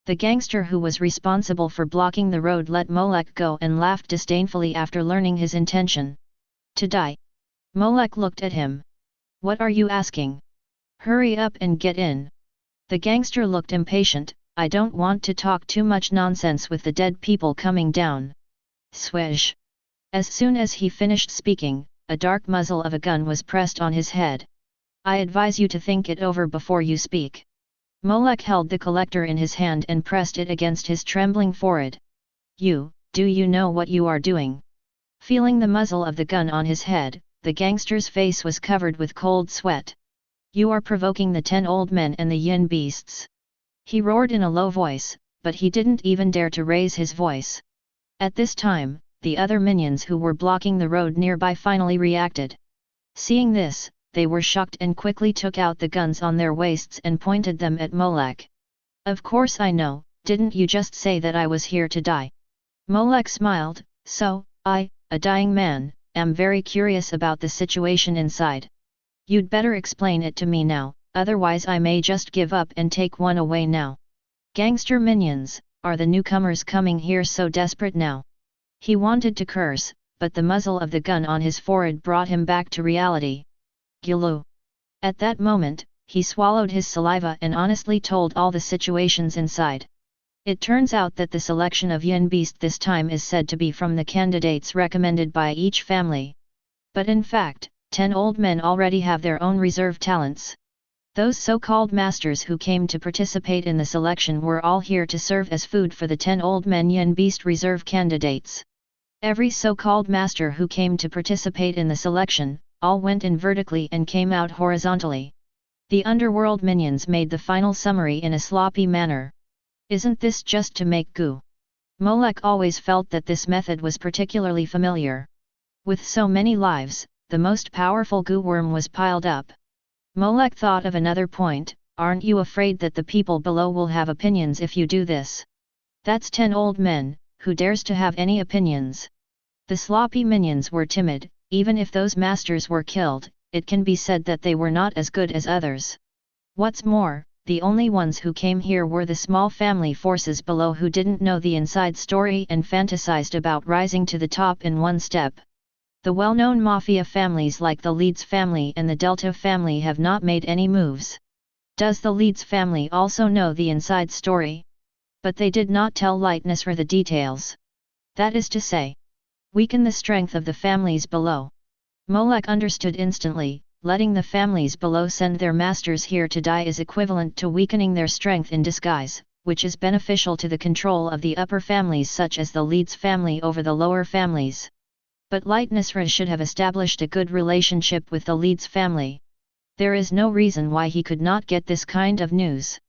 The gangster who was responsible for blocking the road let Molek go and laughed disdainfully after learning his intention. To die? Molek looked at him. What are you asking? Hurry up and get in. The gangster looked impatient. I don't want to talk too much nonsense with the dead people coming down. Swish. As soon as he finished speaking, a dark muzzle of a gun was pressed on his head. I advise you to think it over before you speak. Molek held the collector in his hand and pressed it against his trembling forehead. Do you know what you are doing? Feeling the muzzle of the gun on his head, the gangster's face was covered with cold sweat. You are provoking the 10 old men and the yin beasts. He roared in a low voice, but he didn't even dare to raise his voice. At this time, the other minions who were blocking the road nearby finally reacted. Seeing this, they were shocked and quickly took out the guns on their waists and pointed them at Molek. Of course I know, didn't you just say that I was here to die? Molek smiled, so, I, a dying man, am very curious about the situation inside. You'd better explain it to me now, otherwise I may just give up and take one away now. Gangster minions, are the newcomers coming here so desperate now? He wanted to curse, but the muzzle of the gun on his forehead brought him back to reality. Gilu. At that moment, he swallowed his saliva and honestly told all the situations inside. It turns out that the selection of Yin Beast this time is said to be from the candidates recommended by each family. But in fact, 10 old men already have their own reserve talents. Those so-called masters who came to participate in the selection were all here to serve as food for the 10 old men Yin Beast reserve candidates. Every so-called master who came to participate in the selection, all went in vertically and came out horizontally. The underworld minions made the final summary in a sloppy manner. Isn't this just to make goo? Molek always felt that this method was particularly familiar. With so many lives, the most powerful goo worm was piled up. Molek thought of another point, aren't you afraid that the people below will have opinions if you do this? That's 10 old men, who dares to have any opinions? The sloppy minions were timid. Even if those masters were killed, it can be said that they were not as good as others. What's more, the only ones who came here were the small family forces below who didn't know the inside story and fantasized about rising to the top in one step. The well-known Mafia families like the Leeds family and the Delta family have not made any moves. Does the Leeds family also know the inside story? But they did not tell Lightnessra the details. That is to say, weaken the strength of the families below. Molek understood instantly. Letting the families below send their masters here to die is equivalent to weakening their strength in disguise, which is beneficial to the control of the upper families such as the Leeds family over the lower families. But Lightnessra should have established a good relationship with the Leeds family. There is no reason why he could not get this kind of news.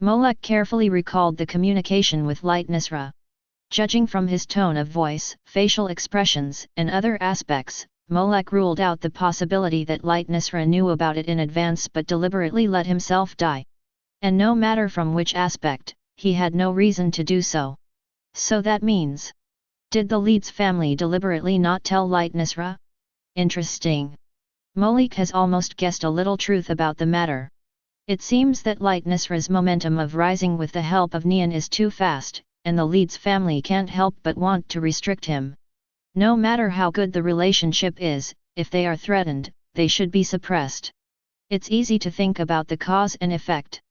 Molek carefully recalled the communication with Lightnessra. Judging from his tone of voice, facial expressions, and other aspects, Molek ruled out the possibility that Lightnessra knew about it in advance but deliberately let himself die. And no matter from which aspect, he had no reason to do so. So that means, did the Leeds family deliberately not tell Lightnessra? Interesting. Molek has almost guessed a little truth about the matter. It seems that Lightnessra's momentum of rising with the help of Neon is too fast, and the Leeds family can't help but want to restrict him. No matter how good the relationship is, if they are threatened, they should be suppressed. It's easy to think about the cause and effect.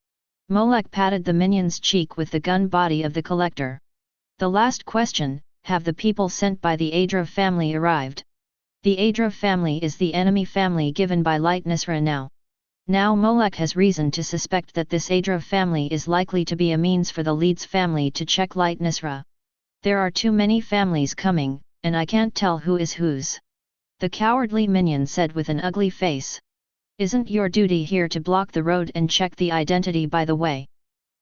Molek patted the minion's cheek with the gun body of the collector. The last question, have the people sent by the Adra family arrived? The Adra family is the enemy family given by Lightnessra now. Now Molek has reason to suspect that this Adra family is likely to be a means for the Leeds family to check Lightnessra. There are too many families coming, and I can't tell who is whose. The cowardly minion said with an ugly face. Isn't your duty here to block the road and check the identity by the way?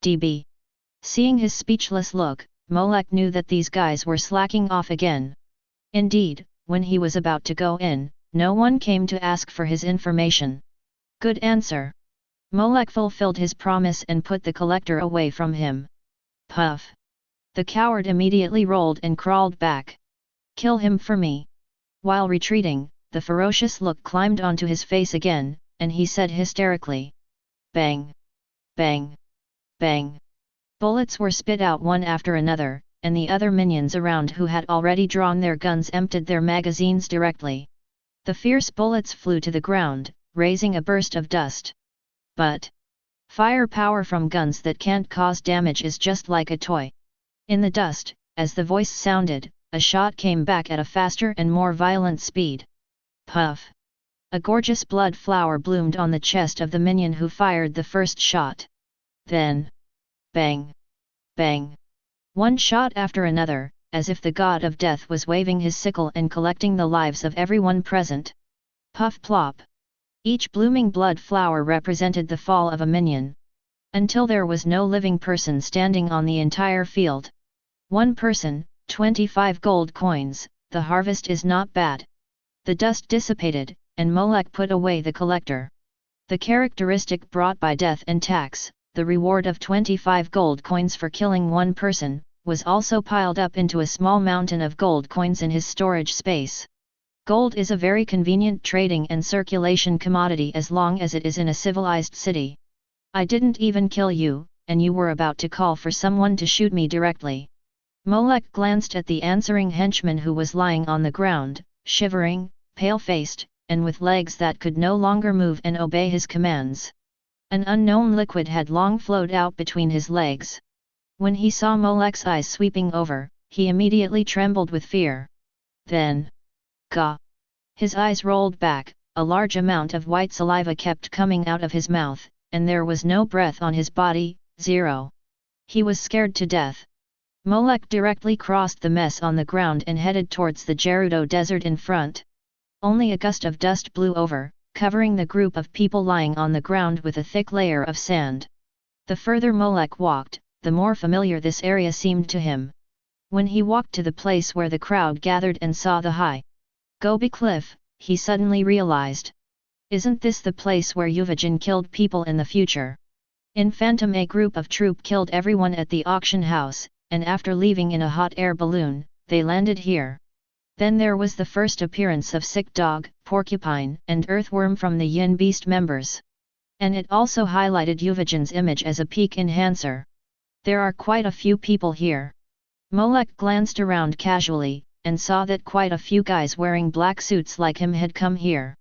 DB. Seeing his speechless look, Molek knew that these guys were slacking off again. Indeed, when he was about to go in, no one came to ask for his information. Good answer. Molek fulfilled his promise and put the collector away from him. Puff. The coward immediately rolled and crawled back. Kill him for me. While retreating, the ferocious look climbed onto his face again, and he said hysterically. Bang! Bang! Bang! Bullets were spit out one after another, and the other minions around who had already drawn their guns emptied their magazines directly. The fierce bullets flew to the ground, raising a burst of dust. But firepower from guns that can't cause damage is just like a toy. In the dust, as the voice sounded, a shot came back at a faster and more violent speed. Puff! A gorgeous blood flower bloomed on the chest of the minion who fired the first shot. Then, bang! Bang! One shot after another, as if the god of death was waving his sickle and collecting the lives of everyone present. Puff plop! Each blooming blood flower represented the fall of a minion. Until there was no living person standing on the entire field. One person, 25 gold coins, the harvest is not bad. The dust dissipated, and Molek put away the collector. The characteristic brought by death and tax, the reward of 25 gold coins for killing one person, was also piled up into a small mountain of gold coins in his storage space. Gold is a very convenient trading and circulation commodity as long as it is in a civilized city. I didn't even kill you, and you were about to call for someone to shoot me directly. Molek glanced at the answering henchman who was lying on the ground, shivering, pale-faced, and with legs that could no longer move and obey his commands. An unknown liquid had long flowed out between his legs. When he saw Molek's eyes sweeping over, he immediately trembled with fear. Then, gah! His eyes rolled back, a large amount of white saliva kept coming out of his mouth, and there was no breath on his body, zero. He was scared to death. Molek directly crossed the mess on the ground and headed towards the Gerudo desert in front. Only a gust of dust blew over, covering the group of people lying on the ground with a thick layer of sand. The further Molek walked, the more familiar this area seemed to him. When he walked to the place where the crowd gathered and saw the high Gobi cliff, he suddenly realized. Isn't this the place where Yuvajin killed people in the future? In Phantom a group of troop killed everyone at the auction house, and after leaving in a hot air balloon, they landed here. Then there was the first appearance of Sick Dog, Porcupine, and Earthworm from the Yin Beast members. And it also highlighted Yuvajan's image as a peak enhancer. There are quite a few people here. Molek glanced around casually, and saw that quite a few guys wearing black suits like him had come here.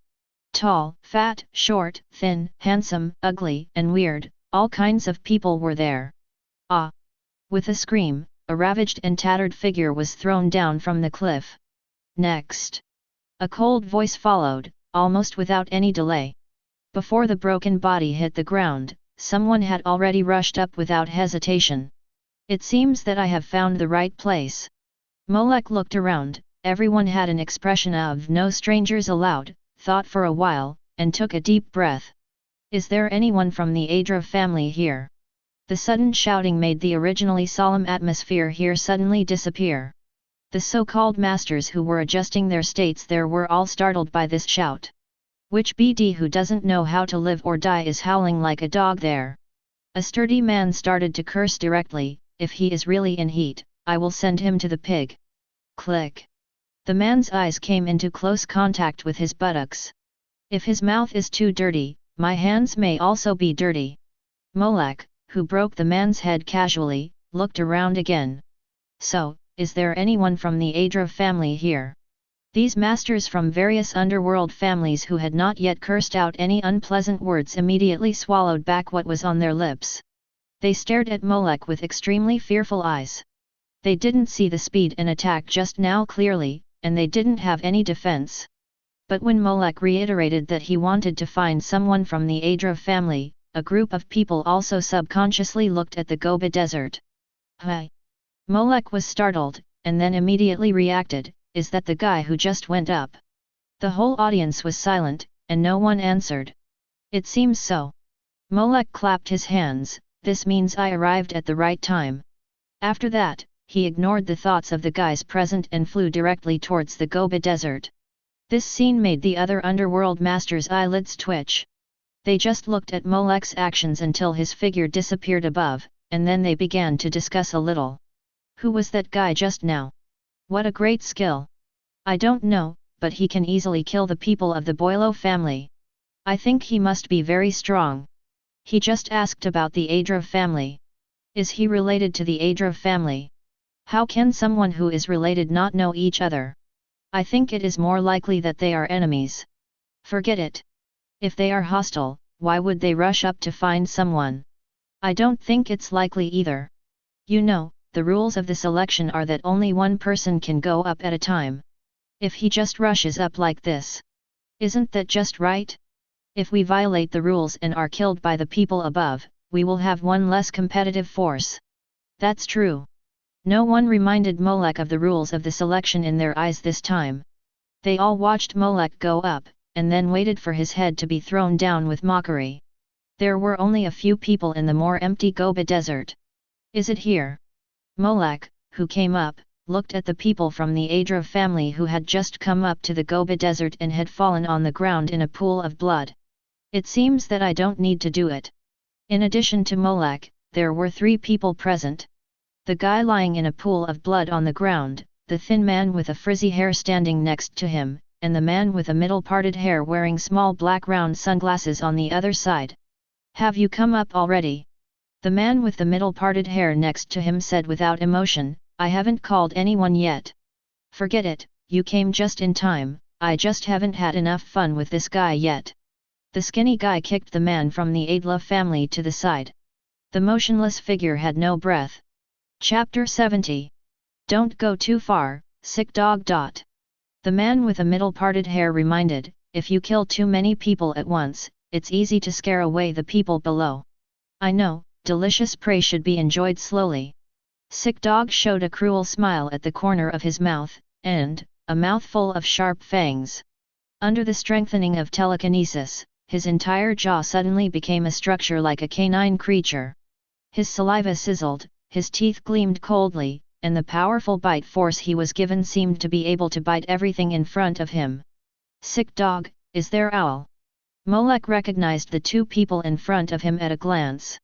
Tall, fat, short, thin, handsome, ugly, and weird, all kinds of people were there. Ah! With a scream, a ravaged and tattered figure was thrown down from the cliff. Next! A cold voice followed, almost without any delay. Before the broken body hit the ground, someone had already rushed up without hesitation. It seems that I have found the right place. Molek looked around, everyone had an expression of no strangers allowed, thought for a while, and took a deep breath. Is there anyone from the Adra family here? The sudden shouting made the originally solemn atmosphere here suddenly disappear. The so-called masters who were adjusting their states there were all startled by this shout. Which BD who doesn't know how to live or die is howling like a dog there? A sturdy man started to curse directly. If he is really in heat, I will send him to the pig. Click. The man's eyes came into close contact with his buttocks. If his mouth is too dirty, my hands may also be dirty. Molek, who broke the man's head casually, looked around again. So, is there anyone from the Adra family here? These masters from various underworld families who had not yet cursed out any unpleasant words immediately swallowed back what was on their lips. They stared at Molek with extremely fearful eyes. They didn't see the speed and attack just now clearly, and they didn't have any defense. But when Molek reiterated that he wanted to find someone from the Adra family, a group of people also subconsciously looked at the Gobi Desert. Hi! Molek was startled, and then immediately reacted, is that the guy who just went up? The whole audience was silent, and no one answered. It seems so. Molek clapped his hands, this means I arrived at the right time. After that, he ignored the thoughts of the guys present and flew directly towards the Gobi Desert. This scene made the other underworld masters' eyelids twitch. They just looked at Molek's actions until his figure disappeared above, and then they began to discuss a little. Who was that guy just now? What a great skill! I don't know, but he can easily kill the people of the Boilo family. I think he must be very strong. He just asked about the Adra family. Is he related to the Adra family? How can someone who is related not know each other? I think it is more likely that they are enemies. Forget it. If they are hostile, why would they rush up to find someone? I don't think it's likely either. You know, the rules of this election are that only one person can go up at a time. If he just rushes up like this, isn't that just right? If we violate the rules and are killed by the people above, we will have one less competitive force. That's true. No one reminded Molek of the rules of this election in their eyes this time. They all watched Molek go up, and then waited for his head to be thrown down with mockery. There were only a few people in the more empty Gobi Desert. Is it here? Molek, who came up, looked at the people from the Adra family who had just come up to the Gobi Desert and had fallen on the ground in a pool of blood. It seems that I don't need to do it. In addition to Molek, there were 3 people present. The guy lying in a pool of blood on the ground, the thin man with a frizzy hair standing next to him, and the man with a middle-parted hair wearing small black round sunglasses on the other side. Have you come up already? The man with the middle-parted hair next to him said without emotion, I haven't called anyone yet. Forget it, you came just in time, I just haven't had enough fun with this guy yet. The skinny guy kicked the man from the Adla family to the side. The motionless figure had no breath. Chapter 70. Don't go too far, sick dog. The man with a middle-parted hair reminded, if you kill too many people at once, it's easy to scare away the people below. I know, delicious prey should be enjoyed slowly. Sick dog showed a cruel smile at the corner of his mouth, and a mouthful of sharp fangs. Under the strengthening of telekinesis, his entire jaw suddenly became a structure like a canine creature. His saliva sizzled, his teeth gleamed coldly, and the powerful bite force he was given seemed to be able to bite everything in front of him. Sick dog, is there owl? Molek recognized the 2 people in front of him at a glance.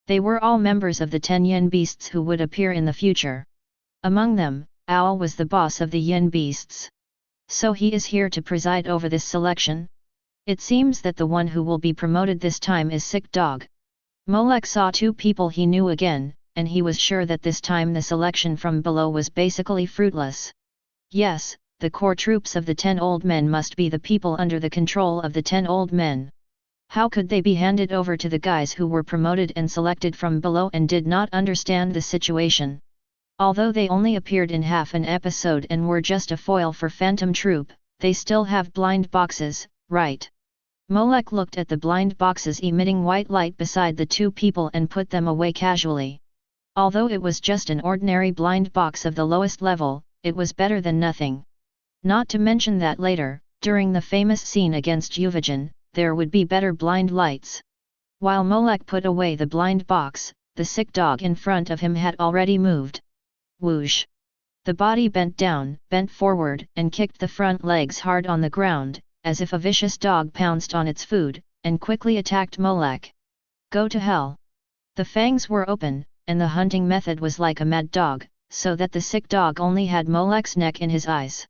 They were all members of the 10 yin beasts who would appear in the future. Among them, Owl was the boss of the yin beasts. So he is here to preside over this selection? It seems that the one who will be promoted this time is Sick Dog. Molek saw two people he knew again, and he was sure that this time the selection from below was basically fruitless. Yes, the core troops of the 10 old men must be the people under the control of the 10 old men. How could they be handed over to the guys who were promoted and selected from below and did not understand the situation? Although they only appeared in half an episode and were just a foil for Phantom Troop, they still have blind boxes, right? Molek looked at the blind boxes emitting white light beside the two people and put them away casually. Although it was just an ordinary blind box of the lowest level, it was better than nothing. Not to mention that later, during the famous scene against Uvajan, there would be better blind lights. While Molek put away the blind box, the Sick Dog in front of him had already moved. Whoosh! The body bent down, bent forward, and kicked the front legs hard on the ground, as if a vicious dog pounced on its food, and quickly attacked Molek. Go to hell! The fangs were open, and the hunting method was like a mad dog, so that the Sick Dog only had Molek's neck in his eyes.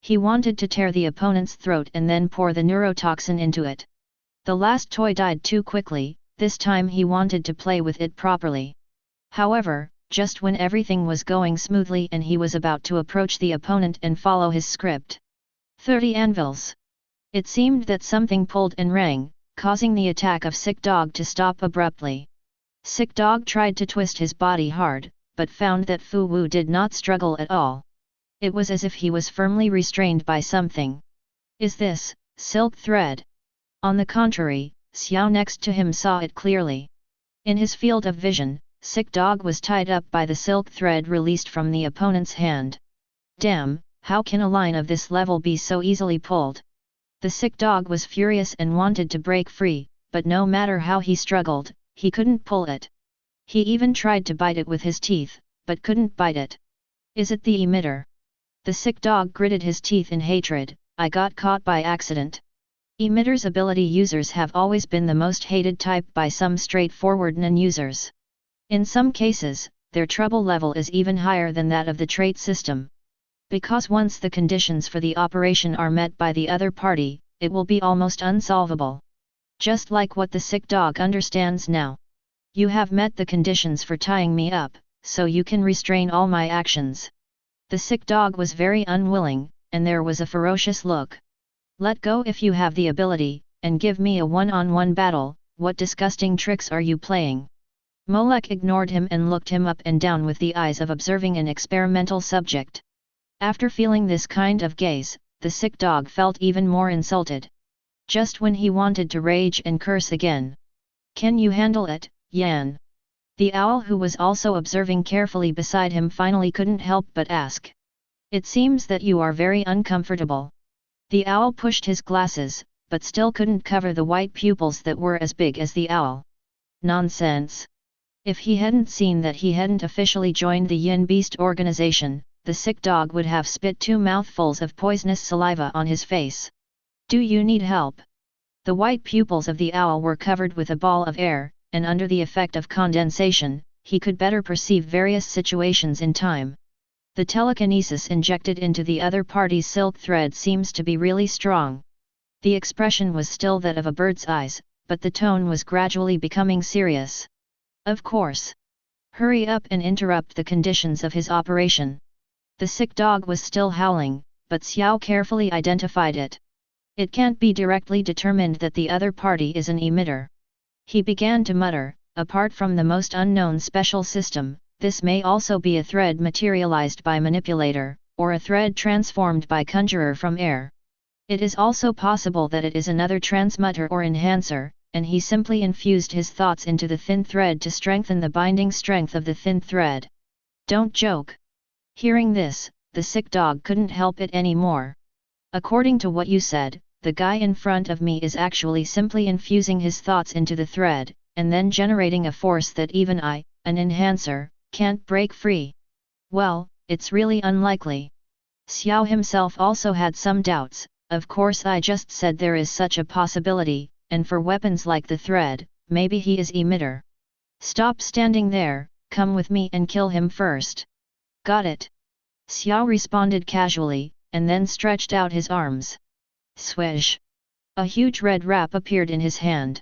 He wanted to tear the opponent's throat and then pour the neurotoxin into it. The last toy died too quickly, this time he wanted to play with it properly. However, just when everything was going smoothly and he was about to approach the opponent and follow his script. 30 anvils. It seemed that something pulled and rang, causing the attack of Sick Dog to stop abruptly. Sick Dog tried to twist his body hard, but found that Fu Wu did not struggle at all. It was as if he was firmly restrained by something. Is this silk thread? On the contrary, Xiao next to him saw it clearly. In his field of vision, Sick Dog was tied up by the silk thread released from the opponent's hand. Damn, how can a line of this level be so easily pulled? The Sick Dog was furious and wanted to break free, but no matter how he struggled, he couldn't pull it. He even tried to bite it with his teeth, but couldn't bite it. Is it the emitter? The Sick Dog gritted his teeth in hatred. I got caught by accident. Emitter's ability users have always been the most hated type by some straightforward non-users. In some cases, their trouble level is even higher than that of the trait system. Because once the conditions for the operation are met by the other party, it will be almost unsolvable. Just like what the Sick Dog understands now. You have met the conditions for tying me up, so you can restrain all my actions. The Sick Dog was very unwilling, and there was a ferocious look. Let go if you have the ability, and give me a one-on-one battle. What disgusting tricks are you playing? Molek ignored him and looked him up and down with the eyes of observing an experimental subject. After feeling this kind of gaze, the Sick Dog felt even more insulted. Just when he wanted to rage and curse again. Can you handle it, Yan? The owl who was also observing carefully beside him finally couldn't help but ask. It seems that you are very uncomfortable. The owl pushed his glasses, but still couldn't cover the white pupils that were as big as the owl. Nonsense. If he hadn't seen that he hadn't officially joined the Yin Beast organization, the Sick Dog would have spit 2 mouthfuls of poisonous saliva on his face. Do you need help? The white pupils of the owl were covered with a ball of air, and under the effect of condensation, he could better perceive various situations in time. The telekinesis injected into the other party's silk thread seems to be really strong. The expression was still that of a bird's eyes, but the tone was gradually becoming serious. Of course. Hurry up and interrupt the conditions of his operation. The Sick Dog was still howling, but Xiao carefully identified it. It can't be directly determined that the other party is an emitter. He began to mutter, apart from the most unknown special system, this may also be a thread materialized by manipulator, or a thread transformed by conjurer from air. It is also possible that it is another transmutter or enhancer, and he simply infused his thoughts into the thin thread to strengthen the binding strength of the thin thread. Don't joke. Hearing this, the Sick Dog couldn't help it anymore. According to what you said, the guy in front of me is actually simply infusing his thoughts into the thread, and then generating a force that even I, an enhancer, can't break free. Well, it's really unlikely. Xiao himself also had some doubts. Of course I just said there is such a possibility, and for weapons like the thread, maybe he is emitter. Stop standing there, come with me and kill him first. Got it. Xiao responded casually, and then stretched out his arms. Swish. A huge red wrap appeared in his hand.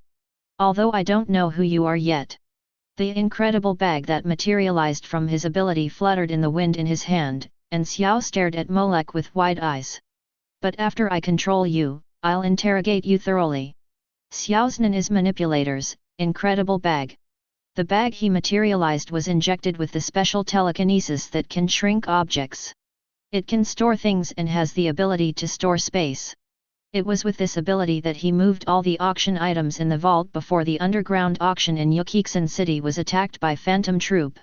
Although I don't know who you are yet. The incredible bag that materialized from his ability fluttered in the wind in his hand, and Xiao stared at Molek with wide eyes. But after I control you, I'll interrogate you thoroughly. Xiao's Nan is manipulators, incredible bag. The bag he materialized was injected with the special telekinesis that can shrink objects. It can store things and has the ability to store space. It was with this ability that he moved all the auction items in the vault before the underground auction in Yukiksan City was attacked by Phantom Troop.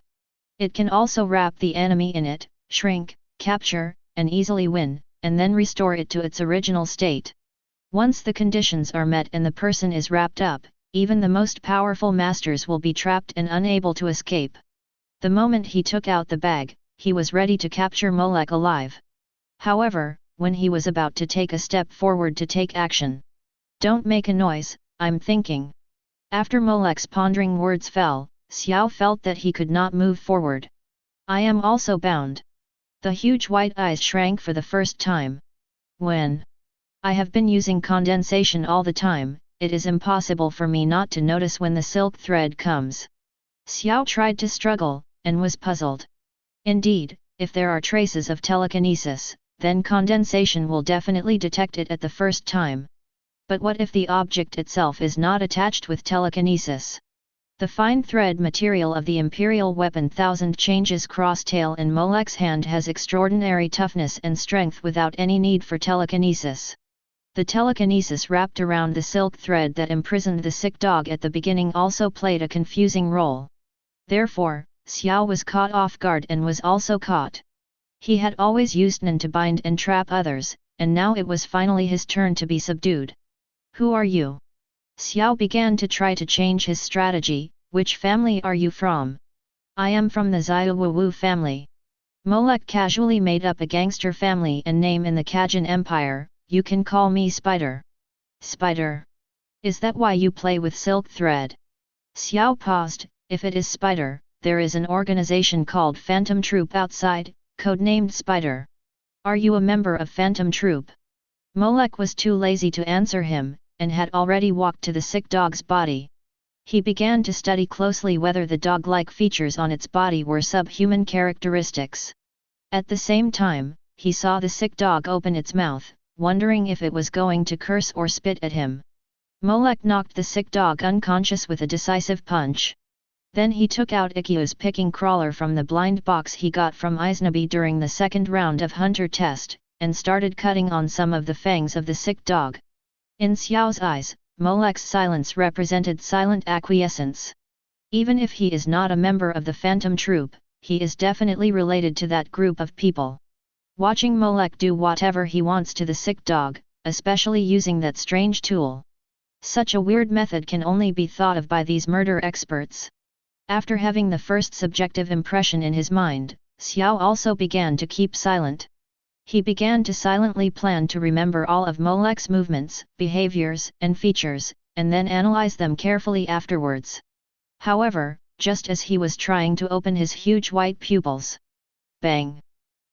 It can also wrap the enemy in it, shrink, capture, and easily win, and then restore it to its original state. Once the conditions are met and the person is wrapped up, even the most powerful masters will be trapped and unable to escape. The moment he took out the bag, he was ready to capture Molek alive. However, when he was about to take a step forward to take action. Don't make a noise, I'm thinking. After Molek's pondering words fell, Xiao felt that he could not move forward. I am also bound. The huge white eyes shrank for the first time. When? I have been using condensation all the time, it is impossible for me not to notice when the silk thread comes. Xiao tried to struggle, and was puzzled. Indeed, if there are traces of telekinesis, then condensation will definitely detect it at the first time. But what if the object itself is not attached with telekinesis? The fine thread material of the Imperial Weapon Thousand Changes cross-tail in Molek's hand has extraordinary toughness and strength without any need for telekinesis. The telekinesis wrapped around the silk thread that imprisoned the sick dog at the beginning also played a confusing role. Therefore, Xiao was caught off guard and was also caught. He had always used Nan to bind and trap others, and now it was finally his turn to be subdued. Who are you? Xiao began to try to change his strategy. Which family are you from? I am from the Xiaowu family. Molek casually made up a gangster family and name in the Kajin Empire. You can call me Spider. Spider. Is that why you play with silk thread? Xiao paused. If it is Spider, there is an organization called Phantom Troop outside, codenamed Spider. Are you a member of Phantom Troop? Molek was too lazy to answer him, and had already walked to the sick dog's body. He began to study closely whether the dog-like features on its body were subhuman characteristics. At the same time, he saw the sick dog open its mouth, wondering if it was going to curse or spit at him. Molek knocked the sick dog unconscious with a decisive punch. Then he took out Ikkyo's picking crawler from the blind box he got from Aiznabi during the second round of hunter test, and started cutting on some of the fangs of the sick dog. In Xiao's eyes, Molek's silence represented silent acquiescence. Even if he is not a member of the Phantom Troop, he is definitely related to that group of people. Watching Molek do whatever he wants to the sick dog, especially using that strange tool. Such a weird method can only be thought of by these murder experts. After having the first subjective impression in his mind, Xiao also began to keep silent. He began to silently plan to remember all of Molek's movements, behaviors, and features, and then analyze them carefully afterwards. However, just as he was trying to open his huge white pupils, bang!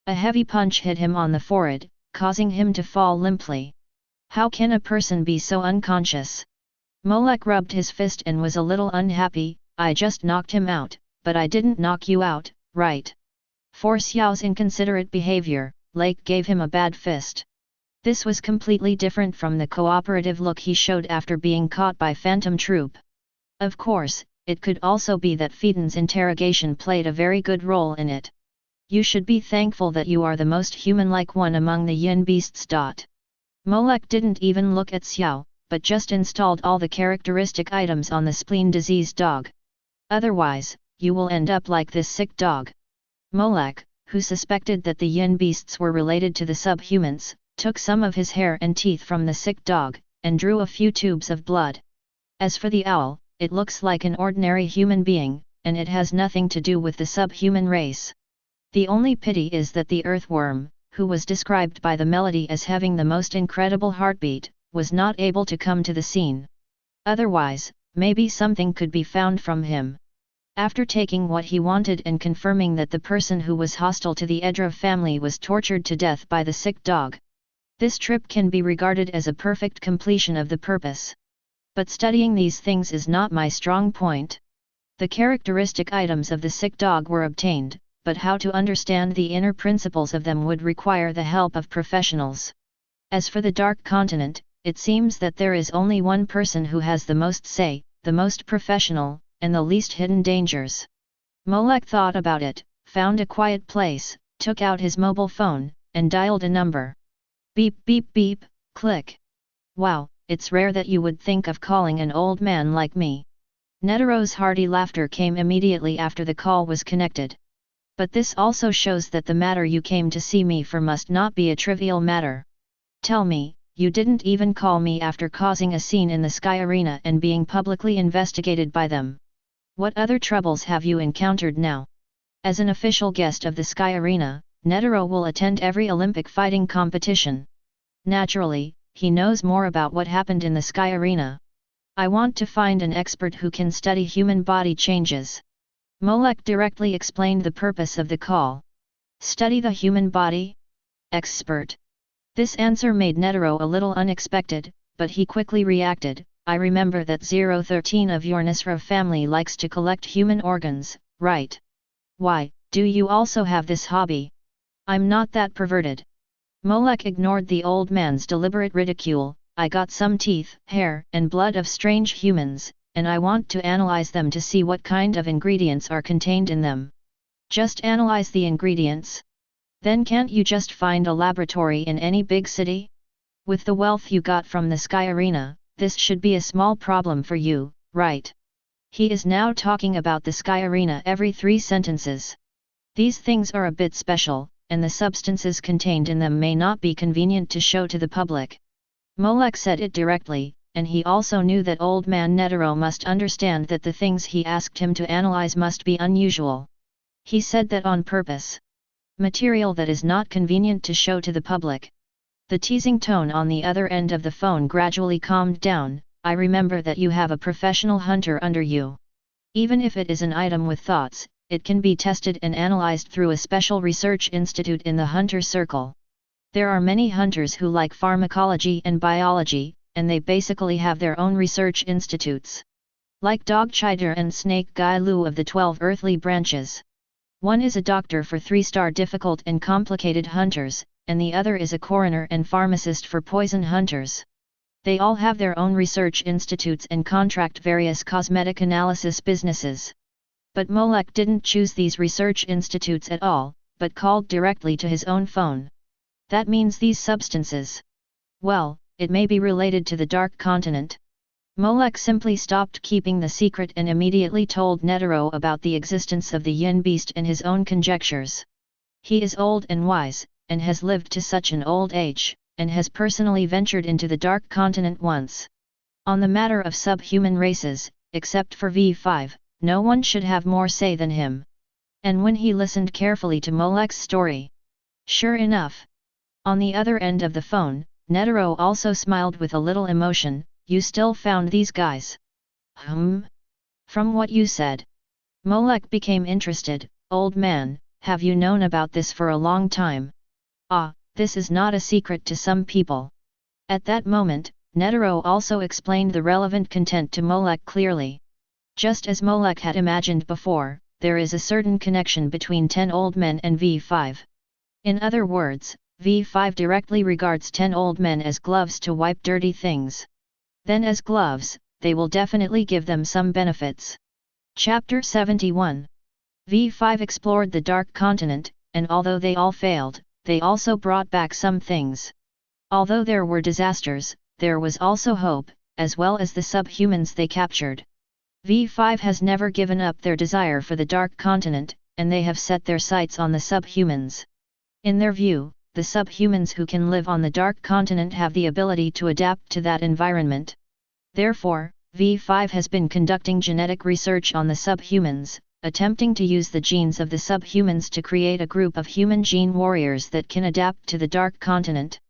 A heavy punch hit him on the forehead, causing him to fall limply. How can a person be so unconscious? Molek rubbed his fist and was a little unhappy. I just knocked him out, but I didn't knock you out, right? For Xiao's inconsiderate behavior, Lake gave him a bad fist. This was completely different from the cooperative look he showed after being caught by Phantom Troop. Of course, it could also be that Fiden's interrogation played a very good role in it. You should be thankful that you are the most human-like one among the yin beasts. Molek didn't even look at Xiao, but just installed all the characteristic items on the spleen-diseased dog. Otherwise, you will end up like this sick dog. Molek, who suspected that the yin beasts were related to the subhumans, took some of his hair and teeth from the sick dog, and drew a few tubes of blood. As for the owl, it looks like an ordinary human being, and it has nothing to do with the subhuman race. The only pity is that the earthworm, who was described by the melody as having the most incredible heartbeat, was not able to come to the scene. Otherwise, maybe something could be found from him. After taking what he wanted and confirming that the person who was hostile to the Adra family was tortured to death by the sick dog, This trip can be regarded as a perfect completion of the purpose. But studying these things is not my strong point. The characteristic items of the sick dog were obtained, but how to understand the inner principles of them would require the help of professionals. As for the Dark Continent, it seems that there is only one person who has the most say, the most professional, and the least hidden dangers. Molek thought about it, found a quiet place, took out his mobile phone, and dialed a number. Beep beep beep, click. Wow, it's rare that you would think of calling an old man like me. Netero's hearty laughter came immediately after the call was connected. But this also shows that the matter you came to see me for must not be a trivial matter. Tell me, you didn't even call me after causing a scene in the Sky Arena and being publicly investigated by them. What other troubles have you encountered now? As an official guest of the Sky Arena, Netero will attend every Olympic fighting competition. Naturally, he knows more about what happened in the Sky Arena. I want to find an expert who can study human body changes. Molek directly explained the purpose of the call. Study the human body? Expert. This answer made Netero a little unexpected, but he quickly reacted. I remember that 013 of your Nostrade family likes to collect human organs, right? Why, do you also have this hobby? I'm not that perverted. Molek ignored the old man's deliberate ridicule. I got some teeth, hair, and blood of strange humans, and I want to analyze them to see what kind of ingredients are contained in them. Just analyze the ingredients? Then can't you just find a laboratory in any big city? With the wealth you got from the Sky Arena, this should be a small problem for you, right? He is now talking about the Sky Arena every 3 sentences. These things are a bit special, and the substances contained in them may not be convenient to show to the public. Molek said it directly, and he also knew that old man Netero must understand that the things he asked him to analyze must be unusual. He said that on purpose. Material that is not convenient to show to the public. The teasing tone on the other end of the phone gradually calmed down. I remember that you have a professional hunter under you. Even if it is an item with thoughts, it can be tested and analyzed through a special research institute in the hunter circle. There are many hunters who like pharmacology and biology, and they basically have their own research institutes. Like Dog Chider and Snake Guy Lu of the 12 earthly branches. One is a doctor for 3-star difficult and complicated hunters, and the other is a coroner and pharmacist for poison hunters. They all have their own research institutes and contract various cosmetic analysis businesses. But Molek didn't choose these research institutes at all, but called directly to his own phone. That means these substances. Well, it may be related to the Dark Continent. Molek simply stopped keeping the secret and immediately told Netero about the existence of the Yin beast and his own conjectures. He is old and wise, and has lived to such an old age, and has personally ventured into the Dark Continent once. On the matter of subhuman races, except for V5, no one should have more say than him. And when he listened carefully to Molek's story. Sure enough. On the other end of the phone, Netero also smiled with a little emotion. You still found these guys? From what you said. Molek became interested. Old man, have you known about this for a long time? Ah, this is not a secret to some people. At that moment, Netero also explained the relevant content to Molek clearly. Just as Molek had imagined before, there is a certain connection between 10 old men and V5. In other words, V5 directly regards 10 old men as gloves to wipe dirty things. Then as gloves, they will definitely give them some benefits. Chapter 71. V5 explored the Dark Continent, and although they all failed, they also brought back some things. Although there were disasters, there was also hope, as well as the subhumans they captured. V5 has never given up their desire for the Dark Continent, and they have set their sights on the subhumans. In their view, the subhumans who can live on the Dark Continent have the ability to adapt to that environment. Therefore, V5 has been conducting genetic research on the subhumans, attempting to use the genes of the subhumans to create a group of human gene warriors that can adapt to the Dark Continent.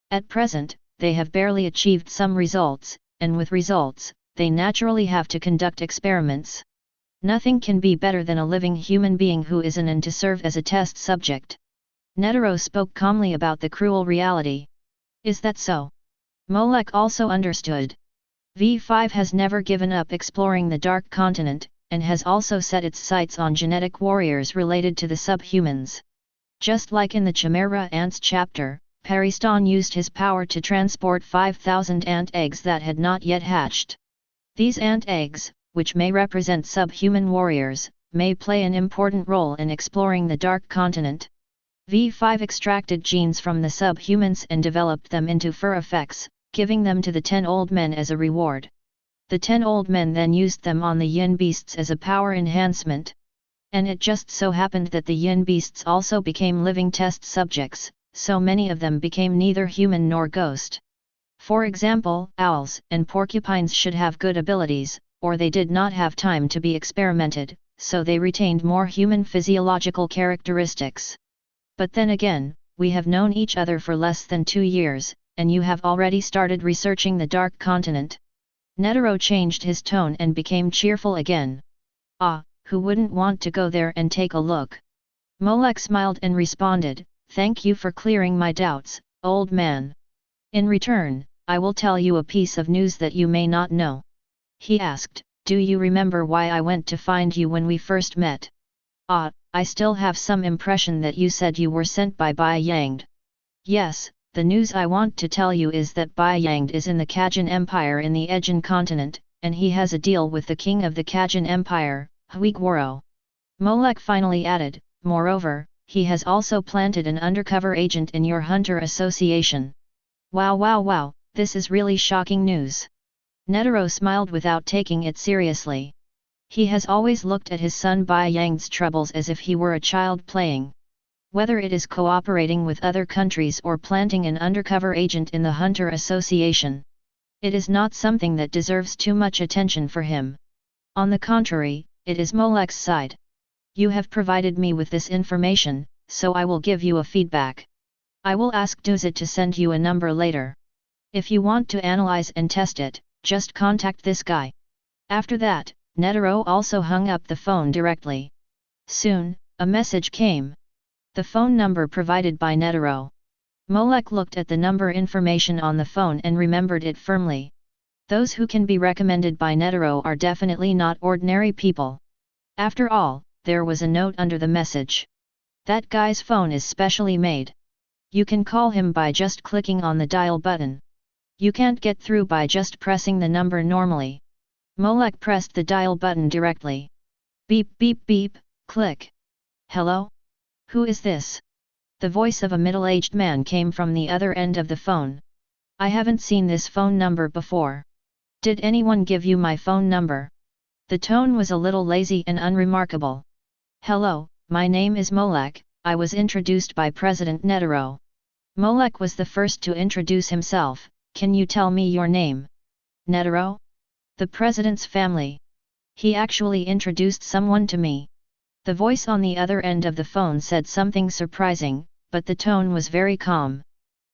At present, they have barely achieved some results, and with results, they naturally have to conduct experiments. Nothing can be better than a living human being who is and to serve as a test subject. Netero spoke calmly about the cruel reality. Is that so? Molek also understood. V5 has never given up exploring the Dark Continent, and has also set its sights on genetic warriors related to the subhumans. Just like in the Chimera Ants chapter, Pariston used his power to transport 5,000 ant eggs that had not yet hatched. These ant eggs, which may represent subhuman warriors, may play an important role in exploring the Dark Continent. V5 extracted genes from the subhumans and developed them into fur effects, giving them to the 10 old men as a reward. The 10 old men then used them on the yin beasts as a power enhancement. And it just so happened that the yin beasts also became living test subjects, so many of them became neither human nor ghost. For example, owls and porcupines should have good abilities, or they did not have time to be experimented, so they retained more human physiological characteristics. But then again, we have known each other for less than 2 years, and you have already started researching the Dark Continent. Netero changed his tone and became cheerful again. Ah, who wouldn't want to go there and take a look? Molek smiled and responded, "Thank you for clearing my doubts, old man. In return, I will tell you a piece of news that you may not know." He asked, "Do you remember why I went to find you when we first met?" "Ah, I still have some impression that you said you were sent by Bai Yang." "Yes, the news I want to tell you is that Bai Yang is in the Kajin Empire in the Aegean continent, and he has a deal with the king of the Kajin Empire, Huiguoro." Molek finally added, "Moreover, he has also planted an undercover agent in your hunter association." Wow wow wow, this is really shocking news. Netero smiled without taking it seriously. He has always looked at his son Bai Yang's troubles as if he were a child playing. Whether it is cooperating with other countries or planting an undercover agent in the Hunter Association, it is not something that deserves too much attention for him. On the contrary, it is Molek's side. You have provided me with this information, so I will give you a feedback. I will ask Duzit to send you a number later. If you want to analyze and test it, just contact this guy. After that, Netero also hung up the phone directly. Soon, a message came. The phone number provided by Netero. Molek looked at the number information on the phone and remembered it firmly. Those who can be recommended by Netero are definitely not ordinary people. After all, there was a note under the message. That guy's phone is specially made. You can call him by just clicking on the dial button. You can't get through by just pressing the number normally. Molek pressed the dial button directly. Beep beep beep, click. Hello? Who is this? The voice of a middle-aged man came from the other end of the phone. I haven't seen this phone number before. Did anyone give you my phone number? The tone was a little lazy and unremarkable. Hello, my name is Molek, I was introduced by President Netero. Molek was the first to introduce himself. Can you tell me your name? Netero? The president's family. He actually introduced someone to me. The voice on the other end of the phone said something surprising, but the tone was very calm.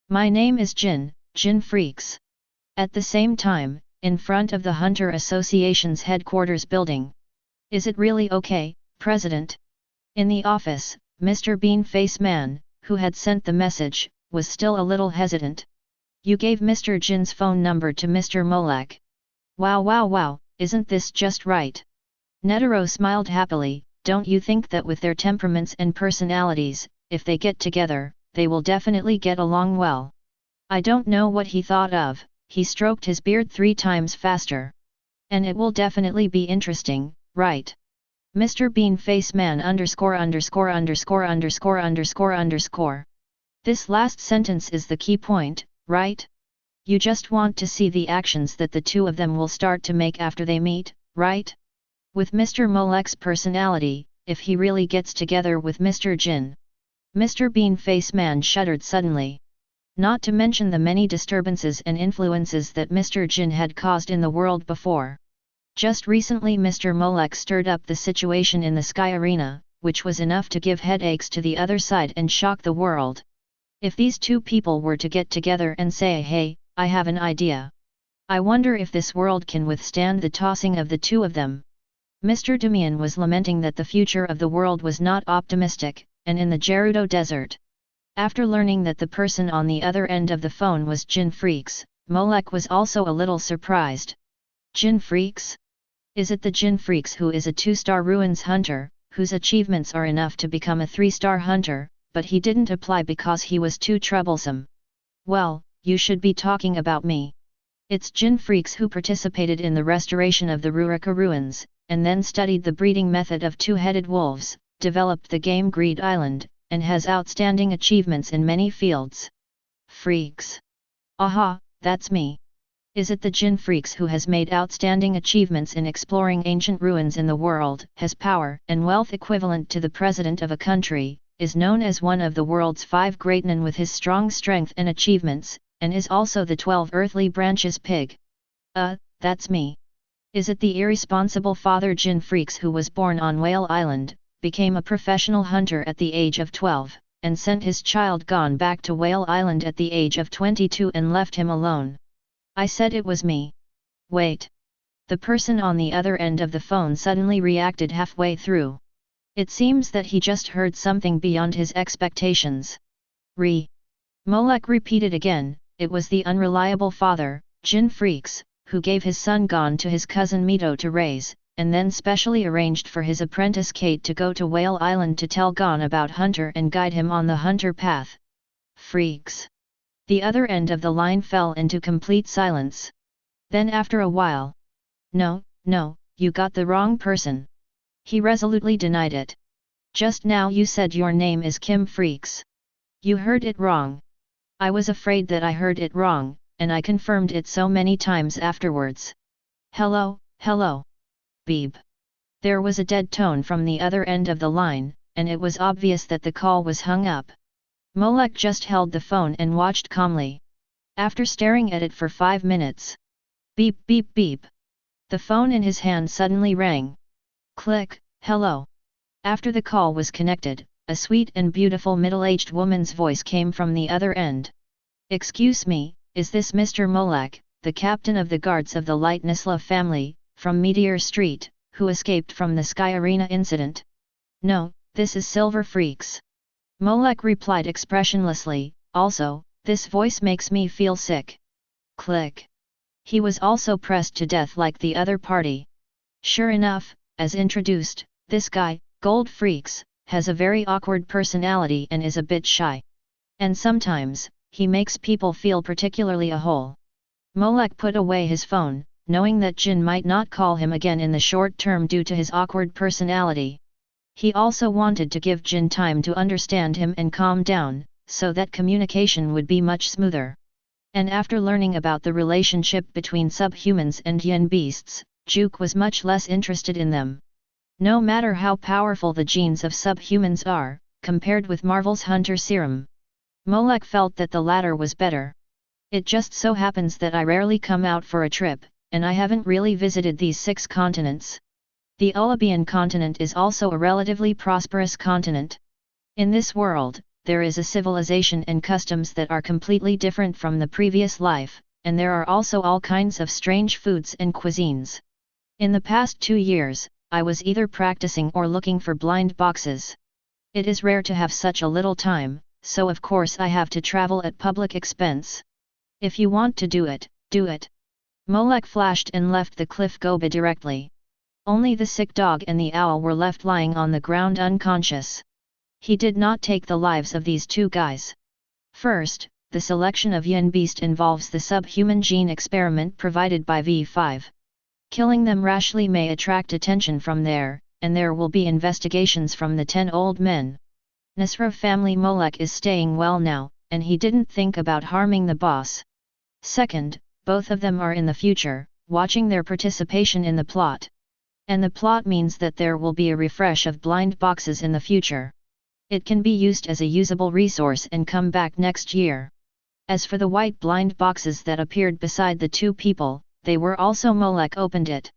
My name is Jin Freecss. At the same time, in front of the Hunter Association's headquarters building. Is it really okay, President? In the office, Mr. Bean-Face Man, who had sent the message, was still a little hesitant. You gave Mr. Jin's phone number to Mr. Molek. Wow wow wow, isn't this just right? Netero smiled happily. Don't you think that with their temperaments and personalities, if they get together, they will definitely get along well? I don't know what he thought of, he stroked his beard 3 times faster. And it will definitely be interesting, right? Mr. Bean-Face Man ___________. This last sentence is the key point, right? You just want to see the actions that the two of them will start to make after they meet, right? With Mr. Molek's personality, if he really gets together with Mr. Jin. Mr. Bean-Face Man shuddered suddenly. Not to mention the many disturbances and influences that Mr. Jin had caused in the world before. Just recently Mr. Molek stirred up the situation in the Sky Arena, which was enough to give headaches to the other side and shock the world. If these two people were to get together and say, hey, I have an idea. I wonder if this world can withstand the tossing of the two of them. Mr. Damian was lamenting that the future of the world was not optimistic, and in the Gerudo Desert. After learning that the person on the other end of the phone was Jin Freecss, Molek was also a little surprised. Jin Freecss? Is it the Jin Freecss who is a 2-star ruins hunter, whose achievements are enough to become a 3-star hunter, but he didn't apply because he was too troublesome? Well, you should be talking about me. It's Jin Freecss who participated in the restoration of the Rurika ruins, and then studied the breeding method of two-headed wolves, developed the game Greed Island, and has outstanding achievements in many fields. Freecss. Aha, that's me. Is it the Jin Freecss who has made outstanding achievements in exploring ancient ruins in the world, has power and wealth equivalent to the president of a country, is known as one of the world's 5 great men with his strong strength and achievements, and is also the 12 earthly branches pig? That's me. Is it the irresponsible father Jin Freecss who was born on Whale Island, became a professional hunter at the age of 12, and sent his child gone back to Whale Island at the age of 22 and left him alone? I said it was me. Wait. The person on the other end of the phone suddenly reacted halfway through. It seems that he just heard something beyond his expectations. Molek repeated again, it was the unreliable father, Jin Freecss, who gave his son Gon to his cousin Mito to raise, and then specially arranged for his apprentice Kate to go to Whale Island to tell Gon about Hunter and guide him on the Hunter path. Freecss. The other end of the line fell into complete silence. Then after a while. No, you got the wrong person. He resolutely denied it. Just now you said your name is Kim Freecss. You heard it wrong. I was afraid that I heard it wrong, and I confirmed it so many times afterwards. Hello. Beep. There was a dead tone from the other end of the line, and it was obvious that the call was hung up. Molek just held the phone and watched calmly. After staring at it for 5 minutes. Beep beep beep. The phone in his hand suddenly rang. Click, hello. After the call was connected, a sweet and beautiful middle-aged woman's voice came from the other end. Excuse me, is this Mr. Molek, the captain of the guards of the Light Nisla family, from Meteor Street, who escaped from the Sky Arena incident? No, this is Silver Freecss. Molek replied expressionlessly, also, this voice makes me feel sick. Click. He was also pressed to death like the other party. Sure enough, as introduced, this guy, Gold Freecss, has a very awkward personality and is a bit shy. And sometimes, he makes people feel particularly a hole. Molek put away his phone, knowing that Jin might not call him again in the short term due to his awkward personality. He also wanted to give Jin time to understand him and calm down, so that communication would be much smoother. And after learning about the relationship between subhumans and yin beasts, Juke was much less interested in them. No matter how powerful the genes of subhumans are, compared with Marvel's Hunter Serum, Molek felt that the latter was better. It just so happens that I rarely come out for a trip, and I haven't really visited these 6 continents. The Ulabian continent is also a relatively prosperous continent. In this world, there is a civilization and customs that are completely different from the previous life, and there are also all kinds of strange foods and cuisines. In the past 2 years, I was either practicing or looking for blind boxes. It is rare to have such a little time, so of course I have to travel at public expense. If you want to do it, do it. Molek flashed and left the cliff goba directly. Only the sick dog and the owl were left lying on the ground unconscious. He did not take the lives of these 2 guys. First, the selection of yin beast involves the subhuman gene experiment provided by V5. Killing them rashly may attract attention from there, and there will be investigations from the 10 old men. Nasra family Molek is staying well now, and he didn't think about harming the boss. Second, both of them are in the future, watching their participation in the plot. And the plot means that there will be a refresh of blind boxes in the future. It can be used as a usable resource and come back next year. As for the white blind boxes that appeared beside the 2 people, they were also Molek opened it.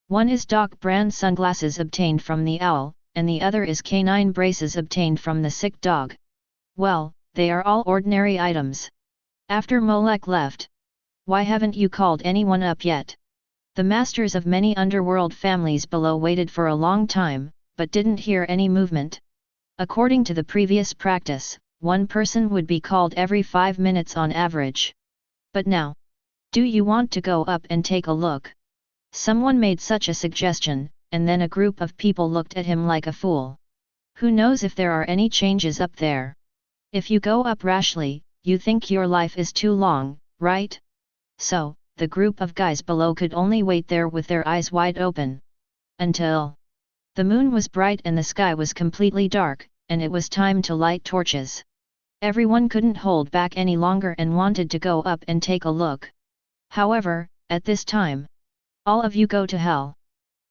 One is Doc brand sunglasses obtained from the owl, and the other is canine braces obtained from the sick dog. Well, they are all ordinary items. After Molek left. Why haven't you called anyone up yet? The masters of many underworld families below waited for a long time, but didn't hear any movement. According to the previous practice, one person would be called every 5 minutes on average. But now, do you want to go up and take a look? Someone made such a suggestion, and then a group of people looked at him like a fool. Who knows if there are any changes up there? If you go up rashly, you think your life is too long, right? So, the group of guys below could only wait there with their eyes wide open. Until the moon was bright and the sky was completely dark, and it was time to light torches. Everyone couldn't hold back any longer and wanted to go up and take a look. However, at this time, all of you go to hell.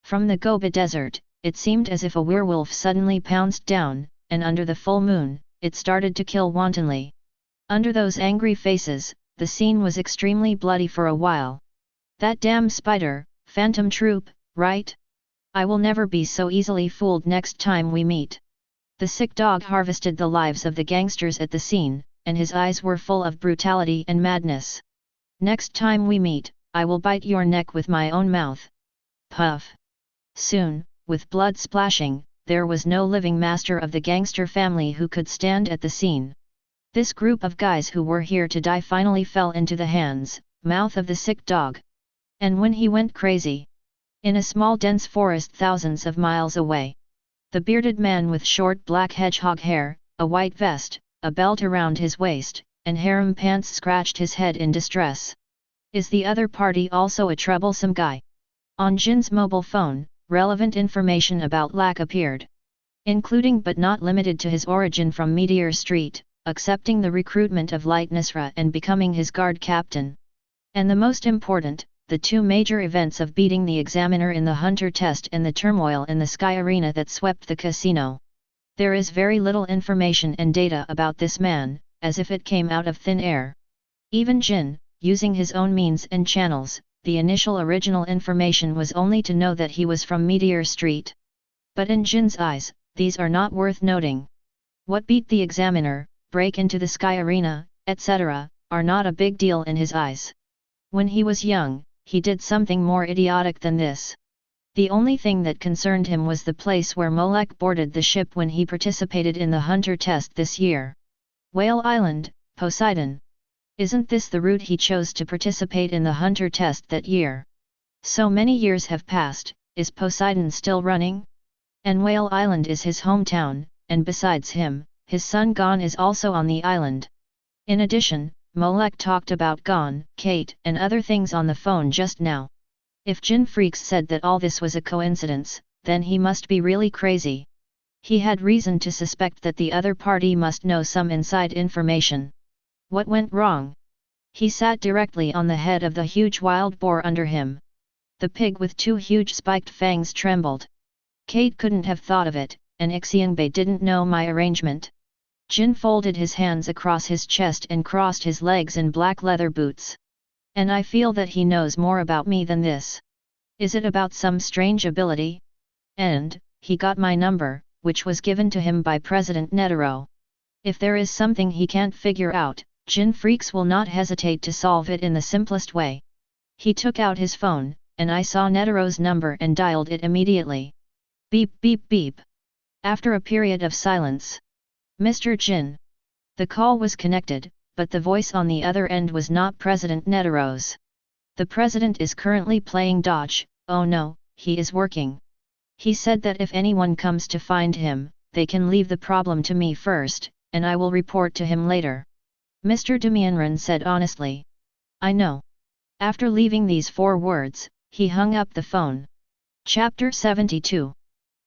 From the Gobi Desert, it seemed as if a werewolf suddenly pounced down, and under the full moon, it started to kill wantonly. Under those angry faces, the scene was extremely bloody for a while. That damn spider, phantom troop, right? I will never be so easily fooled next time we meet. The sick dog harvested the lives of the gangsters at the scene, and his eyes were full of brutality and madness. Next time we meet, I will bite your neck with my own mouth. Puff. Soon, with blood splashing, there was no living master of the gangster family who could stand at the scene. This group of guys who were here to die finally fell into the hands, mouth of the sick dog. And when he went crazy, in a small dense forest thousands of miles away, the bearded man with short black hedgehog hair, a white vest, a belt around his waist, and harem pants scratched his head in distress. Is the other party also a troublesome guy? On Jin's mobile phone, relevant information about Lak appeared, including but not limited to his origin from Meteor Street, accepting the recruitment of Light Nisra and becoming his guard captain. And the most important, the two major events of beating the examiner in the hunter test and the turmoil in the Sky Arena that swept the casino. There is very little information and data about this man, as if it came out of thin air. Even Jin, using his own means and channels, the initial original information was only to know that he was from Meteor Street. But in Jin's eyes, these are not worth noting. What beat the examiner, break into the Sky Arena, etc., are not a big deal in his eyes. When he was young, he did something more idiotic than this. The only thing that concerned him was the place where Molek boarded the ship when he participated in the hunter test this year. Whale Island, Poseidon. Isn't this the route he chose to participate in the hunter test that year? So many years have passed, is Poseidon still running? And Whale Island is his hometown, and besides him, his son Gon is also on the island. In addition, Molek talked about Gon, Kate, and other things on the phone just now. If Jin Freecss said that all this was a coincidence, then he must be really crazy. He had reason to suspect that the other party must know some inside information. What went wrong? He sat directly on the head of the huge wild boar under him. The pig with two huge spiked fangs trembled. Kate couldn't have thought of it, and Xianbei didn't know my arrangement. Jin folded his hands across his chest and crossed his legs in black leather boots. And I feel that he knows more about me than this. Is it about some strange ability? And, he got my number, which was given to him by President Netero. If there is something he can't figure out, Jin Freecss will not hesitate to solve it in the simplest way. He took out his phone, and I saw Netero's number and dialed it immediately. Beep beep beep. After a period of silence. Mr. Jin. The call was connected, but the voice on the other end was not President Netero's. The president is currently playing dodge. Oh no, he is working. He said that if anyone comes to find him, they can leave the problem to me first, and I will report to him later. Mr. Demianran said honestly. I know. After leaving these 4 words, he hung up the phone. Chapter 72.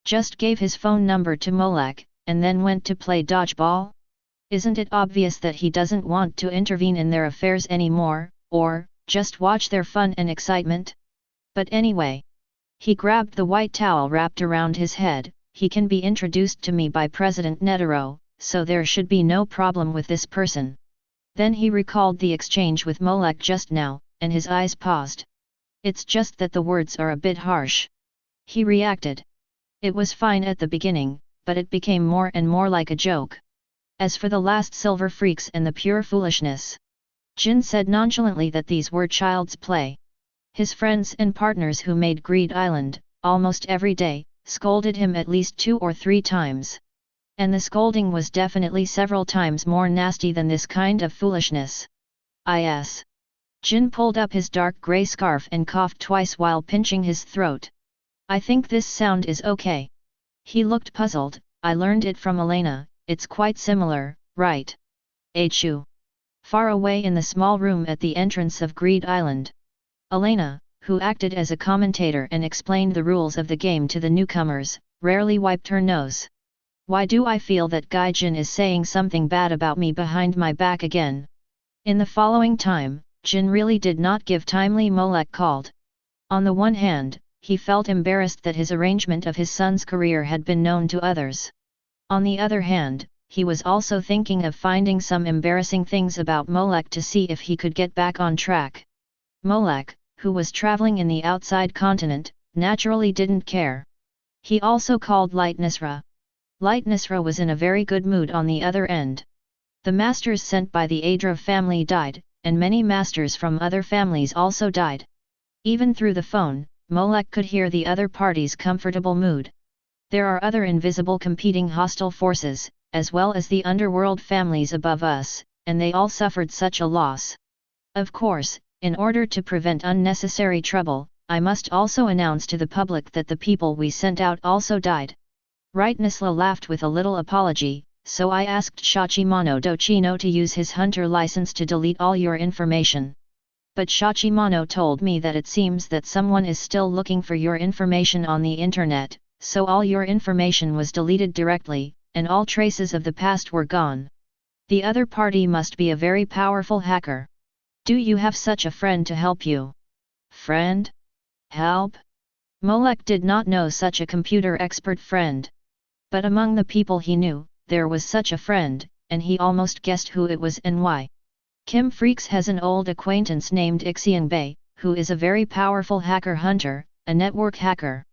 Just gave his phone number to Molek, and then went to play dodgeball? Isn't it obvious that he doesn't want to intervene in their affairs anymore, or just watch their fun and excitement? But anyway. He grabbed the white towel wrapped around his head. He can be introduced to me by President Netero, so there should be no problem with this person. Then he recalled the exchange with Molek just now, and his eyes paused. It's just that the words are a bit harsh. He reacted. It was fine at the beginning, but it became more and more like a joke. As for the last silver freaks and the pure foolishness, Jin said nonchalantly that these were child's play. His friends and partners who made Greed Island, almost every day, scolded him at least 2 or 3 times. And the scolding was definitely several times more nasty than this kind of foolishness. Is. Jin pulled up his dark grey scarf and coughed twice while pinching his throat. I think this sound is okay. He looked puzzled. I learned it from Elena, it's quite similar, right? Achu. Far away in the small room at the entrance of Greed Island. Elena, who acted as a commentator and explained the rules of the game to the newcomers, rarely wiped her nose. Why do I feel that Gaijin is saying something bad about me behind my back again? In the following time, Jin really did not give timely. Molek called. On the one hand, he felt embarrassed that his arrangement of his son's career had been known to others. On the other hand, he was also thinking of finding some embarrassing things about Molek to see if he could get back on track. Molek, who was traveling in the outside continent, naturally didn't care. He also called Lightnisra. Lightnisra was in a very good mood on the other end. The masters sent by the Adra family died, and many masters from other families also died. Even through the phone, Molek could hear the other party's comfortable mood. There are other invisible competing hostile forces, as well as the underworld families above us, and they all suffered such a loss. Of course, in order to prevent unnecessary trouble, I must also announce to the public that the people we sent out also died. Rightnisla laughed with a little apology, so I asked Shachimano Dochino to use his hunter license to delete all your information. But Shachimano told me that it seems that someone is still looking for your information on the internet, so all your information was deleted directly, and all traces of the past were gone. The other party must be a very powerful hacker. Do you have such a friend to help you? Friend? Help? Molek did not know such a computer expert friend. But among the people he knew, there was such a friend, and he almost guessed who it was and why. Kim Freecss has an old acquaintance named Ixian Bei, who is a very powerful hacker-hunter, a network hacker.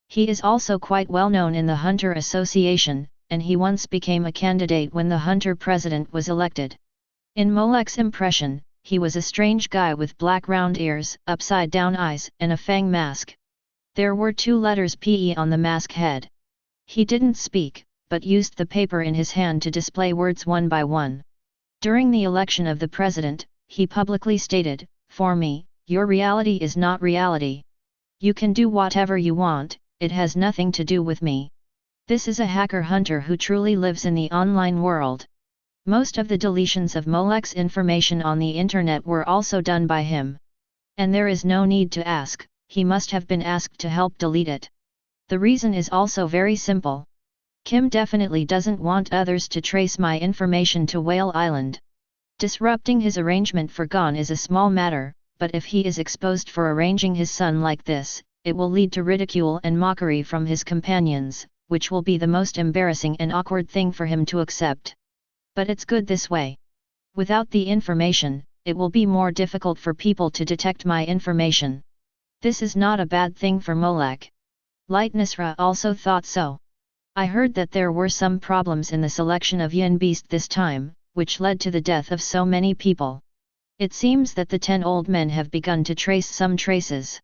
He is also quite well known in the Hunter Association, and he once became a candidate when the Hunter president was elected. In Molek's impression, he was a strange guy with black round ears, upside-down eyes, and a fang mask. There were 2 letters PE on the mask head. He didn't speak, but used the paper in his hand to display words one by one. During the election of the president, he publicly stated, "For me, your reality is not reality. You can do whatever you want, it has nothing to do with me." This is a hacker-hunter who truly lives in the online world. Most of the deletions of Molek's information on the internet were also done by him. And there is no need to ask, he must have been asked to help delete it. The reason is also very simple. Kim definitely doesn't want others to trace my information to Whale Island. Disrupting his arrangement for Gon is a small matter, but if he is exposed for arranging his son like this, it will lead to ridicule and mockery from his companions, which will be the most embarrassing and awkward thing for him to accept. But it's good this way. Without the information, it will be more difficult for people to detect my information. This is not a bad thing for Molek. Lightnisra also thought so. I heard that there were some problems in the selection of Yin Beast this time, which led to the death of so many people. It seems that the 10 old men have begun to trace some traces.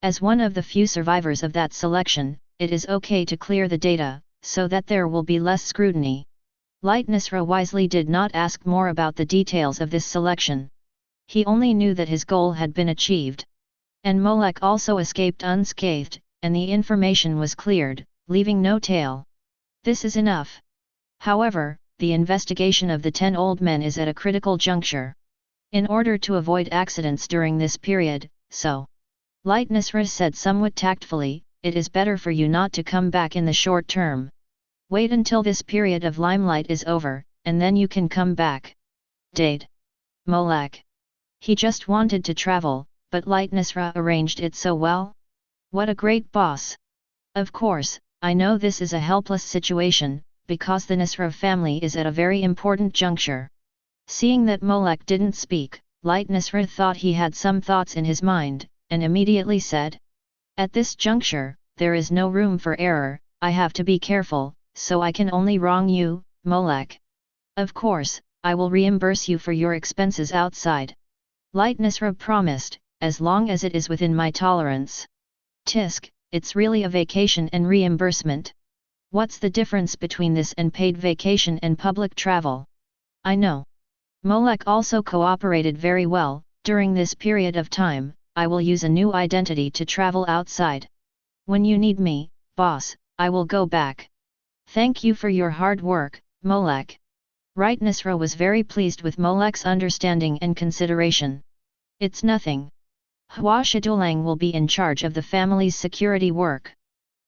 As one of the few survivors of that selection, it is okay to clear the data, so that there will be less scrutiny. Lightnisra wisely did not ask more about the details of this selection. He only knew that his goal had been achieved. And Molek also escaped unscathed, and the information was cleared, leaving no tail. This is enough. However, the investigation of the 10 old men is at a critical juncture. In order to avoid accidents during this period, so Lightnisra said somewhat tactfully, it is better for you not to come back in the short term. Wait until this period of limelight is over, and then you can come back. Dade. Molek. He just wanted to travel, but Lightnisra arranged it so well. What a great boss. Of course, I know this is a helpless situation, because the Nisra family is at a very important juncture. Seeing that Molek didn't speak, Lightnisra thought he had some thoughts in his mind, and immediately said, "At this juncture, there is no room for error, I have to be careful, so I can only wrong you, Molek. Of course, I will reimburse you for your expenses outside." Lightnisra promised, as long as it is within my tolerance. Tisk, it's really a vacation and reimbursement. What's the difference between this and paid vacation and public travel? I know. Molek also cooperated very well. During this period of time, I will use a new identity to travel outside. When you need me, boss, I will go back. Thank you for your hard work, Molek. Right, Netero was very pleased with Molek's understanding and consideration. It's nothing. Hua Shidulang will be in charge of the family's security work.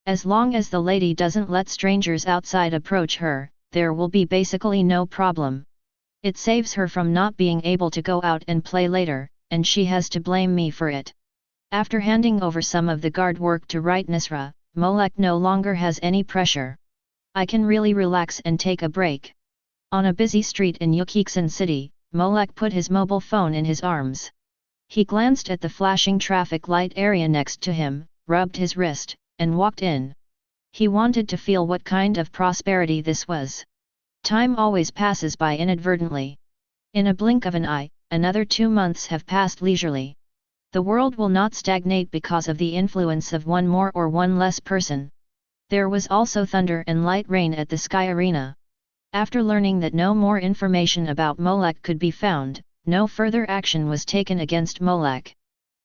As long as the lady doesn't let strangers outside approach her, there will be basically no problem. It saves her from not being able to go out and play later, and she has to blame me for it. After handing over some of the guard work to Right Netero, Molek no longer has any pressure. I can really relax and take a break. On a busy street in Yorknew City, Molek put his mobile phone in his arms. He glanced at the flashing traffic light area next to him, rubbed his wrist, and walked in. He wanted to feel what kind of prosperity this was. Time always passes by inadvertently. In a blink of an eye, another 2 months have passed leisurely. The world will not stagnate because of the influence of one more or one less person. There was also thunder and light rain at the Sky Arena. After learning that no more information about Molek could be found, no further action was taken against Molek.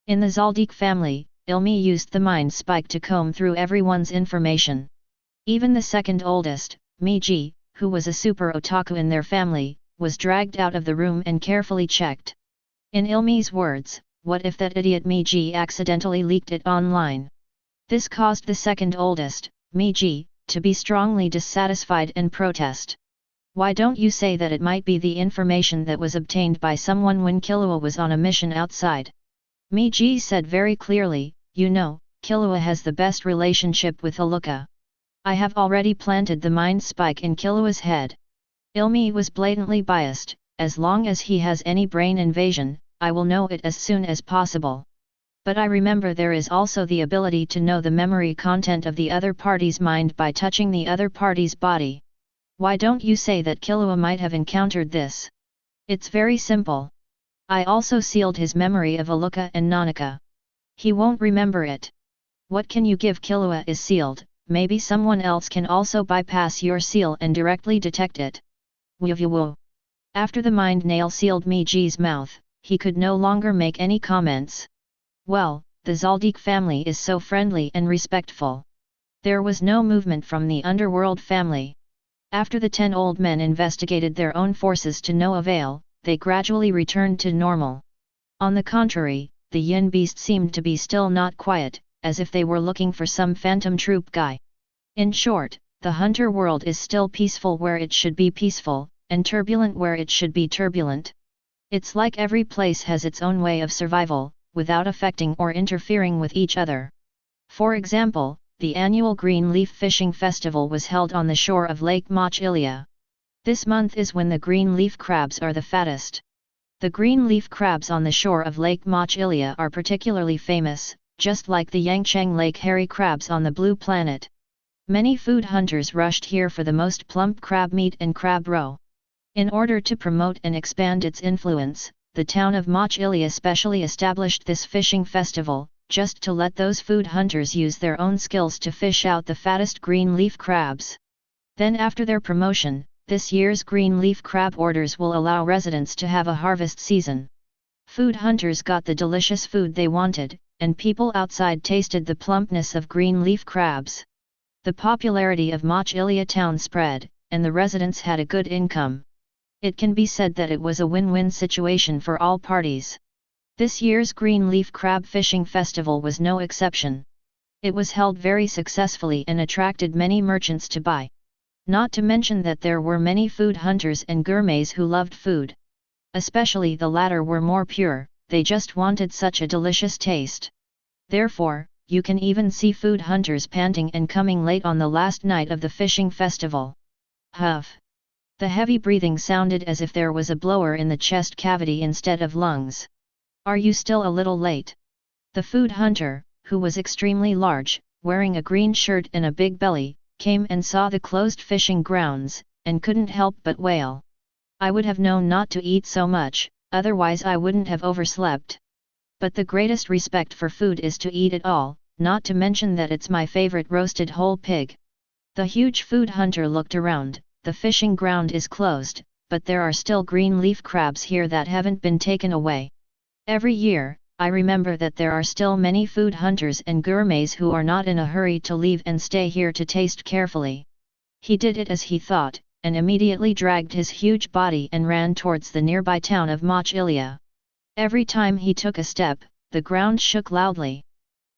In the Zaldik family, Ilmi used the mind spike to comb through everyone's information. Even the second oldest, Miji, who was a super otaku in their family, was dragged out of the room and carefully checked. In Ilmi's words, what if that idiot Miji accidentally leaked it online? This caused the second oldest, Miji, to be strongly dissatisfied and protest. Why don't you say that it might be the information that was obtained by someone when Killua was on a mission outside? Miji said very clearly, you know, Killua has the best relationship with Haluka. I have already planted the mind spike in Killua's head. Ilmi was blatantly biased, as long as he has any brain invasion, I will know it as soon as possible. But I remember there is also the ability to know the memory content of the other party's mind by touching the other party's body. Why don't you say that Killua might have encountered this? It's very simple. I also sealed his memory of Haluka and Nanaka. He won't remember it. What can you give Killua is sealed, maybe someone else can also bypass your seal and directly detect it. Woo. After the mind nail sealed Miji's mouth, he could no longer make any comments. Well, the Zaldik family is so friendly and respectful. There was no movement from the underworld family. After the 10 old men investigated their own forces to no avail, they gradually returned to normal. On the contrary, the yin beast seemed to be still not quiet, as if they were looking for some phantom troop guy. In short, the hunter world is still peaceful where it should be peaceful, and turbulent where it should be turbulent. It's like every place has its own way of survival, without affecting or interfering with each other. For example, the annual Green Leaf Fishing Festival was held on the shore of Lake Mach Ilia. This month is when the green leaf crabs are the fattest. The green leaf crabs on the shore of Lake Mach Ilia are particularly famous, just like the Yangcheng Lake hairy crabs on the Blue Planet. Many food hunters rushed here for the most plump crab meat and crab roe. In order to promote and expand its influence, the town of Mach Ilia specially established this fishing festival, just to let those food hunters use their own skills to fish out the fattest green leaf crabs. Then after their promotion, this year's green leaf crab orders will allow residents to have a harvest season. Food hunters got the delicious food they wanted, and people outside tasted the plumpness of green leaf crabs. The popularity of Mach Ilia town spread, and the residents had a good income. It can be said that it was a win-win situation for all parties. This year's Green Leaf Crab Fishing Festival was no exception. It was held very successfully and attracted many merchants to buy. Not to mention that there were many food hunters and gourmets who loved food. Especially the latter were more pure, they just wanted such a delicious taste. Therefore, you can even see food hunters panting and coming late on the last night of the fishing festival. Huff! The heavy breathing sounded as if there was a blower in the chest cavity instead of lungs. Are you still a little late? The food hunter, who was extremely large, wearing a green shirt and a big belly, came and saw the closed fishing grounds, and couldn't help but wail. I would have known not to eat so much, otherwise I wouldn't have overslept. But the greatest respect for food is to eat it all, not to mention that it's my favorite roasted whole pig. The huge food hunter looked around. The fishing ground is closed, but there are still green leaf crabs here that haven't been taken away. Every year, I remember that there are still many food hunters and gourmets who are not in a hurry to leave and stay here to taste carefully. He did it as he thought, and immediately dragged his huge body and ran towards the nearby town of Mochilia. Every time he took a step, the ground shook loudly.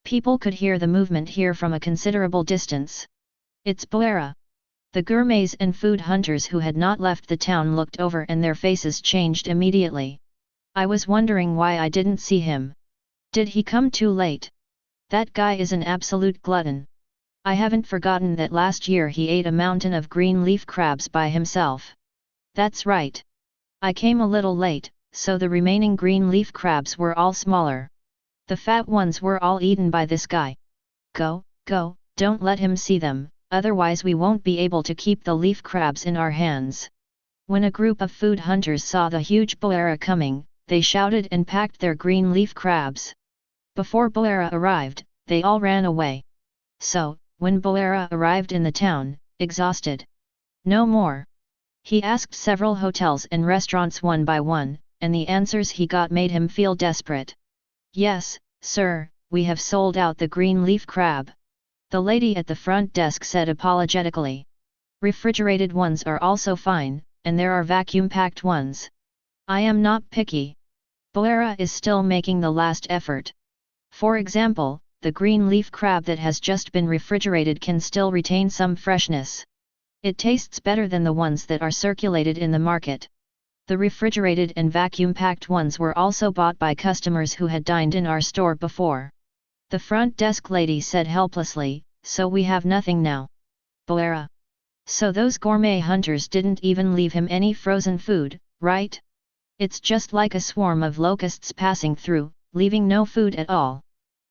People could hear the movement here from a considerable distance. It's Boera. The gourmets and food hunters who had not left the town looked over and their faces changed immediately. I was wondering why I didn't see him. Did he come too late? That guy is an absolute glutton. I haven't forgotten that last year he ate a mountain of green leaf crabs by himself. That's right. I came a little late, so the remaining green leaf crabs were all smaller. The fat ones were all eaten by this guy. Go, don't let him see them, otherwise we won't be able to keep the leaf crabs in our hands. When a group of food hunters saw the huge Boera coming, they shouted and packed their green leaf crabs. Before Boera arrived, they all ran away. So, when Boera arrived in the town, exhausted. No more. He asked several hotels and restaurants one by one, and the answers he got made him feel desperate. Yes, sir, we have sold out the green leaf crab. The lady at the front desk said apologetically. Refrigerated ones are also fine, and there are vacuum-packed ones. I am not picky. Boera is still making the last effort. For example, the green leaf crab that has just been refrigerated can still retain some freshness. It tastes better than the ones that are circulated in the market. The refrigerated and vacuum-packed ones were also bought by customers who had dined in our store before. The front desk lady said helplessly, so we have nothing now. Boera. So those gourmet hunters didn't even leave him any frozen food, right? It's just like a swarm of locusts passing through, leaving no food at all.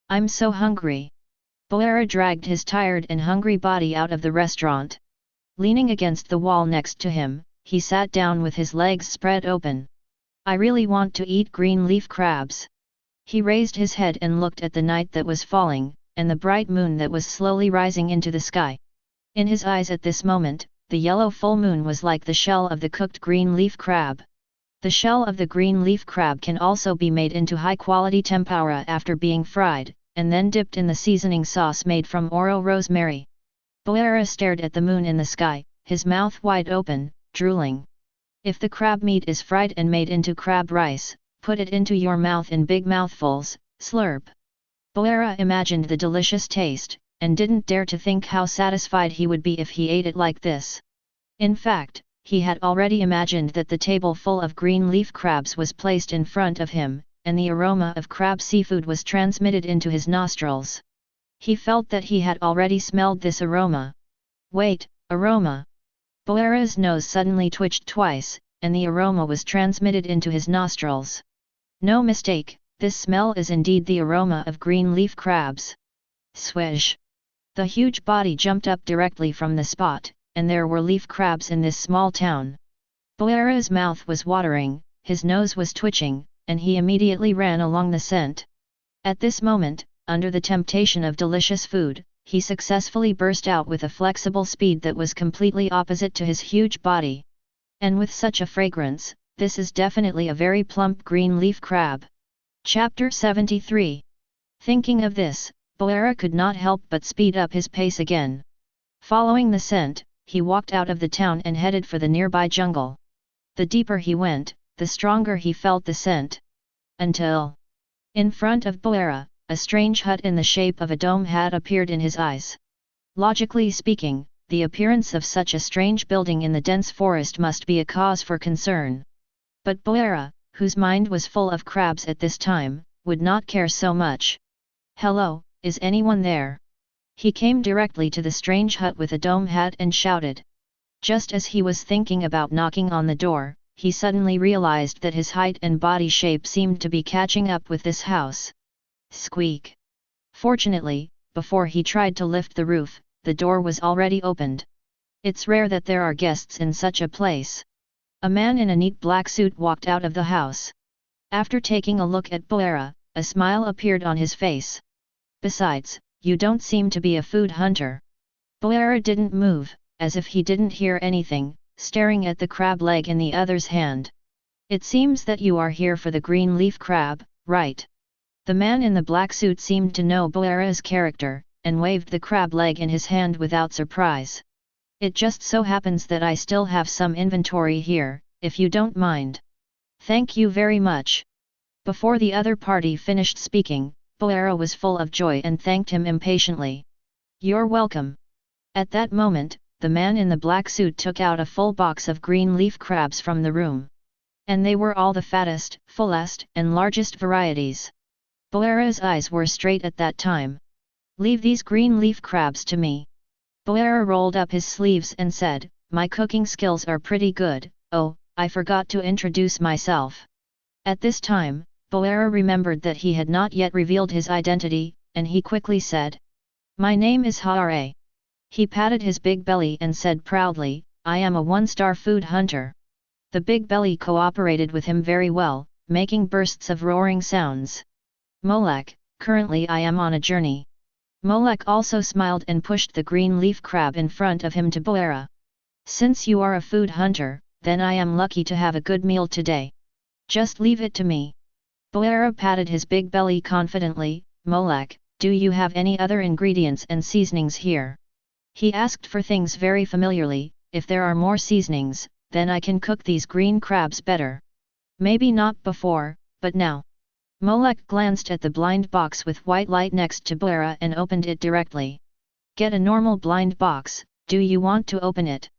I'm so hungry. Boera dragged his tired and hungry body out of the restaurant. Leaning against the wall next to him, he sat down with his legs spread open. I really want to eat green leaf crabs. He raised his head and looked at the night that was falling, and the bright moon that was slowly rising into the sky. In his eyes at this moment, the yellow full moon was like the shell of the cooked green leaf crab. The shell of the green leaf crab can also be made into high-quality tempura after being fried, and then dipped in the seasoning sauce made from Oro rosemary. Boera stared at the moon in the sky, his mouth wide open, drooling. If the crab meat is fried and made into crab rice, put it into your mouth in big mouthfuls, slurp. Boera imagined the delicious taste, and didn't dare to think how satisfied he would be if he ate it like this. In fact, he had already imagined that the table full of green leaf crabs was placed in front of him, and the aroma of crab seafood was transmitted into his nostrils. He felt that he had already smelled this aroma. Wait, aroma! Boera's nose suddenly twitched twice, and the aroma was transmitted into his nostrils. No mistake, this smell is indeed the aroma of green leaf crabs. Swish! The huge body jumped up directly from the spot, and there were leaf crabs in this small town. Boera's mouth was watering, his nose was twitching, and he immediately ran along the scent. At this moment, under the temptation of delicious food, he successfully burst out with a flexible speed that was completely opposite to his huge body. And with such a fragrance, this is definitely a very plump green leaf crab. Chapter 73. Thinking of this, Boera could not help but speed up his pace again. Following the scent, he walked out of the town and headed for the nearby jungle. The deeper he went, the stronger he felt the scent. Until, in front of Boera, a strange hut in the shape of a dome had appeared in his eyes. Logically speaking, the appearance of such a strange building in the dense forest must be a cause for concern. But Boera, whose mind was full of crabs at this time, would not care so much. Hello, is anyone there? He came directly to the strange hut with a dome hat and shouted. Just as he was thinking about knocking on the door, he suddenly realized that his height and body shape seemed to be catching up with this house. Squeak! Fortunately, before he tried to lift the roof, the door was already opened. It's rare that there are guests in such a place. A man in a neat black suit walked out of the house. After taking a look at Boera, a smile appeared on his face. Besides, you don't seem to be a food hunter. Bolera didn't move, as if he didn't hear anything, staring at the crab leg in the other's hand. It seems that you are here for the green leaf crab, right? The man in the black suit seemed to know Bolera's character, and waved the crab leg in his hand without surprise. It just so happens that I still have some inventory here, if you don't mind. Thank you very much. Before the other party finished speaking, Bolera was full of joy and thanked him impatiently. You're welcome. At that moment, the man in the black suit took out a full box of green leaf crabs from the room. And they were all the fattest, fullest, and largest varieties. Bolera's eyes were straight at that time. Leave these green leaf crabs to me. Bolera rolled up his sleeves and said, my cooking skills are pretty good. Oh, I forgot to introduce myself. At this time, Bolera remembered that he had not yet revealed his identity, and he quickly said, my name is Hare. He patted his big belly and said proudly, I am a one-star food hunter. The big belly cooperated with him very well, making bursts of roaring sounds. Molek, currently I am on a journey. Molek also smiled and pushed the green leaf crab in front of him to Bolera. Since you are a food hunter, then I am lucky to have a good meal today. Just leave it to me. Bolera patted his big belly confidently. Molek, do you have any other ingredients and seasonings here? He asked for things very familiarly. If there are more seasonings, then I can cook these green crabs better. Maybe not before, but now. Molek glanced at the blind box with white light next to Bolera and opened it directly. Get a normal blind box. Do you want to open it?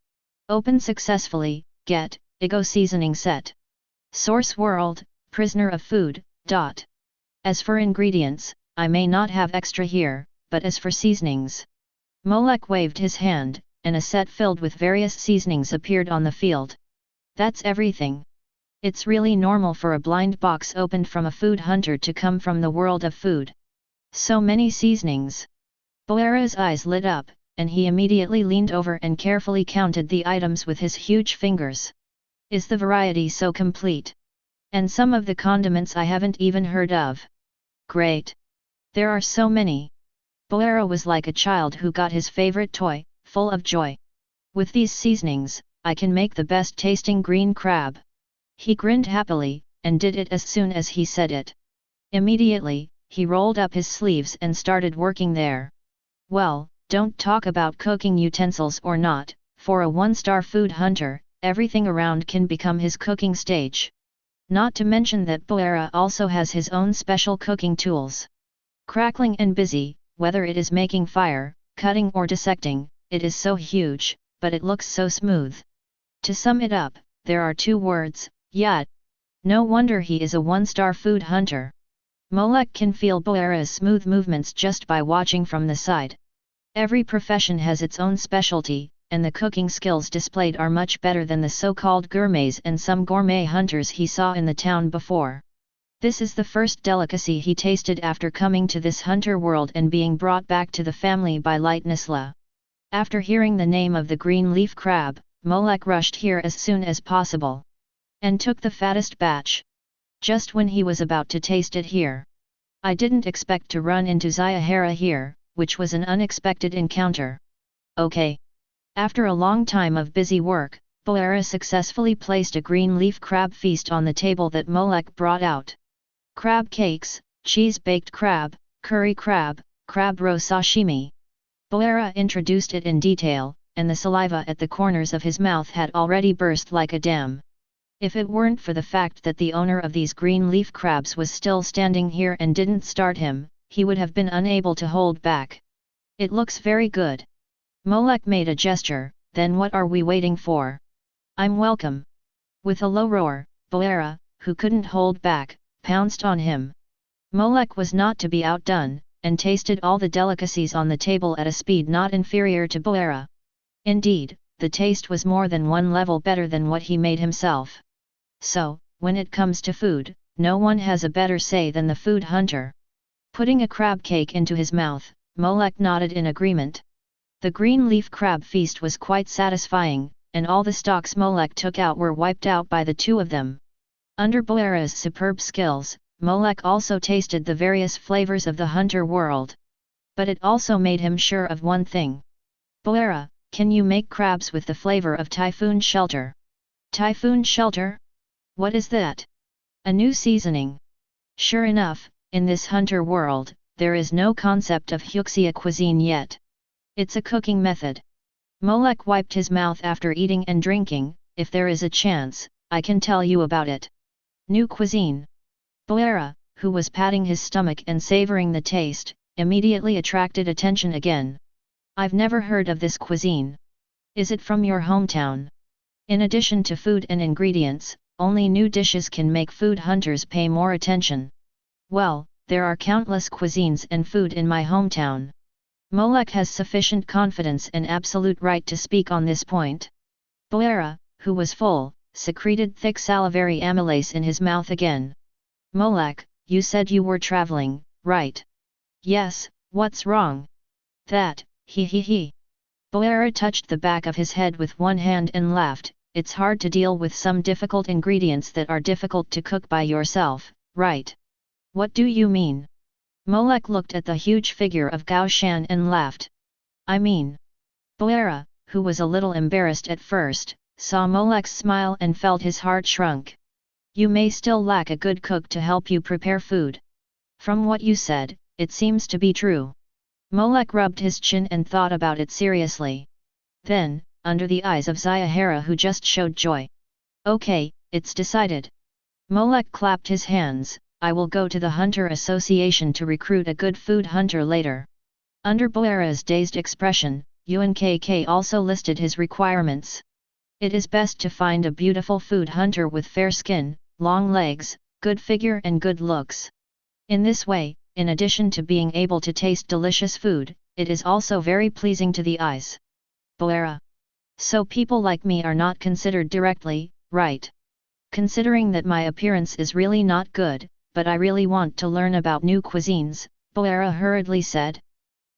Open successfully. Get Ego seasoning set. Source world, prisoner of food. As for ingredients, I may not have extra here, but as for seasonings. Molek waved his hand, and a set filled with various seasonings appeared on the field. That's everything. It's really normal for a blind box opened from a food hunter to come from the world of food. So many seasonings. Bolera's eyes lit up, and he immediately leaned over and carefully counted the items with his huge fingers. Is the variety so complete? And some of the condiments I haven't even heard of. Great. There are so many. Bolera was like a child who got his favorite toy, full of joy. With these seasonings, I can make the best tasting green crab. He grinned happily, and did it as soon as he said it. Immediately, he rolled up his sleeves and started working there. Well, don't talk about cooking utensils or not, for a one-star food hunter, everything around can become his cooking stage. Not to mention that Bolera also has his own special cooking tools. Crackling and busy, whether it is making fire, cutting or dissecting, it is so huge, but it looks so smooth. To sum it up, there are two words, yat. No wonder he is a one-star food hunter. Molek can feel Bolera's smooth movements just by watching from the side. Every profession has its own specialty, and the cooking skills displayed are much better than the so-called gourmets and some gourmet hunters he saw in the town before. This is the first delicacy he tasted after coming to this hunter world and being brought back to the family by Lightnessla. After hearing the name of the green leaf crab, Molek rushed here as soon as possible. And took the fattest batch. Just when he was about to taste it here. I didn't expect to run into Zayahara here, which was an unexpected encounter. Okay. After a long time of busy work, Bolera successfully placed a green leaf crab feast on the table that Molek brought out. Crab cakes, cheese-baked crab, curry crab, crab roe sashimi. Bolera introduced it in detail, and the saliva at the corners of his mouth had already burst like a dam. If it weren't for the fact that the owner of these green leaf crabs was still standing here and didn't start him, he would have been unable to hold back. It looks very good. Molek made a gesture, then what are we waiting for? I'm welcome. With a low roar, Bolera, who couldn't hold back, pounced on him. Molek was not to be outdone, and tasted all the delicacies on the table at a speed not inferior to Bolera. Indeed, the taste was more than one level better than what he made himself. So, when it comes to food, no one has a better say than the food hunter. Putting a crab cake into his mouth, Molek nodded in agreement. The green leaf crab feast was quite satisfying, and all the stocks Molek took out were wiped out by the two of them. Under Bolera's superb skills, Molek also tasted the various flavors of the hunter world. But it also made him sure of one thing. Boera, can you make crabs with the flavor of typhoon shelter? Typhoon shelter? What is that? A new seasoning. Sure enough, in this hunter world, there is no concept of Huxia cuisine yet. It's a cooking method. Molek wiped his mouth after eating and drinking. If there is a chance, I can tell you about it. New cuisine. Boera, who was patting his stomach and savoring the taste, immediately attracted attention again. I've never heard of this cuisine. Is it from your hometown? In addition to food and ingredients, only new dishes can make food hunters pay more attention. Well, there are countless cuisines and food in my hometown. Molek has sufficient confidence and absolute right to speak on this point. Boera, who was full, secreted thick salivary amylase in his mouth again. Molek, you said you were traveling, right? Yes, what's wrong? That, he. Boera touched the back of his head with one hand and laughed. It's hard to deal with some difficult ingredients that are difficult to cook by yourself, right? What do you mean? Molek looked at the huge figure of Gao Shan and laughed. I mean. Boera, who was a little embarrassed at first, saw Molek's smile and felt his heart shrunk. You may still lack a good cook to help you prepare food. From what you said, it seems to be true. Molek rubbed his chin and thought about it seriously. Then, under the eyes of Zyahara, who just showed joy. Okay, it's decided. Molek clapped his hands. I will go to the Hunter Association to recruit a good food hunter later. Under Boera's dazed expression, UNKK also listed his requirements. It is best to find a beautiful food hunter with fair skin, long legs, good figure and good looks. In this way, in addition to being able to taste delicious food, it is also very pleasing to the eyes. Boera. So people like me are not considered directly, right? Considering that my appearance is really not good, but I really want to learn about new cuisines, Boera hurriedly said.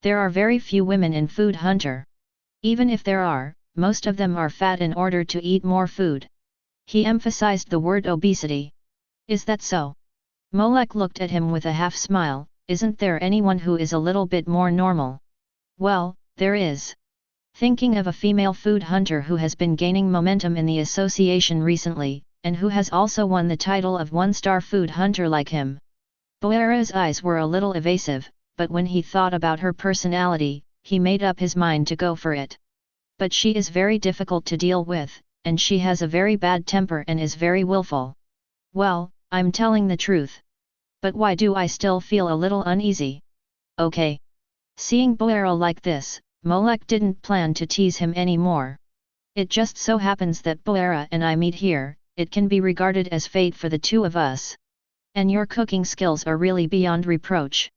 There are very few women in Food Hunter. Even if there are, most of them are fat in order to eat more food. He emphasized the word obesity. Is that so? Molek looked at him with a half smile. Isn't there anyone who is a little bit more normal? Well, there is. Thinking of a female food hunter who has been gaining momentum in the association recently, and who has also won the title of one-star food hunter like him. Boera's eyes were a little evasive, but when he thought about her personality, he made up his mind to go for it. But she is very difficult to deal with, and she has a very bad temper and is very willful. Well, I'm telling the truth. But why do I still feel a little uneasy? Okay. Seeing Boera like this, Molek didn't plan to tease him anymore. It just so happens that Boera and I meet here. It can be regarded as fate for the two of us. And your cooking skills are really beyond reproach.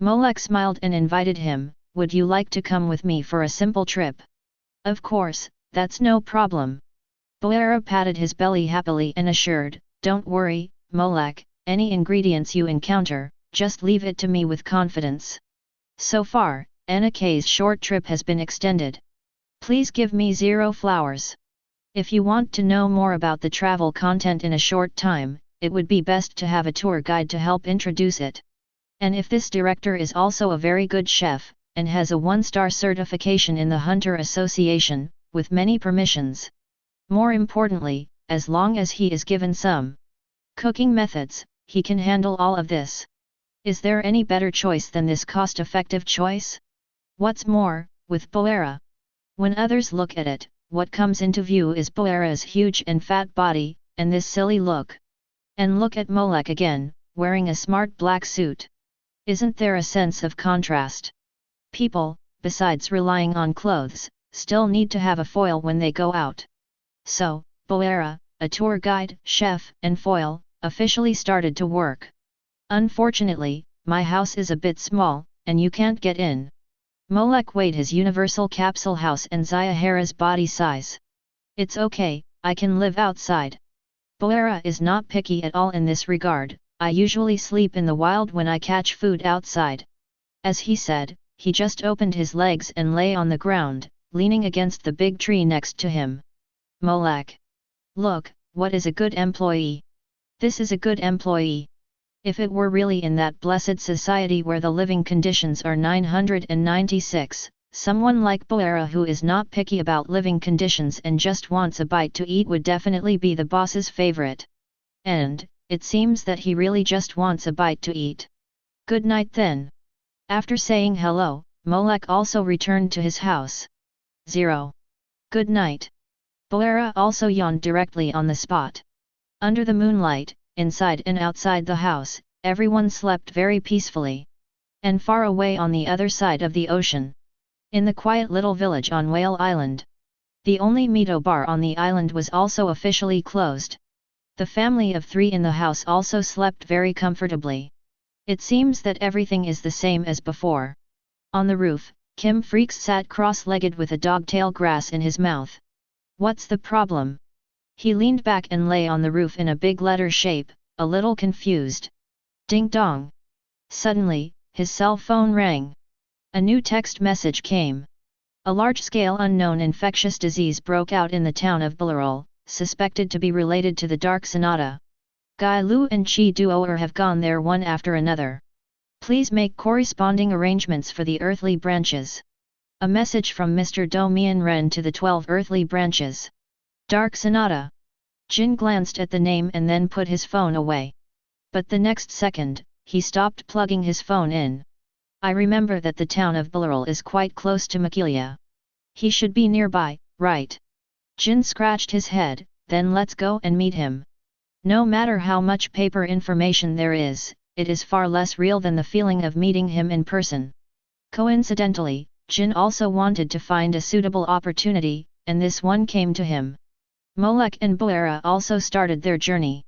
Molek smiled and invited him, would you like to come with me for a simple trip? Of course, that's no problem. Boera patted his belly happily and assured, don't worry, Molek, any ingredients you encounter, just leave it to me with confidence. So far, NK's short trip has been extended. Please give me 0 flowers. If you want to know more about the travel content in a short time, it would be best to have a tour guide to help introduce it. And if this director is also a very good chef, and has a 1-star certification in the Hunter Association, with many permissions. More importantly, as long as he is given some cooking methods, he can handle all of this. Is there any better choice than this cost-effective choice? What's more, with Boera. When others look at it, what comes into view is Boera's huge and fat body, and this silly look. And look at Molek again, wearing a smart black suit. Isn't there a sense of contrast? People, besides relying on clothes, still need to have a foil when they go out. So, Boera, a tour guide, chef, and foil, officially started to work. Unfortunately, my house is a bit small, and you can't get in. Molek weighed his universal capsule house and Zyahara's body size. It's okay, I can live outside. Boera is not picky at all in this regard, I usually sleep in the wild when I catch food outside. As he said, he just opened his legs and lay on the ground, leaning against the big tree next to him. Molek. Look, what is a good employee? This is a good employee. If it were really in that blessed society where the living conditions are 996, Someone like Bolera who is not picky about living conditions and just wants a bite to eat would definitely be the boss's favorite. And, it seems that he really just wants a bite to eat. Good night then. After saying hello, Molek also returned to his house. 0. Good night. Bolera also yawned directly on the spot. Under the moonlight, inside and outside the house, everyone slept very peacefully. And far away on the other side of the ocean, in the quiet little village on Whale Island, the only Mito bar on the island was also officially closed. The family of 3 in the house also slept very comfortably. It seems that everything is the same as before. On the roof, Kim Freecss sat cross-legged with a dogtail grass in his mouth. What's the problem? He leaned back and lay on the roof in a big letter shape, a little confused. Ding dong! Suddenly, his cell phone rang. A new text message came. A large-scale unknown infectious disease broke out in the town of Bularol, suspected to be related to the Dark Sonata. Guy Lu and Chi Duoer have gone there one after another. Please make corresponding arrangements for the earthly branches. A message from Mr. Do Mian Ren to the 12 earthly branches. Dark Sonata. Jin glanced at the name and then put his phone away. But the next second, he stopped plugging his phone in. I remember that the town of Bularol is quite close to Makilia. He should be nearby, right? Jin scratched his head, then let's go and meet him. No matter how much paper information there is, it is far less real than the feeling of meeting him in person. Coincidentally, Jin also wanted to find a suitable opportunity, and this one came to him. Molek and Bolera also started their journey.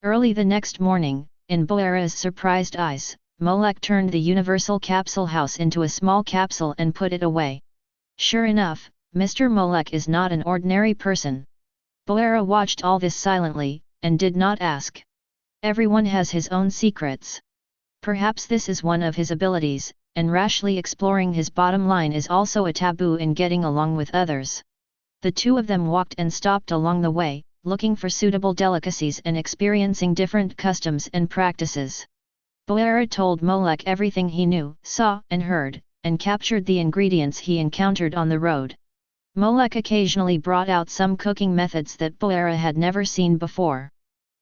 Early the next morning, in Bolera's surprised eyes, Molek turned the universal capsule house into a small capsule and put it away. Sure enough, Mr. Molek is not an ordinary person. Bolera watched all this silently, and did not ask. Everyone has his own secrets. Perhaps this is one of his abilities, and rashly exploring his bottom line is also a taboo in getting along with others. The two of them walked and stopped along the way, looking for suitable delicacies and experiencing different customs and practices. Bolera told Molek everything he knew, saw and heard, and captured the ingredients he encountered on the road. Molek occasionally brought out some cooking methods that Bolera had never seen before.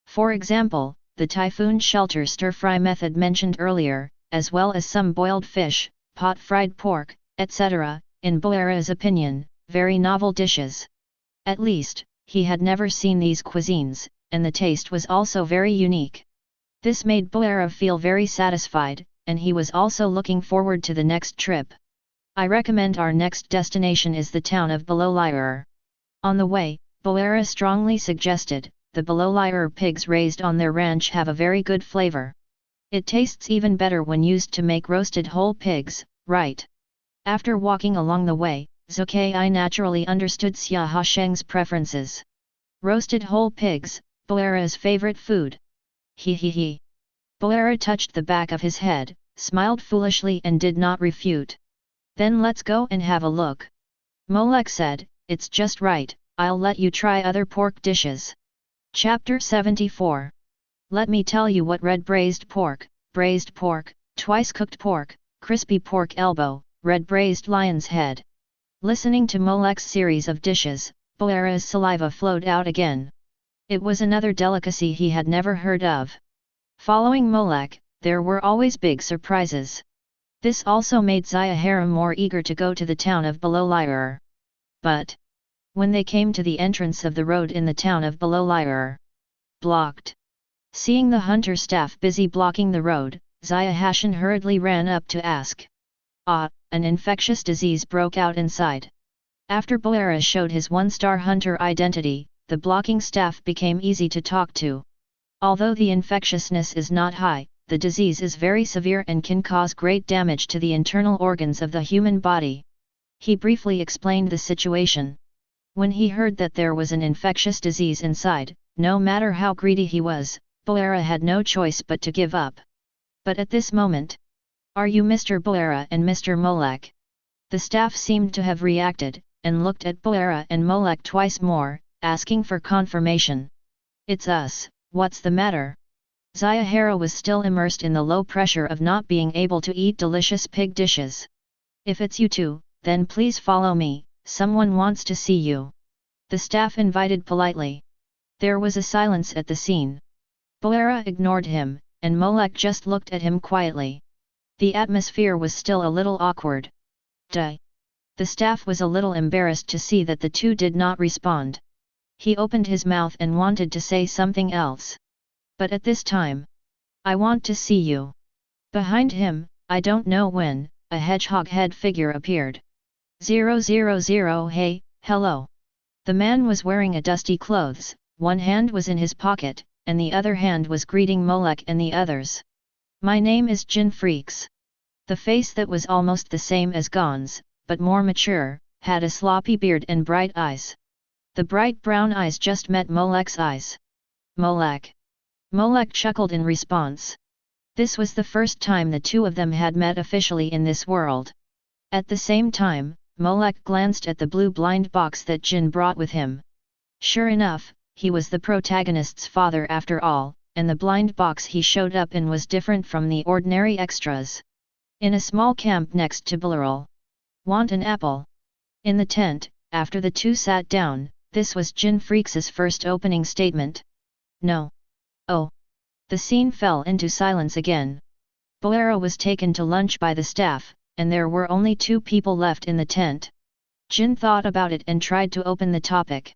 For example, the typhoon shelter stir-fry method mentioned earlier, as well as some boiled fish, pot-fried pork, etc., in Bolera's opinion, very novel dishes. At least, he had never seen these cuisines, and the taste was also very unique. This made Bolera feel very satisfied, and he was also looking forward to the next trip. I recommend our next destination is the town of Bololire. On the way, Bolera strongly suggested, the Bololire pigs raised on their ranch have a very good flavor. It tastes even better when used to make roasted whole pigs, right? After walking along the way, Zukai naturally understood Xia Hasheng's preferences. Roasted whole pigs, Bolera's favorite food. He. Bolera touched the back of his head, smiled foolishly and did not refute. Then let's go and have a look. Molek said, it's just right, I'll let you try other pork dishes. Chapter 74. Let me tell you what red braised pork, twice cooked pork, crispy pork elbow, red braised lion's head. Listening to Molek's series of dishes, Bolera's saliva flowed out again. It was another delicacy he had never heard of. Following Molek, there were always big surprises. This also made Zayahara more eager to go to the town of Bololire. But when they came to the entrance of the road in the town of Bololire, blocked. Seeing the hunter staff busy blocking the road, Zayahashan hurriedly ran up to ask. An infectious disease broke out inside. After Bolera showed his one-star hunter identity, the blocking staff became easy to talk to. Although the infectiousness is not high, the disease is very severe and can cause great damage to the internal organs of the human body. He briefly explained the situation. When he heard that there was an infectious disease inside, no matter how greedy he was, Bolera had no choice but to give up. But at this moment, are you Mr. Bolera and Mr. Molek? The staff seemed to have reacted, and looked at Bolera and Molek twice more, asking for confirmation. It's us, what's the matter? Zayahara was still immersed in the low pressure of not being able to eat delicious pig dishes. If it's you two, then please follow me, someone wants to see you. The staff invited politely. There was a silence at the scene. Boera ignored him, and Molek just looked at him quietly. The atmosphere was still a little awkward. Duh. The staff was a little embarrassed to see that the two did not respond. He opened his mouth and wanted to say something else. But at this time, I want to see you. Behind him, I don't know when, a hedgehog head figure appeared. 000 Hey, hello. The man was wearing a dusty clothes, one hand was in his pocket, and the other hand was greeting Molek and the others. My name is Jin Freecss. The face that was almost the same as Gon's, but more mature, had a sloppy beard and bright eyes. The bright brown eyes just met Molek's eyes. Molek. Molek chuckled in response. This was the first time the two of them had met officially in this world. At the same time, Molek glanced at the blue blind box that Jin brought with him. Sure enough, he was the protagonist's father after all, and the blind box he showed up in was different from the ordinary extras. In a small camp next to Belarul. Want an apple? In the tent, after the two sat down, this was Jin Freecss' first opening statement. No. Oh. The scene fell into silence again. Boera was taken to lunch by the staff, and there were only 2 people left in the tent. Jin thought about it and tried to open the topic.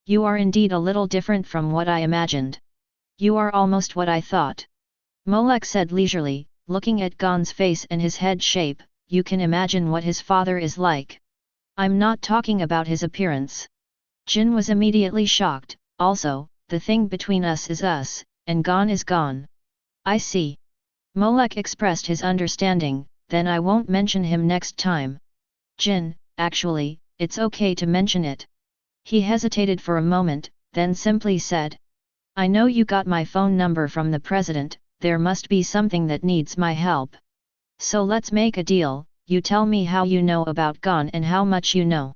You are indeed a little different from what I imagined. You are almost what I thought. Molek said leisurely, looking at Gon's face and his head shape. You can imagine what his father is like. I'm not talking about his appearance. Jin was immediately shocked. Also, the thing between us is us, and Gon is Gon. I see. Molek expressed his understanding, then I won't mention him next time. Jin, actually, it's okay to mention it. He hesitated for a moment, then simply said. I know you got my phone number from the president, there must be something that needs my help. So let's make a deal, you tell me how you know about Gon and how much you know.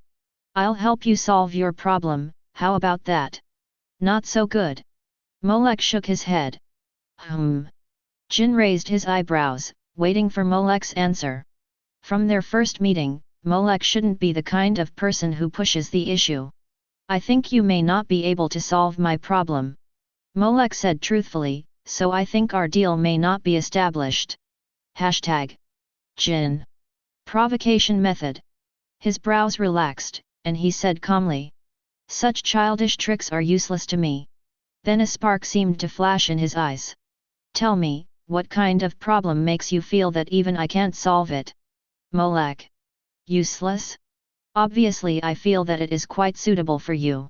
I'll help you solve your problem, how about that? Not so good. Molek shook his head. Jin raised his eyebrows, waiting for Molek's answer. From their first meeting, Molek shouldn't be the kind of person who pushes the issue. I think you may not be able to solve my problem. Molek said truthfully, so I think our deal may not be established. Hashtag. Jin. Provocation method. His brows relaxed, and he said calmly. Such childish tricks are useless to me. Then a spark seemed to flash in his eyes. Tell me, what kind of problem makes you feel that even I can't solve it? Molek. Useless? Obviously I feel that it is quite suitable for you.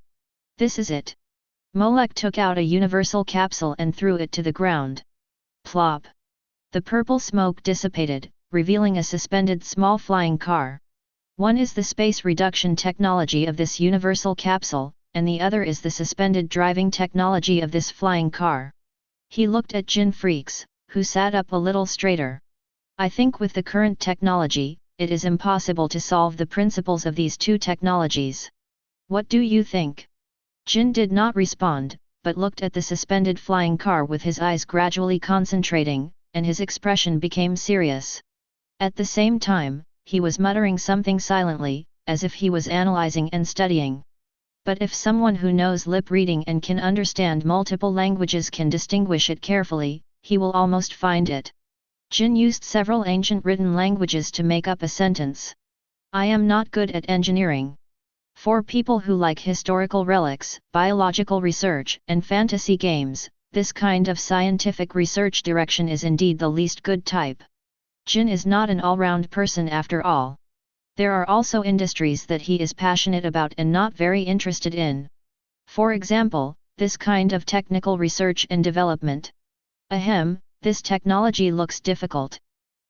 This is it. Molek took out a universal capsule and threw it to the ground. Plop. The purple smoke dissipated, revealing a suspended small flying car. One is the space reduction technology of this universal capsule, and the other is the suspended driving technology of this flying car. He looked at Jin Freecss, who sat up a little straighter. I think with the current technology, it is impossible to solve the principles of these two technologies. What do you think? Jin did not respond, but looked at the suspended flying car with his eyes gradually concentrating, and his expression became serious. At the same time, he was muttering something silently, as if he was analyzing and studying. But if someone who knows lip reading and can understand multiple languages can distinguish it carefully, he will almost find it. Jin used several ancient written languages to make up a sentence. I am not good at engineering. For people who like historical relics, biological research, and fantasy games, this kind of scientific research direction is indeed the least good type. Jin is not an all-round person after all. There are also industries that he is passionate about and not very interested in. For example, this kind of technical research and development. Ahem, this technology looks difficult.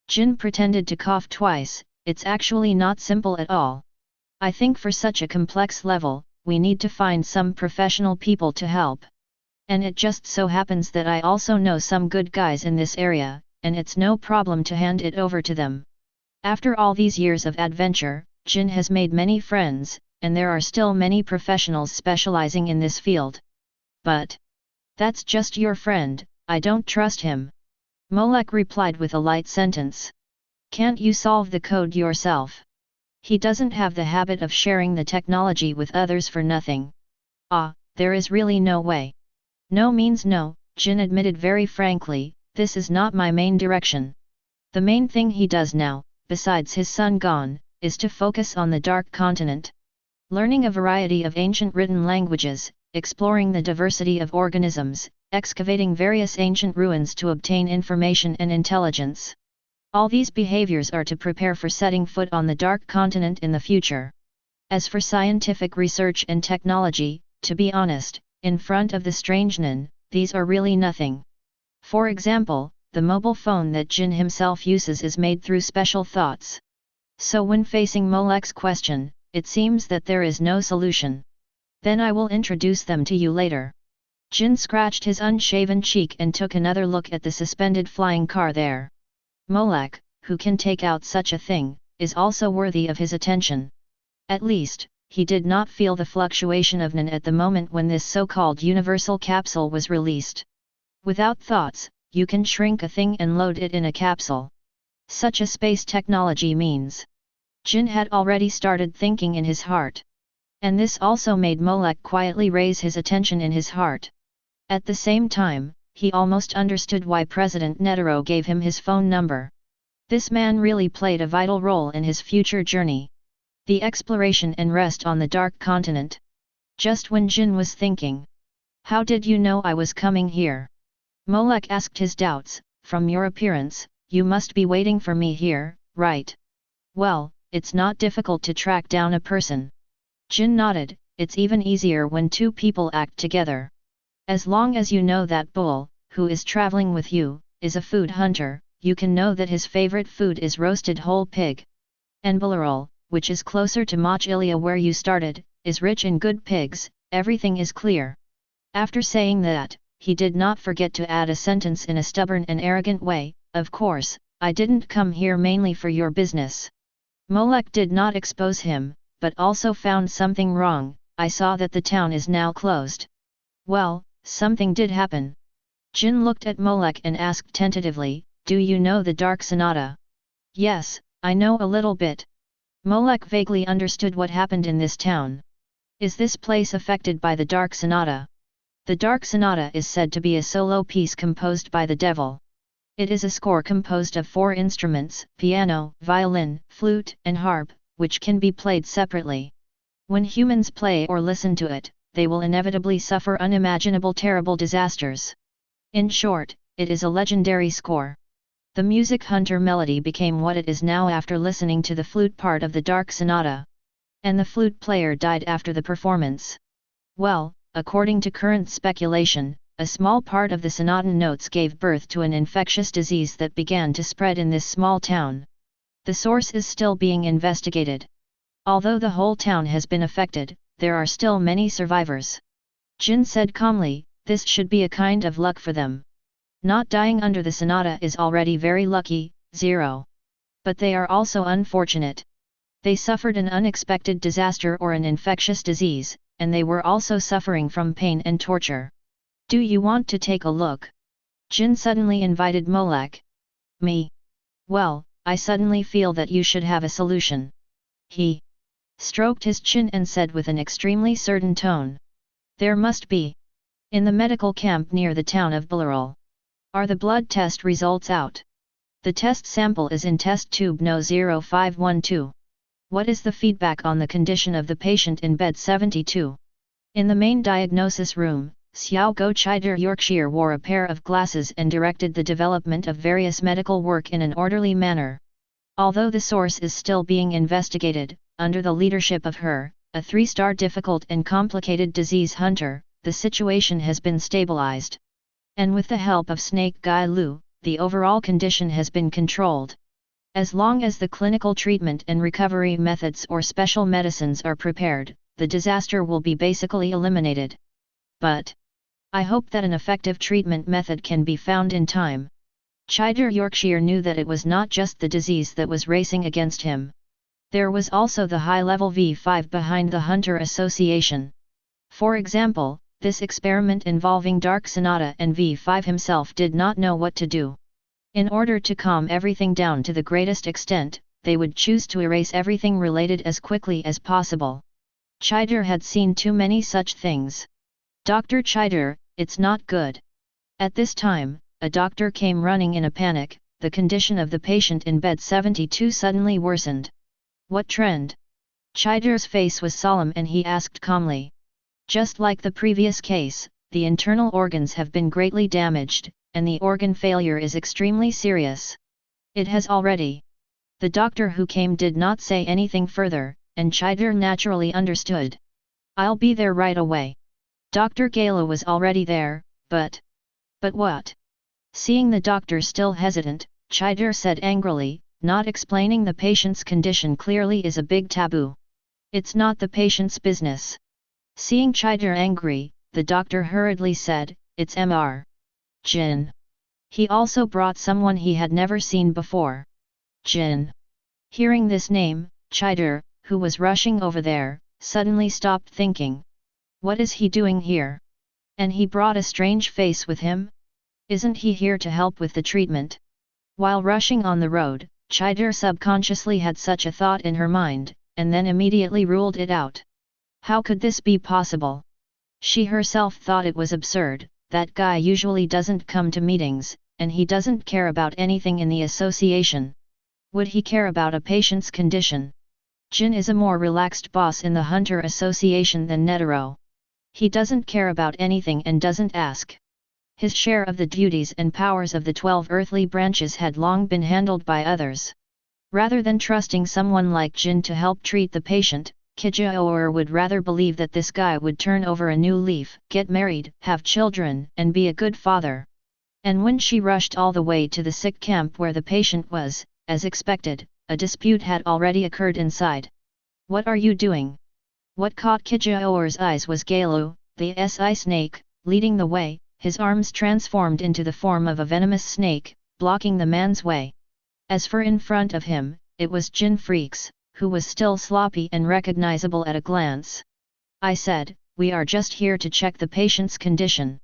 Jin pretended to cough twice, it's actually not simple at all. I think for such a complex level, we need to find some professional people to help. And it just so happens that I also know some good guys in this area, and it's no problem to hand it over to them. After all these years of adventure, Jin has made many friends, and there are still many professionals specializing in this field. But that's just your friend, I don't trust him. Molek replied with a light sentence. Can't you solve the code yourself? He doesn't have the habit of sharing the technology with others for nothing. There is really no way. No means no, Jin admitted very frankly, this is not my main direction. The main thing he does now, besides his son gone, is to focus on the Dark Continent. Learning a variety of ancient written languages, exploring the diversity of organisms, excavating various ancient ruins to obtain information and intelligence. All these behaviors are to prepare for setting foot on the Dark Continent in the future. As for scientific research and technology, to be honest, in front of the Strangenon, these are really nothing. For example, the mobile phone that Jin himself uses is made through special thoughts. So when facing Molek's question, it seems that there is no solution. Then I will introduce them to you later. Jin scratched his unshaven cheek and took another look at the suspended flying car there. Molek, who can take out such a thing, is also worthy of his attention. At least, he did not feel the fluctuation of Nan at the moment when this so-called universal capsule was released. Without thoughts, you can shrink a thing and load it in a capsule. Such a space technology means. Jin had already started thinking in his heart. And this also made Molek quietly raise his attention in his heart. At the same time, he almost understood why President Netero gave him his phone number. This man really played a vital role in his future journey. The exploration and rest on the Dark Continent. Just when Jin was thinking, "How did you know I was coming here?" Molek asked his doubts, "From your appearance, you must be waiting for me here, right?" "Well, it's not difficult to track down a person." Jin nodded, "It's even easier when two people act together. As long as you know that Bull, who is traveling with you, is a food hunter, you can know that his favorite food is roasted whole pig. And Bularol, which is closer to Mochilia where you started, is rich in good pigs, everything is clear." After saying that, he did not forget to add a sentence in a stubborn and arrogant way, "Of course, I didn't come here mainly for your business." Molek did not expose him, but also found something wrong. "I saw that the town is now closed." "Well, something did happen." Jin looked at Molek and asked tentatively, "Do you know the Dark Sonata?" "Yes, I know a little bit." Molek vaguely understood what happened in this town. "Is this place affected by the Dark Sonata?" The Dark Sonata is said to be a solo piece composed by the devil. It is a score composed of 4 instruments, piano, violin, flute, and harp, which can be played separately. When humans play or listen to it, they will inevitably suffer unimaginable terrible disasters. In short, it is a legendary score. The music hunter melody became what it is now after listening to the flute part of the Dark Sonata. And the flute player died after the performance. Well, according to current speculation, a small part of the sonatan notes gave birth to an infectious disease that began to spread in this small town. The source is still being investigated. Although the whole town has been affected, there are still many survivors. Jin said calmly, "This should be a kind of luck for them. Not dying under the sonata is already very lucky, 0. But they are also unfortunate. They suffered an unexpected disaster or an infectious disease, and they were also suffering from pain and torture. Do you want to take a look?" Jin suddenly invited Molek. "Me? Well, I suddenly feel that you should have a solution." He stroked his chin and said with an extremely certain tone. "There must be. In the medical camp near the town of Bularol. Are the blood test results out?" "The test sample is in test tube No 0512. What is the feedback on the condition of the patient in bed 72? In the main diagnosis room, Xiao Go Chider Yorkshire wore a pair of glasses and directed the development of various medical work in an orderly manner. Although the source is still being investigated, under the leadership of her, a 3-star difficult and complicated disease hunter, the situation has been stabilized. And with the help of Snake Guy Lu, the overall condition has been controlled. As long as the clinical treatment and recovery methods or special medicines are prepared, the disaster will be basically eliminated. But I hope that an effective treatment method can be found in time." Chider Yorkshire knew that it was not just the disease that was racing against him. There was also the high-level V5 behind the Hunter Association. For example, this experiment involving Dark Sonata and V5 himself did not know what to do. In order to calm everything down to the greatest extent, they would choose to erase everything related as quickly as possible. Chider had seen too many such things. Dr. Chider, it's not good. At this time, a doctor came running in a panic. The condition of the patient in bed 72 suddenly worsened. What trend? Chider's face was solemn and he asked calmly. Just like the previous case, the internal organs have been greatly damaged, and the organ failure is extremely serious. It has already. The doctor who came did not say anything further, and Chider naturally understood. I'll be there right away. Dr. Gala was already there, but what? Seeing the doctor still hesitant, Chider said angrily, not explaining the patient's condition clearly is a big taboo. It's not the patient's business. Seeing Chider angry, the doctor hurriedly said, it's Mr. Jin. He also brought someone he had never seen before. Jin. Hearing this name, Chider, who was rushing over there, suddenly stopped thinking. What is he doing here? And he brought a strange face with him? Isn't he here to help with the treatment? While rushing on the road, Chider subconsciously had such a thought in her mind, and then immediately ruled it out. How could this be possible? She herself thought it was absurd. That guy usually doesn't come to meetings, and he doesn't care about anything in the association. Would he care about a patient's condition? Jin is a more relaxed boss in the Hunter Association than Netero. He doesn't care about anything and doesn't ask. His share of the duties and powers of the 12 earthly branches had long been handled by others. Rather than trusting someone like Jin to help treat the patient, Kijaor would rather believe that this guy would turn over a new leaf, get married, have children, and be a good father. And when she rushed all the way to the sick camp where the patient was, as expected, a dispute had already occurred inside. What are you doing? What caught Kijaor's eyes was Galu, the SI snake, leading the way, his arms transformed into the form of a venomous snake, blocking the man's way. As for in front of him, it was Jin Freecss, who was still sloppy and recognizable at a glance. I said, we are just here to check the patient's condition.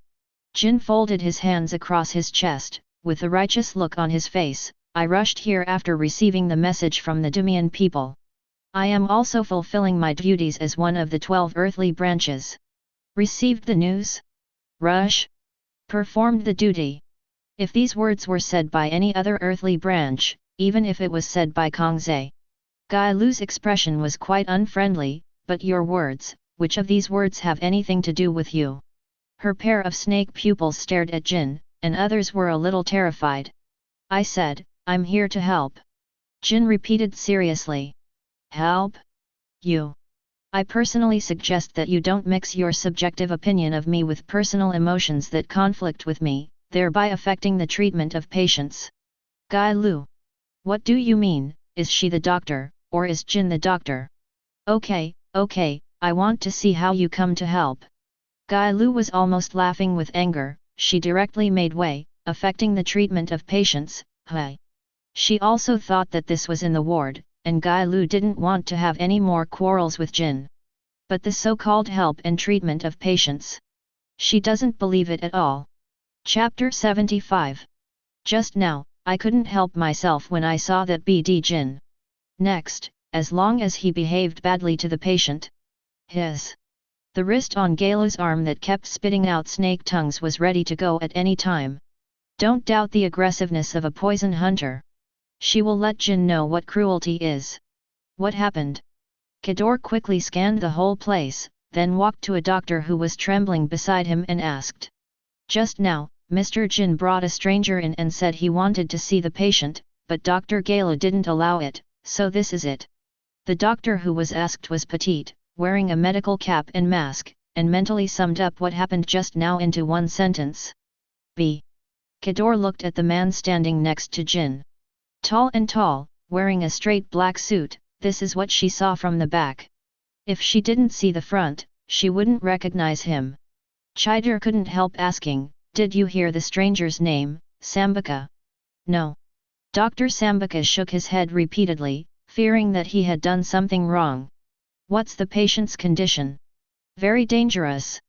Jin folded his hands across his chest, with a righteous look on his face. I rushed here after receiving the message from the Dumian people. I am also fulfilling my duties as one of the 12 earthly branches. Received the news? Rush? Performed the duty. If these words were said by any other earthly branch, even if it was said by Kongze, Gai Lu's expression was quite unfriendly, but your words, which of these words have anything to do with you? Her pair of snake pupils stared at Jin, and others were a little terrified. I said, I'm here to help. Jin repeated seriously. Help? You? I personally suggest that you don't mix your subjective opinion of me with personal emotions that conflict with me, thereby affecting the treatment of patients. Gai Lu. What do you mean, is she the doctor, or is Jin the doctor? Okay, I want to see how you come to help. Gai Lu was almost laughing with anger. She directly made way, affecting the treatment of patients. Hey. She also thought that this was in the ward, and Gai Lu didn't want to have any more quarrels with Jin. But the so-called help and treatment of patients. She doesn't believe it at all. Chapter 75. Just now, I couldn't help myself when I saw that BD Jin. Next, as long as he behaved badly to the patient. The wrist on Gala's arm that kept spitting out snake tongues was ready to go at any time. Don't doubt the aggressiveness of a poison hunter. She will let Jin know what cruelty is. What happened? Kador quickly scanned the whole place, then walked to a doctor who was trembling beside him and asked. Just now, Mr. Jin brought a stranger in and said he wanted to see the patient, but Dr. Gala didn't allow it, so this is it. The doctor who was asked was petite, wearing a medical cap and mask, and mentally summed up what happened just now into one sentence. B. Kador looked at the man standing next to Jin. Tall, wearing a straight black suit, this is what she saw from the back. If she didn't see the front, she wouldn't recognize him. Chider couldn't help asking, did you hear the stranger's name, Sambaka? No. Dr. Sambaka shook his head repeatedly, fearing that he had done something wrong. What's the patient's condition? Very dangerous.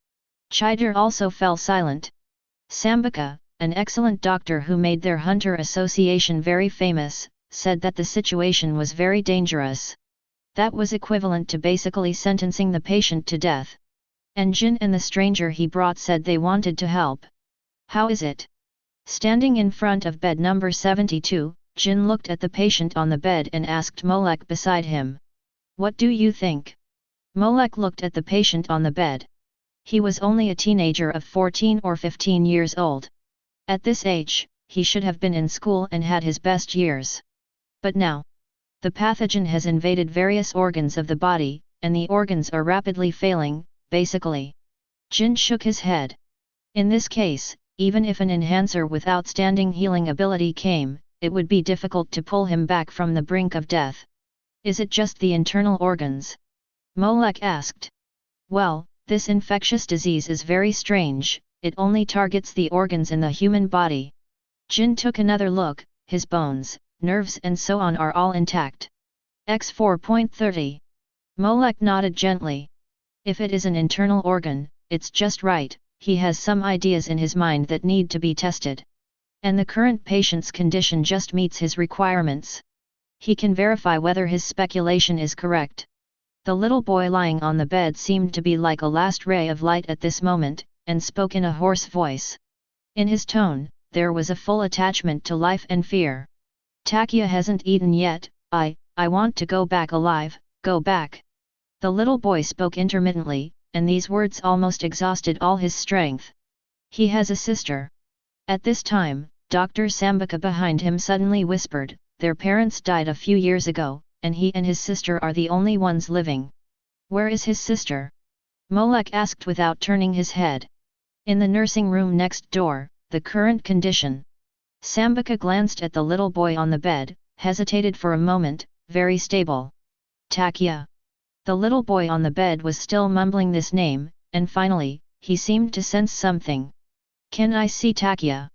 Chider also fell silent. Sambaka, an excellent doctor who made their hunter association very famous, said that the situation was very dangerous. That was equivalent to basically sentencing the patient to death. And Jin and the stranger he brought said they wanted to help. How is it? Standing in front of bed number 72, Jin looked at the patient on the bed and asked Molek beside him. What do you think? Molek looked at the patient on the bed. He was only a teenager of 14 or 15 years old. At this age, he should have been in school and had his best years. But now, the pathogen has invaded various organs of the body, and the organs are rapidly failing, basically. Jin shook his head. In this case, even if an enhancer with outstanding healing ability came, it would be difficult to pull him back from the brink of death. Is it just the internal organs? Molek asked. Well, this infectious disease is very strange, it only targets the organs in the human body. Jin took another look, his bones, nerves and so on are all intact. X 4.30. Molek nodded gently. If it is an internal organ, it's just right, he has some ideas in his mind that need to be tested. And the current patient's condition just meets his requirements. He can verify whether his speculation is correct. The little boy lying on the bed seemed to be like a last ray of light at this moment, and spoke in a hoarse voice. In his tone, there was a full attachment to life and fear. Takia hasn't eaten yet, I want to go back alive, go back. The little boy spoke intermittently, and these words almost exhausted all his strength. He has a sister. At this time, Dr. Sambaka behind him suddenly whispered, their parents died a few years ago, and he and his sister are the only ones living. Where is his sister? Molek asked without turning his head. In the nursing room next door, the current condition. Sambaka glanced at the little boy on the bed, hesitated for a moment, very stable. Takia. The little boy on the bed was still mumbling this name, and finally, he seemed to sense something. Can I see Takia?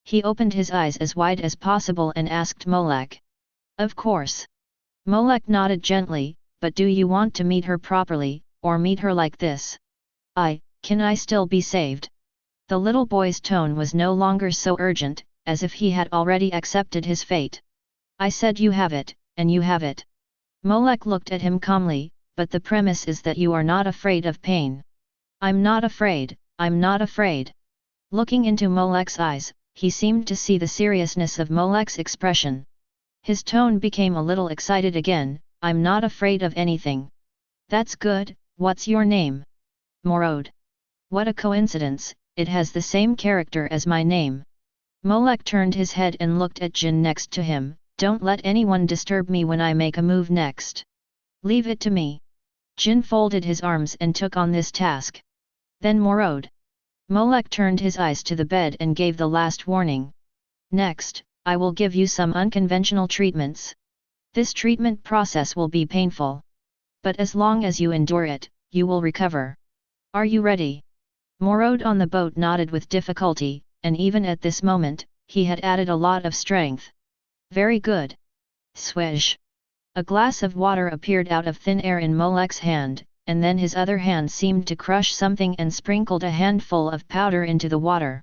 He opened his eyes as wide as possible and asked Molek. Of course. Molek nodded gently, but do you want to meet her properly, or meet her like this? Can I still be saved? The little boy's tone was no longer so urgent, as if he had already accepted his fate. I said you have it, and you have it. Molek looked at him calmly, but the premise is that you are not afraid of pain. I'm not afraid, I'm not afraid. Looking into Molek's eyes, he seemed to see the seriousness of Molek's expression. His tone became a little excited again, I'm not afraid of anything. That's good, what's your name? Morode. What a coincidence, it has the same character as my name. Molek turned his head and looked at Jin next to him, don't let anyone disturb me when I make a move next. Leave it to me. Jin folded his arms and took on this task. Then Morode. Molek turned his eyes to the bed and gave the last warning. Next, I will give you some unconventional treatments. This treatment process will be painful. But as long as you endure it, you will recover. Are you ready? Morode on the boat nodded with difficulty, and even at this moment, he had added a lot of strength. Very good. Swish. A glass of water appeared out of thin air in Molek's hand, and then his other hand seemed to crush something and sprinkled a handful of powder into the water.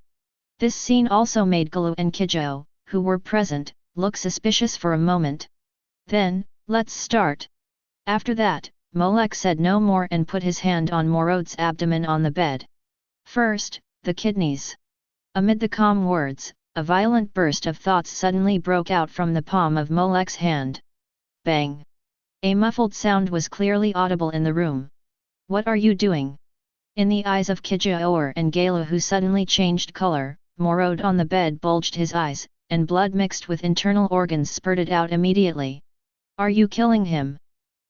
This scene also made Galu and Kijo, who were present, look suspicious for a moment. Then, let's start. After that, Molek said no more and put his hand on Morode's abdomen on the bed. First, the kidneys. Amid the calm words, a violent burst of thoughts suddenly broke out from the palm of Molek's hand. Bang! A muffled sound was clearly audible in the room. What are you doing? In the eyes of Kijaor and Gala, who suddenly changed color, Morode on the bed bulged his eyes, and blood mixed with internal organs spurted out immediately. Are you killing him?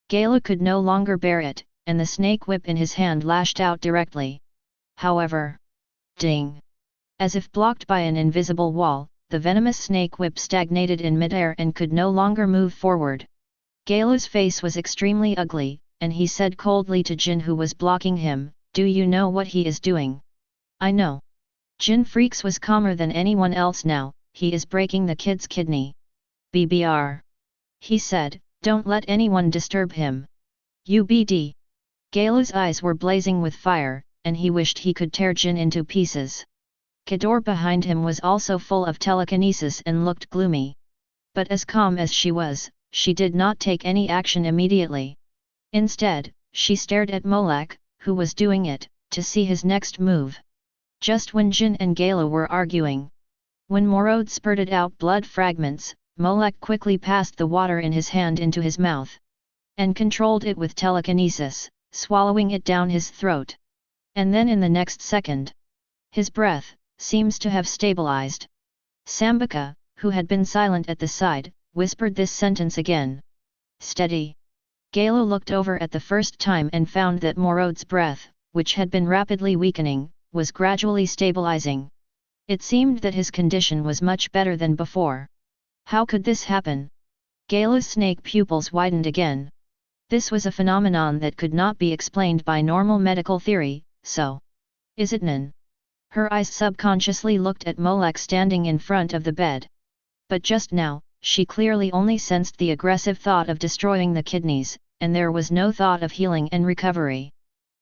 Gala could no longer bear it, and the snake whip in his hand lashed out directly. However, ding! As if blocked by an invisible wall, the venomous snake whip stagnated in midair and could no longer move forward. Gala's face was extremely ugly, and he said coldly to Jin, who was blocking him, do you know what he is doing? I know. Jin Freecss was calmer than anyone else now, he is breaking the kid's kidney. BBR. He said, don't let anyone disturb him. UBD. Gala's eyes were blazing with fire, and he wished he could tear Jin into pieces. Kador behind him was also full of telekinesis and looked gloomy. But as calm as she was, she did not take any action immediately. Instead, she stared at Molek, who was doing it, to see his next move. Just when Jin and Gala were arguing. When Morode spurted out blood fragments, Molek quickly passed the water in his hand into his mouth. And controlled it with telekinesis, swallowing it down his throat. And then in the next second, his breath seems to have stabilized. Sambika, who had been silent at the side, whispered this sentence again. Steady. Galo looked over at the first time and found that Morode's breath, which had been rapidly weakening, was gradually stabilizing. It seemed that his condition was much better than before. How could this happen? Galo's snake pupils widened again. This was a phenomenon that could not be explained by normal medical theory, so. Is it Nan? Her eyes subconsciously looked at Molek standing in front of the bed. But just now, she clearly only sensed the aggressive thought of destroying the kidneys, and there was no thought of healing and recovery.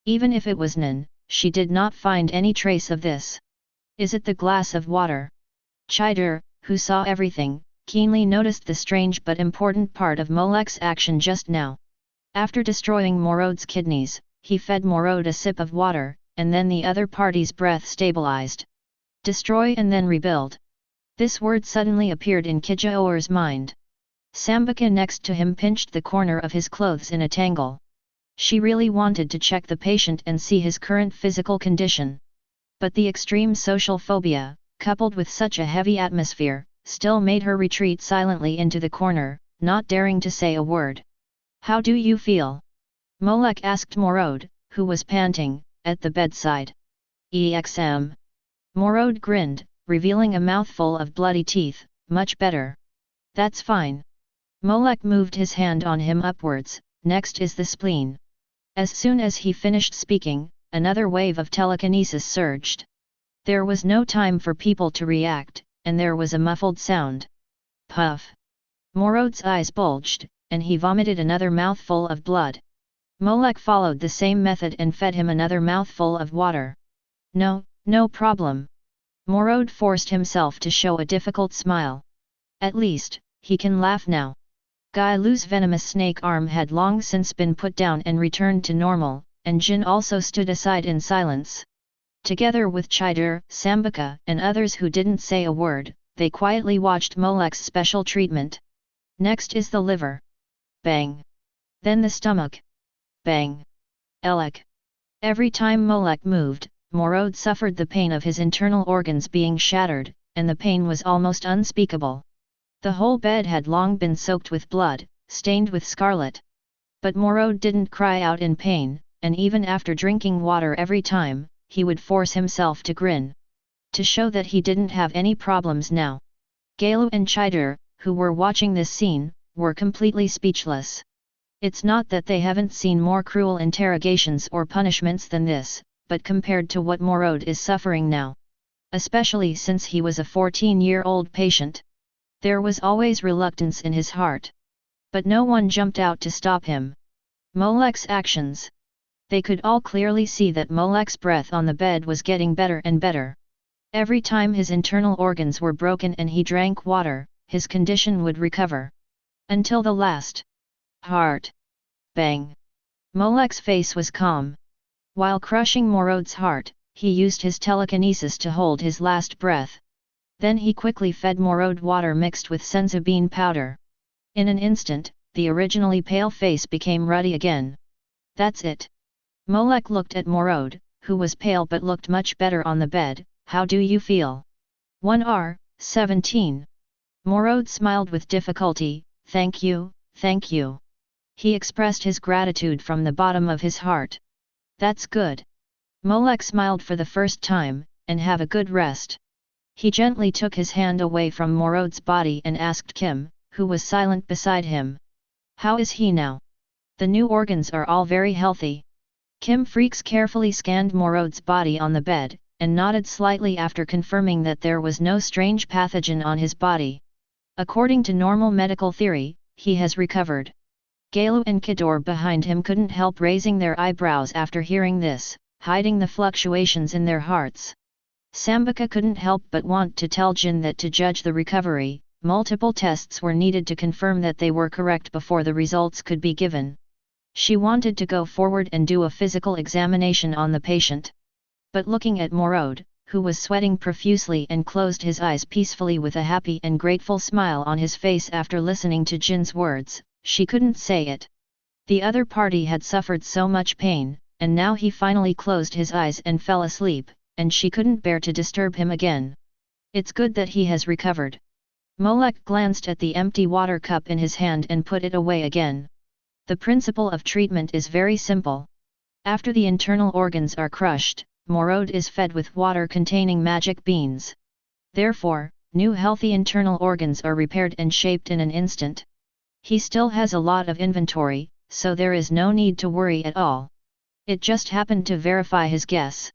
Even if it was Nan, she did not find any trace of this. Is it the glass of water? Chider, who saw everything, keenly noticed the strange but important part of Molek's action just now. After destroying Morode's kidneys, he fed Morode a sip of water, and then the other party's breath stabilized. Destroy and then rebuild. This word suddenly appeared in Kijaor's mind. Sambika next to him pinched the corner of his clothes in a tangle. She really wanted to check the patient and see his current physical condition. But the extreme social phobia, coupled with such a heavy atmosphere, still made her retreat silently into the corner, not daring to say a word. How do you feel? Molek asked Morode, who was panting, at the bedside. Exm. Morode grinned, revealing a mouthful of bloody teeth. Much better. That's fine. Molek moved his hand on him upwards. Next is the spleen. As soon as he finished speaking, another wave of telekinesis surged. There was no time for people to react, and there was a muffled sound. Puff. Morode's eyes bulged, and he vomited another mouthful of blood. Molek followed the same method and fed him another mouthful of water. No problem. Morode forced himself to show a difficult smile. At least, he can laugh now. Guy Lu's venomous snake arm had long since been put down and returned to normal, and Jin also stood aside in silence. Together with Chider, Sambika, and others who didn't say a word, they quietly watched Molek's special treatment. Next is the liver. Bang. Then the stomach. Bang. Elek. Every time Molek moved, Morode suffered the pain of his internal organs being shattered, and the pain was almost unspeakable. The whole bed had long been soaked with blood, stained with scarlet. But Morode didn't cry out in pain, and even after drinking water every time, he would force himself to grin. To show that he didn't have any problems now. Galo and Chider, who were watching this scene, were completely speechless. It's not that they haven't seen more cruel interrogations or punishments than this, but compared to what Morode is suffering now. Especially since he was a 14-year-old patient. There was always reluctance in his heart. But no one jumped out to stop him. Molek's actions. They could all clearly see that Molek's breath on the bed was getting better and better. Every time his internal organs were broken and he drank water, his condition would recover. Until the last. Heart. Bang. Molek's face was calm. While crushing Morode's heart, he used his telekinesis to hold his last breath. Then he quickly fed Morode water mixed with senzu bean powder. In an instant, the originally pale face became ruddy again. That's it. Molek looked at Morode, who was pale but looked much better on the bed. How do you feel? 1R, 17. Morode smiled with difficulty. Thank you, thank you. He expressed his gratitude from the bottom of his heart. That's good. Molek smiled for the first time, and have a good rest. He gently took his hand away from Morode's body and asked Kim, who was silent beside him. How is he now? The new organs are all very healthy. Kim Freecss carefully scanned Morode's body on the bed, and nodded slightly after confirming that there was no strange pathogen on his body. According to normal medical theory, he has recovered. Galo and Kidor behind him couldn't help raising their eyebrows after hearing this, hiding the fluctuations in their hearts. Sambika couldn't help but want to tell Jin that to judge the recovery, multiple tests were needed to confirm that they were correct before the results could be given. She wanted to go forward and do a physical examination on the patient. But looking at Morod, who was sweating profusely and closed his eyes peacefully with a happy and grateful smile on his face after listening to Jin's words, she couldn't say it. The other party had suffered so much pain, and now he finally closed his eyes and fell asleep, and she couldn't bear to disturb him again. It's good that he has recovered. Molek glanced at the empty water cup in his hand and put it away again. The principle of treatment is very simple. After the internal organs are crushed, Morod is fed with water containing magic beans. Therefore, new healthy internal organs are repaired and shaped in an instant. He still has a lot of inventory, so there is no need to worry at all. It just happened to verify his guess.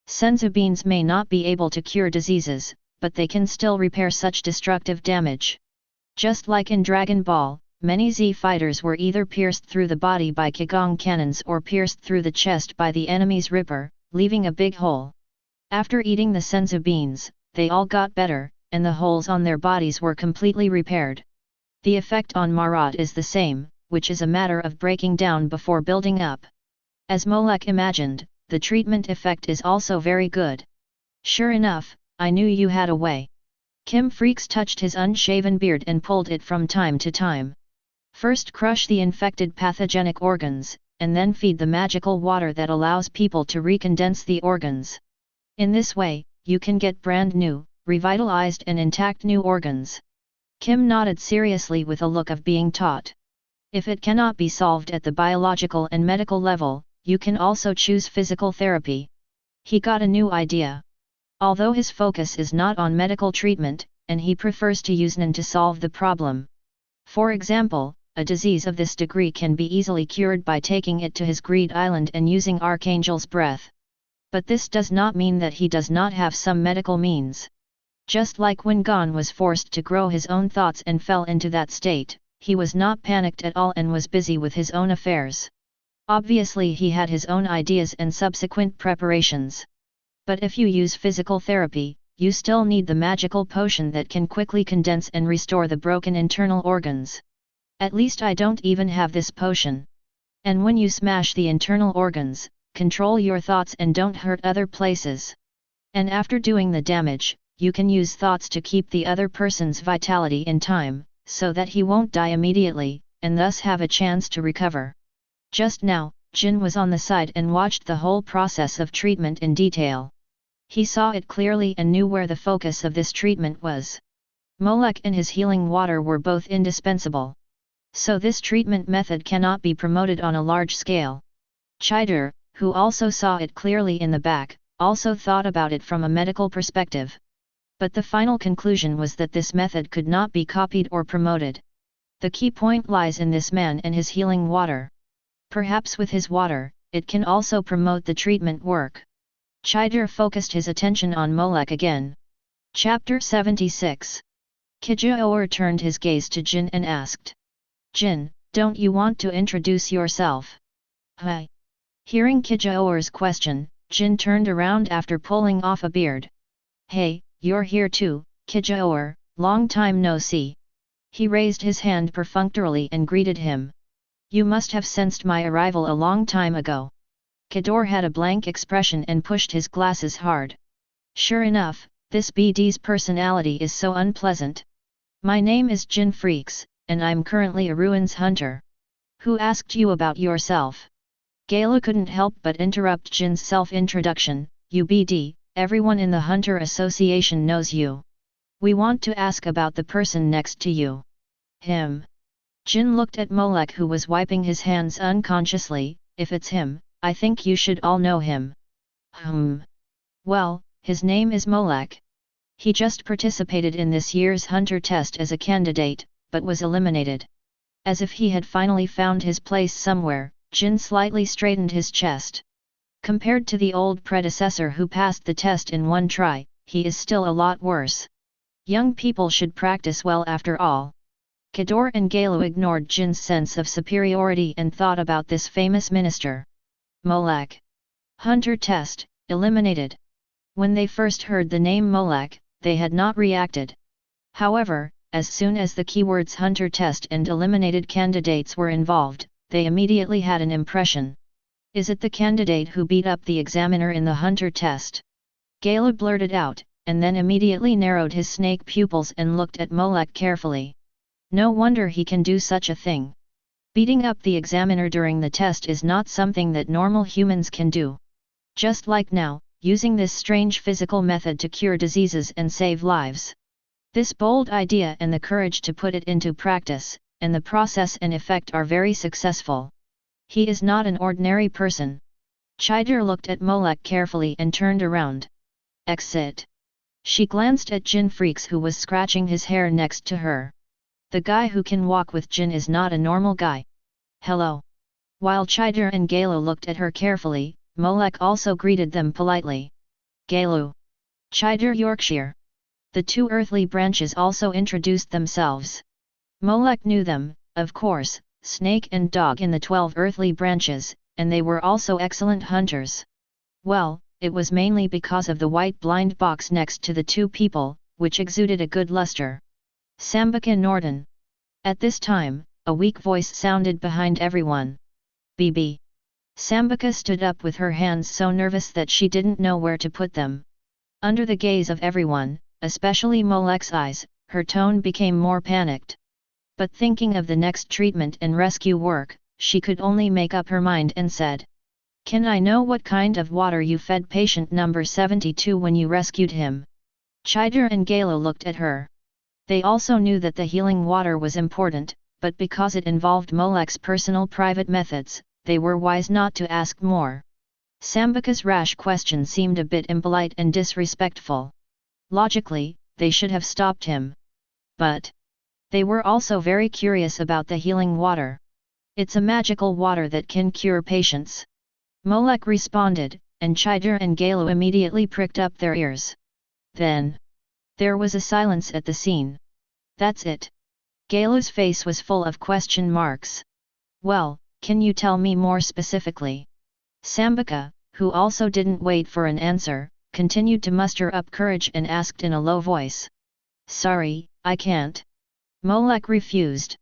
Senzu beans may not be able to cure diseases, but they can still repair such destructive damage. Just like in Dragon Ball, many Z fighters were either pierced through the body by Qigong cannons or pierced through the chest by the enemy's Ripper, leaving a big hole. After eating the senzu beans, they all got better, and the holes on their bodies were completely repaired. The effect on Marat is the same, which is a matter of breaking down before building up. As Molek imagined, the treatment effect is also very good. Sure enough, I knew you had a way. Freecss touched his unshaven beard and pulled it from time to time. First crush the infected pathogenic organs, and then feed the magical water that allows people to recondense the organs. In this way, you can get brand new, revitalized and intact new organs. Kim nodded seriously with a look of being taught. If it cannot be solved at the biological and medical level, you can also choose physical therapy. He got a new idea. Although his focus is not on medical treatment, and he prefers to use Nen to solve the problem. For example, a disease of this degree can be easily cured by taking it to his greed island and using Archangel's breath. But this does not mean that he does not have some medical means. Just like when Gon was forced to grow his own thoughts and fell into that state, he was not panicked at all and was busy with his own affairs. Obviously he had his own ideas and subsequent preparations. But if you use physical therapy, you still need the magical potion that can quickly condense and restore the broken internal organs. At least I don't even have this potion. And when you smash the internal organs, control your thoughts and don't hurt other places. And after doing the damage, you can use thoughts to keep the other person's vitality in time, so that he won't die immediately, and thus have a chance to recover. Just now, Jin was on the side and watched the whole process of treatment in detail. He saw it clearly and knew where the focus of this treatment was. Molek and his healing water were both indispensable. So this treatment method cannot be promoted on a large scale. Chider, who also saw it clearly in the back, also thought about it from a medical perspective. But the final conclusion was that this method could not be copied or promoted. The key point lies in this man and his healing water. Perhaps with his water, it can also promote the treatment work. Chider focused his attention on Molek again. Chapter 76. Kijaor turned his gaze to Jin and asked. Jin, don't you want to introduce yourself? Hi. Hearing Kijaor's question, Jin turned around after pulling off a beard. Hey, you're here too, Kijaor, long time no see. He raised his hand perfunctorily and greeted him. You must have sensed my arrival a long time ago. Kidor had a blank expression and pushed his glasses hard. Sure enough, this BD's personality is so unpleasant. My name is Jin Freecss, and I'm currently a ruins hunter. Who asked you about yourself? Gala couldn't help but interrupt Jin's self-introduction. You BD, everyone in the Hunter Association knows you. We want to ask about the person next to you. Him. Jin looked at Molek, who was wiping his hands unconsciously. If it's him, I think you should all know him. Well, his name is Molek. He just participated in this year's Hunter test as a candidate, but was eliminated. As if he had finally found his place somewhere, Jin slightly straightened his chest. Compared to the old predecessor who passed the test in one try, he is still a lot worse. Young people should practice well after all. Kidor and Galu ignored Jin's sense of superiority and thought about this famous minister. Molek. Hunter test, eliminated. When they first heard the name Molek, they had not reacted. However, as soon as the keywords hunter test and eliminated candidates were involved, they immediately had an impression. Is it the candidate who beat up the examiner in the hunter test? Gala blurted out, and then immediately narrowed his snake pupils and looked at Molek carefully. No wonder he can do such a thing. Beating up the examiner during the test is not something that normal humans can do. Just like now, using this strange physical method to cure diseases and save lives. This bold idea and the courage to put it into practice, and the process and effect are very successful. He is not an ordinary person. Chidar looked at Molek carefully and turned around. Exit. She glanced at Jin Freecss, who was scratching his hair next to her. The guy who can walk with Jin is not a normal guy. Hello. While Chidar and Galu looked at her carefully, Molek also greeted them politely. Galu. Chidar Yorkshire. The two earthly branches also introduced themselves. Molek knew them, of course, Snake and Dog in the 12 earthly branches, and they were also excellent hunters. Well, it was mainly because of the white blind box next to the two people, which exuded a good luster. Sambika Norden. At this time, a weak voice sounded behind everyone. BB. Sambika stood up with her hands so nervous that she didn't know where to put them. Under the gaze of everyone, especially Molek's eyes, her tone became more panicked. But thinking of the next treatment and rescue work, she could only make up her mind and said, "Can I know what kind of water you fed patient number 72 when you rescued him?" Chidar and Galo looked at her. They also knew that the healing water was important, but because it involved Molek's personal private methods, they were wise not to ask more. Sambika's rash question seemed a bit impolite and disrespectful. Logically, they should have stopped him. But they were also very curious about the healing water. It's a magical water that can cure patients. Molek responded, and Chidar and Galo immediately pricked up their ears. Then there was a silence at the scene. That's it. Galo's face was full of question marks. Well, can you tell me more specifically? Sambika, who also didn't wait for an answer, continued to muster up courage and asked in a low voice. Sorry, I can't. Molek refused.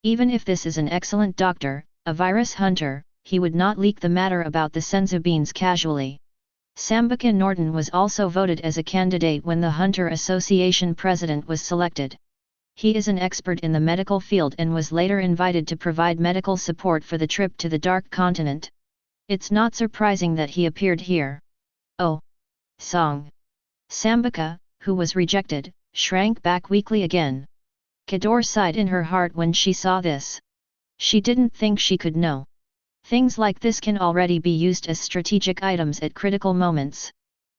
Even if this is an excellent doctor, a virus hunter, he would not leak the matter about the senzu beans casually. Sambika Norton was also voted as a candidate when the Hunter Association president was selected. He is an expert in the medical field and was later invited to provide medical support for the trip to the Dark Continent. It's not surprising that he appeared here. Oh. Song. Sambika, who was rejected, shrank back weakly again. Kador sighed in her heart when she saw this. She didn't think she could know. Things like this can already be used as strategic items at critical moments.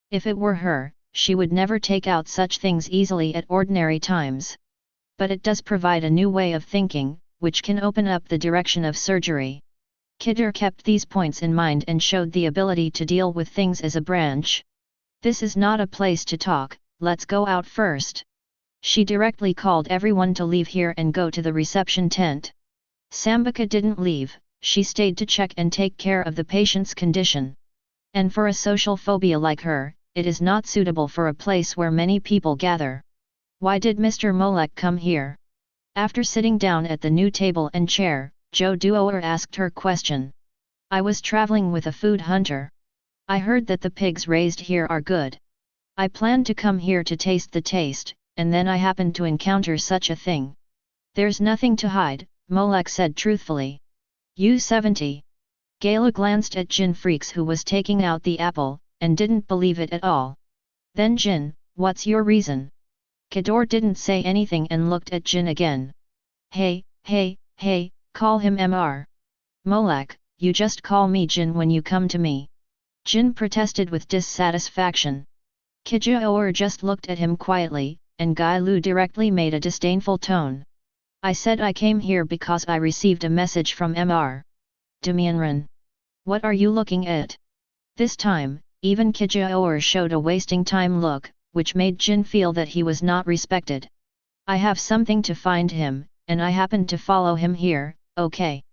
If it were her, she would never take out such things easily at ordinary times. But it does provide a new way of thinking, which can open up the direction of surgery. Kador kept these points in mind and showed the ability to deal with things as a branch. This is not a place to talk, let's go out first. She directly called everyone to leave here and go to the reception tent. Sambika didn't leave. She stayed to check and take care of the patient's condition. And for a social phobia like her, it is not suitable for a place where many people gather. Why did Mr. Molek come here? After sitting down at the new table and chair, Joe Duoer asked her question. I was traveling with a food hunter. I heard that the pigs raised here are good. I planned to come here to taste the taste, and then I happened to encounter such a thing. There's nothing to hide, Molek said truthfully. U70. Gala glanced at Jin Freecss, who was taking out the apple, and didn't believe it at all. Then Jin, what's your reason? Kador didn't say anything and looked at Jin again. Hey, call him Mr. Molek, you just call me Jin when you come to me. Jin protested with dissatisfaction. Kijaor just looked at him quietly, and Gai Lu directly made a disdainful tone. I said I came here because I received a message from Mr. Demianran. What are you looking at? This time, even Kijaor showed a wasting time look, which made Jin feel that he was not respected. I have something to find him, and I happened to follow him here, okay.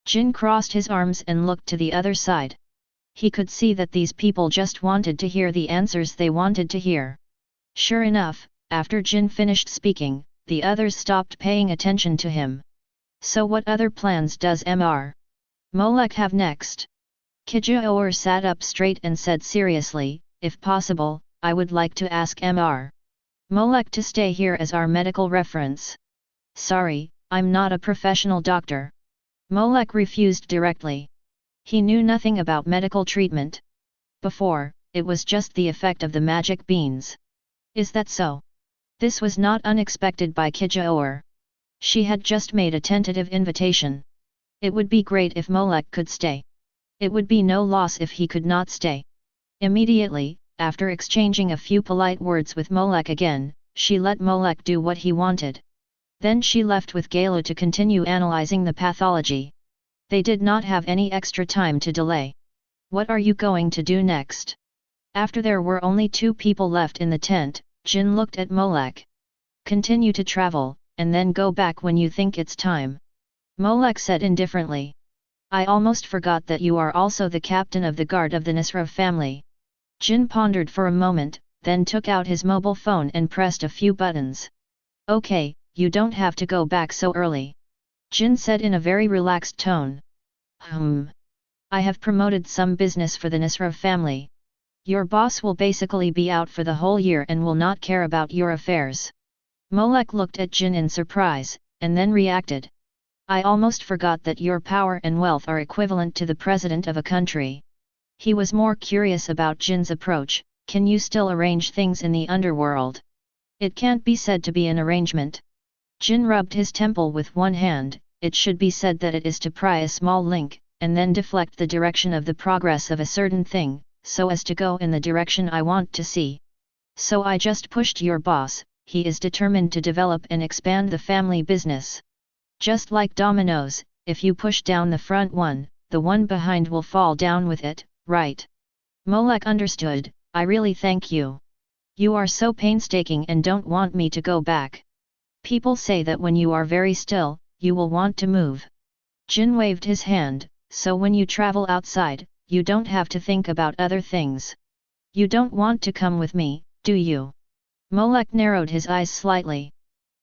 Jin crossed his arms and looked to the other side. He could see that these people just wanted to hear the answers they wanted to hear. Sure enough, after Jin finished speaking, the others stopped paying attention to him. So what other plans does Mr. Molek have next? Kijaor sat up straight and said seriously, if possible, I would like to ask Mr. Molek to stay here as our medical reference. Sorry, I'm not a professional doctor. Molek refused directly. He knew nothing about medical treatment. Before, it was just the effect of the magic beans. Is that so? This was not unexpected by Kijaor. She had just made a tentative invitation. It would be great if Molek could stay. It would be no loss if he could not stay. Immediately, after exchanging a few polite words with Molek again, she let Molek do what he wanted. Then she left with Galo to continue analyzing the pathology. They did not have any extra time to delay. What are you going to do next? After there were only 2 people left in the tent, Jin looked at Molek. Continue to travel, and then go back when you think it's time. Molek said indifferently. I almost forgot that you are also the captain of the guard of the Nostrade family. Jin pondered for a moment, then took out his mobile phone and pressed a few buttons. Okay, you don't have to go back so early. Jin said in a very relaxed tone. I have promoted some business for the Nostrade family. Your boss will basically be out for the whole year and will not care about your affairs. Molek looked at Jin in surprise, and then reacted. I almost forgot that your power and wealth are equivalent to the president of a country. He was more curious about Jin's approach. Can you still arrange things in the underworld? It can't be said to be an arrangement. Jin rubbed his temple with one hand. It should be said that it is to pry a small link, and then deflect the direction of the progress of a certain thing, so as to go in the direction I want to see. So I just pushed your boss. He is determined to develop and expand the family business. Just like dominoes, if you push down the front one, the one behind will fall down with it, right? Molek understood. I really thank you. You are so painstaking and don't want me to go back. People say that when you are very still, you will want to move. Jin waved his hand, so when you travel outside, you don't have to think about other things. You don't want to come with me, do you? Molek narrowed his eyes slightly.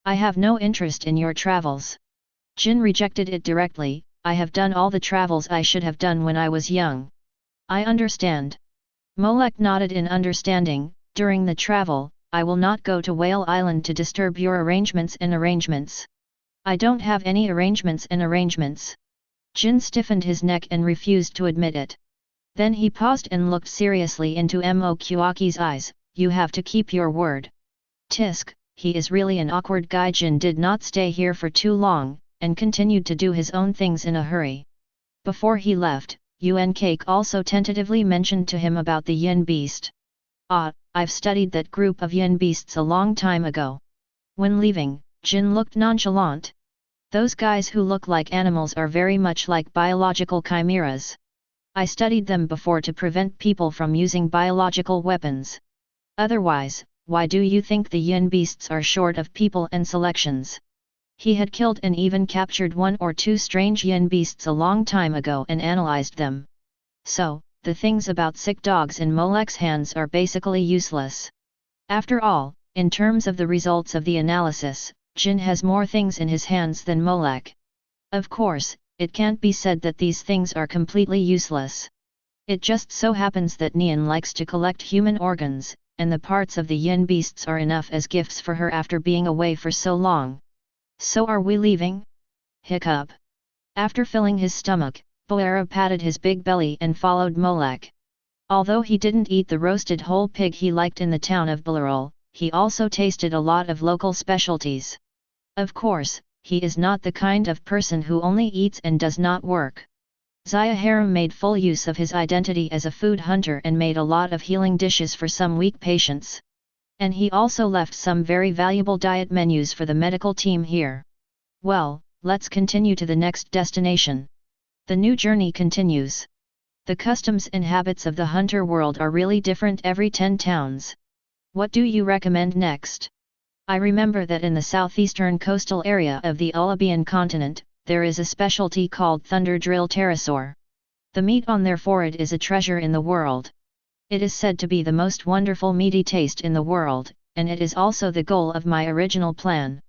I have no interest in your travels. Jin rejected it directly. I have done all the travels I should have done when I was young. I understand. Molek nodded in understanding. During the travel, I will not go to Whale Island to disturb your arrangements. I don't have any arrangements. Jin stiffened his neck and refused to admit it. Then he paused and looked seriously into Mokuaki's eyes. You have to keep your word. Tisk, he is really an awkward guy. Jin did not stay here for too long, and continued to do his own things in a hurry. Before he left, Yuan Cake also tentatively mentioned to him about the yin beast. I've studied that group of yin beasts a long time ago. When leaving, Jin looked nonchalant. Those guys who look like animals are very much like biological chimeras. I studied them before to prevent people from using biological weapons. Otherwise, why do you think the yin beasts are short of people and selections? He had killed and even captured 1 or 2 strange yin beasts a long time ago and analyzed them. So, the things about sick dogs in Molek's hands are basically useless. After all, in terms of the results of the analysis, Jin has more things in his hands than Molek. Of course, it can't be said that these things are completely useless. It just so happens that Nian likes to collect human organs, and the parts of the yin beasts are enough as gifts for her after being away for so long. So are we leaving? Hiccup. After filling his stomach, Boera patted his big belly and followed Molek. Although he didn't eat the roasted whole pig he liked in the town of Belarol, he also tasted a lot of local specialties. Of course, he is not the kind of person who only eats and does not work. Zaya made full use of his identity as a food hunter and made a lot of healing dishes for some weak patients. And he also left some very valuable diet menus for the medical team here. Well, let's continue to the next destination. The new journey continues. The customs and habits of the hunter world are really different every 10 towns. What do you recommend next? I remember that in the southeastern coastal area of the Ulabian continent, there is a specialty called thunder drill pterosaur. The meat on their forehead is a treasure in the world. It is said to be the most wonderful meaty taste in the world, and it is also the goal of my original plan.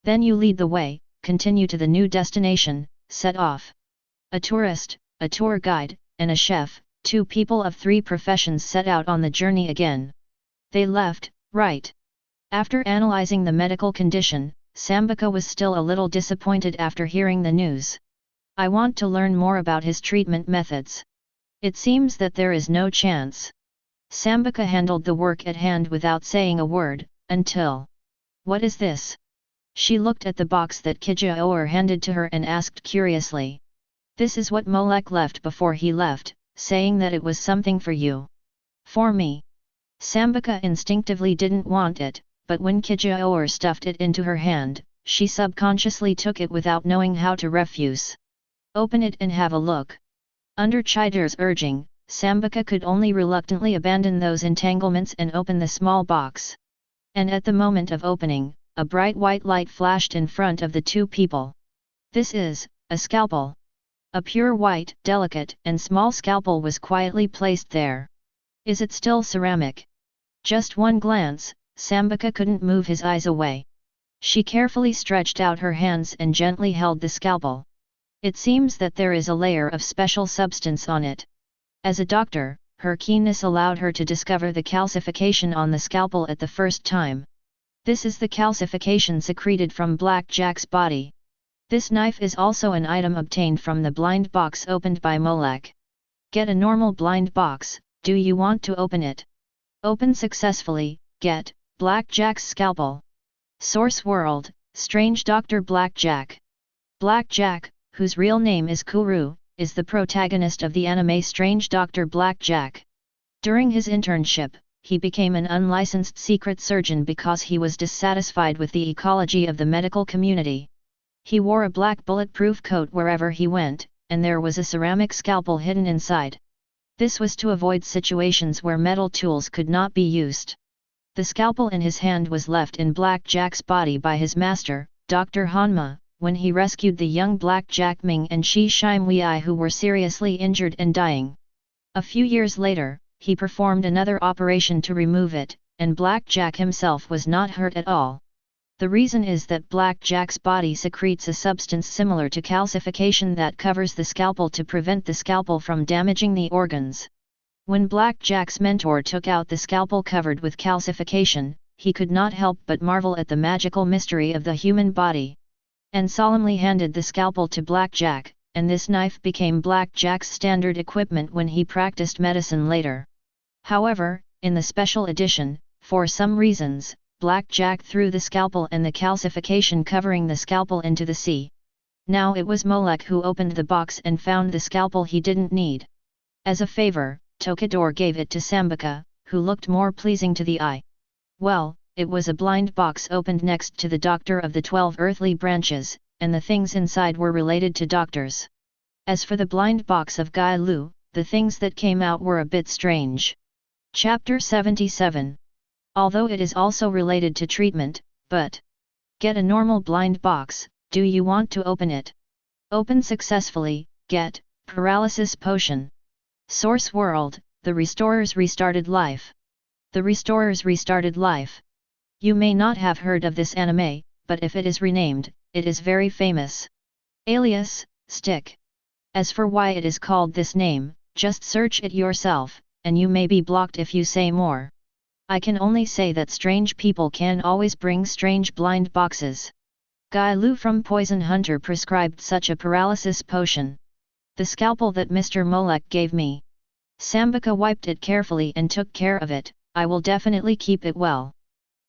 Then you lead the way, continue to the new destination, set off. A tourist, a tour guide, and a chef, 2 people of 3 professions set out on the journey again. They left, right. After analyzing the medical condition, Sambaka was still a little disappointed after hearing the news. I want to learn more about his treatment methods. It seems that there is no chance. Sambaka handled the work at hand without saying a word, until... What is this? She looked at the box that Kijaor handed to her and asked curiously. This is what Molek left before he left, saying that it was something for you. For me. Sambaka instinctively didn't want it, but when Kijaor stuffed it into her hand, she subconsciously took it without knowing how to refuse. Open it and have a look. Under Chidar's urging, Sambaka could only reluctantly abandon those entanglements and open the small box. And at the moment of opening, a bright white light flashed in front of the 2 people. This is a scalpel. A pure white, delicate, and small scalpel was quietly placed there. Is it still ceramic? Just one glance, Sambaka couldn't move his eyes away. She carefully stretched out her hands and gently held the scalpel. It seems that there is a layer of special substance on it. As a doctor, her keenness allowed her to discover the calcification on the scalpel at the first time. This is the calcification secreted from Black Jack's body. This knife is also an item obtained from the blind box opened by Molek. Get a normal blind box, do you want to open it? Open successfully, get Black Jack's scalpel. Source World, Strange Dr. Black Jack. Black Jack, whose real name is Kuru, is the protagonist of the anime Strange Dr. Black Jack. During his internship, he became an unlicensed secret surgeon because he was dissatisfied with the ecology of the medical community. He wore a black bulletproof coat wherever he went, and there was a ceramic scalpel hidden inside. This was to avoid situations where metal tools could not be used. The scalpel in his hand was left in Black Jack's body by his master, Dr. Hanma, when he rescued the young Black Jack Ming and Shi Shimwei who were seriously injured and dying. A few years later, he performed another operation to remove it, and Black Jack himself was not hurt at all. The reason is that Black Jack's body secretes a substance similar to calcification that covers the scalpel to prevent the scalpel from damaging the organs. When Black Jack's mentor took out the scalpel covered with calcification, he could not help but marvel at the magical mystery of the human body. And solemnly handed the scalpel to Black Jack, and this knife became Black Jack's standard equipment when he practiced medicine later. However, in the special edition, for some reasons, Black Jack threw the scalpel and the calcification covering the scalpel into the sea. Now it was Molek who opened the box and found the scalpel he didn't need. As a favor, Tokador gave it to Sambaka, who looked more pleasing to the eye. Well, it was a blind box opened next to the Doctor of the 12 earthly branches, and the things inside were related to doctors. As for the blind box of Gai Lu, the things that came out were a bit strange. Chapter 77. Although it is also related to treatment, but... Get a normal blind box, do you want to open it? Open successfully, get, paralysis potion. Source World, The Restorers Restarted Life. The Restorers Restarted Life. You may not have heard of this anime, but if it is renamed, it is very famous. Alias, Stick. As for why it is called this name, just search it yourself, and you may be blocked if you say more. I can only say that strange people can always bring strange blind boxes. Gai Lu from Poison Hunter prescribed such a paralysis potion. The scalpel that Mr. Molek gave me. Sambaka wiped it carefully and took care of it, I will definitely keep it well.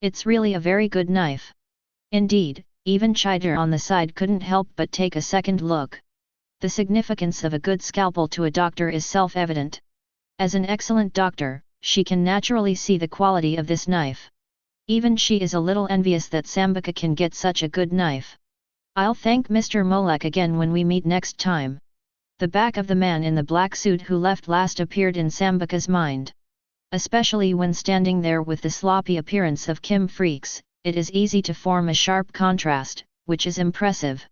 It's really a very good knife. Indeed, even Chider on the side couldn't help but take a second look. The significance of a good scalpel to a doctor is self-evident. As an excellent doctor, she can naturally see the quality of this knife. Even she is a little envious that Sambaka can get such a good knife. I'll thank Mr. Molek again when we meet next time. The back of the man in the black suit who left last appeared in Sambaka's mind. Especially when standing there with the sloppy appearance of Kim Freecss, it is easy to form a sharp contrast, which is impressive.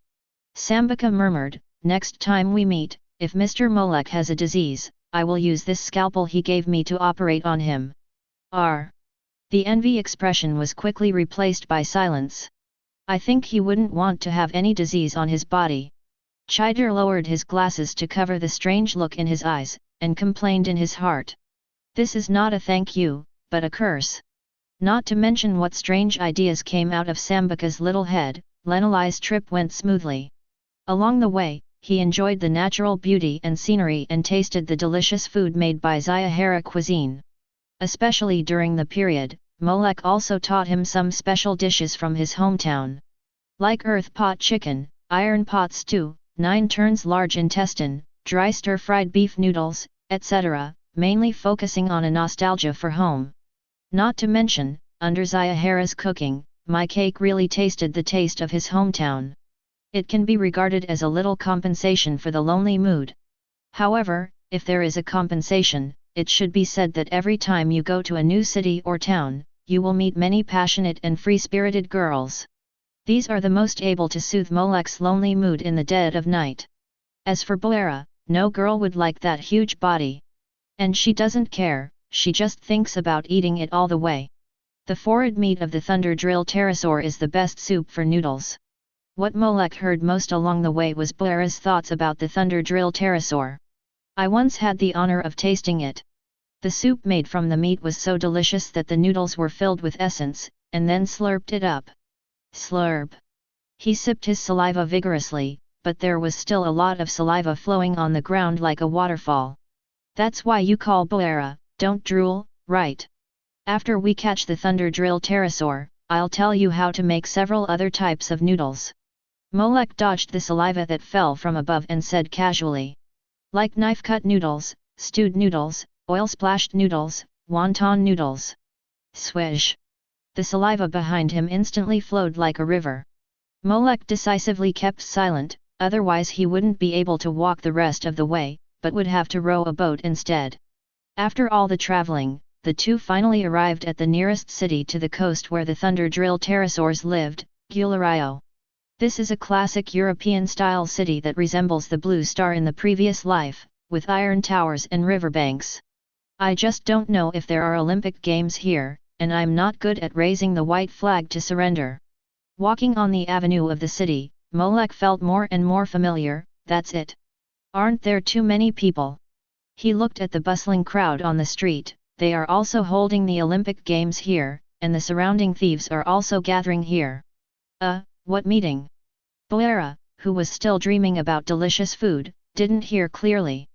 Sambaka murmured, next time we meet, if Mr. Molek has a disease, I will use this scalpel he gave me to operate on him. R. The envy expression was quickly replaced by silence. I think he wouldn't want to have any disease on his body. Chider lowered his glasses to cover the strange look in his eyes, and complained in his heart. This is not a thank you, but a curse. Not to mention what strange ideas came out of Sambika's little head. Lenali's trip went smoothly. Along the way, he enjoyed the natural beauty and scenery and tasted the delicious food made by Zyahara cuisine. Especially during the period, Molek also taught him some special dishes from his hometown. Like earth pot chicken, iron pot stew, 9 turns large intestine, dry stir-fried beef noodles, etc., mainly focusing on a nostalgia for home. Not to mention, under Zyahara's cooking, my cake really tasted the taste of his hometown. It can be regarded as a little compensation for the lonely mood. However, if there is a compensation, it should be said that every time you go to a new city or town, you will meet many passionate and free-spirited girls. These are the most able to soothe Molek's lonely mood in the dead of night. As for Boera, no girl would like that huge body. And she doesn't care, she just thinks about eating it all the way. The forward meat of the thunder drill pterosaur is the best soup for noodles. What Molek heard most along the way was Boera's thoughts about the thunder drill pterosaur. I once had the honor of tasting it. The soup made from the meat was so delicious that the noodles were filled with essence, and then slurped it up. Slurp. He sipped his saliva vigorously, but there was still a lot of saliva flowing on the ground like a waterfall. That's why you call Boera, don't drool, right? After we catch the thunder drill pterosaur, I'll tell you how to make several other types of noodles. Molek dodged the saliva that fell from above and said casually. Like knife-cut noodles, stewed noodles, oil-splashed noodles, wonton noodles. Swish! The saliva behind him instantly flowed like a river. Molek decisively kept silent, otherwise he wouldn't be able to walk the rest of the way, but would have to row a boat instead. After all the traveling, the two finally arrived at the nearest city to the coast where the thunder drill pterosaurs lived, Gulario. This is a classic European-style city that resembles the Blue Star in the previous life, with iron towers and riverbanks. I just don't know if there are Olympic Games here, and I'm not good at raising the white flag to surrender. Walking on the avenue of the city, Molek felt more and more familiar. That's it. Aren't there too many people? He looked at the bustling crowd on the street. They are also holding the Olympic Games here, and the surrounding thieves are also gathering here. What meeting? Boera, who was still dreaming about delicious food, didn't hear clearly.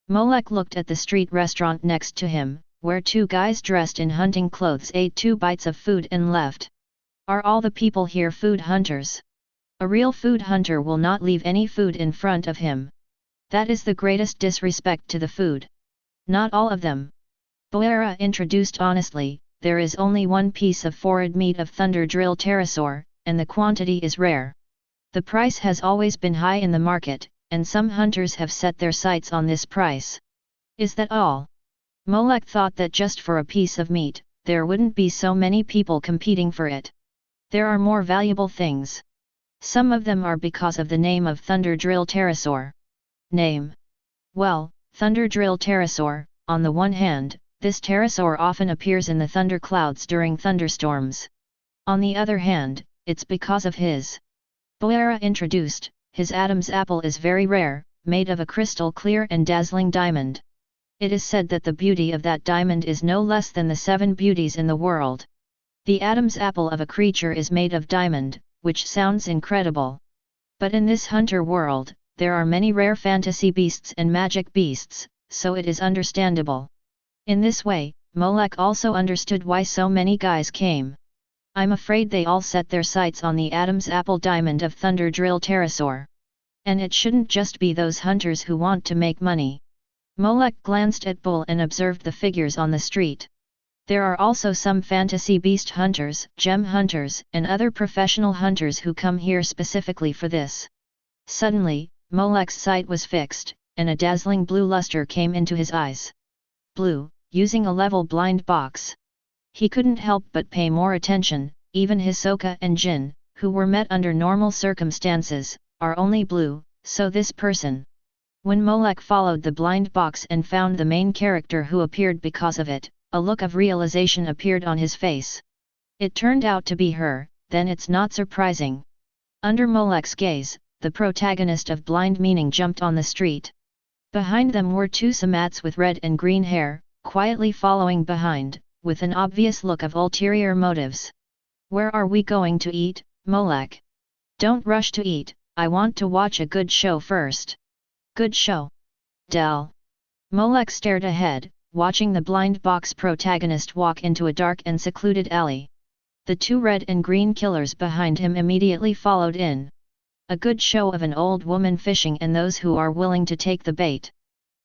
Molek looked at the street restaurant next to him, where 2 guys dressed in hunting clothes ate 2 bites of food and left. Are all the people here food hunters? A real food hunter will not leave any food in front of him. That is the greatest disrespect to the food. Not all of them. Boera introduced honestly, there is only 1 piece of forward meat of thunder drill pterosaur, and the quantity is rare. The price has always been high in the market, and some hunters have set their sights on this price. Is that all? Molek thought that just for a piece of meat, there wouldn't be so many people competing for it. There are more valuable things. Some of them are because of the name of thunder drill pterosaur. Name? Well, thunder drill pterosaur, on the one hand, this pterosaur often appears in the thunderclouds during thunderstorms. On the other hand, it's because of his. Boera introduced, his Adam's apple is very rare, made of a crystal clear and dazzling diamond. It is said that the beauty of that diamond is no less than the 7 beauties in the world. The Adam's apple of a creature is made of diamond, which sounds incredible. But in this hunter world, there are many rare fantasy beasts and magic beasts, so it is understandable. In this way, Molek also understood why so many guys came. I'm afraid they all set their sights on the Adam's apple diamond of thunder drill pterosaur. And it shouldn't just be those hunters who want to make money. Molek glanced at Bull and observed the figures on the street. There are also some fantasy beast hunters, gem hunters, and other professional hunters who come here specifically for this. Suddenly, Molek's sight was fixed, and a dazzling blue luster came into his eyes. Blue, using a level blind box. He couldn't help but pay more attention. Even Hisoka and Jin, who were met under normal circumstances, are only blue, so this person. When Molek followed the blind box and found the main character who appeared because of it, a look of realization appeared on his face. It turned out to be her, then it's not surprising. Under Molek's gaze, the protagonist of Blind Meaning jumped on the street. Behind them were two Samats with red and green hair, quietly following behind, with an obvious look of ulterior motives. Where are we going to eat, Molek? Don't rush to eat, I want to watch a good show first. Good show? Del. Molek stared ahead, watching the blind box protagonist walk into a dark and secluded alley. The two red and green killers behind him immediately followed in. A good show of an old woman fishing and those who are willing to take the bait.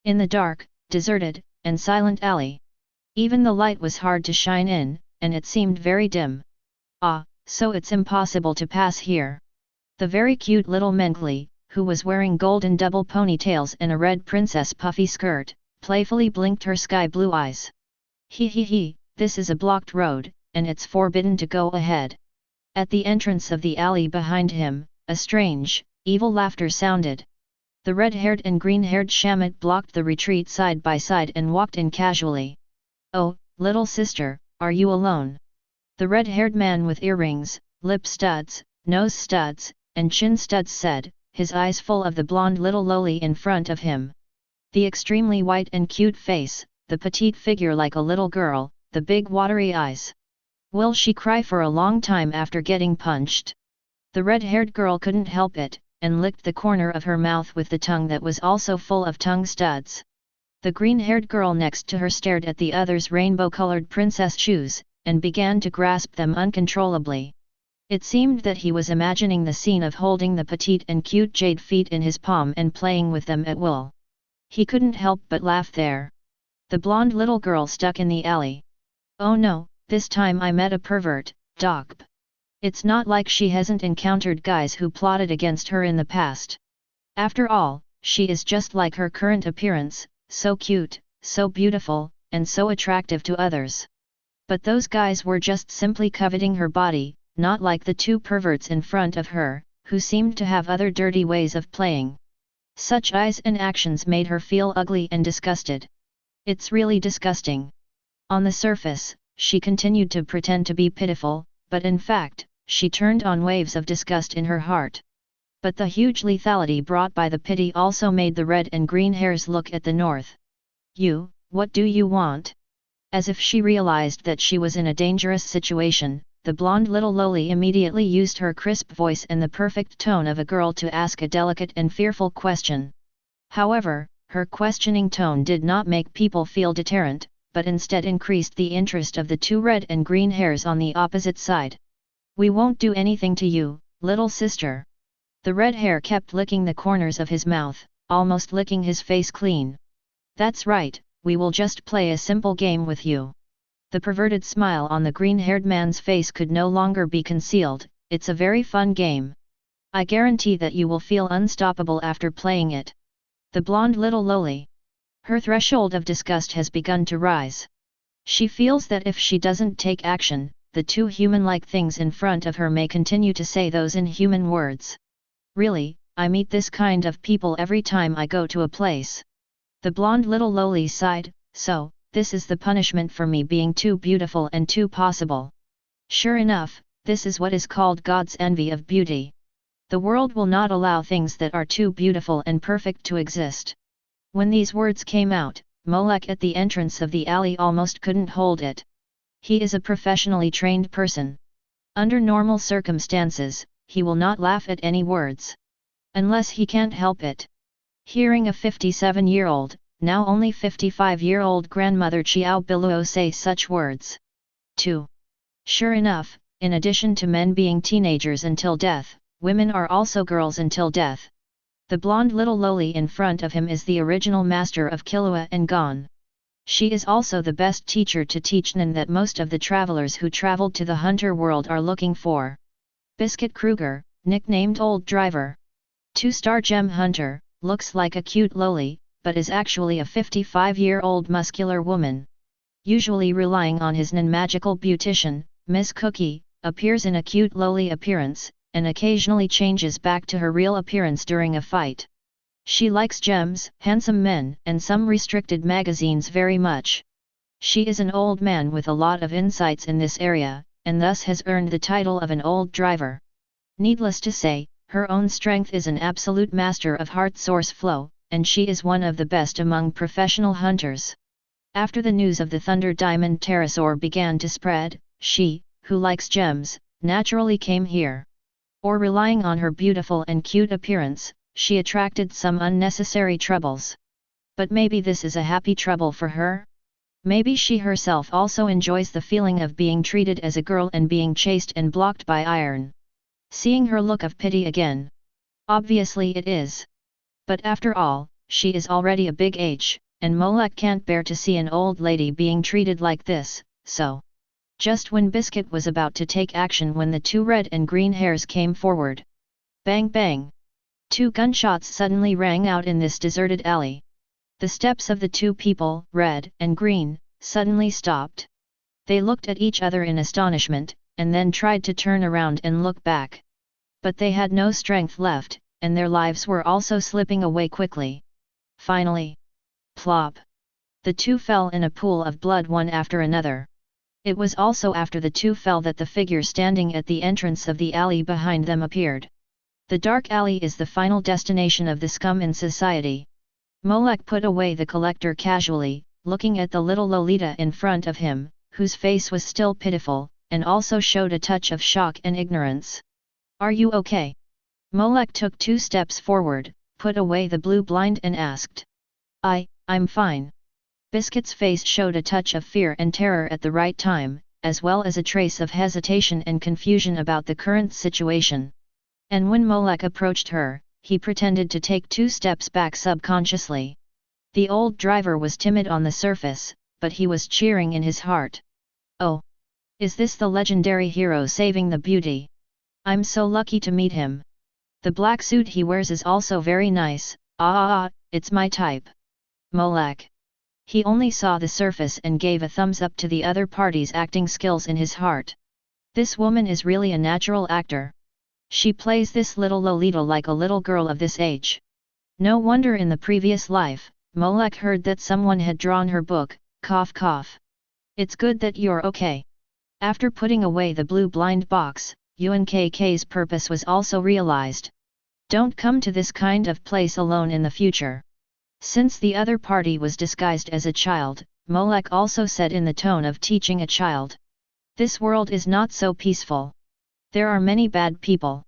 In the dark, deserted, and silent alley. Even the light was hard to shine in, and it seemed very dim. Ah, so it's impossible to pass here. The very cute little Mengli, who was wearing golden double ponytails and a red princess puffy skirt, playfully blinked her sky blue eyes. He, this is a blocked road, and it's forbidden to go ahead. At the entrance of the alley behind him, a strange, evil laughter sounded. The red-haired and green-haired Shamat blocked the retreat side by side and walked in casually. Oh, little sister, are you alone? The red-haired man with earrings, lip studs, nose studs, and chin studs said, his eyes full of the blonde little loli in front of him. The extremely white and cute face, the petite figure like a little girl, the big watery eyes. Will she cry for a long time after getting punched? The red-haired girl couldn't help it, and licked the corner of her mouth with the tongue that was also full of tongue studs. The green-haired girl next to her stared at the other's rainbow-colored princess shoes, and began to grasp them uncontrollably. It seemed that he was imagining the scene of holding the petite and cute jade feet in his palm and playing with them at will. He couldn't help but laugh there. The blonde little girl stuck in the alley. Oh no, this time I met a pervert, Doc. It's not like she hasn't encountered guys who plotted against her in the past. After all, she is just like her current appearance, so cute, so beautiful, and so attractive to others. But those guys were just simply coveting her body, not like the two perverts in front of her, who seemed to have other dirty ways of playing. Such eyes and actions made her feel ugly and disgusted. It's really disgusting. On the surface, she continued to pretend to be pitiful, but in fact, she turned on waves of disgust in her heart. But the huge lethality brought by the pity also made the red and green hairs look at the north. You, what do you want? As if she realized that she was in a dangerous situation, the blonde little loli immediately used her crisp voice and the perfect tone of a girl to ask a delicate and fearful question. However, her questioning tone did not make people feel deterrent, but instead increased the interest of the two red and green hairs on the opposite side. We won't do anything to you, little sister. The red hair kept licking the corners of his mouth, almost licking his face clean. That's right, we will just play a simple game with you. The perverted smile on the green-haired man's face could no longer be concealed. It's a very fun game. I guarantee that you will feel unstoppable after playing it. The blonde little loli. Her threshold of disgust has begun to rise. She feels that if she doesn't take action, the two human-like things in front of her may continue to say those inhuman words. Really, I meet this kind of people every time I go to a place. The blonde little loli sighed, so, this is the punishment for me being too beautiful and too possible. Sure enough, this is what is called God's envy of beauty. The world will not allow things that are too beautiful and perfect to exist. When these words came out, Molek at the entrance of the alley almost couldn't hold it. He is a professionally trained person. Under normal circumstances, he will not laugh at any words. Unless he can't help it. Hearing a 57-year-old, now only 55-year-old grandmother Chiao Biluo say such words. 2. Sure enough, in addition to men being teenagers until death, women are also girls until death. The blonde little loli in front of him is the original master of Killua and Gon. She is also the best teacher to teach Nen that most of the travelers who traveled to the hunter world are looking for. Biscuit Kruger, nicknamed Old Driver. 2-star gem hunter, looks like a cute loli, but is actually a 55-year-old muscular woman. Usually relying on his Nen magical beautician, Miss Cookie, appears in a cute loli appearance, and occasionally changes back to her real appearance during a fight. She likes gems, handsome men, and some restricted magazines very much. She is an old man with a lot of insights in this area, and thus has earned the title of an old driver. Needless to say, her own strength is an absolute master of heart source flow, and she is one of the best among professional hunters. After the news of the Thunder Diamond pterosaur began to spread, she, who likes gems, naturally came here. Or relying on her beautiful and cute appearance, she attracted some unnecessary troubles. But maybe this is a happy trouble for her? Maybe she herself also enjoys the feeling of being treated as a girl and being chased and blocked by iron. Seeing her look of pity again. Obviously it is. But after all, she is already a big age, and Molek can't bear to see an old lady being treated like this, so. Just when Biscuit was about to take action when the two red and green hairs came forward. Bang bang! 2 gunshots suddenly rang out in this deserted alley. The steps of the two people, red and green, suddenly stopped. They looked at each other in astonishment, and then tried to turn around and look back. But they had no strength left, and their lives were also slipping away quickly. Finally, plop! The two fell in a pool of blood one after another. It was also after the two fell that the figure standing at the entrance of the alley behind them appeared. The dark alley is the final destination of the scum in society. Molek put away the collector casually, looking at the little Lolita in front of him, whose face was still pitiful, and also showed a touch of shock and ignorance. Are you okay? Molek took 2 steps forward, put away the blue blind and asked. I'm fine. Biscuit's face showed a touch of fear and terror at the right time, as well as a trace of hesitation and confusion about the current situation. And when Molek approached her, he pretended to take 2 steps back subconsciously. The old driver was timid on the surface, but he was cheering in his heart. Oh! Is this the legendary hero saving the beauty? I'm so lucky to meet him. The black suit he wears is also very nice, it's my type. Molek. He only saw the surface and gave a thumbs up to the other party's acting skills in his heart. This woman is really a natural actor. She plays this little Lolita like a little girl of this age. No wonder in the previous life, Molek heard that someone had drawn her book, cough cough. It's good that you're okay. After putting away the blue blind box, UNKK's purpose was also realized. Don't come to this kind of place alone in the future. Since the other party was disguised as a child, Molek also said in the tone of teaching a child. This world is not so peaceful. There are many bad people.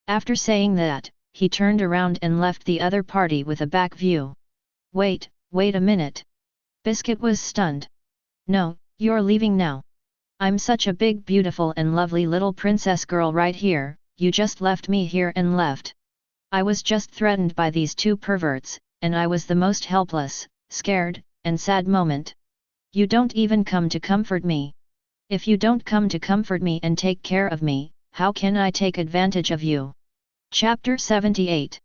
After saying that, he turned around and left the other party with a back view. Wait a minute. Biscuit was stunned. No, you're leaving now. I'm such a big beautiful and lovely little princess girl right here, you just left me here and left. I was just threatened by these 2 perverts, and I was the most helpless, scared, and sad moment. You don't even come to comfort me. If you don't come to comfort me and take care of me, how can I take advantage of you? Chapter 78.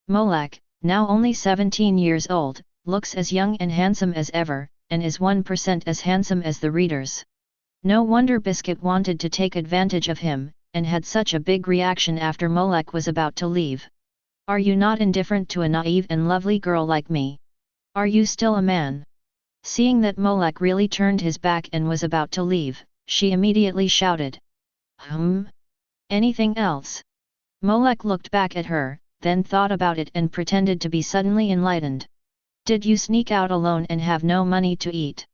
Molek, now only 17 years old, looks as young and handsome as ever, and is 1% as handsome as the readers. No wonder Biscuit wanted to take advantage of him, and had such a big reaction after Molek was about to leave. Are you not indifferent to a naive and lovely girl like me? Are you still a man? Seeing that Molek really turned his back and was about to leave, she immediately shouted. Anything else? Molek looked back at her, then thought about it and pretended to be suddenly enlightened. Did you sneak out alone and have no money to eat?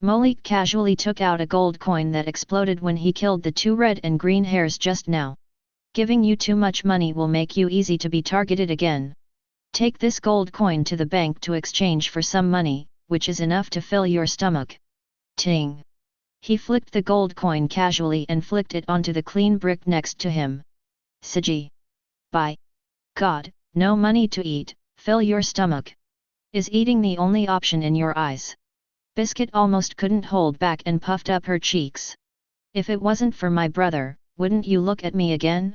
Molek casually took out a gold coin that exploded when he killed the 2 red and green hairs just now. Giving you too much money will make you easy to be targeted again. Take this gold coin to the bank to exchange for some money, which is enough to fill your stomach. Ting! He flicked the gold coin casually and flicked it onto the clean brick next to him. Siji! By God, no money to eat, fill your stomach. Is eating the only option in your eyes? Biscuit almost couldn't hold back and puffed up her cheeks. If it wasn't for my brother, wouldn't you look at me again?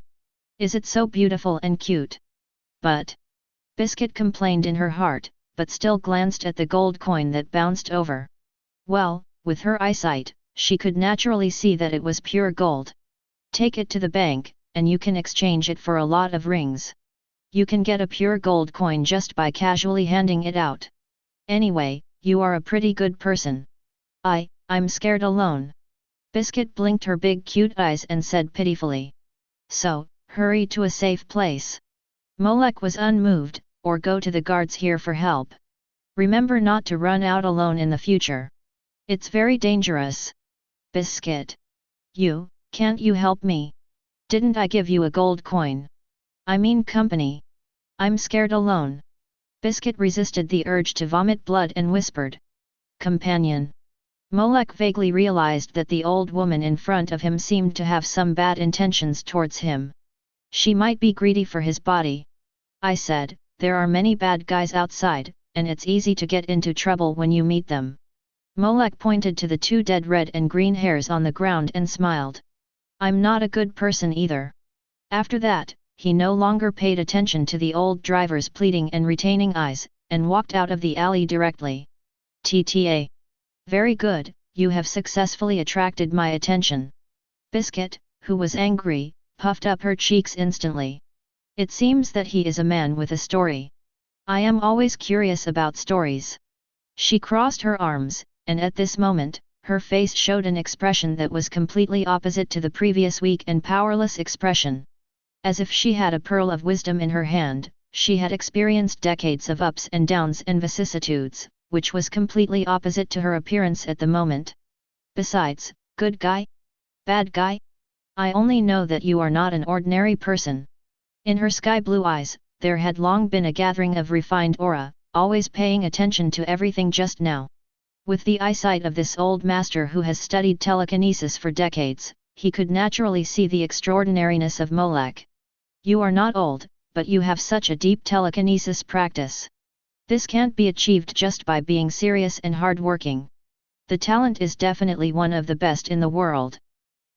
Is it so beautiful and cute? But Biscuit complained in her heart, but still glanced at the gold coin that bounced over. Well, with her eyesight, she could naturally see that it was pure gold. Take it to the bank, and you can exchange it for a lot of rings. You can get a pure gold coin just by casually handing it out. Anyway, you are a pretty good person. I'm scared alone. Biscuit blinked her big cute eyes and said pitifully. So, hurry to a safe place. Molek was unmoved, or go to the guards here for help. Remember not to run out alone in the future. It's very dangerous. Biscuit. Can't you help me? Didn't I give you a gold coin? I mean company. I'm scared alone. Biscuit resisted the urge to vomit blood and whispered. Companion. Molek vaguely realized that the old woman in front of him seemed to have some bad intentions towards him. She might be greedy for his body. I said, there are many bad guys outside, and it's easy to get into trouble when you meet them. Molek pointed to the two dead red and green hairs on the ground and smiled. I'm not a good person either. After that, he no longer paid attention to the old driver's pleading and retaining eyes, and walked out of the alley directly. TTA. Very good, you have successfully attracted my attention. Biscuit, who was angry, puffed up her cheeks instantly. It seems that he is a man with a story. I am always curious about stories. She crossed her arms, and at this moment, her face showed an expression that was completely opposite to the previous weak and powerless expression. As if she had a pearl of wisdom in her hand, she had experienced decades of ups and downs and vicissitudes, which was completely opposite to her appearance at the moment. Besides, good guy? Bad guy? I only know that you are not an ordinary person. In her sky-blue eyes, there had long been a gathering of refined aura, always paying attention to everything just now. With the eyesight of this old master who has studied telekinesis for decades, he could naturally see the extraordinariness of Molek. You are not old, but you have such a deep telekinesis practice. This can't be achieved just by being serious and hard-working. The talent is definitely one of the best in the world.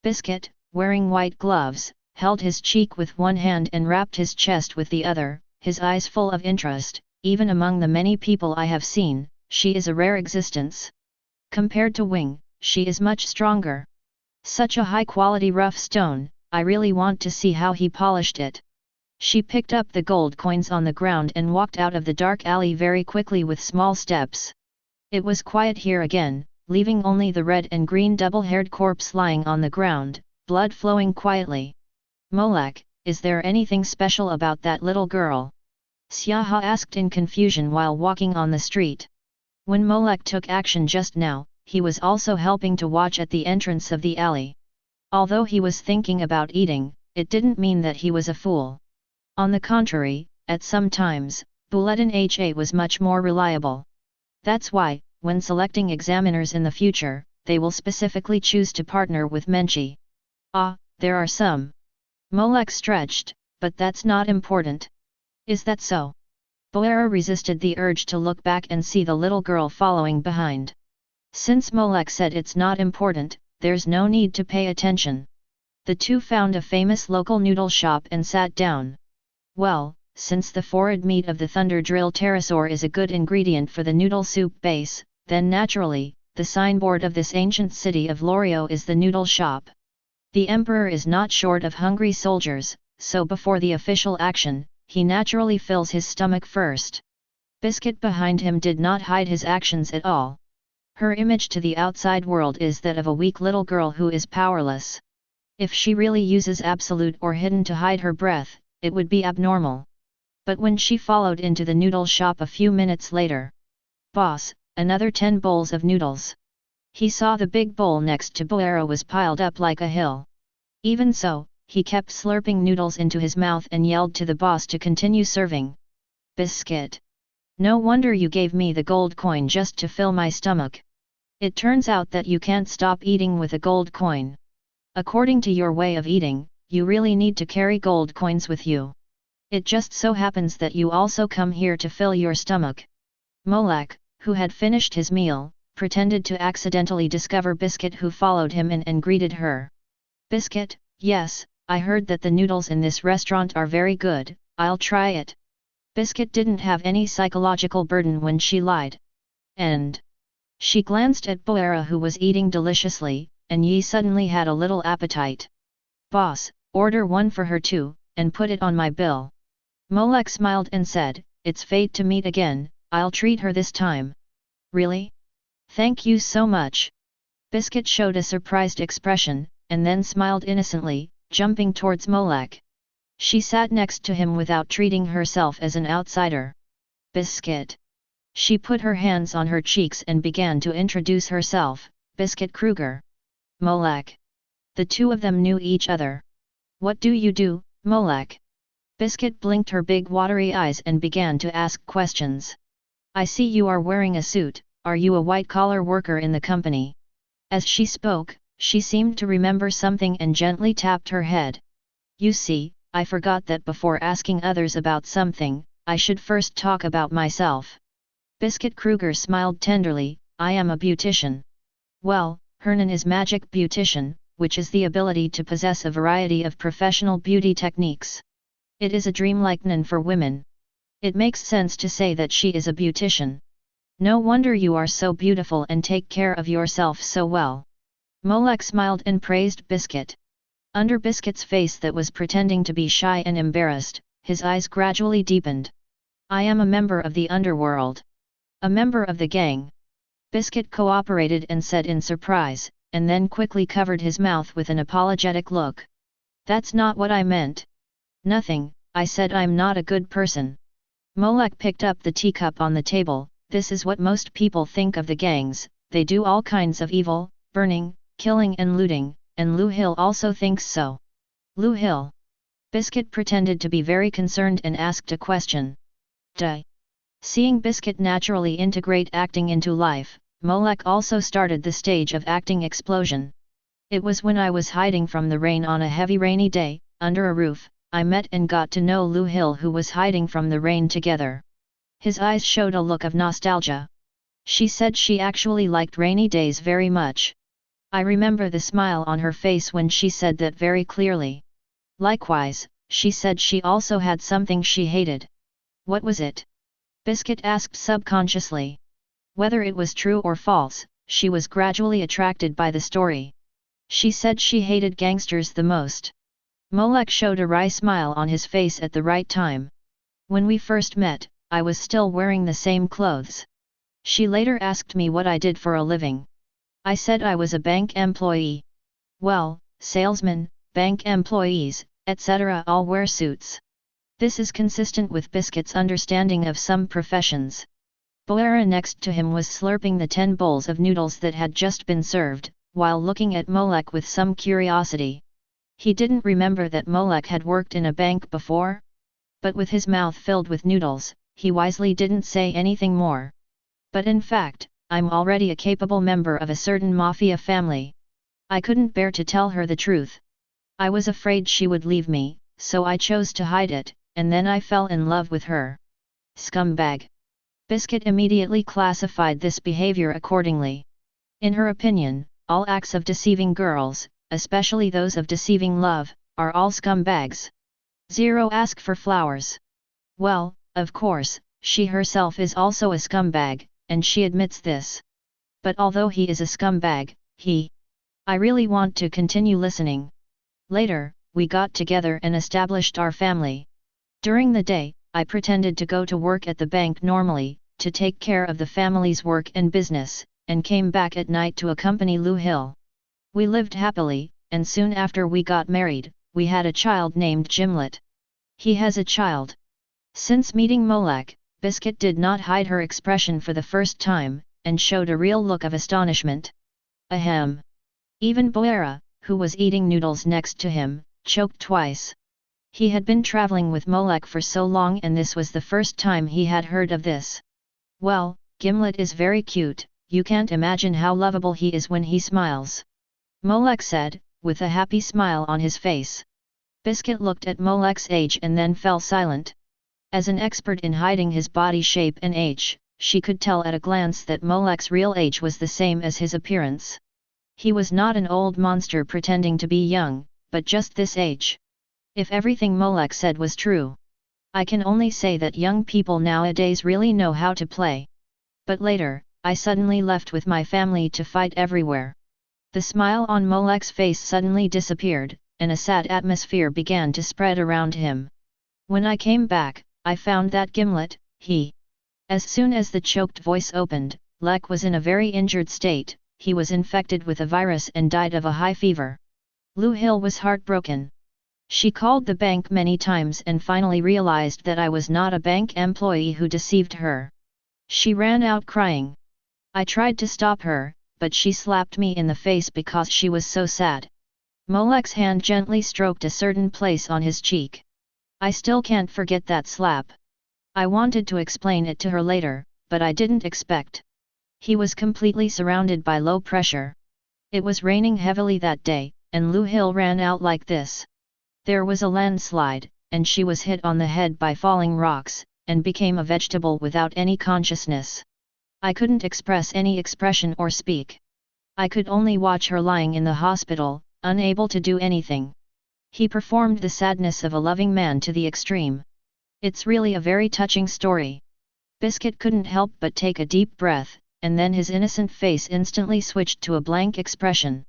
Biscuit, wearing white gloves, held his cheek with one hand and rapped his chest with the other, his eyes full of interest. Even among the many people I have seen, she is a rare existence. Compared to Wing, she is much stronger. Such a high-quality rough stone, I really want to see how he polished it. She picked up the gold coins on the ground and walked out of the dark alley very quickly with small steps. It was quiet here again, leaving only the red and green double-haired corpse lying on the ground, blood flowing quietly. Molek, is there anything special about that little girl? Xiaha asked in confusion while walking on the street. When Molek took action just now, he was also helping to watch at the entrance of the alley. Although he was thinking about eating, it didn't mean that he was a fool. On the contrary, at some times, Bulletin HA was much more reliable. That's why, when selecting examiners in the future, they will specifically choose to partner with Menchi. Ah, there are some. Molek stretched, but that's not important. Is that so? Boera resisted the urge to look back and see the little girl following behind. Since Molek said it's not important, there's no need to pay attention. The two found a famous local noodle shop and sat down. Well, since the forward meat of the thunder drill pterosaur is a good ingredient for the noodle soup base, then naturally, the signboard of this ancient city of Lorio is the noodle shop. The emperor is not short of hungry soldiers, so before the official action, he naturally fills his stomach first. Biscuit behind him did not hide his actions at all. Her image to the outside world is that of a weak little girl who is powerless. If she really uses absolute or hidden to hide her breath, it would be abnormal. But when she followed into the noodle shop a few minutes later. Boss, another 10 bowls of noodles. He saw the big bowl next to Boera was piled up like a hill. Even so, he kept slurping noodles into his mouth and yelled to the boss to continue serving. Biscuit. No wonder you gave me the gold coin just to fill my stomach. It turns out that you can't stop eating with a gold coin. According to your way of eating, you really need to carry gold coins with you. It just so happens that you also come here to fill your stomach. Molek, who had finished his meal, pretended to accidentally discover Biscuit, who followed him in and greeted her. Biscuit, yes, I heard that the noodles in this restaurant are very good, I'll try it. Biscuit didn't have any psychological burden when she lied. And she glanced at Boera, who was eating deliciously, and Yi suddenly had a little appetite. Boss, order one for her too, and put it on my bill. Molek smiled and said, it's fate to meet again, I'll treat her this time. Really? Thank you so much. Biscuit showed a surprised expression, and then smiled innocently, jumping towards Molek. She sat next to him without treating herself as an outsider. Biscuit. She put her hands on her cheeks and began to introduce herself, Biscuit Kruger. Molek. The two of them knew each other. What do you do, Molek? Biscuit blinked her big watery eyes and began to ask questions. I see you are wearing a suit, are you a white-collar worker in the company? As she spoke, she seemed to remember something and gently tapped her head. You see, I forgot that before asking others about something, I should first talk about myself. Biscuit Kruger smiled tenderly, I am a beautician. Well, Hernan is magic beautician, which is the ability to possess a variety of professional beauty techniques. It is a dreamlike nun for women. It makes sense to say that she is a beautician. No wonder you are so beautiful and take care of yourself so well. Molek smiled and praised Biscuit. Under Biscuit's face that was pretending to be shy and embarrassed, his eyes gradually deepened. I am a member of the underworld. A member of the gang. Biscuit cooperated and said in surprise, and then quickly covered his mouth with an apologetic look. That's not what I meant. Nothing, I said I'm not a good person. Molek picked up the teacup on the table. This is what most people think of the gangs, they do all kinds of evil, burning, killing and looting, and Lou Hill also thinks so. Lou Hill. Biscuit pretended to be very concerned and asked a question. Duh. Seeing Biscuit naturally integrate acting into life, Molek also started the stage of acting explosion. It was when I was hiding from the rain on a heavy rainy day, under a roof, I met and got to know Lou Hill who was hiding from the rain together. His eyes showed a look of nostalgia. She said she actually liked rainy days very much. I remember the smile on her face when she said that very clearly. Likewise, she said she also had something she hated. What was it? Biscuit asked subconsciously. Whether it was true or false, she was gradually attracted by the story. She said she hated gangsters the most. Molek showed a wry smile on his face at the right time. When we first met, I was still wearing the same clothes. She later asked me what I did for a living. I said I was a bank employee. Well, salesmen, bank employees, etc. all wear suits. This is consistent with Biscuit's understanding of some professions. Boera next to him was slurping the 10 bowls of noodles that had just been served, while looking at Molek with some curiosity. He didn't remember that Molek had worked in a bank before. But with his mouth filled with noodles, he wisely didn't say anything more. But in fact, I'm already a capable member of a certain Mafia family. I couldn't bear to tell her the truth. I was afraid she would leave me, so I chose to hide it, and then I fell in love with her. Scumbag. Biscuit immediately classified this behavior accordingly. In her opinion, all acts of deceiving girls, especially those of deceiving love, are all scumbags. Zero ask for flowers. Well, of course, she herself is also a scumbag, and she admits this. But although he is a scumbag, I really want to continue listening. Later, we got together and established our family. During the day, I pretended to go to work at the bank normally, to take care of the family's work and business, and came back at night to accompany Lou Hill. We lived happily, and soon after we got married, we had a child named Gimlet. He has a child. Since meeting Molek, Biscuit did not hide her expression for the first time, and showed a real look of astonishment. Ahem. Even Boera, who was eating noodles next to him, choked twice. He had been traveling with Molek for so long and this was the first time he had heard of this. Well, Gimlet is very cute, you can't imagine how lovable he is when he smiles. Molek said, with a happy smile on his face. Biscuit looked at Molek's age and then fell silent. As an expert in hiding his body shape and age, she could tell at a glance that Molek's real age was the same as his appearance. He was not an old monster pretending to be young, but just this age. If everything Molek said was true. I can only say that young people nowadays really know how to play. But later, I suddenly left with my family to fight everywhere. The smile on Molek's face suddenly disappeared, and a sad atmosphere began to spread around him. When I came back, I found that Gimlet, As soon as the choked voice opened, Lek was in a very injured state, he was infected with a virus and died of a high fever. Lu Hill was heartbroken. She called the bank many times and finally realized that I was not a bank employee who deceived her. She ran out crying. I tried to stop her, but she slapped me in the face because she was so sad. Molek's hand gently stroked a certain place on his cheek. I still can't forget that slap. I wanted to explain it to her later, but I didn't expect. He was completely surrounded by low pressure. It was raining heavily that day, and Lu Hill ran out like this. There was a landslide, and she was hit on the head by falling rocks, and became a vegetable without any consciousness. I couldn't express any expression or speak. I could only watch her lying in the hospital, unable to do anything. He performed the sadness of a loving man to the extreme. It's really a very touching story. Biscuit couldn't help but take a deep breath, and then his innocent face instantly switched to a blank expression.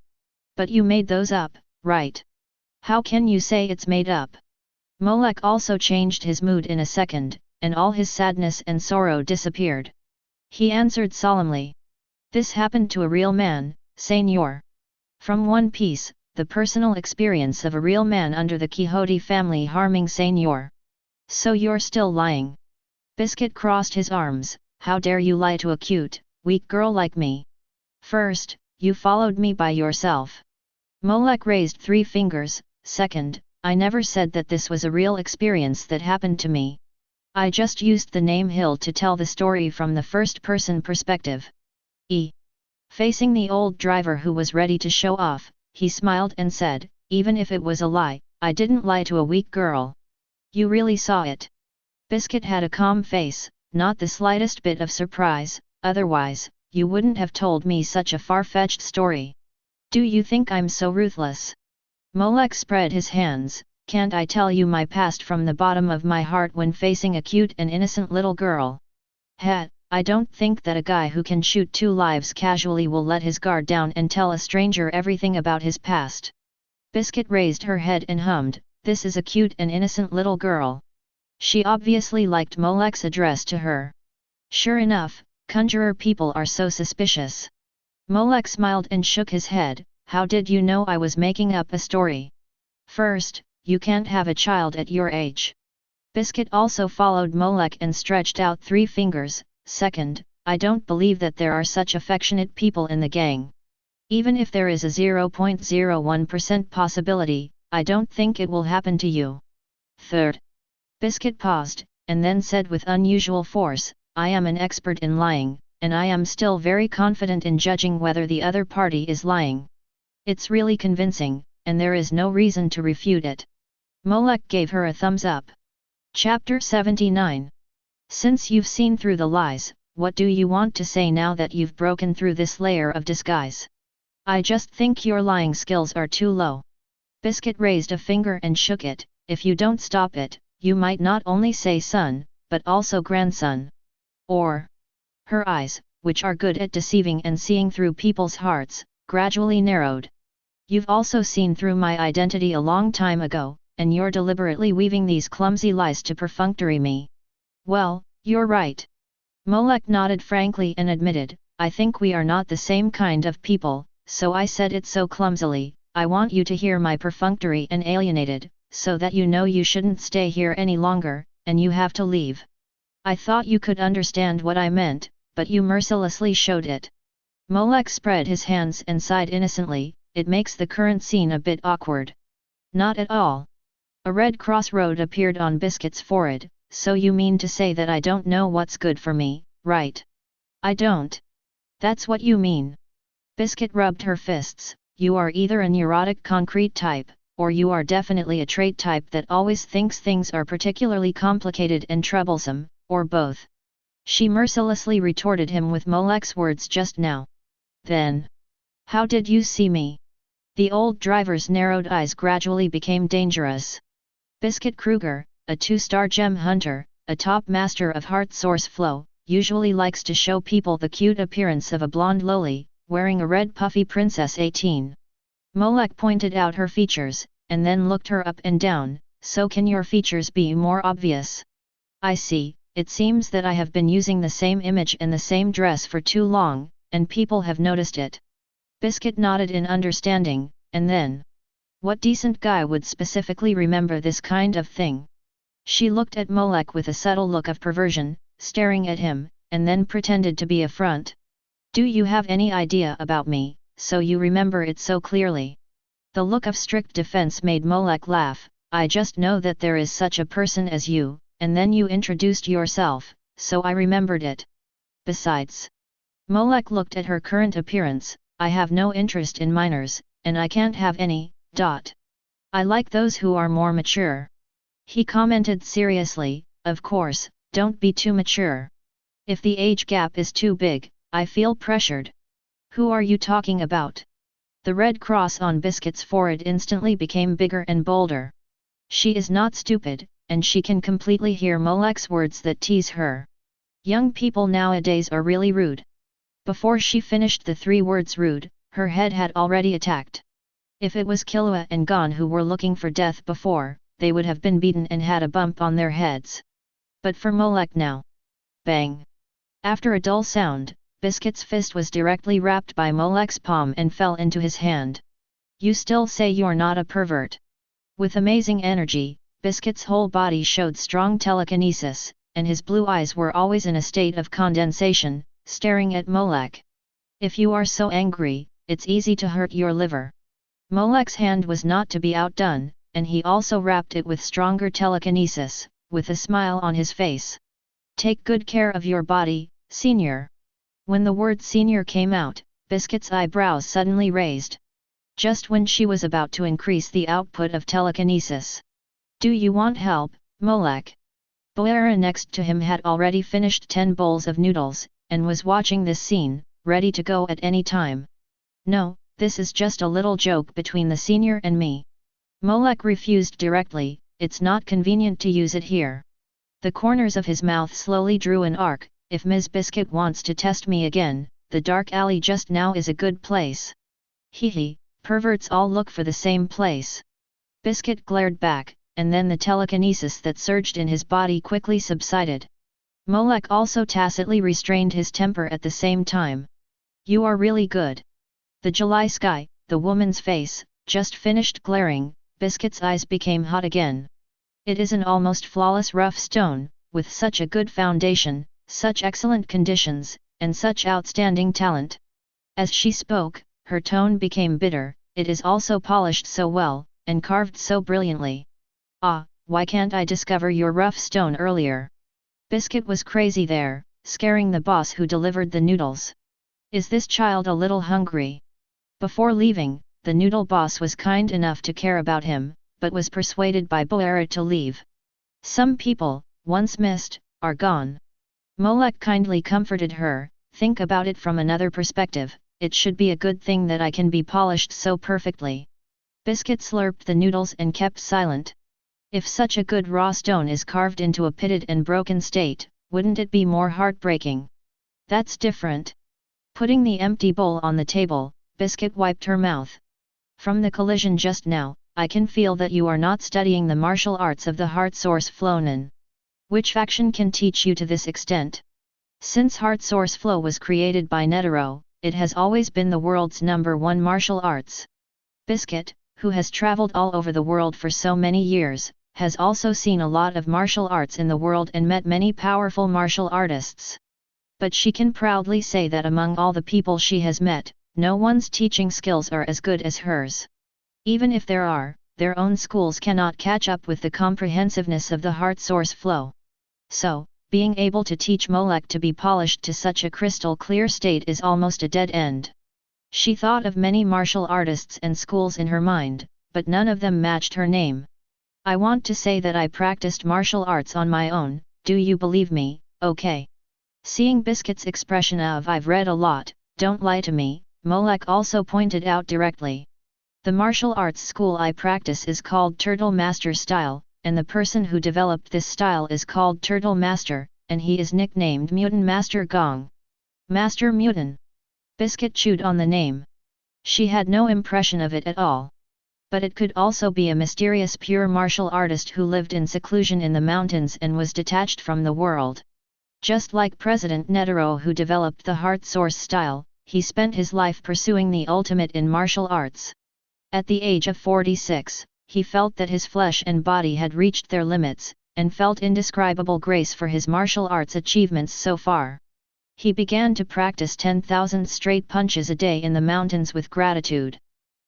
But you made those up, right? How can you say it's made up? Molek also changed his mood in a second, and all his sadness and sorrow disappeared. He answered solemnly. This happened to a real man, Senor. From One Piece, the personal experience of a real man under the Quixote family harming Senor. So you're still lying? Biscuit crossed his arms. How dare you lie to a cute, weak girl like me? First, you followed me by yourself. Molek raised 3 fingers. Second, I never said that this was a real experience that happened to me. I just used the name Hill to tell the story from the first-person perspective. Facing the old driver who was ready to show off, he smiled and said, even if it was a lie, I didn't lie to a weak girl. You really saw it. Biscuit had a calm face, not the slightest bit of surprise, otherwise, you wouldn't have told me such a far-fetched story. Do you think I'm so ruthless? Molek spread his hands. Can't I tell you my past from the bottom of my heart when facing a cute and innocent little girl? I don't think that a guy who can shoot 2 lives casually will let his guard down and tell a stranger everything about his past. Biscuit raised her head and hummed, this is a cute and innocent little girl. She obviously liked Molek's address to her. Sure enough, conjurer people are so suspicious. Molek smiled and shook his head. How did you know I was making up a story? First, you can't have a child at your age. Biscuit also followed Molek and stretched out 3 fingers. Second, I don't believe that there are such affectionate people in the gang. Even if there is a 0.01% possibility, I don't think it will happen to you. Third. Biscuit paused, and then said with unusual force, I am an expert in lying, and I am still very confident in judging whether the other party is lying. It's really convincing, and there is no reason to refute it. Molek gave her a thumbs up. Chapter 79. Since you've seen through the lies, what do you want to say now that you've broken through this layer of disguise? I just think your lying skills are too low. Biscuit raised a finger and shook it. If you don't stop it, you might not only say son, but also grandson. Or. Her eyes, which are good at deceiving and seeing through people's hearts, gradually narrowed. You've also seen through my identity a long time ago, and you're deliberately weaving these clumsy lies to perfunctory me. Well, you're right. Molek nodded frankly and admitted, I think we are not the same kind of people, so I said it so clumsily. I want you to hear my perfunctory and alienated, so that you know you shouldn't stay here any longer, and you have to leave. I thought you could understand what I meant, but you mercilessly showed it. Molek spread his hands and sighed innocently, it makes the current scene a bit awkward. Not at all. A red crossroad appeared on Biscuit's forehead. So you mean to say that I don't know what's good for me, right? I don't. That's what you mean. Biscuit rubbed her fists. You are either a neurotic concrete type, or you are definitely a trait type that always thinks things are particularly complicated and troublesome, or both. She mercilessly retorted him with Molek's words just now. Then. How did you see me? The old driver's narrowed eyes gradually became dangerous. Biscuit Kruger, a 2-star gem hunter, a top master of heart source flow, usually likes to show people the cute appearance of a blonde loli, wearing a red puffy princess 18. Molek pointed out her features, and then looked her up and down, so can your features be more obvious? I see, it seems that I have been using the same image and the same dress for too long, and people have noticed it. Biscuit nodded in understanding, and then, what decent guy would specifically remember this kind of thing? She looked at Molek with a subtle look of perversion, staring at him, and then pretended to be affront. Do you have any idea about me, so you remember it so clearly? The look of strict defense made Molek laugh. I just know that there is such a person as you, and then you introduced yourself, so I remembered it. Besides, Molek looked at her current appearance. I have no interest in minors, and I can't have any. I like those who are more mature. He commented seriously, of course, don't be too mature. If the age gap is too big, I feel pressured. Who are you talking about? The red cross on Biscuit's forehead instantly became bigger and bolder. She is not stupid, and she can completely hear Molek's words that tease her. Young people nowadays are really rude. Before she finished the 3 words rude, her head had already attacked. If it was Killua and Gon who were looking for death before, they would have been beaten and had a bump on their heads. But for Molek now. Bang! After a dull sound, Biscuit's fist was directly wrapped by Molek's palm and fell into his hand. You still say you're not a pervert? With amazing energy, Biscuit's whole body showed strong telekinesis, and his blue eyes were always in a state of condensation, staring at Molek. If you are so angry, it's easy to hurt your liver. Molek's hand was not to be outdone, and he also wrapped it with stronger telekinesis, with a smile on his face. Take good care of your body, senior. When the word senior came out, Biscuit's eyebrows suddenly raised. Just when she was about to increase the output of telekinesis. Do you want help, Molek? Boera next to him had already finished 10 bowls of noodles, and was watching this scene, ready to go at any time. No, this is just a little joke between the senior and me. Molek refused directly, it's not convenient to use it here. The corners of his mouth slowly drew an arc. If Ms. Biscuit wants to test me again, the dark alley just now is a good place. Hee, perverts all look for the same place. Biscuit glared back, and then the telekinesis that surged in his body quickly subsided. Molek also tacitly restrained his temper at the same time. You are really good. The July sky, the woman's face, just finished glaring. Biscuit's eyes became hot again. It is an almost flawless rough stone, with such a good foundation, such excellent conditions, and such outstanding talent. As she spoke, her tone became bitter. It is also polished so well, and carved so brilliantly. Ah, why can't I discover your rough stone earlier? Biscuit was crazy there, scaring the boss who delivered the noodles. Is this child a little hungry? Before leaving, the noodle boss was kind enough to care about him, but was persuaded by Boera to leave. Some people, once missed, are gone. Molek kindly comforted her. Think about it from another perspective, it should be a good thing that I can be polished so perfectly. Biscuit slurped the noodles and kept silent. If such a good raw stone is carved into a pitted and broken state, wouldn't it be more heartbreaking? That's different. Putting the empty bowl on the table, Biscuit wiped her mouth. From the collision just now, I can feel that you are not studying the martial arts of the Heart Source Flow. Which faction can teach you to this extent? Since Heart Source Flow was created by Netero, it has always been the world's #1 martial arts. Biscuit, who has traveled all over the world for so many years, has also seen a lot of martial arts in the world and met many powerful martial artists. But she can proudly say that among all the people she has met, no one's teaching skills are as good as hers. Even if there are, their own schools cannot catch up with the comprehensiveness of the Heart Source Flow. So, being able to teach Molek to be polished to such a crystal clear state is almost a dead end. She thought of many martial artists and schools in her mind, but none of them matched her name. I want to say that I practiced martial arts on my own, do you believe me? Okay. Seeing Biscuit's expression of I've read a lot, don't lie to me, Molek also pointed out directly. The martial arts school I practice is called Turtle Master Style, and the person who developed this style is called Turtle Master, and he is nicknamed Mutant Master Gong. Master Mutant. Biscuit chewed on the name. She had no impression of it at all. But it could also be a mysterious pure martial artist who lived in seclusion in the mountains and was detached from the world. Just like President Netero who developed the Heart Source style, he spent his life pursuing the ultimate in martial arts. At the age of 46, he felt that his flesh and body had reached their limits, and felt indescribable grace for his martial arts achievements so far. He began to practice 10,000 straight punches a day in the mountains with gratitude.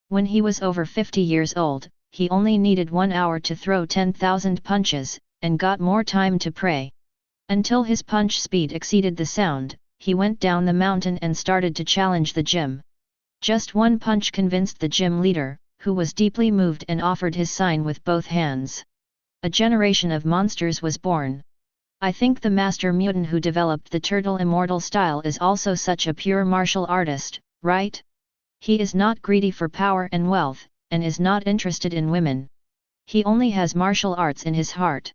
When he was over 50 years old, he only needed 1 hour to throw 10,000 punches, and got more time to pray. Until his punch speed exceeded the sound, he went down the mountain and started to challenge the gym. Just one punch convinced the gym leader, who was deeply moved and offered his sign with both hands. A generation of monsters was born. I think the master mutant who developed the turtle immortal style is also such a pure martial artist, right? He is not greedy for power and wealth, and is not interested in women. He only has martial arts in his heart.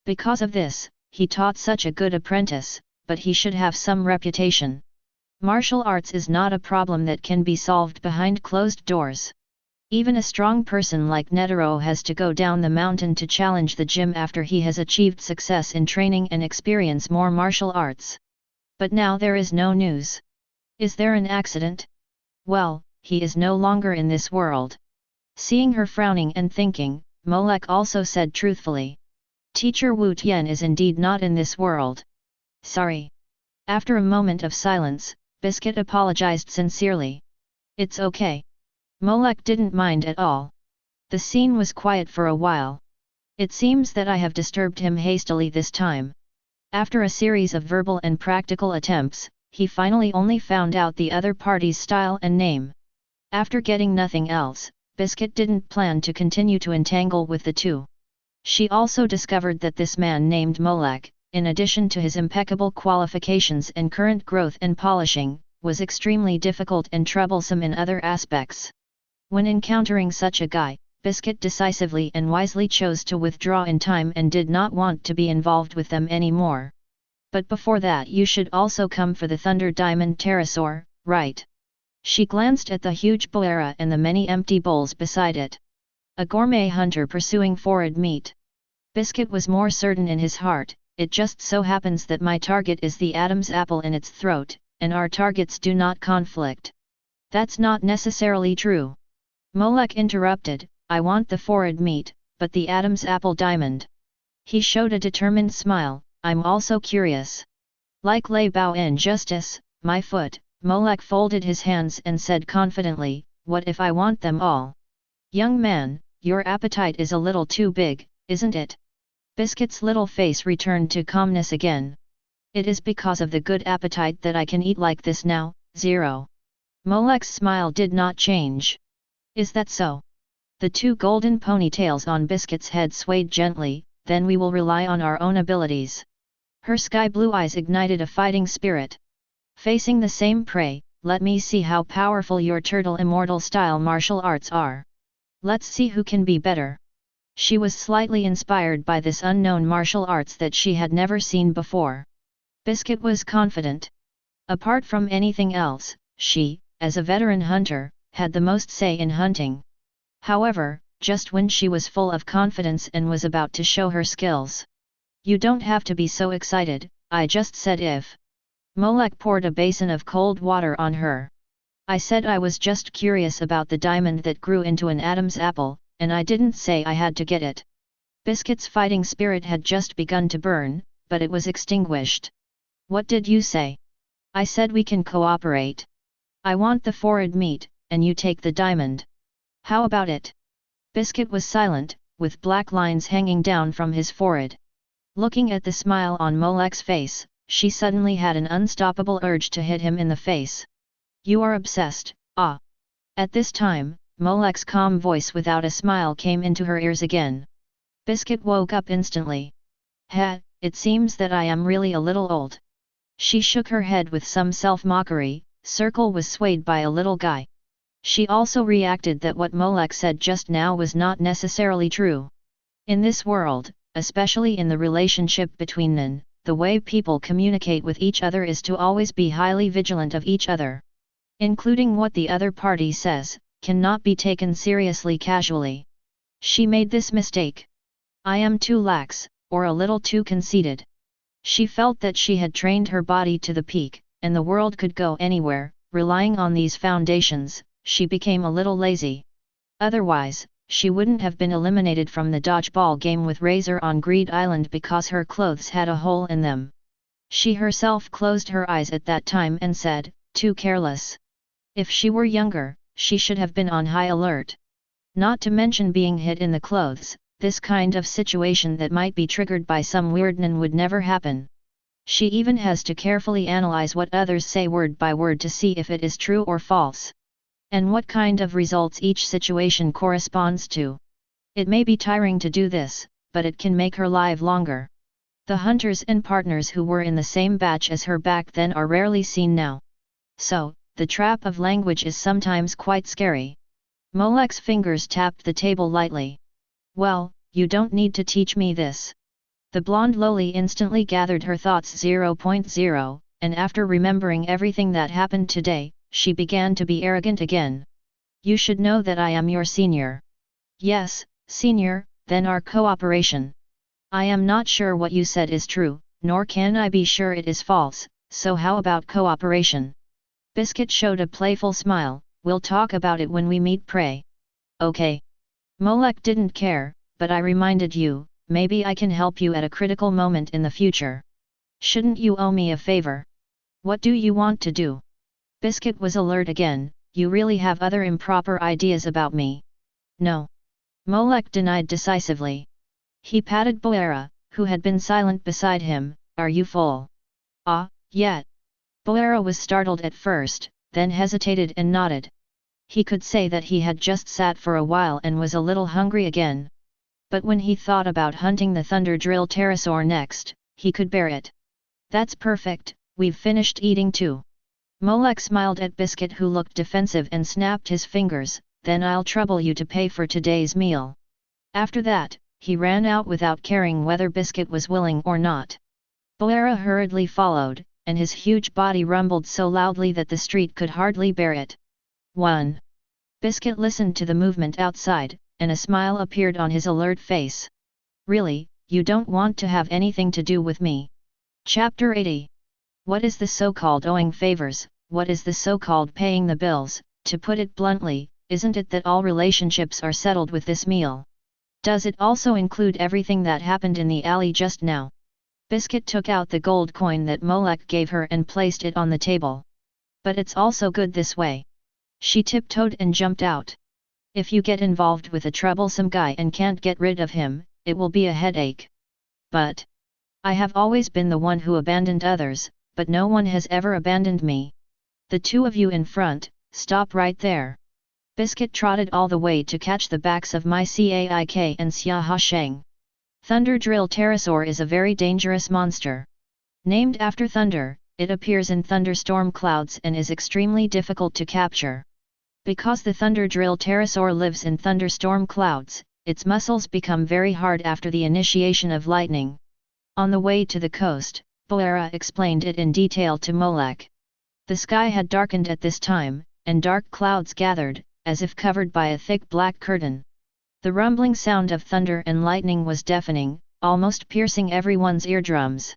Because of this, he taught such a good apprentice, but he should have some reputation. Martial arts is not a problem that can be solved behind closed doors. Even a strong person like Netero has to go down the mountain to challenge the gym after he has achieved success in training and experience more martial arts. But now there is no news. Is there an accident? Well, he is no longer in this world. Seeing her frowning and thinking, Molek also said truthfully. Teacher Wu Tian is indeed not in this world. Sorry. After a moment of silence, Biscuit apologized sincerely. It's okay. Molek didn't mind at all. The scene was quiet for a while. It seems that I have disturbed him hastily this time. After a series of verbal and practical attempts, he finally only found out the other party's style and name. After getting nothing else, Biscuit didn't plan to continue to entangle with the two. She also discovered that this man named Molek, in addition to his impeccable qualifications and current growth and polishing, was extremely difficult and troublesome in other aspects. When encountering such a guy, Biscuit decisively and wisely chose to withdraw in time and did not want to be involved with them anymore. But before that you should also come for the Thunder Diamond Pterosaur, right? She glanced at the huge boera and the many empty bowls beside it. A gourmet hunter pursuing forage meat. Biscuit was more certain in his heart, it just so happens that my target is the Adam's apple in its throat, and our targets do not conflict. That's not necessarily true. Molek interrupted, I want the forage meat, but the Adam's apple diamond. He showed a determined smile, I'm also curious. Like Lei Bao en Justice, my foot, Molek folded his hands and said confidently, what if I want them all? Young man, your appetite is a little too big, isn't it? Biscuit's little face returned to calmness again. It is because of the good appetite that I can eat like this now, 0. Molek's smile did not change. Is that so? The two golden ponytails on Biscuit's head swayed gently, then we will rely on our own abilities. Her sky blue eyes ignited a fighting spirit. Facing the same prey, let me see how powerful your turtle immortal style martial arts are. Let's see who can be better. She was slightly inspired by this unknown martial arts that she had never seen before. Biscuit was confident. Apart from anything else, she, as a veteran hunter, had the most say in hunting. However, just when she was full of confidence and was about to show her skills. You don't have to be so excited, I just said if. Molek poured a basin of cold water on her. I said I was just curious about the diamond that grew into an Adam's apple, and I didn't say I had to get it. Biscuit's fighting spirit had just begun to burn, but it was extinguished. What did you say? I said we can cooperate. I want the forage meat, and you take the diamond. How about it? Biscuit was silent, with black lines hanging down from his forehead. Looking at the smile on Molek's face, she suddenly had an unstoppable urge to hit him in the face. You are obsessed, ah! At this time, Molek's calm voice without a smile came into her ears again. Biscuit woke up instantly. It seems that I am really a little old. She shook her head with some self-mockery. Circle was swayed by a little guy. She also reacted that what Molek said just now was not necessarily true. In this world, especially in the relationship between men, the way people communicate with each other is to always be highly vigilant of each other. Including what the other party says, cannot be taken seriously casually. She made this mistake. I am too lax, or a little too conceited. She felt that she had trained her body to the peak, and the world could go anywhere, relying on these foundations, she became a little lazy. Otherwise, she wouldn't have been eliminated from the dodgeball game with Razor on Greed Island because her clothes had a hole in them. She herself closed her eyes at that time and said, "Too careless. If she were younger, she should have been on high alert. Not to mention being hit in the clothes, this kind of situation that might be triggered by some weirdnin would never happen. She even has to carefully analyze what others say word by word to see if it is true or false. And what kind of results each situation corresponds to. It may be tiring to do this, but it can make her live longer. The hunters and partners who were in the same batch as her back then are rarely seen now. So, the trap of language is sometimes quite scary." Molek's fingers tapped the table lightly. "Well, you don't need to teach me this." The blonde loli instantly gathered her thoughts 0.0, and after remembering everything that happened today, she began to be arrogant again. "You should know that I am your senior." "Yes, senior, then our cooperation." "I am not sure what you said is true, nor can I be sure it is false, so how about cooperation?" Biscuit showed a playful smile. "We'll talk about it when we meet prey." "Okay." Molek didn't care, "but I reminded you, maybe I can help you at a critical moment in the future. Shouldn't you owe me a favor?" "What do you want to do?" Biscuit was alert again. "You really have other improper ideas about me?" "No." Molek denied decisively. He patted Boera, who had been silent beside him. "Are you full?" "Ah, yet." Boera was startled at first, then hesitated and nodded. He could say that he had just sat for a while and was a little hungry again. But when he thought about hunting the thunder drill pterosaur next, he could bear it. "That's perfect, we've finished eating too." Molek smiled at Biscuit, who looked defensive, and snapped his fingers. "Then I'll trouble you to pay for today's meal." After that, he ran out without caring whether Biscuit was willing or not. Boera hurriedly followed, and his huge body rumbled so loudly that the street could hardly bear it. 1. Biscuit listened to the movement outside, and a smile appeared on his alert face. "Really, you don't want to have anything to do with me?" Chapter 80. What is the so-called owing favors, what is the so-called paying the bills? To put it bluntly, isn't it that all relationships are settled with this meal? Does it also include everything that happened in the alley just now? Biscuit took out the gold coin that Molek gave her and placed it on the table. "But it's also good this way." She tiptoed and jumped out. "If you get involved with a troublesome guy and can't get rid of him, it will be a headache." "But I have always been the one who abandoned others, but no one has ever abandoned me." "The two of you in front, stop right there." Biscuit trotted all the way to catch the backs of my Caik and Xia Hasheng. Thunder drill pterosaur is a very dangerous monster. Named after thunder, it appears in thunderstorm clouds and is extremely difficult to capture. Because the thunder drill pterosaur lives in thunderstorm clouds, its muscles become very hard after the initiation of lightning. On the way to the coast, Boera explained it in detail to Molek. The sky had darkened at this time, and dark clouds gathered, as if covered by a thick black curtain. The rumbling sound of thunder and lightning was deafening, almost piercing everyone's eardrums.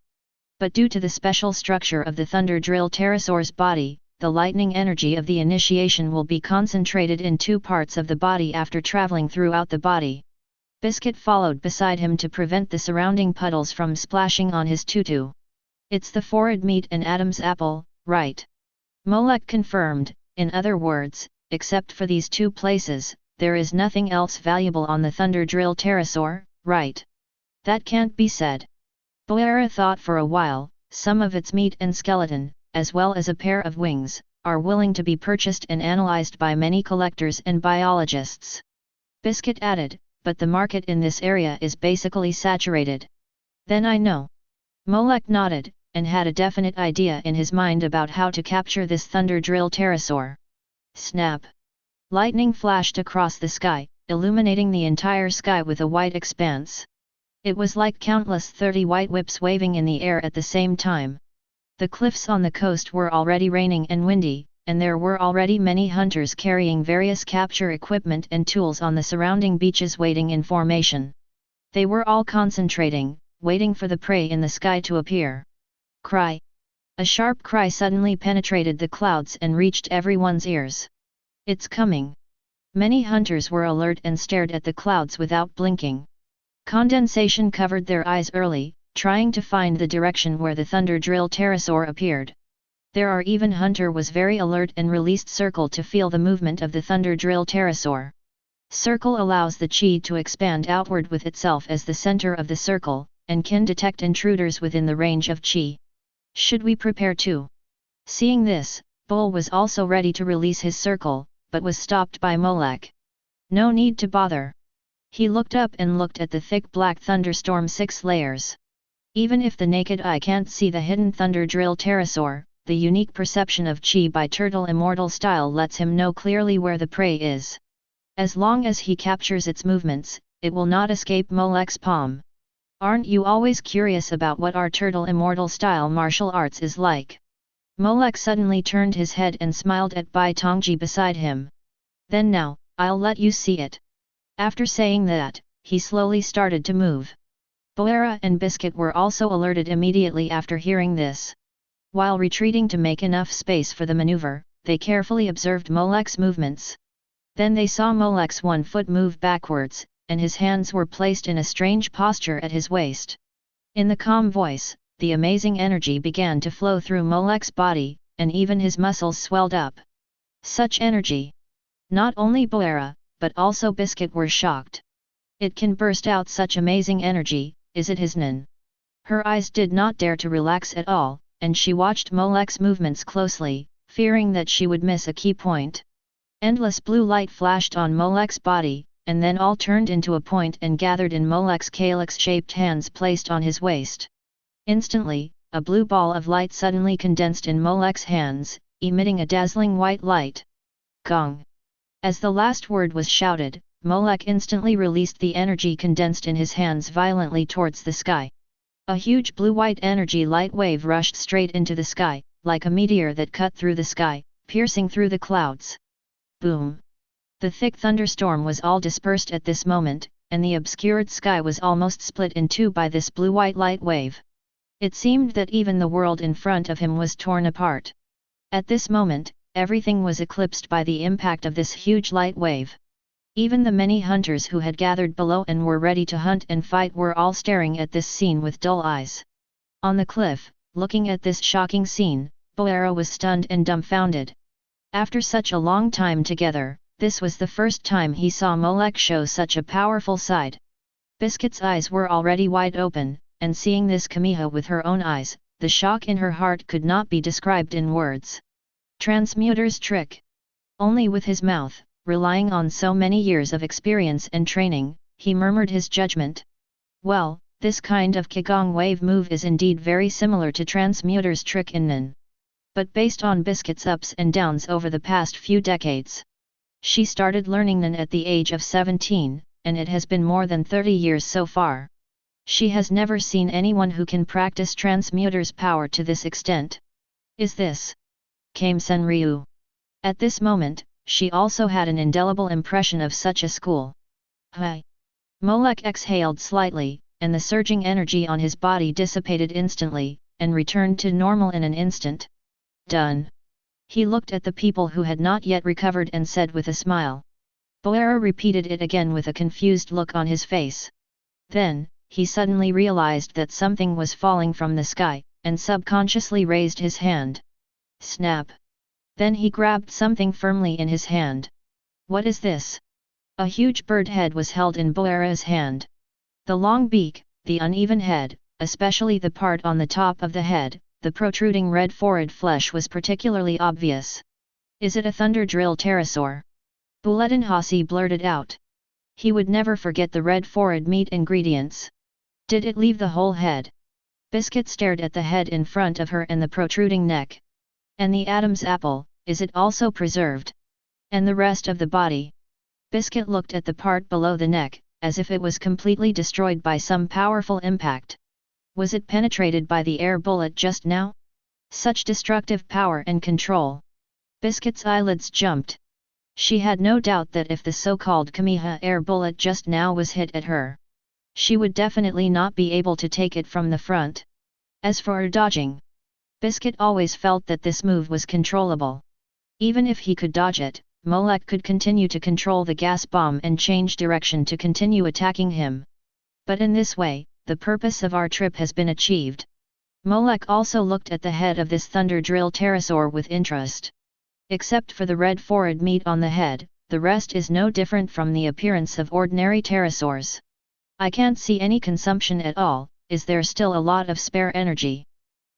But due to the special structure of the thunder drill pterosaur's body, the lightning energy of the initiation will be concentrated in two parts of the body after traveling throughout the body. Biscuit followed beside him to prevent the surrounding puddles from splashing on his tutu. "It's the forehead meat and Adam's apple, right?" Molek confirmed. "In other words, except for these two places, there is nothing else valuable on the thunder drill pterosaur, right?" "That can't be said." Boera thought for a while. "Some of its meat and skeleton, as well as a pair of wings, are willing to be purchased and analyzed by many collectors and biologists." Biscuit added, "But the market in this area is basically saturated." "Then I know." Molek nodded, and had a definite idea in his mind about how to capture this thunder drill pterosaur. Snap! Lightning flashed across the sky, illuminating the entire sky with a white expanse. It was like countless 30 white whips waving in the air at the same time. The cliffs on the coast were already raining and windy, and there were already many hunters carrying various capture equipment and tools on the surrounding beaches waiting in formation. They were all concentrating, waiting for the prey in the sky to appear. Cry! A sharp cry suddenly penetrated the clouds and reached everyone's ears. It's coming! Many hunters were alert and stared at the clouds without blinking. Condensation covered their eyes early, trying to find the direction where the thunder drill pterosaur appeared. There are even hunter was very alert and released circle to feel the movement of the thunder drill pterosaur. Circle allows the chi to expand outward with itself as the center of the circle, and can detect intruders within the range of chi. Should we prepare too? Seeing this, Bull was also ready to release his circle, but was stopped by Molek. No need to bother. He looked up and looked at the thick black thunderstorm 6 layers. Even if the naked eye can't see the hidden thunder drill pterosaur, the unique perception of chi by turtle immortal style lets him know clearly where the prey is. As long as he captures its movements, it will not escape Molek's palm. Aren't you always curious about what our turtle immortal style martial arts is like? Molek suddenly turned his head and smiled at Bai Tongji beside him. Then now, I'll let you see it. After saying that, he slowly started to move. Boera and Biscuit were also alerted immediately after hearing this. While retreating to make enough space for the maneuver, they carefully observed Molek's movements. Then they saw Molek's one foot move backwards, and his hands were placed in a strange posture at his waist. In the calm voice, the amazing energy began to flow through Molek's body, and even his muscles swelled up. Such energy! Not only Boera, but also Biscuit were shocked. It can burst out such amazing energy, is it his nin? Her eyes did not dare to relax at all, and she watched Molek's movements closely, fearing that she would miss a key point. Endless blue light flashed on Molek's body, and then all turned into a point and gathered in Molek's calyx-shaped hands placed on his waist. Instantly, a blue ball of light suddenly condensed in Molek's hands, emitting a dazzling white light. Gong! As the last word was shouted, Molek instantly released the energy condensed in his hands violently towards the sky. A huge blue-white energy light wave rushed straight into the sky, like a meteor that cut through the sky, piercing through the clouds. Boom! The thick thunderstorm was all dispersed at this moment, and the obscured sky was almost split in two by this blue-white light wave. It seemed that even the world in front of him was torn apart. At this moment, everything was eclipsed by the impact of this huge light wave. Even the many hunters who had gathered below and were ready to hunt and fight were all staring at this scene with dull eyes. On the cliff, looking at this shocking scene, Boera was stunned and dumbfounded. After such a long time together, this was the first time he saw Molek show such a powerful side. Biscuit's eyes were already wide open, and seeing this Kamiha with her own eyes, the shock in her heart could not be described in words. Transmuter's trick. Only with his mouth, relying on so many years of experience and training, he murmured his judgment. Well, this kind of Qigong wave move is indeed very similar to Transmuter's trick in Nin. But based on Biscuit's ups and downs over the past few decades. She started learning Nin at the age of 17, and it has been more than 30 years so far. She has never seen anyone who can practice Transmuter's power to this extent. Is this? Came Senryu. At this moment, she also had an indelible impression of such a school. Hi! Molek exhaled slightly, and the surging energy on his body dissipated instantly, and returned to normal in an instant. Done. He looked at the people who had not yet recovered and said with a smile. Boera repeated it again with a confused look on his face. Then, he suddenly realized that something was falling from the sky, and subconsciously raised his hand. Snap! Then he grabbed something firmly in his hand. What is this? A huge bird head was held in Boera's hand. The long beak, the uneven head, especially the part on the top of the head, the protruding red forehead flesh was particularly obvious. Is it a thunder drill pterosaur? Buletin Hasi blurted out. He would never forget the red forehead meat ingredients. Did it leave the whole head? Biscuit stared at the head in front of her and the protruding neck. And the Adam's apple, is it also preserved? And the rest of the body? Biscuit looked at the part below the neck, as if it was completely destroyed by some powerful impact. Was it penetrated by the air bullet just now? Such destructive power and control. Biscuit's eyelids jumped. She had no doubt that if the so-called Kamiha air bullet just now was hit at her, she would definitely not be able to take it from the front. As for her dodging, Biscuit always felt that this move was controllable. Even if he could dodge it, Molek could continue to control the gas bomb and change direction to continue attacking him. But in this way, the purpose of our trip has been achieved. Molek also looked at the head of this thunder drill pterosaur with interest. Except for the red forehead meat on the head, the rest is no different from the appearance of ordinary pterosaurs. I can't see any consumption at all. Is there still a lot of spare energy?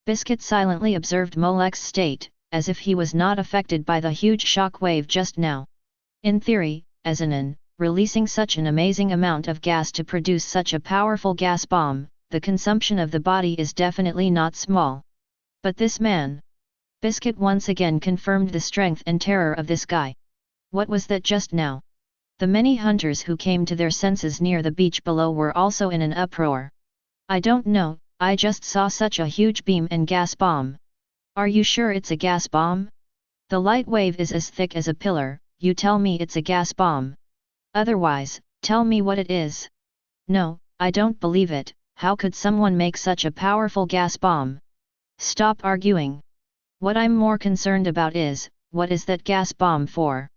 Biscuit silently observed Molek's state, as if he was not affected by the huge shock wave just now. In theory, as an releasing such an amazing amount of gas to produce such a powerful gas bomb, the consumption of the body is definitely not small. But this man... Biscuit once again confirmed the strength and terror of this guy. What was that just now? The many hunters who came to their senses near the beach below were also in an uproar. I don't know, I just saw such a huge beam and gas bomb. Are you sure it's a gas bomb? The light wave is as thick as a pillar, you tell me it's a gas bomb. Otherwise, tell me what it is. No, I don't believe it, how could someone make such a powerful gas bomb? Stop arguing. What I'm more concerned about is, what is that gas bomb for?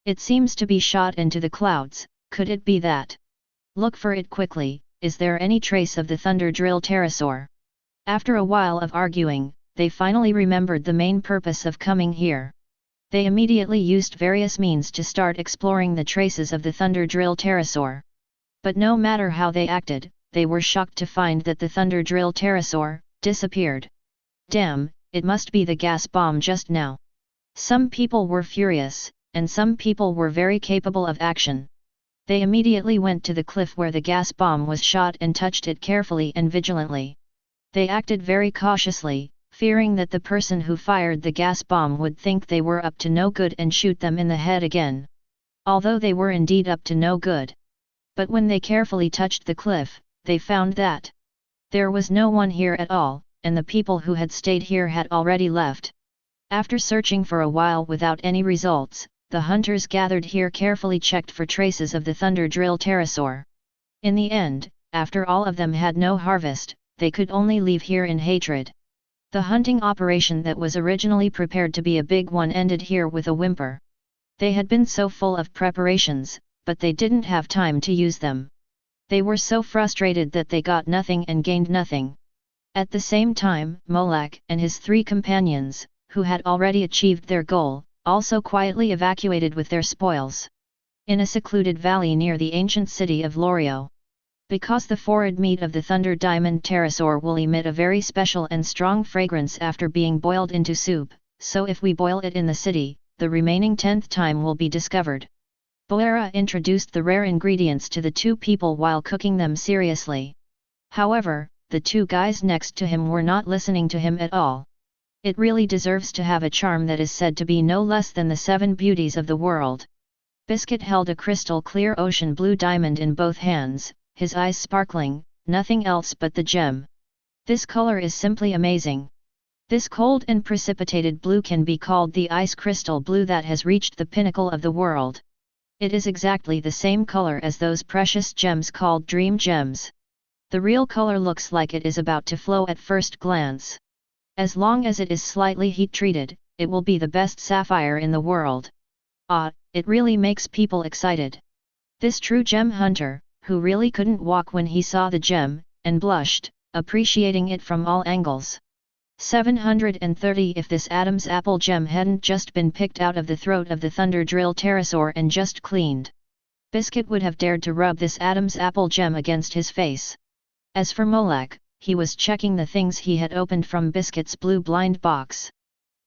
It seems to be shot into the clouds, could it be that? Look for it quickly, is there any trace of the thunder drill pterosaur? After a while of arguing, they finally remembered the main purpose of coming here. They immediately used various means to start exploring the traces of the thunder drill pterosaur. But no matter how they acted, they were shocked to find that the thunder drill pterosaur disappeared. Damn, it must be the gas bomb just now. Some people were furious, and some people were very capable of action. They immediately went to the cliff where the gas bomb was shot and touched it carefully and vigilantly. They acted very cautiously, fearing that the person who fired the gas bomb would think they were up to no good and shoot them in the head again. Although they were indeed up to no good. But when they carefully touched the cliff, they found that there was no one here at all, and the people who had stayed here had already left. After searching for a while without any results, the hunters gathered here carefully checked for traces of the thunder drill pterosaur. In the end, after all of them had no harvest, they could only leave here in hatred. The hunting operation that was originally prepared to be a big one ended here with a whimper. They had been so full of preparations, but they didn't have time to use them. They were so frustrated that they got nothing and gained nothing. At the same time, Molek and his 3 companions, who had already achieved their goal, also quietly evacuated with their spoils. In a secluded valley near the ancient city of Lorio. Because the forehead meat of the thunder diamond pterosaur will emit a very special and strong fragrance after being boiled into soup, so if we boil it in the city, the remaining 10th time will be discovered. Boera introduced the rare ingredients to the 2 people while cooking them seriously. However, the 2 guys next to him were not listening to him at all. It really deserves to have a charm that is said to be no less than the 7 beauties of the world. Biscuit held a crystal clear ocean blue diamond in both hands, his eyes sparkling, nothing else but the gem. This color is simply amazing. This cold and precipitated blue can be called the ice crystal blue that has reached the pinnacle of the world. It is exactly the same color as those precious gems called dream gems. The real color looks like it is about to flow at first glance. As long as it is slightly heat-treated, it will be the best sapphire in the world. Ah, it really makes people excited. This true gem hunter, who really couldn't walk when he saw the gem, and blushed, appreciating it from all angles. 730 If this Adam's apple gem hadn't just been picked out of the throat of the thunder drill pterosaur and just cleaned. Biscuit would have dared to rub this Adam's apple gem against his face. As for Molek, he was checking the things he had opened from Biscuit's blue blind box.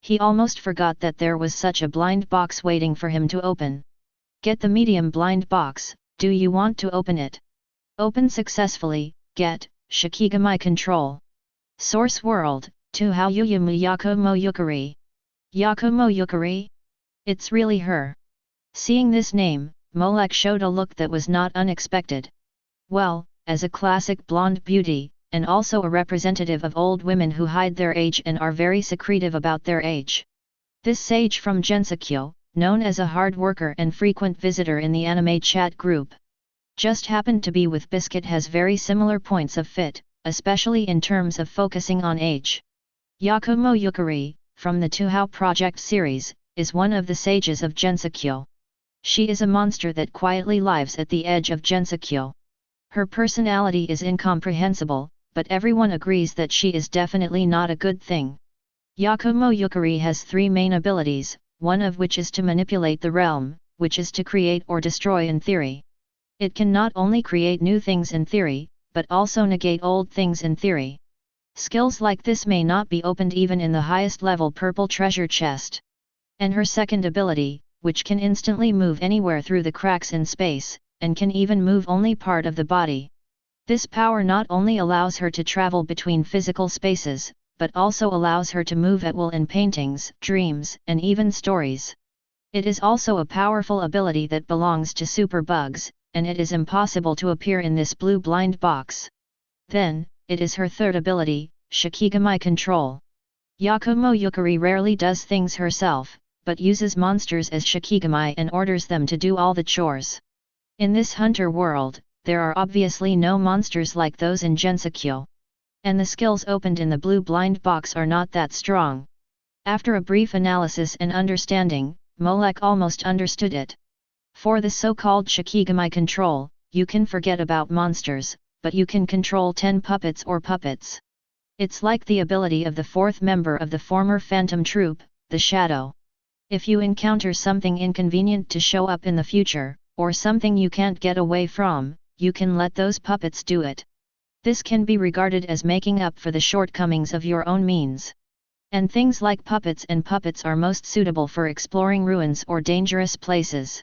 He almost forgot that there was such a blind box waiting for him to open. Get the medium blind box, do you want to open it? Open successfully, get, Shikigami control. Source World, to how Yuyumu Yakumo Yukari. Yakumo Yukari? It's really her. Seeing this name, Molek showed a look that was not unexpected. Well, as a classic blonde beauty, and also a representative of old women who hide their age and are very secretive about their age. This sage from Gensokyo, known as a hard worker and frequent visitor in the anime chat group, just happened to be with Biscuit has very similar points of fit, especially in terms of focusing on age. Yakumo Yukari, from the Tuhao Project series, is one of the sages of Gensokyo. She is a monster that quietly lives at the edge of Gensokyo. Her personality is incomprehensible, but everyone agrees that she is definitely not a good thing. Yakumo Yukari has three main abilities, one of which is to manipulate the realm, which is to create or destroy in theory. It can not only create new things in theory, but also negate old things in theory. Skills like this may not be opened even in the highest level purple treasure chest. And her second ability, which can instantly move anywhere through the cracks in space, and can even move only part of the body. This power not only allows her to travel between physical spaces, but also allows her to move at will in paintings, dreams, and even stories. It is also a powerful ability that belongs to super bugs, and it is impossible to appear in this blue blind box. Then, it is her third ability, Shikigami control. Yakumo Yukari rarely does things herself, but uses monsters as Shikigami and orders them to do all the chores. In this hunter world, there are obviously no monsters like those in Gensokyo. And the skills opened in the blue blind box are not that strong. After a brief analysis and understanding, Molek almost understood it. For the so-called Shikigami control, you can forget about monsters, but you can control 10 puppets or puppets. It's like the ability of the fourth member of the former Phantom Troupe, the Shadow. If you encounter something inconvenient to show up in the future, or something you can't get away from, you can let those puppets do it. This can be regarded as making up for the shortcomings of your own means. And things like puppets and puppets are most suitable for exploring ruins or dangerous places.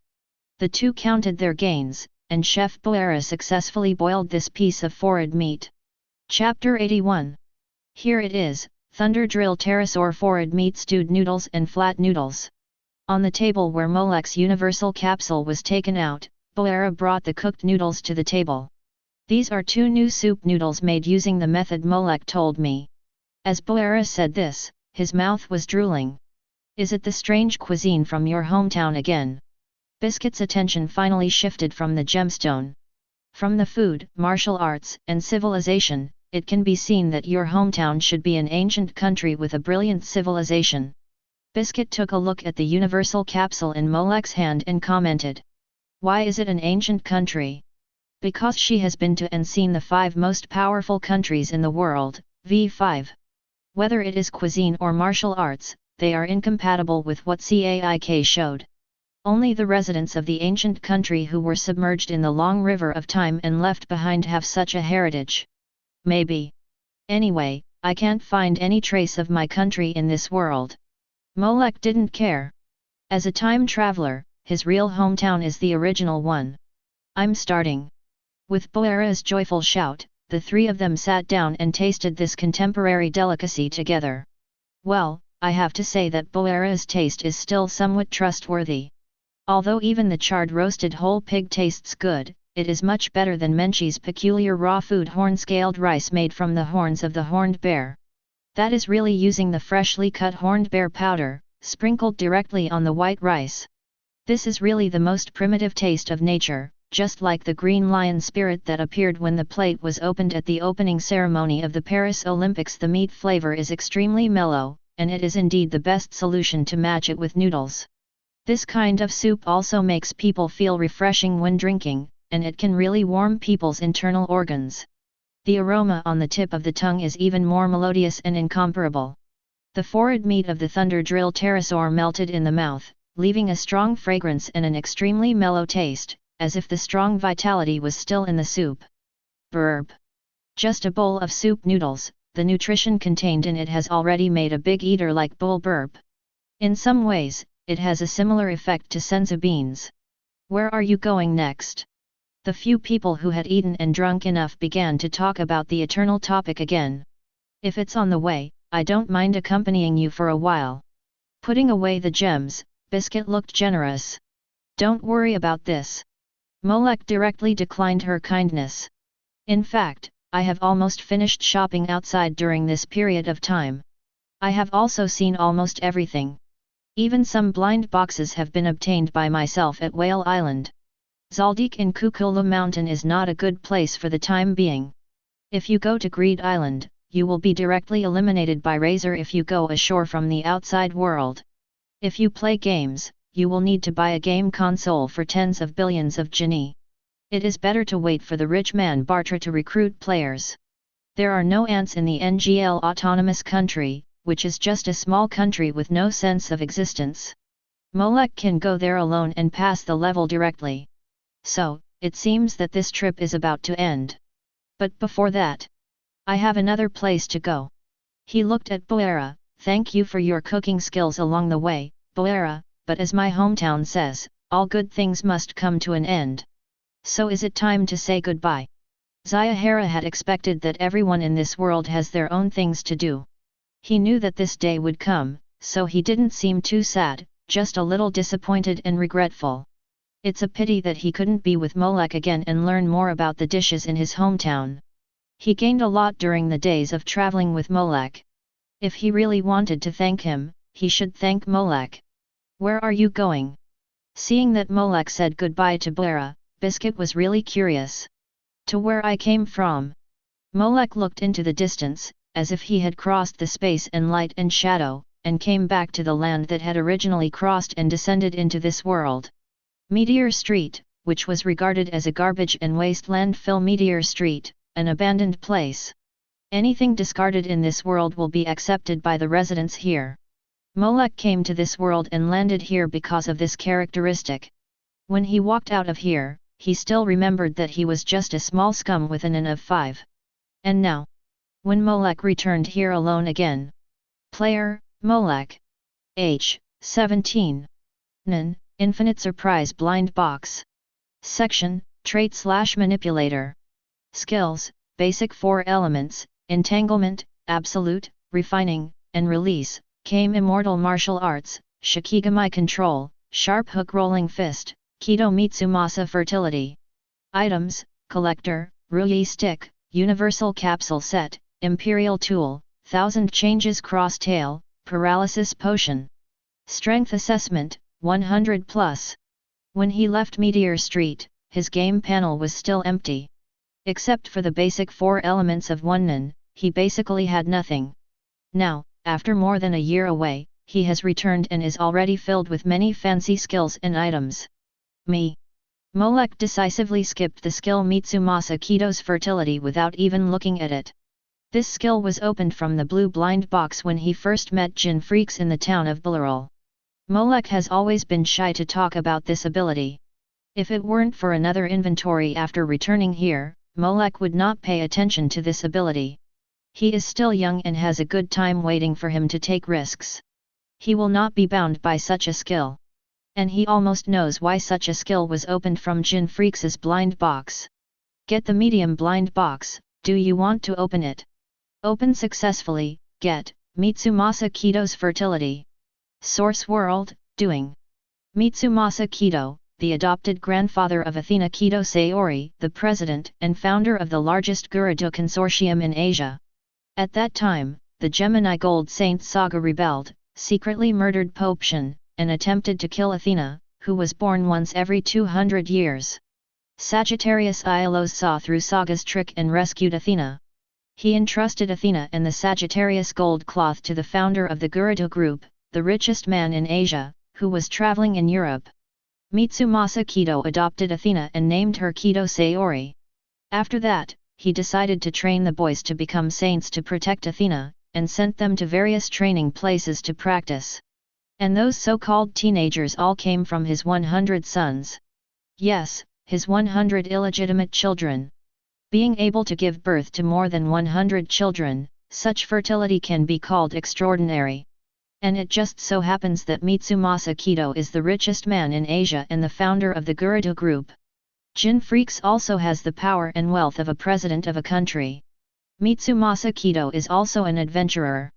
The two counted their gains, and Chef Boera successfully boiled this piece of forward meat. Chapter 81. Here it is, Thunder Drill Pterosaur forward meat stewed noodles and flat noodles. On the table where Molek's universal capsule was taken out, Boera brought the cooked noodles to the table. These are 2 new soup noodles made using the method Molek told me. As Boera said this, his mouth was drooling. Is it the strange cuisine from your hometown again? Biscuit's attention finally shifted from the gemstone. From the food, martial arts, and civilization, it can be seen that your hometown should be an ancient country with a brilliant civilization. Biscuit took a look at the universal capsule in Molek's hand and commented. Why is it an ancient country? Because she has been to and seen the 5 most powerful countries in the world, v5. Whether it is cuisine or martial arts, they are incompatible with what CAIK showed. Only the residents of the ancient country who were submerged in the long river of time and left behind have such a heritage. Maybe. Anyway, I can't find any trace of my country in this world. Molek didn't care. As a time traveler, his real hometown is the original one. I'm starting. With Boera's joyful shout, the 3 of them sat down and tasted this contemporary delicacy together. Well, I have to say that Boera's taste is still somewhat trustworthy. Although even the charred roasted whole pig tastes good, it is much better than Menchie's peculiar raw food horn-scaled rice made from the horns of the horned bear. That is really using the freshly cut horned bear powder, sprinkled directly on the white rice. This is really the most primitive taste of nature, just like the green lion spirit that appeared when the plate was opened at the opening ceremony of the Paris Olympics. The meat flavor is extremely mellow, and it is indeed the best solution to match it with noodles. This kind of soup also makes people feel refreshing when drinking, and it can really warm people's internal organs. The aroma on the tip of the tongue is even more melodious and incomparable. The forward meat of the Thunder Drill Pterosaur melted in the mouth, leaving a strong fragrance and an extremely mellow taste, as if the strong vitality was still in the soup. Burp. Just a bowl of soup noodles, the nutrition contained in it has already made a big eater like bull burp. In some ways, it has a similar effect to senzu beans. Where are you going next? The few people who had eaten and drunk enough began to talk about the eternal topic again. If it's on the way, I don't mind accompanying you for a while. Putting away the gems, Biscuit looked generous. Don't worry about this. Molek directly declined her kindness. In fact, I have almost finished shopping outside during this period of time. I have also seen almost everything. Even some blind boxes have been obtained by myself at Whale Island. Zaldik in Kukula Mountain is not a good place for the time being. If you go to Greed Island, you will be directly eliminated by Razor if you go ashore from the outside world. If you play games, you will need to buy a game console for tens of billions of Genie. It is better to wait for the rich man Bartra to recruit players. There are no ants in the NGL autonomous country, which is just a small country with no sense of existence. Molek can go there alone and pass the level directly. So, it seems that this trip is about to end. But before that, I have another place to go. He looked at Boera. Thank you for your cooking skills along the way, Boera, but as my hometown says, all good things must come to an end. So is it time to say goodbye? Zayahara had expected that everyone in this world has their own things to do. He knew that this day would come, so he didn't seem too sad, just a little disappointed and regretful. It's a pity that he couldn't be with Molek again and learn more about the dishes in his hometown. He gained a lot during the days of traveling with Molek. If he really wanted to thank him, he should thank Molek. Where are you going? Seeing that Molek said goodbye to Boera, Biscuit was really curious. To where I came from. Molek looked into the distance, as if he had crossed the space and light and shadow, and came back to the land that had originally crossed and descended into this world. Meteor Street, which was regarded as a garbage and waste landfill. Meteor Street, an abandoned place. Anything discarded in this world will be accepted by the residents here. Molek came to this world and landed here because of this characteristic. When he walked out of here, he still remembered that he was just a small scum with an N of 5. And now, when Molek returned here alone again. Player, Molek. Age, 17. Nen, Infinite Surprise Blind Box. Section, Trait/Manipulator. Skills, Basic 4 elements, Entanglement, Absolute, Refining, and Release, Kame Immortal Martial Arts, Shikigami Control, Sharp Hook Rolling Fist, Kido Mitsumasa Fertility. Items, Collector, Ruyi Stick, Universal Capsule Set, Imperial Tool, 1000 Changes Cross Tail, Paralysis Potion. Strength Assessment, 100+. When he left Meteor Street, his game panel was still empty. Except for the basic 4 elements of Nen, he basically had nothing. Now, after more than a year away, he has returned and is already filled with many fancy skills and items. Molek decisively skipped the skill Mitsumasa Kido's Fertility without even looking at it. This skill was opened from the blue blind box when he first met Jin Freecss in the town of Bularol. Molek has always been shy to talk about this ability. If it weren't for another inventory after returning here, Molek would not pay attention to this ability. He is still young and has a good time waiting for him to take risks. He will not be bound by such a skill. And he almost knows why such a skill was opened from Jin Freecss' blind box. Get the medium blind box. Do you want to open it? Open successfully. Get Mitsumasa Kido's Fertility. Source World, Doing. Mitsumasa Kido, the adopted grandfather of Athena Kido Sayori, the president and founder of the largest Gerudo consortium in Asia. At that time, the Gemini Gold Saint Saga rebelled, secretly murdered Pope Shen, and attempted to kill Athena, who was born once every 200 years. Sagittarius Iolaus saw through Saga's trick and rescued Athena. He entrusted Athena and the Sagittarius gold cloth to the founder of the Gerudo group, the richest man in Asia, who was traveling in Europe. Mitsumasa Kido adopted Athena and named her Kido Sayori. After that, he decided to train the boys to become saints to protect Athena, and sent them to various training places to practice. And those so-called teenagers all came from his 100 sons. Yes, his 100 illegitimate children. Being able to give birth to more than 100 children, such fertility can be called extraordinary. And it just so happens that Mitsumasa Kido is the richest man in Asia and the founder of the Gerudo group. Jin Freecss also has the power and wealth of a president of a country. Mitsumasa Kido is also an adventurer.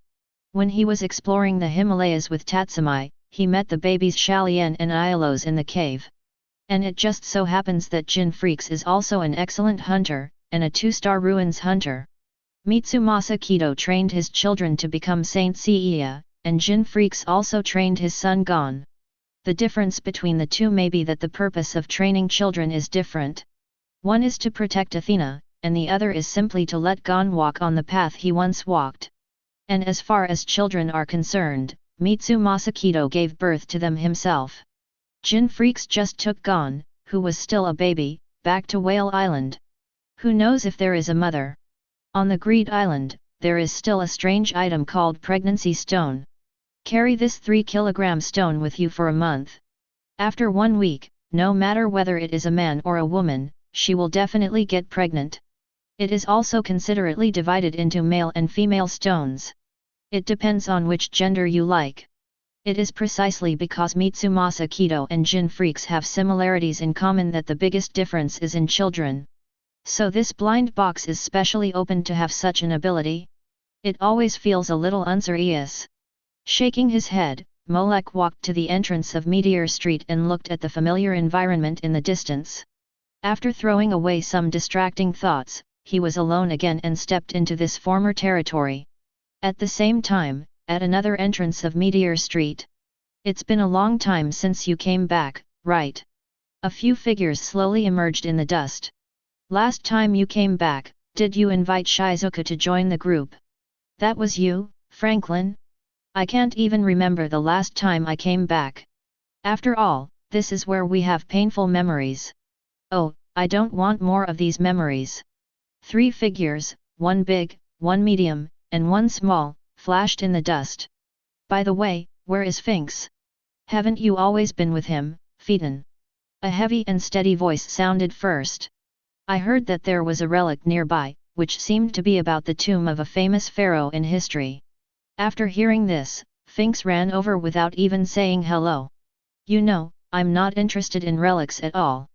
When he was exploring the Himalayas with Tatsumi, he met the babies Shalian and Iolaus in the cave. And it just so happens that Jin Freecss is also an excellent hunter, and a 2-star ruins hunter. Mitsumasa Kido trained his children to become Saint Seiya, and Jin Freecss also trained his son Gon. The difference between the two may be that the purpose of training children is different. One is to protect Athena, and the other is simply to let Gon walk on the path he once walked. And as far as children are concerned, Mitsumasa Kido gave birth to them himself. Jin Freecss just took Gon, who was still a baby, back to Whale Island. Who knows if there is a mother? On the Greed Island, there is still a strange item called pregnancy stone. Carry this 3-kilogram stone with you for a month. After 1 week, no matter whether it is a man or a woman, she will definitely get pregnant. It is also considerately divided into male and female stones. It depends on which gender you like. It is precisely because Mitsumasa Kido and Jin Freecss have similarities in common that the biggest difference is in children. So this blind box is specially opened to have such an ability. It always feels a little unserious. Shaking his head, Molek walked to the entrance of Meteor Street and looked at the familiar environment in the distance. After throwing away some distracting thoughts, he was alone again and stepped into this former territory. At the same time, at another entrance of Meteor Street. It's been a long time since you came back, right? A few figures slowly emerged in the dust. Last time you came back, did you invite Shizuka to join the group? That was you, Franklin? I can't even remember the last time I came back. After all, this is where we have painful memories. Oh, I don't want more of these memories. 3 figures, 1 big, 1 medium, and 1 small, flashed in the dust. By the way, where is Finks? Haven't you always been with him, Phaeton? A heavy and steady voice sounded first. I heard that there was a relic nearby, which seemed to be about the tomb of a famous pharaoh in history. After hearing this, Finks ran over without even saying hello. You know, I'm not interested in relics at all.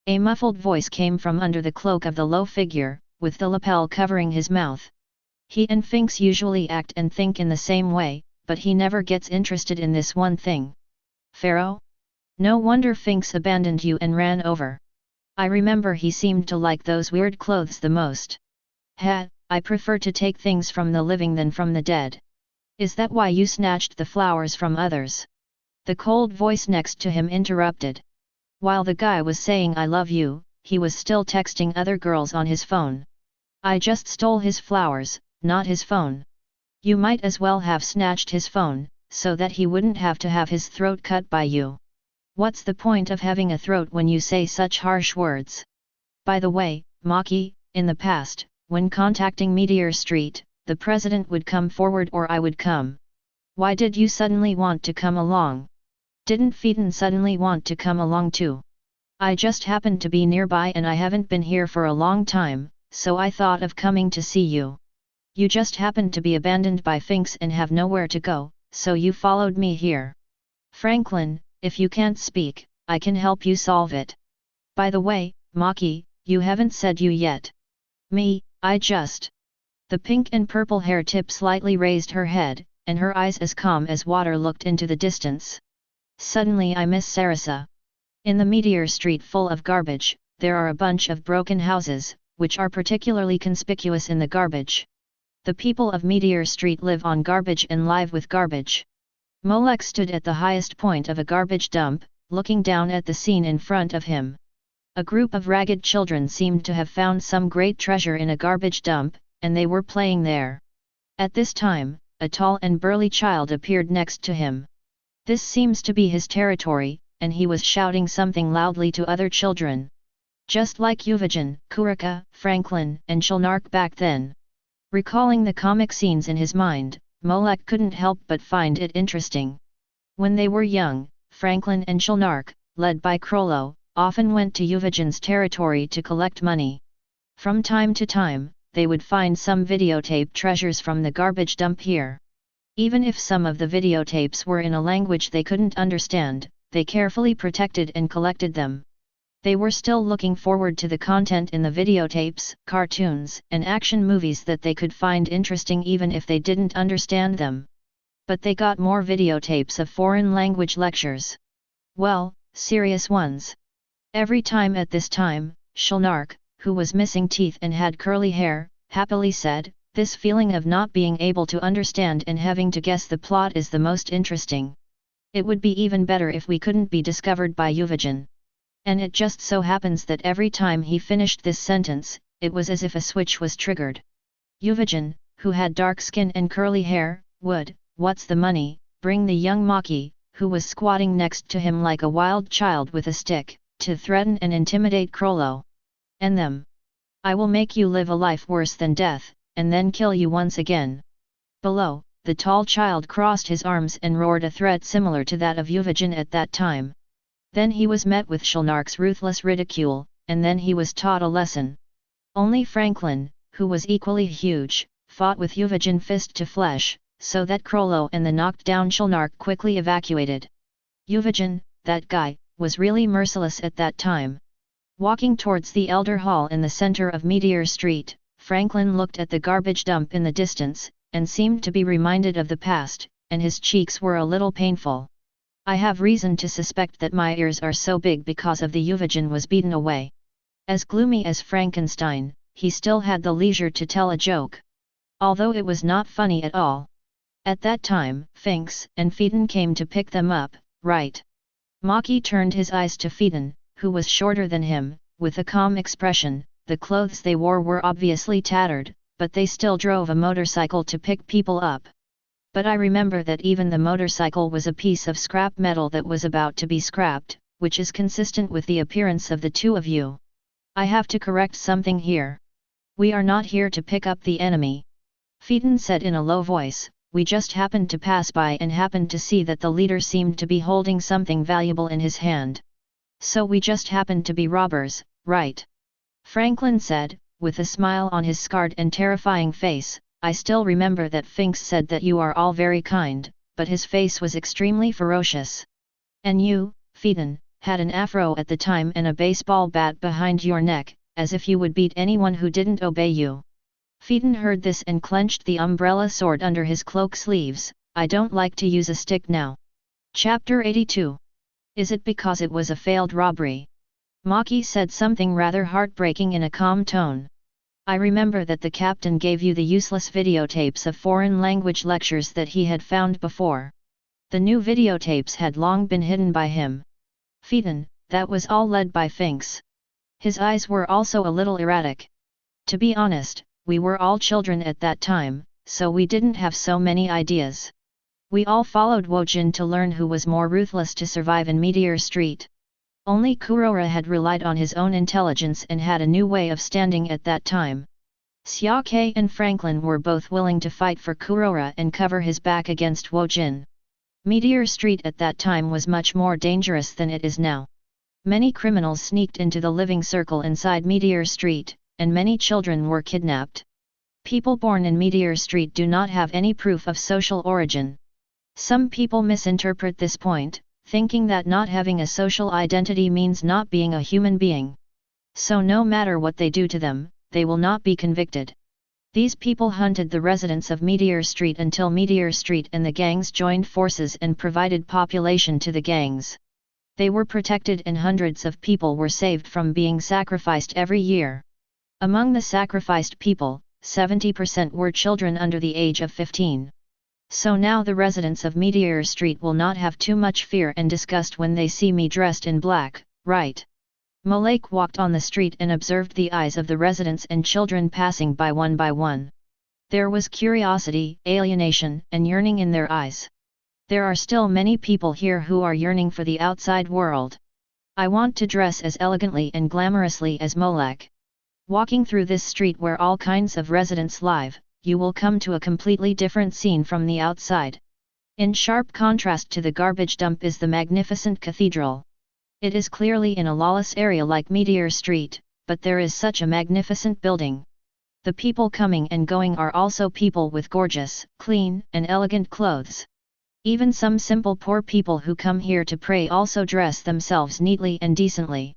A muffled voice came from under the cloak of the low figure, with the lapel covering his mouth. He and Finks usually act and think in the same way, but he never gets interested in this one thing. Pharaoh? No wonder Finks abandoned you and ran over. I remember he seemed to like those weird clothes the most. I prefer to take things from the living than from the dead. Is that why you snatched the flowers from others? The cold voice next to him interrupted. While the guy was saying I love you, he was still texting other girls on his phone. I just stole his flowers, not his phone. You might as well have snatched his phone, so that he wouldn't have to have his throat cut by you. What's the point of having a throat when you say such harsh words? By the way, Maki, in the past, when contacting Meteor Street, the president would come forward or I would come. Why did you suddenly want to come along? Didn't Phaeton suddenly want to come along too? I just happened to be nearby and I haven't been here for a long time, so I thought of coming to see you. You just happened to be abandoned by Finks and have nowhere to go, so you followed me here. Franklin, if you can't speak, I can help you solve it. By the way, Maki, you haven't said you yet. Me, I just... The pink and purple hair tip slightly raised her head, and her eyes as calm as water looked into the distance. Suddenly I miss Sarasa. In the Meteor Street full of garbage, there are a bunch of broken houses, which are particularly conspicuous in the garbage. The people of Meteor Street live on garbage and live with garbage. Molek stood at the highest point of a garbage dump, looking down at the scene in front of him. A group of ragged children seemed to have found some great treasure in a garbage dump, and they were playing there. At this time, a tall and burly child appeared next to him. This seems to be his territory, and he was shouting something loudly to other children. Just like Yuvajin, Kurika, Franklin, and Shulnark back then. Recalling the comic scenes in his mind, Molek couldn't help but find it interesting. When they were young, Franklin and Shulnark, led by Krollo, often went to Yuvajin's territory to collect money. From time to time, they would find some videotape treasures from the garbage dump here. Even if some of the videotapes were in a language they couldn't understand, they carefully protected and collected them. They were still looking forward to the content in the videotapes, cartoons, and action movies that they could find interesting even if they didn't understand them. But they got more videotapes of foreign language lectures. Well, serious ones. Every time at this time, Shulnark, who was missing teeth and had curly hair, happily said, "This feeling of not being able to understand and having to guess the plot is the most interesting. It would be even better if we couldn't be discovered by Yuvajin." And it just so happens that every time he finished this sentence, it was as if a switch was triggered. Yuvajin, who had dark skin and curly hair, would, "What's the money?" bring the young Maki, who was squatting next to him like a wild child with a stick, to threaten and intimidate Krollo. "And them. I will make you live a life worse than death, and then kill you once again." Below, the tall child crossed his arms and roared a threat similar to that of Yuvajin at that time. Then he was met with Shulnark's ruthless ridicule, and then he was taught a lesson. Only Franklin, who was equally huge, fought with Yuvajin fist to flesh, so that Krollo and the knocked-down Shulnark quickly evacuated. Yuvajin, that guy, was really merciless at that time. Walking towards the Elder Hall in the center of Meteor Street, Franklin looked at the garbage dump in the distance, and seemed to be reminded of the past, and his cheeks were a little painful. "I have reason to suspect that my ears are so big because of the Yuvajin was beaten away." As gloomy as Frankenstein, he still had the leisure to tell a joke. Although it was not funny at all. At that time, Finks and Phaeton came to pick them up, right? Maki turned his eyes to Phaeton, who was shorter than him, with a calm expression. The clothes they wore were obviously tattered, but they still drove a motorcycle to pick people up. "But I remember that even the motorcycle was a piece of scrap metal that was about to be scrapped, which is consistent with the appearance of the two of you. I have to correct something here. We are not here to pick up the enemy," Phaeton said in a low voice. "We just happened to pass by and happened to see that the leader seemed to be holding something valuable in his hand. So we just happened to be robbers, right?" Franklin said, with a smile on his scarred and terrifying face. "I still remember that Finks said that you are all very kind, but his face was extremely ferocious. And you, Phaeton, had an afro at the time and a baseball bat behind your neck, as if you would beat anyone who didn't obey you." Phaeton heard this and clenched the umbrella sword under his cloak sleeves. "I don't like to use a stick now." Chapter 82. Is it because it was a failed robbery? Maki said something rather heartbreaking in a calm tone. "I remember that the captain gave you the useless videotapes of foreign language lectures that he had found before. The new videotapes had long been hidden by him." Phaeton, that was all led by Finks. His eyes were also a little erratic. "To be honest, we were all children at that time, so we didn't have so many ideas. We all followed Wojin to learn who was more ruthless to survive in Meteor Street. Only Kurora had relied on his own intelligence and had a new way of standing at that time. Xiake and Franklin were both willing to fight for Kurora and cover his back against Wojin. Meteor Street at that time was much more dangerous than it is now. Many criminals sneaked into the living circle inside Meteor Street, and many children were kidnapped. People born in Meteor Street do not have any proof of social origin. Some people misinterpret this point, thinking that not having a social identity means not being a human being. So no matter what they do to them, they will not be convicted. These people hunted the residents of Meteor Street until Meteor Street and the gangs joined forces and provided population to the gangs. They were protected and hundreds of people were saved from being sacrificed every year. Among the sacrificed people, 70% were children under the age of 15. So now the residents of Meteor Street will not have too much fear and disgust when they see me dressed in black, right? Molek walked on the street and observed the eyes of the residents and children passing by one by one. There was curiosity, alienation, and yearning in their eyes. There are still many people here who are yearning for the outside world. I want to dress as elegantly and glamorously as Molek. Walking through this street where all kinds of residents live, you will come to a completely different scene from the outside. In sharp contrast to the garbage dump is the magnificent cathedral. It is clearly in a lawless area like Meteor Street, but there is such a magnificent building. The people coming and going are also people with gorgeous, clean, and elegant clothes. Even some simple poor people who come here to pray also dress themselves neatly and decently.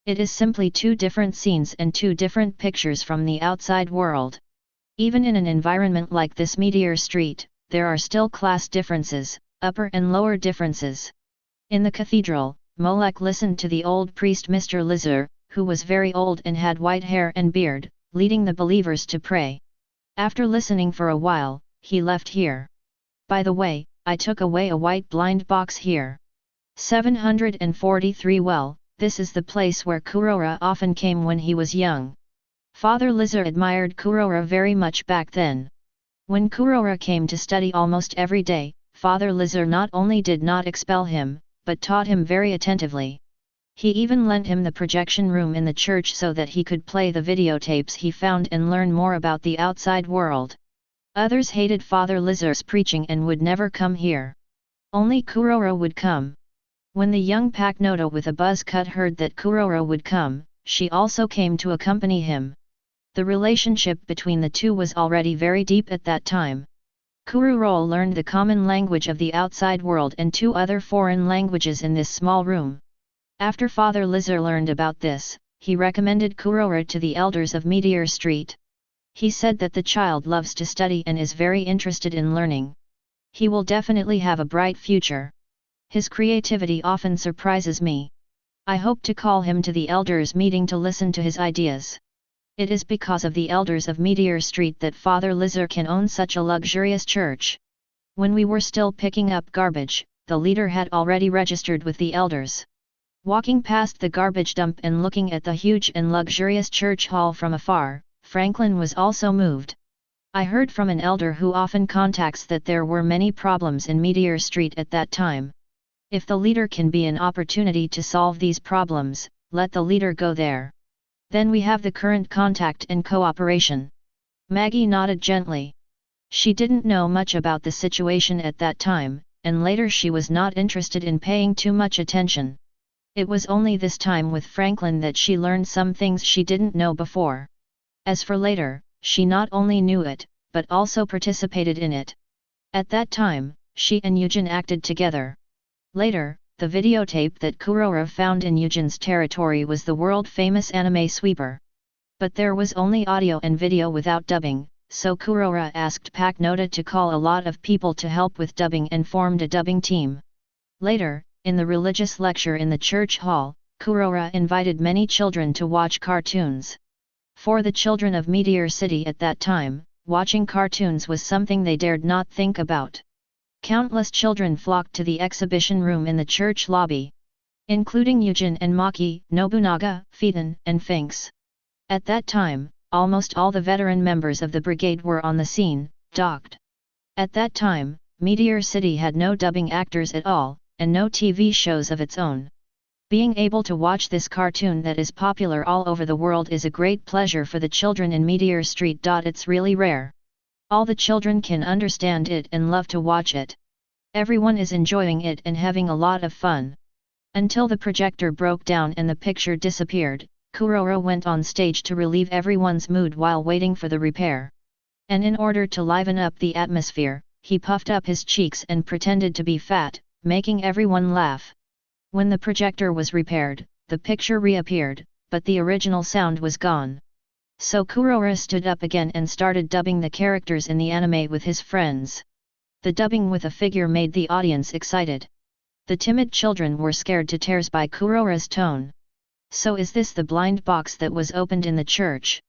It is simply two different scenes and two different pictures from the outside world. Even in an environment like this Meteor Street, there are still class differences, upper and lower differences. In the cathedral, Molek listened to the old priest Mr. Lizzer, who was very old and had white hair and beard, leading the believers to pray. After listening for a while, he left here. By the way, I took away a white blind box here. 743. Well, this is the place where Kurora often came when he was young. Father Lizard admired Kurora very much back then. When Kurora came to study almost every day, Father Lizard not only did not expel him, but taught him very attentively. He even lent him the projection room in the church so that he could play the videotapes he found and learn more about the outside world. Others hated Father Lizard's preaching and would never come here. Only Kurora would come. When the young Paknota with a buzz cut heard that Kurora would come, she also came to accompany him. The relationship between the two was already very deep at that time. Kurora learned the common language of the outside world and 2 other foreign languages in this small room. After Father Lizard learned about this, he recommended Kurora to the elders of Meteor Street. He said that the child loves to study and is very interested in learning. He will definitely have a bright future. His creativity often surprises me. I hope to call him to the elders' meeting to listen to his ideas. It is because of the elders of Meteor Street that Father Lizard can own such a luxurious church. When we were still picking up garbage, the leader had already registered with the elders. Walking past the garbage dump and looking at the huge and luxurious church hall from afar, Franklin was also moved. I heard from an elder who often contacts that there were many problems in Meteor Street at that time. If the leader can be an opportunity to solve these problems, let the leader go there. Then we have the current contact and cooperation. Maggie nodded gently. She didn't know much about the situation at that time, and later she was not interested in paying too much attention. It was only this time with Franklin that she learned some things she didn't know before. As for later, she not only knew it, but also participated in it. At that time, she and Eugen acted together. Later, the videotape that Kurora found in Eugen's territory was the world-famous anime sweeper. But there was only audio and video without dubbing, so Kurora asked Paknota to call a lot of people to help with dubbing and formed a dubbing team. Later, in the religious lecture in the church hall, Kurora invited many children to watch cartoons. For the children of Meteor City at that time, watching cartoons was something they dared not think about. Countless children flocked to the exhibition room in the church lobby, including Eugen and Maki, Nobunaga, Phaeton, and Finks. At that time, almost all the veteran members of the brigade were on the scene, docked. At that time, Meteor City had no dubbing actors at all, and no TV shows of its own. Being able to watch this cartoon that is popular all over the world is a great pleasure for the children in Meteor Street. It's really rare. All the children can understand it and love to watch it. Everyone is enjoying it and having a lot of fun. Until the projector broke down and the picture disappeared, Kurora went on stage to relieve everyone's mood while waiting for the repair. And in order to liven up the atmosphere, he puffed up his cheeks and pretended to be fat, making everyone laugh. When the projector was repaired, the picture reappeared, but the original sound was gone. So Kurora stood up again and started dubbing the characters in the anime with his friends. The dubbing with a figure made the audience excited. The timid children were scared to tears by Kurora's tone. So is this the blind box that was opened in the church?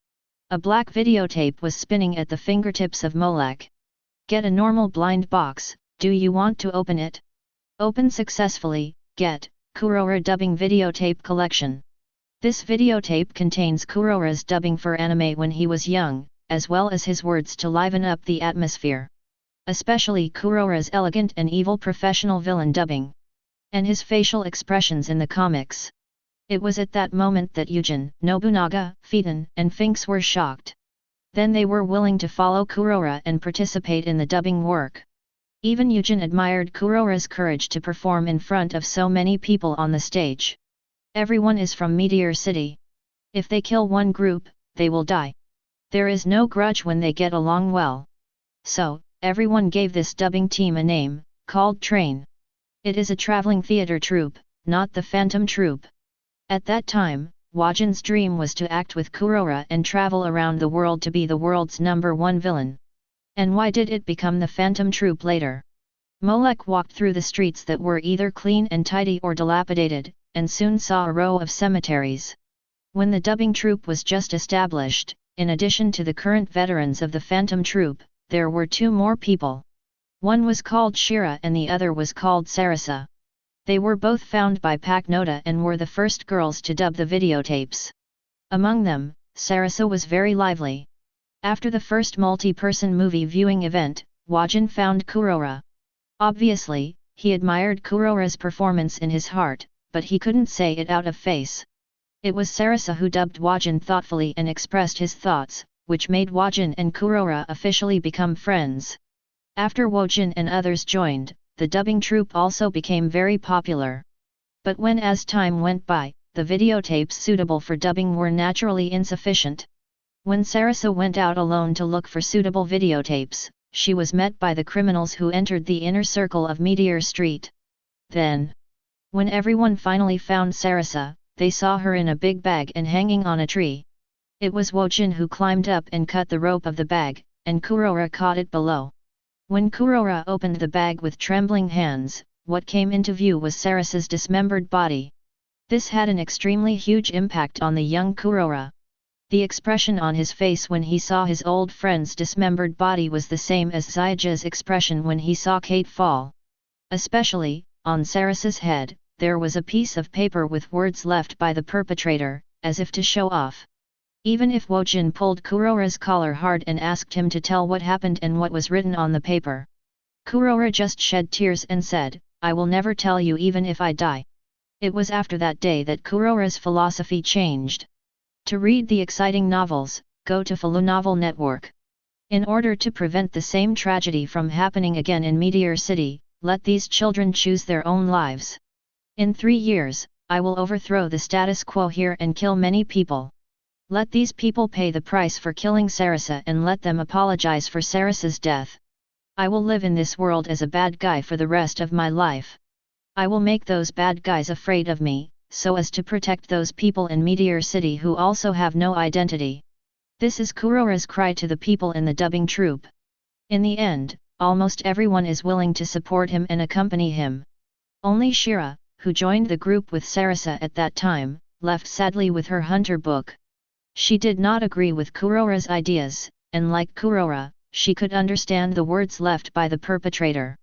A black videotape was spinning at the fingertips of Molek. Get a normal blind box, do you want to open it? Open successfully, get, Kurora Dubbing Videotape Collection. This videotape contains Kurora's dubbing for anime when he was young, as well as his words to liven up the atmosphere. Especially Kurora's elegant and evil professional villain dubbing. And his facial expressions in the comics. It was at that moment that Eugen, Nobunaga, Phaeton, and Finks were shocked. Then they were willing to follow Kurora and participate in the dubbing work. Even Eugen admired Kurora's courage to perform in front of so many people on the stage. Everyone is from Meteor City. If they kill one group, they will die. There is no grudge when they get along well. So, everyone gave this dubbing team a name, called Train. It is a traveling theatre troupe, not the Phantom Troupe. At that time, Wagen's dream was to act with Kurora and travel around the world to be the world's #1 villain. And why did it become the Phantom Troupe later? Molek walked through the streets that were either clean and tidy or dilapidated, and soon saw a row of cemeteries. When the dubbing troupe was just established, in addition to the current veterans of the Phantom Troupe, there were 2 more people. One was called Shira and the other was called Sarasa. They were both found by Paknota and were the first girls to dub the videotapes. Among them, Sarasa was very lively. After the first multi-person movie viewing event, Wajin found Kurora. Obviously, he admired Kurora's performance in his heart, but he couldn't say it out of face. It was Sarasa who dubbed Wajin thoughtfully and expressed his thoughts, which made Wajin and Kurora officially become friends. After Wojin and others joined, the dubbing troupe also became very popular. But when as time went by, the videotapes suitable for dubbing were naturally insufficient. When Sarasa went out alone to look for suitable videotapes, she was met by the criminals who entered the inner circle of Meteor Street. Then, when everyone finally found Sarasa, they saw her in a big bag and hanging on a tree. It was Wojin who climbed up and cut the rope of the bag, and Kurora caught it below. When Kurora opened the bag with trembling hands, what came into view was Sarasa's dismembered body. This had an extremely huge impact on the young Kurora. The expression on his face when he saw his old friend's dismembered body was the same as Zyja's expression when he saw Kate fall. Especially, on Sarasa's head, there was a piece of paper with words left by the perpetrator, as if to show off. Even if Wojin pulled Kurora's collar hard and asked him to tell what happened and what was written on the paper, Kurora just shed tears and said, "I will never tell you even if I die." It was after that day that Kurora's philosophy changed. To read the exciting novels, go to Falu Novel Network. In order to prevent the same tragedy from happening again in Meteor City, let these children choose their own lives. In 3 years, I will overthrow the status quo here and kill many people. Let these people pay the price for killing Sarasa and let them apologize for Sarasa's death. I will live in this world as a bad guy for the rest of my life. I will make those bad guys afraid of me, so as to protect those people in Meteor City who also have no identity. This is Kurora's cry to the people in the dubbing troupe. In the end, almost everyone is willing to support him and accompany him. Only Shira, who joined the group with Sarasa at that time, left sadly with her hunter book. She did not agree with Kurora's ideas, and like Kurora, she could understand the words left by the perpetrator.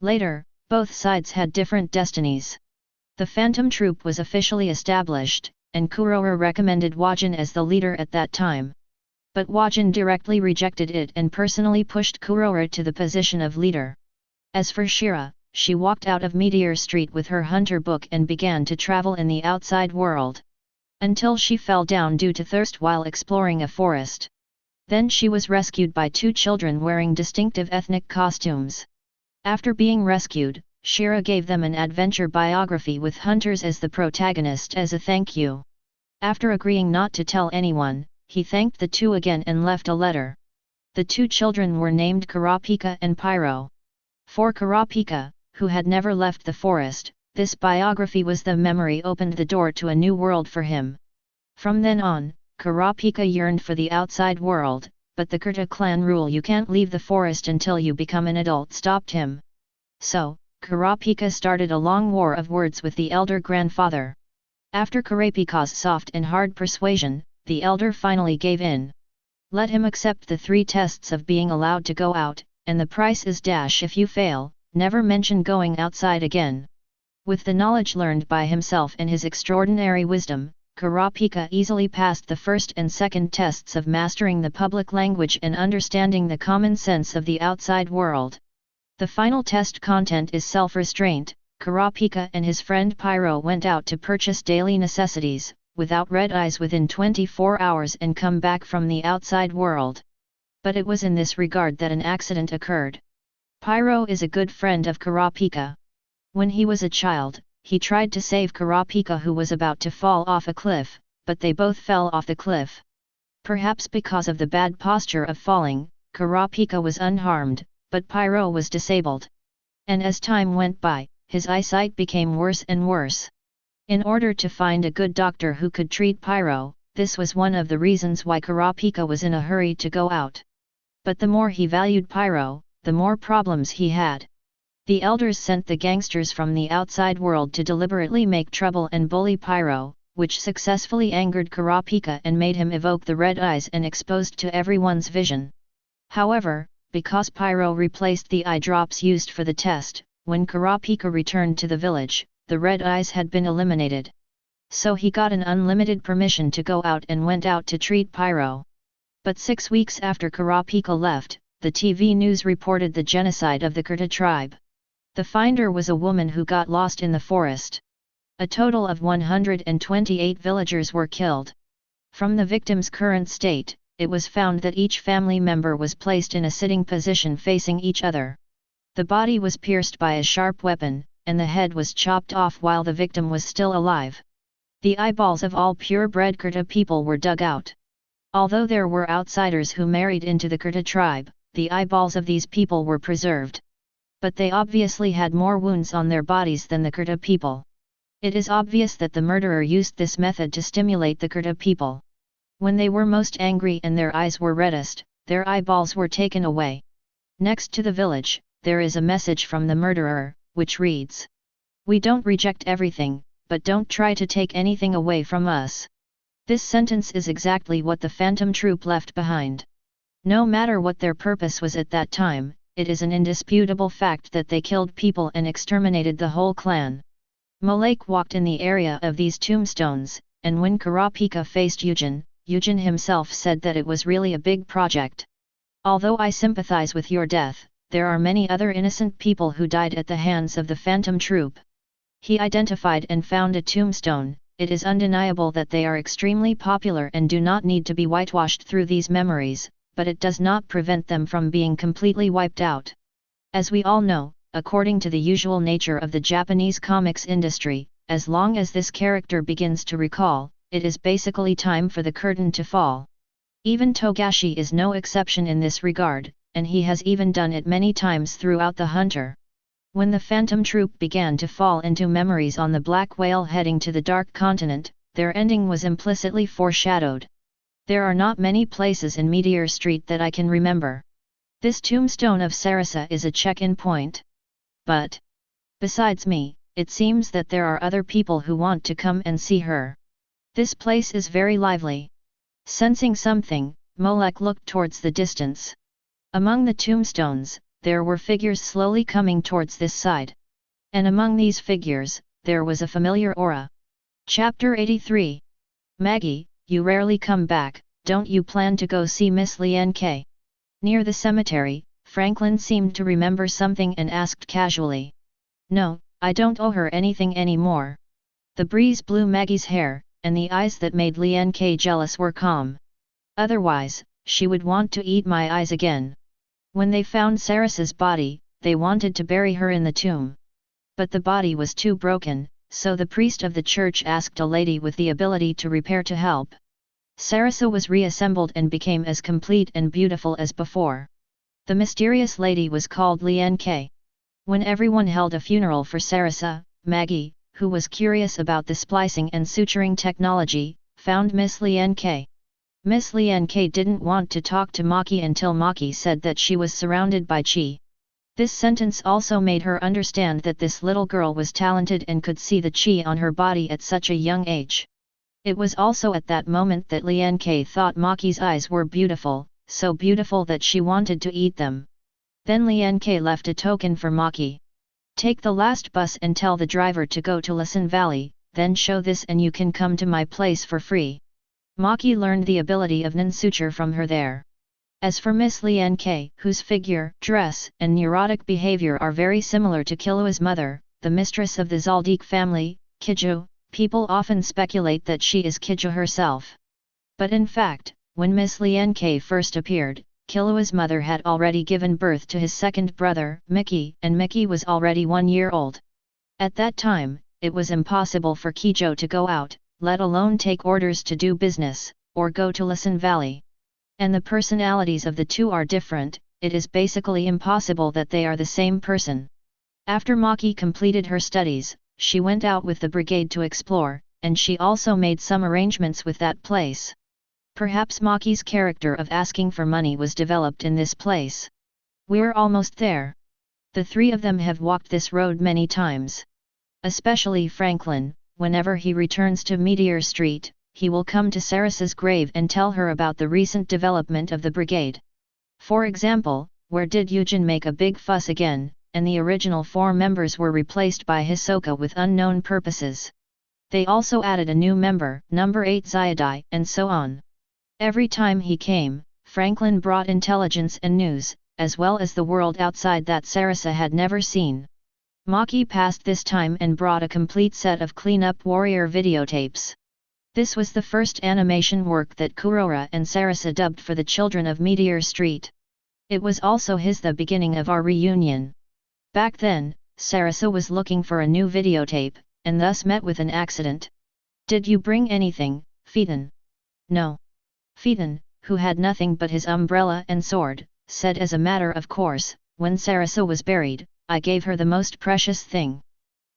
Later, both sides had different destinies. The Phantom Troop was officially established, and Kurora recommended Wajin as the leader at that time. But Wajin directly rejected it and personally pushed Kurora to the position of leader. As for Shira, she walked out of Meteor Street with her hunter book and began to travel in the outside world. Until she fell down due to thirst while exploring a forest. Then she was rescued by 2 children wearing distinctive ethnic costumes. After being rescued, Shira gave them an adventure biography with hunters as the protagonist as a thank you. After agreeing not to tell anyone, he thanked the 2 again and left a letter. The 2 children were named Karapika and Pyro. For Karapika, who had never left the forest, this biography was the memory opened the door to a new world for him. From then on, Karapika yearned for the outside world, but the Kurta clan rule you can't leave the forest until you become an adult stopped him. So, Karapika started a long war of words with the elder grandfather. After Karapika's soft and hard persuasion, the elder finally gave in. Let him accept the 3 tests of being allowed to go out, and the price is dash if you fail, never mention going outside again. With the knowledge learned by himself and his extraordinary wisdom, Karapika easily passed the first and second tests of mastering the public language and understanding the common sense of the outside world. The final test content is self-restraint. Karapika and his friend Pyro went out to purchase daily necessities, without red eyes within 24 hours and come back from the outside world. But it was in this regard that an accident occurred. Pyro is a good friend of Karapika. When he was a child, he tried to save Karapika who was about to fall off a cliff, but they both fell off the cliff. Perhaps because of the bad posture of falling, Karapika was unharmed, but Pyro was disabled. And as time went by, his eyesight became worse and worse. In order to find a good doctor who could treat Pyro, this was one of the reasons why Karapika was in a hurry to go out. But the more he valued Pyro, the more problems he had. The elders sent the gangsters from the outside world to deliberately make trouble and bully Pyro, which successfully angered Karapika and made him evoke the red eyes and exposed to everyone's vision. However, because Pyro replaced the eye drops used for the test, when Karapika returned to the village, the red eyes had been eliminated. So he got an unlimited permission to go out and went out to treat Pyro. But 6 weeks after Karapika left, the TV news reported the genocide of the Kurta tribe. The finder was a woman who got lost in the forest. A total of 128 villagers were killed. From the victim's current state, it was found that each family member was placed in a sitting position facing each other. The body was pierced by a sharp weapon, and the head was chopped off while the victim was still alive. The eyeballs of all purebred Kurta people were dug out. Although there were outsiders who married into the Kurta tribe, the eyeballs of these people were preserved. But they obviously had more wounds on their bodies than the Kurta people. It is obvious that the murderer used this method to stimulate the Kurta people. When they were most angry and their eyes were reddest, their eyeballs were taken away. Next to the village, there is a message from the murderer, which reads: "We don't reject everything, but don't try to take anything away from us." This sentence is exactly what the Phantom Troop left behind. No matter what their purpose was at that time, it is an indisputable fact that they killed people and exterminated the whole clan. Molek walked in the area of these tombstones, and when Karapika faced Eugen himself said that it was really a big project. "Although I sympathize with your death, there are many other innocent people who died at the hands of the Phantom Troop." He identified and found a tombstone. It is undeniable that they are extremely popular and do not need to be whitewashed through these memories, but it does not prevent them from being completely wiped out. As we all know, according to the usual nature of the Japanese comics industry, as long as this character begins to recall, it is basically time for the curtain to fall. Even Togashi is no exception in this regard, and he has even done it many times throughout The Hunter. When the Phantom Troop began to fall into memories on the Black Whale heading to the Dark Continent, their ending was implicitly foreshadowed. There are not many places in Meteor Street that I can remember. This tombstone of Sarasa is a check-in point. But besides me, it seems that there are other people who want to come and see her. This place is very lively. Sensing something, Molek looked towards the distance. Among the tombstones, there were figures slowly coming towards this side. And among these figures, there was a familiar aura. Chapter 83. Maggie, you rarely come back, don't you plan to go see Miss Lian K? Near the cemetery, Franklin seemed to remember something and asked casually. No, I don't owe her anything anymore. The breeze blew Maggie's hair, and the eyes that made Lian K jealous were calm. Otherwise, she would want to eat my eyes again. When they found Saras's body, they wanted to bury her in the tomb. But the body was too broken, so the priest of the church asked a lady with the ability to repair to help. Sarasa was reassembled and became as complete and beautiful as before. The mysterious lady was called Lian K. When everyone held a funeral for Sarasa, Maggie, who was curious about the splicing and suturing technology, found Miss Lian K. Miss Lian K didn't want to talk to Maki until Maki said that she was surrounded by chi. This sentence also made her understand that this little girl was talented and could see the chi on her body at such a young age. It was also at that moment that Lian K thought Maki's eyes were beautiful, so beautiful that she wanted to eat them. Then Lian K left a token for Maki. Take the last bus and tell the driver to go to Listen Valley, then show this and you can come to my place for free. Maki learned the ability of ninsuture from her there. As for Miss Lian K, whose figure, dress, and neurotic behavior are very similar to Killua's mother, the mistress of the Zaldik family, Kiju, people often speculate that she is Kiju herself. But in fact, when Miss Lian K first appeared, Killua's mother had already given birth to his second brother, Mickey, and Mickey was already 1 year old. At that time, it was impossible for Kijo to go out, let alone take orders to do business, or go to Listen Valley. And the personalities of the two are different, it is basically impossible that they are the same person. After Maki completed her studies, she went out with the brigade to explore, and she also made some arrangements with that place. Perhaps Maki's character of asking for money was developed in this place. We're almost there. The three of them have walked this road many times. Especially Franklin. Whenever he returns to Meteor Street, he will come to Saras's grave and tell her about the recent development of the brigade. For example, where did Eugen make a big fuss again, and the original 4 members were replaced by Hisoka with unknown purposes. They also added a new member, number 8 Zyadai, and so on. Every time he came, Franklin brought intelligence and news, as well as the world outside that Sarasa had never seen. Maki passed this time and brought a complete set of clean-up warrior videotapes. This was the first animation work that Kurora and Sarasa dubbed for the children of Meteor Street. It was also the beginning of our reunion. Back then, Sarasa was looking for a new videotape, and thus met with an accident. "Did you bring anything, Phaeton?" "No." Phaeton, who had nothing but his umbrella and sword, said as a matter of course, "When Sarasa was buried, I gave her the most precious thing.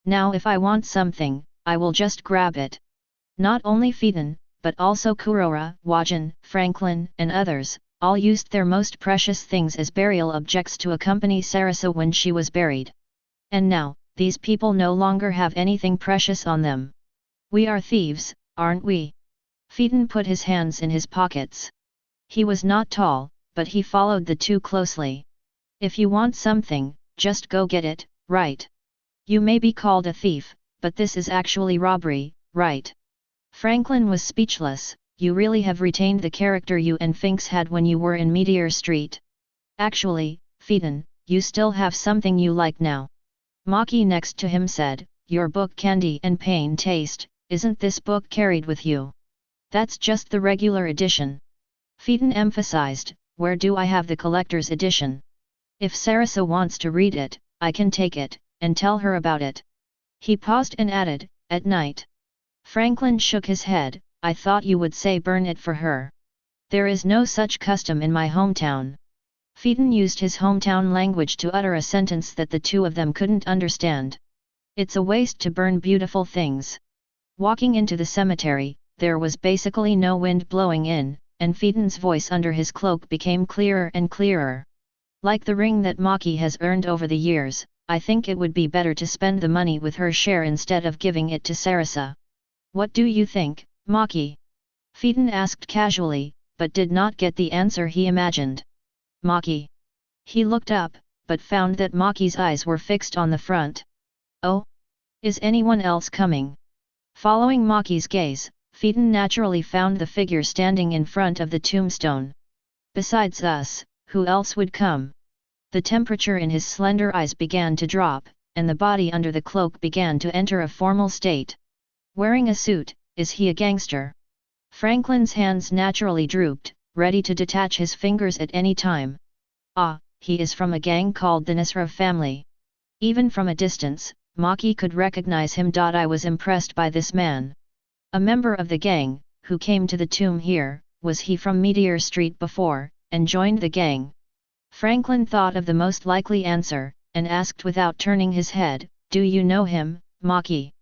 Now if I want something, I will just grab it." Not only Phaeton, but also Kurora, Wajan, Franklin, and others, all used their most precious things as burial objects to accompany Sarasa when she was buried. And now, these people no longer have anything precious on them. "We are thieves, aren't we?" Phaeton put his hands in his pockets. He was not tall, but he followed the two closely. "If you want something, just go get it, right? You may be called a thief, but this is actually robbery, right?" Franklin was speechless. "You really have retained the character you and Finks had when you were in Meteor Street. Actually, Phaeton, you still have something you like now." Maki next to him said, "Your book Candy and Pain Taste, isn't this book carried with you?" "That's just the regular edition." Phaeton emphasized, "Where do I have the collector's edition? If Sarasa wants to read it, I can take it, and tell her about it." He paused and added, "At night." Franklin shook his head, "I thought you would say burn it for her. There is no such custom in my hometown." Phaeton used his hometown language to utter a sentence that the two of them couldn't understand. "It's a waste to burn beautiful things." Walking into the cemetery, there was basically no wind blowing in, and Phaeton's voice under his cloak became clearer and clearer. "Like the ring that Maki has earned over the years, I think it would be better to spend the money with her share instead of giving it to Sarasa. What do you think, Maki?" Phaeton asked casually, but did not get the answer he imagined. "Maki." He looked up, but found that Maki's eyes were fixed on the front. "Oh? Is anyone else coming?" Following Maki's gaze, Phaeton naturally found the figure standing in front of the tombstone. "Besides us, who else would come?" The temperature in his slender eyes began to drop, and the body under the cloak began to enter a formal state. "Wearing a suit, is he a gangster?" Franklin's hands naturally drooped, ready to detach his fingers at any time. "Ah, he is from a gang called the Netero family." Even from a distance, Maki could recognize him. "I was impressed by this man. A member of the gang, who came to the tomb here, was he from Meteor Street before, and joined the gang?" Franklin thought of the most likely answer, and asked without turning his head, "Do you know him, Maki?"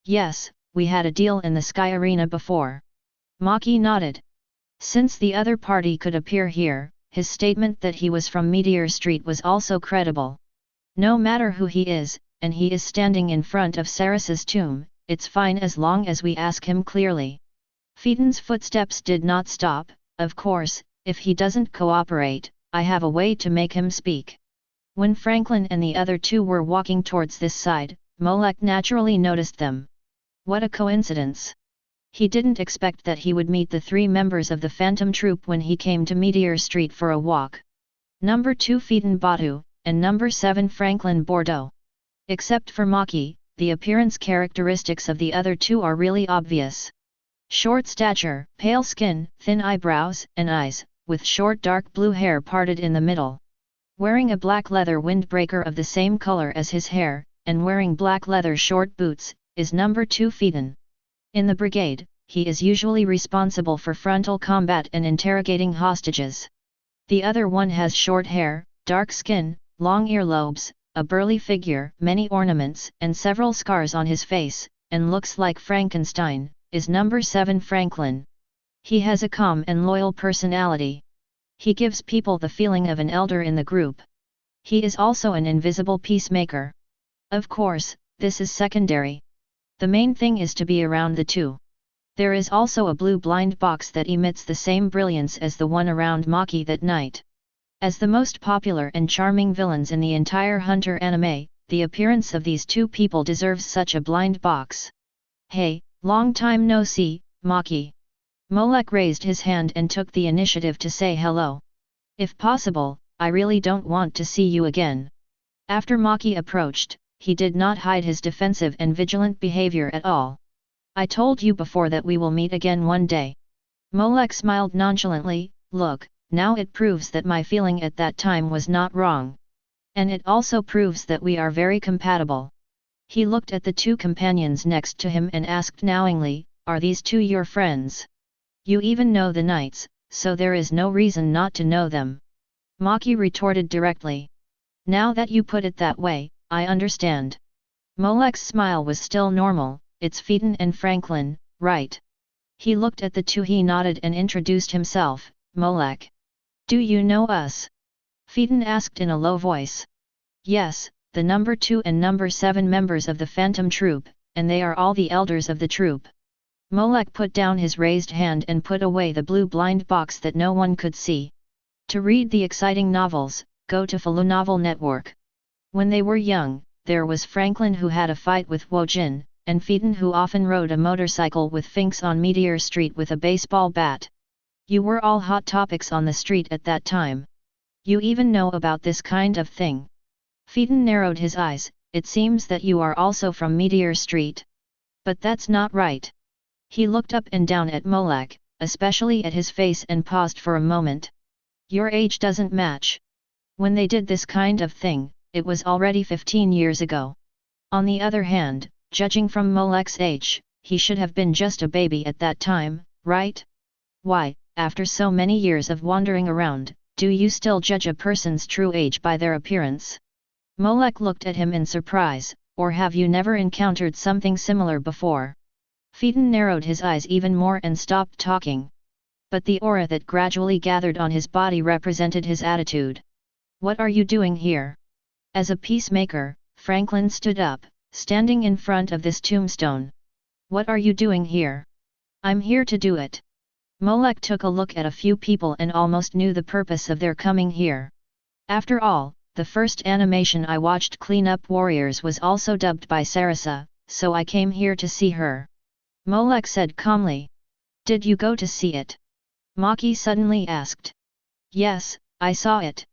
"Yes, we had a deal in the Sky Arena before." Maki nodded. Since the other party could appear here, his statement that he was from Meteor Street was also credible. "No matter who he is, and he is standing in front of Sarasa's tomb, it's fine as long as we ask him clearly." Phaeton's footsteps did not stop. "Of course, if he doesn't cooperate, I have a way to make him speak." When Franklin and the other two were walking towards this side, Molek naturally noticed them. What a coincidence! He didn't expect that he would meet the three members of the Phantom Troop when he came to Meteor Street for a walk. Number 2 Phaeton Batu, and number 7 Franklin Bordeaux. Except for Maki, the appearance characteristics of the other two are really obvious. Short stature, pale skin, thin eyebrows and eyes, with short dark blue hair parted in the middle. Wearing a black leather windbreaker of the same color as his hair, and wearing black leather short boots, is number 2 Phaeton. In the brigade, he is usually responsible for frontal combat and interrogating hostages. The other one has short hair, dark skin, long earlobes, a burly figure, many ornaments and several scars on his face, and looks like Frankenstein, is number 7 Franklin. He has a calm and loyal personality. He gives people the feeling of an elder in the group. He is also an invisible peacemaker. Of course, this is secondary. The main thing is to be around the two. There is also a blue blind box that emits the same brilliance as the one around Maki that night. As the most popular and charming villains in the entire Hunter anime, the appearance of these two people deserves such a blind box. "Hey, Long time no see, Maki. Molek raised his hand and took the initiative to say hello. If possible, I really don't want to see you again. After Maki approached, he did not hide his defensive and vigilant behavior at all. I told you before that we will meet again one day. Molek smiled nonchalantly. Look, now it proves that my feeling at that time was not wrong. And it also proves that we are very compatible. He looked at the two companions next to him and asked knowingly, are these two your friends? You even know the knights, so there is no reason not to know them. Maki retorted directly. Now that you put it that way, I understand. Molek's smile was still normal. It's Phaeton and Franklin, right? He looked at the two. He nodded and introduced himself. Molek. Do you know us? Phaeton asked in a low voice. Yes, the number 2 and number 7 members of the Phantom Troop, and they are all the elders of the troop. Molek put down his raised hand and put away the blue blind box that no one could see. To read the exciting novels, go to Falu Novel Network. When they were young, there was Franklin who had a fight with Wojin, and Phaeton who often rode a motorcycle with Finks on Meteor Street with a baseball bat. You were all hot topics on the street at that time. You even know about this kind of thing. Phaeton narrowed his eyes. It seems that you are also from Meteor Street. But that's not right. He looked up and down at Molek, especially at his face, and paused for a moment. Your age doesn't match. When they did this kind of thing, it was already 15 years ago. On the other hand, judging from Molek's age, he should have been just a baby at that time, right? Why, after so many years of wandering around, do you still judge a person's true age by their appearance? Molek looked at him in surprise. Or have you never encountered something similar before? Phaeton narrowed his eyes even more and stopped talking. But the aura that gradually gathered on his body represented his attitude. What are you doing here? As a peacemaker, Franklin stood up, standing in front of this tombstone. What are you doing here? I'm here to do it. Molek took a look at a few people and almost knew the purpose of their coming here. After all, the first animation I watched, Clean Up Warriors, was also dubbed by Sarasa, so I came here to see her. Molek said calmly. Did you go to see it? Maki suddenly asked. Yes, I saw it.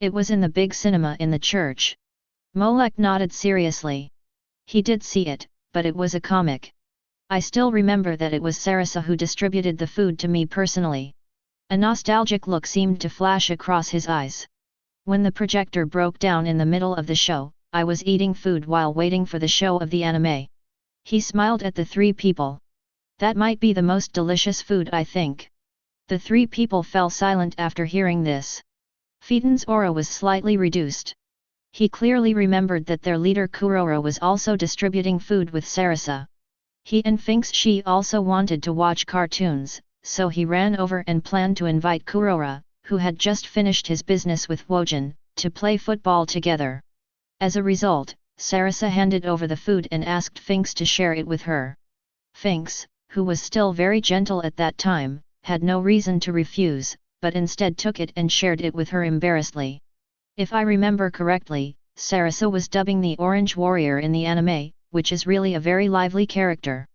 It was in the big cinema in the church. Molek nodded seriously. He did see it, but it was a comic. I still remember that it was Sarasa who distributed the food to me personally. A nostalgic look seemed to flash across his eyes. When the projector broke down in the middle of the show, I was eating food while waiting for the show of the anime. He smiled at the three people. That might be the most delicious food, I think. The three people fell silent after hearing this. Phaeton's aura was slightly reduced. He clearly remembered that their leader Kurora was also distributing food with Sarasa. He and Finks also wanted to watch cartoons, so he ran over and planned to invite Kurora, who had just finished his business with Wojin, to play football together. As a result, Sarasa handed over the food and asked Finks to share it with her. Finks, who was still very gentle at that time, had no reason to refuse, but instead took it and shared it with her embarrassedly. If I remember correctly, Sarasa was dubbing the Orange Warrior in the anime, which is really a very lively character.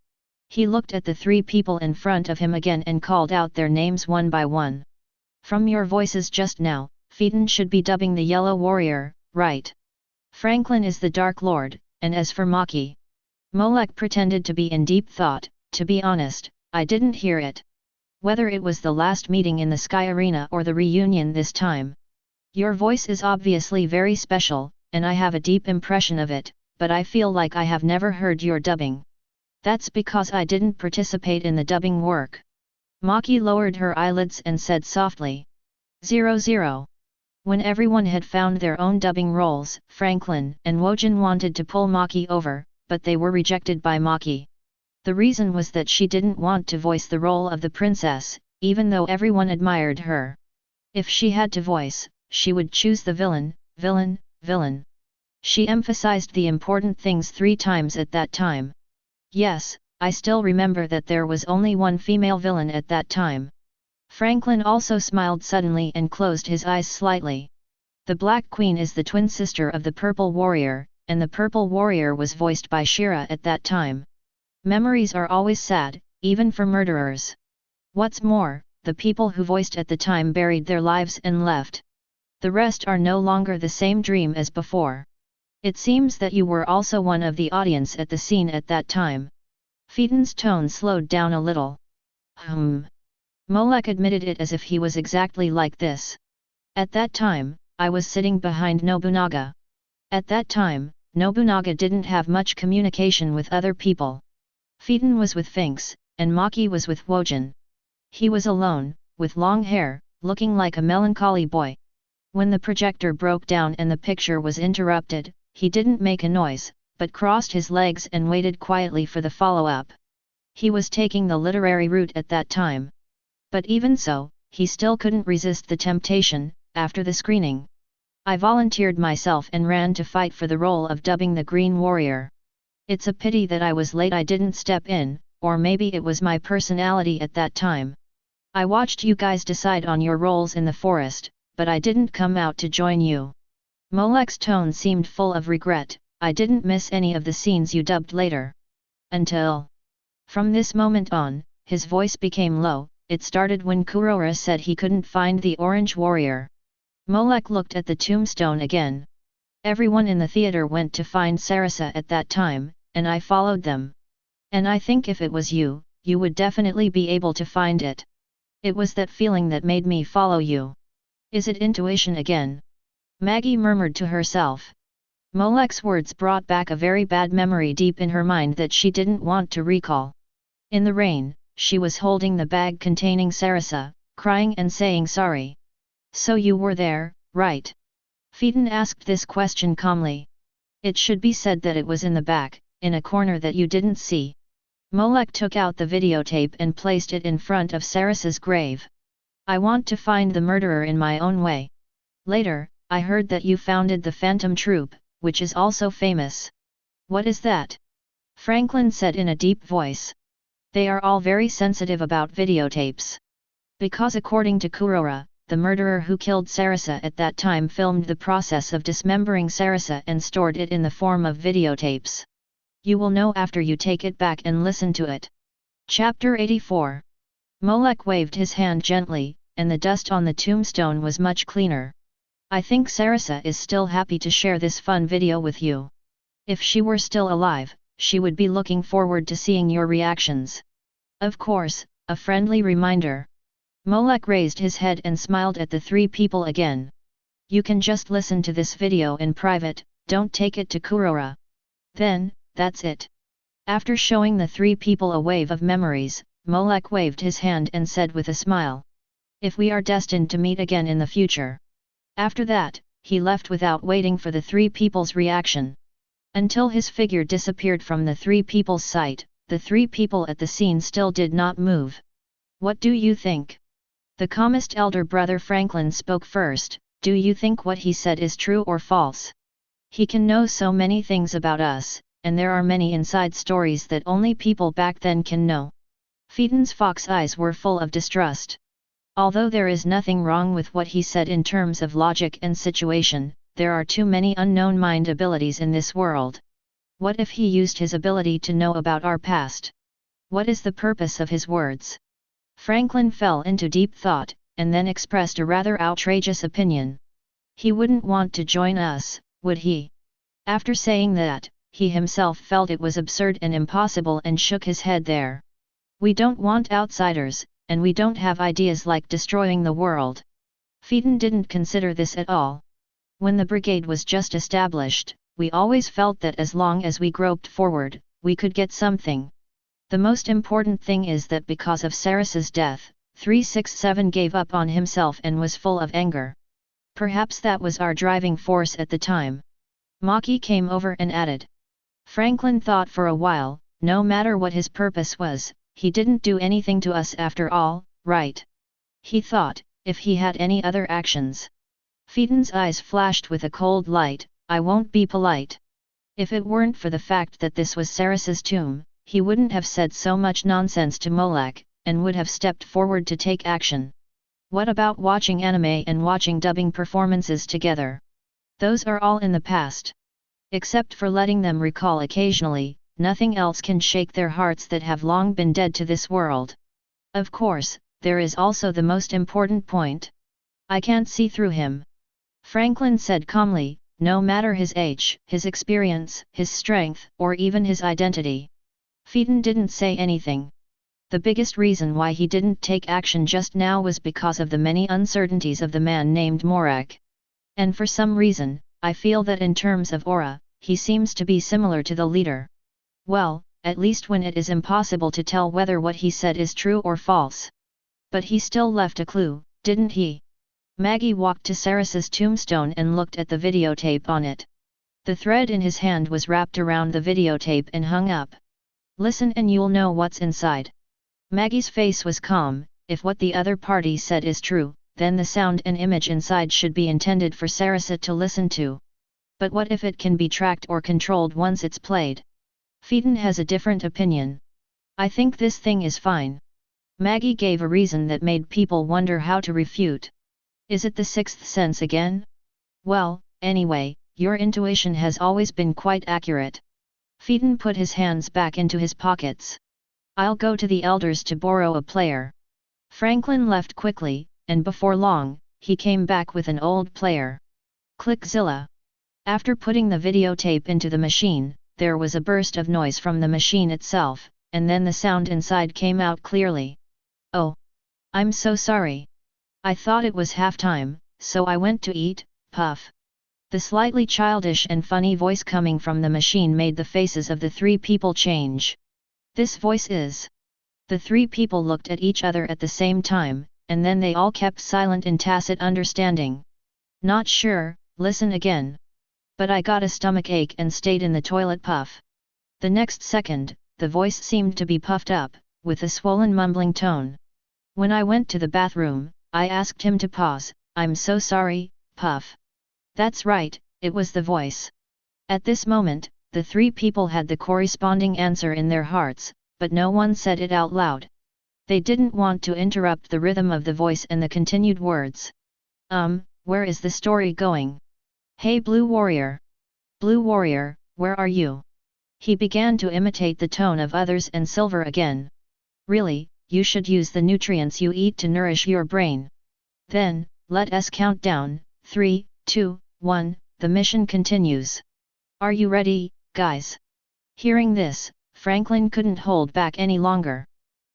He looked at the three people in front of him again and called out their names one by one. From your voices just now, Phaeton should be dubbing the Yellow Warrior, right? Franklin is the Dark Lord, and as for Maki. Molek pretended to be in deep thought. To be honest, I didn't hear it. Whether it was the last meeting in the Sky Arena or the reunion this time. Your voice is obviously very special, and I have a deep impression of it, but I feel like I have never heard your dubbing. That's because I didn't participate in the dubbing work. Maki lowered her eyelids and said softly. 00. When everyone had found their own dubbing roles, Franklin and Wojin wanted to pull Maki over, but they were rejected by Maki. The reason was that she didn't want to voice the role of the princess, even though everyone admired her. If she had to voice, she would choose the villain, villain, villain. She emphasized the important things 3 times at that time. Yes, I still remember that there was only one female villain at that time. Franklin also smiled suddenly and closed his eyes slightly. The Black Queen is the twin sister of the Purple Warrior, and the Purple Warrior was voiced by Shira at that time. Memories are always sad, even for murderers. What's more, the people who voiced at the time buried their lives and left. The rest are no longer the same dream as before. It seems that you were also one of the audience at the scene at that time. Phaeton's tone slowed down a little. Molek admitted it as if he was exactly like this. At that time, I was sitting behind Nobunaga. At that time, Nobunaga didn't have much communication with other people. Phaeton was with Finks, and Maki was with Wojin. He was alone, with long hair, looking like a melancholy boy. When the projector broke down and the picture was interrupted, he didn't make a noise, but crossed his legs and waited quietly for the follow-up. He was taking the literary route at that time. But even so, he still couldn't resist the temptation. After the screening, I volunteered myself and ran to fight for the role of dubbing the Green Warrior. It's a pity that I was late. I didn't step in, or maybe it was my personality at that time. I watched you guys decide on your roles in the forest, but I didn't come out to join you. Molek's tone seemed full of regret. I didn't miss any of the scenes you dubbed later. Until... From this moment on, his voice became low. It started when Kurora said he couldn't find the Orange Warrior. Molek looked at the tombstone again. Everyone in the theater went to find Sarasa at that time, and I followed them. And I think if it was you, you would definitely be able to find it. It was that feeling that made me follow you. Is it intuition again? Maggie murmured to herself. Molek's words brought back a very bad memory deep in her mind that she didn't want to recall. In the rain, she was holding the bag containing Sarasa, crying and saying sorry. So you were there, right? Phaeton asked this question calmly. It should be said that it was in the back, in a corner that you didn't see. Molek took out the videotape and placed it in front of Sarasa's grave. I want to find the murderer in my own way. Later, I heard that you founded the Phantom Troupe, which is also famous. What is that? Franklin said in a deep voice. They are all very sensitive about videotapes. Because according to Kurora, the murderer who killed Sarasa at that time filmed the process of dismembering Sarasa and stored it in the form of videotapes. You will know after you take it back and listen to it. Chapter 84. Molek waved his hand gently, and the dust on the tombstone was much cleaner. I think Sarasa is still happy to share this fun video with you. If she were still alive, she would be looking forward to seeing your reactions. Of course, a friendly reminder. Molek raised his head and smiled at the three people again. You can just listen to this video in private, don't take it to Kurora. Then, that's it. After showing the three people a wave of memories, Molek waved his hand and said with a smile. If we are destined to meet again in the future. After that, he left without waiting for the three people's reaction. Until his figure disappeared from the three people's sight, the three people at the scene still did not move. What do you think? The calmest elder brother Franklin spoke first. Do you think what he said is true or false? He can know so many things about us, and there are many inside stories that only people back then can know. Phaeton's fox eyes were full of distrust. Although there is nothing wrong with what he said in terms of logic and situation, there are too many unknown mind abilities in this world. What if he used his ability to know about our past? What is the purpose of his words? Franklin fell into deep thought, and then expressed a rather outrageous opinion. He wouldn't want to join us, would he? After saying that, he himself felt it was absurd and impossible and shook his head there. We don't want outsiders, and we don't have ideas like destroying the world. Phaeton didn't consider this at all. When the brigade was just established, we always felt that as long as we groped forward, we could get something. The most important thing is that because of Sarasa's death, 367 gave up on himself and was full of anger. Perhaps that was our driving force at the time. Maki came over and added. Franklin thought for a while. No matter what his purpose was, he didn't do anything to us after all, right? He thought, if he had any other actions. Phaeton's eyes flashed with a cold light. I won't be polite. If it weren't for the fact that this was Sarasa's tomb, he wouldn't have said so much nonsense to Molek, and would have stepped forward to take action. What about watching anime and watching dubbing performances together? Those are all in the past. Except for letting them recall occasionally, nothing else can shake their hearts that have long been dead to this world. Of course, there is also the most important point. I can't see through him. Franklin said calmly, no matter his age, his experience, his strength, or even his identity. Phaeton didn't say anything. The biggest reason why he didn't take action just now was because of the many uncertainties of the man named Molech. And for some reason, I feel that in terms of aura, he seems to be similar to the leader. Well, at least when it is impossible to tell whether what he said is true or false. But he still left a clue, didn't he? Maggie walked to Saras's tombstone and looked at the videotape on it. The thread in his hand was wrapped around the videotape and hung up. Listen and you'll know what's inside. Maggie's face was calm. If what the other party said is true, then the sound and image inside should be intended for Sarasa to listen to. But what if it can be tracked or controlled once it's played? Phaeton has a different opinion. I think this thing is fine. Maggie gave a reason that made people wonder how to refute. Is it the sixth sense again? Well, anyway, your intuition has always been quite accurate. Phaeton put his hands back into his pockets. I'll go to the elders to borrow a player. Franklin left quickly, and before long, he came back with an old player. Clickzilla. After putting the videotape into the machine, there was a burst of noise from the machine itself, and then the sound inside came out clearly. Oh! I'm so sorry. I thought it was halftime, so I went to eat, puff. The slightly childish and funny voice coming from the machine made the faces of the three people change. This voice is... The three people looked at each other at the same time, and then they all kept silent in tacit understanding. Not sure, listen again. But I got a stomachache and stayed in the toilet, puff. The next second, the voice seemed to be puffed up, with a swollen mumbling tone. When I went to the bathroom, I asked him to pause. I'm so sorry, puff. That's right, it was the voice. At this moment, the three people had the corresponding answer in their hearts, but no one said it out loud. They didn't want to interrupt the rhythm of the voice and the continued words. Where is the story going? Hey Blue Warrior! Blue Warrior, where are you? He began to imitate the tone of others and Silver again. Really, you should use the nutrients you eat to nourish your brain. Then, let us count down, 3, 2, 1, the mission continues. Are you ready, guys? Hearing this, Franklin couldn't hold back any longer.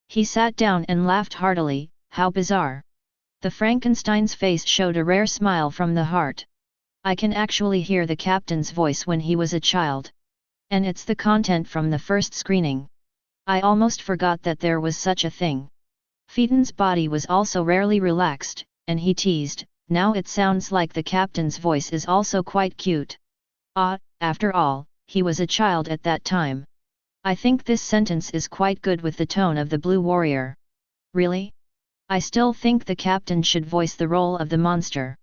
He sat down and laughed heartily. How bizarre. The Frankenstein's face showed a rare smile from the heart. I can actually hear the captain's voice when he was a child. And it's the content from the first screening. I almost forgot that there was such a thing. Phaeton's body was also rarely relaxed, and he teased, now it sounds like the captain's voice is also quite cute. After all, he was a child at that time. I think this sentence is quite good with the tone of the Blue Warrior. Really? I still think the captain should voice the role of the monster.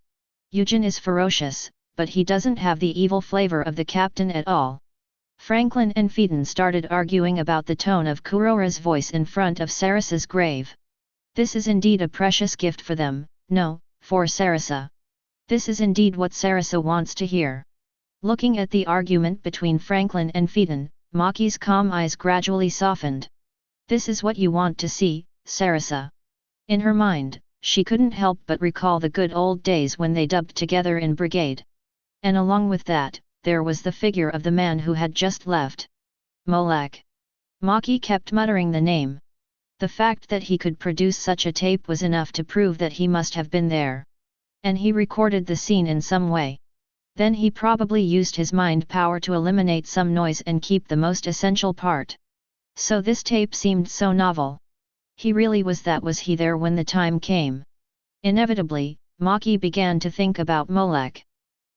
Eugen is ferocious, but he doesn't have the evil flavor of the captain at all. Franklin and Phaeton started arguing about the tone of Kurora's voice in front of Saras's grave. This is indeed a precious gift for them, no, for Sarasa. This is indeed what Sarasa wants to hear. Looking at the argument between Franklin and Phaeton, Maki's calm eyes gradually softened. This is what you want to see, Sarasa. In her mind, she couldn't help but recall the good old days when they dubbed together in brigade. And along with that, there was the figure of the man who had just left. Molek. Maki kept muttering the name. The fact that he could produce such a tape was enough to prove that he must have been there. And he recorded the scene in some way. Then he probably used his mind power to eliminate some noise and keep the most essential part. So this tape seemed so novel. He really was he there when the time came? Inevitably, Maki began to think about Molek.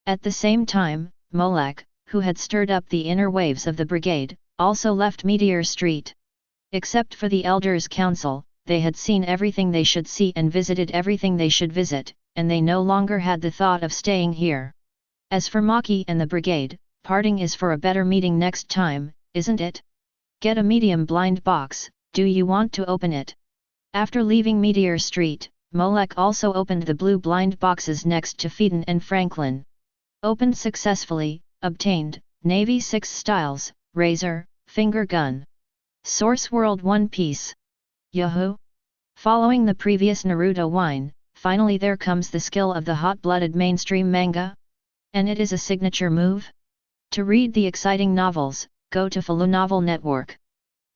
At the same time, Molek, who had stirred up the inner waves of the brigade, also left Meteor Street. Except for the Elders' Council, they had seen everything they should see and visited everything they should visit, and they no longer had the thought of staying here. As for Maki and the brigade, parting is for a better meeting next time, isn't it? Get a medium blind box, do you want to open it? After leaving Meteor Street, Molek also opened the blue blind boxes next to Phaeton and Franklin. Opened successfully, obtained, Navy 6 styles, razor, finger gun. Source World One Piece. Yahoo! Following the previous Naruto wine, finally there comes the skill of the hot-blooded mainstream manga. And it is a signature move? To read the exciting novels, go to Falu Novel Network.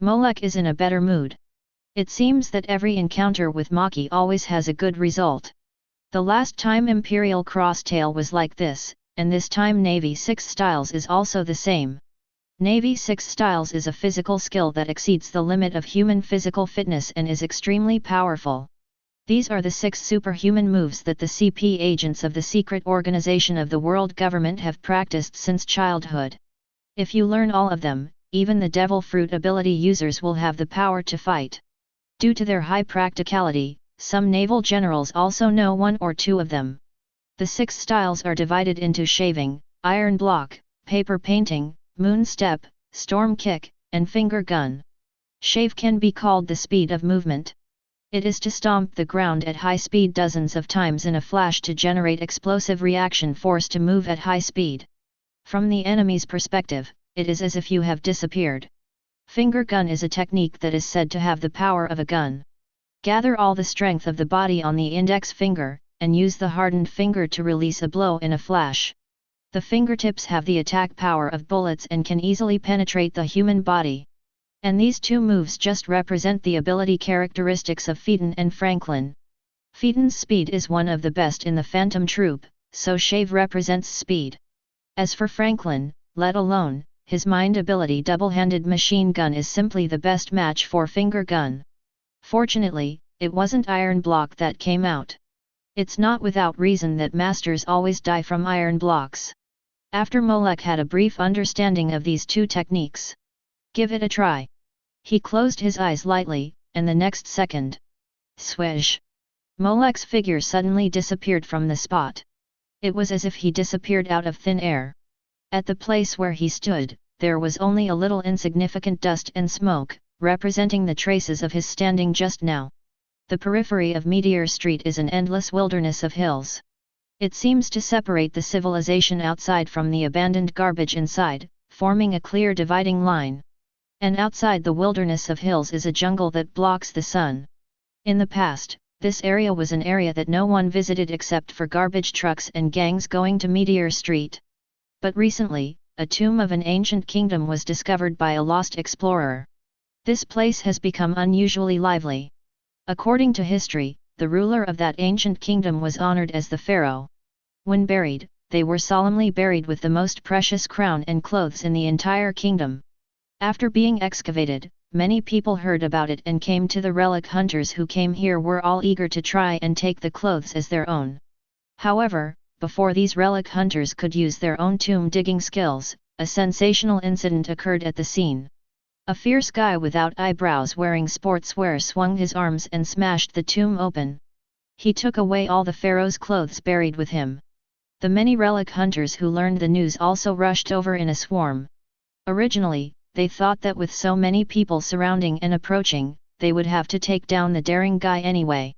Molek is in a better mood. It seems that every encounter with Maki always has a good result. The last time Imperial Crosstail was like this, and this time Navy 6 Styles is also the same. Navy 6 Styles is a physical skill that exceeds the limit of human physical fitness and is extremely powerful. These are the 6 superhuman moves that the CP agents of the secret organization of the world government have practiced since childhood. If you learn all of them, even the Devil Fruit ability users will have the power to fight. Due to their high practicality, some naval generals also know 1 or 2 of them. The 6 styles are divided into shaving, iron block, paper painting, moon step, storm kick, and finger gun. Shave can be called the speed of movement. It is to stomp the ground at high speed dozens of times in a flash to generate explosive reaction force to move at high speed. From the enemy's perspective, it is as if you have disappeared. Finger gun is a technique that is said to have the power of a gun. Gather all the strength of the body on the index finger, and use the hardened finger to release a blow in a flash. The fingertips have the attack power of bullets and can easily penetrate the human body. And these 2 moves just represent the ability characteristics of Phaeton and Franklin. Phaeton's speed is one of the best in the Phantom Troop, so shave represents speed. As for Franklin, let alone his mind ability, double-handed machine gun is simply the best match for finger gun. Fortunately, it wasn't iron block that came out. It's not without reason that masters always die from iron blocks. After Molek had a brief understanding of these 2 techniques. Give it a try. He closed his eyes lightly, and the next second. Swish! Molek's figure suddenly disappeared from the spot. It was as if he disappeared out of thin air. At the place where he stood, there was only a little insignificant dust and smoke, representing the traces of his standing just now. The periphery of Meteor Street is an endless wilderness of hills. It seems to separate the civilization outside from the abandoned garbage inside, forming a clear dividing line. And outside the wilderness of hills is a jungle that blocks the sun. In the past, this area was an area that no one visited except for garbage trucks and gangs going to Meteor Street. But recently, a tomb of an ancient kingdom was discovered by a lost explorer. This place has become unusually lively. According to history, the ruler of that ancient kingdom was honored as the pharaoh. When buried, they were solemnly buried with the most precious crown and clothes in the entire kingdom. After being excavated, many people heard about it and came to the relic hunters who came here were all eager to try and take the clothes as their own. However, before these relic hunters could use their own tomb digging skills, a sensational incident occurred at the scene. A fierce guy without eyebrows wearing sportswear swung his arms and smashed the tomb open. He took away all the pharaoh's clothes buried with him. The many relic hunters who learned the news also rushed over in a swarm. Originally, they thought that with so many people surrounding and approaching, they would have to take down the daring guy anyway.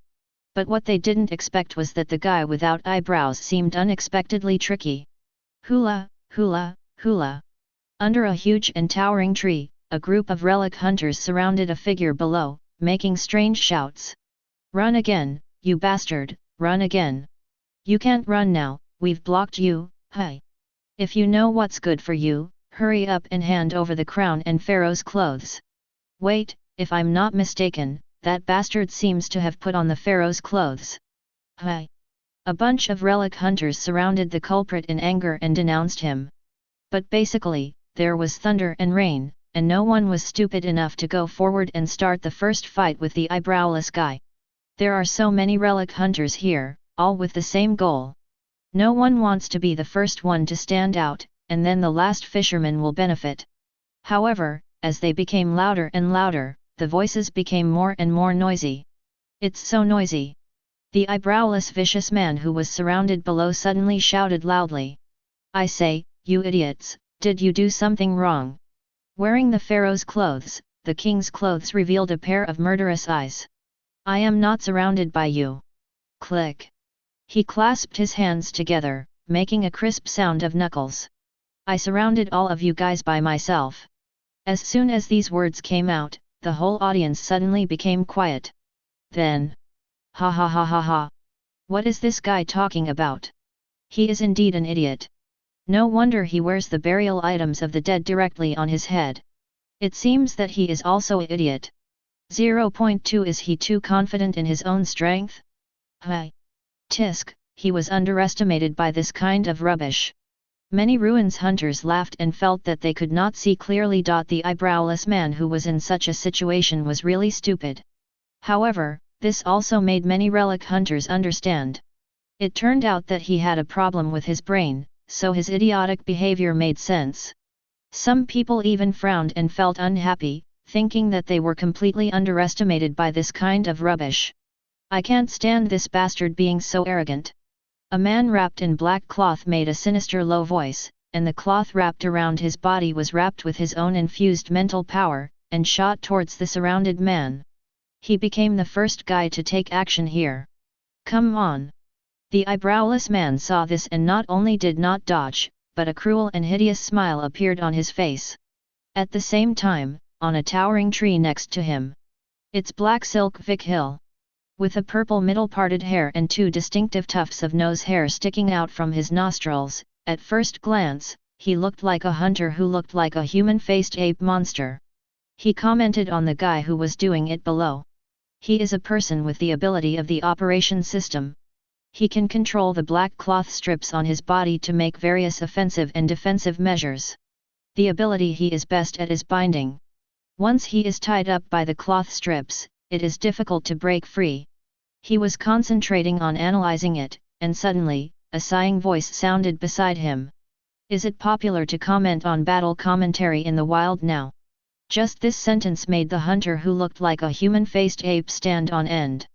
But what they didn't expect was that the guy without eyebrows seemed unexpectedly tricky. Hula, hula, hula. Under a huge and towering tree, a group of relic hunters surrounded a figure below, making strange shouts. Run again, you bastard, run again. You can't run now, we've blocked you, hi. If you know what's good for you, hurry up and hand over the crown and pharaoh's clothes. Wait, if I'm not mistaken, that bastard seems to have put on the pharaoh's clothes. Hi. A bunch of relic hunters surrounded the culprit in anger and denounced him. But basically, there was thunder and rain, and no one was stupid enough to go forward and start the first fight with the eyebrowless guy. There are so many relic hunters here, all with the same goal. No one wants to be the first one to stand out, and then the last fisherman will benefit. However, as they became louder and louder, the voices became more and more noisy. It's so noisy. The eyebrowless vicious man who was surrounded below suddenly shouted loudly. I say, you idiots, did you do something wrong? Wearing the pharaoh's clothes, the king's clothes revealed a pair of murderous eyes. I am not surrounded by you. Click. He clasped his hands together, making a crisp sound of knuckles. I surrounded all of you guys by myself. As soon as these words came out, the whole audience suddenly became quiet. Then, ha ha ha ha ha! What is this guy talking about? He is indeed an idiot. No wonder he wears the burial items of the dead directly on his head. It seems that he is also an idiot. 0.2 Is he too confident in his own strength? Hi! Tisk, he was underestimated by this kind of rubbish. Many ruins hunters laughed and felt that they could not see clearly. The eyebrowless man who was in such a situation was really stupid. However, this also made many relic hunters understand. It turned out that he had a problem with his brain, so his idiotic behavior made sense. Some people even frowned and felt unhappy, thinking that they were completely underestimated by this kind of rubbish. I can't stand this bastard being so arrogant. A man wrapped in black cloth made a sinister low voice, and the cloth wrapped around his body was wrapped with his own infused mental power, and shot towards the surrounded man. He became the first guy to take action here. Come on! The eyebrowless man saw this and not only did not dodge, but a cruel and hideous smile appeared on his face. At the same time, on a towering tree next to him. It's Black Silk Vic Hill. With a purple middle-parted hair and two distinctive tufts of nose hair sticking out from his nostrils, at first glance, he looked like a hunter who looked like a human-faced ape monster. He commented on the guy who was doing it below. He is a person with the ability of the operation system. He can control the black cloth strips on his body to make various offensive and defensive measures. The ability he is best at is binding. Once he is tied up by the cloth strips, it is difficult to break free. He was concentrating on analyzing it, and suddenly, a sighing voice sounded beside him. Is it popular to comment on battle commentary in the wild now? Just this sentence made the hunter who looked like a human-faced ape stand on end.